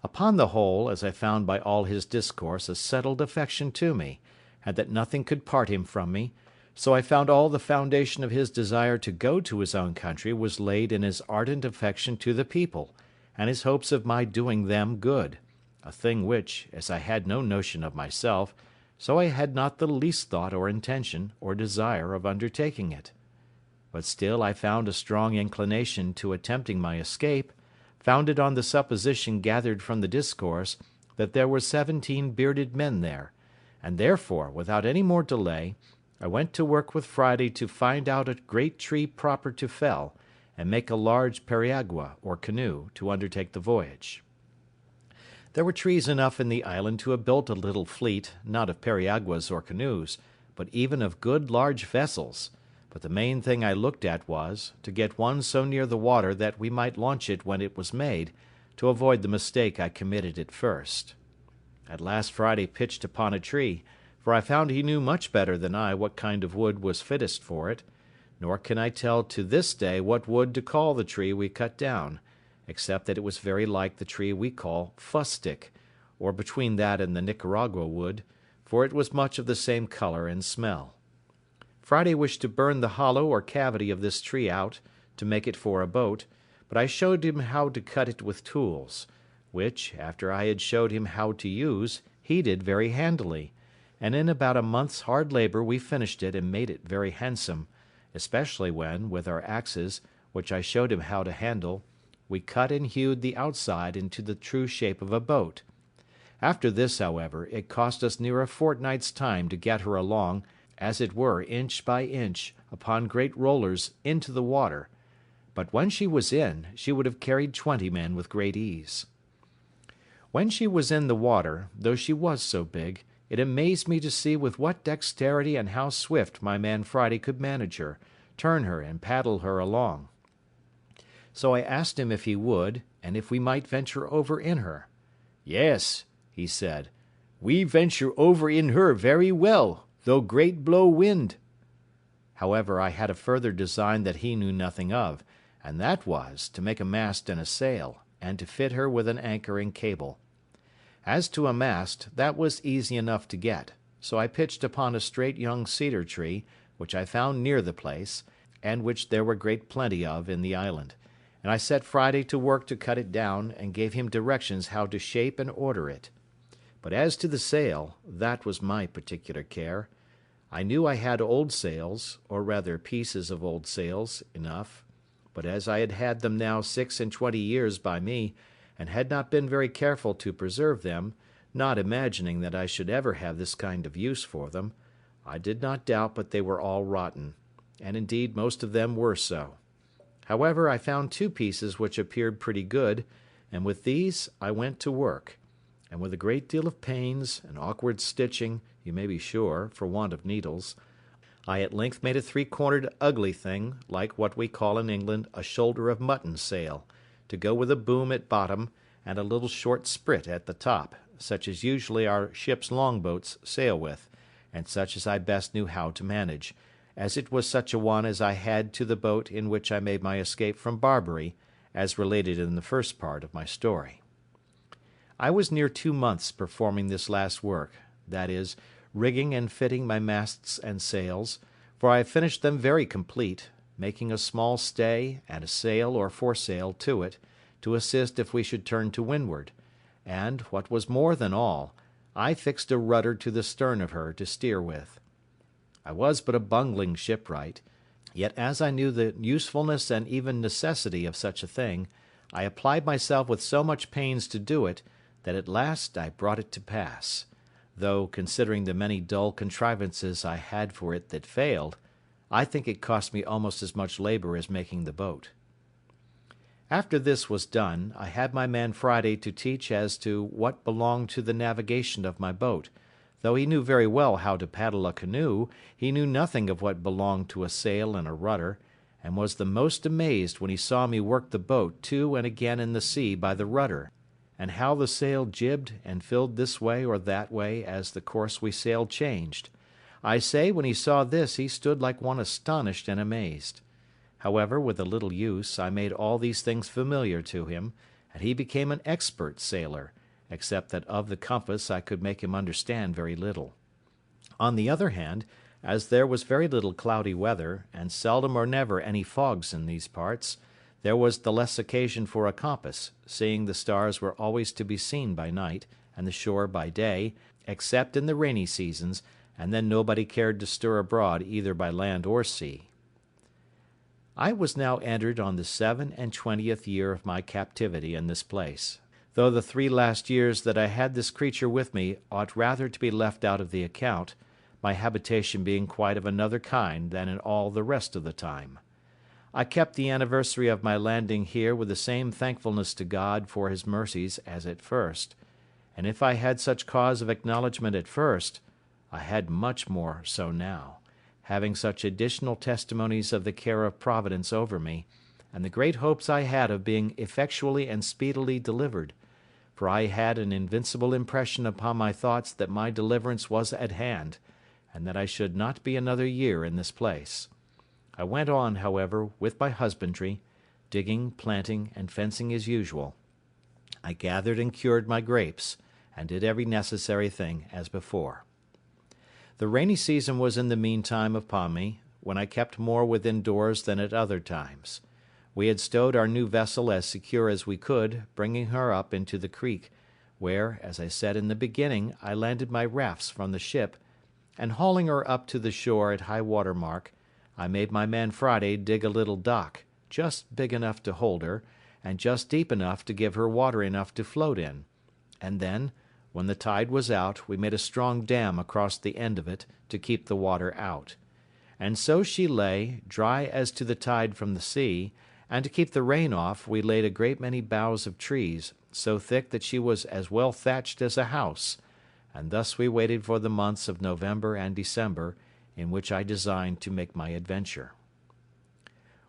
Upon the whole, as I found by all his discourse a settled affection to me, and that nothing could part him from me, so I found all the foundation of his desire to go to his own country was laid in his ardent affection to the people, and his hopes of my doing them good, a thing which, as I had no notion of myself, so I had not the least thought or intention or desire of undertaking it. but still I found a strong inclination to attempting my escape, founded on the supposition gathered from the discourse that there were 17 bearded men there, and therefore, without any more delay, I went to work with Friday to find out a great tree proper to fell, and make a large periagua, or canoe, to undertake the voyage. There were trees enough in the island to have built a little fleet, not of periaguas or canoes, but even of good large vessels; but the main thing I looked at was, to get one so near the water that we might launch it when it was made, to avoid the mistake I committed at first. At last Friday pitched upon a tree, for I found he knew much better than I what kind of wood was fittest for it, nor can I tell to this day what wood to call the tree we cut down, except that it was very like the tree we call fustic, or between that and the Nicaragua wood, for it was much of the same colour and smell. Friday wished to burn the hollow or cavity of this tree out, to make it for a boat, but I showed him how to cut it with tools, which, after I had showed him how to use, he did very handily, and in about a month's hard labour we finished it and made it very handsome, especially when, with our axes, which I showed him how to handle, we cut and hewed the outside into the true shape of a boat. After this, however, it cost us near a fortnight's time to get her along, as it were inch by inch, upon great rollers into the water, but when she was in, she would have carried 20 men with great ease. When she was in the water, though she was so big, it amazed me to see with what dexterity and how swift my man Friday could manage her, turn her, and paddle her along. So I asked him if he would, and if we might venture over in her. "Yes," he said, "we venture over in her very well, though great blow wind." However, I had a further design that he knew nothing of, and that was, to make a mast and a sail, and to fit her with an anchor and cable. As to a mast, that was easy enough to get, so I pitched upon a straight young cedar tree, which I found near the place, and which there were great plenty of in the island, and I set Friday to work to cut it down, and gave him directions how to shape and order it. But as to the sail, that was my particular care. I knew I had old sails, or rather pieces of old sails, enough, but as I had had them now 26 years by me, and had not been very careful to preserve them, not imagining that I should ever have this kind of use for them, I did not doubt but they were all rotten, and indeed most of them were so. However, I found 2 pieces which appeared pretty good, and with these I went to work, and with a great deal of pains, and awkward stitching, you may be sure, for want of needles, I at length made a 3-cornered ugly thing, like what we call in England a shoulder of mutton sail, to go with a boom at bottom, and a little short sprit at the top, such as usually our ship's longboats sail with, and such as I best knew how to manage, as it was such a one as I had to the boat in which I made my escape from Barbary, as related in the first part of my story. I was near 2 months performing this last work, that is, rigging and fitting my masts and sails, for I finished them very complete, making a small stay and a sail or foresail to it, to assist if we should turn to windward, and, what was more than all, I fixed a rudder to the stern of her to steer with. I was but a bungling shipwright, yet as I knew the usefulness and even necessity of such a thing, I applied myself with so much pains to do it, that at last I brought it to pass, though, considering the many dull contrivances I had for it that failed, I think it cost me almost as much labour as making the boat. After this was done, I had my man Friday to teach as to what belonged to the navigation of my boat; though he knew very well how to paddle a canoe, he knew nothing of what belonged to a sail and a rudder, and was the most amazed when he saw me work the boat to and again in the sea by the rudder, and how the sail jibbed and filled this way or that way as the course we sailed changed. I say, when he saw this, he stood like one astonished and amazed. However, with a little use, I made all these things familiar to him, and he became an expert sailor, except that of the compass I could make him understand very little. On the other hand, as there was very little cloudy weather, and seldom or never any fogs in these parts, there was the less occasion for a compass, seeing the stars were always to be seen by night, and the shore by day, except in the rainy seasons, and then nobody cared to stir abroad either by land or sea. I was now entered on the 27th year of my captivity in this place, though the 3 last years that I had this creature with me ought rather to be left out of the account, my habitation being quite of another kind than in all the rest of the time. I kept the anniversary of my landing here with the same thankfulness to God for his mercies as at first, and if I had such cause of acknowledgment at first, I had much more so now, having such additional testimonies of the care of Providence over me, and the great hopes I had of being effectually and speedily delivered, for I had an invincible impression upon my thoughts that my deliverance was at hand, and that I should not be another year in this place. I went on, however, with my husbandry, digging, planting, and fencing as usual. I gathered and cured my grapes, and did every necessary thing as before. The rainy season was in the meantime upon me, when I kept more within doors than at other times. We had stowed our new vessel as secure as we could, bringing her up into the creek, where, as I said in the beginning, I landed my rafts from the ship, and hauling her up to the shore at high water mark, I made my man Friday dig a little dock, just big enough to hold her, and just deep enough to give her water enough to float in, and then, when the tide was out, we made a strong dam across the end of it to keep the water out. And so she lay, dry as to the tide from the sea, and to keep the rain off we laid a great many boughs of trees, so thick that she was as well thatched as a house, and thus we waited for the months of November and December, in which I designed to make my adventure.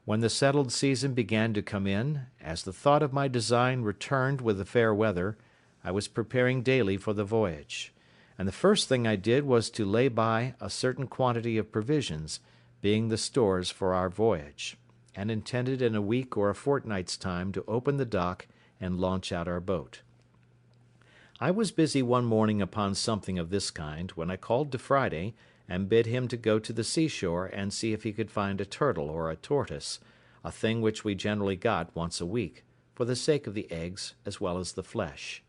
When the settled season began to come in, as the thought of my design returned with the fair weather, I was preparing daily for the voyage, and the first thing I did was to lay by a certain quantity of provisions, being the stores for our voyage, and intended in a week or a fortnight's time to open the dock and launch out our boat. I was busy one morning upon something of this kind, when I called to Friday, and bid him to go to the seashore and see if he could find a turtle or a tortoise, a thing which we generally got once a week, for the sake of the eggs as well as the flesh.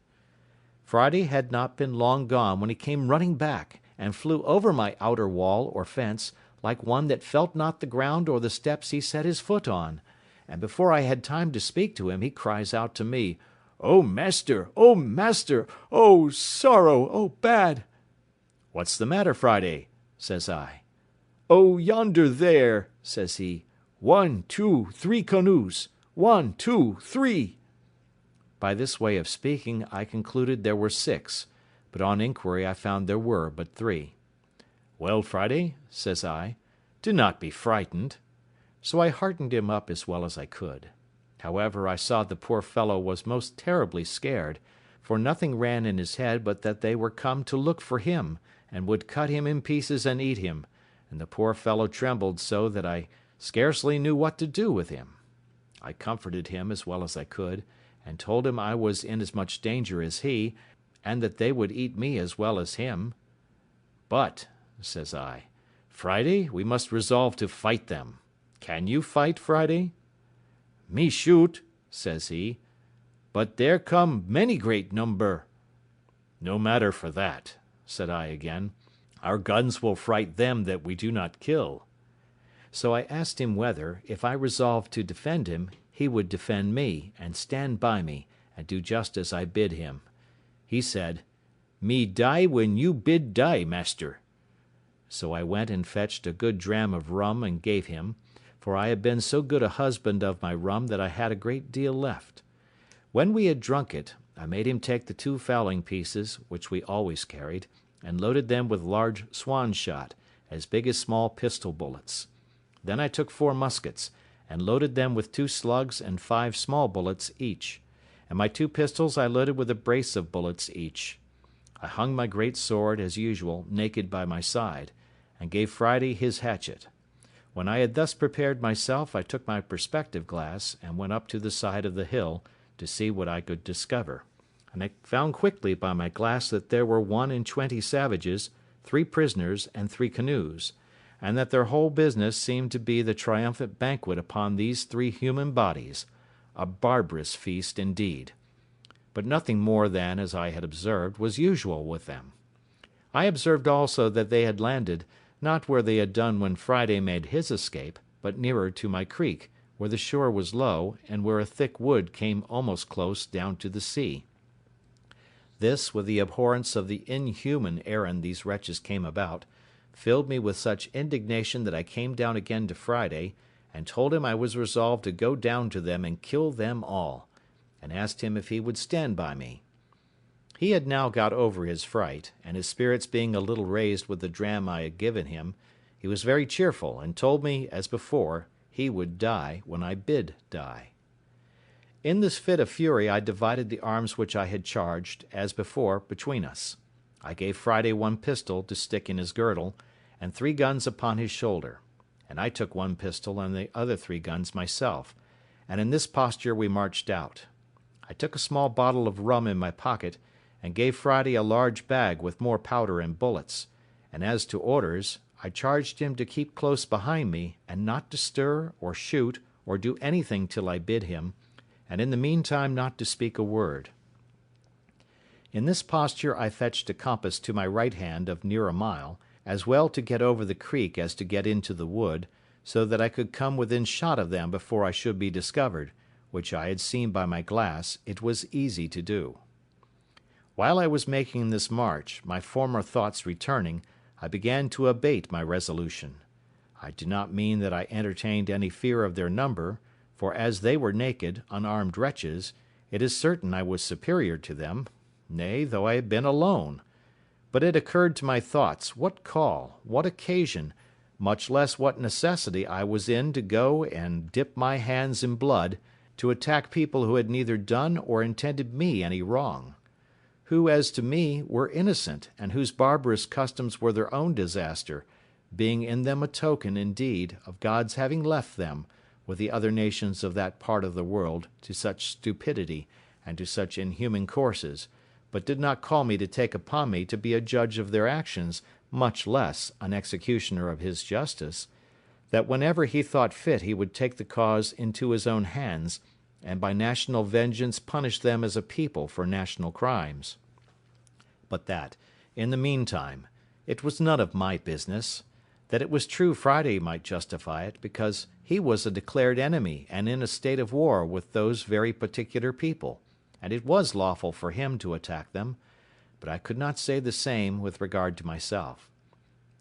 Friday had not been long gone when he came running back, and flew over my outer wall or fence, like one that felt not the ground or the steps he set his foot on, and before I had time to speak to him, he cries out to me, "O master! O master! O sorrow! O bad!" "What's the matter, Friday?" says I. "Oh, yonder there," says he, 1, 2, 3 canoes, 1, 2, 3. By this way of speaking, I concluded there were 6, but on inquiry I found there were but 3. "Well, Friday," says I, "do not be frightened." So I heartened him up as well as I could. However, I saw the poor fellow was most terribly scared, for nothing ran in his head but that they were come to look for him, and would cut him in pieces and eat him, and the poor fellow trembled so that I scarcely knew what to do with him. I comforted him as well as I could, and told him I was in as much danger as he, and that they would eat me as well as him. "But," says I, "Friday, we must resolve to fight them. Can you fight, Friday?" "Me shoot," says he, "but there come many great number." "No matter for that," said I again, "our guns will fright them that we do not kill." So I asked him whether, if I resolved to defend him, he would defend me, and stand by me, and do just as I bid him. He said, "Me die when you bid die, master." So I went and fetched a good dram of rum and gave him, for I had been so good a husband of my rum that I had a great deal left. When we had drunk it, I made him take the 2 fowling pieces, which we always carried, and loaded them with large swan shot, as big as small pistol bullets. Then I took 4 muskets, and loaded them with 2 slugs and 5 small bullets each, and my 2 pistols I loaded with a brace of bullets each. I hung my great sword, as usual, naked by my side, and gave Friday his hatchet. When I had thus prepared myself, I took my perspective glass, and went up to the side of the hill, to see what I could discover, and I found quickly by my glass that there were 21 savages, 3 prisoners, and 3 canoes, and that their whole business seemed to be the triumphant banquet upon these 3 human bodies, a barbarous feast indeed. But nothing more than, as I had observed, was usual with them. I observed also that they had landed, not where they had done when Friday made his escape, but nearer to my creek, where the shore was low, and where a thick wood came almost close down to the sea. This, with the abhorrence of the inhuman errand these wretches came about, filled me with such indignation that I came down again to Friday, and told him I was resolved to go down to them and kill them all, and asked him if he would stand by me. He had now got over his fright, and his spirits being a little raised with the dram I had given him, he was very cheerful, and told me, as before, he would die when I bid die. In this fit of fury I divided the arms which I had charged, as before, between us. I gave Friday one pistol to stick in his girdle, and 3 guns upon his shoulder, and I took one pistol and the other 3 guns myself, and in this posture we marched out. I took a small bottle of rum in my pocket, and gave Friday a large bag with more powder and bullets, and as to orders, I charged him to keep close behind me, and not to stir, or shoot, or do anything till I bid him, and in the meantime not to speak a word. In this posture I fetched a compass to my right hand of near a mile, as well to get over the creek as to get into the wood, so that I could come within shot of them before I should be discovered, which I had seen by my glass it was easy to do. While I was making this march, my former thoughts returning, I began to abate my resolution. I do not mean that I entertained any fear of their number, for as they were naked, unarmed wretches, it is certain I was superior to them, nay, though I had been alone. But it occurred to my thoughts what call, what occasion, much less what necessity I was in to go and dip my hands in blood, to attack people who had neither done or intended me any wrong; who, as to me, were innocent, and whose barbarous customs were their own disaster, being in them a token, indeed, of God's having left them, with the other nations of that part of the world, to such stupidity, and to such inhuman courses, but did not call me to take upon me to be a judge of their actions, much less an executioner of his justice, that whenever he thought fit he would take the cause into his own hands, and by national vengeance punish them as a people for national crimes. But that, in the meantime, it was none of my business; that it was true Friday might justify it, because he was a declared enemy and in a state of war with those very particular people, and it was lawful for him to attack them; but I could not say the same with regard to myself.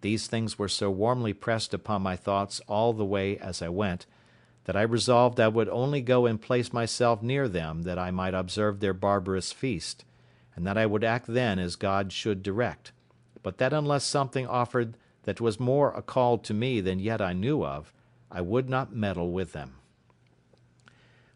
These things were so warmly pressed upon my thoughts all the way as I went, that I resolved I would only go and place myself near them that I might observe their barbarous feast, and that I would act then as God should direct, but that unless something offered that was more a call to me than yet I knew of, I would not meddle with them.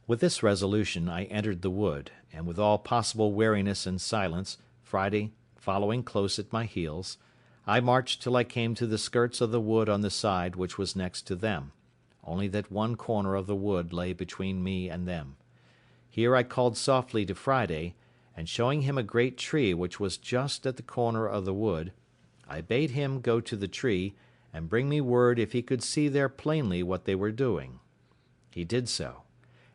With this resolution I entered the wood, and with all possible wariness and silence, Friday following close at my heels, I marched till I came to the skirts of the wood on the side which was next to them, only that one corner of the wood lay between me and them. Here I called softly to Friday, and showing him a great tree which was just at the corner of the wood, I bade him go to the tree, and bring me word if he could see there plainly what they were doing. He did so,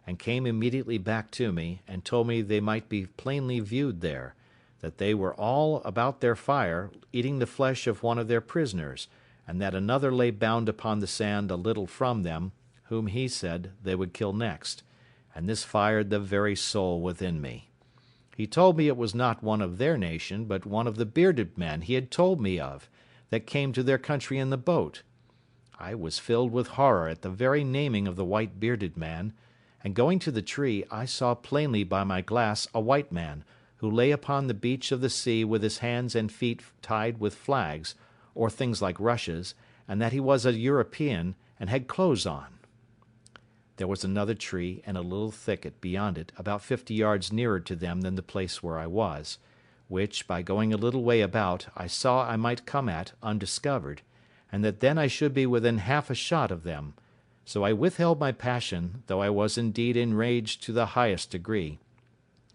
and came immediately back to me, and told me they might be plainly viewed there, that they were all about their fire, eating the flesh of one of their prisoners, and that another lay bound upon the sand a little from them, whom he said they would kill next, and this fired the very soul within me. He told me it was not one of their nation, but one of the bearded men he had told me of, that came to their country in the boat. I was filled with horror at the very naming of the white bearded man, and going to the tree I saw plainly by my glass a white man, who lay upon the beach of the sea with his hands and feet tied with flags, or things like rushes, and that he was a European, and had clothes on. There was another tree and a little thicket beyond it, about 50 yards nearer to them than the place where I was, which, by going a little way about, I saw I might come at undiscovered, and that then I should be within half a shot of them; so I withheld my passion, though I was indeed enraged to the highest degree,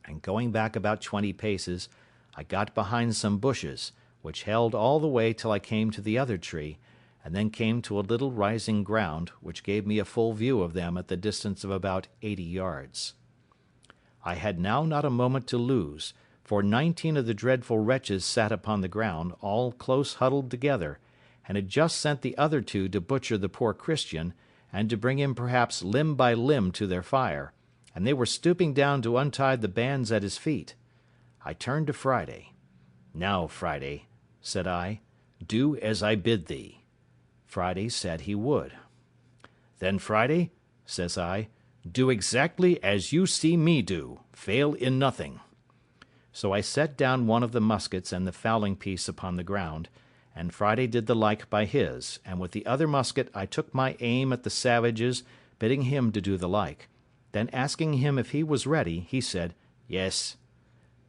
and going back about 20 paces, I got behind some bushes, which held all the way till I came to the other tree, and then came to a little rising ground, which gave me a full view of them at the distance of about 80 yards. I had now not a moment to lose, for 19 of the dreadful wretches sat upon the ground, all close huddled together, and had just sent the other 2 to butcher the poor Christian, and to bring him perhaps limb by limb to their fire, and they were stooping down to untie the bands at his feet. I turned to Friday. "Now, Friday," said I, "do as I bid thee." Friday said he would. "Then, Friday," says I, "do exactly as you see me do, fail in nothing." So I set down one of the muskets and the fowling piece upon the ground, and Friday did the like by his, and with the other musket I took my aim at the savages, bidding him to do the like. Then asking him if he was ready, he said, "Yes."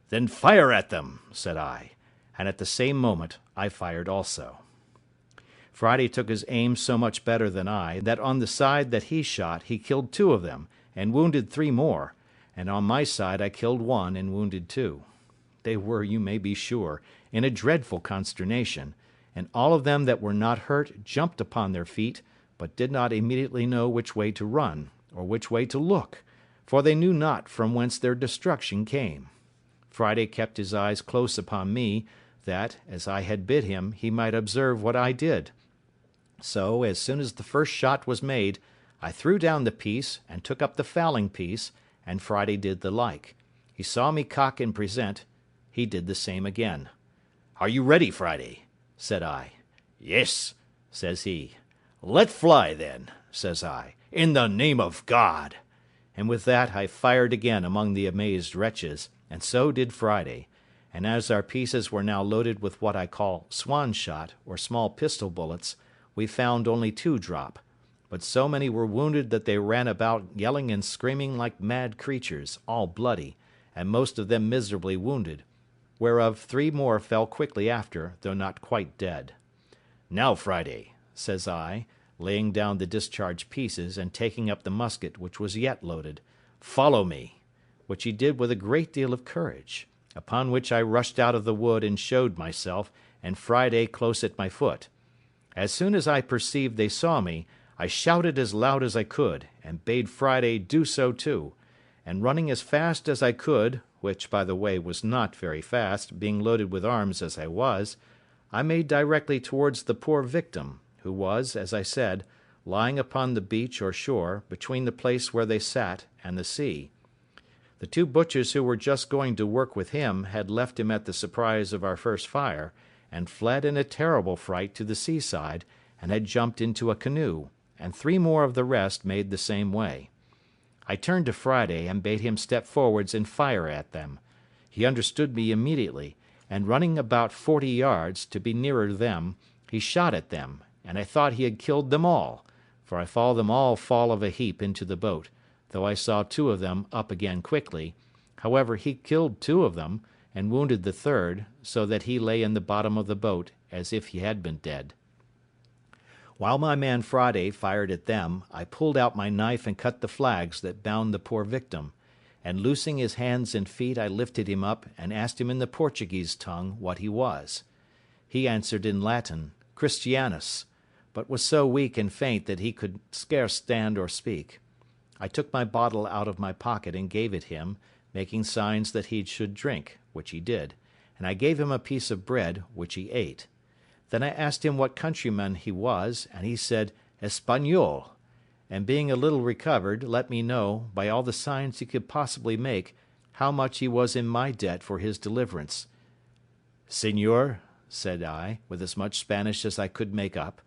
"Then fire at them," said I, and at the same moment I fired also. Friday took his aim so much better than I, that on the side that he shot he killed 2 of them, and wounded 3 more, and on my side I killed 1 and wounded 2. They were, you may be sure, in a dreadful consternation, and all of them that were not hurt jumped upon their feet, but did not immediately know which way to run, or which way to look, for they knew not from whence their destruction came. Friday kept his eyes close upon me, that, as I had bid him, he might observe what I did. So, as soon as the first shot was made, I threw down the piece, and took up the fowling piece, and Friday did the like. He saw me cock and present. He did the same again. "Are you ready, Friday?" said I. "Yes," says he. "Let fly, then," says I, "in the name of God." And with that I fired again among the amazed wretches, and so did Friday. And as our pieces were now loaded with what I call swan shot, or small pistol bullets, we found only 2 drop, but so many were wounded that they ran about yelling and screaming like mad creatures, all bloody, and most of them miserably wounded, whereof 3 more fell quickly after, though not quite dead. "Now, Friday," says I, laying down the discharged pieces, and taking up the musket which was yet loaded, "follow me," which he did with a great deal of courage, upon which I rushed out of the wood and showed myself, and Friday close at my foot. As soon as I perceived they saw me, I shouted as loud as I could, and bade Friday do so too, and running as fast as I could, which, by the way, was not very fast, being loaded with arms as I was, I made directly towards the poor victim, who was, as I said, lying upon the beach or shore, between the place where they sat and the sea. The 2 butchers who were just going to work with him had left him at the surprise of our first fire, and fled in a terrible fright to the seaside, and had jumped into a canoe, and 3 more of the rest made the same way. I turned to Friday, and bade him step forwards and fire at them. He understood me immediately, and running about 40 yards, to be nearer them, he shot at them, and I thought he had killed them all, for I saw them all fall of a heap into the boat, though I saw 2 of them up again quickly. However, he killed 2 of them, and wounded the 3rd, so that he lay in the bottom of the boat as if he had been dead. While my man Friday fired at them, I pulled out my knife and cut the flags that bound the poor victim, and loosing his hands and feet I lifted him up, and asked him in the Portuguese tongue what he was. He answered in Latin, "Christianus," but was so weak and faint that he could scarce stand or speak. I took my bottle out of my pocket and gave it him, making signs that he should drink, which he did, and I gave him a piece of bread, which he ate. Then I asked him what countryman he was, and he said Espagnol, and being a little recovered, let me know, by all the signs he could possibly make, how much he was in my debt for his deliverance. "Señor," said I, with as much Spanish as I could make up,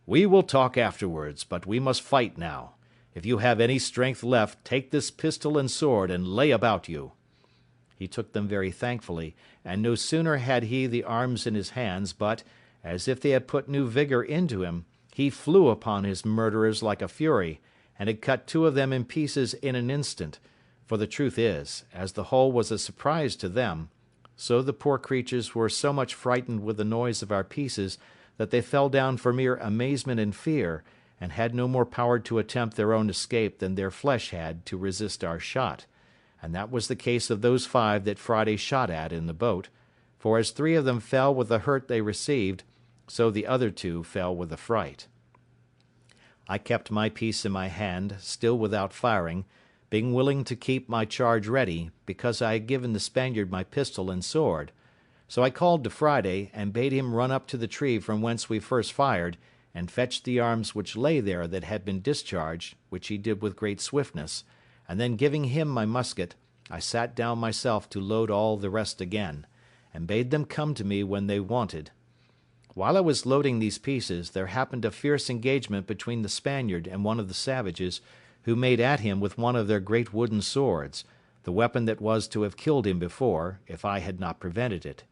"we will talk afterwards, but we must fight now. If you have any strength left, take this pistol and sword and lay about you." He took them very thankfully, and no sooner had he the arms in his hands, but, as if they had put new vigour into him, he flew upon his murderers like a fury, and had cut 2 of them in pieces in an instant, for the truth is, as the whole was a surprise to them, so the poor creatures were so much frightened with the noise of our pieces that they fell down for mere amazement and fear, and had no more power to attempt their own escape than their flesh had to resist our shot, and that was the case of those 5 that Friday shot at in the boat, for as 3 of them fell with the hurt they received, so the other 2 fell with the fright. I kept my piece in my hand, still without firing, being willing to keep my charge ready, because I had given the Spaniard my pistol and sword. So I called to Friday, and bade him run up to the tree from whence we first fired, and fetched the arms which lay there that had been discharged, which he did with great swiftness, and then giving him my musket, I sat down myself to load all the rest again, and bade them come to me when they wanted. While I was loading these pieces, there happened a fierce engagement between the Spaniard and one of the savages, who made at him with one of their great wooden swords, the weapon that was to have killed him before, if I had not prevented it.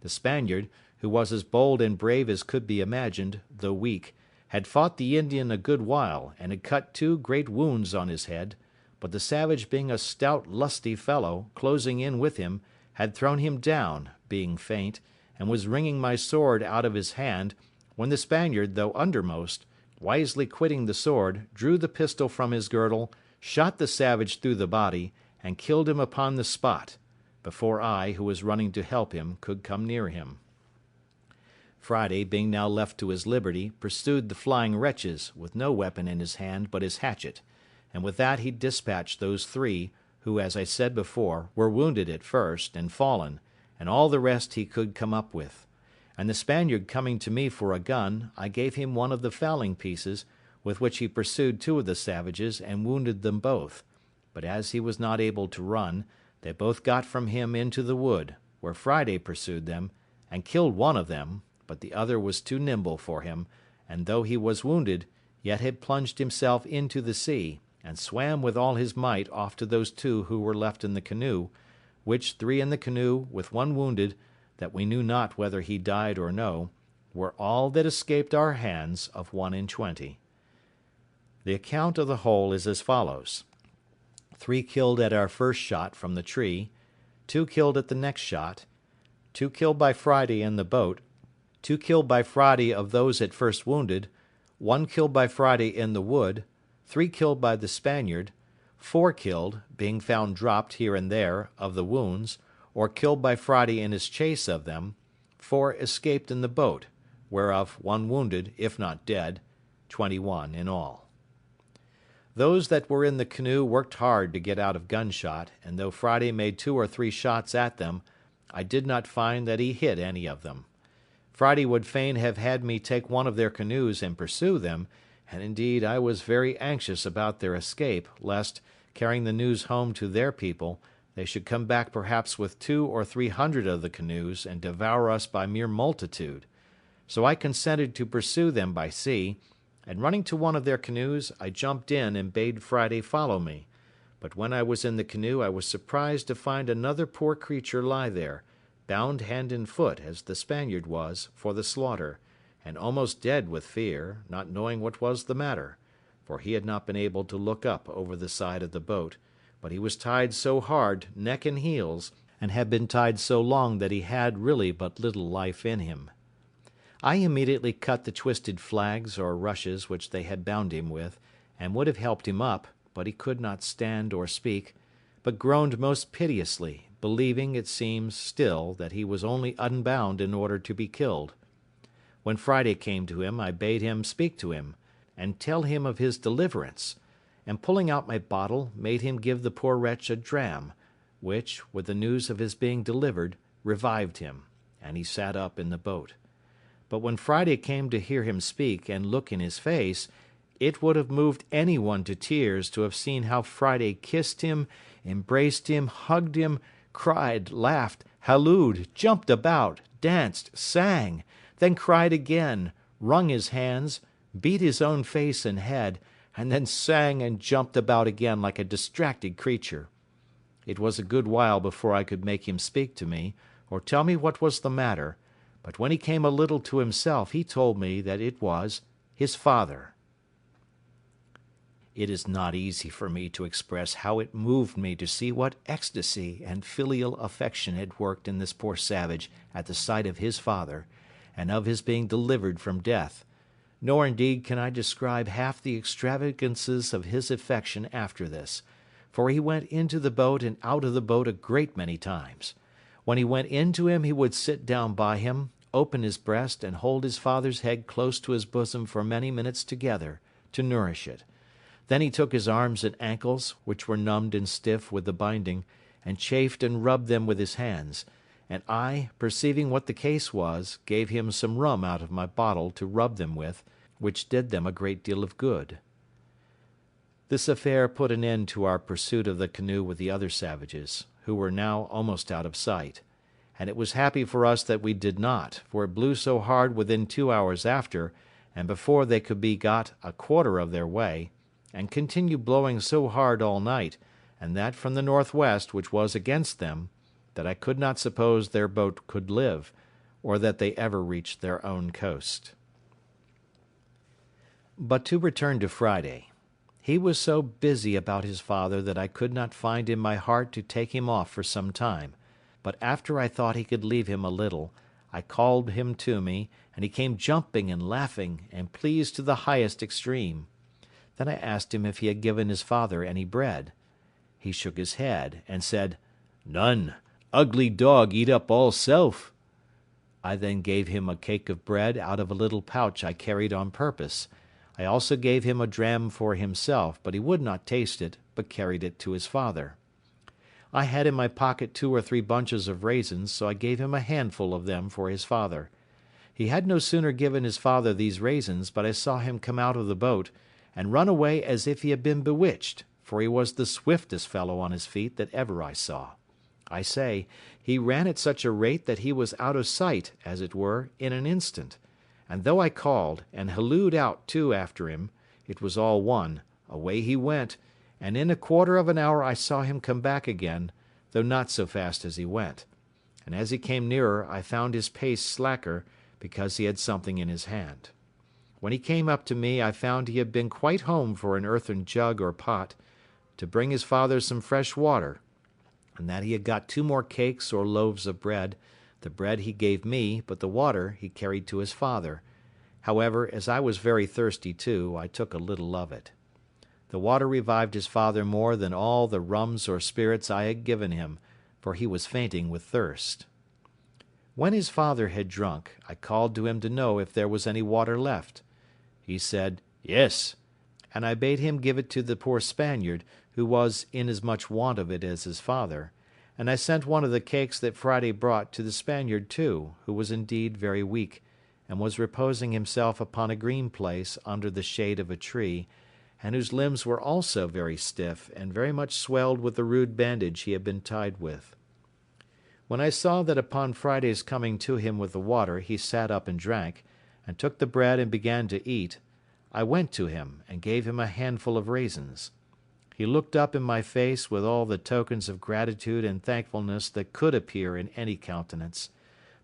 The Spaniard, who was as bold and brave as could be imagined, though weak, had fought the Indian a good while, and had cut 2 great wounds on his head, but the savage being a stout lusty fellow, closing in with him, had thrown him down, being faint, and was wringing my sword out of his hand, when the Spaniard, though undermost, wisely quitting the sword, drew the pistol from his girdle, shot the savage through the body, and killed him upon the spot, before I, who was running to help him, could come near him. Friday, being now left to his liberty, pursued the flying wretches, with no weapon in his hand but his hatchet, and with that he dispatched those 3, who, as I said before, were wounded at first, and fallen, and all the rest he could come up with. And the Spaniard coming to me for a gun, I gave him one of the fowling pieces, with which he pursued 2 of the savages, and wounded them both, but as he was not able to run, they both got from him into the wood, where Friday pursued them, and killed one of them, but the other was too nimble for him, and though he was wounded, yet had plunged himself into the sea, and swam with all his might off to those 2 who were left in the canoe, which 3 in the canoe, with 1 wounded, that we knew not whether he died or no, were all that escaped our hands of 1 in 20. The account of the whole is as follows: 3 killed at our first shot from the tree, 2 killed at the next shot, 2 killed by Friday in the boat, 2 killed by Friday of those at first wounded, 1 killed by Friday in the wood, 3 killed by the Spaniard, 4 killed, being found dropped here and there, of the wounds, or killed by Friday in his chase of them, 4 escaped in the boat, whereof 1 wounded, if not dead, 21 in all. Those that were in the canoe worked hard to get out of gunshot, and though Friday made 2 or 3 shots at them, I did not find that he hit any of them. Friday would fain have had me take one of their canoes and pursue them, and indeed I was very anxious about their escape, lest, carrying the news home to their people, they should come back perhaps with 200 or 300 of the canoes and devour us by mere multitude. So I consented to pursue them by sea, and running to one of their canoes, I jumped in and bade Friday follow me. But when I was in the canoe, I was surprised to find another poor creature lie there, bound hand and foot, as the Spaniard was, for the slaughter, and almost dead with fear, not knowing what was the matter, for he had not been able to look up over the side of the boat, but he was tied so hard, neck and heels, and had been tied so long that he had really but little life in him. I immediately cut the twisted flags or rushes which they had bound him with, and would have helped him up, but he could not stand or speak, but groaned most piteously, believing, it seems, still, that he was only unbound in order to be killed. When Friday came to him, I bade him speak to him, and tell him of his deliverance, and pulling out my bottle, made him give the poor wretch a dram, which, with the news of his being delivered, revived him, and he sat up in the boat. But when Friday came to hear him speak and look in his face, it would have moved any one to tears to have seen how Friday kissed him, embraced him, hugged him, cried, laughed, hallooed, jumped about, danced, sang, then cried again, wrung his hands, beat his own face and head, and then sang and jumped about again like a distracted creature. It was a good while before I could make him speak to me, or tell me what was the matter, but when he came a little to himself, he told me that it was his father. It is not easy for me to express how it moved me to see what ecstasy and filial affection had worked in this poor savage at the sight of his father, and of his being delivered from death, nor indeed can I describe half the extravagances of his affection after this, for he went into the boat and out of the boat a great many times. When he went into him, he would sit down by him, open his breast, and hold his father's head close to his bosom for many minutes together, to nourish it. Then he took his arms and ankles, which were numbed and stiff with the binding, and chafed and rubbed them with his hands, and I, perceiving what the case was, gave him some rum out of my bottle to rub them with, which did them a great deal of good. This affair put an end to our pursuit of the canoe with the other savages, who were now almost out of sight; and it was happy for us that we did not, for it blew so hard within 2 hours after, and before they could be got a quarter of their way, and continued blowing so hard all night, and that from the northwest, which was against them, that I could not suppose their boat could live, or that they ever reached their own coast. But to return to Friday. He was so busy about his father that I could not find in my heart to take him off for some time; but after I thought he could leave him a little, I called him to me, and he came jumping and laughing, and pleased to the highest extreme. Then I asked him if he had given his father any bread. He shook his head, and said, "None. Ugly dog eat up all self." I then gave him a cake of bread out of a little pouch I carried on purpose. I also gave him a dram for himself, but he would not taste it, but carried it to his father. I had in my pocket 2 or 3 bunches of raisins, so I gave him a handful of them for his father. He had no sooner given his father these raisins, but I saw him come out of the boat, and run away as if he had been bewitched, for he was the swiftest fellow on his feet that ever I saw. I say, he ran at such a rate that he was out of sight, as it were, in an instant; and though I called, and hallooed out too after him, it was all one, away he went, and in a quarter of an hour I saw him come back again, though not so fast as he went; and as he came nearer I found his pace slacker, because he had something in his hand. When he came up to me I found he had been quite home for an earthen jug or pot, to bring his father some fresh water, and that he had got 2 more cakes or loaves of bread; the bread he gave me, but the water he carried to his father. However, as I was very thirsty too, I took a little of it. The water revived his father more than all the rums or spirits I had given him, for he was fainting with thirst. When his father had drunk, I called to him to know if there was any water left. He said, "Yes," and I bade him give it to the poor Spaniard, who was in as much want of it as his father; and I sent one of the cakes that Friday brought to the Spaniard too, who was indeed very weak, and was reposing himself upon a green place under the shade of a tree, and whose limbs were also very stiff, and very much swelled with the rude bandage he had been tied with. When I saw that upon Friday's coming to him with the water he sat up and drank, and took the bread and began to eat, I went to him, and gave him a handful of raisins. He looked up in my face with all the tokens of gratitude and thankfulness that could appear in any countenance,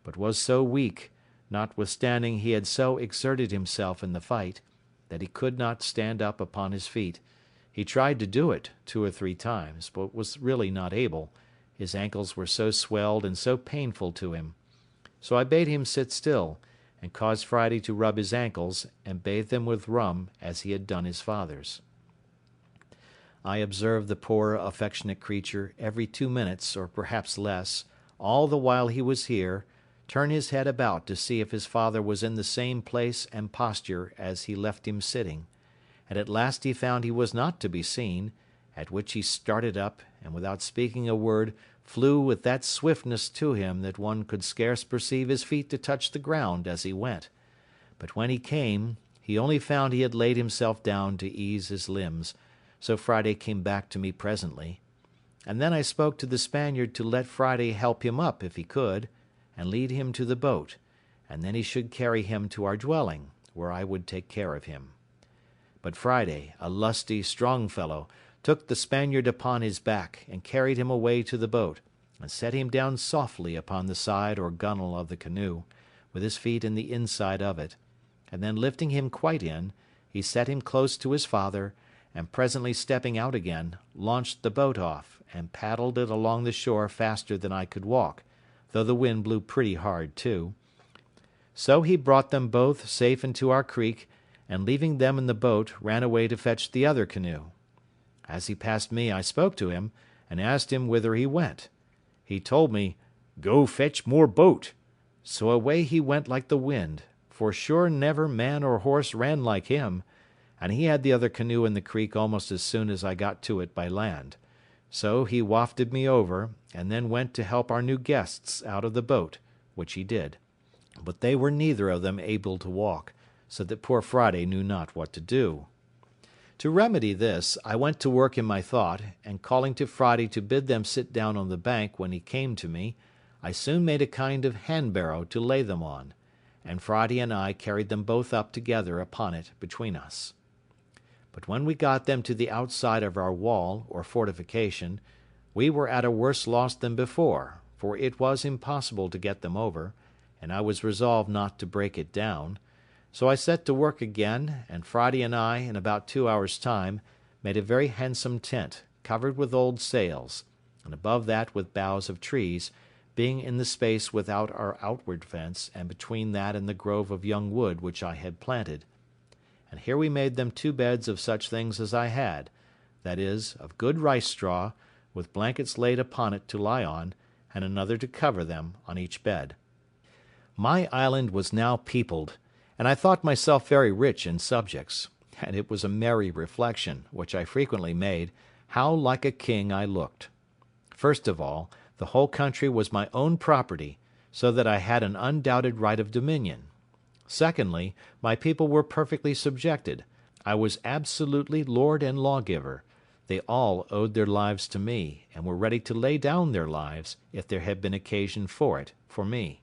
but was so weak, notwithstanding he had so exerted himself in the fight, that he could not stand up upon his feet. He tried to do it 2 or 3 times, but was really not able; his ankles were so swelled and so painful to him. So I bade him sit still, and caused Friday to rub his ankles, and bathe them with rum, as he had done his father's. I observed the poor affectionate creature every 2 minutes, or perhaps less, all the while he was here, turn his head about to see if his father was in the same place and posture as he left him sitting; and at last he found he was not to be seen, at which he started up, and without speaking a word flew with that swiftness to him that one could scarce perceive his feet to touch the ground as he went; but when he came, he only found he had laid himself down to ease his limbs, so Friday came back to me presently; and then I spoke to the Spaniard to let Friday help him up if he could, and lead him to the boat, and then he should carry him to our dwelling, where I would take care of him. But Friday, a lusty, strong fellow, took the Spaniard upon his back, and carried him away to the boat, and set him down softly upon the side or gunwale of the canoe, with his feet in the inside of it, and then lifting him quite in, he set him close to his father, and presently stepping out again, launched the boat off, and paddled it along the shore faster than I could walk, though the wind blew pretty hard too. So he brought them both safe into our creek, and leaving them in the boat, ran away to fetch the other canoe. As he passed me I spoke to him, and asked him whither he went. He told me, "Go fetch more boat." So away he went like the wind, for sure never man or horse ran like him, and he had the other canoe in the creek almost as soon as I got to it by land. So he wafted me over, and then went to help our new guests out of the boat, which he did; but they were neither of them able to walk, so that poor Friday knew not what to do. To remedy this, I went to work in my thought, and calling to Friday to bid them sit down on the bank when he came to me, I soon made a kind of hand-barrow to lay them on, and Friday and I carried them both up together upon it between us. But when we got them to the outside of our wall, or fortification, we were at a worse loss than before, for it was impossible to get them over, and I was resolved not to break it down. So I set to work again, and Friday and I, in about 2 hours' time, made a very handsome tent, covered with old sails, and above that with boughs of trees, being in the space without our outward fence, and between that and the grove of young wood which I had planted. And here we made them 2 beds of such things as I had, that is, of good rice straw, with blankets laid upon it to lie on, and another to cover them on each bed. My island was now peopled, and I thought myself very rich in subjects, and it was a merry reflection, which I frequently made, how like a king I looked. First of all, the whole country was my own property, so that I had an undoubted right of dominion. Secondly, my people were perfectly subjected. I was absolutely lord and lawgiver. They all owed their lives to me, and were ready to lay down their lives, if there had been occasion for it, for me.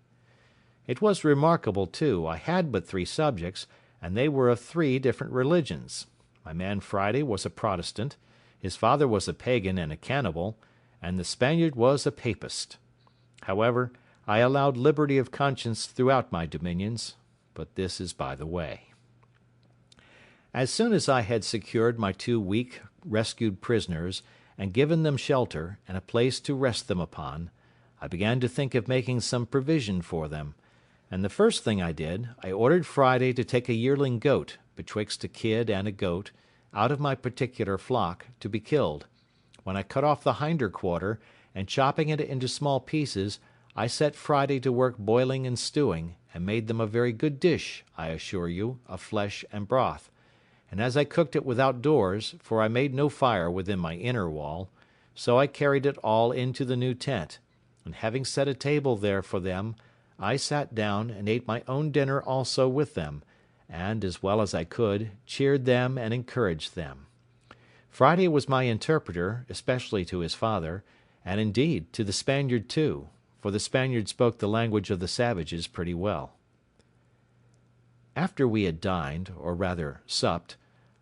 It was remarkable, too, I had but 3 subjects, and they were of 3 different religions. My man Friday was a Protestant, his father was a pagan and a cannibal, and the Spaniard was a papist. However, I allowed liberty of conscience throughout my dominions, but this is by the way. As soon as I had secured my 2 weak rescued prisoners, and given them shelter, and a place to rest them upon, I began to think of making some provision for them, and the first thing I did, I ordered Friday to take a yearling goat, betwixt a kid and a goat, out of my particular flock, to be killed, when I cut off the hinder quarter, and chopping it into small pieces, I set Friday to work boiling and stewing, and made them a very good dish, I assure you, of flesh and broth. And as I cooked it without doors, for I made no fire within my inner wall, so I carried it all into the new tent, and having set a table there for them, I sat down and ate my own dinner also with them, and, as well as I could, cheered them and encouraged them. Friday was my interpreter, especially to his father, and indeed to the Spaniard too, for the Spaniard spoke the language of the savages pretty well. After we had dined, or rather supped,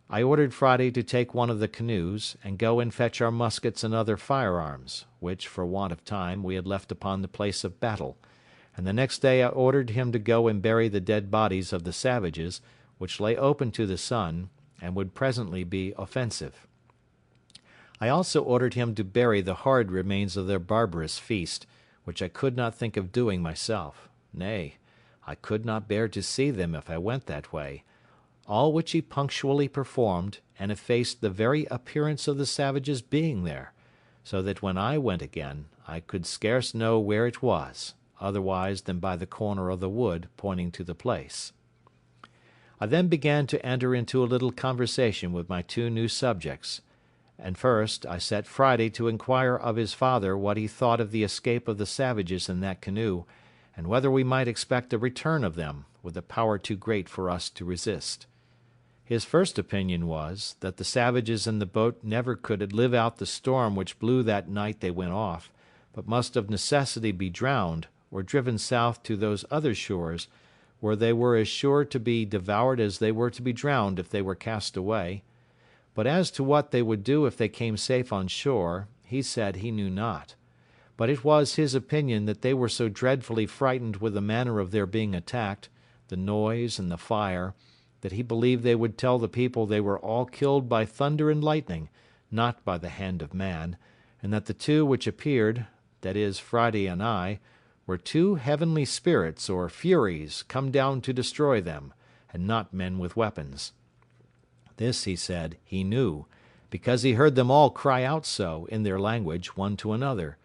I ordered Friday to take one of the canoes, and go and fetch our muskets and other firearms, which, for want of time, we had left upon the place of battle, and the next day I ordered him to go and bury the dead bodies of the savages, which lay open to the sun, and would presently be offensive. I also ordered him to bury the horrid remains of their barbarous feast, which I could not think of doing myself; nay, I could not bear to see them if I went that way, all which he punctually performed, and effaced the very appearance of the savages being there, so that when I went again, I could scarce know where it was, otherwise than by the corner of the wood pointing to the place. I then began to enter into a little conversation with my 2 new subjects, and first I set Friday to inquire of his father what he thought of the escape of the savages in that canoe, and whether we might expect a return of them, with a power too great for us to resist. His first opinion was, that the savages in the boat never could live out the storm which blew that night they went off, but must of necessity be drowned, or driven south to those other shores, where they were as sure to be devoured as they were to be drowned if they were cast away. But as to what they would do if they came safe on shore, he said he knew not; but it was his opinion that they were so dreadfully frightened with the manner of their being attacked, the noise and the fire, that he believed they would tell the people they were all killed by thunder and lightning, not by the hand of man, and that the 2 which appeared, that is, Friday and I, were 2 heavenly spirits or furies come down to destroy them, and not men with weapons. This, he said, he knew, because he heard them all cry out so, in their language, one to another,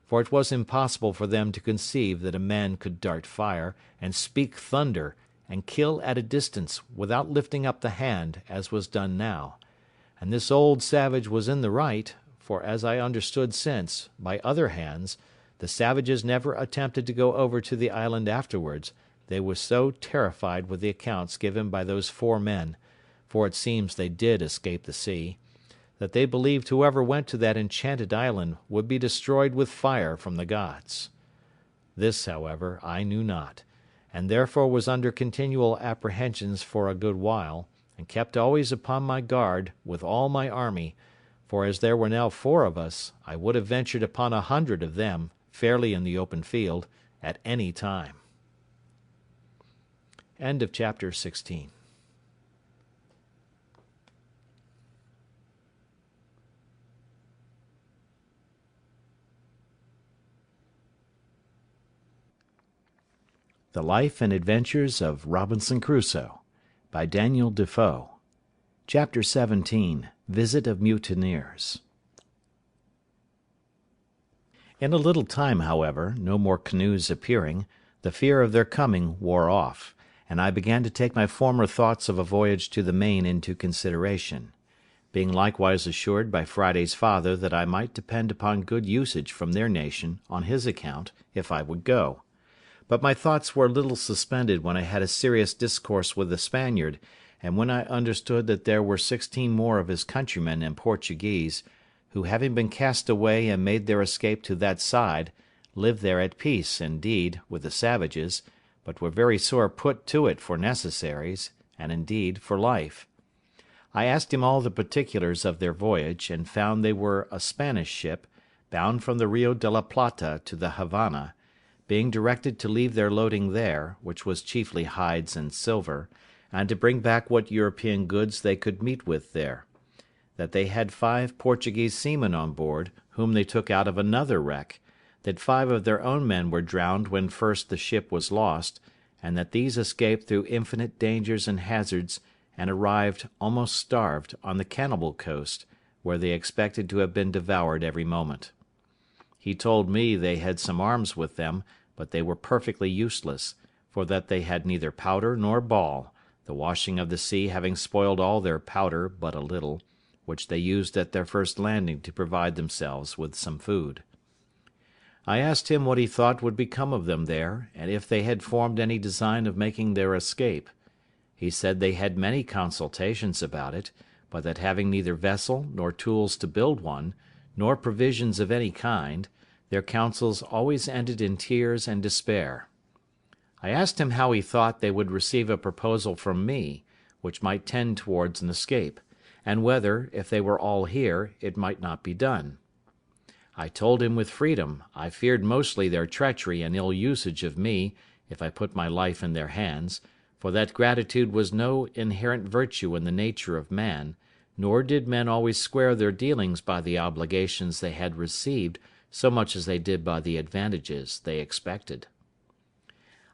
for it was impossible for them to conceive that a man could dart fire, and speak thunder, and kill at a distance, without lifting up the hand, as was done now; and this old savage was in the right, for as I understood since, by other hands, the savages never attempted to go over to the island afterwards, they were so terrified with the accounts given by those 4 men, for it seems they did escape the sea, that they believed whoever went to that enchanted island would be destroyed with fire from the gods. This, however, I knew not, and therefore was under continual apprehensions for a good while, and kept always upon my guard with all my army, for as there were now 4 of us, I would have ventured upon 100 of them, fairly in the open field, at any time. End of chapter 16. The Life and Adventures of Robinson Crusoe, by Daniel Defoe. Chapter 17. Visit of Mutineers. In a little time, however, no more canoes appearing, the fear of their coming wore off, and I began to take my former thoughts of a voyage to the Main into consideration, being likewise assured by Friday's father that I might depend upon good usage from their nation, on his account, if I would go. But my thoughts were a little suspended when I had a serious discourse with the Spaniard, and when I understood that there were 16 more of his countrymen and Portuguese, who having been cast away and made their escape to that side, lived there at peace, indeed, with the savages, but were very sore put to it for necessaries, and indeed for life. I asked him all the particulars of their voyage, and found they were a Spanish ship, bound from the Rio de la Plata to the Havana, being directed to leave their loading there, which was chiefly hides and silver, and to bring back what European goods they could meet with there; that they had 5 Portuguese seamen on board, whom they took out of another wreck; that 5 of their own men were drowned when first the ship was lost, and that these escaped through infinite dangers and hazards, and arrived, almost starved, on the cannibal coast, where they expected to have been devoured every moment. He told me they had some arms with them, but they were perfectly useless, for that they had neither powder nor ball, the washing of the sea having spoiled all their powder but a little, which they used at their first landing to provide themselves with some food. I asked him what he thought would become of them there, and if they had formed any design of making their escape. He said they had many consultations about it, but that having neither vessel nor tools to build one, nor provisions of any kind, their counsels always ended in tears and despair. I asked him how he thought they would receive a proposal from me, which might tend towards an escape, and whether, if they were all here, it might not be done. I told him with freedom, I feared mostly their treachery and ill usage of me, if I put my life in their hands, for that gratitude was no inherent virtue in the nature of man, nor did men always square their dealings by the obligations they had received so much as they did by the advantages they expected.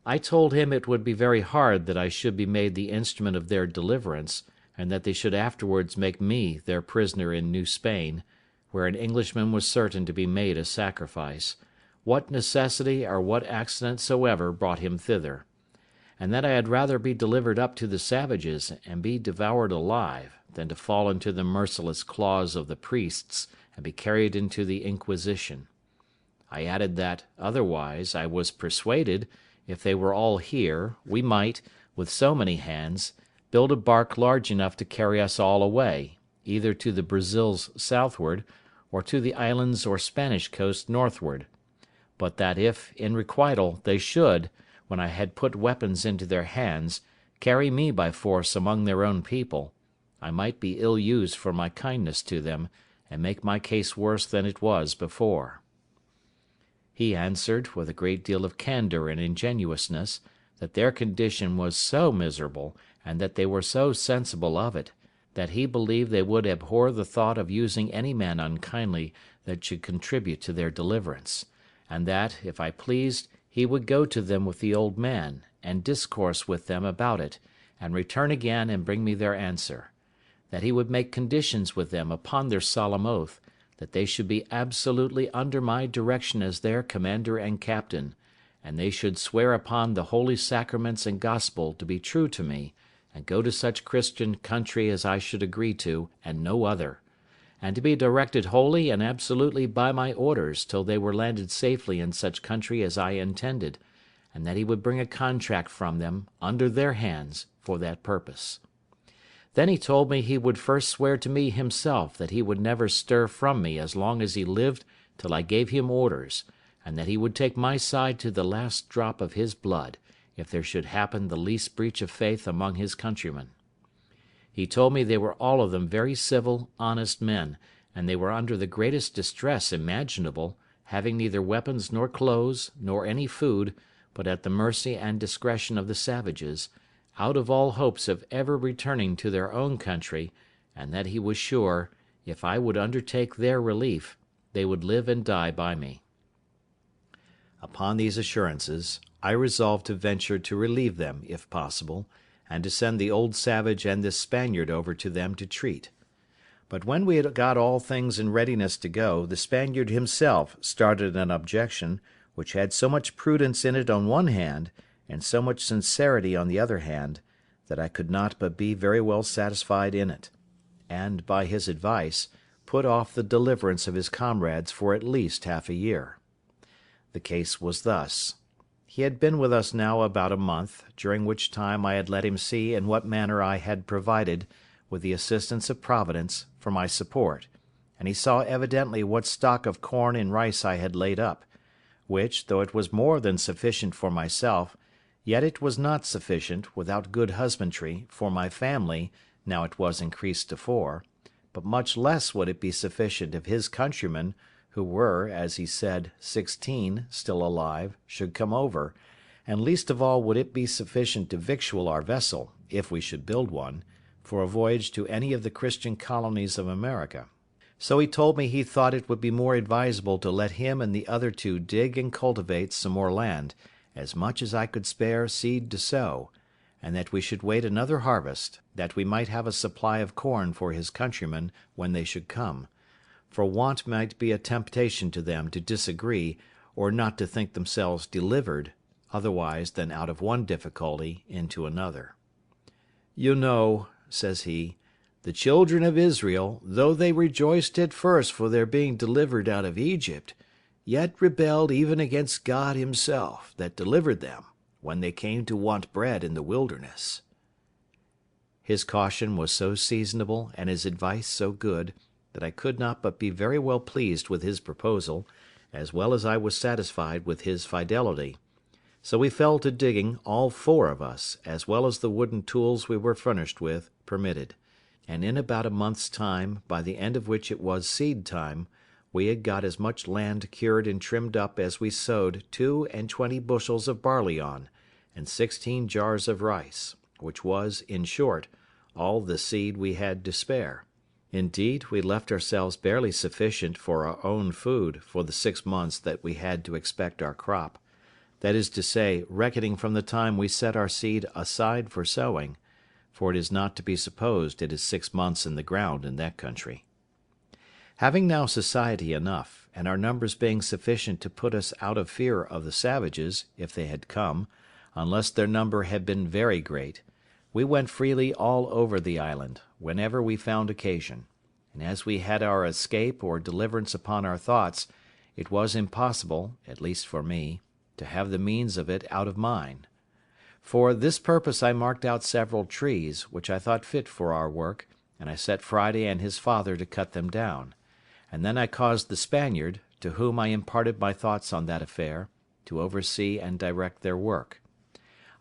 I told him it would be very hard that I should be made the instrument of their deliverance, and that they should afterwards make me their prisoner in New Spain, where an Englishman was certain to be made a sacrifice, what necessity or what accident soever brought him thither; and that I had rather be delivered up to the savages, and be devoured alive, than to fall into the merciless claws of the priests, and be carried into the Inquisition. I added that, otherwise, I was persuaded, if they were all here, we might, with so many hands, build a bark large enough to carry us all away, either to the Brazils southward, or to the islands or Spanish coast northward; but that if, in requital, they should, when I had put weapons into their hands, carry me by force among their own people, I might be ill used for my kindness to them, and make my case worse than it was before. He answered, with a great deal of candour and ingenuousness, that their condition was so miserable, and that they were so sensible of it, that he believed they would abhor the thought of using any man unkindly that should contribute to their deliverance; and that, if I pleased, he would go to them with the old man, and discourse with them about it, and return again and bring me their answer; that he would make conditions with them upon their solemn oath, that they should be absolutely under my direction as their commander and captain, and they should swear upon the holy sacraments and gospel to be true to me, and go to such Christian country as I should agree to, and no other; and to be directed wholly and absolutely by my orders till they were landed safely in such country as I intended, and that he would bring a contract from them, under their hands, for that purpose. Then he told me he would first swear to me himself that he would never stir from me as long as he lived till I gave him orders, and that he would take my side to the last drop of his blood, if there should happen the least breach of faith among his countrymen. He told me they were all of them very civil, honest men, and they were under the greatest distress imaginable, having neither weapons nor clothes, nor any food, but at the mercy and discretion of the savages, out of all hopes of ever returning to their own country, and that he was sure, if I would undertake their relief, they would live and die by me. Upon these assurances, I resolved to venture to relieve them, if possible, and to send the old savage and this Spaniard over to them to treat. But when we had got all things in readiness to go, the Spaniard himself started an objection, which had so much prudence in it on one hand, and so much sincerity on the other hand, that I could not but be very well satisfied in it, and, by his advice, put off the deliverance of his comrades for at least half a year. The case was thus. He had been with us now about a month, during which time I had let him see in what manner I had provided, with the assistance of Providence, for my support, and he saw evidently what stock of corn and rice I had laid up, which, though it was more than sufficient for myself, yet it was not sufficient, without good husbandry, for my family, now it was increased to 4, but much less would it be sufficient if his countrymen, who were, as he said, 16, still alive, should come over, and least of all would it be sufficient to victual our vessel, if we should build one, for a voyage to any of the Christian colonies of America. So he told me he thought it would be more advisable to let him and the other 2 dig and cultivate some more land, as much as I could spare seed to sow, and that we should wait another harvest, that we might have a supply of corn for his countrymen when they should come, for want might be a temptation to them to disagree, or not to think themselves delivered, otherwise than out of one difficulty into another. "You know," says he, "the children of Israel, though they rejoiced at first for their being delivered out of Egypt, yet rebelled even against God himself, that delivered them, when they came to want bread in the wilderness." His caution was so seasonable and his advice so good, that I could not but be very well pleased with his proposal, as well as I was satisfied with his fidelity. So we fell to digging, all 4 of us, as well as the wooden tools we were furnished with permitted; and in about a month's time, by the end of which it was seed time, we had got as much land cured and trimmed up as we sowed 22 bushels of barley on, and 16 jars of rice, which was, in short, all the seed we had to spare. Indeed, we left ourselves barely sufficient for our own food for the 6 months that we had to expect our crop; that is to say, reckoning from the time we set our seed aside for sowing, for it is not to be supposed it is 6 months in the ground in that country. Having now society enough, and our numbers being sufficient to put us out of fear of the savages, if they had come, unless their number had been very great, we went freely all over the island, whenever we found occasion; and as we had our escape or deliverance upon our thoughts, it was impossible, at least for me, to have the means of it out of mine. For this purpose I marked out several trees, which I thought fit for our work, and I set Friday and his father to cut them down; and then I caused the Spaniard, to whom I imparted my thoughts on that affair, to oversee and direct their work.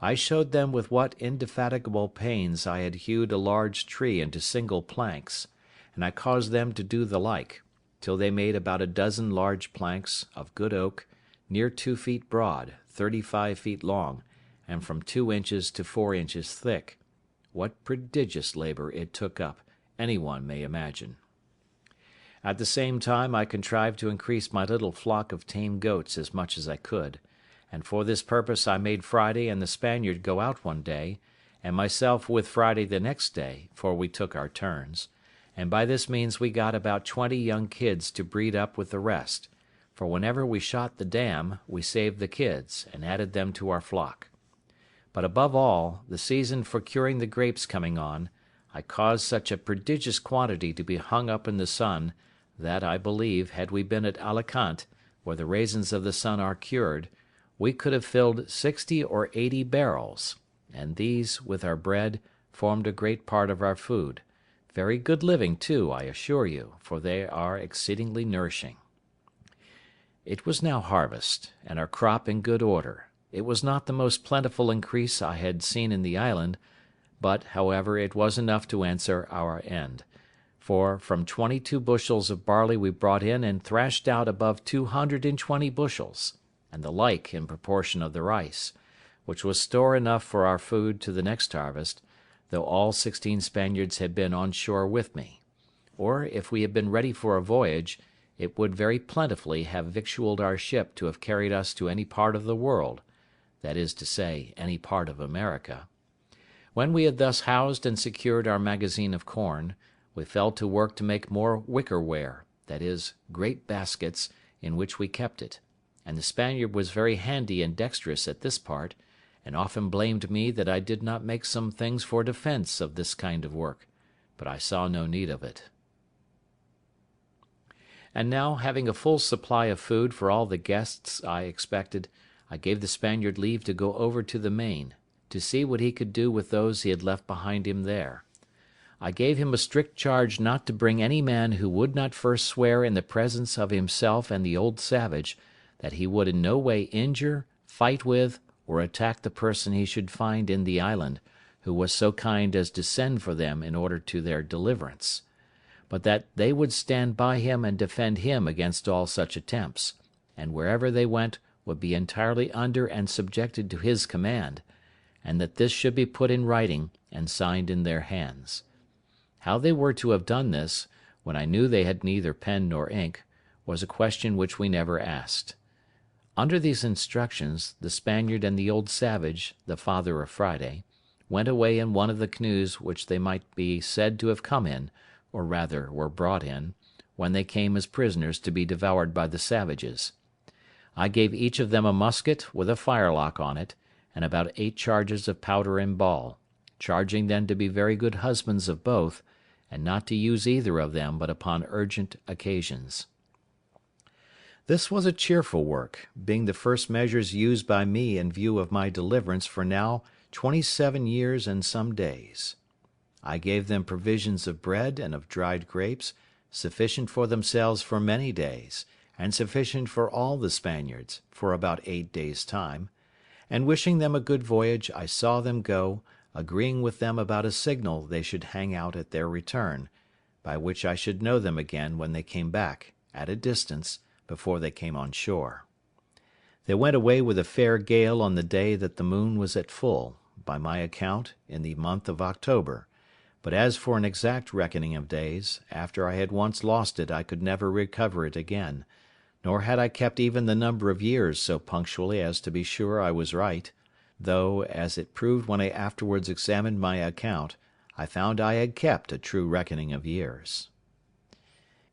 I showed them with what indefatigable pains I had hewed a large tree into single planks, and I caused them to do the like, till they made about a dozen large planks, of good oak, near 2 feet broad, 35 feet long, and from 2 inches to 4 inches thick. What prodigious labour it took up, any one may imagine. At the same time I contrived to increase my little flock of tame goats as much as I could, and for this purpose I made Friday and the Spaniard go out one day, and myself with Friday the next day, for we took our turns, and by this means we got about 20 young kids to breed up with the rest, for whenever we shot the dam we saved the kids, and added them to our flock. But above all, the season for curing the grapes coming on, I caused such a prodigious quantity to be hung up in the sun, that, I believe, had we been at Alicante, where the raisins of the sun are cured, we could have filled 60 or 80 barrels, and these, with our bread, formed a great part of our food. Very good living too, I assure you, for they are exceedingly nourishing. It was now harvest, and our crop in good order. It was not the most plentiful increase I had seen in the island, but, however, it was enough to answer our end; for from 22 bushels of barley we brought in and thrashed out above 220 bushels, and the like in proportion of the rice, which was store enough for our food to the next harvest, though all 16 Spaniards had been on shore with me; or, if we had been ready for a voyage, it would very plentifully have victualled our ship to have carried us to any part of the world, that is to say, any part of America. When we had thus housed and secured our magazine of corn, we fell to work to make more wicker ware, that is, great baskets, in which we kept it; and the Spaniard was very handy and dexterous at this part, and often blamed me that I did not make some things for defence of this kind of work, but I saw no need of it. And now, having a full supply of food for all the guests I expected, I gave the Spaniard leave to go over to the main, to see what he could do with those he had left behind him there. I gave him a strict charge not to bring any man who would not first swear in the presence of himself and the old savage that he would in no way injure, fight with, or attack the person he should find in the island, who was so kind as to send for them in order to their deliverance; but that they would stand by him and defend him against all such attempts, and wherever they went would be entirely under and subjected to his command, and that this should be put in writing and signed in their hands. How they were to have done this, when I knew they had neither pen nor ink, was a question which we never asked. Under these instructions, the Spaniard and the old savage, the father of Friday, went away in one of the canoes which they might be said to have come in, or rather were brought in, when they came as prisoners to be devoured by the savages. I gave each of them a musket with a firelock on it, and about 8 charges of powder and ball, charging them to be very good husbands of both, and not to use either of them but upon urgent occasions. This was a cheerful work, being the first measures used by me in view of my deliverance for now 27 years and some days. I gave them provisions of bread and of dried grapes, sufficient for themselves for many days, and sufficient for all the Spaniards for about 8 days' time; and wishing them a good voyage, I saw them go, agreeing with them about a signal they should hang out at their return, by which I should know them again when they came back, at a distance, before they came on shore. They went away with a fair gale on the day that the moon was at full, by my account, in the month of October; but as for an exact reckoning of days, after I had once lost it I could never recover it again, nor had I kept even the number of years so punctually as to be sure I was right, though, as it proved when I afterwards examined my account, I found I had kept a true reckoning of years.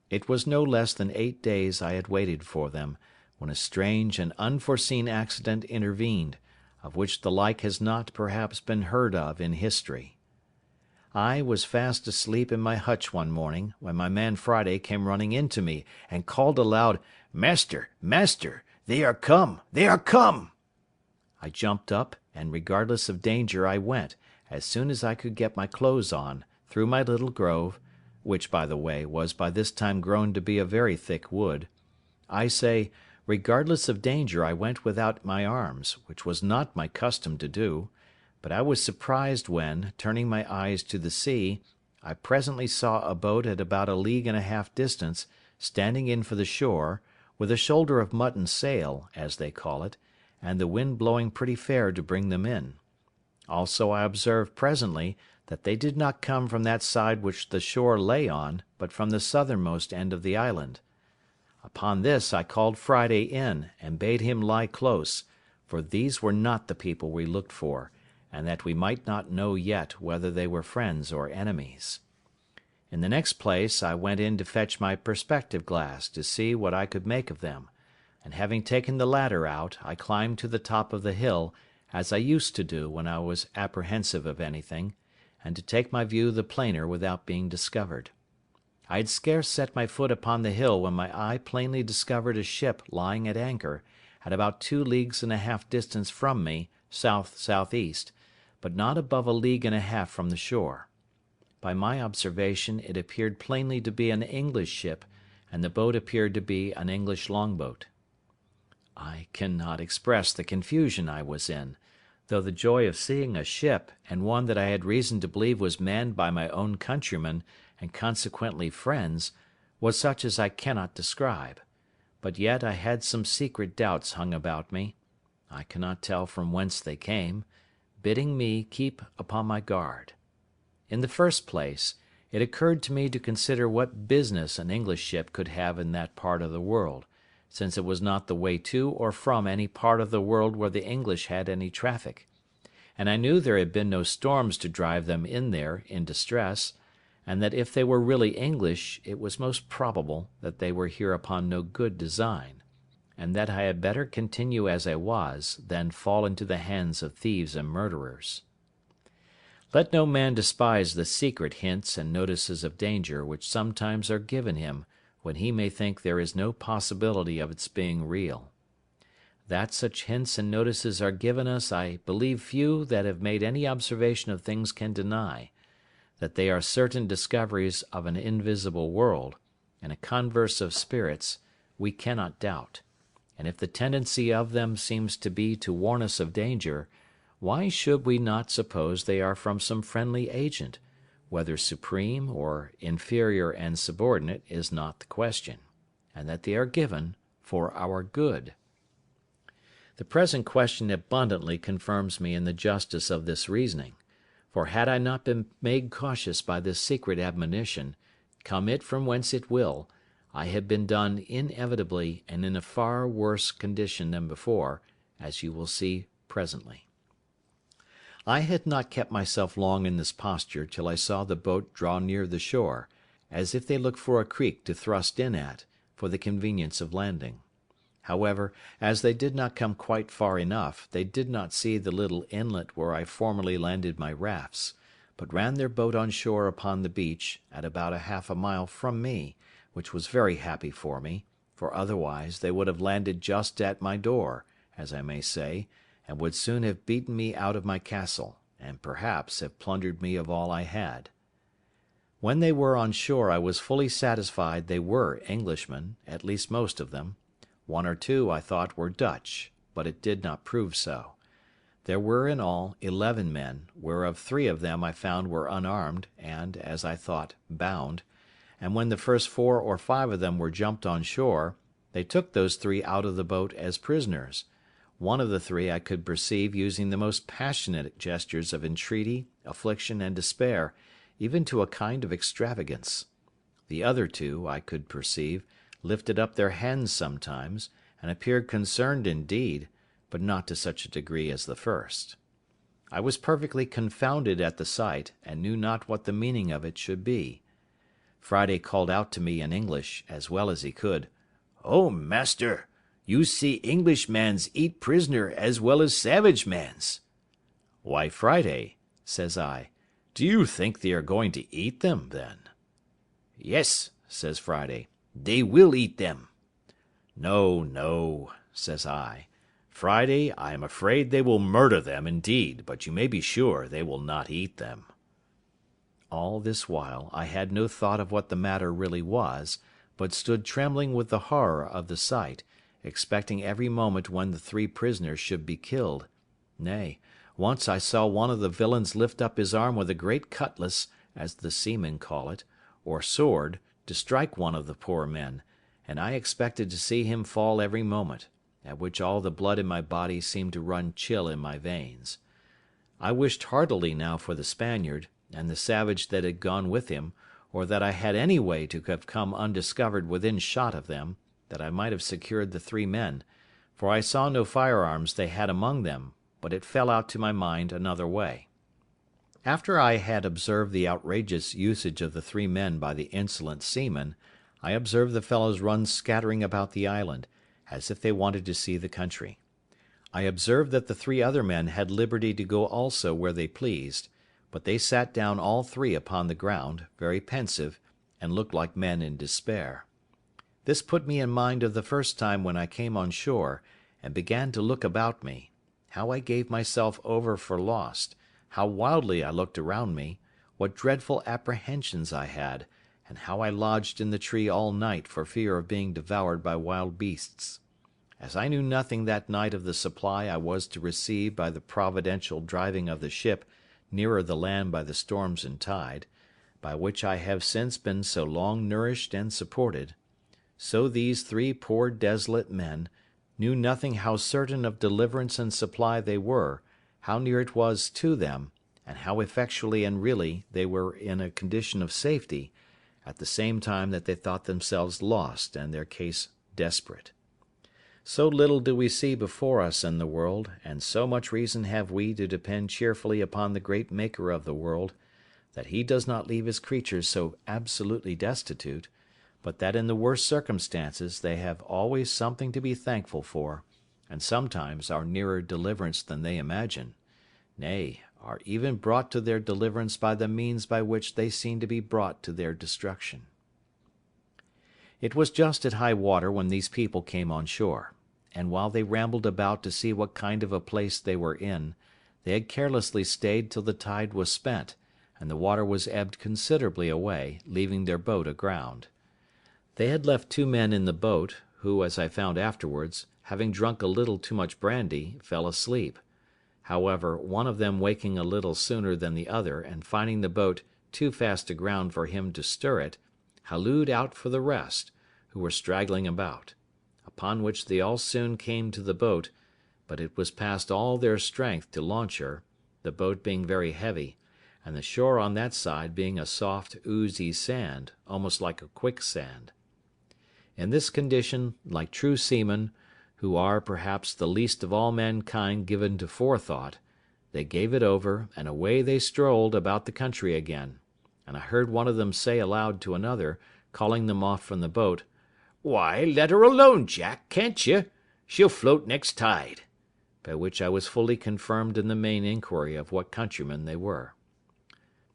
It was no less than 8 days I had waited for them, when a strange and unforeseen accident intervened, of which the like has not, perhaps, been heard of in history. I was fast asleep in my hutch one morning, when my man Friday came running into me, and called aloud, "Master, master, they are come, they are come!" I jumped up, and regardless of danger I went, as soon as I could get my clothes on, through my little grove, which, by the way, was by this time grown to be a very thick wood. I say, regardless of danger I went without my arms, which was not my custom to do; but I was surprised when, turning my eyes to the sea, I presently saw a boat at about 1.5 leagues distance, standing in for the shore, with a shoulder of mutton sail, as they call it, and the wind blowing pretty fair to bring them in. Also I observed presently that they did not come from that side which the shore lay on, but from the southernmost end of the island. Upon this I called Friday in, and bade him lie close, for these were not the people we looked for, and that we might not know yet whether they were friends or enemies. In the next place I went in to fetch my perspective glass to see what I could make of them, and having taken the ladder out, I climbed to the top of the hill, as I used to do when I was apprehensive of anything, and to take my view the plainer without being discovered. I had scarce set my foot upon the hill when my eye plainly discovered a ship lying at anchor, at about 2 leagues and a half distance from me, south-southeast, but not above 1.5 leagues from the shore. By my observation it appeared plainly to be an English ship, and the boat appeared to be an English longboat. I cannot express the confusion I was in, though the joy of seeing a ship, and one that I had reason to believe was manned by my own countrymen, and consequently friends, was such as I cannot describe; but yet I had some secret doubts hung about me, I cannot tell from whence they came, bidding me keep upon my guard. In the first place, it occurred to me to consider what business an English ship could have in that part of the world, since it was not the way to or from any part of the world where the English had any traffic; and I knew there had been no storms to drive them in there in distress, and that if they were really English it was most probable that they were here upon no good design, and that I had better continue as I was than fall into the hands of thieves and murderers. Let no man despise the secret hints and notices of danger which sometimes are given him when he may think there is no possibility of its being real. That such hints and notices are given us I believe few that have made any observation of things can deny; that they are certain discoveries of an invisible world, and a converse of spirits, we cannot doubt; and if the tendency of them seems to be to warn us of danger, why should we not suppose they are from some friendly agent, whether supreme or inferior and subordinate is not the question, and that they are given for our good? The present question abundantly confirms me in the justice of this reasoning; for had I not been made cautious by this secret admonition, come it from whence it will, I had been done inevitably and in a far worse condition than before, as you will see presently. I had not kept myself long in this posture till I saw the boat draw near the shore, as if they looked for a creek to thrust in at, for the convenience of landing. However, as they did not come quite far enough, they did not see the little inlet where I formerly landed my rafts, but ran their boat on shore upon the beach, at about 1/2 mile from me, which was very happy for me, for otherwise they would have landed just at my door, as I may say, and would soon have beaten me out of my castle, and perhaps have plundered me of all I had. When they were on shore I was fully satisfied they were Englishmen, at least most of them; 1 or 2 I thought were Dutch, but it did not prove so. There were in all 11 men, whereof 3 of them I found were unarmed, and, as I thought, bound; and when the first 4 or 5 of them were jumped on shore, they took those 3 out of the boat as prisoners; one of the 3 I could perceive using the most passionate gestures of entreaty, affliction, and despair, even to a kind of extravagance. The other 2, I could perceive, lifted up their hands sometimes, and appeared concerned indeed, but not to such a degree as the first. I was perfectly confounded at the sight, and knew not what the meaning of it should be. Friday called out to me in English, as well as he could, "Oh, master! You see Englishmans eat prisoner as well as savage mans." "Why, Friday," says I, "do you think they are going to eat them, then?" "Yes," says Friday, "they will eat them." "No, no," says I, "Friday, I am afraid they will murder them indeed, but you may be sure they will not eat them." All this while I had no thought of what the matter really was, but stood trembling with the horror of the sight, expecting every moment when the 3 prisoners should be killed; nay, once I saw one of the villains lift up his arm with a great cutlass, as the seamen call it, or sword, to strike one of the poor men, and I expected to see him fall every moment, at which all the blood in my body seemed to run chill in my veins. I wished heartily now for the Spaniard, and the savage that had gone with him, or that I had any way to have come undiscovered within shot of them, that I might have secured the 3 men, for I saw no firearms they had among them, but it fell out to my mind another way. After I had observed the outrageous usage of the 3 men by the insolent seamen, I observed the fellows run scattering about the island, as if they wanted to see the country. I observed that the 3 other men had liberty to go also where they pleased, but they sat down all 3 upon the ground, very pensive, and looked like men in despair. This put me in mind of the first time when I came on shore, and began to look about me, how I gave myself over for lost, how wildly I looked around me, what dreadful apprehensions I had, and how I lodged in the tree all night for fear of being devoured by wild beasts. As I knew nothing that night of the supply I was to receive by the providential driving of the ship nearer the land by the storms and tide, by which I have since been so long nourished and supported, so these three poor desolate men knew nothing how certain of deliverance and supply they were, how near it was to them, and how effectually and really they were in a condition of safety, at the same time that they thought themselves lost and their case desperate. So little do we see before us in the world, and so much reason have we to depend cheerfully upon the great Maker of the world, that he does not leave his creatures so absolutely destitute, but that in the worst circumstances they have always something to be thankful for, and sometimes are nearer deliverance than they imagine, nay, are even brought to their deliverance by the means by which they seem to be brought to their destruction. It was just at high water when these people came on shore, and while they rambled about to see what kind of a place they were in, they had carelessly stayed till the tide was spent, and the water was ebbed considerably away, leaving their boat aground. They had left 2 men in the boat, who, as I found afterwards, having drunk a little too much brandy, fell asleep. However, one of them waking a little sooner than the other, and finding the boat too fast aground for him to stir it, hallooed out for the rest, who were straggling about; upon which they all soon came to the boat, but it was past all their strength to launch her, the boat being very heavy, and the shore on that side being a soft, oozy sand, almost like a quicksand. In this condition, like true seamen, who are, perhaps, the least of all mankind given to forethought, they gave it over, and away they strolled about the country again; and I heard one of them say aloud to another, calling them off from the boat, "Why, let her alone, Jack, can't you? She'll float next tide," by which I was fully confirmed in the main inquiry of what countrymen they were.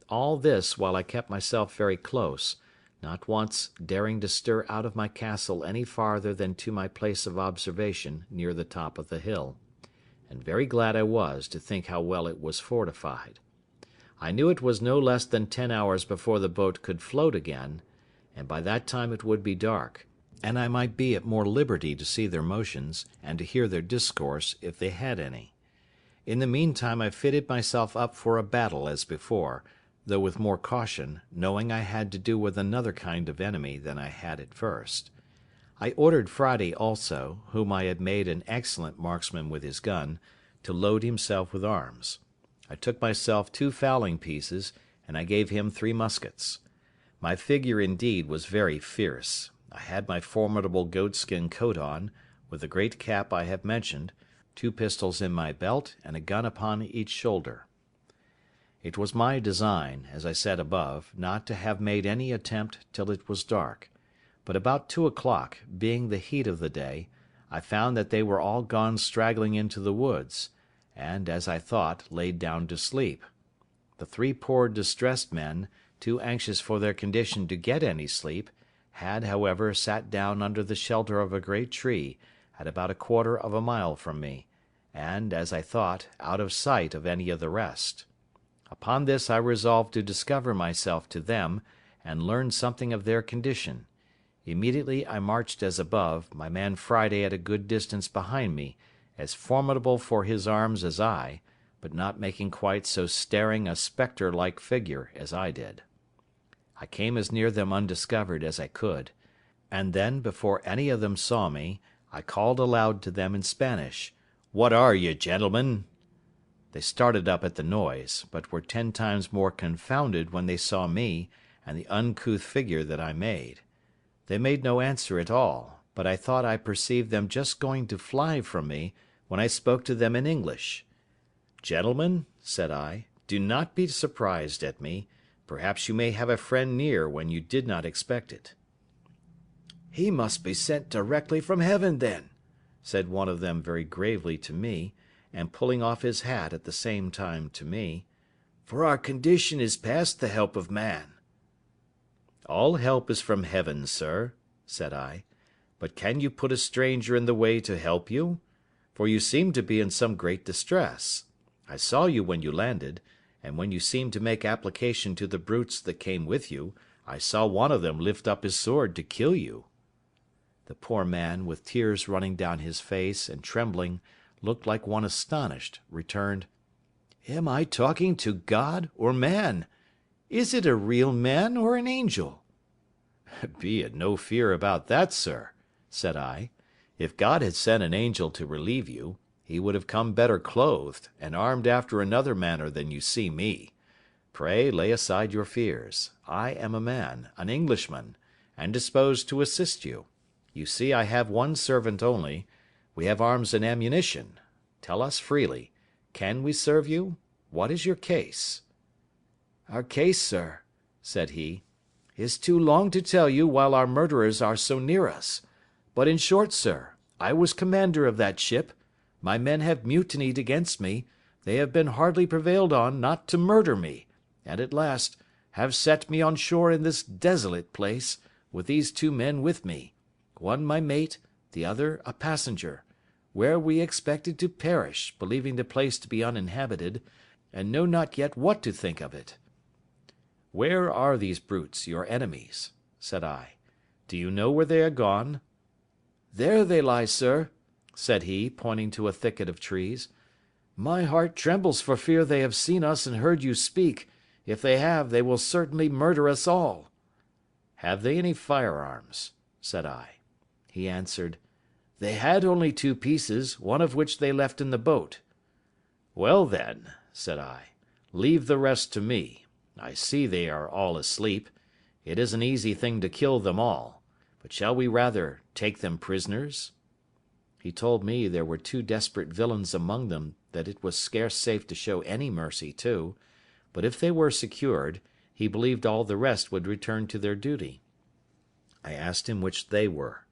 All this while I kept myself very close, not once daring to stir out of my castle any farther than to my place of observation near the top of the hill, and very glad I was to think how well it was fortified. I knew it was no less than 10 hours before the boat could float again, and by that time it would be dark, and I might be at more liberty to see their motions, and to hear their discourse, if they had any. In the meantime I fitted myself up for a battle as before, though with more caution, knowing I had to do with another kind of enemy than I had at first. I ordered Friday also, whom I had made an excellent marksman with his gun, to load himself with arms. I took myself 2 fowling pieces, and I gave him 3 muskets. My figure, indeed, was very fierce. I had my formidable goatskin coat on, with the great cap I have mentioned, 2 pistols in my belt, and a gun upon each shoulder. It was my design, as I said above, not to have made any attempt till it was dark; but about 2 o'clock, being the heat of the day, I found that they were all gone straggling into the woods, and, as I thought, laid down to sleep. The 3 poor distressed men, too anxious for their condition to get any sleep, had, however, sat down under the shelter of a great tree, at about a quarter of a mile from me, and, as I thought, out of sight of any of the rest. Upon this I resolved to discover myself to them, and learn something of their condition. Immediately I marched as above, my man Friday at a good distance behind me, as formidable for his arms as I, but not making quite so staring a spectre-like figure as I did. I came as near them undiscovered as I could, and then, before any of them saw me, I called aloud to them in Spanish, "What are you, gentlemen?" They started up at the noise, but were 10 times more confounded when they saw me, and the uncouth figure that I made. They made no answer at all, but I thought I perceived them just going to fly from me, when I spoke to them in English. "Gentlemen," said I, "do not be surprised at me; perhaps you may have a friend near when you did not expect it." "He must be sent directly from heaven, then," said one of them very gravely to me, and pulling off his hat at the same time to me, "for our condition is past the help of man." "All help is from heaven, sir," said I; "but can you put a stranger in the way to help you? for you seemed to be in some great distress. I saw you when you landed, and when you seemed to make application to the brutes that came with you, I saw one of them lift up his sword to kill you." The poor man, with tears running down his face and trembling, looked like one astonished, returned, "Am I talking to God or man? Is it a real man or an angel?" "Be it no fear about that, sir," said I. "If God had sent an angel to relieve you, he would have come better clothed, and armed after another manner than you see me. Pray lay aside your fears. I am a man, an Englishman, and disposed to assist you. You see I have one servant only. We have arms and ammunition. Tell us freely, can we serve you? What is your case?" "Our case, sir," said he, "is too long to tell you while our murderers are so near us. But in short, sir, I was commander of that ship. My men have mutinied against me. They have been hardly prevailed on not to murder me, and at last have set me on shore in this desolate place, with these 2 men with me, one my mate, the other a passenger, where we expected to perish, believing the place to be uninhabited, and know not yet what to think of it." "Where are these brutes, your enemies?" said I. "Do you know where they are gone?" "There they lie, sir," said he, pointing to a thicket of trees. "My heart trembles for fear they have seen us and heard you speak. If they have, they will certainly murder us all." "Have they any firearms?" said I. He answered, "They had only 2 pieces, one of which they left in the boat." "Well then," said I, "leave the rest to me. I see they are all asleep. It is an easy thing to kill them all. But shall we rather take them prisoners?" He told me there were 2 desperate villains among them that it was scarce safe to show any mercy to, but if they were secured, he believed all the rest would return to their duty. I asked him which they were.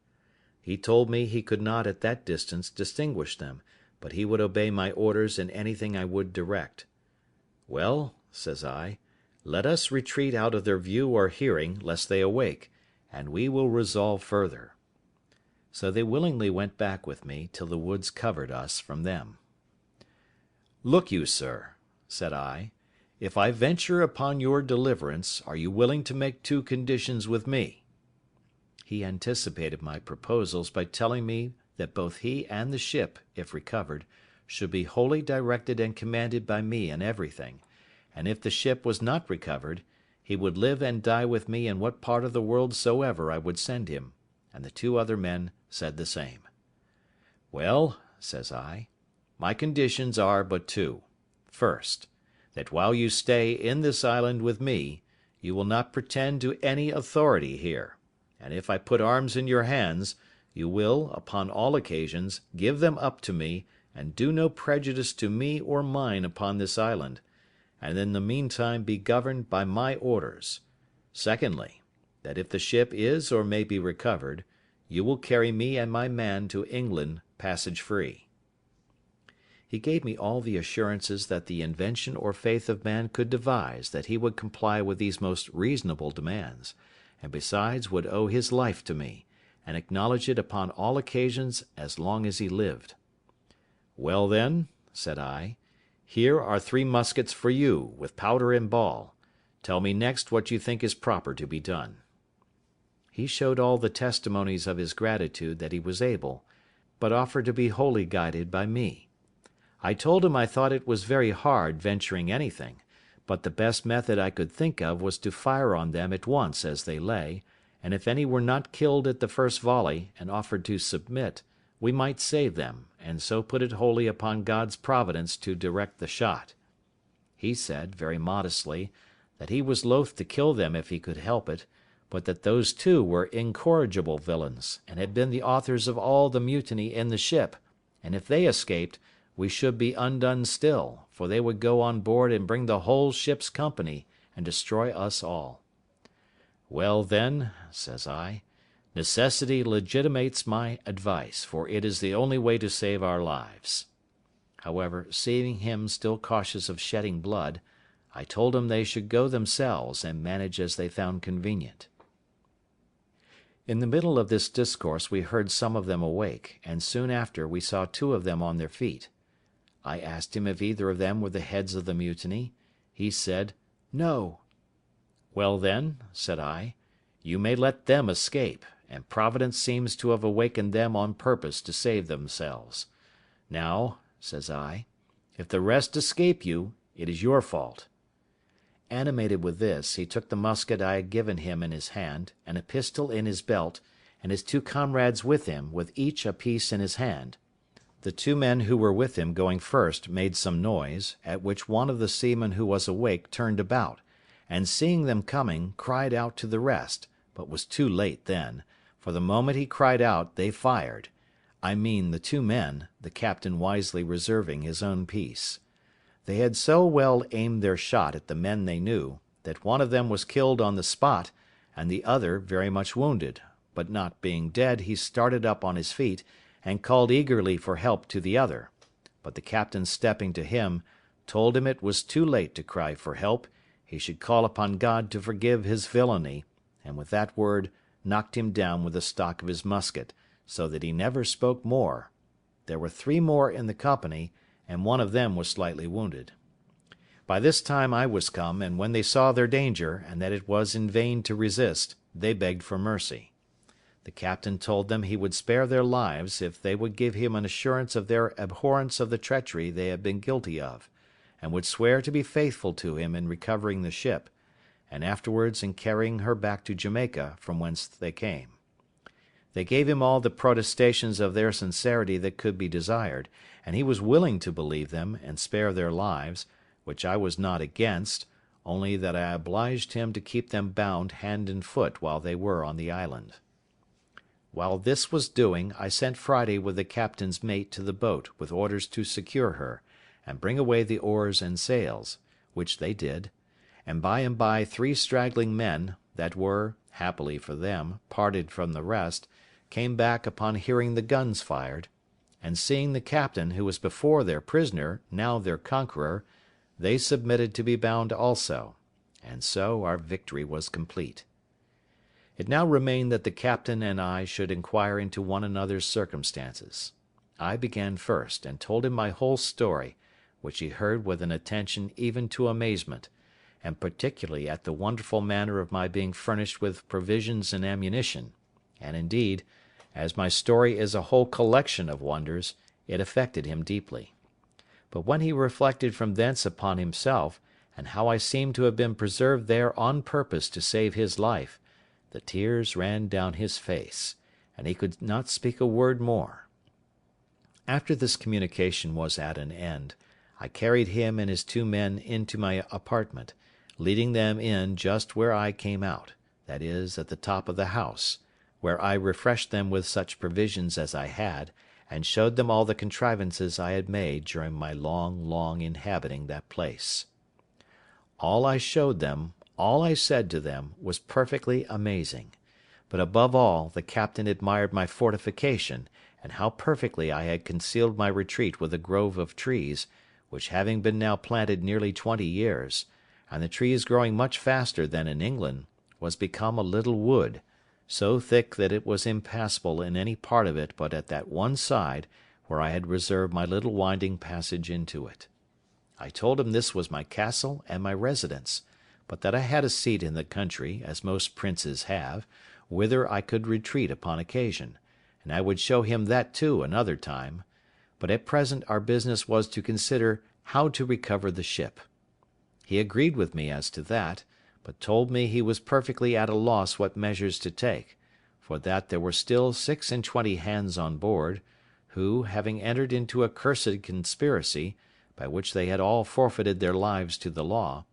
He told me he could not at that distance distinguish them, but he would obey my orders in anything I would direct. "Well," says I, "let us retreat out of their view or hearing, lest they awake, and we will resolve further." So they willingly went back with me, till the woods covered us from them. "Look you, sir," said I, "if I venture upon your deliverance, are you willing to make 2 conditions with me?" He anticipated my proposals by telling me that both he and the ship, if recovered, should be wholly directed and commanded by me in everything, and if the ship was not recovered, he would live and die with me in what part of the world soever I would send him, and the 2 other men said the same. "Well," says I, "my conditions are but 2. First, that while you stay in this island with me, you will not pretend to any authority here, and if I put arms in your hands, you will, upon all occasions, give them up to me, and do no prejudice to me or mine upon this island, and in the meantime be governed by my orders. Secondly, that if the ship is or may be recovered, you will carry me and my man to England passage free." He gave me all the assurances that the invention or faith of man could devise that he would comply with these most reasonable demands, and besides would owe his life to me, and acknowledge it upon all occasions as long as he lived. "Well then," said I, "here are 3 muskets for you, with powder and ball. Tell me next what you think is proper to be done." He showed all the testimonies of his gratitude that he was able, but offered to be wholly guided by me. I told him I thought it was very hard venturing anything, but the best method I could think of was to fire on them at once as they lay, and if any were not killed at the first volley, and offered to submit, we might save them, and so put it wholly upon God's providence to direct the shot. He said, very modestly, that he was loath to kill them if he could help it, but that those 2 were incorrigible villains, and had been the authors of all the mutiny in the ship, and if they escaped, we should be undone still, for they would go on board and bring the whole ship's company, and destroy us all. "Well then," says I, "necessity legitimates my advice, for it is the only way to save our lives." However, seeing him still cautious of shedding blood, I told him they should go themselves, and manage as they found convenient. In the middle of this discourse we heard some of them awake, and soon after we saw two of them on their feet. I asked him if either of them were the heads of the mutiny. He said, "No." "Well then," said I, "you may let them escape, and Providence seems to have awakened them on purpose to save themselves. Now," says I, "if the rest escape you, it is your fault." Animated with this, he took the musket I had given him in his hand, and a pistol in his belt, and his two comrades with him, with each a piece in his hand. The two men who were with him going first made some noise, at which one of the seamen who was awake turned about, and seeing them coming, cried out to the rest, but was too late then, for the moment he cried out they fired. I mean the two men, the captain wisely reserving his own piece. They had so well aimed their shot at the men they knew, that one of them was killed on the spot, and the other very much wounded, but not being dead he started up on his feet, and called eagerly for help to the other; but the captain stepping to him, told him it was too late to cry for help, he should call upon God to forgive his villainy, and with that word knocked him down with the stock of his musket, so that he never spoke more. There were 3 more in the company, and one of them was slightly wounded. By this time I was come, and when they saw their danger, and that it was in vain to resist, they begged for mercy. The captain told them he would spare their lives if they would give him an assurance of their abhorrence of the treachery they had been guilty of, and would swear to be faithful to him in recovering the ship, and afterwards in carrying her back to Jamaica, from whence they came. They gave him all the protestations of their sincerity that could be desired, and he was willing to believe them and spare their lives, which I was not against, only that I obliged him to keep them bound hand and foot while they were on the island. While this was doing, I sent Friday with the captain's mate to the boat with orders to secure her, and bring away the oars and sails, which they did, and by 3 straggling men, that were, happily for them, parted from the rest, came back upon hearing the guns fired, and seeing the captain, who was before their prisoner, now their conqueror, they submitted to be bound also, and so our victory was complete. It now remained that the captain and I should inquire into one another's circumstances. I began first, and told him my whole story, which he heard with an attention even to amazement, and particularly at the wonderful manner of my being furnished with provisions and ammunition, and indeed, as my story is a whole collection of wonders, it affected him deeply. But when he reflected from thence upon himself, and how I seemed to have been preserved there on purpose to save his life, the tears ran down his face, and he could not speak a word more. After this communication was at an end, I carried him and his 2 men into my apartment, leading them in just where I came out, that is, at the top of the house, where I refreshed them with such provisions as I had, and showed them all the contrivances I had made during my long inhabiting that place. All I showed them, all I said to them, was perfectly amazing; but above all, the captain admired my fortification, and how perfectly I had concealed my retreat with a grove of trees, which having been now planted nearly 20 years, and the trees growing much faster than in England, was become a little wood, so thick that it was impassable in any part of it but at that one side where I had reserved my little winding passage into it. I told him this was my castle and my residence, but that I had a seat in the country, as most princes have, whither I could retreat upon occasion, and I would show him that too another time; but at present our business was to consider how to recover the ship. He agreed with me as to that, but told me he was perfectly at a loss what measures to take, for that there were still 26 hands on board, who, having entered into a cursed conspiracy, by which they had all forfeited their lives to the law,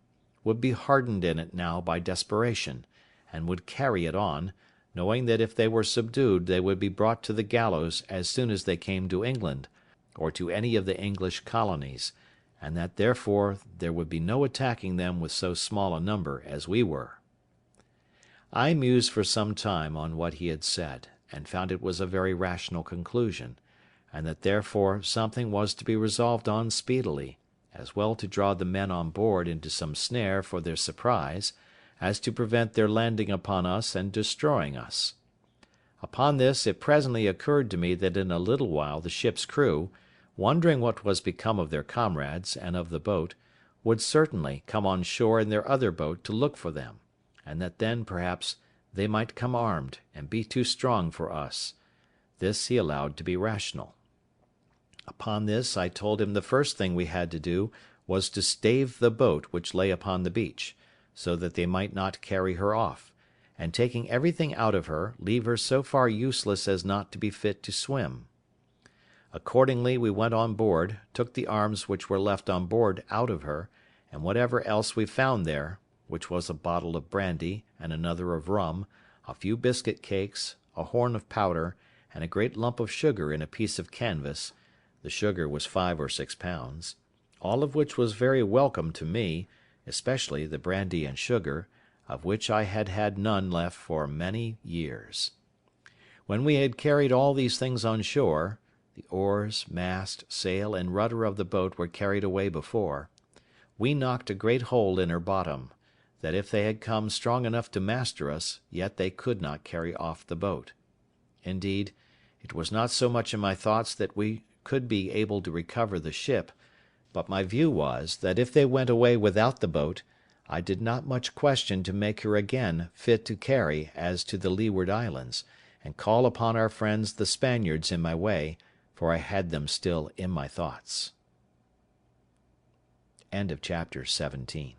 would be hardened in it now by desperation, and would carry it on, knowing that if they were subdued they would be brought to the gallows as soon as they came to England, or to any of the English colonies, and that therefore there would be no attacking them with so small a number as we were. I mused for some time on what he had said, and found it was a very rational conclusion, and that therefore something was to be resolved on speedily, as well to draw the men on board into some snare for their surprise, as to prevent their landing upon us and destroying us. Upon this it presently occurred to me that in a little while the ship's crew, wondering what was become of their comrades and of the boat, would certainly come on shore in their other boat to look for them, and that then, perhaps, they might come armed, and be too strong for us. This he allowed to be rational. Upon this I told him the first thing we had to do was to stave the boat which lay upon the beach, so that they might not carry her off, and taking everything out of her, leave her so far useless as not to be fit to swim. Accordingly we went on board, took the arms which were left on board out of her, and whatever else we found there, which was a bottle of brandy, and another of rum, a few biscuit cakes, a horn of powder, and a great lump of sugar in a piece of canvas, the sugar was 5 or 6 pounds, all of which was very welcome to me, especially the brandy and sugar, of which I had had none left for many years. When we had carried all these things on shore, the oars, mast, sail, and rudder of the boat were carried away before, we knocked a great hole in her bottom, that if they had come strong enough to master us, yet they could not carry off the boat. Indeed, it was not so much in my thoughts that we could be able to recover the ship, but my view was, that if they went away without the boat, I did not much question to make her again fit to carry as to the Leeward Islands, and call upon our friends the Spaniards in my way, for I had them still in my thoughts. Chapter 17.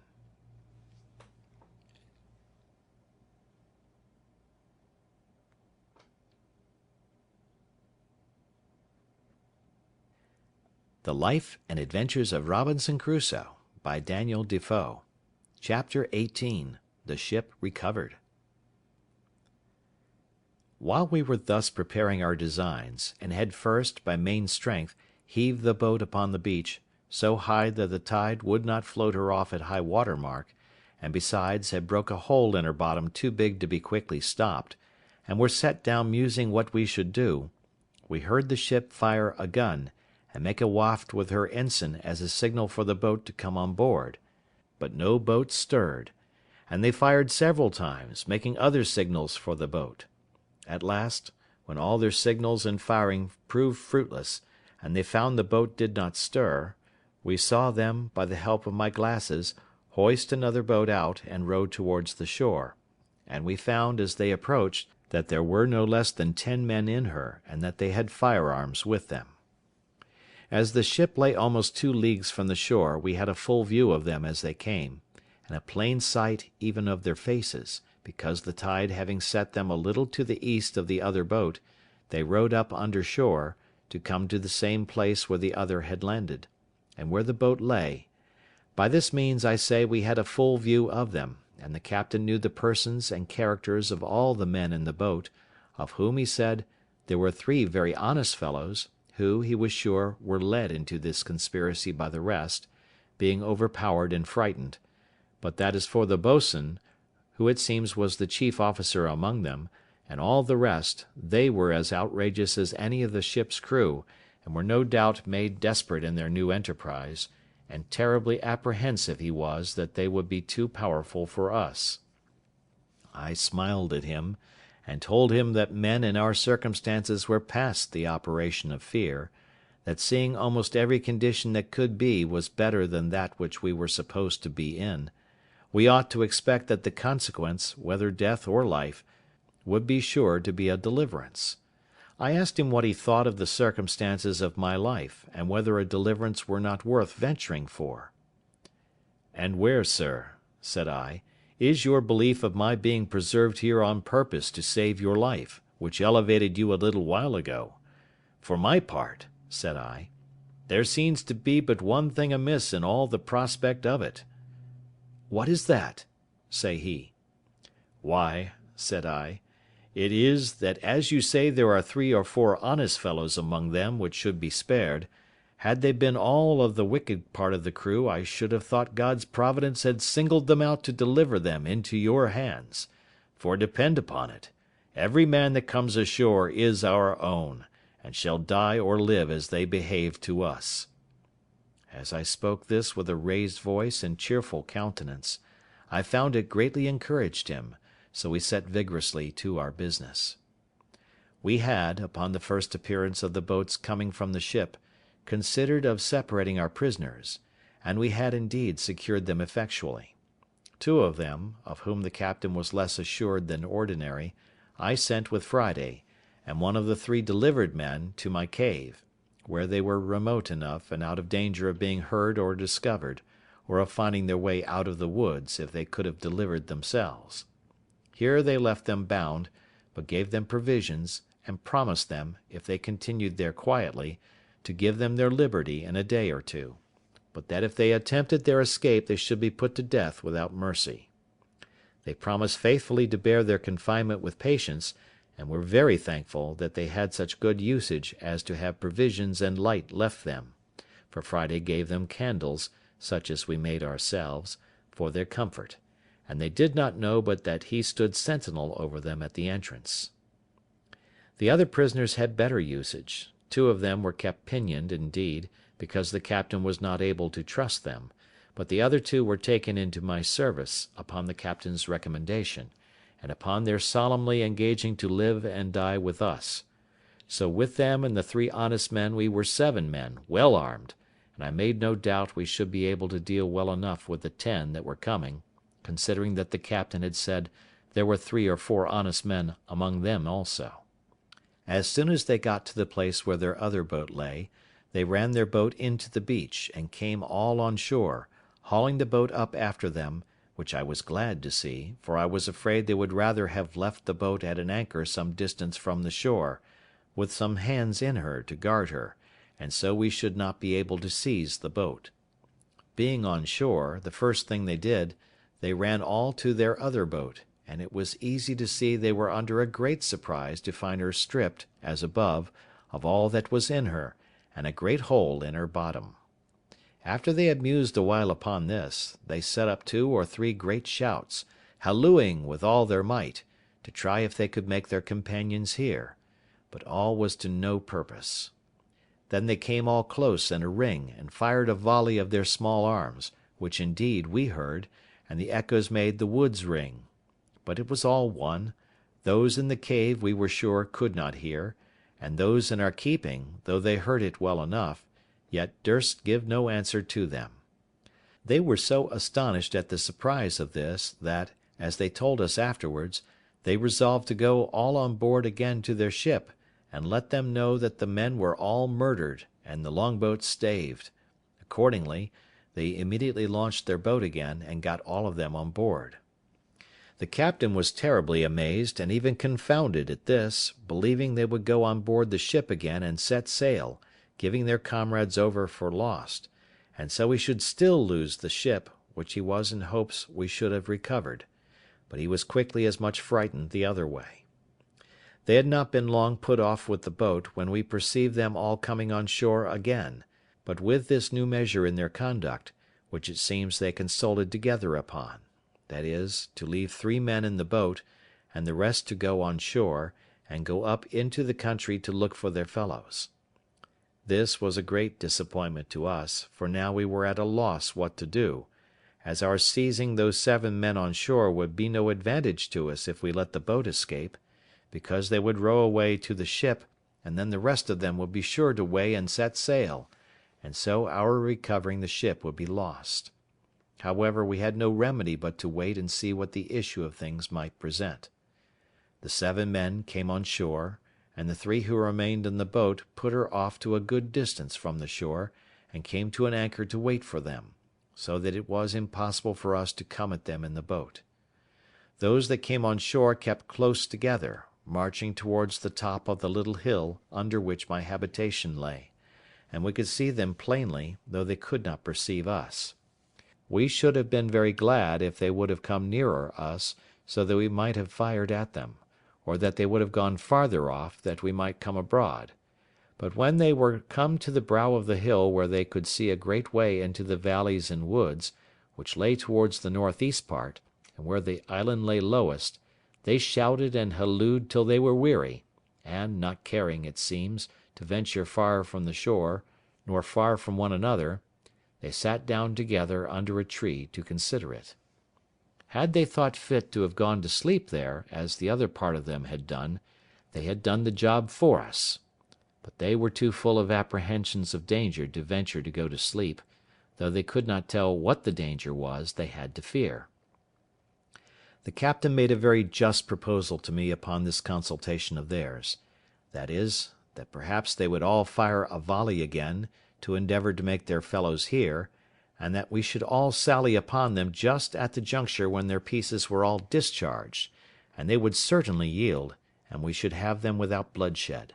The Life and Adventures of Robinson Crusoe, by Daniel Defoe. Chapter 18. The Ship Recovered. While we were thus preparing our designs, and had first, by main strength, heaved the boat upon the beach, so high that the tide would not float her off at high water mark, and besides had broke a hole in her bottom too big to be quickly stopped, and were set down musing what we should do, we heard the ship fire a gun, and make a waft with her ensign as a signal for the boat to come on board, but no boat stirred, and they fired several times, making other signals for the boat. At last, when all their signals and firing proved fruitless, and they found the boat did not stir, we saw them, by the help of my glasses, hoist another boat out and row towards the shore, and we found, as they approached, that there were no less than 10 men in her, and that they had firearms with them. As the ship lay almost 2 leagues from the shore, we had a full view of them as they came, and a plain sight even of their faces, because the tide having set them a little to the east of the other boat, they rowed up under shore, to come to the same place where the other had landed, and where the boat lay. By this means, I say, we had a full view of them, and the captain knew the persons and characters of all the men in the boat, of whom he said there were 3 very honest fellows, who, he was sure, were led into this conspiracy by the rest, being overpowered and frightened; but that as for the boatswain, who it seems was the chief officer among them, and all the rest, they were as outrageous as any of the ship's crew, and were no doubt made desperate in their new enterprise, and terribly apprehensive he was that they would be too powerful for us. I smiled at him, and told him that men in our circumstances were past the operation of fear, that seeing almost every condition that could be was better than that which we were supposed to be in, we ought to expect that the consequence, whether death or life, would be sure to be a deliverance. I asked him what he thought of the circumstances of my life, and whether a deliverance were not worth venturing for. "And where, sir," said I, "is your belief of my being preserved here on purpose to save your life, which elevated you a little while ago? For my part," said I, "there seems to be but one thing amiss in all the prospect of it." "What is that?" say he. "Why," said I, "it is, that as you say there are 3 or 4 honest fellows among them which should be spared, had they been all of the wicked part of the crew, I should have thought God's providence had singled them out to deliver them into your hands; for depend upon it, every man that comes ashore is our own, and shall die or live as they behave to us." As I spoke this with a raised voice and cheerful countenance, I found it greatly encouraged him, so we set vigorously to our business. We had, upon the first appearance of the boats coming from the ship, considered of separating our prisoners, and we had indeed secured them effectually. Two of them, of whom the captain was less assured than ordinary, I sent with Friday, and one of the three delivered men, to my cave, where they were remote enough and out of danger of being heard or discovered, or of finding their way out of the woods if they could have delivered themselves. Here they left them bound, but gave them provisions, and promised them, if they continued there quietly, to give them their liberty in a day or two, but that if they attempted their escape they should be put to death without mercy. They promised faithfully to bear their confinement with patience, and were very thankful that they had such good usage as to have provisions and light left them, for Friday gave them candles, such as we made ourselves, for their comfort, and they did not know but that he stood sentinel over them at the entrance. The other prisoners had better usage. Two of them were kept pinioned, indeed, because the captain was not able to trust them, but the other two were taken into my service, upon the captain's recommendation, and upon their solemnly engaging to live and die with us. So with them and the three honest men we were 7 men, well armed, and I made no doubt we should be able to deal well enough with the 10 that were coming, considering that the captain had said there were 3 or 4 honest men among them also. As soon as they got to the place where their other boat lay, they ran their boat into the beach, and came all on shore, hauling the boat up after them, which I was glad to see, for I was afraid they would rather have left the boat at an anchor some distance from the shore, with some hands in her to guard her, and so we should not be able to seize the boat. Being on shore, the first thing they did, they ran all to their other boat, and it was easy to see they were under a great surprise to find her stripped, as above, of all that was in her, and a great hole in her bottom. After they had mused a while upon this, they set up 2 or 3 great shouts, hallooing with all their might, to try if they could make their companions hear, but all was to no purpose. Then they came all close in a ring, and fired a volley of their small arms, which indeed we heard, and the echoes made the woods ring. But it was all one; those in the cave we were sure could not hear, and those in our keeping, though they heard it well enough, yet durst give no answer to them. They were so astonished at the surprise of this, that, as they told us afterwards, they resolved to go all on board again to their ship, and let them know that the men were all murdered, and the longboat staved. Accordingly, they immediately launched their boat again, and got all of them on board. The captain was terribly amazed and even confounded at this, believing they would go on board the ship again and set sail, giving their comrades over for lost, and so we should still lose the ship, which he was in hopes we should have recovered, but he was quickly as much frightened the other way. They had not been long put off with the boat when we perceived them all coming on shore again, but with this new measure in their conduct, which it seems they consulted together upon, that is, to leave 3 men in the boat, and the rest to go on shore, and go up into the country to look for their fellows. This was a great disappointment to us, for now we were at a loss what to do, as our seizing those 7 men on shore would be no advantage to us if we let the boat escape, because they would row away to the ship, and then the rest of them would be sure to weigh and set sail, and so our recovering the ship would be lost. However, we had no remedy but to wait and see what the issue of things might present. The 7 men came on shore, and the 3 who remained in the boat put her off to a good distance from the shore, and came to an anchor to wait for them, so that it was impossible for us to come at them in the boat. Those that came on shore kept close together, marching towards the top of the little hill under which my habitation lay, and we could see them plainly, though they could not perceive us. We should have been very glad if they would have come nearer us, so that we might have fired at them, or that they would have gone farther off, that we might come abroad. But when they were come to the brow of the hill where they could see a great way into the valleys and woods, which lay towards the northeast part, and where the island lay lowest, they shouted and hallooed till they were weary, and, not caring, it seems, to venture far from the shore, nor far from one another, they sat down together under a tree to consider it. Had they thought fit to have gone to sleep there, as the other part of them had done, They had done the job for us. But they were too full of apprehensions of danger to venture to go to sleep, though they could not tell what the danger was they had to fear. The captain made a very just proposal to me upon this consultation of theirs; that is, that perhaps they would all fire a volley again, to endeavour to make their fellows hear, and that we should all sally upon them just at the juncture when their pieces were all discharged, and they would certainly yield, and we should have them without bloodshed.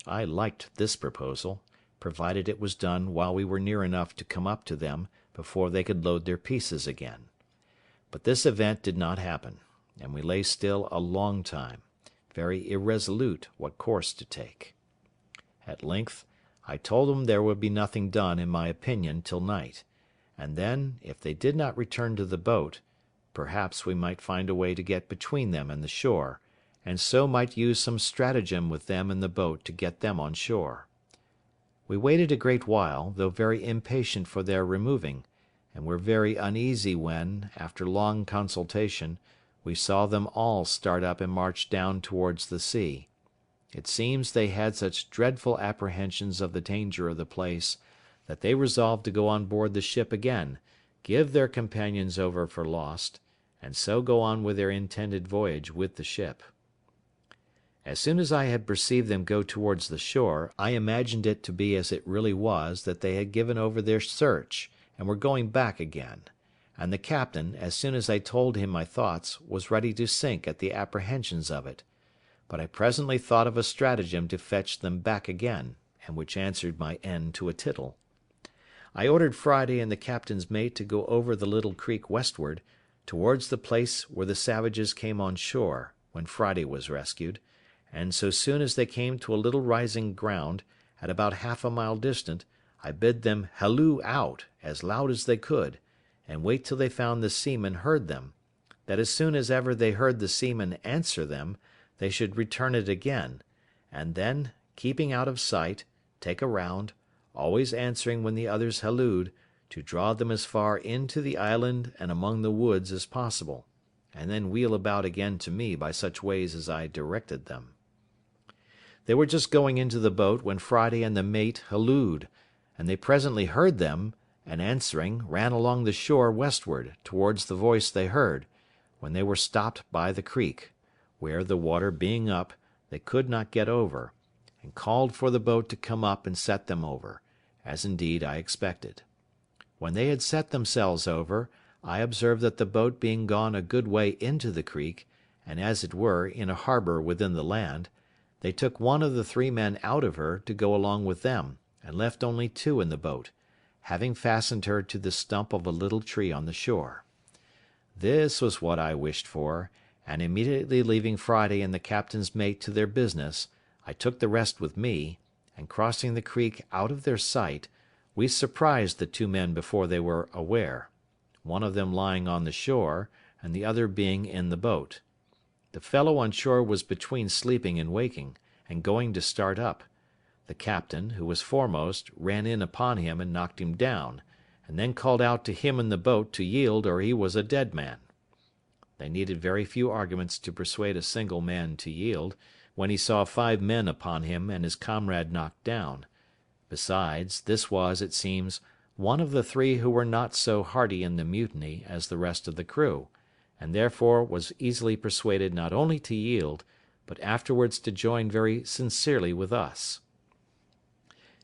I liked this proposal, provided it was done while we were near enough to come up to them before they could load their pieces again. But this event did not happen, and we lay still a long time, very irresolute what course to take. At length I told them there would be nothing done, in my opinion, till night, and then, if they did not return to the boat, perhaps we might find a way to get between them and the shore, and so might use some stratagem with them in the boat to get them on shore. We waited a great while, though very impatient for their removing, and were very uneasy when, after long consultation, we saw them all start up and march down towards the sea. It seems they had such dreadful apprehensions of the danger of the place, that they resolved to go on board the ship again, give their companions over for lost, and so go on with their intended voyage with the ship. As soon as I had perceived them go towards the shore, I imagined it to be as it really was, that they had given over their search, and were going back again; and the captain, as soon as I told him my thoughts, was ready to sink at the apprehensions of it; but I presently thought of a stratagem to fetch them back again, and which answered my end to a tittle. I ordered Friday and the captain's mate to go over the little creek westward, towards the place where the savages came on shore, when Friday was rescued, and so soon as they came to a little rising ground, at about half a mile distant, I bid them halloo out as loud as they could, and wait till they found the seamen heard them; that as soon as ever they heard the seamen answer them, they should return it again, and then, keeping out of sight, take a round, always answering when the others hallooed, to draw them as far into the island and among the woods as possible, and then wheel about again to me by such ways as I directed them. They were just going into the boat when Friday and the mate hallooed, and they presently heard them, and answering, ran along the shore westward, towards the voice they heard, when they were stopped by the creek, where, the water being up, they could not get over, and called for the boat to come up and set them over, as indeed I expected. When they had set themselves over, I observed that the boat being gone a good way into the creek, and as it were in a harbour within the land, they took one of the 3 men out of her to go along with them, and left only 2 in the boat, having fastened her to the stump of a little tree on the shore. This was what I wished for, and immediately leaving Friday and the captain's mate to their business, I took the rest with me, and crossing the creek out of their sight, we surprised the 2 men before they were aware, one of them lying on the shore, and the other being in the boat. The fellow on shore was between sleeping and waking, and going to start up. The captain, who was foremost, ran in upon him and knocked him down, and then called out to him in the boat to yield or he was a dead man. They needed very few arguments to persuade a single man to yield, when he saw 5 men upon him and his comrade knocked down. Besides, this was, it seems, one of the 3 who were not so hearty in the mutiny as the rest of the crew, and therefore was easily persuaded not only to yield, but afterwards to join very sincerely with us.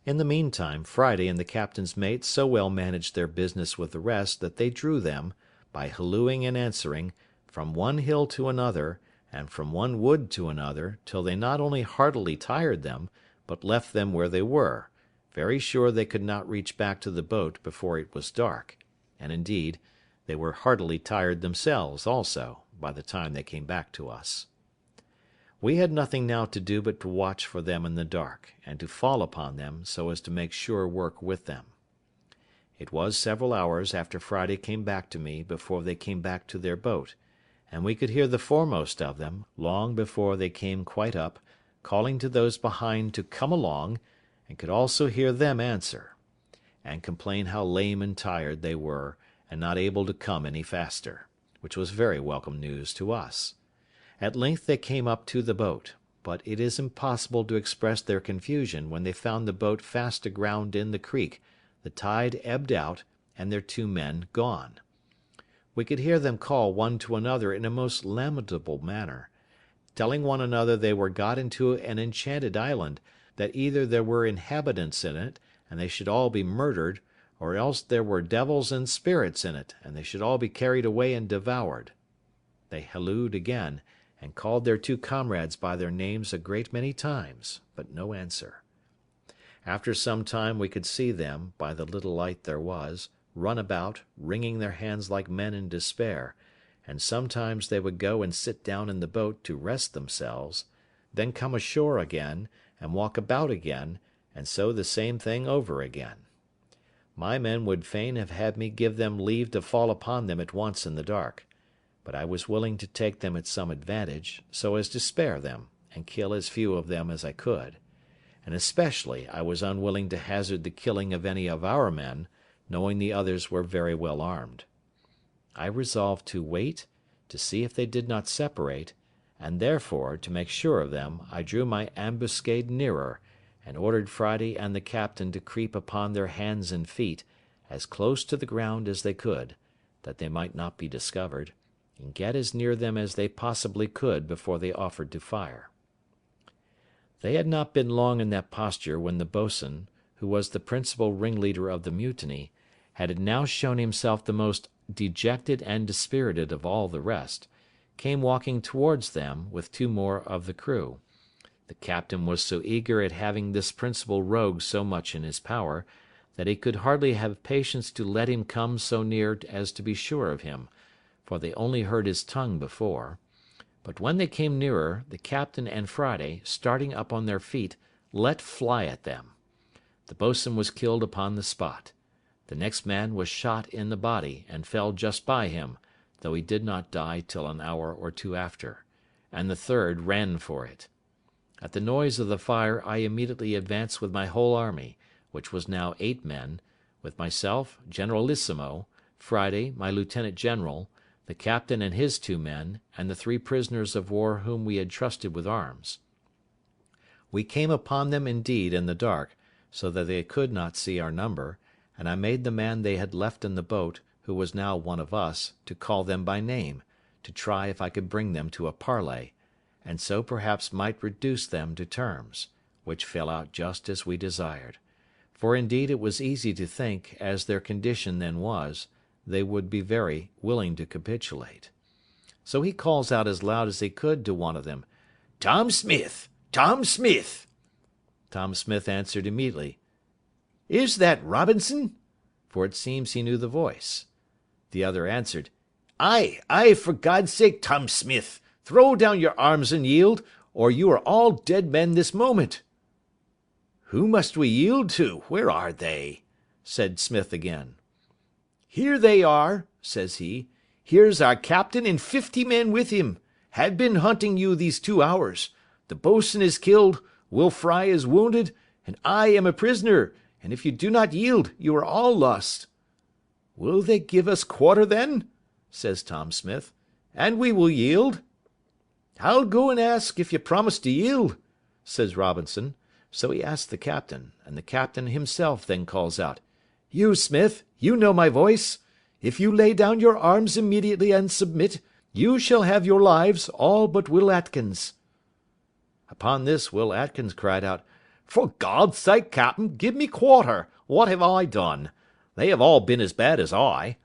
In the meantime, Friday and the captain's mate so well managed their business with the rest that they drew them, by hallooing and answering, from one hill to another, and from one wood to another, till they not only heartily tired them, but left them where they were, very sure they could not reach back to the boat before it was dark, and indeed they were heartily tired themselves also, by the time they came back to us. We had nothing now to do but to watch for them in the dark, and to fall upon them, so as to make sure work with them. It was several hours after Friday came back to me before they came back to their boat, and we could hear the foremost of them, long before they came quite up, calling to those behind to come along, and could also hear them answer, and complain how lame and tired they were, and not able to come any faster, which was very welcome news to us. At length they came up to the boat. but it is impossible to express their confusion when they found the boat fast aground in the creek, the tide ebbed out, and their 2 men gone. We could hear them call one to another in a most lamentable manner, telling one another they were got into an enchanted island, that either there were inhabitants in it, and they should all be murdered, or else there were devils and spirits in it, and they should all be carried away and devoured. They hallooed again, and called their 2 comrades by their names a great many times, but no answer. After some time we could see them, by the little light there was, run about, wringing their hands like men in despair, and sometimes they would go and sit down in the boat to rest themselves, then come ashore again, and walk about again, and so the same thing over again. My men would fain have had me give them leave to fall upon them at once in the dark, but I was willing to take them at some advantage, so as to spare them, and kill as few of them as I could, and especially I was unwilling to hazard the killing of any of our men, knowing the others were very well armed. I resolved to wait, to see if they did not separate, and therefore, to make sure of them, I drew my ambuscade nearer, and ordered Friday and the captain to creep upon their hands and feet, as close to the ground as they could, that they might not be discovered, and get as near them as they possibly could before they offered to fire. They had not been long in that posture when the boatswain, who was the principal ringleader of the mutiny, had now shown himself the most dejected and dispirited of all the rest, came walking towards them with 2 more of the crew. The captain was so eager at having this principal rogue so much in his power, that he could hardly have patience to let him come so near as to be sure of him, for they only heard his tongue before. But when they came nearer, the captain and Friday, starting up on their feet, let fly at them. The boatswain was killed upon the spot. The next man was shot in the body, and fell just by him, though he did not die till an hour or 2 after, and the third ran for it. At the noise of the fire I immediately advanced with my whole army, which was now 8 men, with myself, Generalissimo, Friday, my lieutenant general, the captain and his 2 men, and the 3 prisoners of war whom we had trusted with arms. We came upon them indeed in the dark, so that they could not see our number, and I made the man they had left in the boat, who was now one of us, to call them by name, to try if I could bring them to a parley, and so perhaps might reduce them to terms, which fell out just as we desired; for indeed it was easy to think, as their condition then was, they would be very willing to capitulate. So he calls out as loud as he could to one of them, "Tom Smith! Tom Smith!" Tom Smith answered immediately, "Is that Robinson?" for it seems he knew the voice. The other answered, "Aye, aye, for God's sake, Tom Smith, throw down your arms and yield, or you are all dead men this moment." "Who must we yield to? Where are they?" said Smith again. "Here they are," says he. "Here's our captain and 50 men with him. Had been hunting you these 2 hours. The boatswain is killed, Will Fry is wounded, and I am a prisoner, and if you do not yield, you are all lost." "Will they give us quarter then?" says Tom Smith, "and we will yield." "I'll go and ask if you promise to yield," says Robinson. So he asked the captain, and the captain himself then calls out, "You, Smith, you know my voice. If you lay down your arms immediately and submit, you shall have your lives, all but Will Atkins." Upon this Will Atkins cried out, "For God's sake, captain, give me quarter. What have I done? They have all been as bad as I,"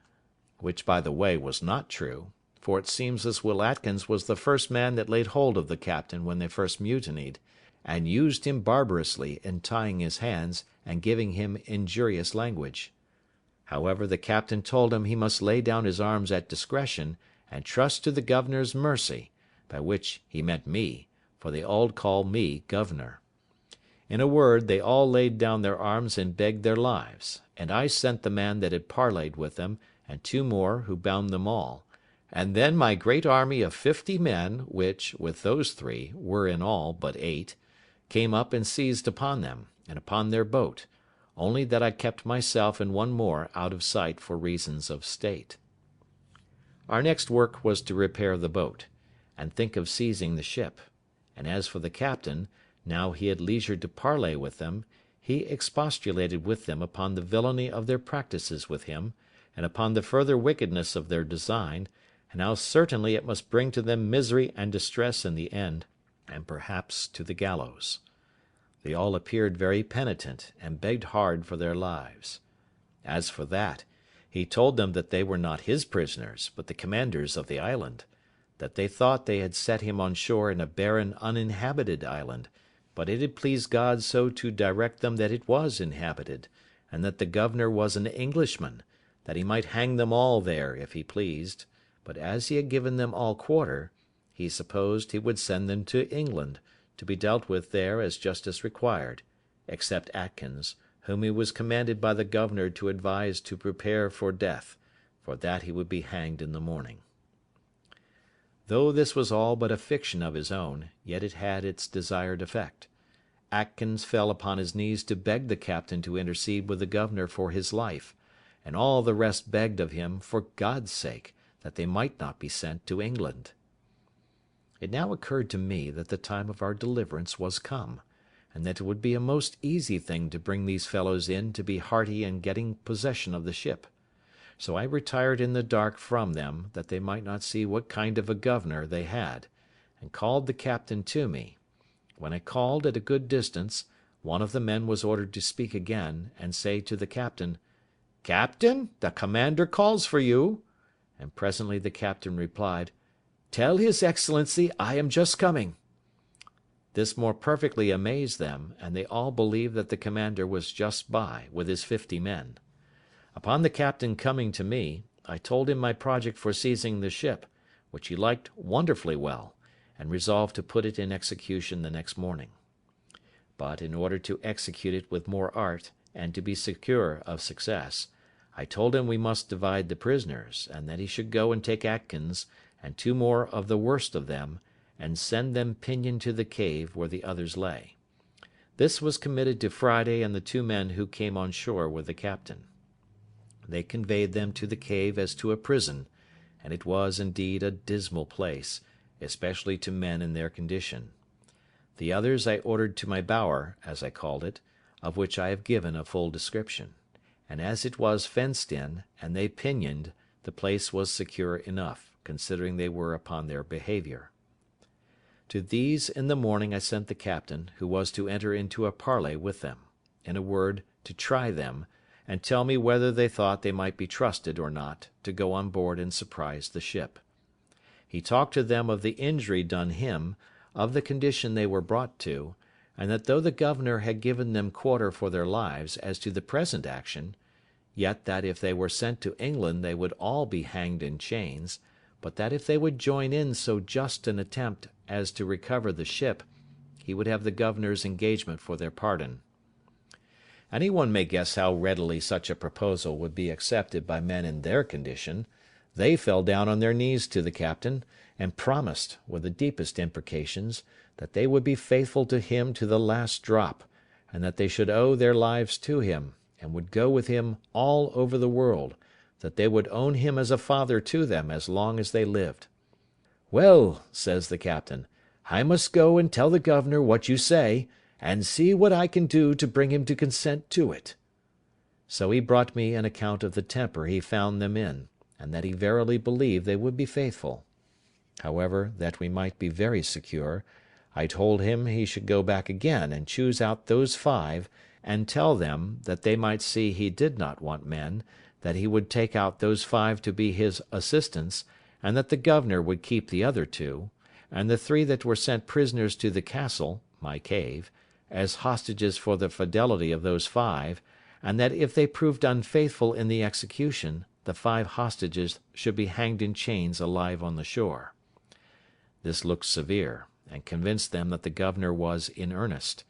which, by the way, was not true, for it seems this Will Atkins was the first man that laid hold of the captain when they first mutinied, and used him barbarously in tying his hands and giving him injurious language. However, the captain told him he must lay down his arms at discretion, and trust to the governor's mercy, by which he meant me, for they all call me governor. In a word, they all laid down their arms and begged their lives, and I sent the man that had parleyed with them, and 2 more, who bound them all, and then my great army of 50 men, which, with those 3, were in all but 8, came up and seized upon them, and upon their boat, only that I kept myself and 1 more out of sight for reasons of state. Our next work was to repair the boat, and think of seizing the ship, and as for the captain, now he had leisure to parley with them, he expostulated with them upon the villainy of their practices with him, and upon the further wickedness of their design, and how certainly it must bring to them misery and distress in the end, and perhaps to the gallows. They all appeared very penitent, and begged hard for their lives. As for that, he told them that they were not his prisoners, but the commander's of the island; that they thought they had set him on shore in a barren uninhabited island, but it had pleased God so to direct them that it was inhabited, and that the governor was an Englishman, that he might hang them all there if he pleased, but as he had given them all quarter, he supposed he would send them to England, to be dealt with there as justice required, except Atkins, whom he was commanded by the governor to advise to prepare for death, for that he would be hanged in the morning. Though this was all but a fiction of his own, yet it had its desired effect. Atkins fell upon his knees to beg the captain to intercede with the governor for his life, and all the rest begged of him, for God's sake, that they might not be sent to England. It now occurred to me that the time of our deliverance was come, and that it would be a most easy thing to bring these fellows in to be hearty in getting possession of the ship. So I retired in the dark from them, that they might not see what kind of a governor they had, and called the captain to me. When I called at a good distance, one of the men was ordered to speak again, and say to the captain, "Captain, the commander calls for you." And presently the captain replied, "Tell his excellency I am just coming." This more perfectly amazed them, and they all believed that the commander was just by, with his 50 men. Upon the captain coming to me, I told him my project for seizing the ship, which he liked wonderfully well, and resolved to put it in execution the next morning. But, in order to execute it with more art, and to be secure of success, I told him we must divide the prisoners, and that he should go and take Atkins, and 2 more of the worst of them, and send them pinioned to the cave where the others lay. This was committed to Friday and the 2 men who came on shore with the captain. They conveyed them to the cave as to a prison, and it was indeed a dismal place, especially to men in their condition. The others I ordered to my bower, as I called it, of which I have given a full description; and as it was fenced in, and they pinioned, the place was secure enough, considering they were upon their behaviour. To these in the morning I sent the captain, who was to enter into a parley with them; in a word, to try them, and tell me whether they thought they might be trusted or not to go on board and surprise the ship. He talked to them of the injury done him, of the condition they were brought to, and that though the governor had given them quarter for their lives as to the present action, yet that if they were sent to England they would all be hanged in chains, but that if they would join in so just an attempt as to recover the ship, he would have the governor's engagement for their pardon. Any one may guess how readily such a proposal would be accepted by men in their condition. They fell down on their knees to the captain, and promised, with the deepest imprecations, that they would be faithful to him to the last drop, and that they should owe their lives to him, and would go with him all over the world, that they would own him as a father to them as long as they lived. "Well," says the captain, "I must go and tell the governor what you say, and see what I can do to bring him to consent to it." So he brought me an account of the temper he found them in, and that he verily believed they would be faithful. However, that we might be very secure, I told him he should go back again and choose out those 5, and tell them, that they might see he did not want men, that he would take out those 5 to be his assistants, and that the governor would keep the other 2, and the 3 that were sent prisoners to the castle, my cave, as hostages for the fidelity of those 5, and that if they proved unfaithful in the execution, the 5 hostages should be hanged in chains alive on the shore. This looked severe, and convinced them that the governor was in earnest.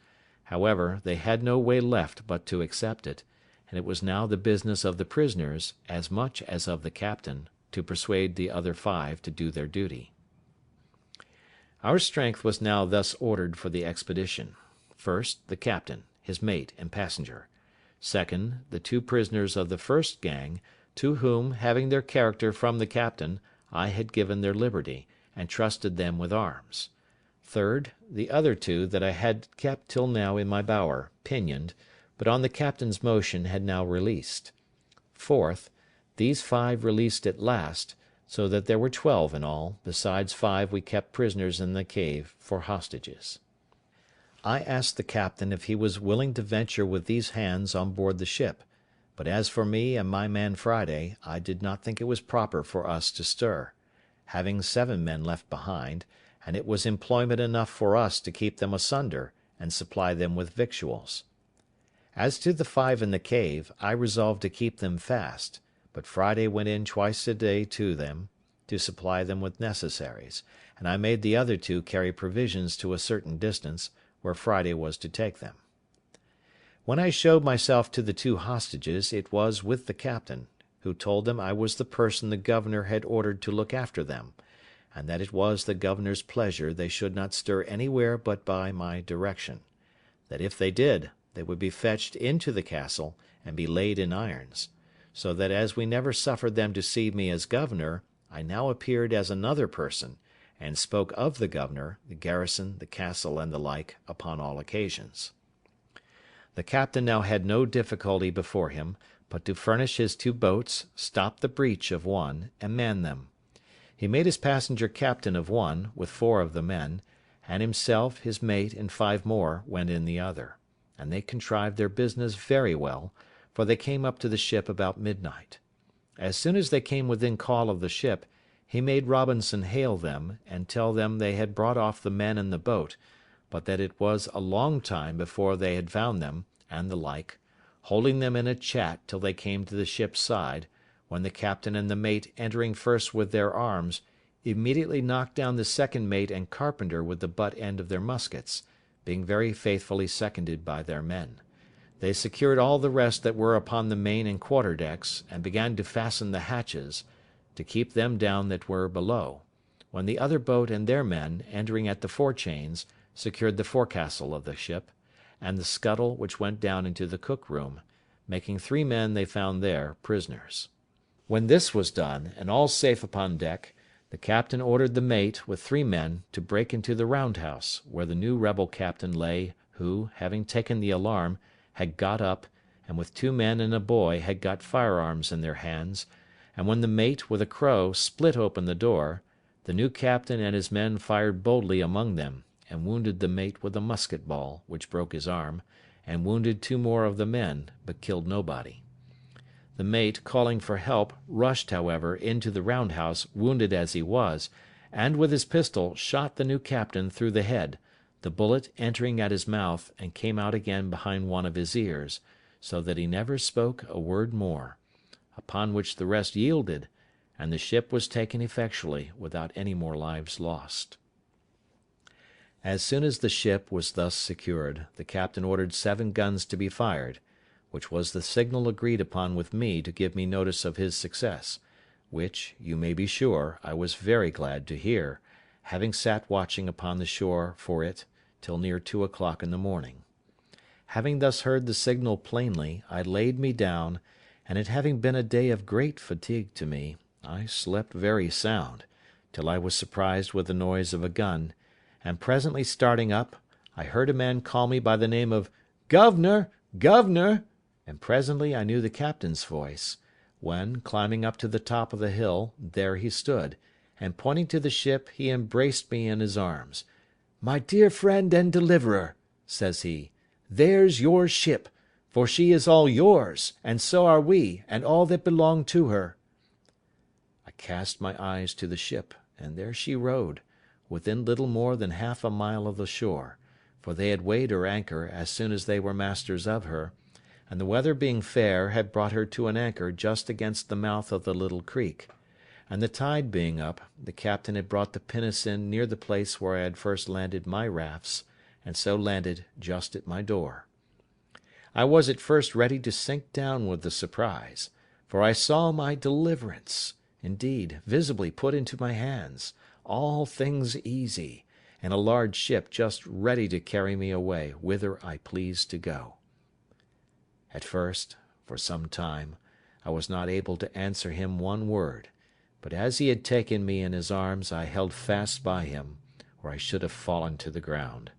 However, they had no way left but to accept it, and it was now the business of the prisoners, as much as of the captain, to persuade the other 5 to do their duty. Our strength was now thus ordered for the expedition. First, the captain, his mate, and passenger. Second, the 2 prisoners of the first gang, to whom, having their character from the captain, I had given their liberty, and trusted them with arms. Third, the other two that I had kept till now in my bower, pinioned, but on the captain's motion had now released. Fourth, these 5 released at last, so that there were 12 in all, besides 5 we kept prisoners in the cave for hostages. I asked the captain if he was willing to venture with these hands on board the ship, but as for me and my man Friday, I did not think it was proper for us to stir, having 7 men left behind, and it was employment enough for us to keep them asunder, and supply them with victuals. As to the 5 in the cave, I resolved to keep them fast, but Friday went in twice a day to them, to supply them with necessaries, and I made the other 2 carry provisions to a certain distance, where Friday was to take them. When I showed myself to the 2 hostages, it was with the captain, who told them I was the person the governor had ordered to look after them, and that it was the governor's pleasure they should not stir anywhere but by my direction; that if they did, they would be fetched into the castle, and be laid in irons; so that as we never suffered them to see me as governor, I now appeared as another person, and spoke of the governor, the garrison, the castle, and the like, upon all occasions. The captain now had no difficulty before him, but to furnish his 2 boats, stop the breach of one, and man them. He made his passenger captain of one, with 4 of the men, and himself, his mate, and 5 more went in the other; and they contrived their business very well, for they came up to the ship about midnight. As soon as they came within call of the ship, he made Robinson hail them, and tell them they had brought off the men in the boat, but that it was a long time before they had found them, and the like, holding them in a chat till they came to the ship's side, when the captain and the mate entering first with their arms, immediately knocked down the second mate and carpenter with the butt end of their muskets, being very faithfully seconded by their men. They secured all the rest that were upon the main and quarter decks, and began to fasten the hatches, to keep them down that were below, when the other boat and their men, entering at the forechains, secured the forecastle of the ship, and the scuttle which went down into the cook-room, making 3 men they found there prisoners. When this was done, and all safe upon deck, the captain ordered the mate, with 3 men, to break into the roundhouse, where the new rebel captain lay, who, having taken the alarm, had got up, and with 2 men and a boy had got firearms in their hands, and when the mate, with a crow, split open the door, the new captain and his men fired boldly among them, and wounded the mate with a musket ball, which broke his arm, and wounded 2 more of the men, but killed nobody. The mate, calling for help, rushed, however, into the roundhouse, wounded as he was, and with his pistol shot the new captain through the head, the bullet entering at his mouth, and came out again behind one of his ears, so that he never spoke a word more; upon which the rest yielded, and the ship was taken effectually, without any more lives lost. As soon as the ship was thus secured, the captain ordered 7 guns to be fired, which was the signal agreed upon with me to give me notice of his success, which, you may be sure, I was very glad to hear, having sat watching upon the shore for it till near 2 o'clock in the morning. Having thus heard the signal plainly, I laid me down, and it having been a day of great fatigue to me, I slept very sound, till I was surprised with the noise of a gun, and presently starting up, I heard a man call me by the name of "Governor! Governor!" and presently I knew the captain's voice, when, climbing up to the top of the hill, there he stood, and pointing to the ship, he embraced me in his arms. "My dear friend and deliverer," says he, "there's your ship, for she is all yours, and so are we, and all that belong to her." I cast my eyes to the ship, and there she rode, within little more than half a mile of the shore, for they had weighed her anchor as soon as they were masters of her, and the weather being fair had brought her to an anchor just against the mouth of the little creek, and the tide being up, the captain had brought the pinnace in near the place where I had first landed my rafts, and so landed just at my door. I was at first ready to sink down with the surprise, for I saw my deliverance, indeed, visibly put into my hands, all things easy, and a large ship just ready to carry me away whither I pleased to go. At first, for some time, I was not able to answer him one word, but as he had taken me in his arms I held fast by him, or I should have fallen to the ground.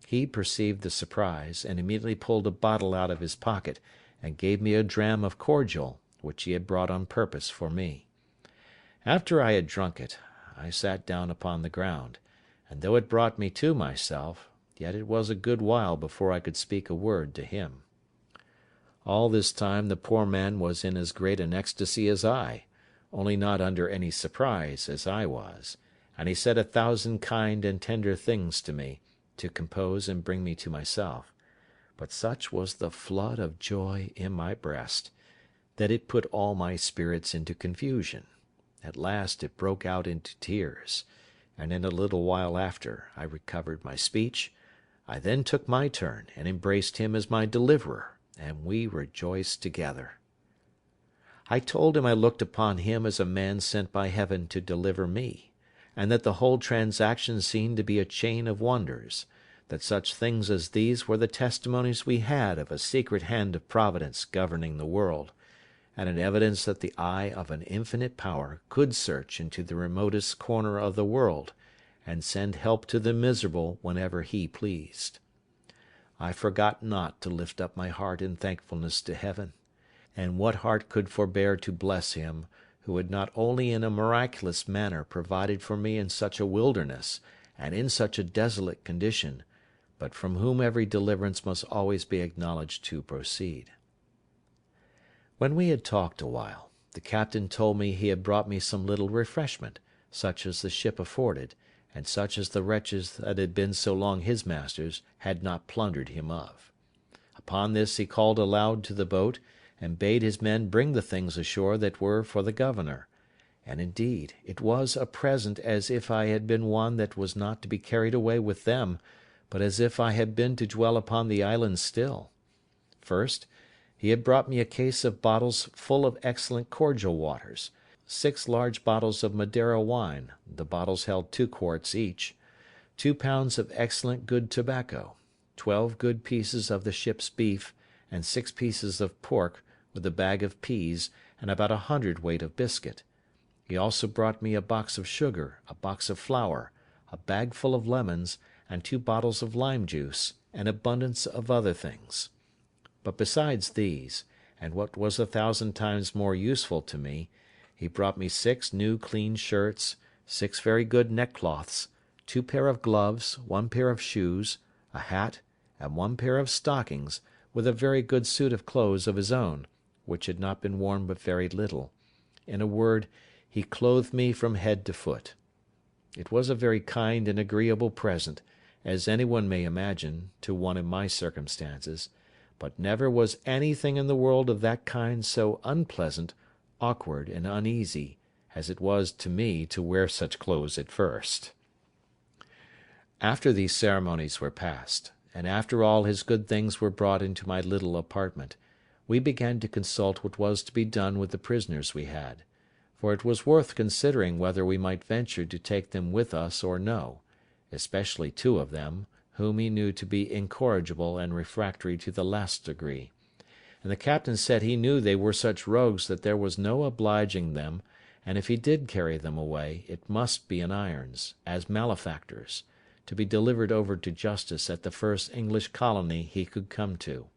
He perceived the surprise, and immediately pulled a bottle out of his pocket, and gave me a dram of cordial, which he had brought on purpose for me. After I had drunk it, I sat down upon the ground, and though it brought me to myself, yet it was a good while before I could speak a word to him. All this time the poor man was in as great an ecstasy as I, only not under any surprise, as I was, and he said 1,000 kind and tender things to me, to compose and bring me to myself; but such was the flood of joy in my breast, that it put all my spirits into confusion. At last it broke out into tears, and in a little while after I recovered my speech. I then took my turn, and embraced him as my deliverer, and we rejoiced together. I told him I looked upon him as a man sent by Heaven to deliver me, and that the whole transaction seemed to be a chain of wonders, that such things as these were the testimonies we had of a secret hand of Providence governing the world, and an evidence that the eye of an infinite power could search into the remotest corner of the world, and send help to the miserable whenever he pleased. I forgot not to lift up my heart in thankfulness to Heaven, and what heart could forbear to bless him, who had not only in a miraculous manner provided for me in such a wilderness, and in such a desolate condition, but from whom every deliverance must always be acknowledged to proceed. When we had talked a while, the captain told me he had brought me some little refreshment, such as the ship afforded, and such as the wretches that had been so long his masters had not plundered him of. Upon this he called aloud to the boat, and bade his men bring the things ashore that were for the governor; and indeed it was a present as if I had been one that was not to be carried away with them, but as if I had been to dwell upon the island still. First, he had brought me a case of bottles full of excellent cordial waters, 6 large bottles of Madeira wine, the bottles held 2 quarts each, 2 pounds of excellent good tobacco, 12 good pieces of the ship's beef, and 6 pieces of pork, with a bag of peas, and about 100 weight of biscuit. He also brought me a box of sugar, a box of flour, a bag full of lemons, and 2 bottles of lime juice, and abundance of other things. But besides these, and what was 1,000 times more useful to me, he brought me 6 new clean shirts, 6 very good neckcloths, 2 pair of gloves, 1 pair of shoes, a hat, and 1 pair of stockings, with a very good suit of clothes of his own, which had not been worn but very little. In a word, he clothed me from head to foot. It was a very kind and agreeable present, as any one may imagine, to one in my circumstances, but never was anything in the world of that kind so unpleasant, awkward, and uneasy, as it was to me to wear such clothes at first. After these ceremonies were past, and after all his good things were brought into my little apartment, we began to consult what was to be done with the prisoners we had, for it was worth considering whether we might venture to take them with us or no, especially 2 of them, whom he knew to be incorrigible and refractory to the last degree; and the captain said he knew they were such rogues that there was no obliging them, and if he did carry them away, it must be in irons, as malefactors, to be delivered over to justice at the first English colony he could come to;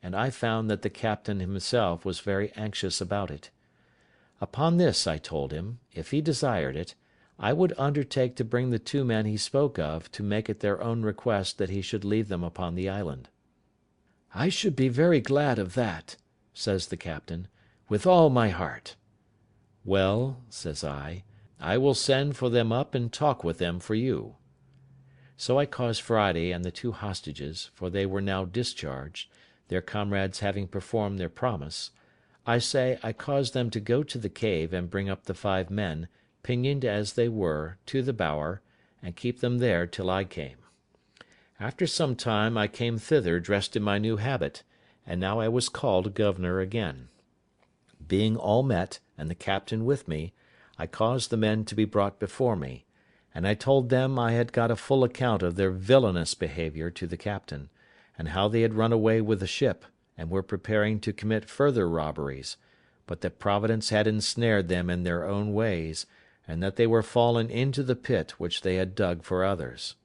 and I found that the captain himself was very anxious about it. Upon this I told him, if he desired it, I would undertake to bring the 2 men he spoke of to make it their own request that he should leave them upon the island. "I should be very glad of that," says the captain, "with all my heart." "Well," says I will send for them up and talk with them for you." So I caused Friday and the 2 hostages, for they were now discharged, their comrades having performed their promise, I caused them to go to the cave and bring up the 5 men, pinioned as they were, to the bower, and keep them there till I came. After some time I came thither dressed in my new habit, and now I was called governor again. Being all met, and the captain with me, I caused the men to be brought before me, and I told them I had got a full account of their villainous behaviour to the captain, and how they had run away with the ship, and were preparing to commit further robberies, but that Providence had ensnared them in their own ways, and that they were fallen into the pit which they had dug for others.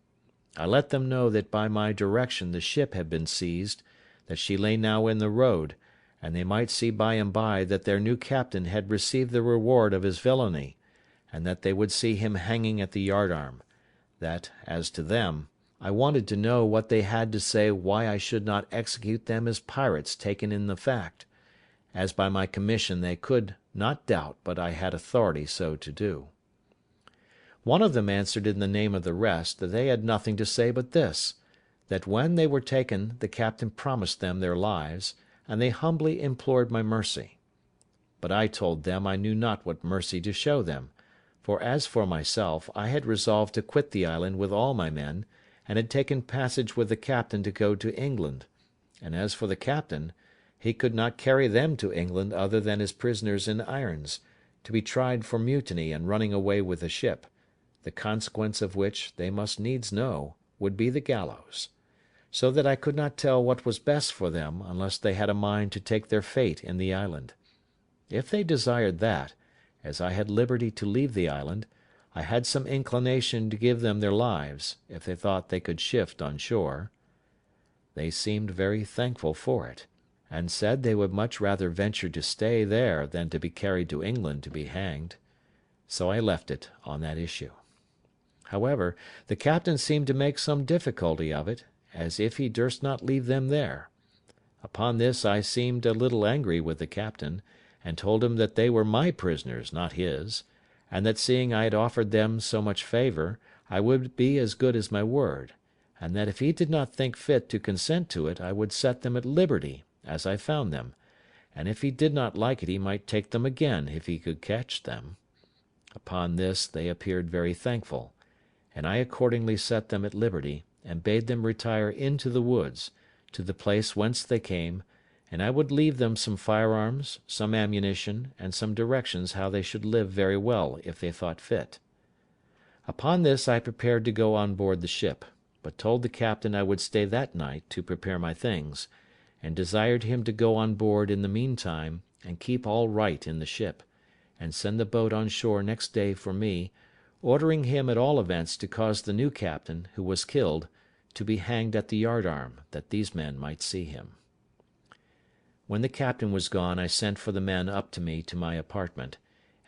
I let them know that by my direction the ship had been seized, that she lay now in the road, and they might see by and by that their new captain had received the reward of his villainy, and that they would see him hanging at the yardarm; that, as to them, I wanted to know what they had to say why I should not execute them as pirates taken in the fact, as by my commission they could not doubt but I had authority so to do. One of them answered in the name of the rest that they had nothing to say but this, that when they were taken the captain promised them their lives, and they humbly implored my mercy. But I told them I knew not what mercy to show them, for as for myself, I had resolved to quit the island with all my men, and had taken passage with the captain to go to England; and as for the captain, he could not carry them to England other than as prisoners in irons, to be tried for mutiny and running away with the ship, the consequence of which, they must needs know, would be the gallows; so that I could not tell what was best for them unless they had a mind to take their fate in the island. If they desired that, as I had liberty to leave the island, I had some inclination to give them their lives, if they thought they could shift on shore. They seemed very thankful for it, and said they would much rather venture to stay there than to be carried to England to be hanged. So I left it on that issue. However, the captain seemed to make some difficulty of it, as if he durst not leave them there. Upon this I seemed a little angry with the captain, and told him that they were my prisoners, not his, and that seeing I had offered them so much favour, I would be as good as my word, and that if he did not think fit to consent to it I would set them at liberty, as I found them, and if he did not like it he might take them again if he could catch them. Upon this they appeared very thankful, and I accordingly set them at liberty, and bade them retire into the woods, to the place whence they came, and I would leave them some firearms, some ammunition, and some directions how they should live very well if they thought fit. Upon this I prepared to go on board the ship, but told the captain I would stay that night to prepare my things, and desired him to go on board in the meantime, and keep all right in the ship, and send the boat on shore next day for me, ordering him at all events to cause the new captain, who was killed, to be hanged at the yardarm, that these men might see him. When the captain was gone I sent for the men up to me to my apartment,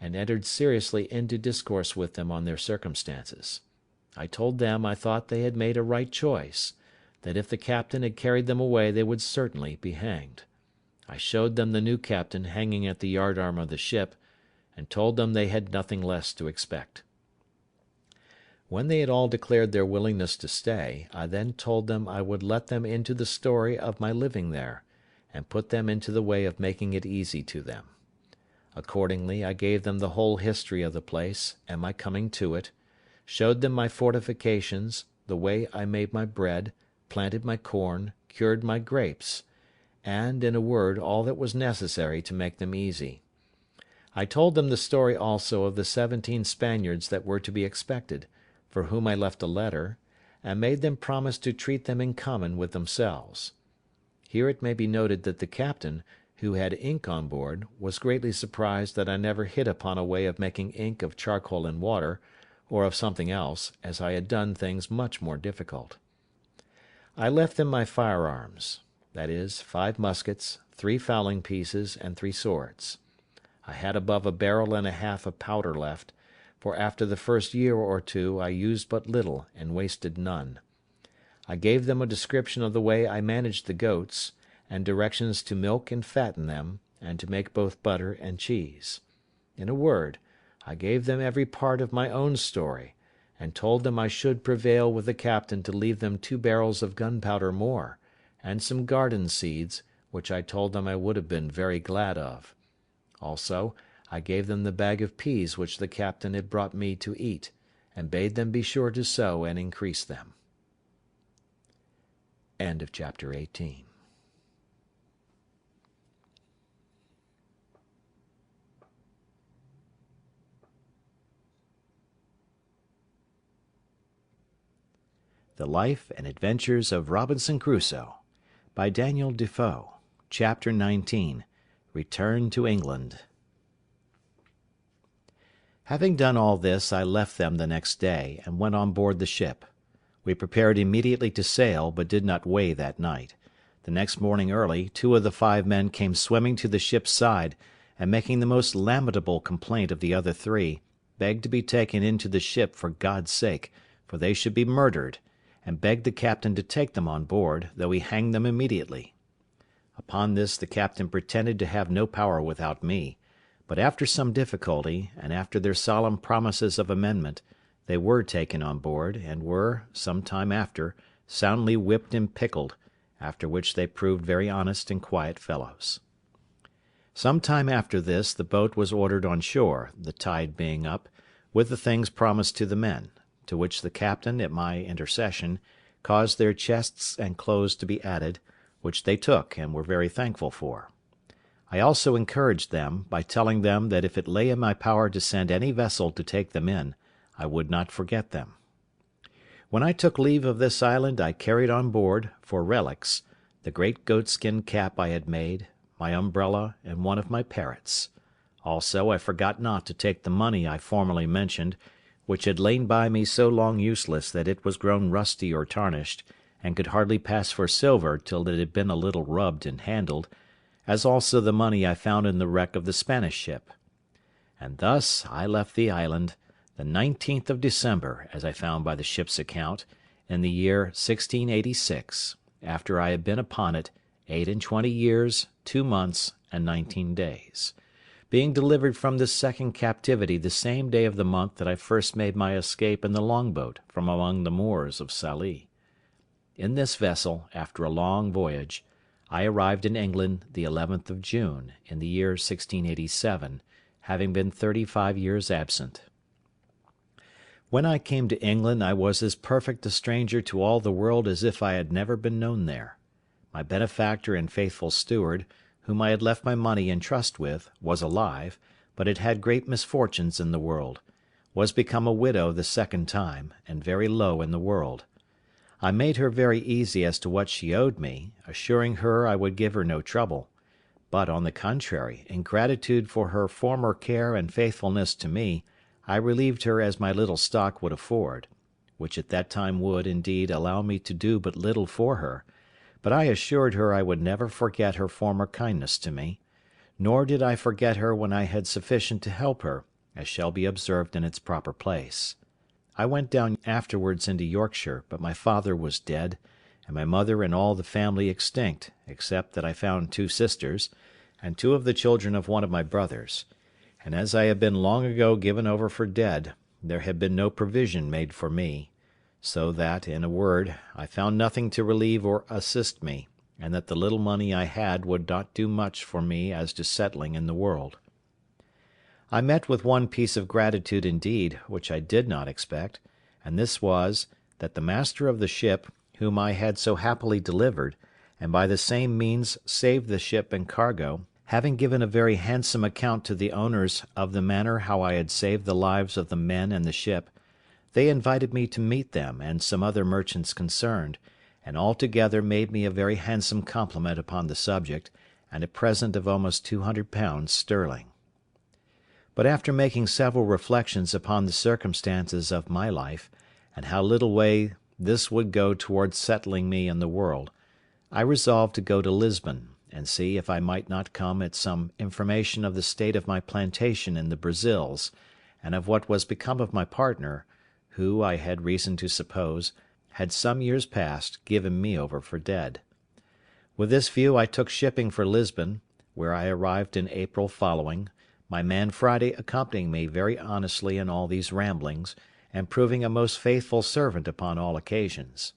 and entered seriously into discourse with them on their circumstances. I told them I thought they had made a right choice, that if the captain had carried them away they would certainly be hanged. I showed them the new captain hanging at the yardarm of the ship, and told them they had nothing less to expect. When they had all declared their willingness to stay, I then told them I would let them into the story of my living there, and put them into the way of making it easy to them. Accordingly I gave them the whole history of the place, and my coming to it, showed them my fortifications, the way I made my bread, planted my corn, cured my grapes, and, in a word, all that was necessary to make them easy. I told them the story also of the 17 Spaniards that were to be expected, for whom I left a letter, and made them promise to treat them in common with themselves. Here it may be noted that the captain, who had ink on board, was greatly surprised that I never hit upon a way of making ink of charcoal and water, or of something else, as I had done things much more difficult. I left them my firearms, viz., 5 muskets, 3 fowling pieces, and 3 swords. I had above a barrel and a half of powder left, for after the first year or two I used but little and wasted none. I gave them a description of the way I managed the goats, and directions to milk and fatten them, and to make both butter and cheese. In a word, I gave them every part of my own story, and told them I should prevail with the captain to leave them 2 barrels of gunpowder more, and some garden seeds, which I told them I would have been very glad of. Also, I gave them the bag of peas which the captain had brought me to eat, and bade them be sure to sow and increase them. End of chapter 18. The Life and Adventures of Robinson Crusoe, by Daniel Defoe. Chapter 19. Return to England. Having done all this, I left them the next day, and went on board the ship. We prepared immediately to sail, but did not weigh that night. The next morning early, 2 of the 5 men came swimming to the ship's side, and making the most lamentable complaint of the other 3, begged to be taken into the ship for God's sake, for they should be murdered, and begged the captain to take them on board, though he hanged them immediately. Upon this the captain pretended to have no power without me, but after some difficulty, and after their solemn promises of amendment, they were taken on board, and were, some time after, soundly whipped and pickled, after which they proved very honest and quiet fellows. Some time after this the boat was ordered on shore, the tide being up, with the things promised to the men, to which the captain, at my intercession, caused their chests and clothes to be added, which they took, and were very thankful for. I also encouraged them, by telling them that if it lay in my power to send any vessel to take them in, I would not forget them. When I took leave of this island, I carried on board, for relics, the great goatskin cap I had made, my umbrella, and one of my parrots. Also I forgot not to take the money I formerly mentioned, which had lain by me so long useless that it was grown rusty or tarnished, and could hardly pass for silver till it had been a little rubbed and handled, as also the money I found in the wreck of the Spanish ship. And thus I left the island, the 19th of December, as I found by the ship's account, in the year 1686, after I had been upon it 28 years, 2 months, and 19 days, being delivered from this second captivity the same day of the month that I first made my escape in the longboat from among the Moors of Sallee. In this vessel, after a long voyage, I arrived in England the 11th of June, in the year 1687, having been 35 years absent. When I came to England I was as perfect a stranger to all the world as if I had never been known there. My benefactor and faithful steward, whom I had left my money in trust with, was alive, but had had great misfortunes in the world, was become a widow the second time, and very low in the world. I made her very easy as to what she owed me, assuring her I would give her no trouble; but, on the contrary, in gratitude for her former care and faithfulness to me, I relieved her as my little stock would afford, which at that time would, indeed, allow me to do but little for her; but I assured her I would never forget her former kindness to me, nor did I forget her when I had sufficient to help her, as shall be observed in its proper place. I went down afterwards into Yorkshire, but my father was dead, and my mother and all the family extinct, except that I found 2 sisters, and 2 of the children of one of my brothers; and as I had been long ago given over for dead, there had been no provision made for me; so that, in a word, I found nothing to relieve or assist me, and that the little money I had would not do much for me as to settling in the world. I met with one piece of gratitude indeed, which I did not expect, and this was, that the master of the ship, whom I had so happily delivered, and by the same means saved the ship and cargo, having given a very handsome account to the owners of the manner how I had saved the lives of the men and the ship, they invited me to meet them and some other merchants concerned, and altogether made me a very handsome compliment upon the subject, and a present of almost £200 sterling. But after making several reflections upon the circumstances of my life, and how little way this would go towards settling me in the world, I resolved to go to Lisbon, and see if I might not come at some information of the state of my plantation in the Brazils, and of what was become of my partner, who, I had reason to suppose, had some years past given me over for dead. With this view I took shipping for Lisbon, where I arrived in April following, my man Friday accompanying me very honestly in all these ramblings, and proving a most faithful servant upon all occasions.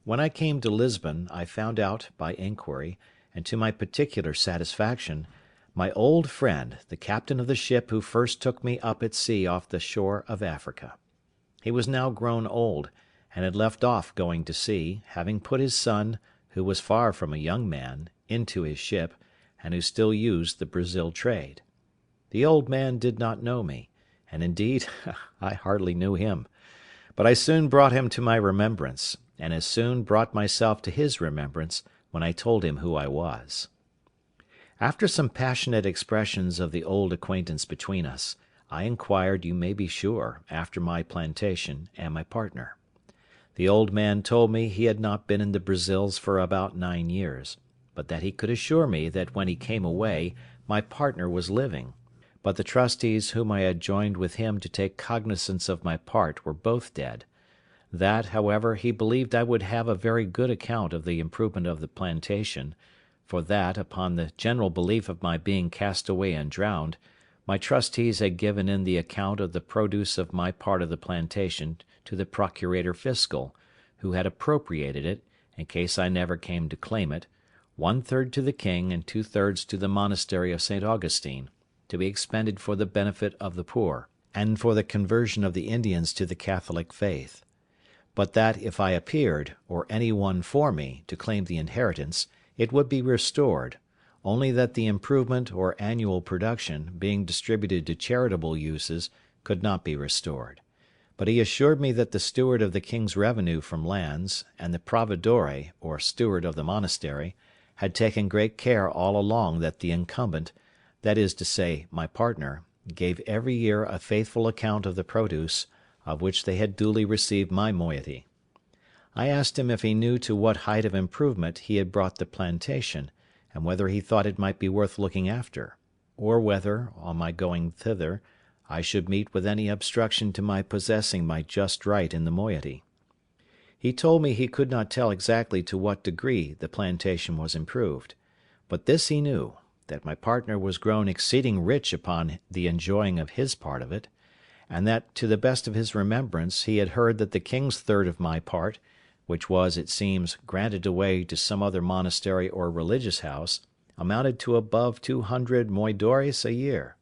When I came to Lisbon, I found out, by inquiry, and to my particular satisfaction, my old friend, the captain of the ship who first took me up at sea off the shore of Africa. He was now grown old, and had left off going to sea, having put his son, who was far from a young man, into his ship, and who still used the Brazil trade. The old man did not know me, and indeed I hardly knew him; but I soon brought him to my remembrance, and as soon brought myself to his remembrance, when I told him who I was. After some passionate expressions of the old acquaintance between us, I inquired, you may be sure, after my plantation and my partner. The old man told me he had not been in the Brazils for about 9 years, but that he could assure me that when he came away my partner was living; but the trustees whom I had joined with him to take cognizance of my part were both dead; that, however, he believed I would have a very good account of the improvement of the plantation, for that, upon the general belief of my being cast away and drowned, my trustees had given in the account of the produce of my part of the plantation to the procurator fiscal, who had appropriated it, in case I never came to claim it, 1/3 to the king and 2/3 to the monastery of St. Augustine, to be expended for the benefit of the poor, and for the conversion of the Indians to the Catholic faith; but that if I appeared, or any one for me, to claim the inheritance, it would be restored, only that the improvement or annual production, being distributed to charitable uses, could not be restored; but he assured me that the steward of the king's revenue from lands, and the providore, or steward of the monastery, had taken great care all along that the incumbent, that is to say, my partner, gave every year a faithful account of the produce, of which they had duly received my moiety. I asked him if he knew to what height of improvement he had brought the plantation, and whether he thought it might be worth looking after; or whether, on my going thither, I should meet with any obstruction to my possessing my just right in the moiety. He told me he could not tell exactly to what degree the plantation was improved; but this he knew, that my partner was grown exceeding rich upon the enjoying of his part of it, and that, to the best of his remembrance, he had heard that the king's third of my part, which was, it seems, granted away to some other monastery or religious house, amounted to above 200 moidores a year;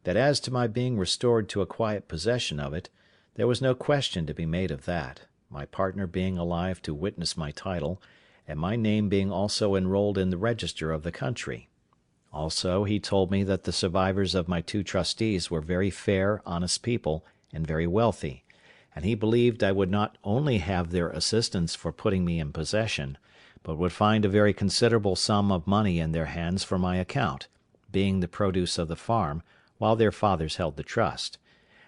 that as to my being restored to a quiet possession of it, there was no question to be made of that, my partner being alive to witness my title, and my name being also enrolled in the register of the country. Also, he told me that the survivors of my 2 trustees were very fair, honest people, and very wealthy, and he believed I would not only have their assistance for putting me in possession, but would find a very considerable sum of money in their hands for my account, being the produce of the farm, while their fathers held the trust,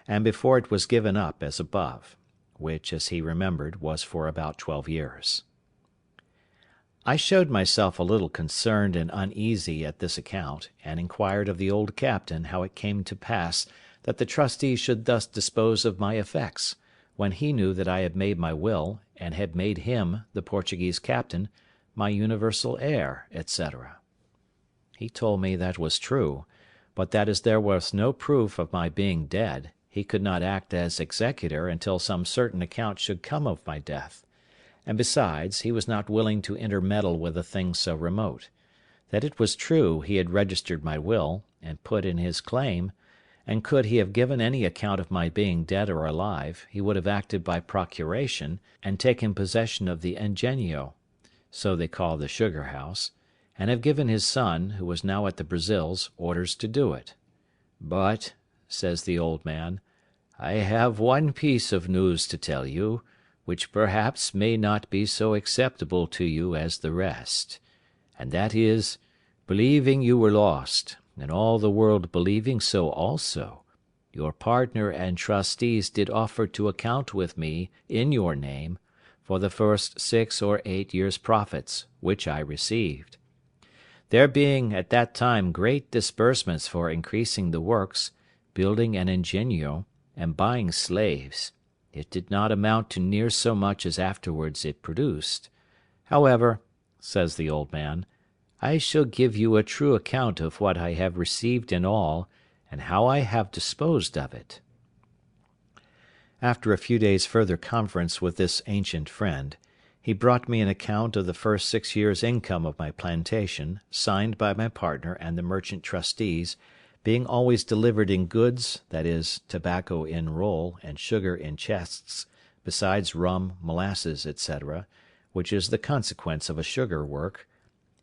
and before it was given up as above, which, as he remembered, was for about 12 years. I showed myself a little concerned and uneasy at this account, and inquired of the old captain how it came to pass that the trustees should thus dispose of my effects, when he knew that I had made my will, and had made him, the Portuguese captain, my universal heir, etc. He told me that was true, but that as there was no proof of my being dead, he could not act as executor until some certain account should come of my death; and besides, he was not willing to intermeddle with a thing so remote; that it was true he had registered my will, and put in his claim, and could he have given any account of my being dead or alive, he would have acted by procuration, and taken possession of the ingenio, so they call the sugar house, and have given his son, who was now at the Brazils, orders to do it. "But," says the old man, "I have one piece of news to tell you, which perhaps may not be so acceptable to you as the rest; and that is, believing you were lost, and all the world believing so also, your partner and trustees did offer to account with me, in your name, for the first 6 or 8 years' profits, which I received. There being at that time great disbursements for increasing the works, building an ingenio, and buying slaves, it did not amount to near so much as afterwards it produced. However," says the old man, "I shall give you a true account of what I have received in all, and how I have disposed of it." After a few days' further conference with this ancient friend, he brought me an account of the first 6 years' income of my plantation, signed by my partner and the merchant trustees, being always delivered in goods, that is, tobacco in roll and sugar in chests, besides rum, molasses, etc., which is the consequence of a sugar work;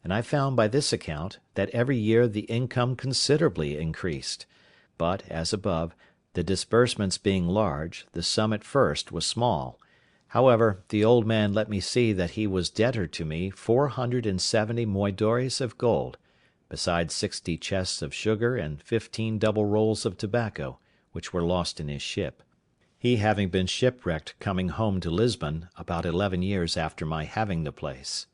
and I found by this account that every year the income considerably increased; but, as above, the disbursements being large, the sum at first was small. However, the old man let me see that he was debtor to me 470 moidores of gold, besides 60 chests of sugar and 15 double rolls of tobacco, which were lost in his ship, he having been shipwrecked coming home to Lisbon about 11 years after my having the place.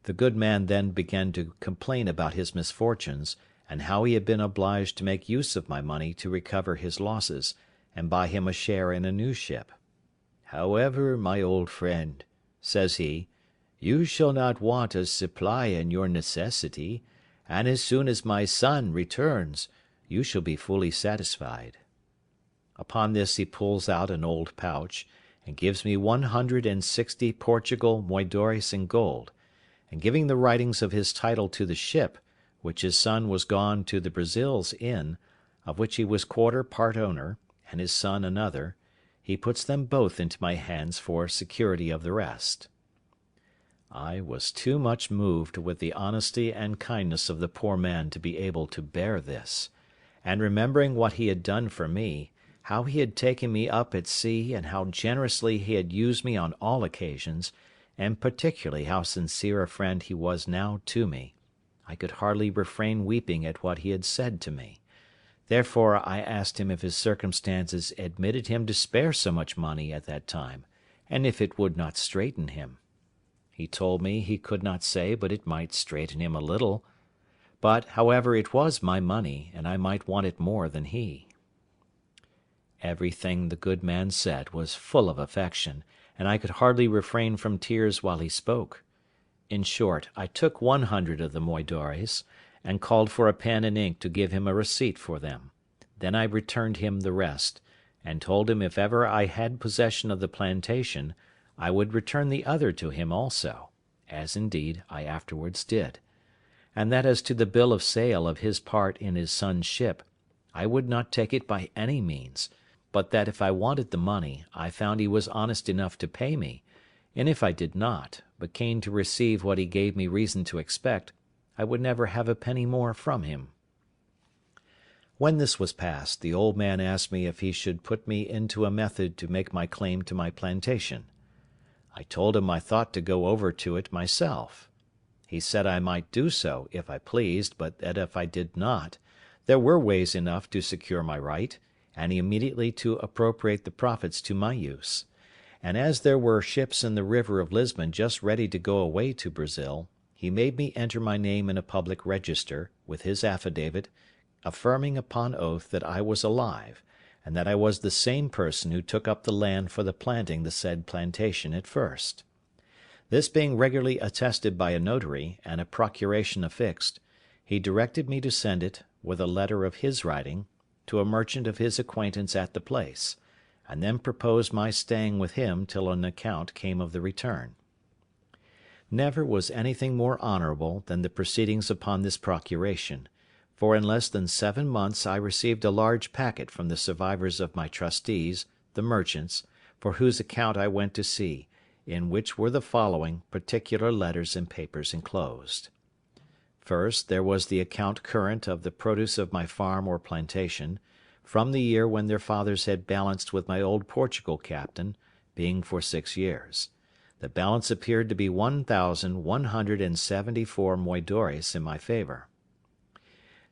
The good man then began to complain about his misfortunes, and how he had been obliged to make use of my money to recover his losses, and buy him a share in a new ship. "However, my old friend," says he, "you shall not want a supply in your necessity, and as soon as my son returns, you shall be fully satisfied." Upon this he pulls out an old pouch, and gives me 160 Portugal moidores in gold, and giving the writings of his title to the ship, which his son was gone to the Brazils in, of which he was quarter part owner, and his son another, he puts them both into my hands for security of the rest. I was too much moved with the honesty and kindness of the poor man to be able to bear this, and remembering what he had done for me, how he had taken me up at sea, and how generously he had used me on all occasions, and particularly how sincere a friend he was now to me, I could hardly refrain weeping at what he had said to me. Therefore I asked him if his circumstances admitted him to spare so much money at that time, and if it would not straiten him. He told me he could not say but it might straiten him a little; but, however, it was my money, and I might want it more than he. Everything the good man said was full of affection, and I could hardly refrain from tears while he spoke. In short, I took 100 of the moidores, and called for a pen and ink to give him a receipt for them. Then I returned him the rest, and told him if ever I had possession of the plantation, I would return the other to him also, as indeed I afterwards did; and that as to the bill of sale of his part in his son's ship, I would not take it by any means, but that if I wanted the money, I found he was honest enough to pay me, and if I did not, but came to receive what he gave me reason to expect, I would never have a penny more from him. When this was past, the old man asked me if he should put me into a method to make my claim to my plantation. I told him I thought to go over to it myself. He said I might do so if I pleased, but that if I did not, there were ways enough to secure my right, and immediately to appropriate the profits to my use; and as there were ships in the river of Lisbon just ready to go away to Brazil, he made me enter my name in a public register, with his affidavit, affirming upon oath that I was alive, and that I was the same person who took up the land for the planting the said plantation at first. This being regularly attested by a notary, and a procuration affixed, he directed me to send it, with a letter of his writing, to a merchant of his acquaintance at the place, and then proposed my staying with him till an account came of the return. Never was anything more honourable than the proceedings upon this procuration, for in less than 7 months I received a large packet from the survivors of my trustees, the merchants, for whose account I went to sea, in which were the following particular letters and papers enclosed. First, there was the account current of the produce of my farm or plantation, from the year when their fathers had balanced with my old Portugal captain, being for 6 years. The balance appeared to be 1,174 moidores in my favour.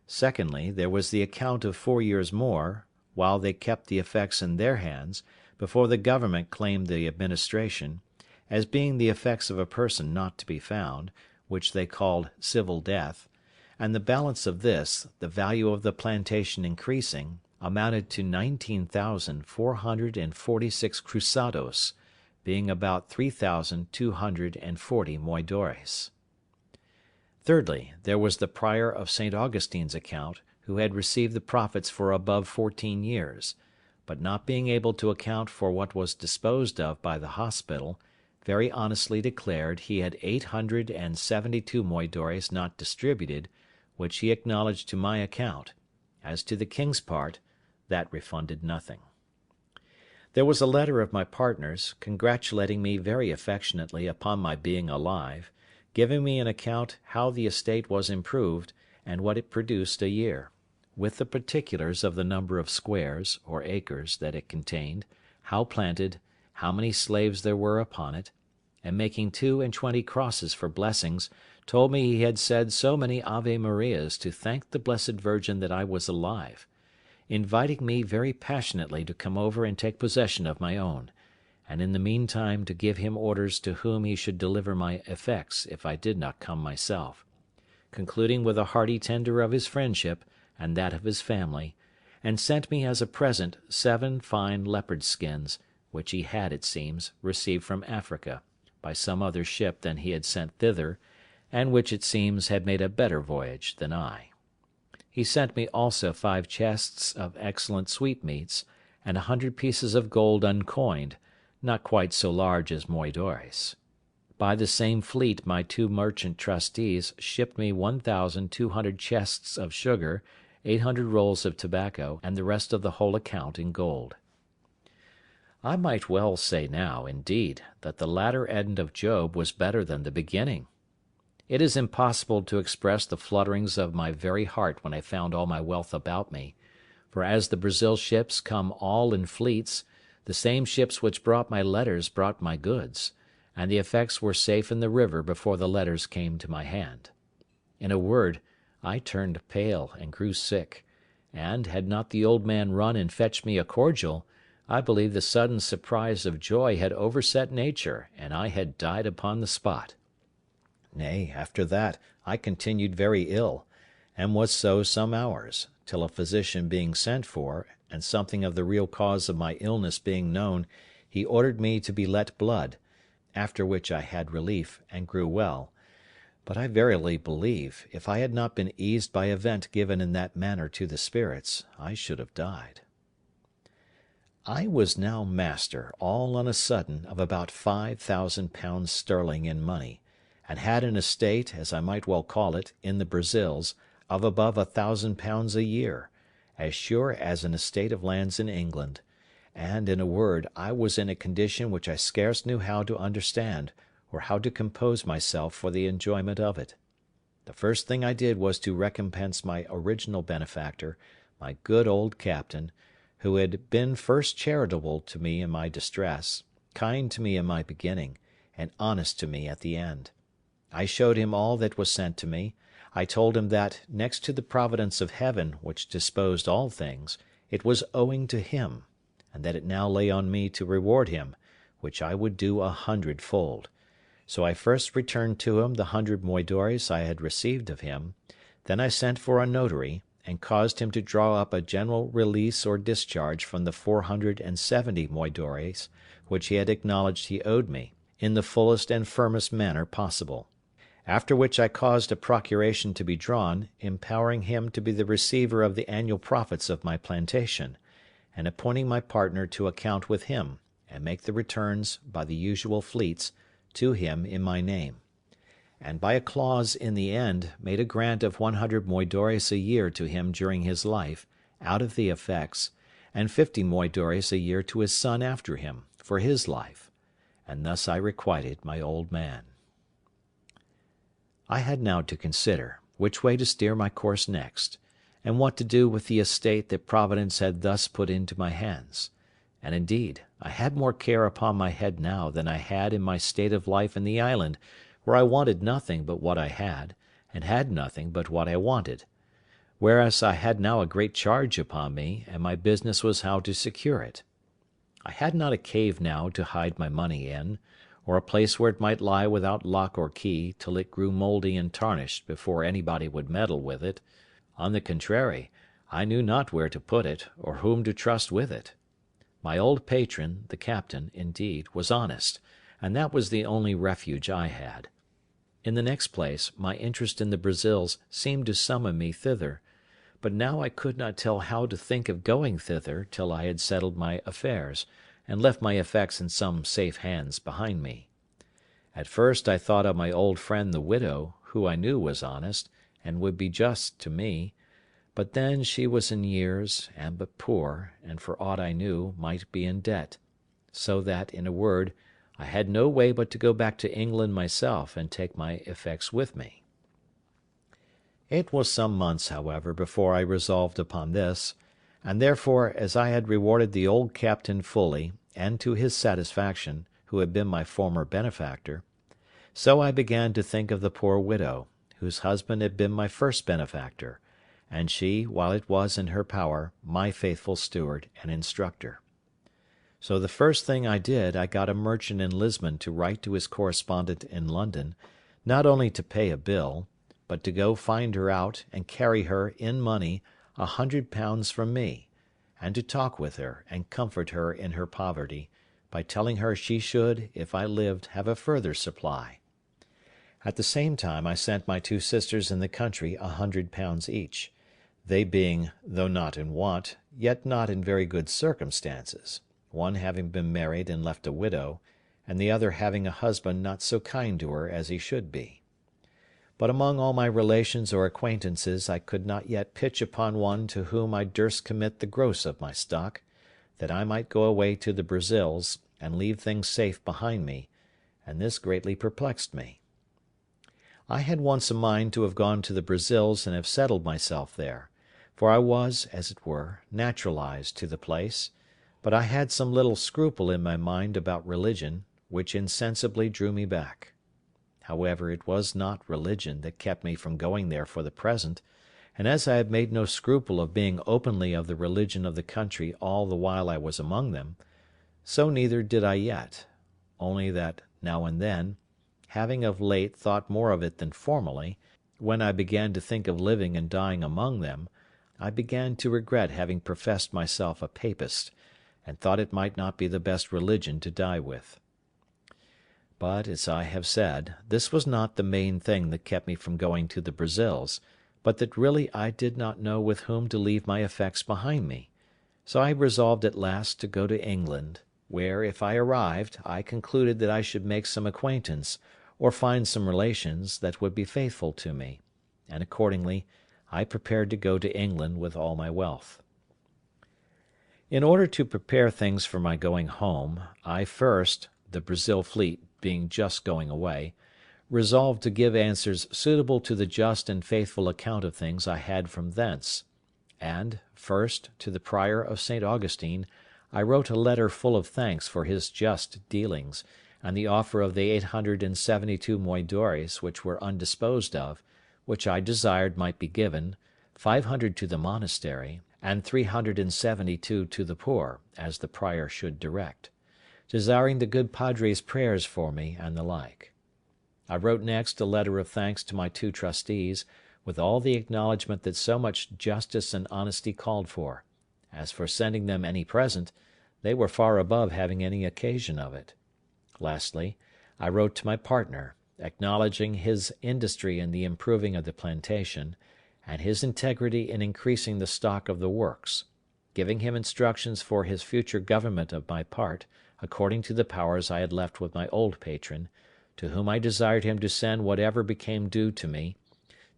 Secondly, there was the account of 4 years more, while they kept the effects in their hands, before the government claimed the administration, as being the effects of a person not to be found, which they called civil death; and the balance of this, the value of the plantation increasing, amounted to 19,446 cruzados, being about 3,240 moidores. Thirdly, there was the prior of St. Augustine's account, who had received the profits for above 14 years, but not being able to account for what was disposed of by the hospital, very honestly declared he had 872 moidores not distributed, which he acknowledged to my account; as to the king's part, that refunded nothing. There was a letter of my partner's, congratulating me very affectionately upon my being alive, giving me an account how the estate was improved, and what it produced a year, with the particulars of the number of squares, or acres, that it contained, how planted, how many slaves there were upon it, and making 22 crosses for blessings, told me he had said so many Ave Marias to thank the Blessed Virgin that I was alive, inviting me very passionately to come over and take possession of my own, and in the meantime to give him orders to whom he should deliver my effects if I did not come myself, concluding with a hearty tender of his friendship and that of his family, and sent me as a present 7 fine leopard skins, which he had, it seems, received from Africa, by some other ship than he had sent thither, and which, it seems, had made a better voyage than I. He sent me also 5 chests of excellent sweetmeats, and 100 pieces of gold uncoined, not quite so large as moidores. By the same fleet my 2 merchant trustees shipped me 1,200 chests of sugar, 800 rolls of tobacco, and the rest of the whole account in gold. I might well say now, indeed, that the latter end of Job was better than the beginning. It is impossible to express the flutterings of my very heart when I found all my wealth about me, for as the Brazil ships come all in fleets, the same ships which brought my letters brought my goods, and the effects were safe in the river before the letters came to my hand. In a word, I turned pale and grew sick, and, had not the old man run and fetched me a cordial, I believe the sudden surprise of joy had overset nature, and I had died upon the spot. Nay, after that, I continued very ill, and was so some hours, till a physician being sent for, and something of the real cause of my illness being known, he ordered me to be let blood, after which I had relief, and grew well. But I verily believe, if I had not been eased by a vent given in that manner to the spirits, I should have died. I was now master, all on a sudden, of about £5,000 sterling in money, and had an estate, as I might well call it, in the Brazils, of above £1,000 a year, as sure as an estate of lands in England; and, in a word, I was in a condition which I scarce knew how to understand, or how to compose myself for the enjoyment of it. The first thing I did was to recompense my original benefactor, my good old captain, who had been first charitable to me in my distress, kind to me in my beginning, and honest to me at the end. I showed him all that was sent to me. I told him that, next to the providence of Heaven, which disposed all things, it was owing to him, and that it now lay on me to reward him, which I would do 100-fold. So I first returned to him the 100 moidores I had received of him; then I sent for a notary, and caused him to draw up a general release or discharge from the 470 moidores which he had acknowledged he owed me, in the fullest and firmest manner possible. After which I caused a procuration to be drawn, empowering him to be the receiver of the annual profits of my plantation, and appointing my partner to account with him, and make the returns, by the usual fleets, to him in my name; and by a clause in the end made a grant of 100 moidores a year to him during his life, out of the effects, and 50 moidores a year to his son after him, for his life; and thus I requited my old man. I had now to consider which way to steer my course next, and what to do with the estate that Providence had thus put into my hands; and indeed I had more care upon my head now than I had in my state of life in the island, where I wanted nothing but what I had, and had nothing but what I wanted; whereas I had now a great charge upon me, and my business was how to secure it. I had not a cave now to hide my money in, or a place where it might lie without lock or key till it grew mouldy and tarnished before anybody would meddle with it. On the contrary, I knew not where to put it, or whom to trust with it. My old patron, the captain, indeed, was honest, and that was the only refuge I had. In the next place, my interest in the Brazils seemed to summon me thither, but now I could not tell how to think of going thither till I had settled my affairs, and left my effects in some safe hands behind me. At first I thought of my old friend the widow, who I knew was honest, and would be just to me; but then she was in years, and but poor, and for aught I knew, might be in debt; so that, in a word, I had no way but to go back to England myself, and take my effects with me. It was some months, however, before I resolved upon this; and therefore, as I had rewarded the old captain fully, and to his satisfaction, who had been my former benefactor, so I began to think of the poor widow, whose husband had been my first benefactor, and she, while it was in her power, my faithful steward and instructor. So the first thing I did, I got a merchant in Lisbon to write to his correspondent in London, not only to pay a bill, but to go find her out and carry her, in money, £100 from me, and to talk with her and comfort her in her poverty, by telling her she should, if I lived, have a further supply. At the same time I sent my two sisters in the country £100 each, they being, though not in want, yet not in very good circumstances, one having been married and left a widow, and the other having a husband not so kind to her as he should be. But among all my relations or acquaintances I could not yet pitch upon one to whom I durst commit the gross of my stock, that I might go away to the Brazils, and leave things safe behind me, and this greatly perplexed me. I had once a mind to have gone to the Brazils and have settled myself there, for I was, as it were, naturalized to the place, but I had some little scruple in my mind about religion, which insensibly drew me back. However, it was not religion that kept me from going there for the present, and as I had made no scruple of being openly of the religion of the country all the while I was among them, so neither did I yet, only that, now and then, having of late thought more of it than formerly, when I began to think of living and dying among them, I began to regret having professed myself a papist, and thought it might not be the best religion to die with. But, as I have said, this was not the main thing that kept me from going to the Brazils, but that really I did not know with whom to leave my effects behind me, so I resolved at last to go to England, where, if I arrived, I concluded that I should make some acquaintance, or find some relations that would be faithful to me, and accordingly I prepared to go to England with all my wealth. In order to prepare things for my going home, I first, the Brazil fleet being just going away, resolved to give answers suitable to the just and faithful account of things I had from thence; and, first, to the Prior of St. Augustine, I wrote a letter full of thanks for his just dealings, and the offer of the 872 moidores which were undisposed of, which I desired might be given, 500 to the monastery, and 372 to the poor, as the prior should direct, desiring the good padre's prayers for me, and the like. I wrote next a letter of thanks to my two trustees, with all the acknowledgment that so much justice and honesty called for. As for sending them any present, they were far above having any occasion of it. Lastly, I wrote to my partner, acknowledging his industry in the improving of the plantation, and his integrity in increasing the stock of the works, giving him instructions for his future government of my part, according to the powers I had left with my old patron, to whom I desired him to send whatever became due to me,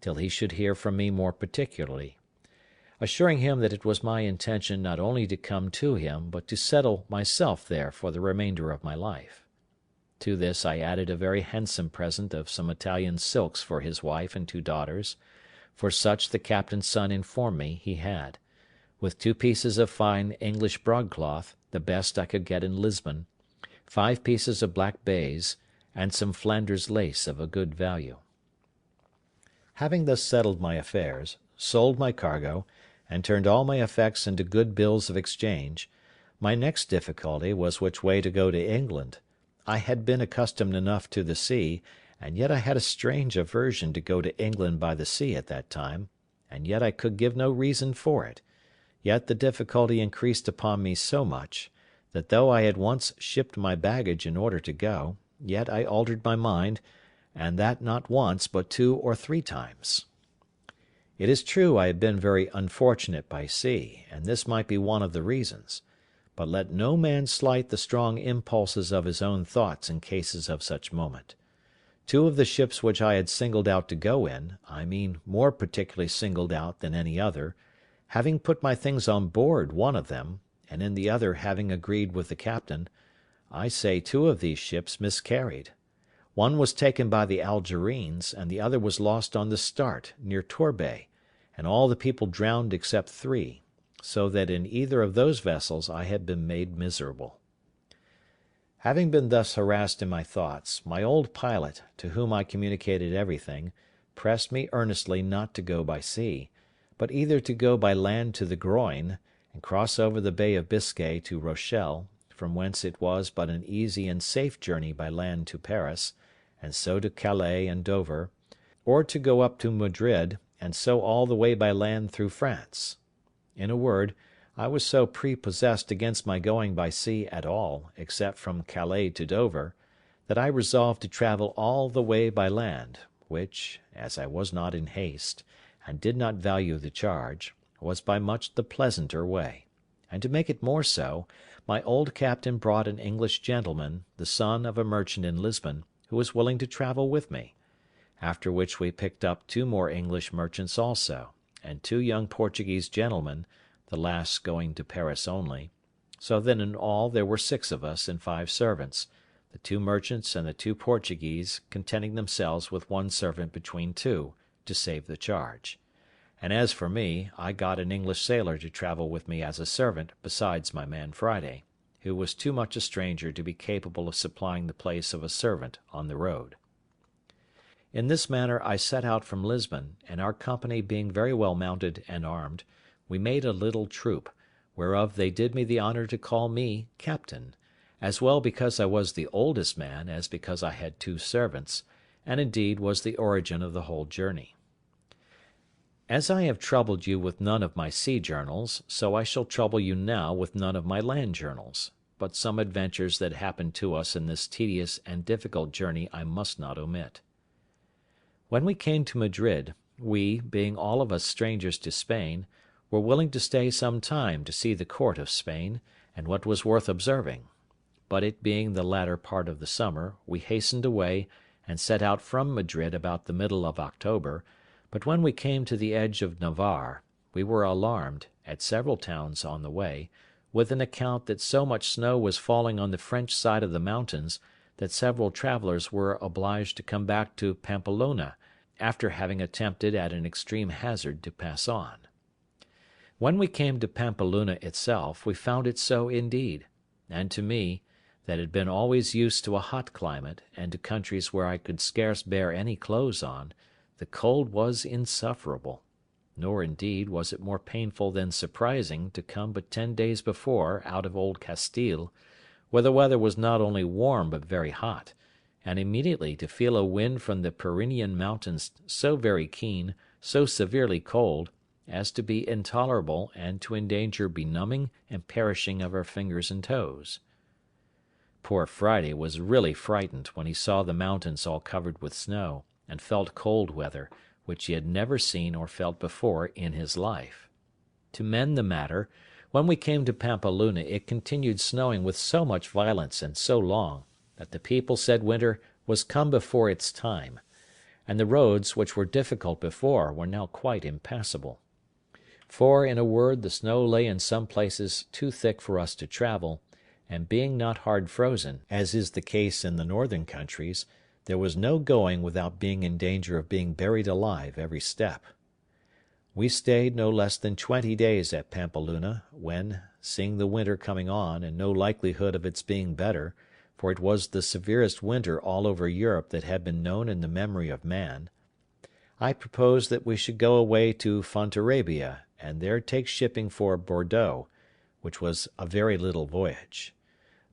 till he should hear from me more particularly, assuring him that it was my intention not only to come to him, but to settle myself there for the remainder of my life. To this I added a very handsome present of some Italian silks for his wife and two daughters, for such the captain's son informed me he had, with 2 pieces of fine English broadcloth, the best I could get in Lisbon, 5 pieces of black baize, and some Flanders lace of a good value. Having thus settled my affairs, sold my cargo, and turned all my effects into good bills of exchange, my next difficulty was which way to go to England. I had been accustomed enough to the sea, and yet I had a strange aversion to go to England by the sea at that time, and yet I could give no reason for it. Yet the difficulty increased upon me so much, that though I had once shipped my baggage in order to go, yet I altered my mind, and that not once, but 2 or 3 times. It is true I had been very unfortunate by sea, and this might be one of the reasons; but let no man slight the strong impulses of his own thoughts in cases of such moment. 2 of the ships which I had singled out to go in, I mean more particularly singled out than any other, having put my things on board one of them, and in the other having agreed with the captain, I say 2 of these ships miscarried. One was taken by the Algerines, and the other was lost on the Start, near Torbay, and all the people drowned except 3, so that in either of those vessels I had been made miserable. Having been thus harassed in my thoughts, my old pilot, to whom I communicated everything, pressed me earnestly not to go by sea, but either to go by land to the Groine, and cross over the Bay of Biscay to Rochelle, from whence it was but an easy and safe journey by land to Paris, and so to Calais and Dover, or to go up to Madrid, and so all the way by land through France. In a word, I was so prepossessed against my going by sea at all, except from Calais to Dover, that I resolved to travel all the way by land, which, as I was not in haste, and did not value the charge, was by much the pleasanter way; and to make it more so, my old captain brought an English gentleman, the son of a merchant in Lisbon, who was willing to travel with me; after which we picked up 2 more English merchants also, and 2 young Portuguese gentlemen, the last going to Paris only; so that in all there were 6 of us and 5 servants, the 2 merchants and the 2 Portuguese contenting themselves with 1 servant between 2, to save the charge; and as for me, I got an English sailor to travel with me as a servant besides my man Friday, who was too much a stranger to be capable of supplying the place of a servant on the road. In this manner I set out from Lisbon, and our company being very well mounted and armed, we made a little troop, whereof they did me the honour to call me captain, as well because I was the oldest man as because I had 2 servants, and indeed was the origin of the whole journey. As I have troubled you with none of my sea journals, so I shall trouble you now with none of my land journals, but some adventures that happened to us in this tedious and difficult journey I must not omit. When we came to Madrid, we, being all of us strangers to Spain, were willing to stay some time to see the court of Spain, and what was worth observing; but it being the latter part of the summer, we hastened away, and set out from Madrid about the middle of October, but when we came to the edge of Navarre, we were alarmed, at several towns on the way, with an account that so much snow was falling on the French side of the mountains, that several travellers were obliged to come back to Pampeluna, after having attempted at an extreme hazard to pass on. When we came to Pampeluna itself, we found it so indeed; and to me, that had been always used to a hot climate, and to countries where I could scarce bear any clothes on, the cold was insufferable; nor, indeed, was it more painful than surprising to come but 10 days before out of Old Castile, where the weather was not only warm but very hot, and immediately to feel a wind from the Pyrenean mountains so very keen, so severely cold, as to be intolerable and to endanger benumbing and perishing of our fingers and toes. Poor Friday was really frightened when he saw the mountains all covered with snow, and felt cold weather, which he had never seen or felt before in his life. To mend the matter, when we came to Pampeluna it continued snowing with so much violence and so long, that the people said winter was come before its time, and the roads, which were difficult before, were now quite impassable. For, in a word, the snow lay in some places too thick for us to travel, and being not hard frozen, as is the case in the northern countries, there was no going without being in danger of being buried alive every step. We stayed no less than 20 days at Pampeluna, when, seeing the winter coming on, and no likelihood of its being better, for it was the severest winter all over Europe that had been known in the memory of man, I proposed that we should go away to Fontarabia, and there take shipping for Bordeaux, which was a very little voyage.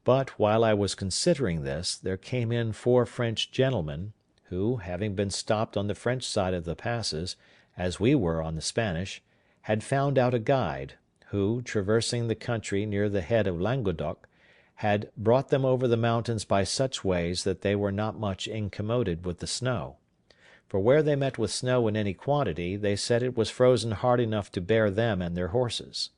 But, while I was considering this, there came in 4 French gentlemen, who, having been stopped on the French side of the passes, as we were on the Spanish, had found out a guide, who, traversing the country near the head of Languedoc, had brought them over the mountains by such ways that they were not much incommoded with the snow; for where they met with snow in any quantity, they said it was frozen hard enough to bear them and their horses.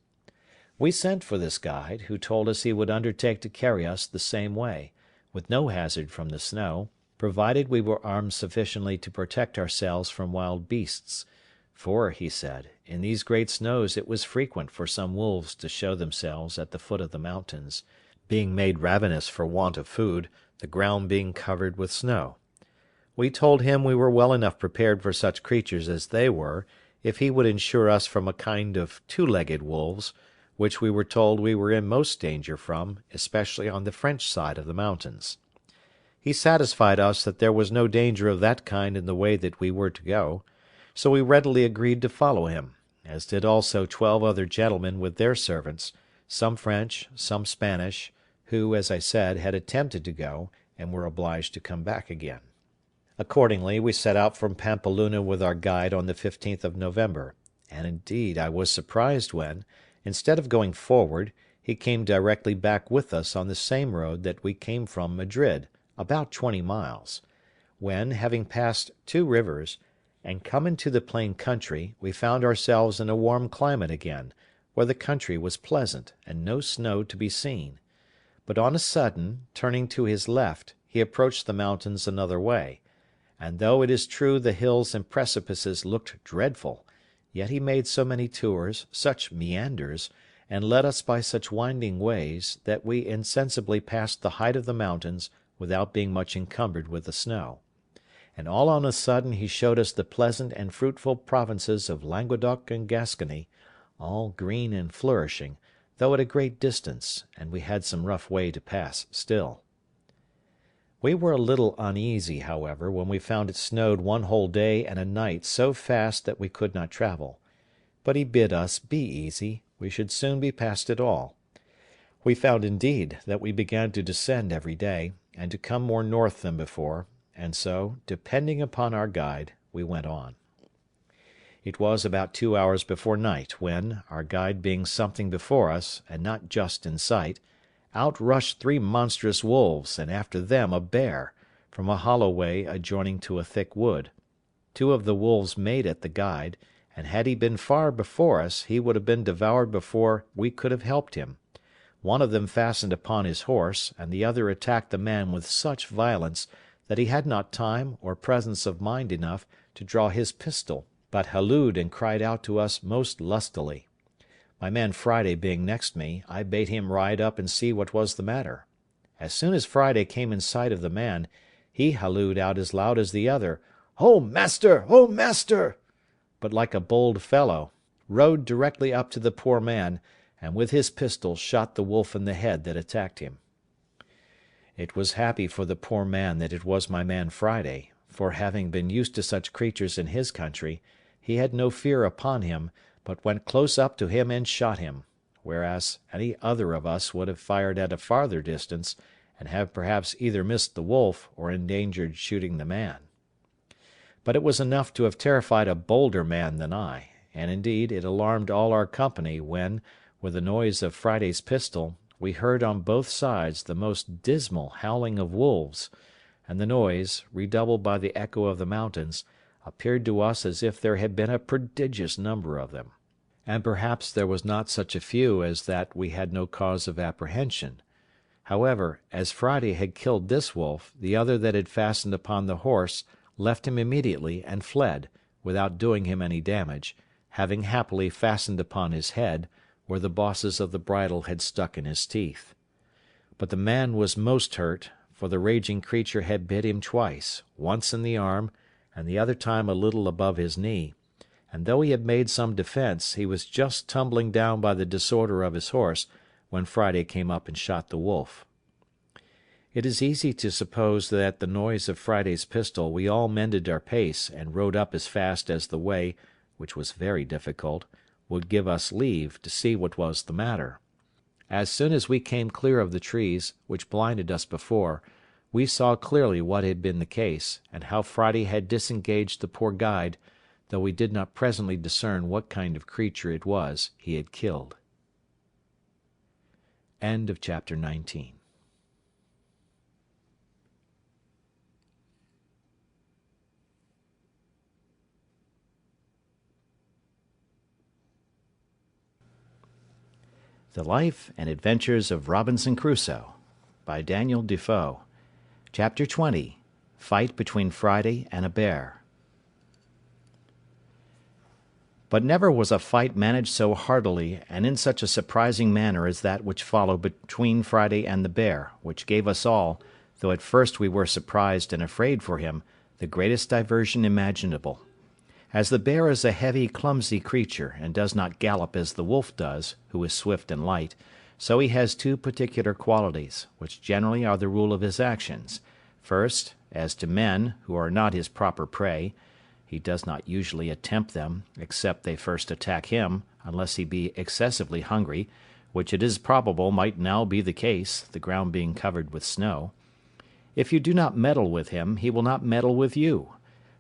We sent for this guide, who told us he would undertake to carry us the same way, with no hazard from the snow, provided we were armed sufficiently to protect ourselves from wild beasts; for, he said, in these great snows it was frequent for some wolves to show themselves at the foot of the mountains, being made ravenous for want of food, the ground being covered with snow. We told him we were well enough prepared for such creatures as they were, if he would insure us from a kind of 2-legged wolves, which we were told we were in most danger from, especially on the French side of the mountains. He satisfied us that there was no danger of that kind in the way that we were to go, so we readily agreed to follow him, as did also 12 other gentlemen with their servants, some French, some Spanish, who, as I said, had attempted to go, and were obliged to come back again. Accordingly, we set out from Pampeluna with our guide on the 15th of November, and indeed I was surprised when, instead of going forward, he came directly back with us on the same road that we came from Madrid, about 20 miles, when, having passed 2 rivers, and come into the plain country, we found ourselves in a warm climate again, where the country was pleasant, and no snow to be seen. But on a sudden, turning to his left, he approached the mountains another way, and though it is true the hills and precipices looked dreadful, yet he made so many tours, such meanders, and led us by such winding ways, that we insensibly passed the height of the mountains without being much encumbered with the snow. And all on a sudden he showed us the pleasant and fruitful provinces of Languedoc and Gascony, all green and flourishing, though at a great distance, and we had some rough way to pass still. We were a little uneasy, however, when we found it snowed 1 whole day and a night so fast that we could not travel. But he bid us be easy, we should soon be past it all. We found indeed that we began to descend every day, and to come more north than before, and so, depending upon our guide, we went on. It was about 2 hours before night when, our guide being something before us, and not just in sight, out rushed 3 monstrous wolves, and after them a bear, from a hollow way adjoining to a thick wood. 2 of the wolves made at the guide, and had he been far before us, he would have been devoured before we could have helped him. One of them fastened upon his horse, and the other attacked the man with such violence that he had not time or presence of mind enough to draw his pistol, but hallooed and cried out to us most lustily. My man Friday being next me, I bade him ride up and see what was the matter. As soon as Friday came in sight of the man, he hallooed out as loud as the other, "Oh, master! Oh, master!" but like a bold fellow, rode directly up to the poor man, and with his pistol shot the wolf in the head that attacked him. It was happy for the poor man that it was my man Friday, for having been used to such creatures in his country, he had no fear upon him, but went close up to him and shot him, whereas any other of us would have fired at a farther distance, and have perhaps either missed the wolf or endangered shooting the man. But it was enough to have terrified a bolder man than I, and indeed it alarmed all our company when, with the noise of Friday's pistol, we heard on both sides the most dismal howling of wolves, and the noise, redoubled by the echo of the mountains, appeared to us as if there had been a prodigious number of them. And perhaps there was not such a few as that we had no cause of apprehension. However, as Friday had killed this wolf, the other that had fastened upon the horse left him immediately and fled, without doing him any damage, having happily fastened upon his head, where the bosses of the bridle had stuck in his teeth. But the man was most hurt, for the raging creature had bit him twice, once in the arm, and the other time a little above his knee, and though he had made some defence, he was just tumbling down by the disorder of his horse, when Friday came up and shot the wolf. It is easy to suppose that at the noise of Friday's pistol we all mended our pace and rode up as fast as the way, which was very difficult, would give us leave to see what was the matter. As soon as we came clear of the trees, which blinded us before, we saw clearly what had been the case, and how Friday had disengaged the poor guide, though we did not presently discern what kind of creature it was he had killed. End of chapter 19. The Life and Adventures of Robinson Crusoe, by Daniel Defoe. Chapter 20. Fight between Friday and a Bear. But never was a fight managed so heartily and in such a surprising manner as that which followed between Friday and the bear, which gave us all, though at first we were surprised and afraid for him, the greatest diversion imaginable. As the bear is a heavy, clumsy creature, and does not gallop as the wolf does, who is swift and light, so he has 2 particular qualities, which generally are the rule of his actions. First, as to men, who are not his proper prey, He does not usually attempt them, except they first attack him, unless he be excessively hungry, which it is probable might now be the case, the ground being covered with snow. If you do not meddle with him, he will not meddle with you.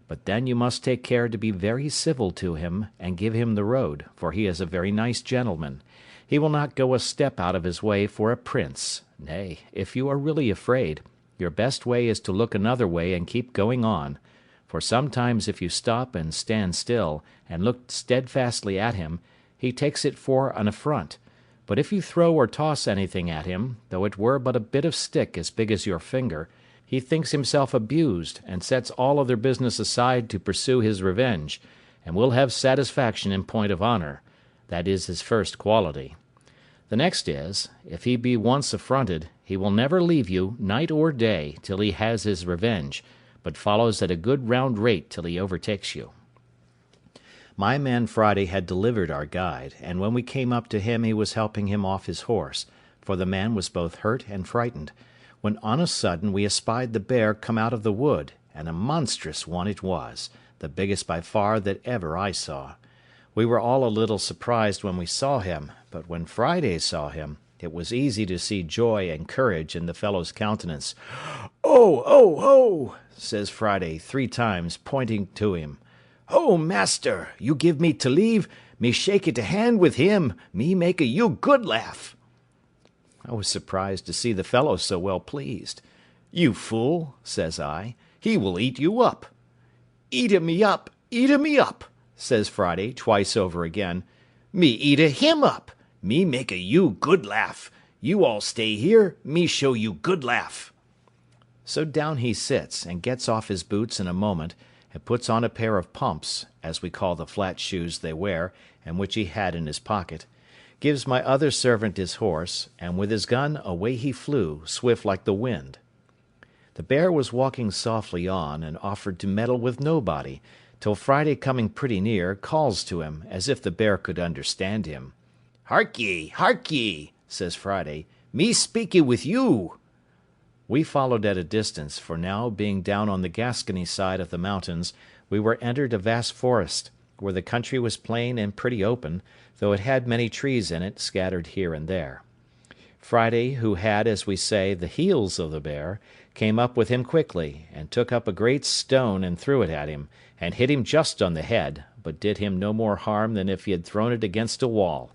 But then you must take care to be very civil to him, and give him the road, for he is a very nice gentleman. He will not go a step out of his way for a prince. Nay, if you are really afraid, your best way is to look another way and keep going on, for sometimes if you stop and stand still, and look steadfastly at him, he takes it for an affront, but if you throw or toss anything at him, though it were but a bit of stick as big as your finger, he thinks himself abused, and sets all other business aside to pursue his revenge, and will have satisfaction in point of honour. That is his first quality. The next is, if he be once affronted, he will never leave you, night or day, till he has his revenge, but follows at a good round rate till he overtakes you. My man Friday had delivered our guide, and when we came up to him he was helping him off his horse, for the man was both hurt and frightened, when on a sudden we espied the bear come out of the wood, and a monstrous one it was, the biggest by far that ever I saw. We were all a little surprised when we saw him, but when Friday saw him, it was easy to see joy and courage in the fellow's countenance. "Oh, oh, oh!" says Friday 3 times, pointing to him. "Oh, master, you give me to leave, me shake it a hand with him, me make a you good laugh." I was surprised to see the fellow so well pleased. "You fool," says I, "he will eat you up." "Eat me up, eat me up," says Friday twice over again. "Me eat a him up, me make a you good laugh. You all stay here, me show you good laugh." So down he sits, and gets off his boots in a moment, and puts on a pair of pumps, as we call the flat shoes they wear, and which he had in his pocket, gives my other servant his horse, and with his gun away he flew, swift like the wind. The bear was walking softly on, and offered to meddle with nobody, till Friday coming pretty near, calls to him, as if the bear could understand him. Hark ye, says Friday, "me speaking with you." We followed at a distance, for now, being down on the Gascony side of the mountains, we were entered a vast forest, where the country was plain and pretty open, though it had many trees in it, scattered here and there. Friday, who had, as we say, the heels of the bear, came up with him quickly, and took up a great stone and threw it at him, and hit him just on the head, but did him no more harm than if he had thrown it against a wall.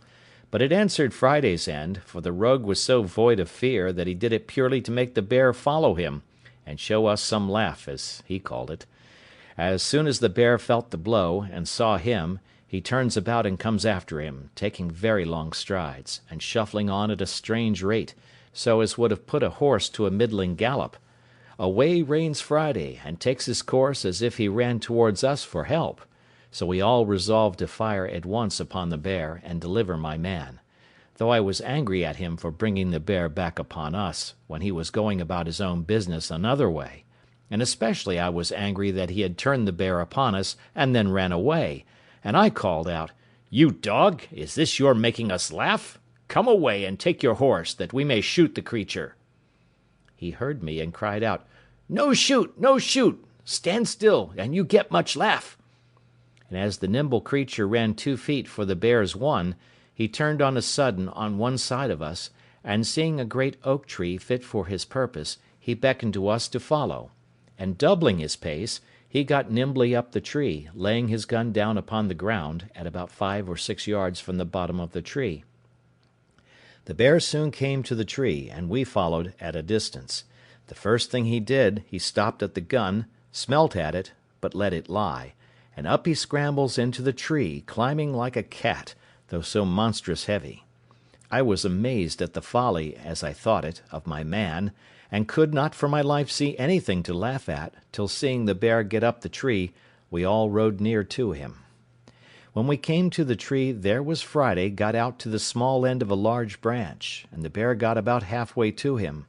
But it answered Friday's end, for the rogue was so void of fear that he did it purely to make the bear follow him, and show us some laugh, as he called it. As soon as the bear felt the blow, and saw him, he turns about and comes after him, taking very long strides, and shuffling on at a strange rate, so as would have put a horse to a middling gallop. Away reins Friday, and takes his course as if he ran towards us for help. So we all resolved to fire at once upon the bear, and deliver my man; though I was angry at him for bringing the bear back upon us, when he was going about his own business another way; and especially I was angry that he had turned the bear upon us, and then ran away, and I called out, "You dog, is this your making us laugh? Come away, and take your horse, that we may shoot the creature." He heard me, and cried out, "No shoot, no shoot! Stand still, and you get much laugh." And as the nimble creature ran 2 feet for the bear's 1, he turned on a sudden on one side of us, and seeing a great oak tree fit for his purpose, he beckoned to us to follow; and doubling his pace, he got nimbly up the tree, laying his gun down upon the ground, at about 5 or 6 yards from the bottom of the tree. The bear soon came to the tree, and we followed at a distance. The first thing he did, he stopped at the gun, smelt at it, but let it lie, and up he scrambles into the tree, climbing like a cat, though so monstrous heavy. I was amazed at the folly, as I thought it, of my man, and could not for my life see anything to laugh at, till seeing the bear get up the tree, we all rode near to him. When we came to the tree, there was Friday got out to the small end of a large branch, and the bear got about halfway to him.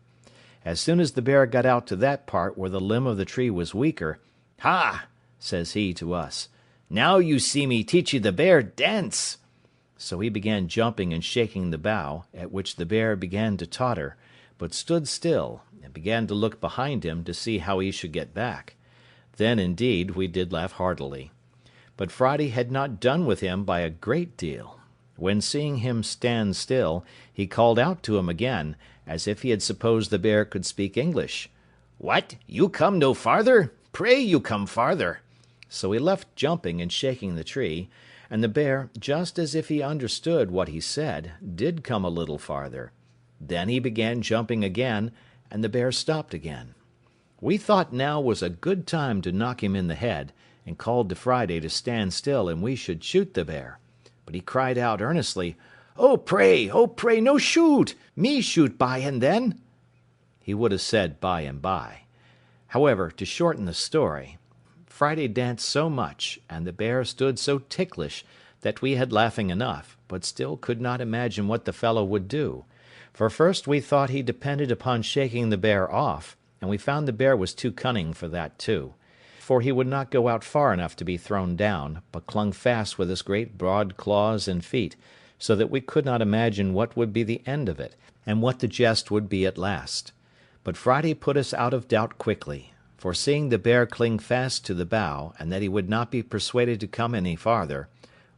As soon as the bear got out to that part where the limb of the tree was weaker, "Ha!" says he to us, "now you see me teach you the bear dance." So he began jumping and shaking the bough, at which the bear began to totter, but stood still, and began to look behind him to see how he should get back. Then, indeed, we did laugh heartily. But Friday had not done with him by a great deal. When seeing him stand still, he called out to him again, as if he had supposed the bear could speak English. "What, you come no farther? Pray you come farther." So he left jumping and shaking the tree, and the bear, just as if he understood what he said, did come a little farther. Then he began jumping again, and the bear stopped again. We thought now was a good time to knock him in the head, and called to Friday to stand still and we should shoot the bear. But he cried out earnestly, oh, pray, no shoot! Me shoot by and then." He would have said by and by. However, to shorten the story, Friday danced so much, and the bear stood so ticklish, that we had laughing enough, but still could not imagine what the fellow would do. For first we thought he depended upon shaking the bear off, and we found the bear was too cunning for that too. For he would not go out far enough to be thrown down, but clung fast with his great broad claws and feet, so that we could not imagine what would be the end of it, and what the jest would be at last. But Friday put us out of doubt quickly, for seeing the bear cling fast to the bough, and that he would not be persuaded to come any farther,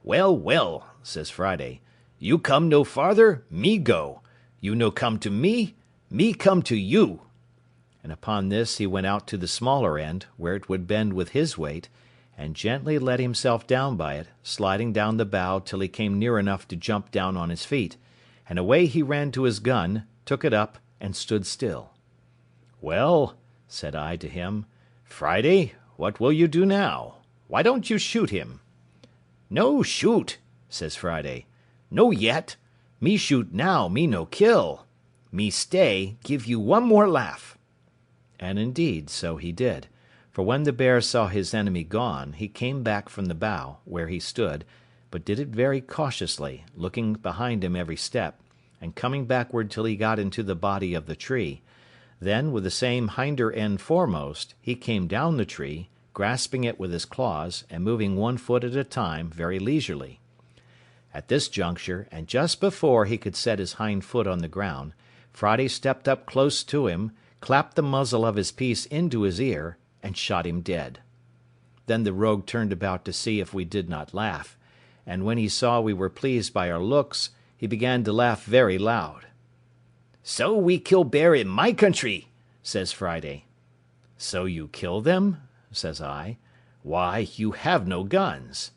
"Well, well," says Friday, "you come no farther, me go. You no come to me come to you." And upon this he went out to the smaller end, where it would bend with his weight, and gently let himself down by it, sliding down the bough till he came near enough to jump down on his feet, and away he ran to his gun, took it up, and stood still. "Well," said I to him, "Friday, what will you do now? Why don't you shoot him?" "No shoot," says Friday. "No yet. Me shoot now, me no kill. Me stay, give you one more laugh." And indeed, so he did, for when the bear saw his enemy gone, he came back from the bough, where he stood, but did it very cautiously, looking behind him every step, and coming backward till he got into the body of the tree. Then, with the same hinder end foremost, he came down the tree, grasping it with his claws, and moving one foot at a time very leisurely. At this juncture, and just before he could set his hind foot on the ground, Friday stepped up close to him, clapped the muzzle of his piece into his ear, and shot him dead. Then the rogue turned about to see if we did not laugh, and when he saw we were pleased by our looks, he began to laugh very loud. "So we kill bear in my country," says Friday. "So you kill them?" says I. "Why, you have no guns."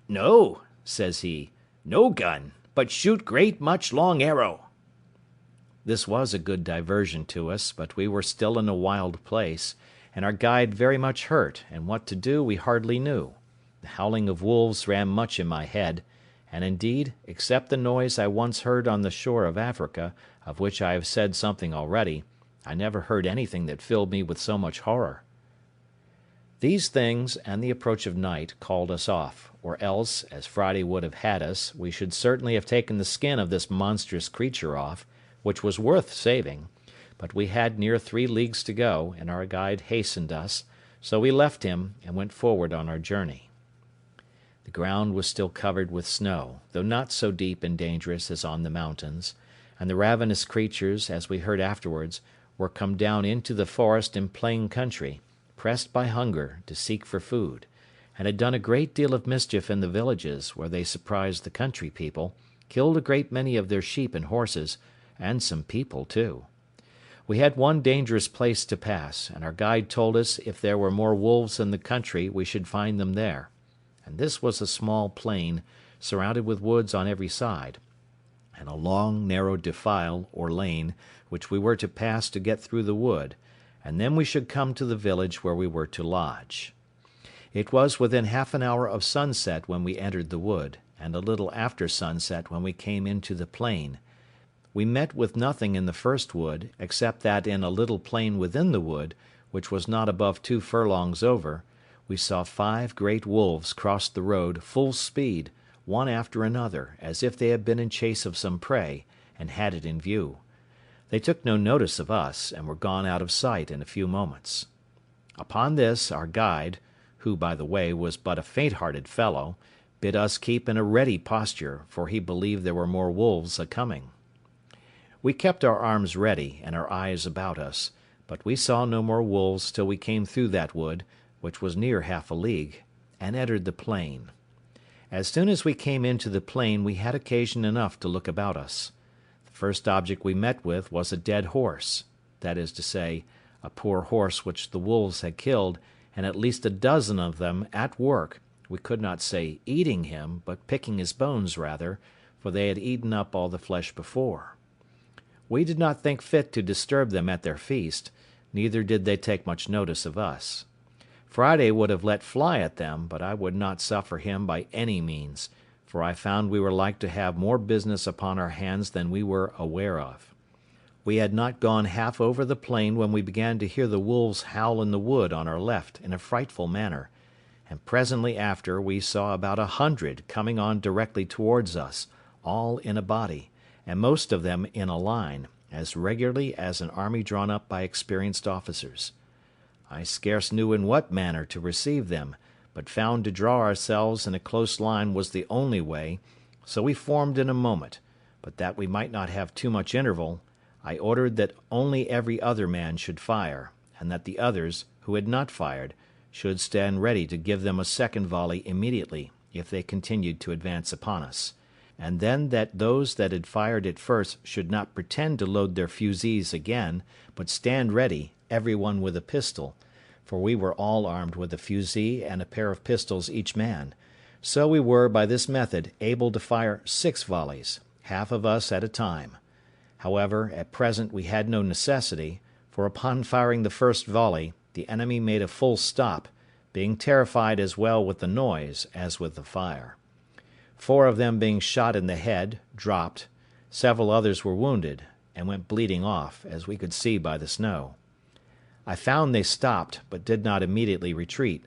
"No," says he, "no gun, but shoot great much long arrow." This was a good diversion to us, but we were still in a wild place, and our guide very much hurt, and what to do we hardly knew. The howling of wolves ran much in my head, and indeed, except the noise I once heard on the shore of Africa, of which I have said something already, I never heard anything that filled me with so much horror. These things, and the approach of night, called us off, or else, as Friday would have had us, we should certainly have taken the skin of this monstrous creature off, which was worth saving, but we had near 3 leagues to go, and our guide hastened us, so we left him, and went forward on our journey. The ground was still covered with snow, though not so deep and dangerous as on the mountains, and the ravenous creatures, as we heard afterwards, were come down into the forest and plain country, pressed by hunger to seek for food, and had done a great deal of mischief in the villages, where they surprised the country people, killed a great many of their sheep and horses, and some people too. We had one dangerous place to pass, and our guide told us if there were more wolves in the country we should find them there, and this was a small plain, surrounded with woods on every side, and a long narrow defile or lane which we were to pass to get through the wood, and then we should come to the village where we were to lodge. It was within half an hour of sunset when we entered the wood, and a little after sunset when we came into the plain. We met with nothing in the first wood, except that in a little plain within the wood, which was not above 2 furlongs over, we saw 5 great wolves cross the road full speed, one after another, as if they had been in chase of some prey, and had it in view. They took no notice of us, and were gone out of sight in a few moments. Upon this, our guide, who, by the way, was but a faint-hearted fellow, bid us keep in a ready posture, for he believed there were more wolves a-coming. We kept our arms ready, and our eyes about us, but we saw no more wolves till we came through that wood, which was near half a league, and entered the plain. As soon as we came into the plain we had occasion enough to look about us. The first object we met with was a dead horse, that is to say, a poor horse which the wolves had killed, and at least a dozen of them at work, we could not say eating him, but picking his bones rather, for they had eaten up all the flesh before. We did not think fit to disturb them at their feast, neither did they take much notice of us. Friday would have let fly at them, but I would not suffer him by any means, for I found we were like to have more business upon our hands than we were aware of. We had not gone half over the plain when we began to hear the wolves howl in the wood on our left in a frightful manner, and presently after we saw about 100 coming on directly towards us, all in a body, and most of them in a line, as regularly as an army drawn up by experienced officers. I scarce knew in what manner to receive them, but found to draw ourselves in a close line was the only way, so we formed in a moment, but that we might not have too much interval, I ordered that only every other man should fire, and that the others, who had not fired, should stand ready to give them a second volley immediately, if they continued to advance upon us, and then that those that had fired at first should not pretend to load their fusees again, but stand ready, every one with a pistol, for we were all armed with a fusee and a pair of pistols each man. So we were, by this method, able to fire 6 volleys, half of us at a time. However, at present we had no necessity, for upon firing the first volley, the enemy made a full stop, being terrified as well with the noise as with the fire. 4 of them being shot in the head, dropped, several others were wounded, and went bleeding off, as we could see by the snow. I found they stopped, but did not immediately retreat,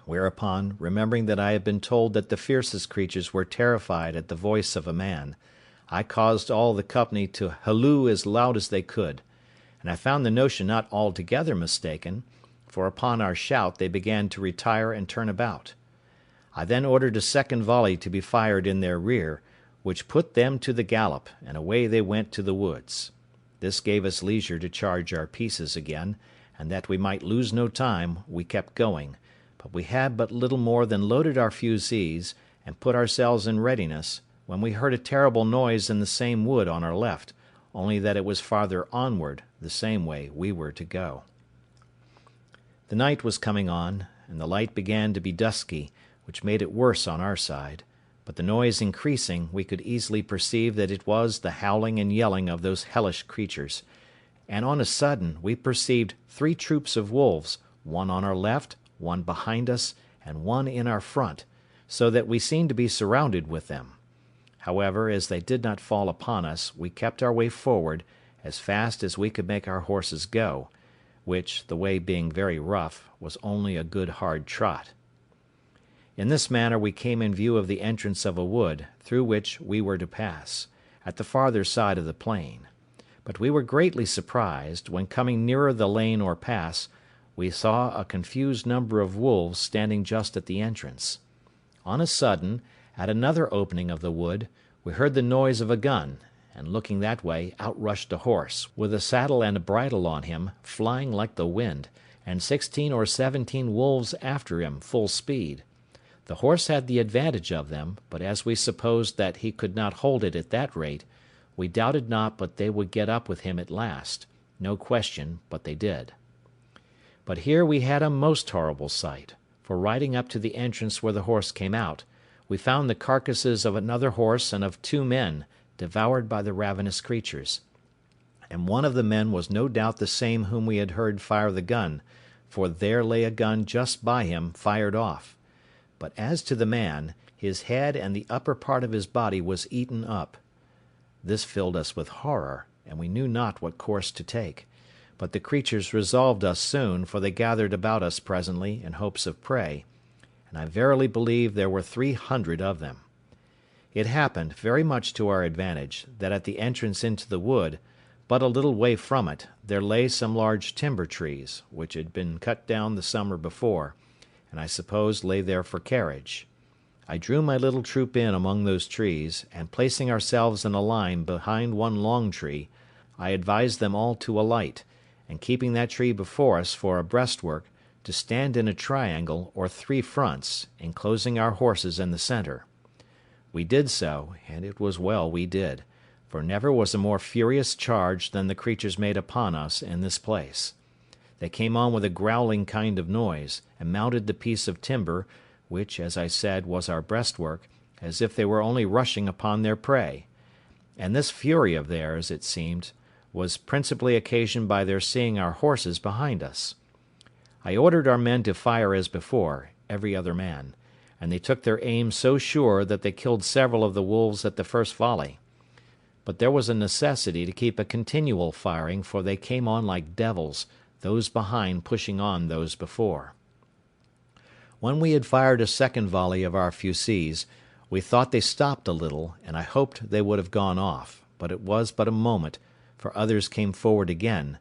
whereupon, remembering that I had been told that the fiercest creatures were terrified at the voice of a man, I caused all the company to halloo as loud as they could, and I found the notion not altogether mistaken, for upon our shout they began to retire and turn about. I then ordered a second volley to be fired in their rear, which put them to the gallop, and away they went to the woods. This gave us leisure to charge our pieces again, and that we might lose no time, we kept going, but we had but little more than loaded our fusees, and put ourselves in readiness, when we heard a terrible noise in the same wood on our left, only that it was farther onward, the same way we were to go. The night was coming on, and the light began to be dusky, which made it worse on our side, but the noise increasing, we could easily perceive that it was the howling and yelling of those hellish creatures, and on a sudden we perceived 3 troops of wolves, one on our left, one behind us, and one in our front, so that we seemed to be surrounded with them. However, as they did not fall upon us, we kept our way forward, as fast as we could make our horses go, which, the way being very rough, was only a good hard trot. In this manner we came in view of the entrance of a wood, through which we were to pass, at the farther side of the plain. But we were greatly surprised, when coming nearer the lane or pass, we saw a confused number of wolves standing just at the entrance. On a sudden, at another opening of the wood, we heard the noise of a gun, and looking that way, out rushed a horse, with a saddle and a bridle on him, flying like the wind, and 16 or 17 wolves after him, full speed. The horse had the advantage of them, but as we supposed that he could not hold it at that rate, we doubted not but they would get up with him at last, no question but they did. But here we had a most horrible sight, for riding up to the entrance where the horse came out, we found the carcasses of another horse and of 2 men, devoured by the ravenous creatures. And one of the men was no doubt the same whom we had heard fire the gun, for there lay a gun just by him fired off. But as to the man, his head and the upper part of his body was eaten up. This filled us with horror, and we knew not what course to take. But the creatures resolved us soon, for they gathered about us presently in hopes of prey, and I verily believe there were 300 of them. It happened, very much to our advantage, that at the entrance into the wood, but a little way from it, there lay some large timber trees, which had been cut down the summer before, and I suppose lay there for carriage. I drew my little troop in among those trees, and placing ourselves in a line behind one long tree, I advised them all to alight, and keeping that tree before us for a breastwork, to stand in a triangle or three fronts, enclosing our horses in the centre. We did so, and it was well we did, for never was a more furious charge than the creatures made upon us in this place. They came on with a growling kind of noise, and mounted the piece of timber, which, as I said, was our breastwork, as if they were only rushing upon their prey. And this fury of theirs, it seemed, was principally occasioned by their seeing our horses behind us. I ordered our men to fire as before, every other man, and they took their aim so sure that they killed several of the wolves at the first volley. But there was a necessity to keep a continual firing, for they came on like devils, those behind pushing on those before. When we had fired a second volley of our fusées, we thought they stopped a little, and I hoped they would have gone off, but it was but a moment, for others came forward again.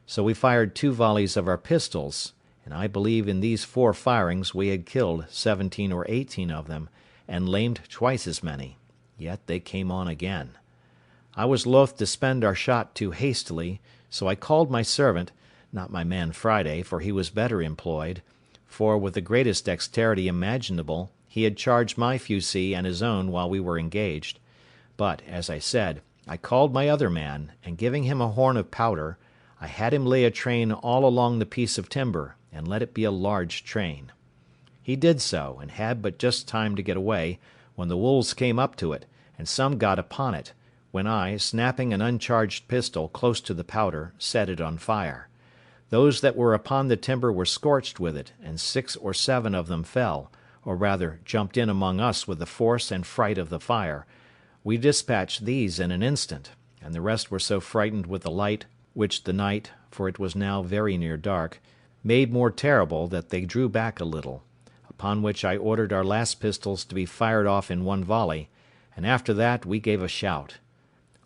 So we fired 2 volleys of our pistols, and I believe in these 4 firings we had killed 17 or 18 of them, and lamed twice as many. Yet they came on again. I was loath to spend our shot too hastily, so I called my servant, not my man Friday, for he was better employed, for with the greatest dexterity imaginable he had charged my fusee and his own while we were engaged; but, as I said, I called my other man, and giving him a horn of powder, I had him lay a train all along the piece of timber, and let it be a large train. He did so, and had but just time to get away, when the wolves came up to it, and some got upon it, when I, snapping an uncharged pistol close to the powder, set it on fire. Those that were upon the timber were scorched with it, and 6 or 7 of them fell, or rather jumped in among us with the force and fright of the fire. We dispatched these in an instant, and the rest were so frightened with the light, which the night, for it was now very near dark, made more terrible, that they drew back a little; upon which I ordered our last pistols to be fired off in 1 volley, and after that we gave a shout.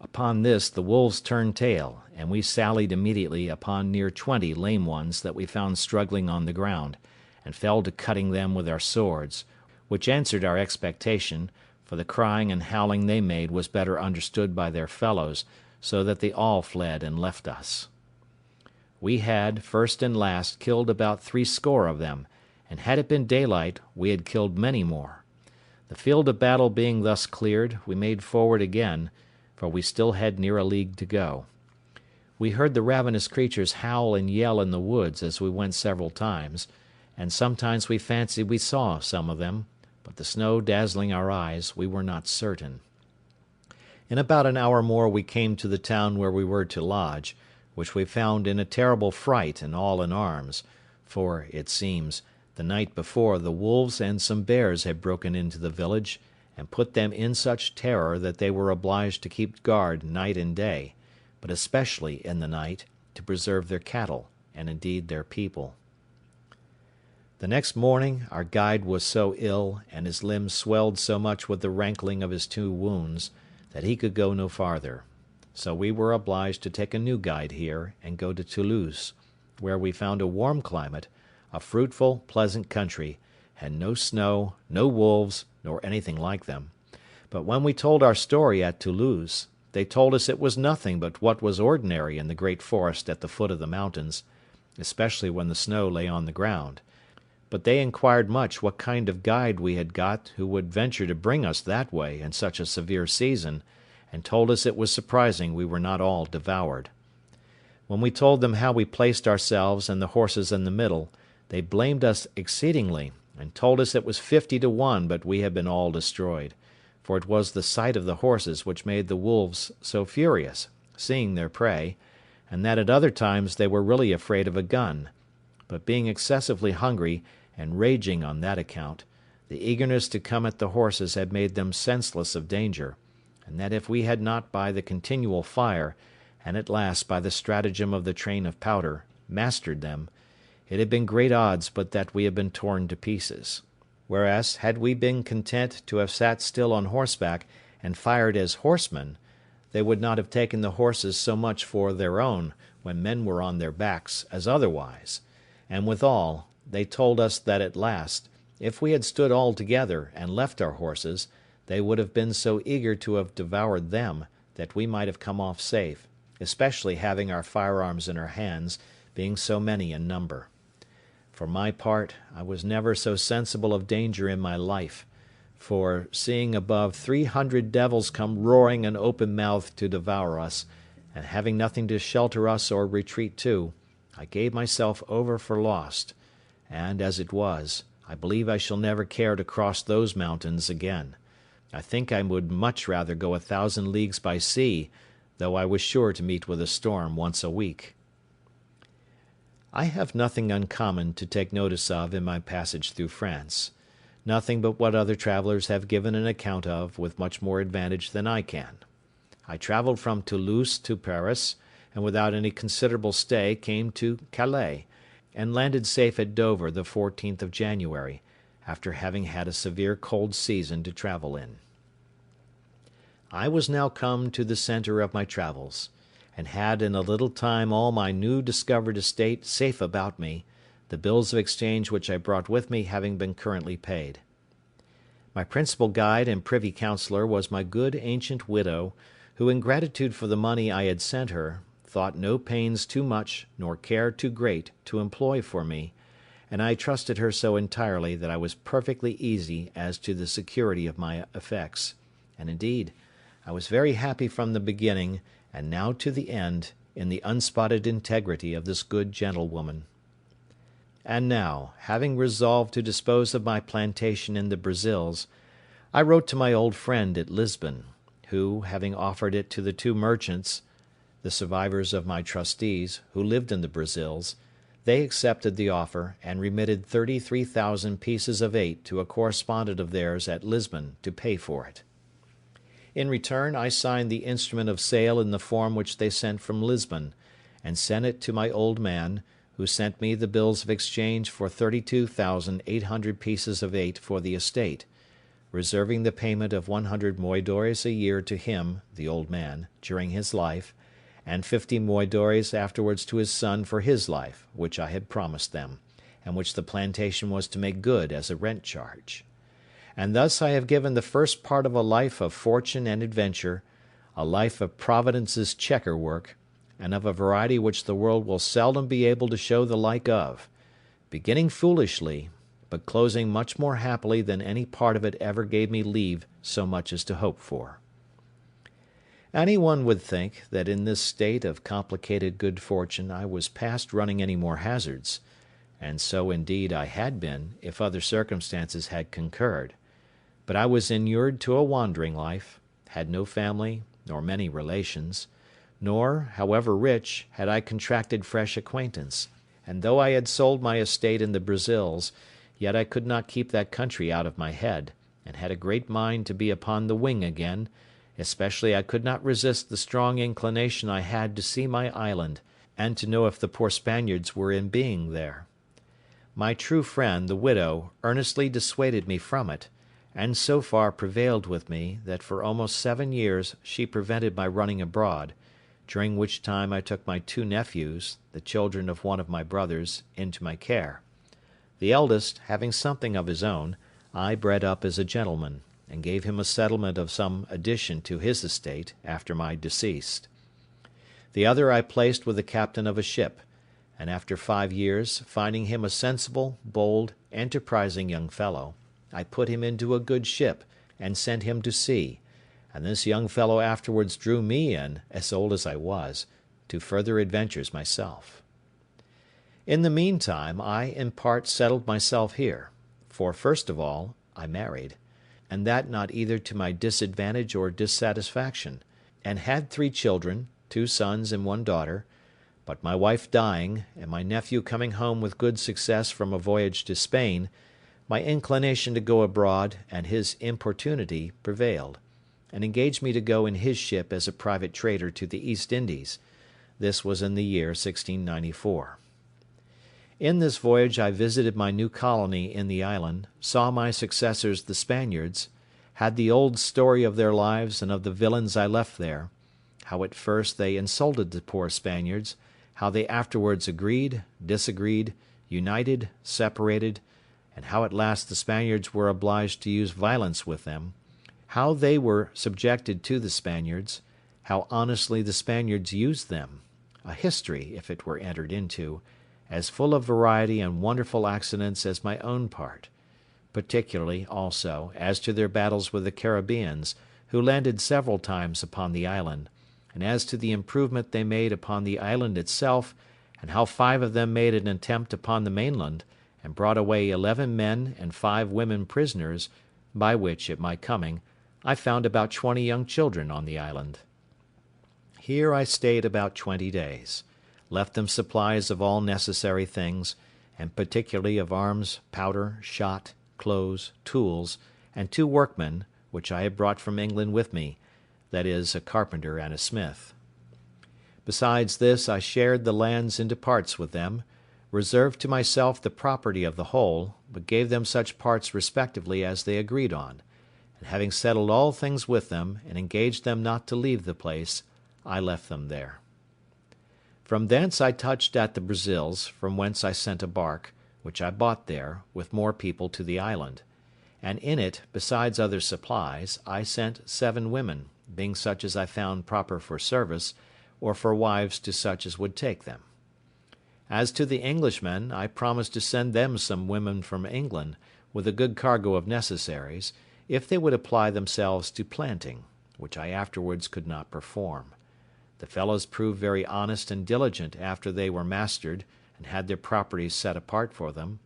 Upon this the wolves turned tail, and we sallied immediately upon near 20 lame ones that we found struggling on the ground, and fell to cutting them with our swords, which answered our expectation, for the crying and howling they made was better understood by their fellows, so that they all fled and left us. We had, first and last, killed about 60 of them, and had it been daylight, we had killed many more. The field of battle being thus cleared, we made forward again, for we still had near a league to go. We heard the ravenous creatures howl and yell in the woods as we went several times, and sometimes we fancied we saw some of them, but the snow dazzling our eyes, we were not certain. In about an hour more we came to the town where we were to lodge, which we found in a terrible fright and all in arms, for, it seems, the night before the wolves and some bears had broken into the village, and put them in such terror that they were obliged to keep guard night and day, but especially in the night, to preserve their cattle, and indeed their people. The next morning our guide was so ill, and his limbs swelled so much with the rankling of his 2 wounds, that he could go no farther. So we were obliged to take a new guide here, and go to Toulouse, where we found a warm climate, a fruitful, pleasant country, and no snow, no wolves, nor anything like them. But when we told our story at Toulouse, they told us it was nothing but what was ordinary in the great forest at the foot of the mountains, especially when the snow lay on the ground; but they inquired much what kind of guide we had got who would venture to bring us that way in such a severe season, and told us it was surprising we were not all devoured. When we told them how we placed ourselves and the horses in the middle, they blamed us exceedingly, and told us it was 50 to 1 but we had been all destroyed, for it was the sight of the horses which made the wolves so furious, seeing their prey, and that at other times they were really afraid of a gun; but being excessively hungry, and raging on that account, the eagerness to come at the horses had made them senseless of danger, and that if we had not by the continual fire, and at last by the stratagem of the train of powder, mastered them, it had been great odds but that we had been torn to pieces; whereas, had we been content to have sat still on horseback, and fired as horsemen, they would not have taken the horses so much for their own, when men were on their backs, as otherwise; and withal, they told us that at last, if we had stood all together, and left our horses, they would have been so eager to have devoured them, that we might have come off safe, especially having our firearms in our hands, being so many in number. For my part, I was never so sensible of danger in my life; for, seeing above 300 devils come roaring and open mouthed to devour us, and having nothing to shelter us or retreat to, I gave myself over for lost; and, as it was, I believe I shall never care to cross those mountains again. I think I would much rather go 1,000 leagues by sea, though I was sure to meet with a storm once a week. I have nothing uncommon to take notice of in my passage through France; nothing but what other travellers have given an account of with much more advantage than I can. I travelled from Toulouse to Paris, and without any considerable stay came to Calais, and landed safe at Dover the 14th of January, after having had a severe cold season to travel in. I was now come to the centre of my travels, and had in a little time all my new discovered estate safe about me, the bills of exchange which I brought with me having been currently paid. My principal guide and privy councillor was my good ancient widow, who, in gratitude for the money I had sent her, thought no pains too much nor care too great to employ for me, and I trusted her so entirely that I was perfectly easy as to the security of my effects; and, indeed, I was very happy from the beginning, and now to the end, in the unspotted integrity of this good gentlewoman. And now, having resolved to dispose of my plantation in the Brazils, I wrote to my old friend at Lisbon, who, having offered it to the 2 merchants, the survivors of my trustees, who lived in the Brazils, they accepted the offer, and remitted 33,000 pieces of 8 to a correspondent of theirs at Lisbon to pay for it. In return, I signed the instrument of sale in the form which they sent from Lisbon, and sent it to my old man, who sent me the bills of exchange for 32,800 pieces of 8 for the estate, reserving the payment of 100 moidores a year to him, the old man, during his life, and 50 moidores afterwards to his son for his life, which I had promised them, and which the plantation was to make good as a rent charge. And thus I have given the first part of a life of fortune and adventure, a life of Providence's checker work, and of a variety which the world will seldom be able to show the like of, beginning foolishly, but closing much more happily than any part of it ever gave me leave so much as to hope for. Any one would think that in this state of complicated good fortune I was past running any more hazards, and so indeed I had been if other circumstances had concurred; but I was inured to a wandering life, had no family nor many relations, nor, however rich, had I contracted fresh acquaintance; and though I had sold my estate in the Brazils, yet I could not keep that country out of my head, and had a great mind to be upon the wing again, especially I could not resist the strong inclination I had to see my island, and to know if the poor Spaniards were in being there. My true friend, the widow, earnestly dissuaded me from it, and so far prevailed with me, that for almost 7 years she prevented my running abroad, during which time I took my 2 nephews, the children of one of my brothers, into my care. The eldest, having something of his own, I bred up as a gentleman, and gave him a settlement of some addition to his estate after my decease. The other I placed with the captain of a ship, and after 5 years, finding him a sensible, bold, enterprising young fellow, I put him into a good ship, and sent him to sea, and this young fellow afterwards drew me in, as old as I was, to further adventures myself. In the meantime, I in part settled myself here; for, first of all, I married, and that not either to my disadvantage or dissatisfaction, and had 3 children, 2 sons and 1 daughter; but my wife dying, and my nephew coming home with good success from a voyage to Spain, my inclination to go abroad, and his importunity, prevailed, and engaged me to go in his ship as a private trader to the East Indies. This was in the year 1694. In this voyage I visited my new colony in the island, saw my successors the Spaniards, had the old story of their lives and of the villains I left there; how at first they insulted the poor Spaniards, how they afterwards agreed, disagreed, united, separated, and how at last the Spaniards were obliged to use violence with them; how they were subjected to the Spaniards; how honestly the Spaniards used them; a history, if it were entered into, as full of variety and wonderful accidents as my own part; particularly, also, as to their battles with the Caribbeans, who landed several times upon the island, and as to the improvement they made upon the island itself, and how 5 of them made an attempt upon the mainland, and brought away 11 men and 5 women prisoners, by which, at my coming, I found about 20 young children on the island. Here I stayed about 20 days, left them supplies of all necessary things, and particularly of arms, powder, shot, clothes, tools, and 2 workmen, which I had brought from England with me, viz., a carpenter and a smith. Besides this, I shared the lands into parts with them, reserved to myself the property of the whole, but gave them such parts respectively as they agreed on; and having settled all things with them, and engaged them not to leave the place, I left them there. From thence I touched at the Brazils, from whence I sent a bark, which I bought there, with more people to the island; and in it, besides other supplies, I sent 7 women, being such as I found proper for service, or for wives to such as would take them. As to the Englishmen, I promised to send them some women from England, with a good cargo of necessaries, if they would apply themselves to planting, which I afterwards could not perform. The fellows proved very honest and diligent after they were mastered, and had their properties set apart for them.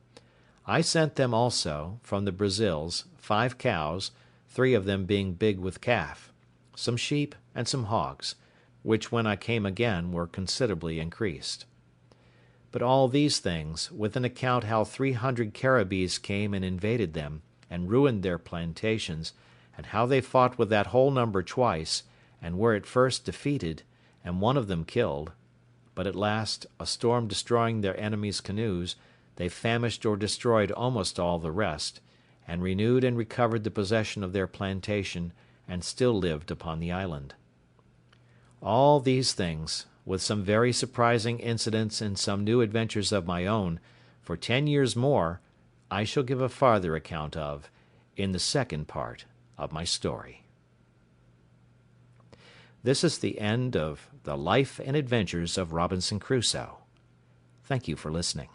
I sent them also, from the Brazils, 5 cows, 3 of them being big with calf, some sheep, and some hogs, which when I came again were considerably increased. But all these things, with an account how 300 Caribbees came and invaded them, and ruined their plantations, and how they fought with that whole number twice, and were at first defeated, and one of them killed; but at last, a storm destroying their enemies' canoes, they famished or destroyed almost all the rest, and renewed and recovered the possession of their plantation, and still lived upon the island. All these things, with some very surprising incidents and some new adventures of my own, for 10 years more, I shall give a farther account of in the second part of my story. This is the end of the Life and Adventures of Robinson Crusoe. Thank you for listening.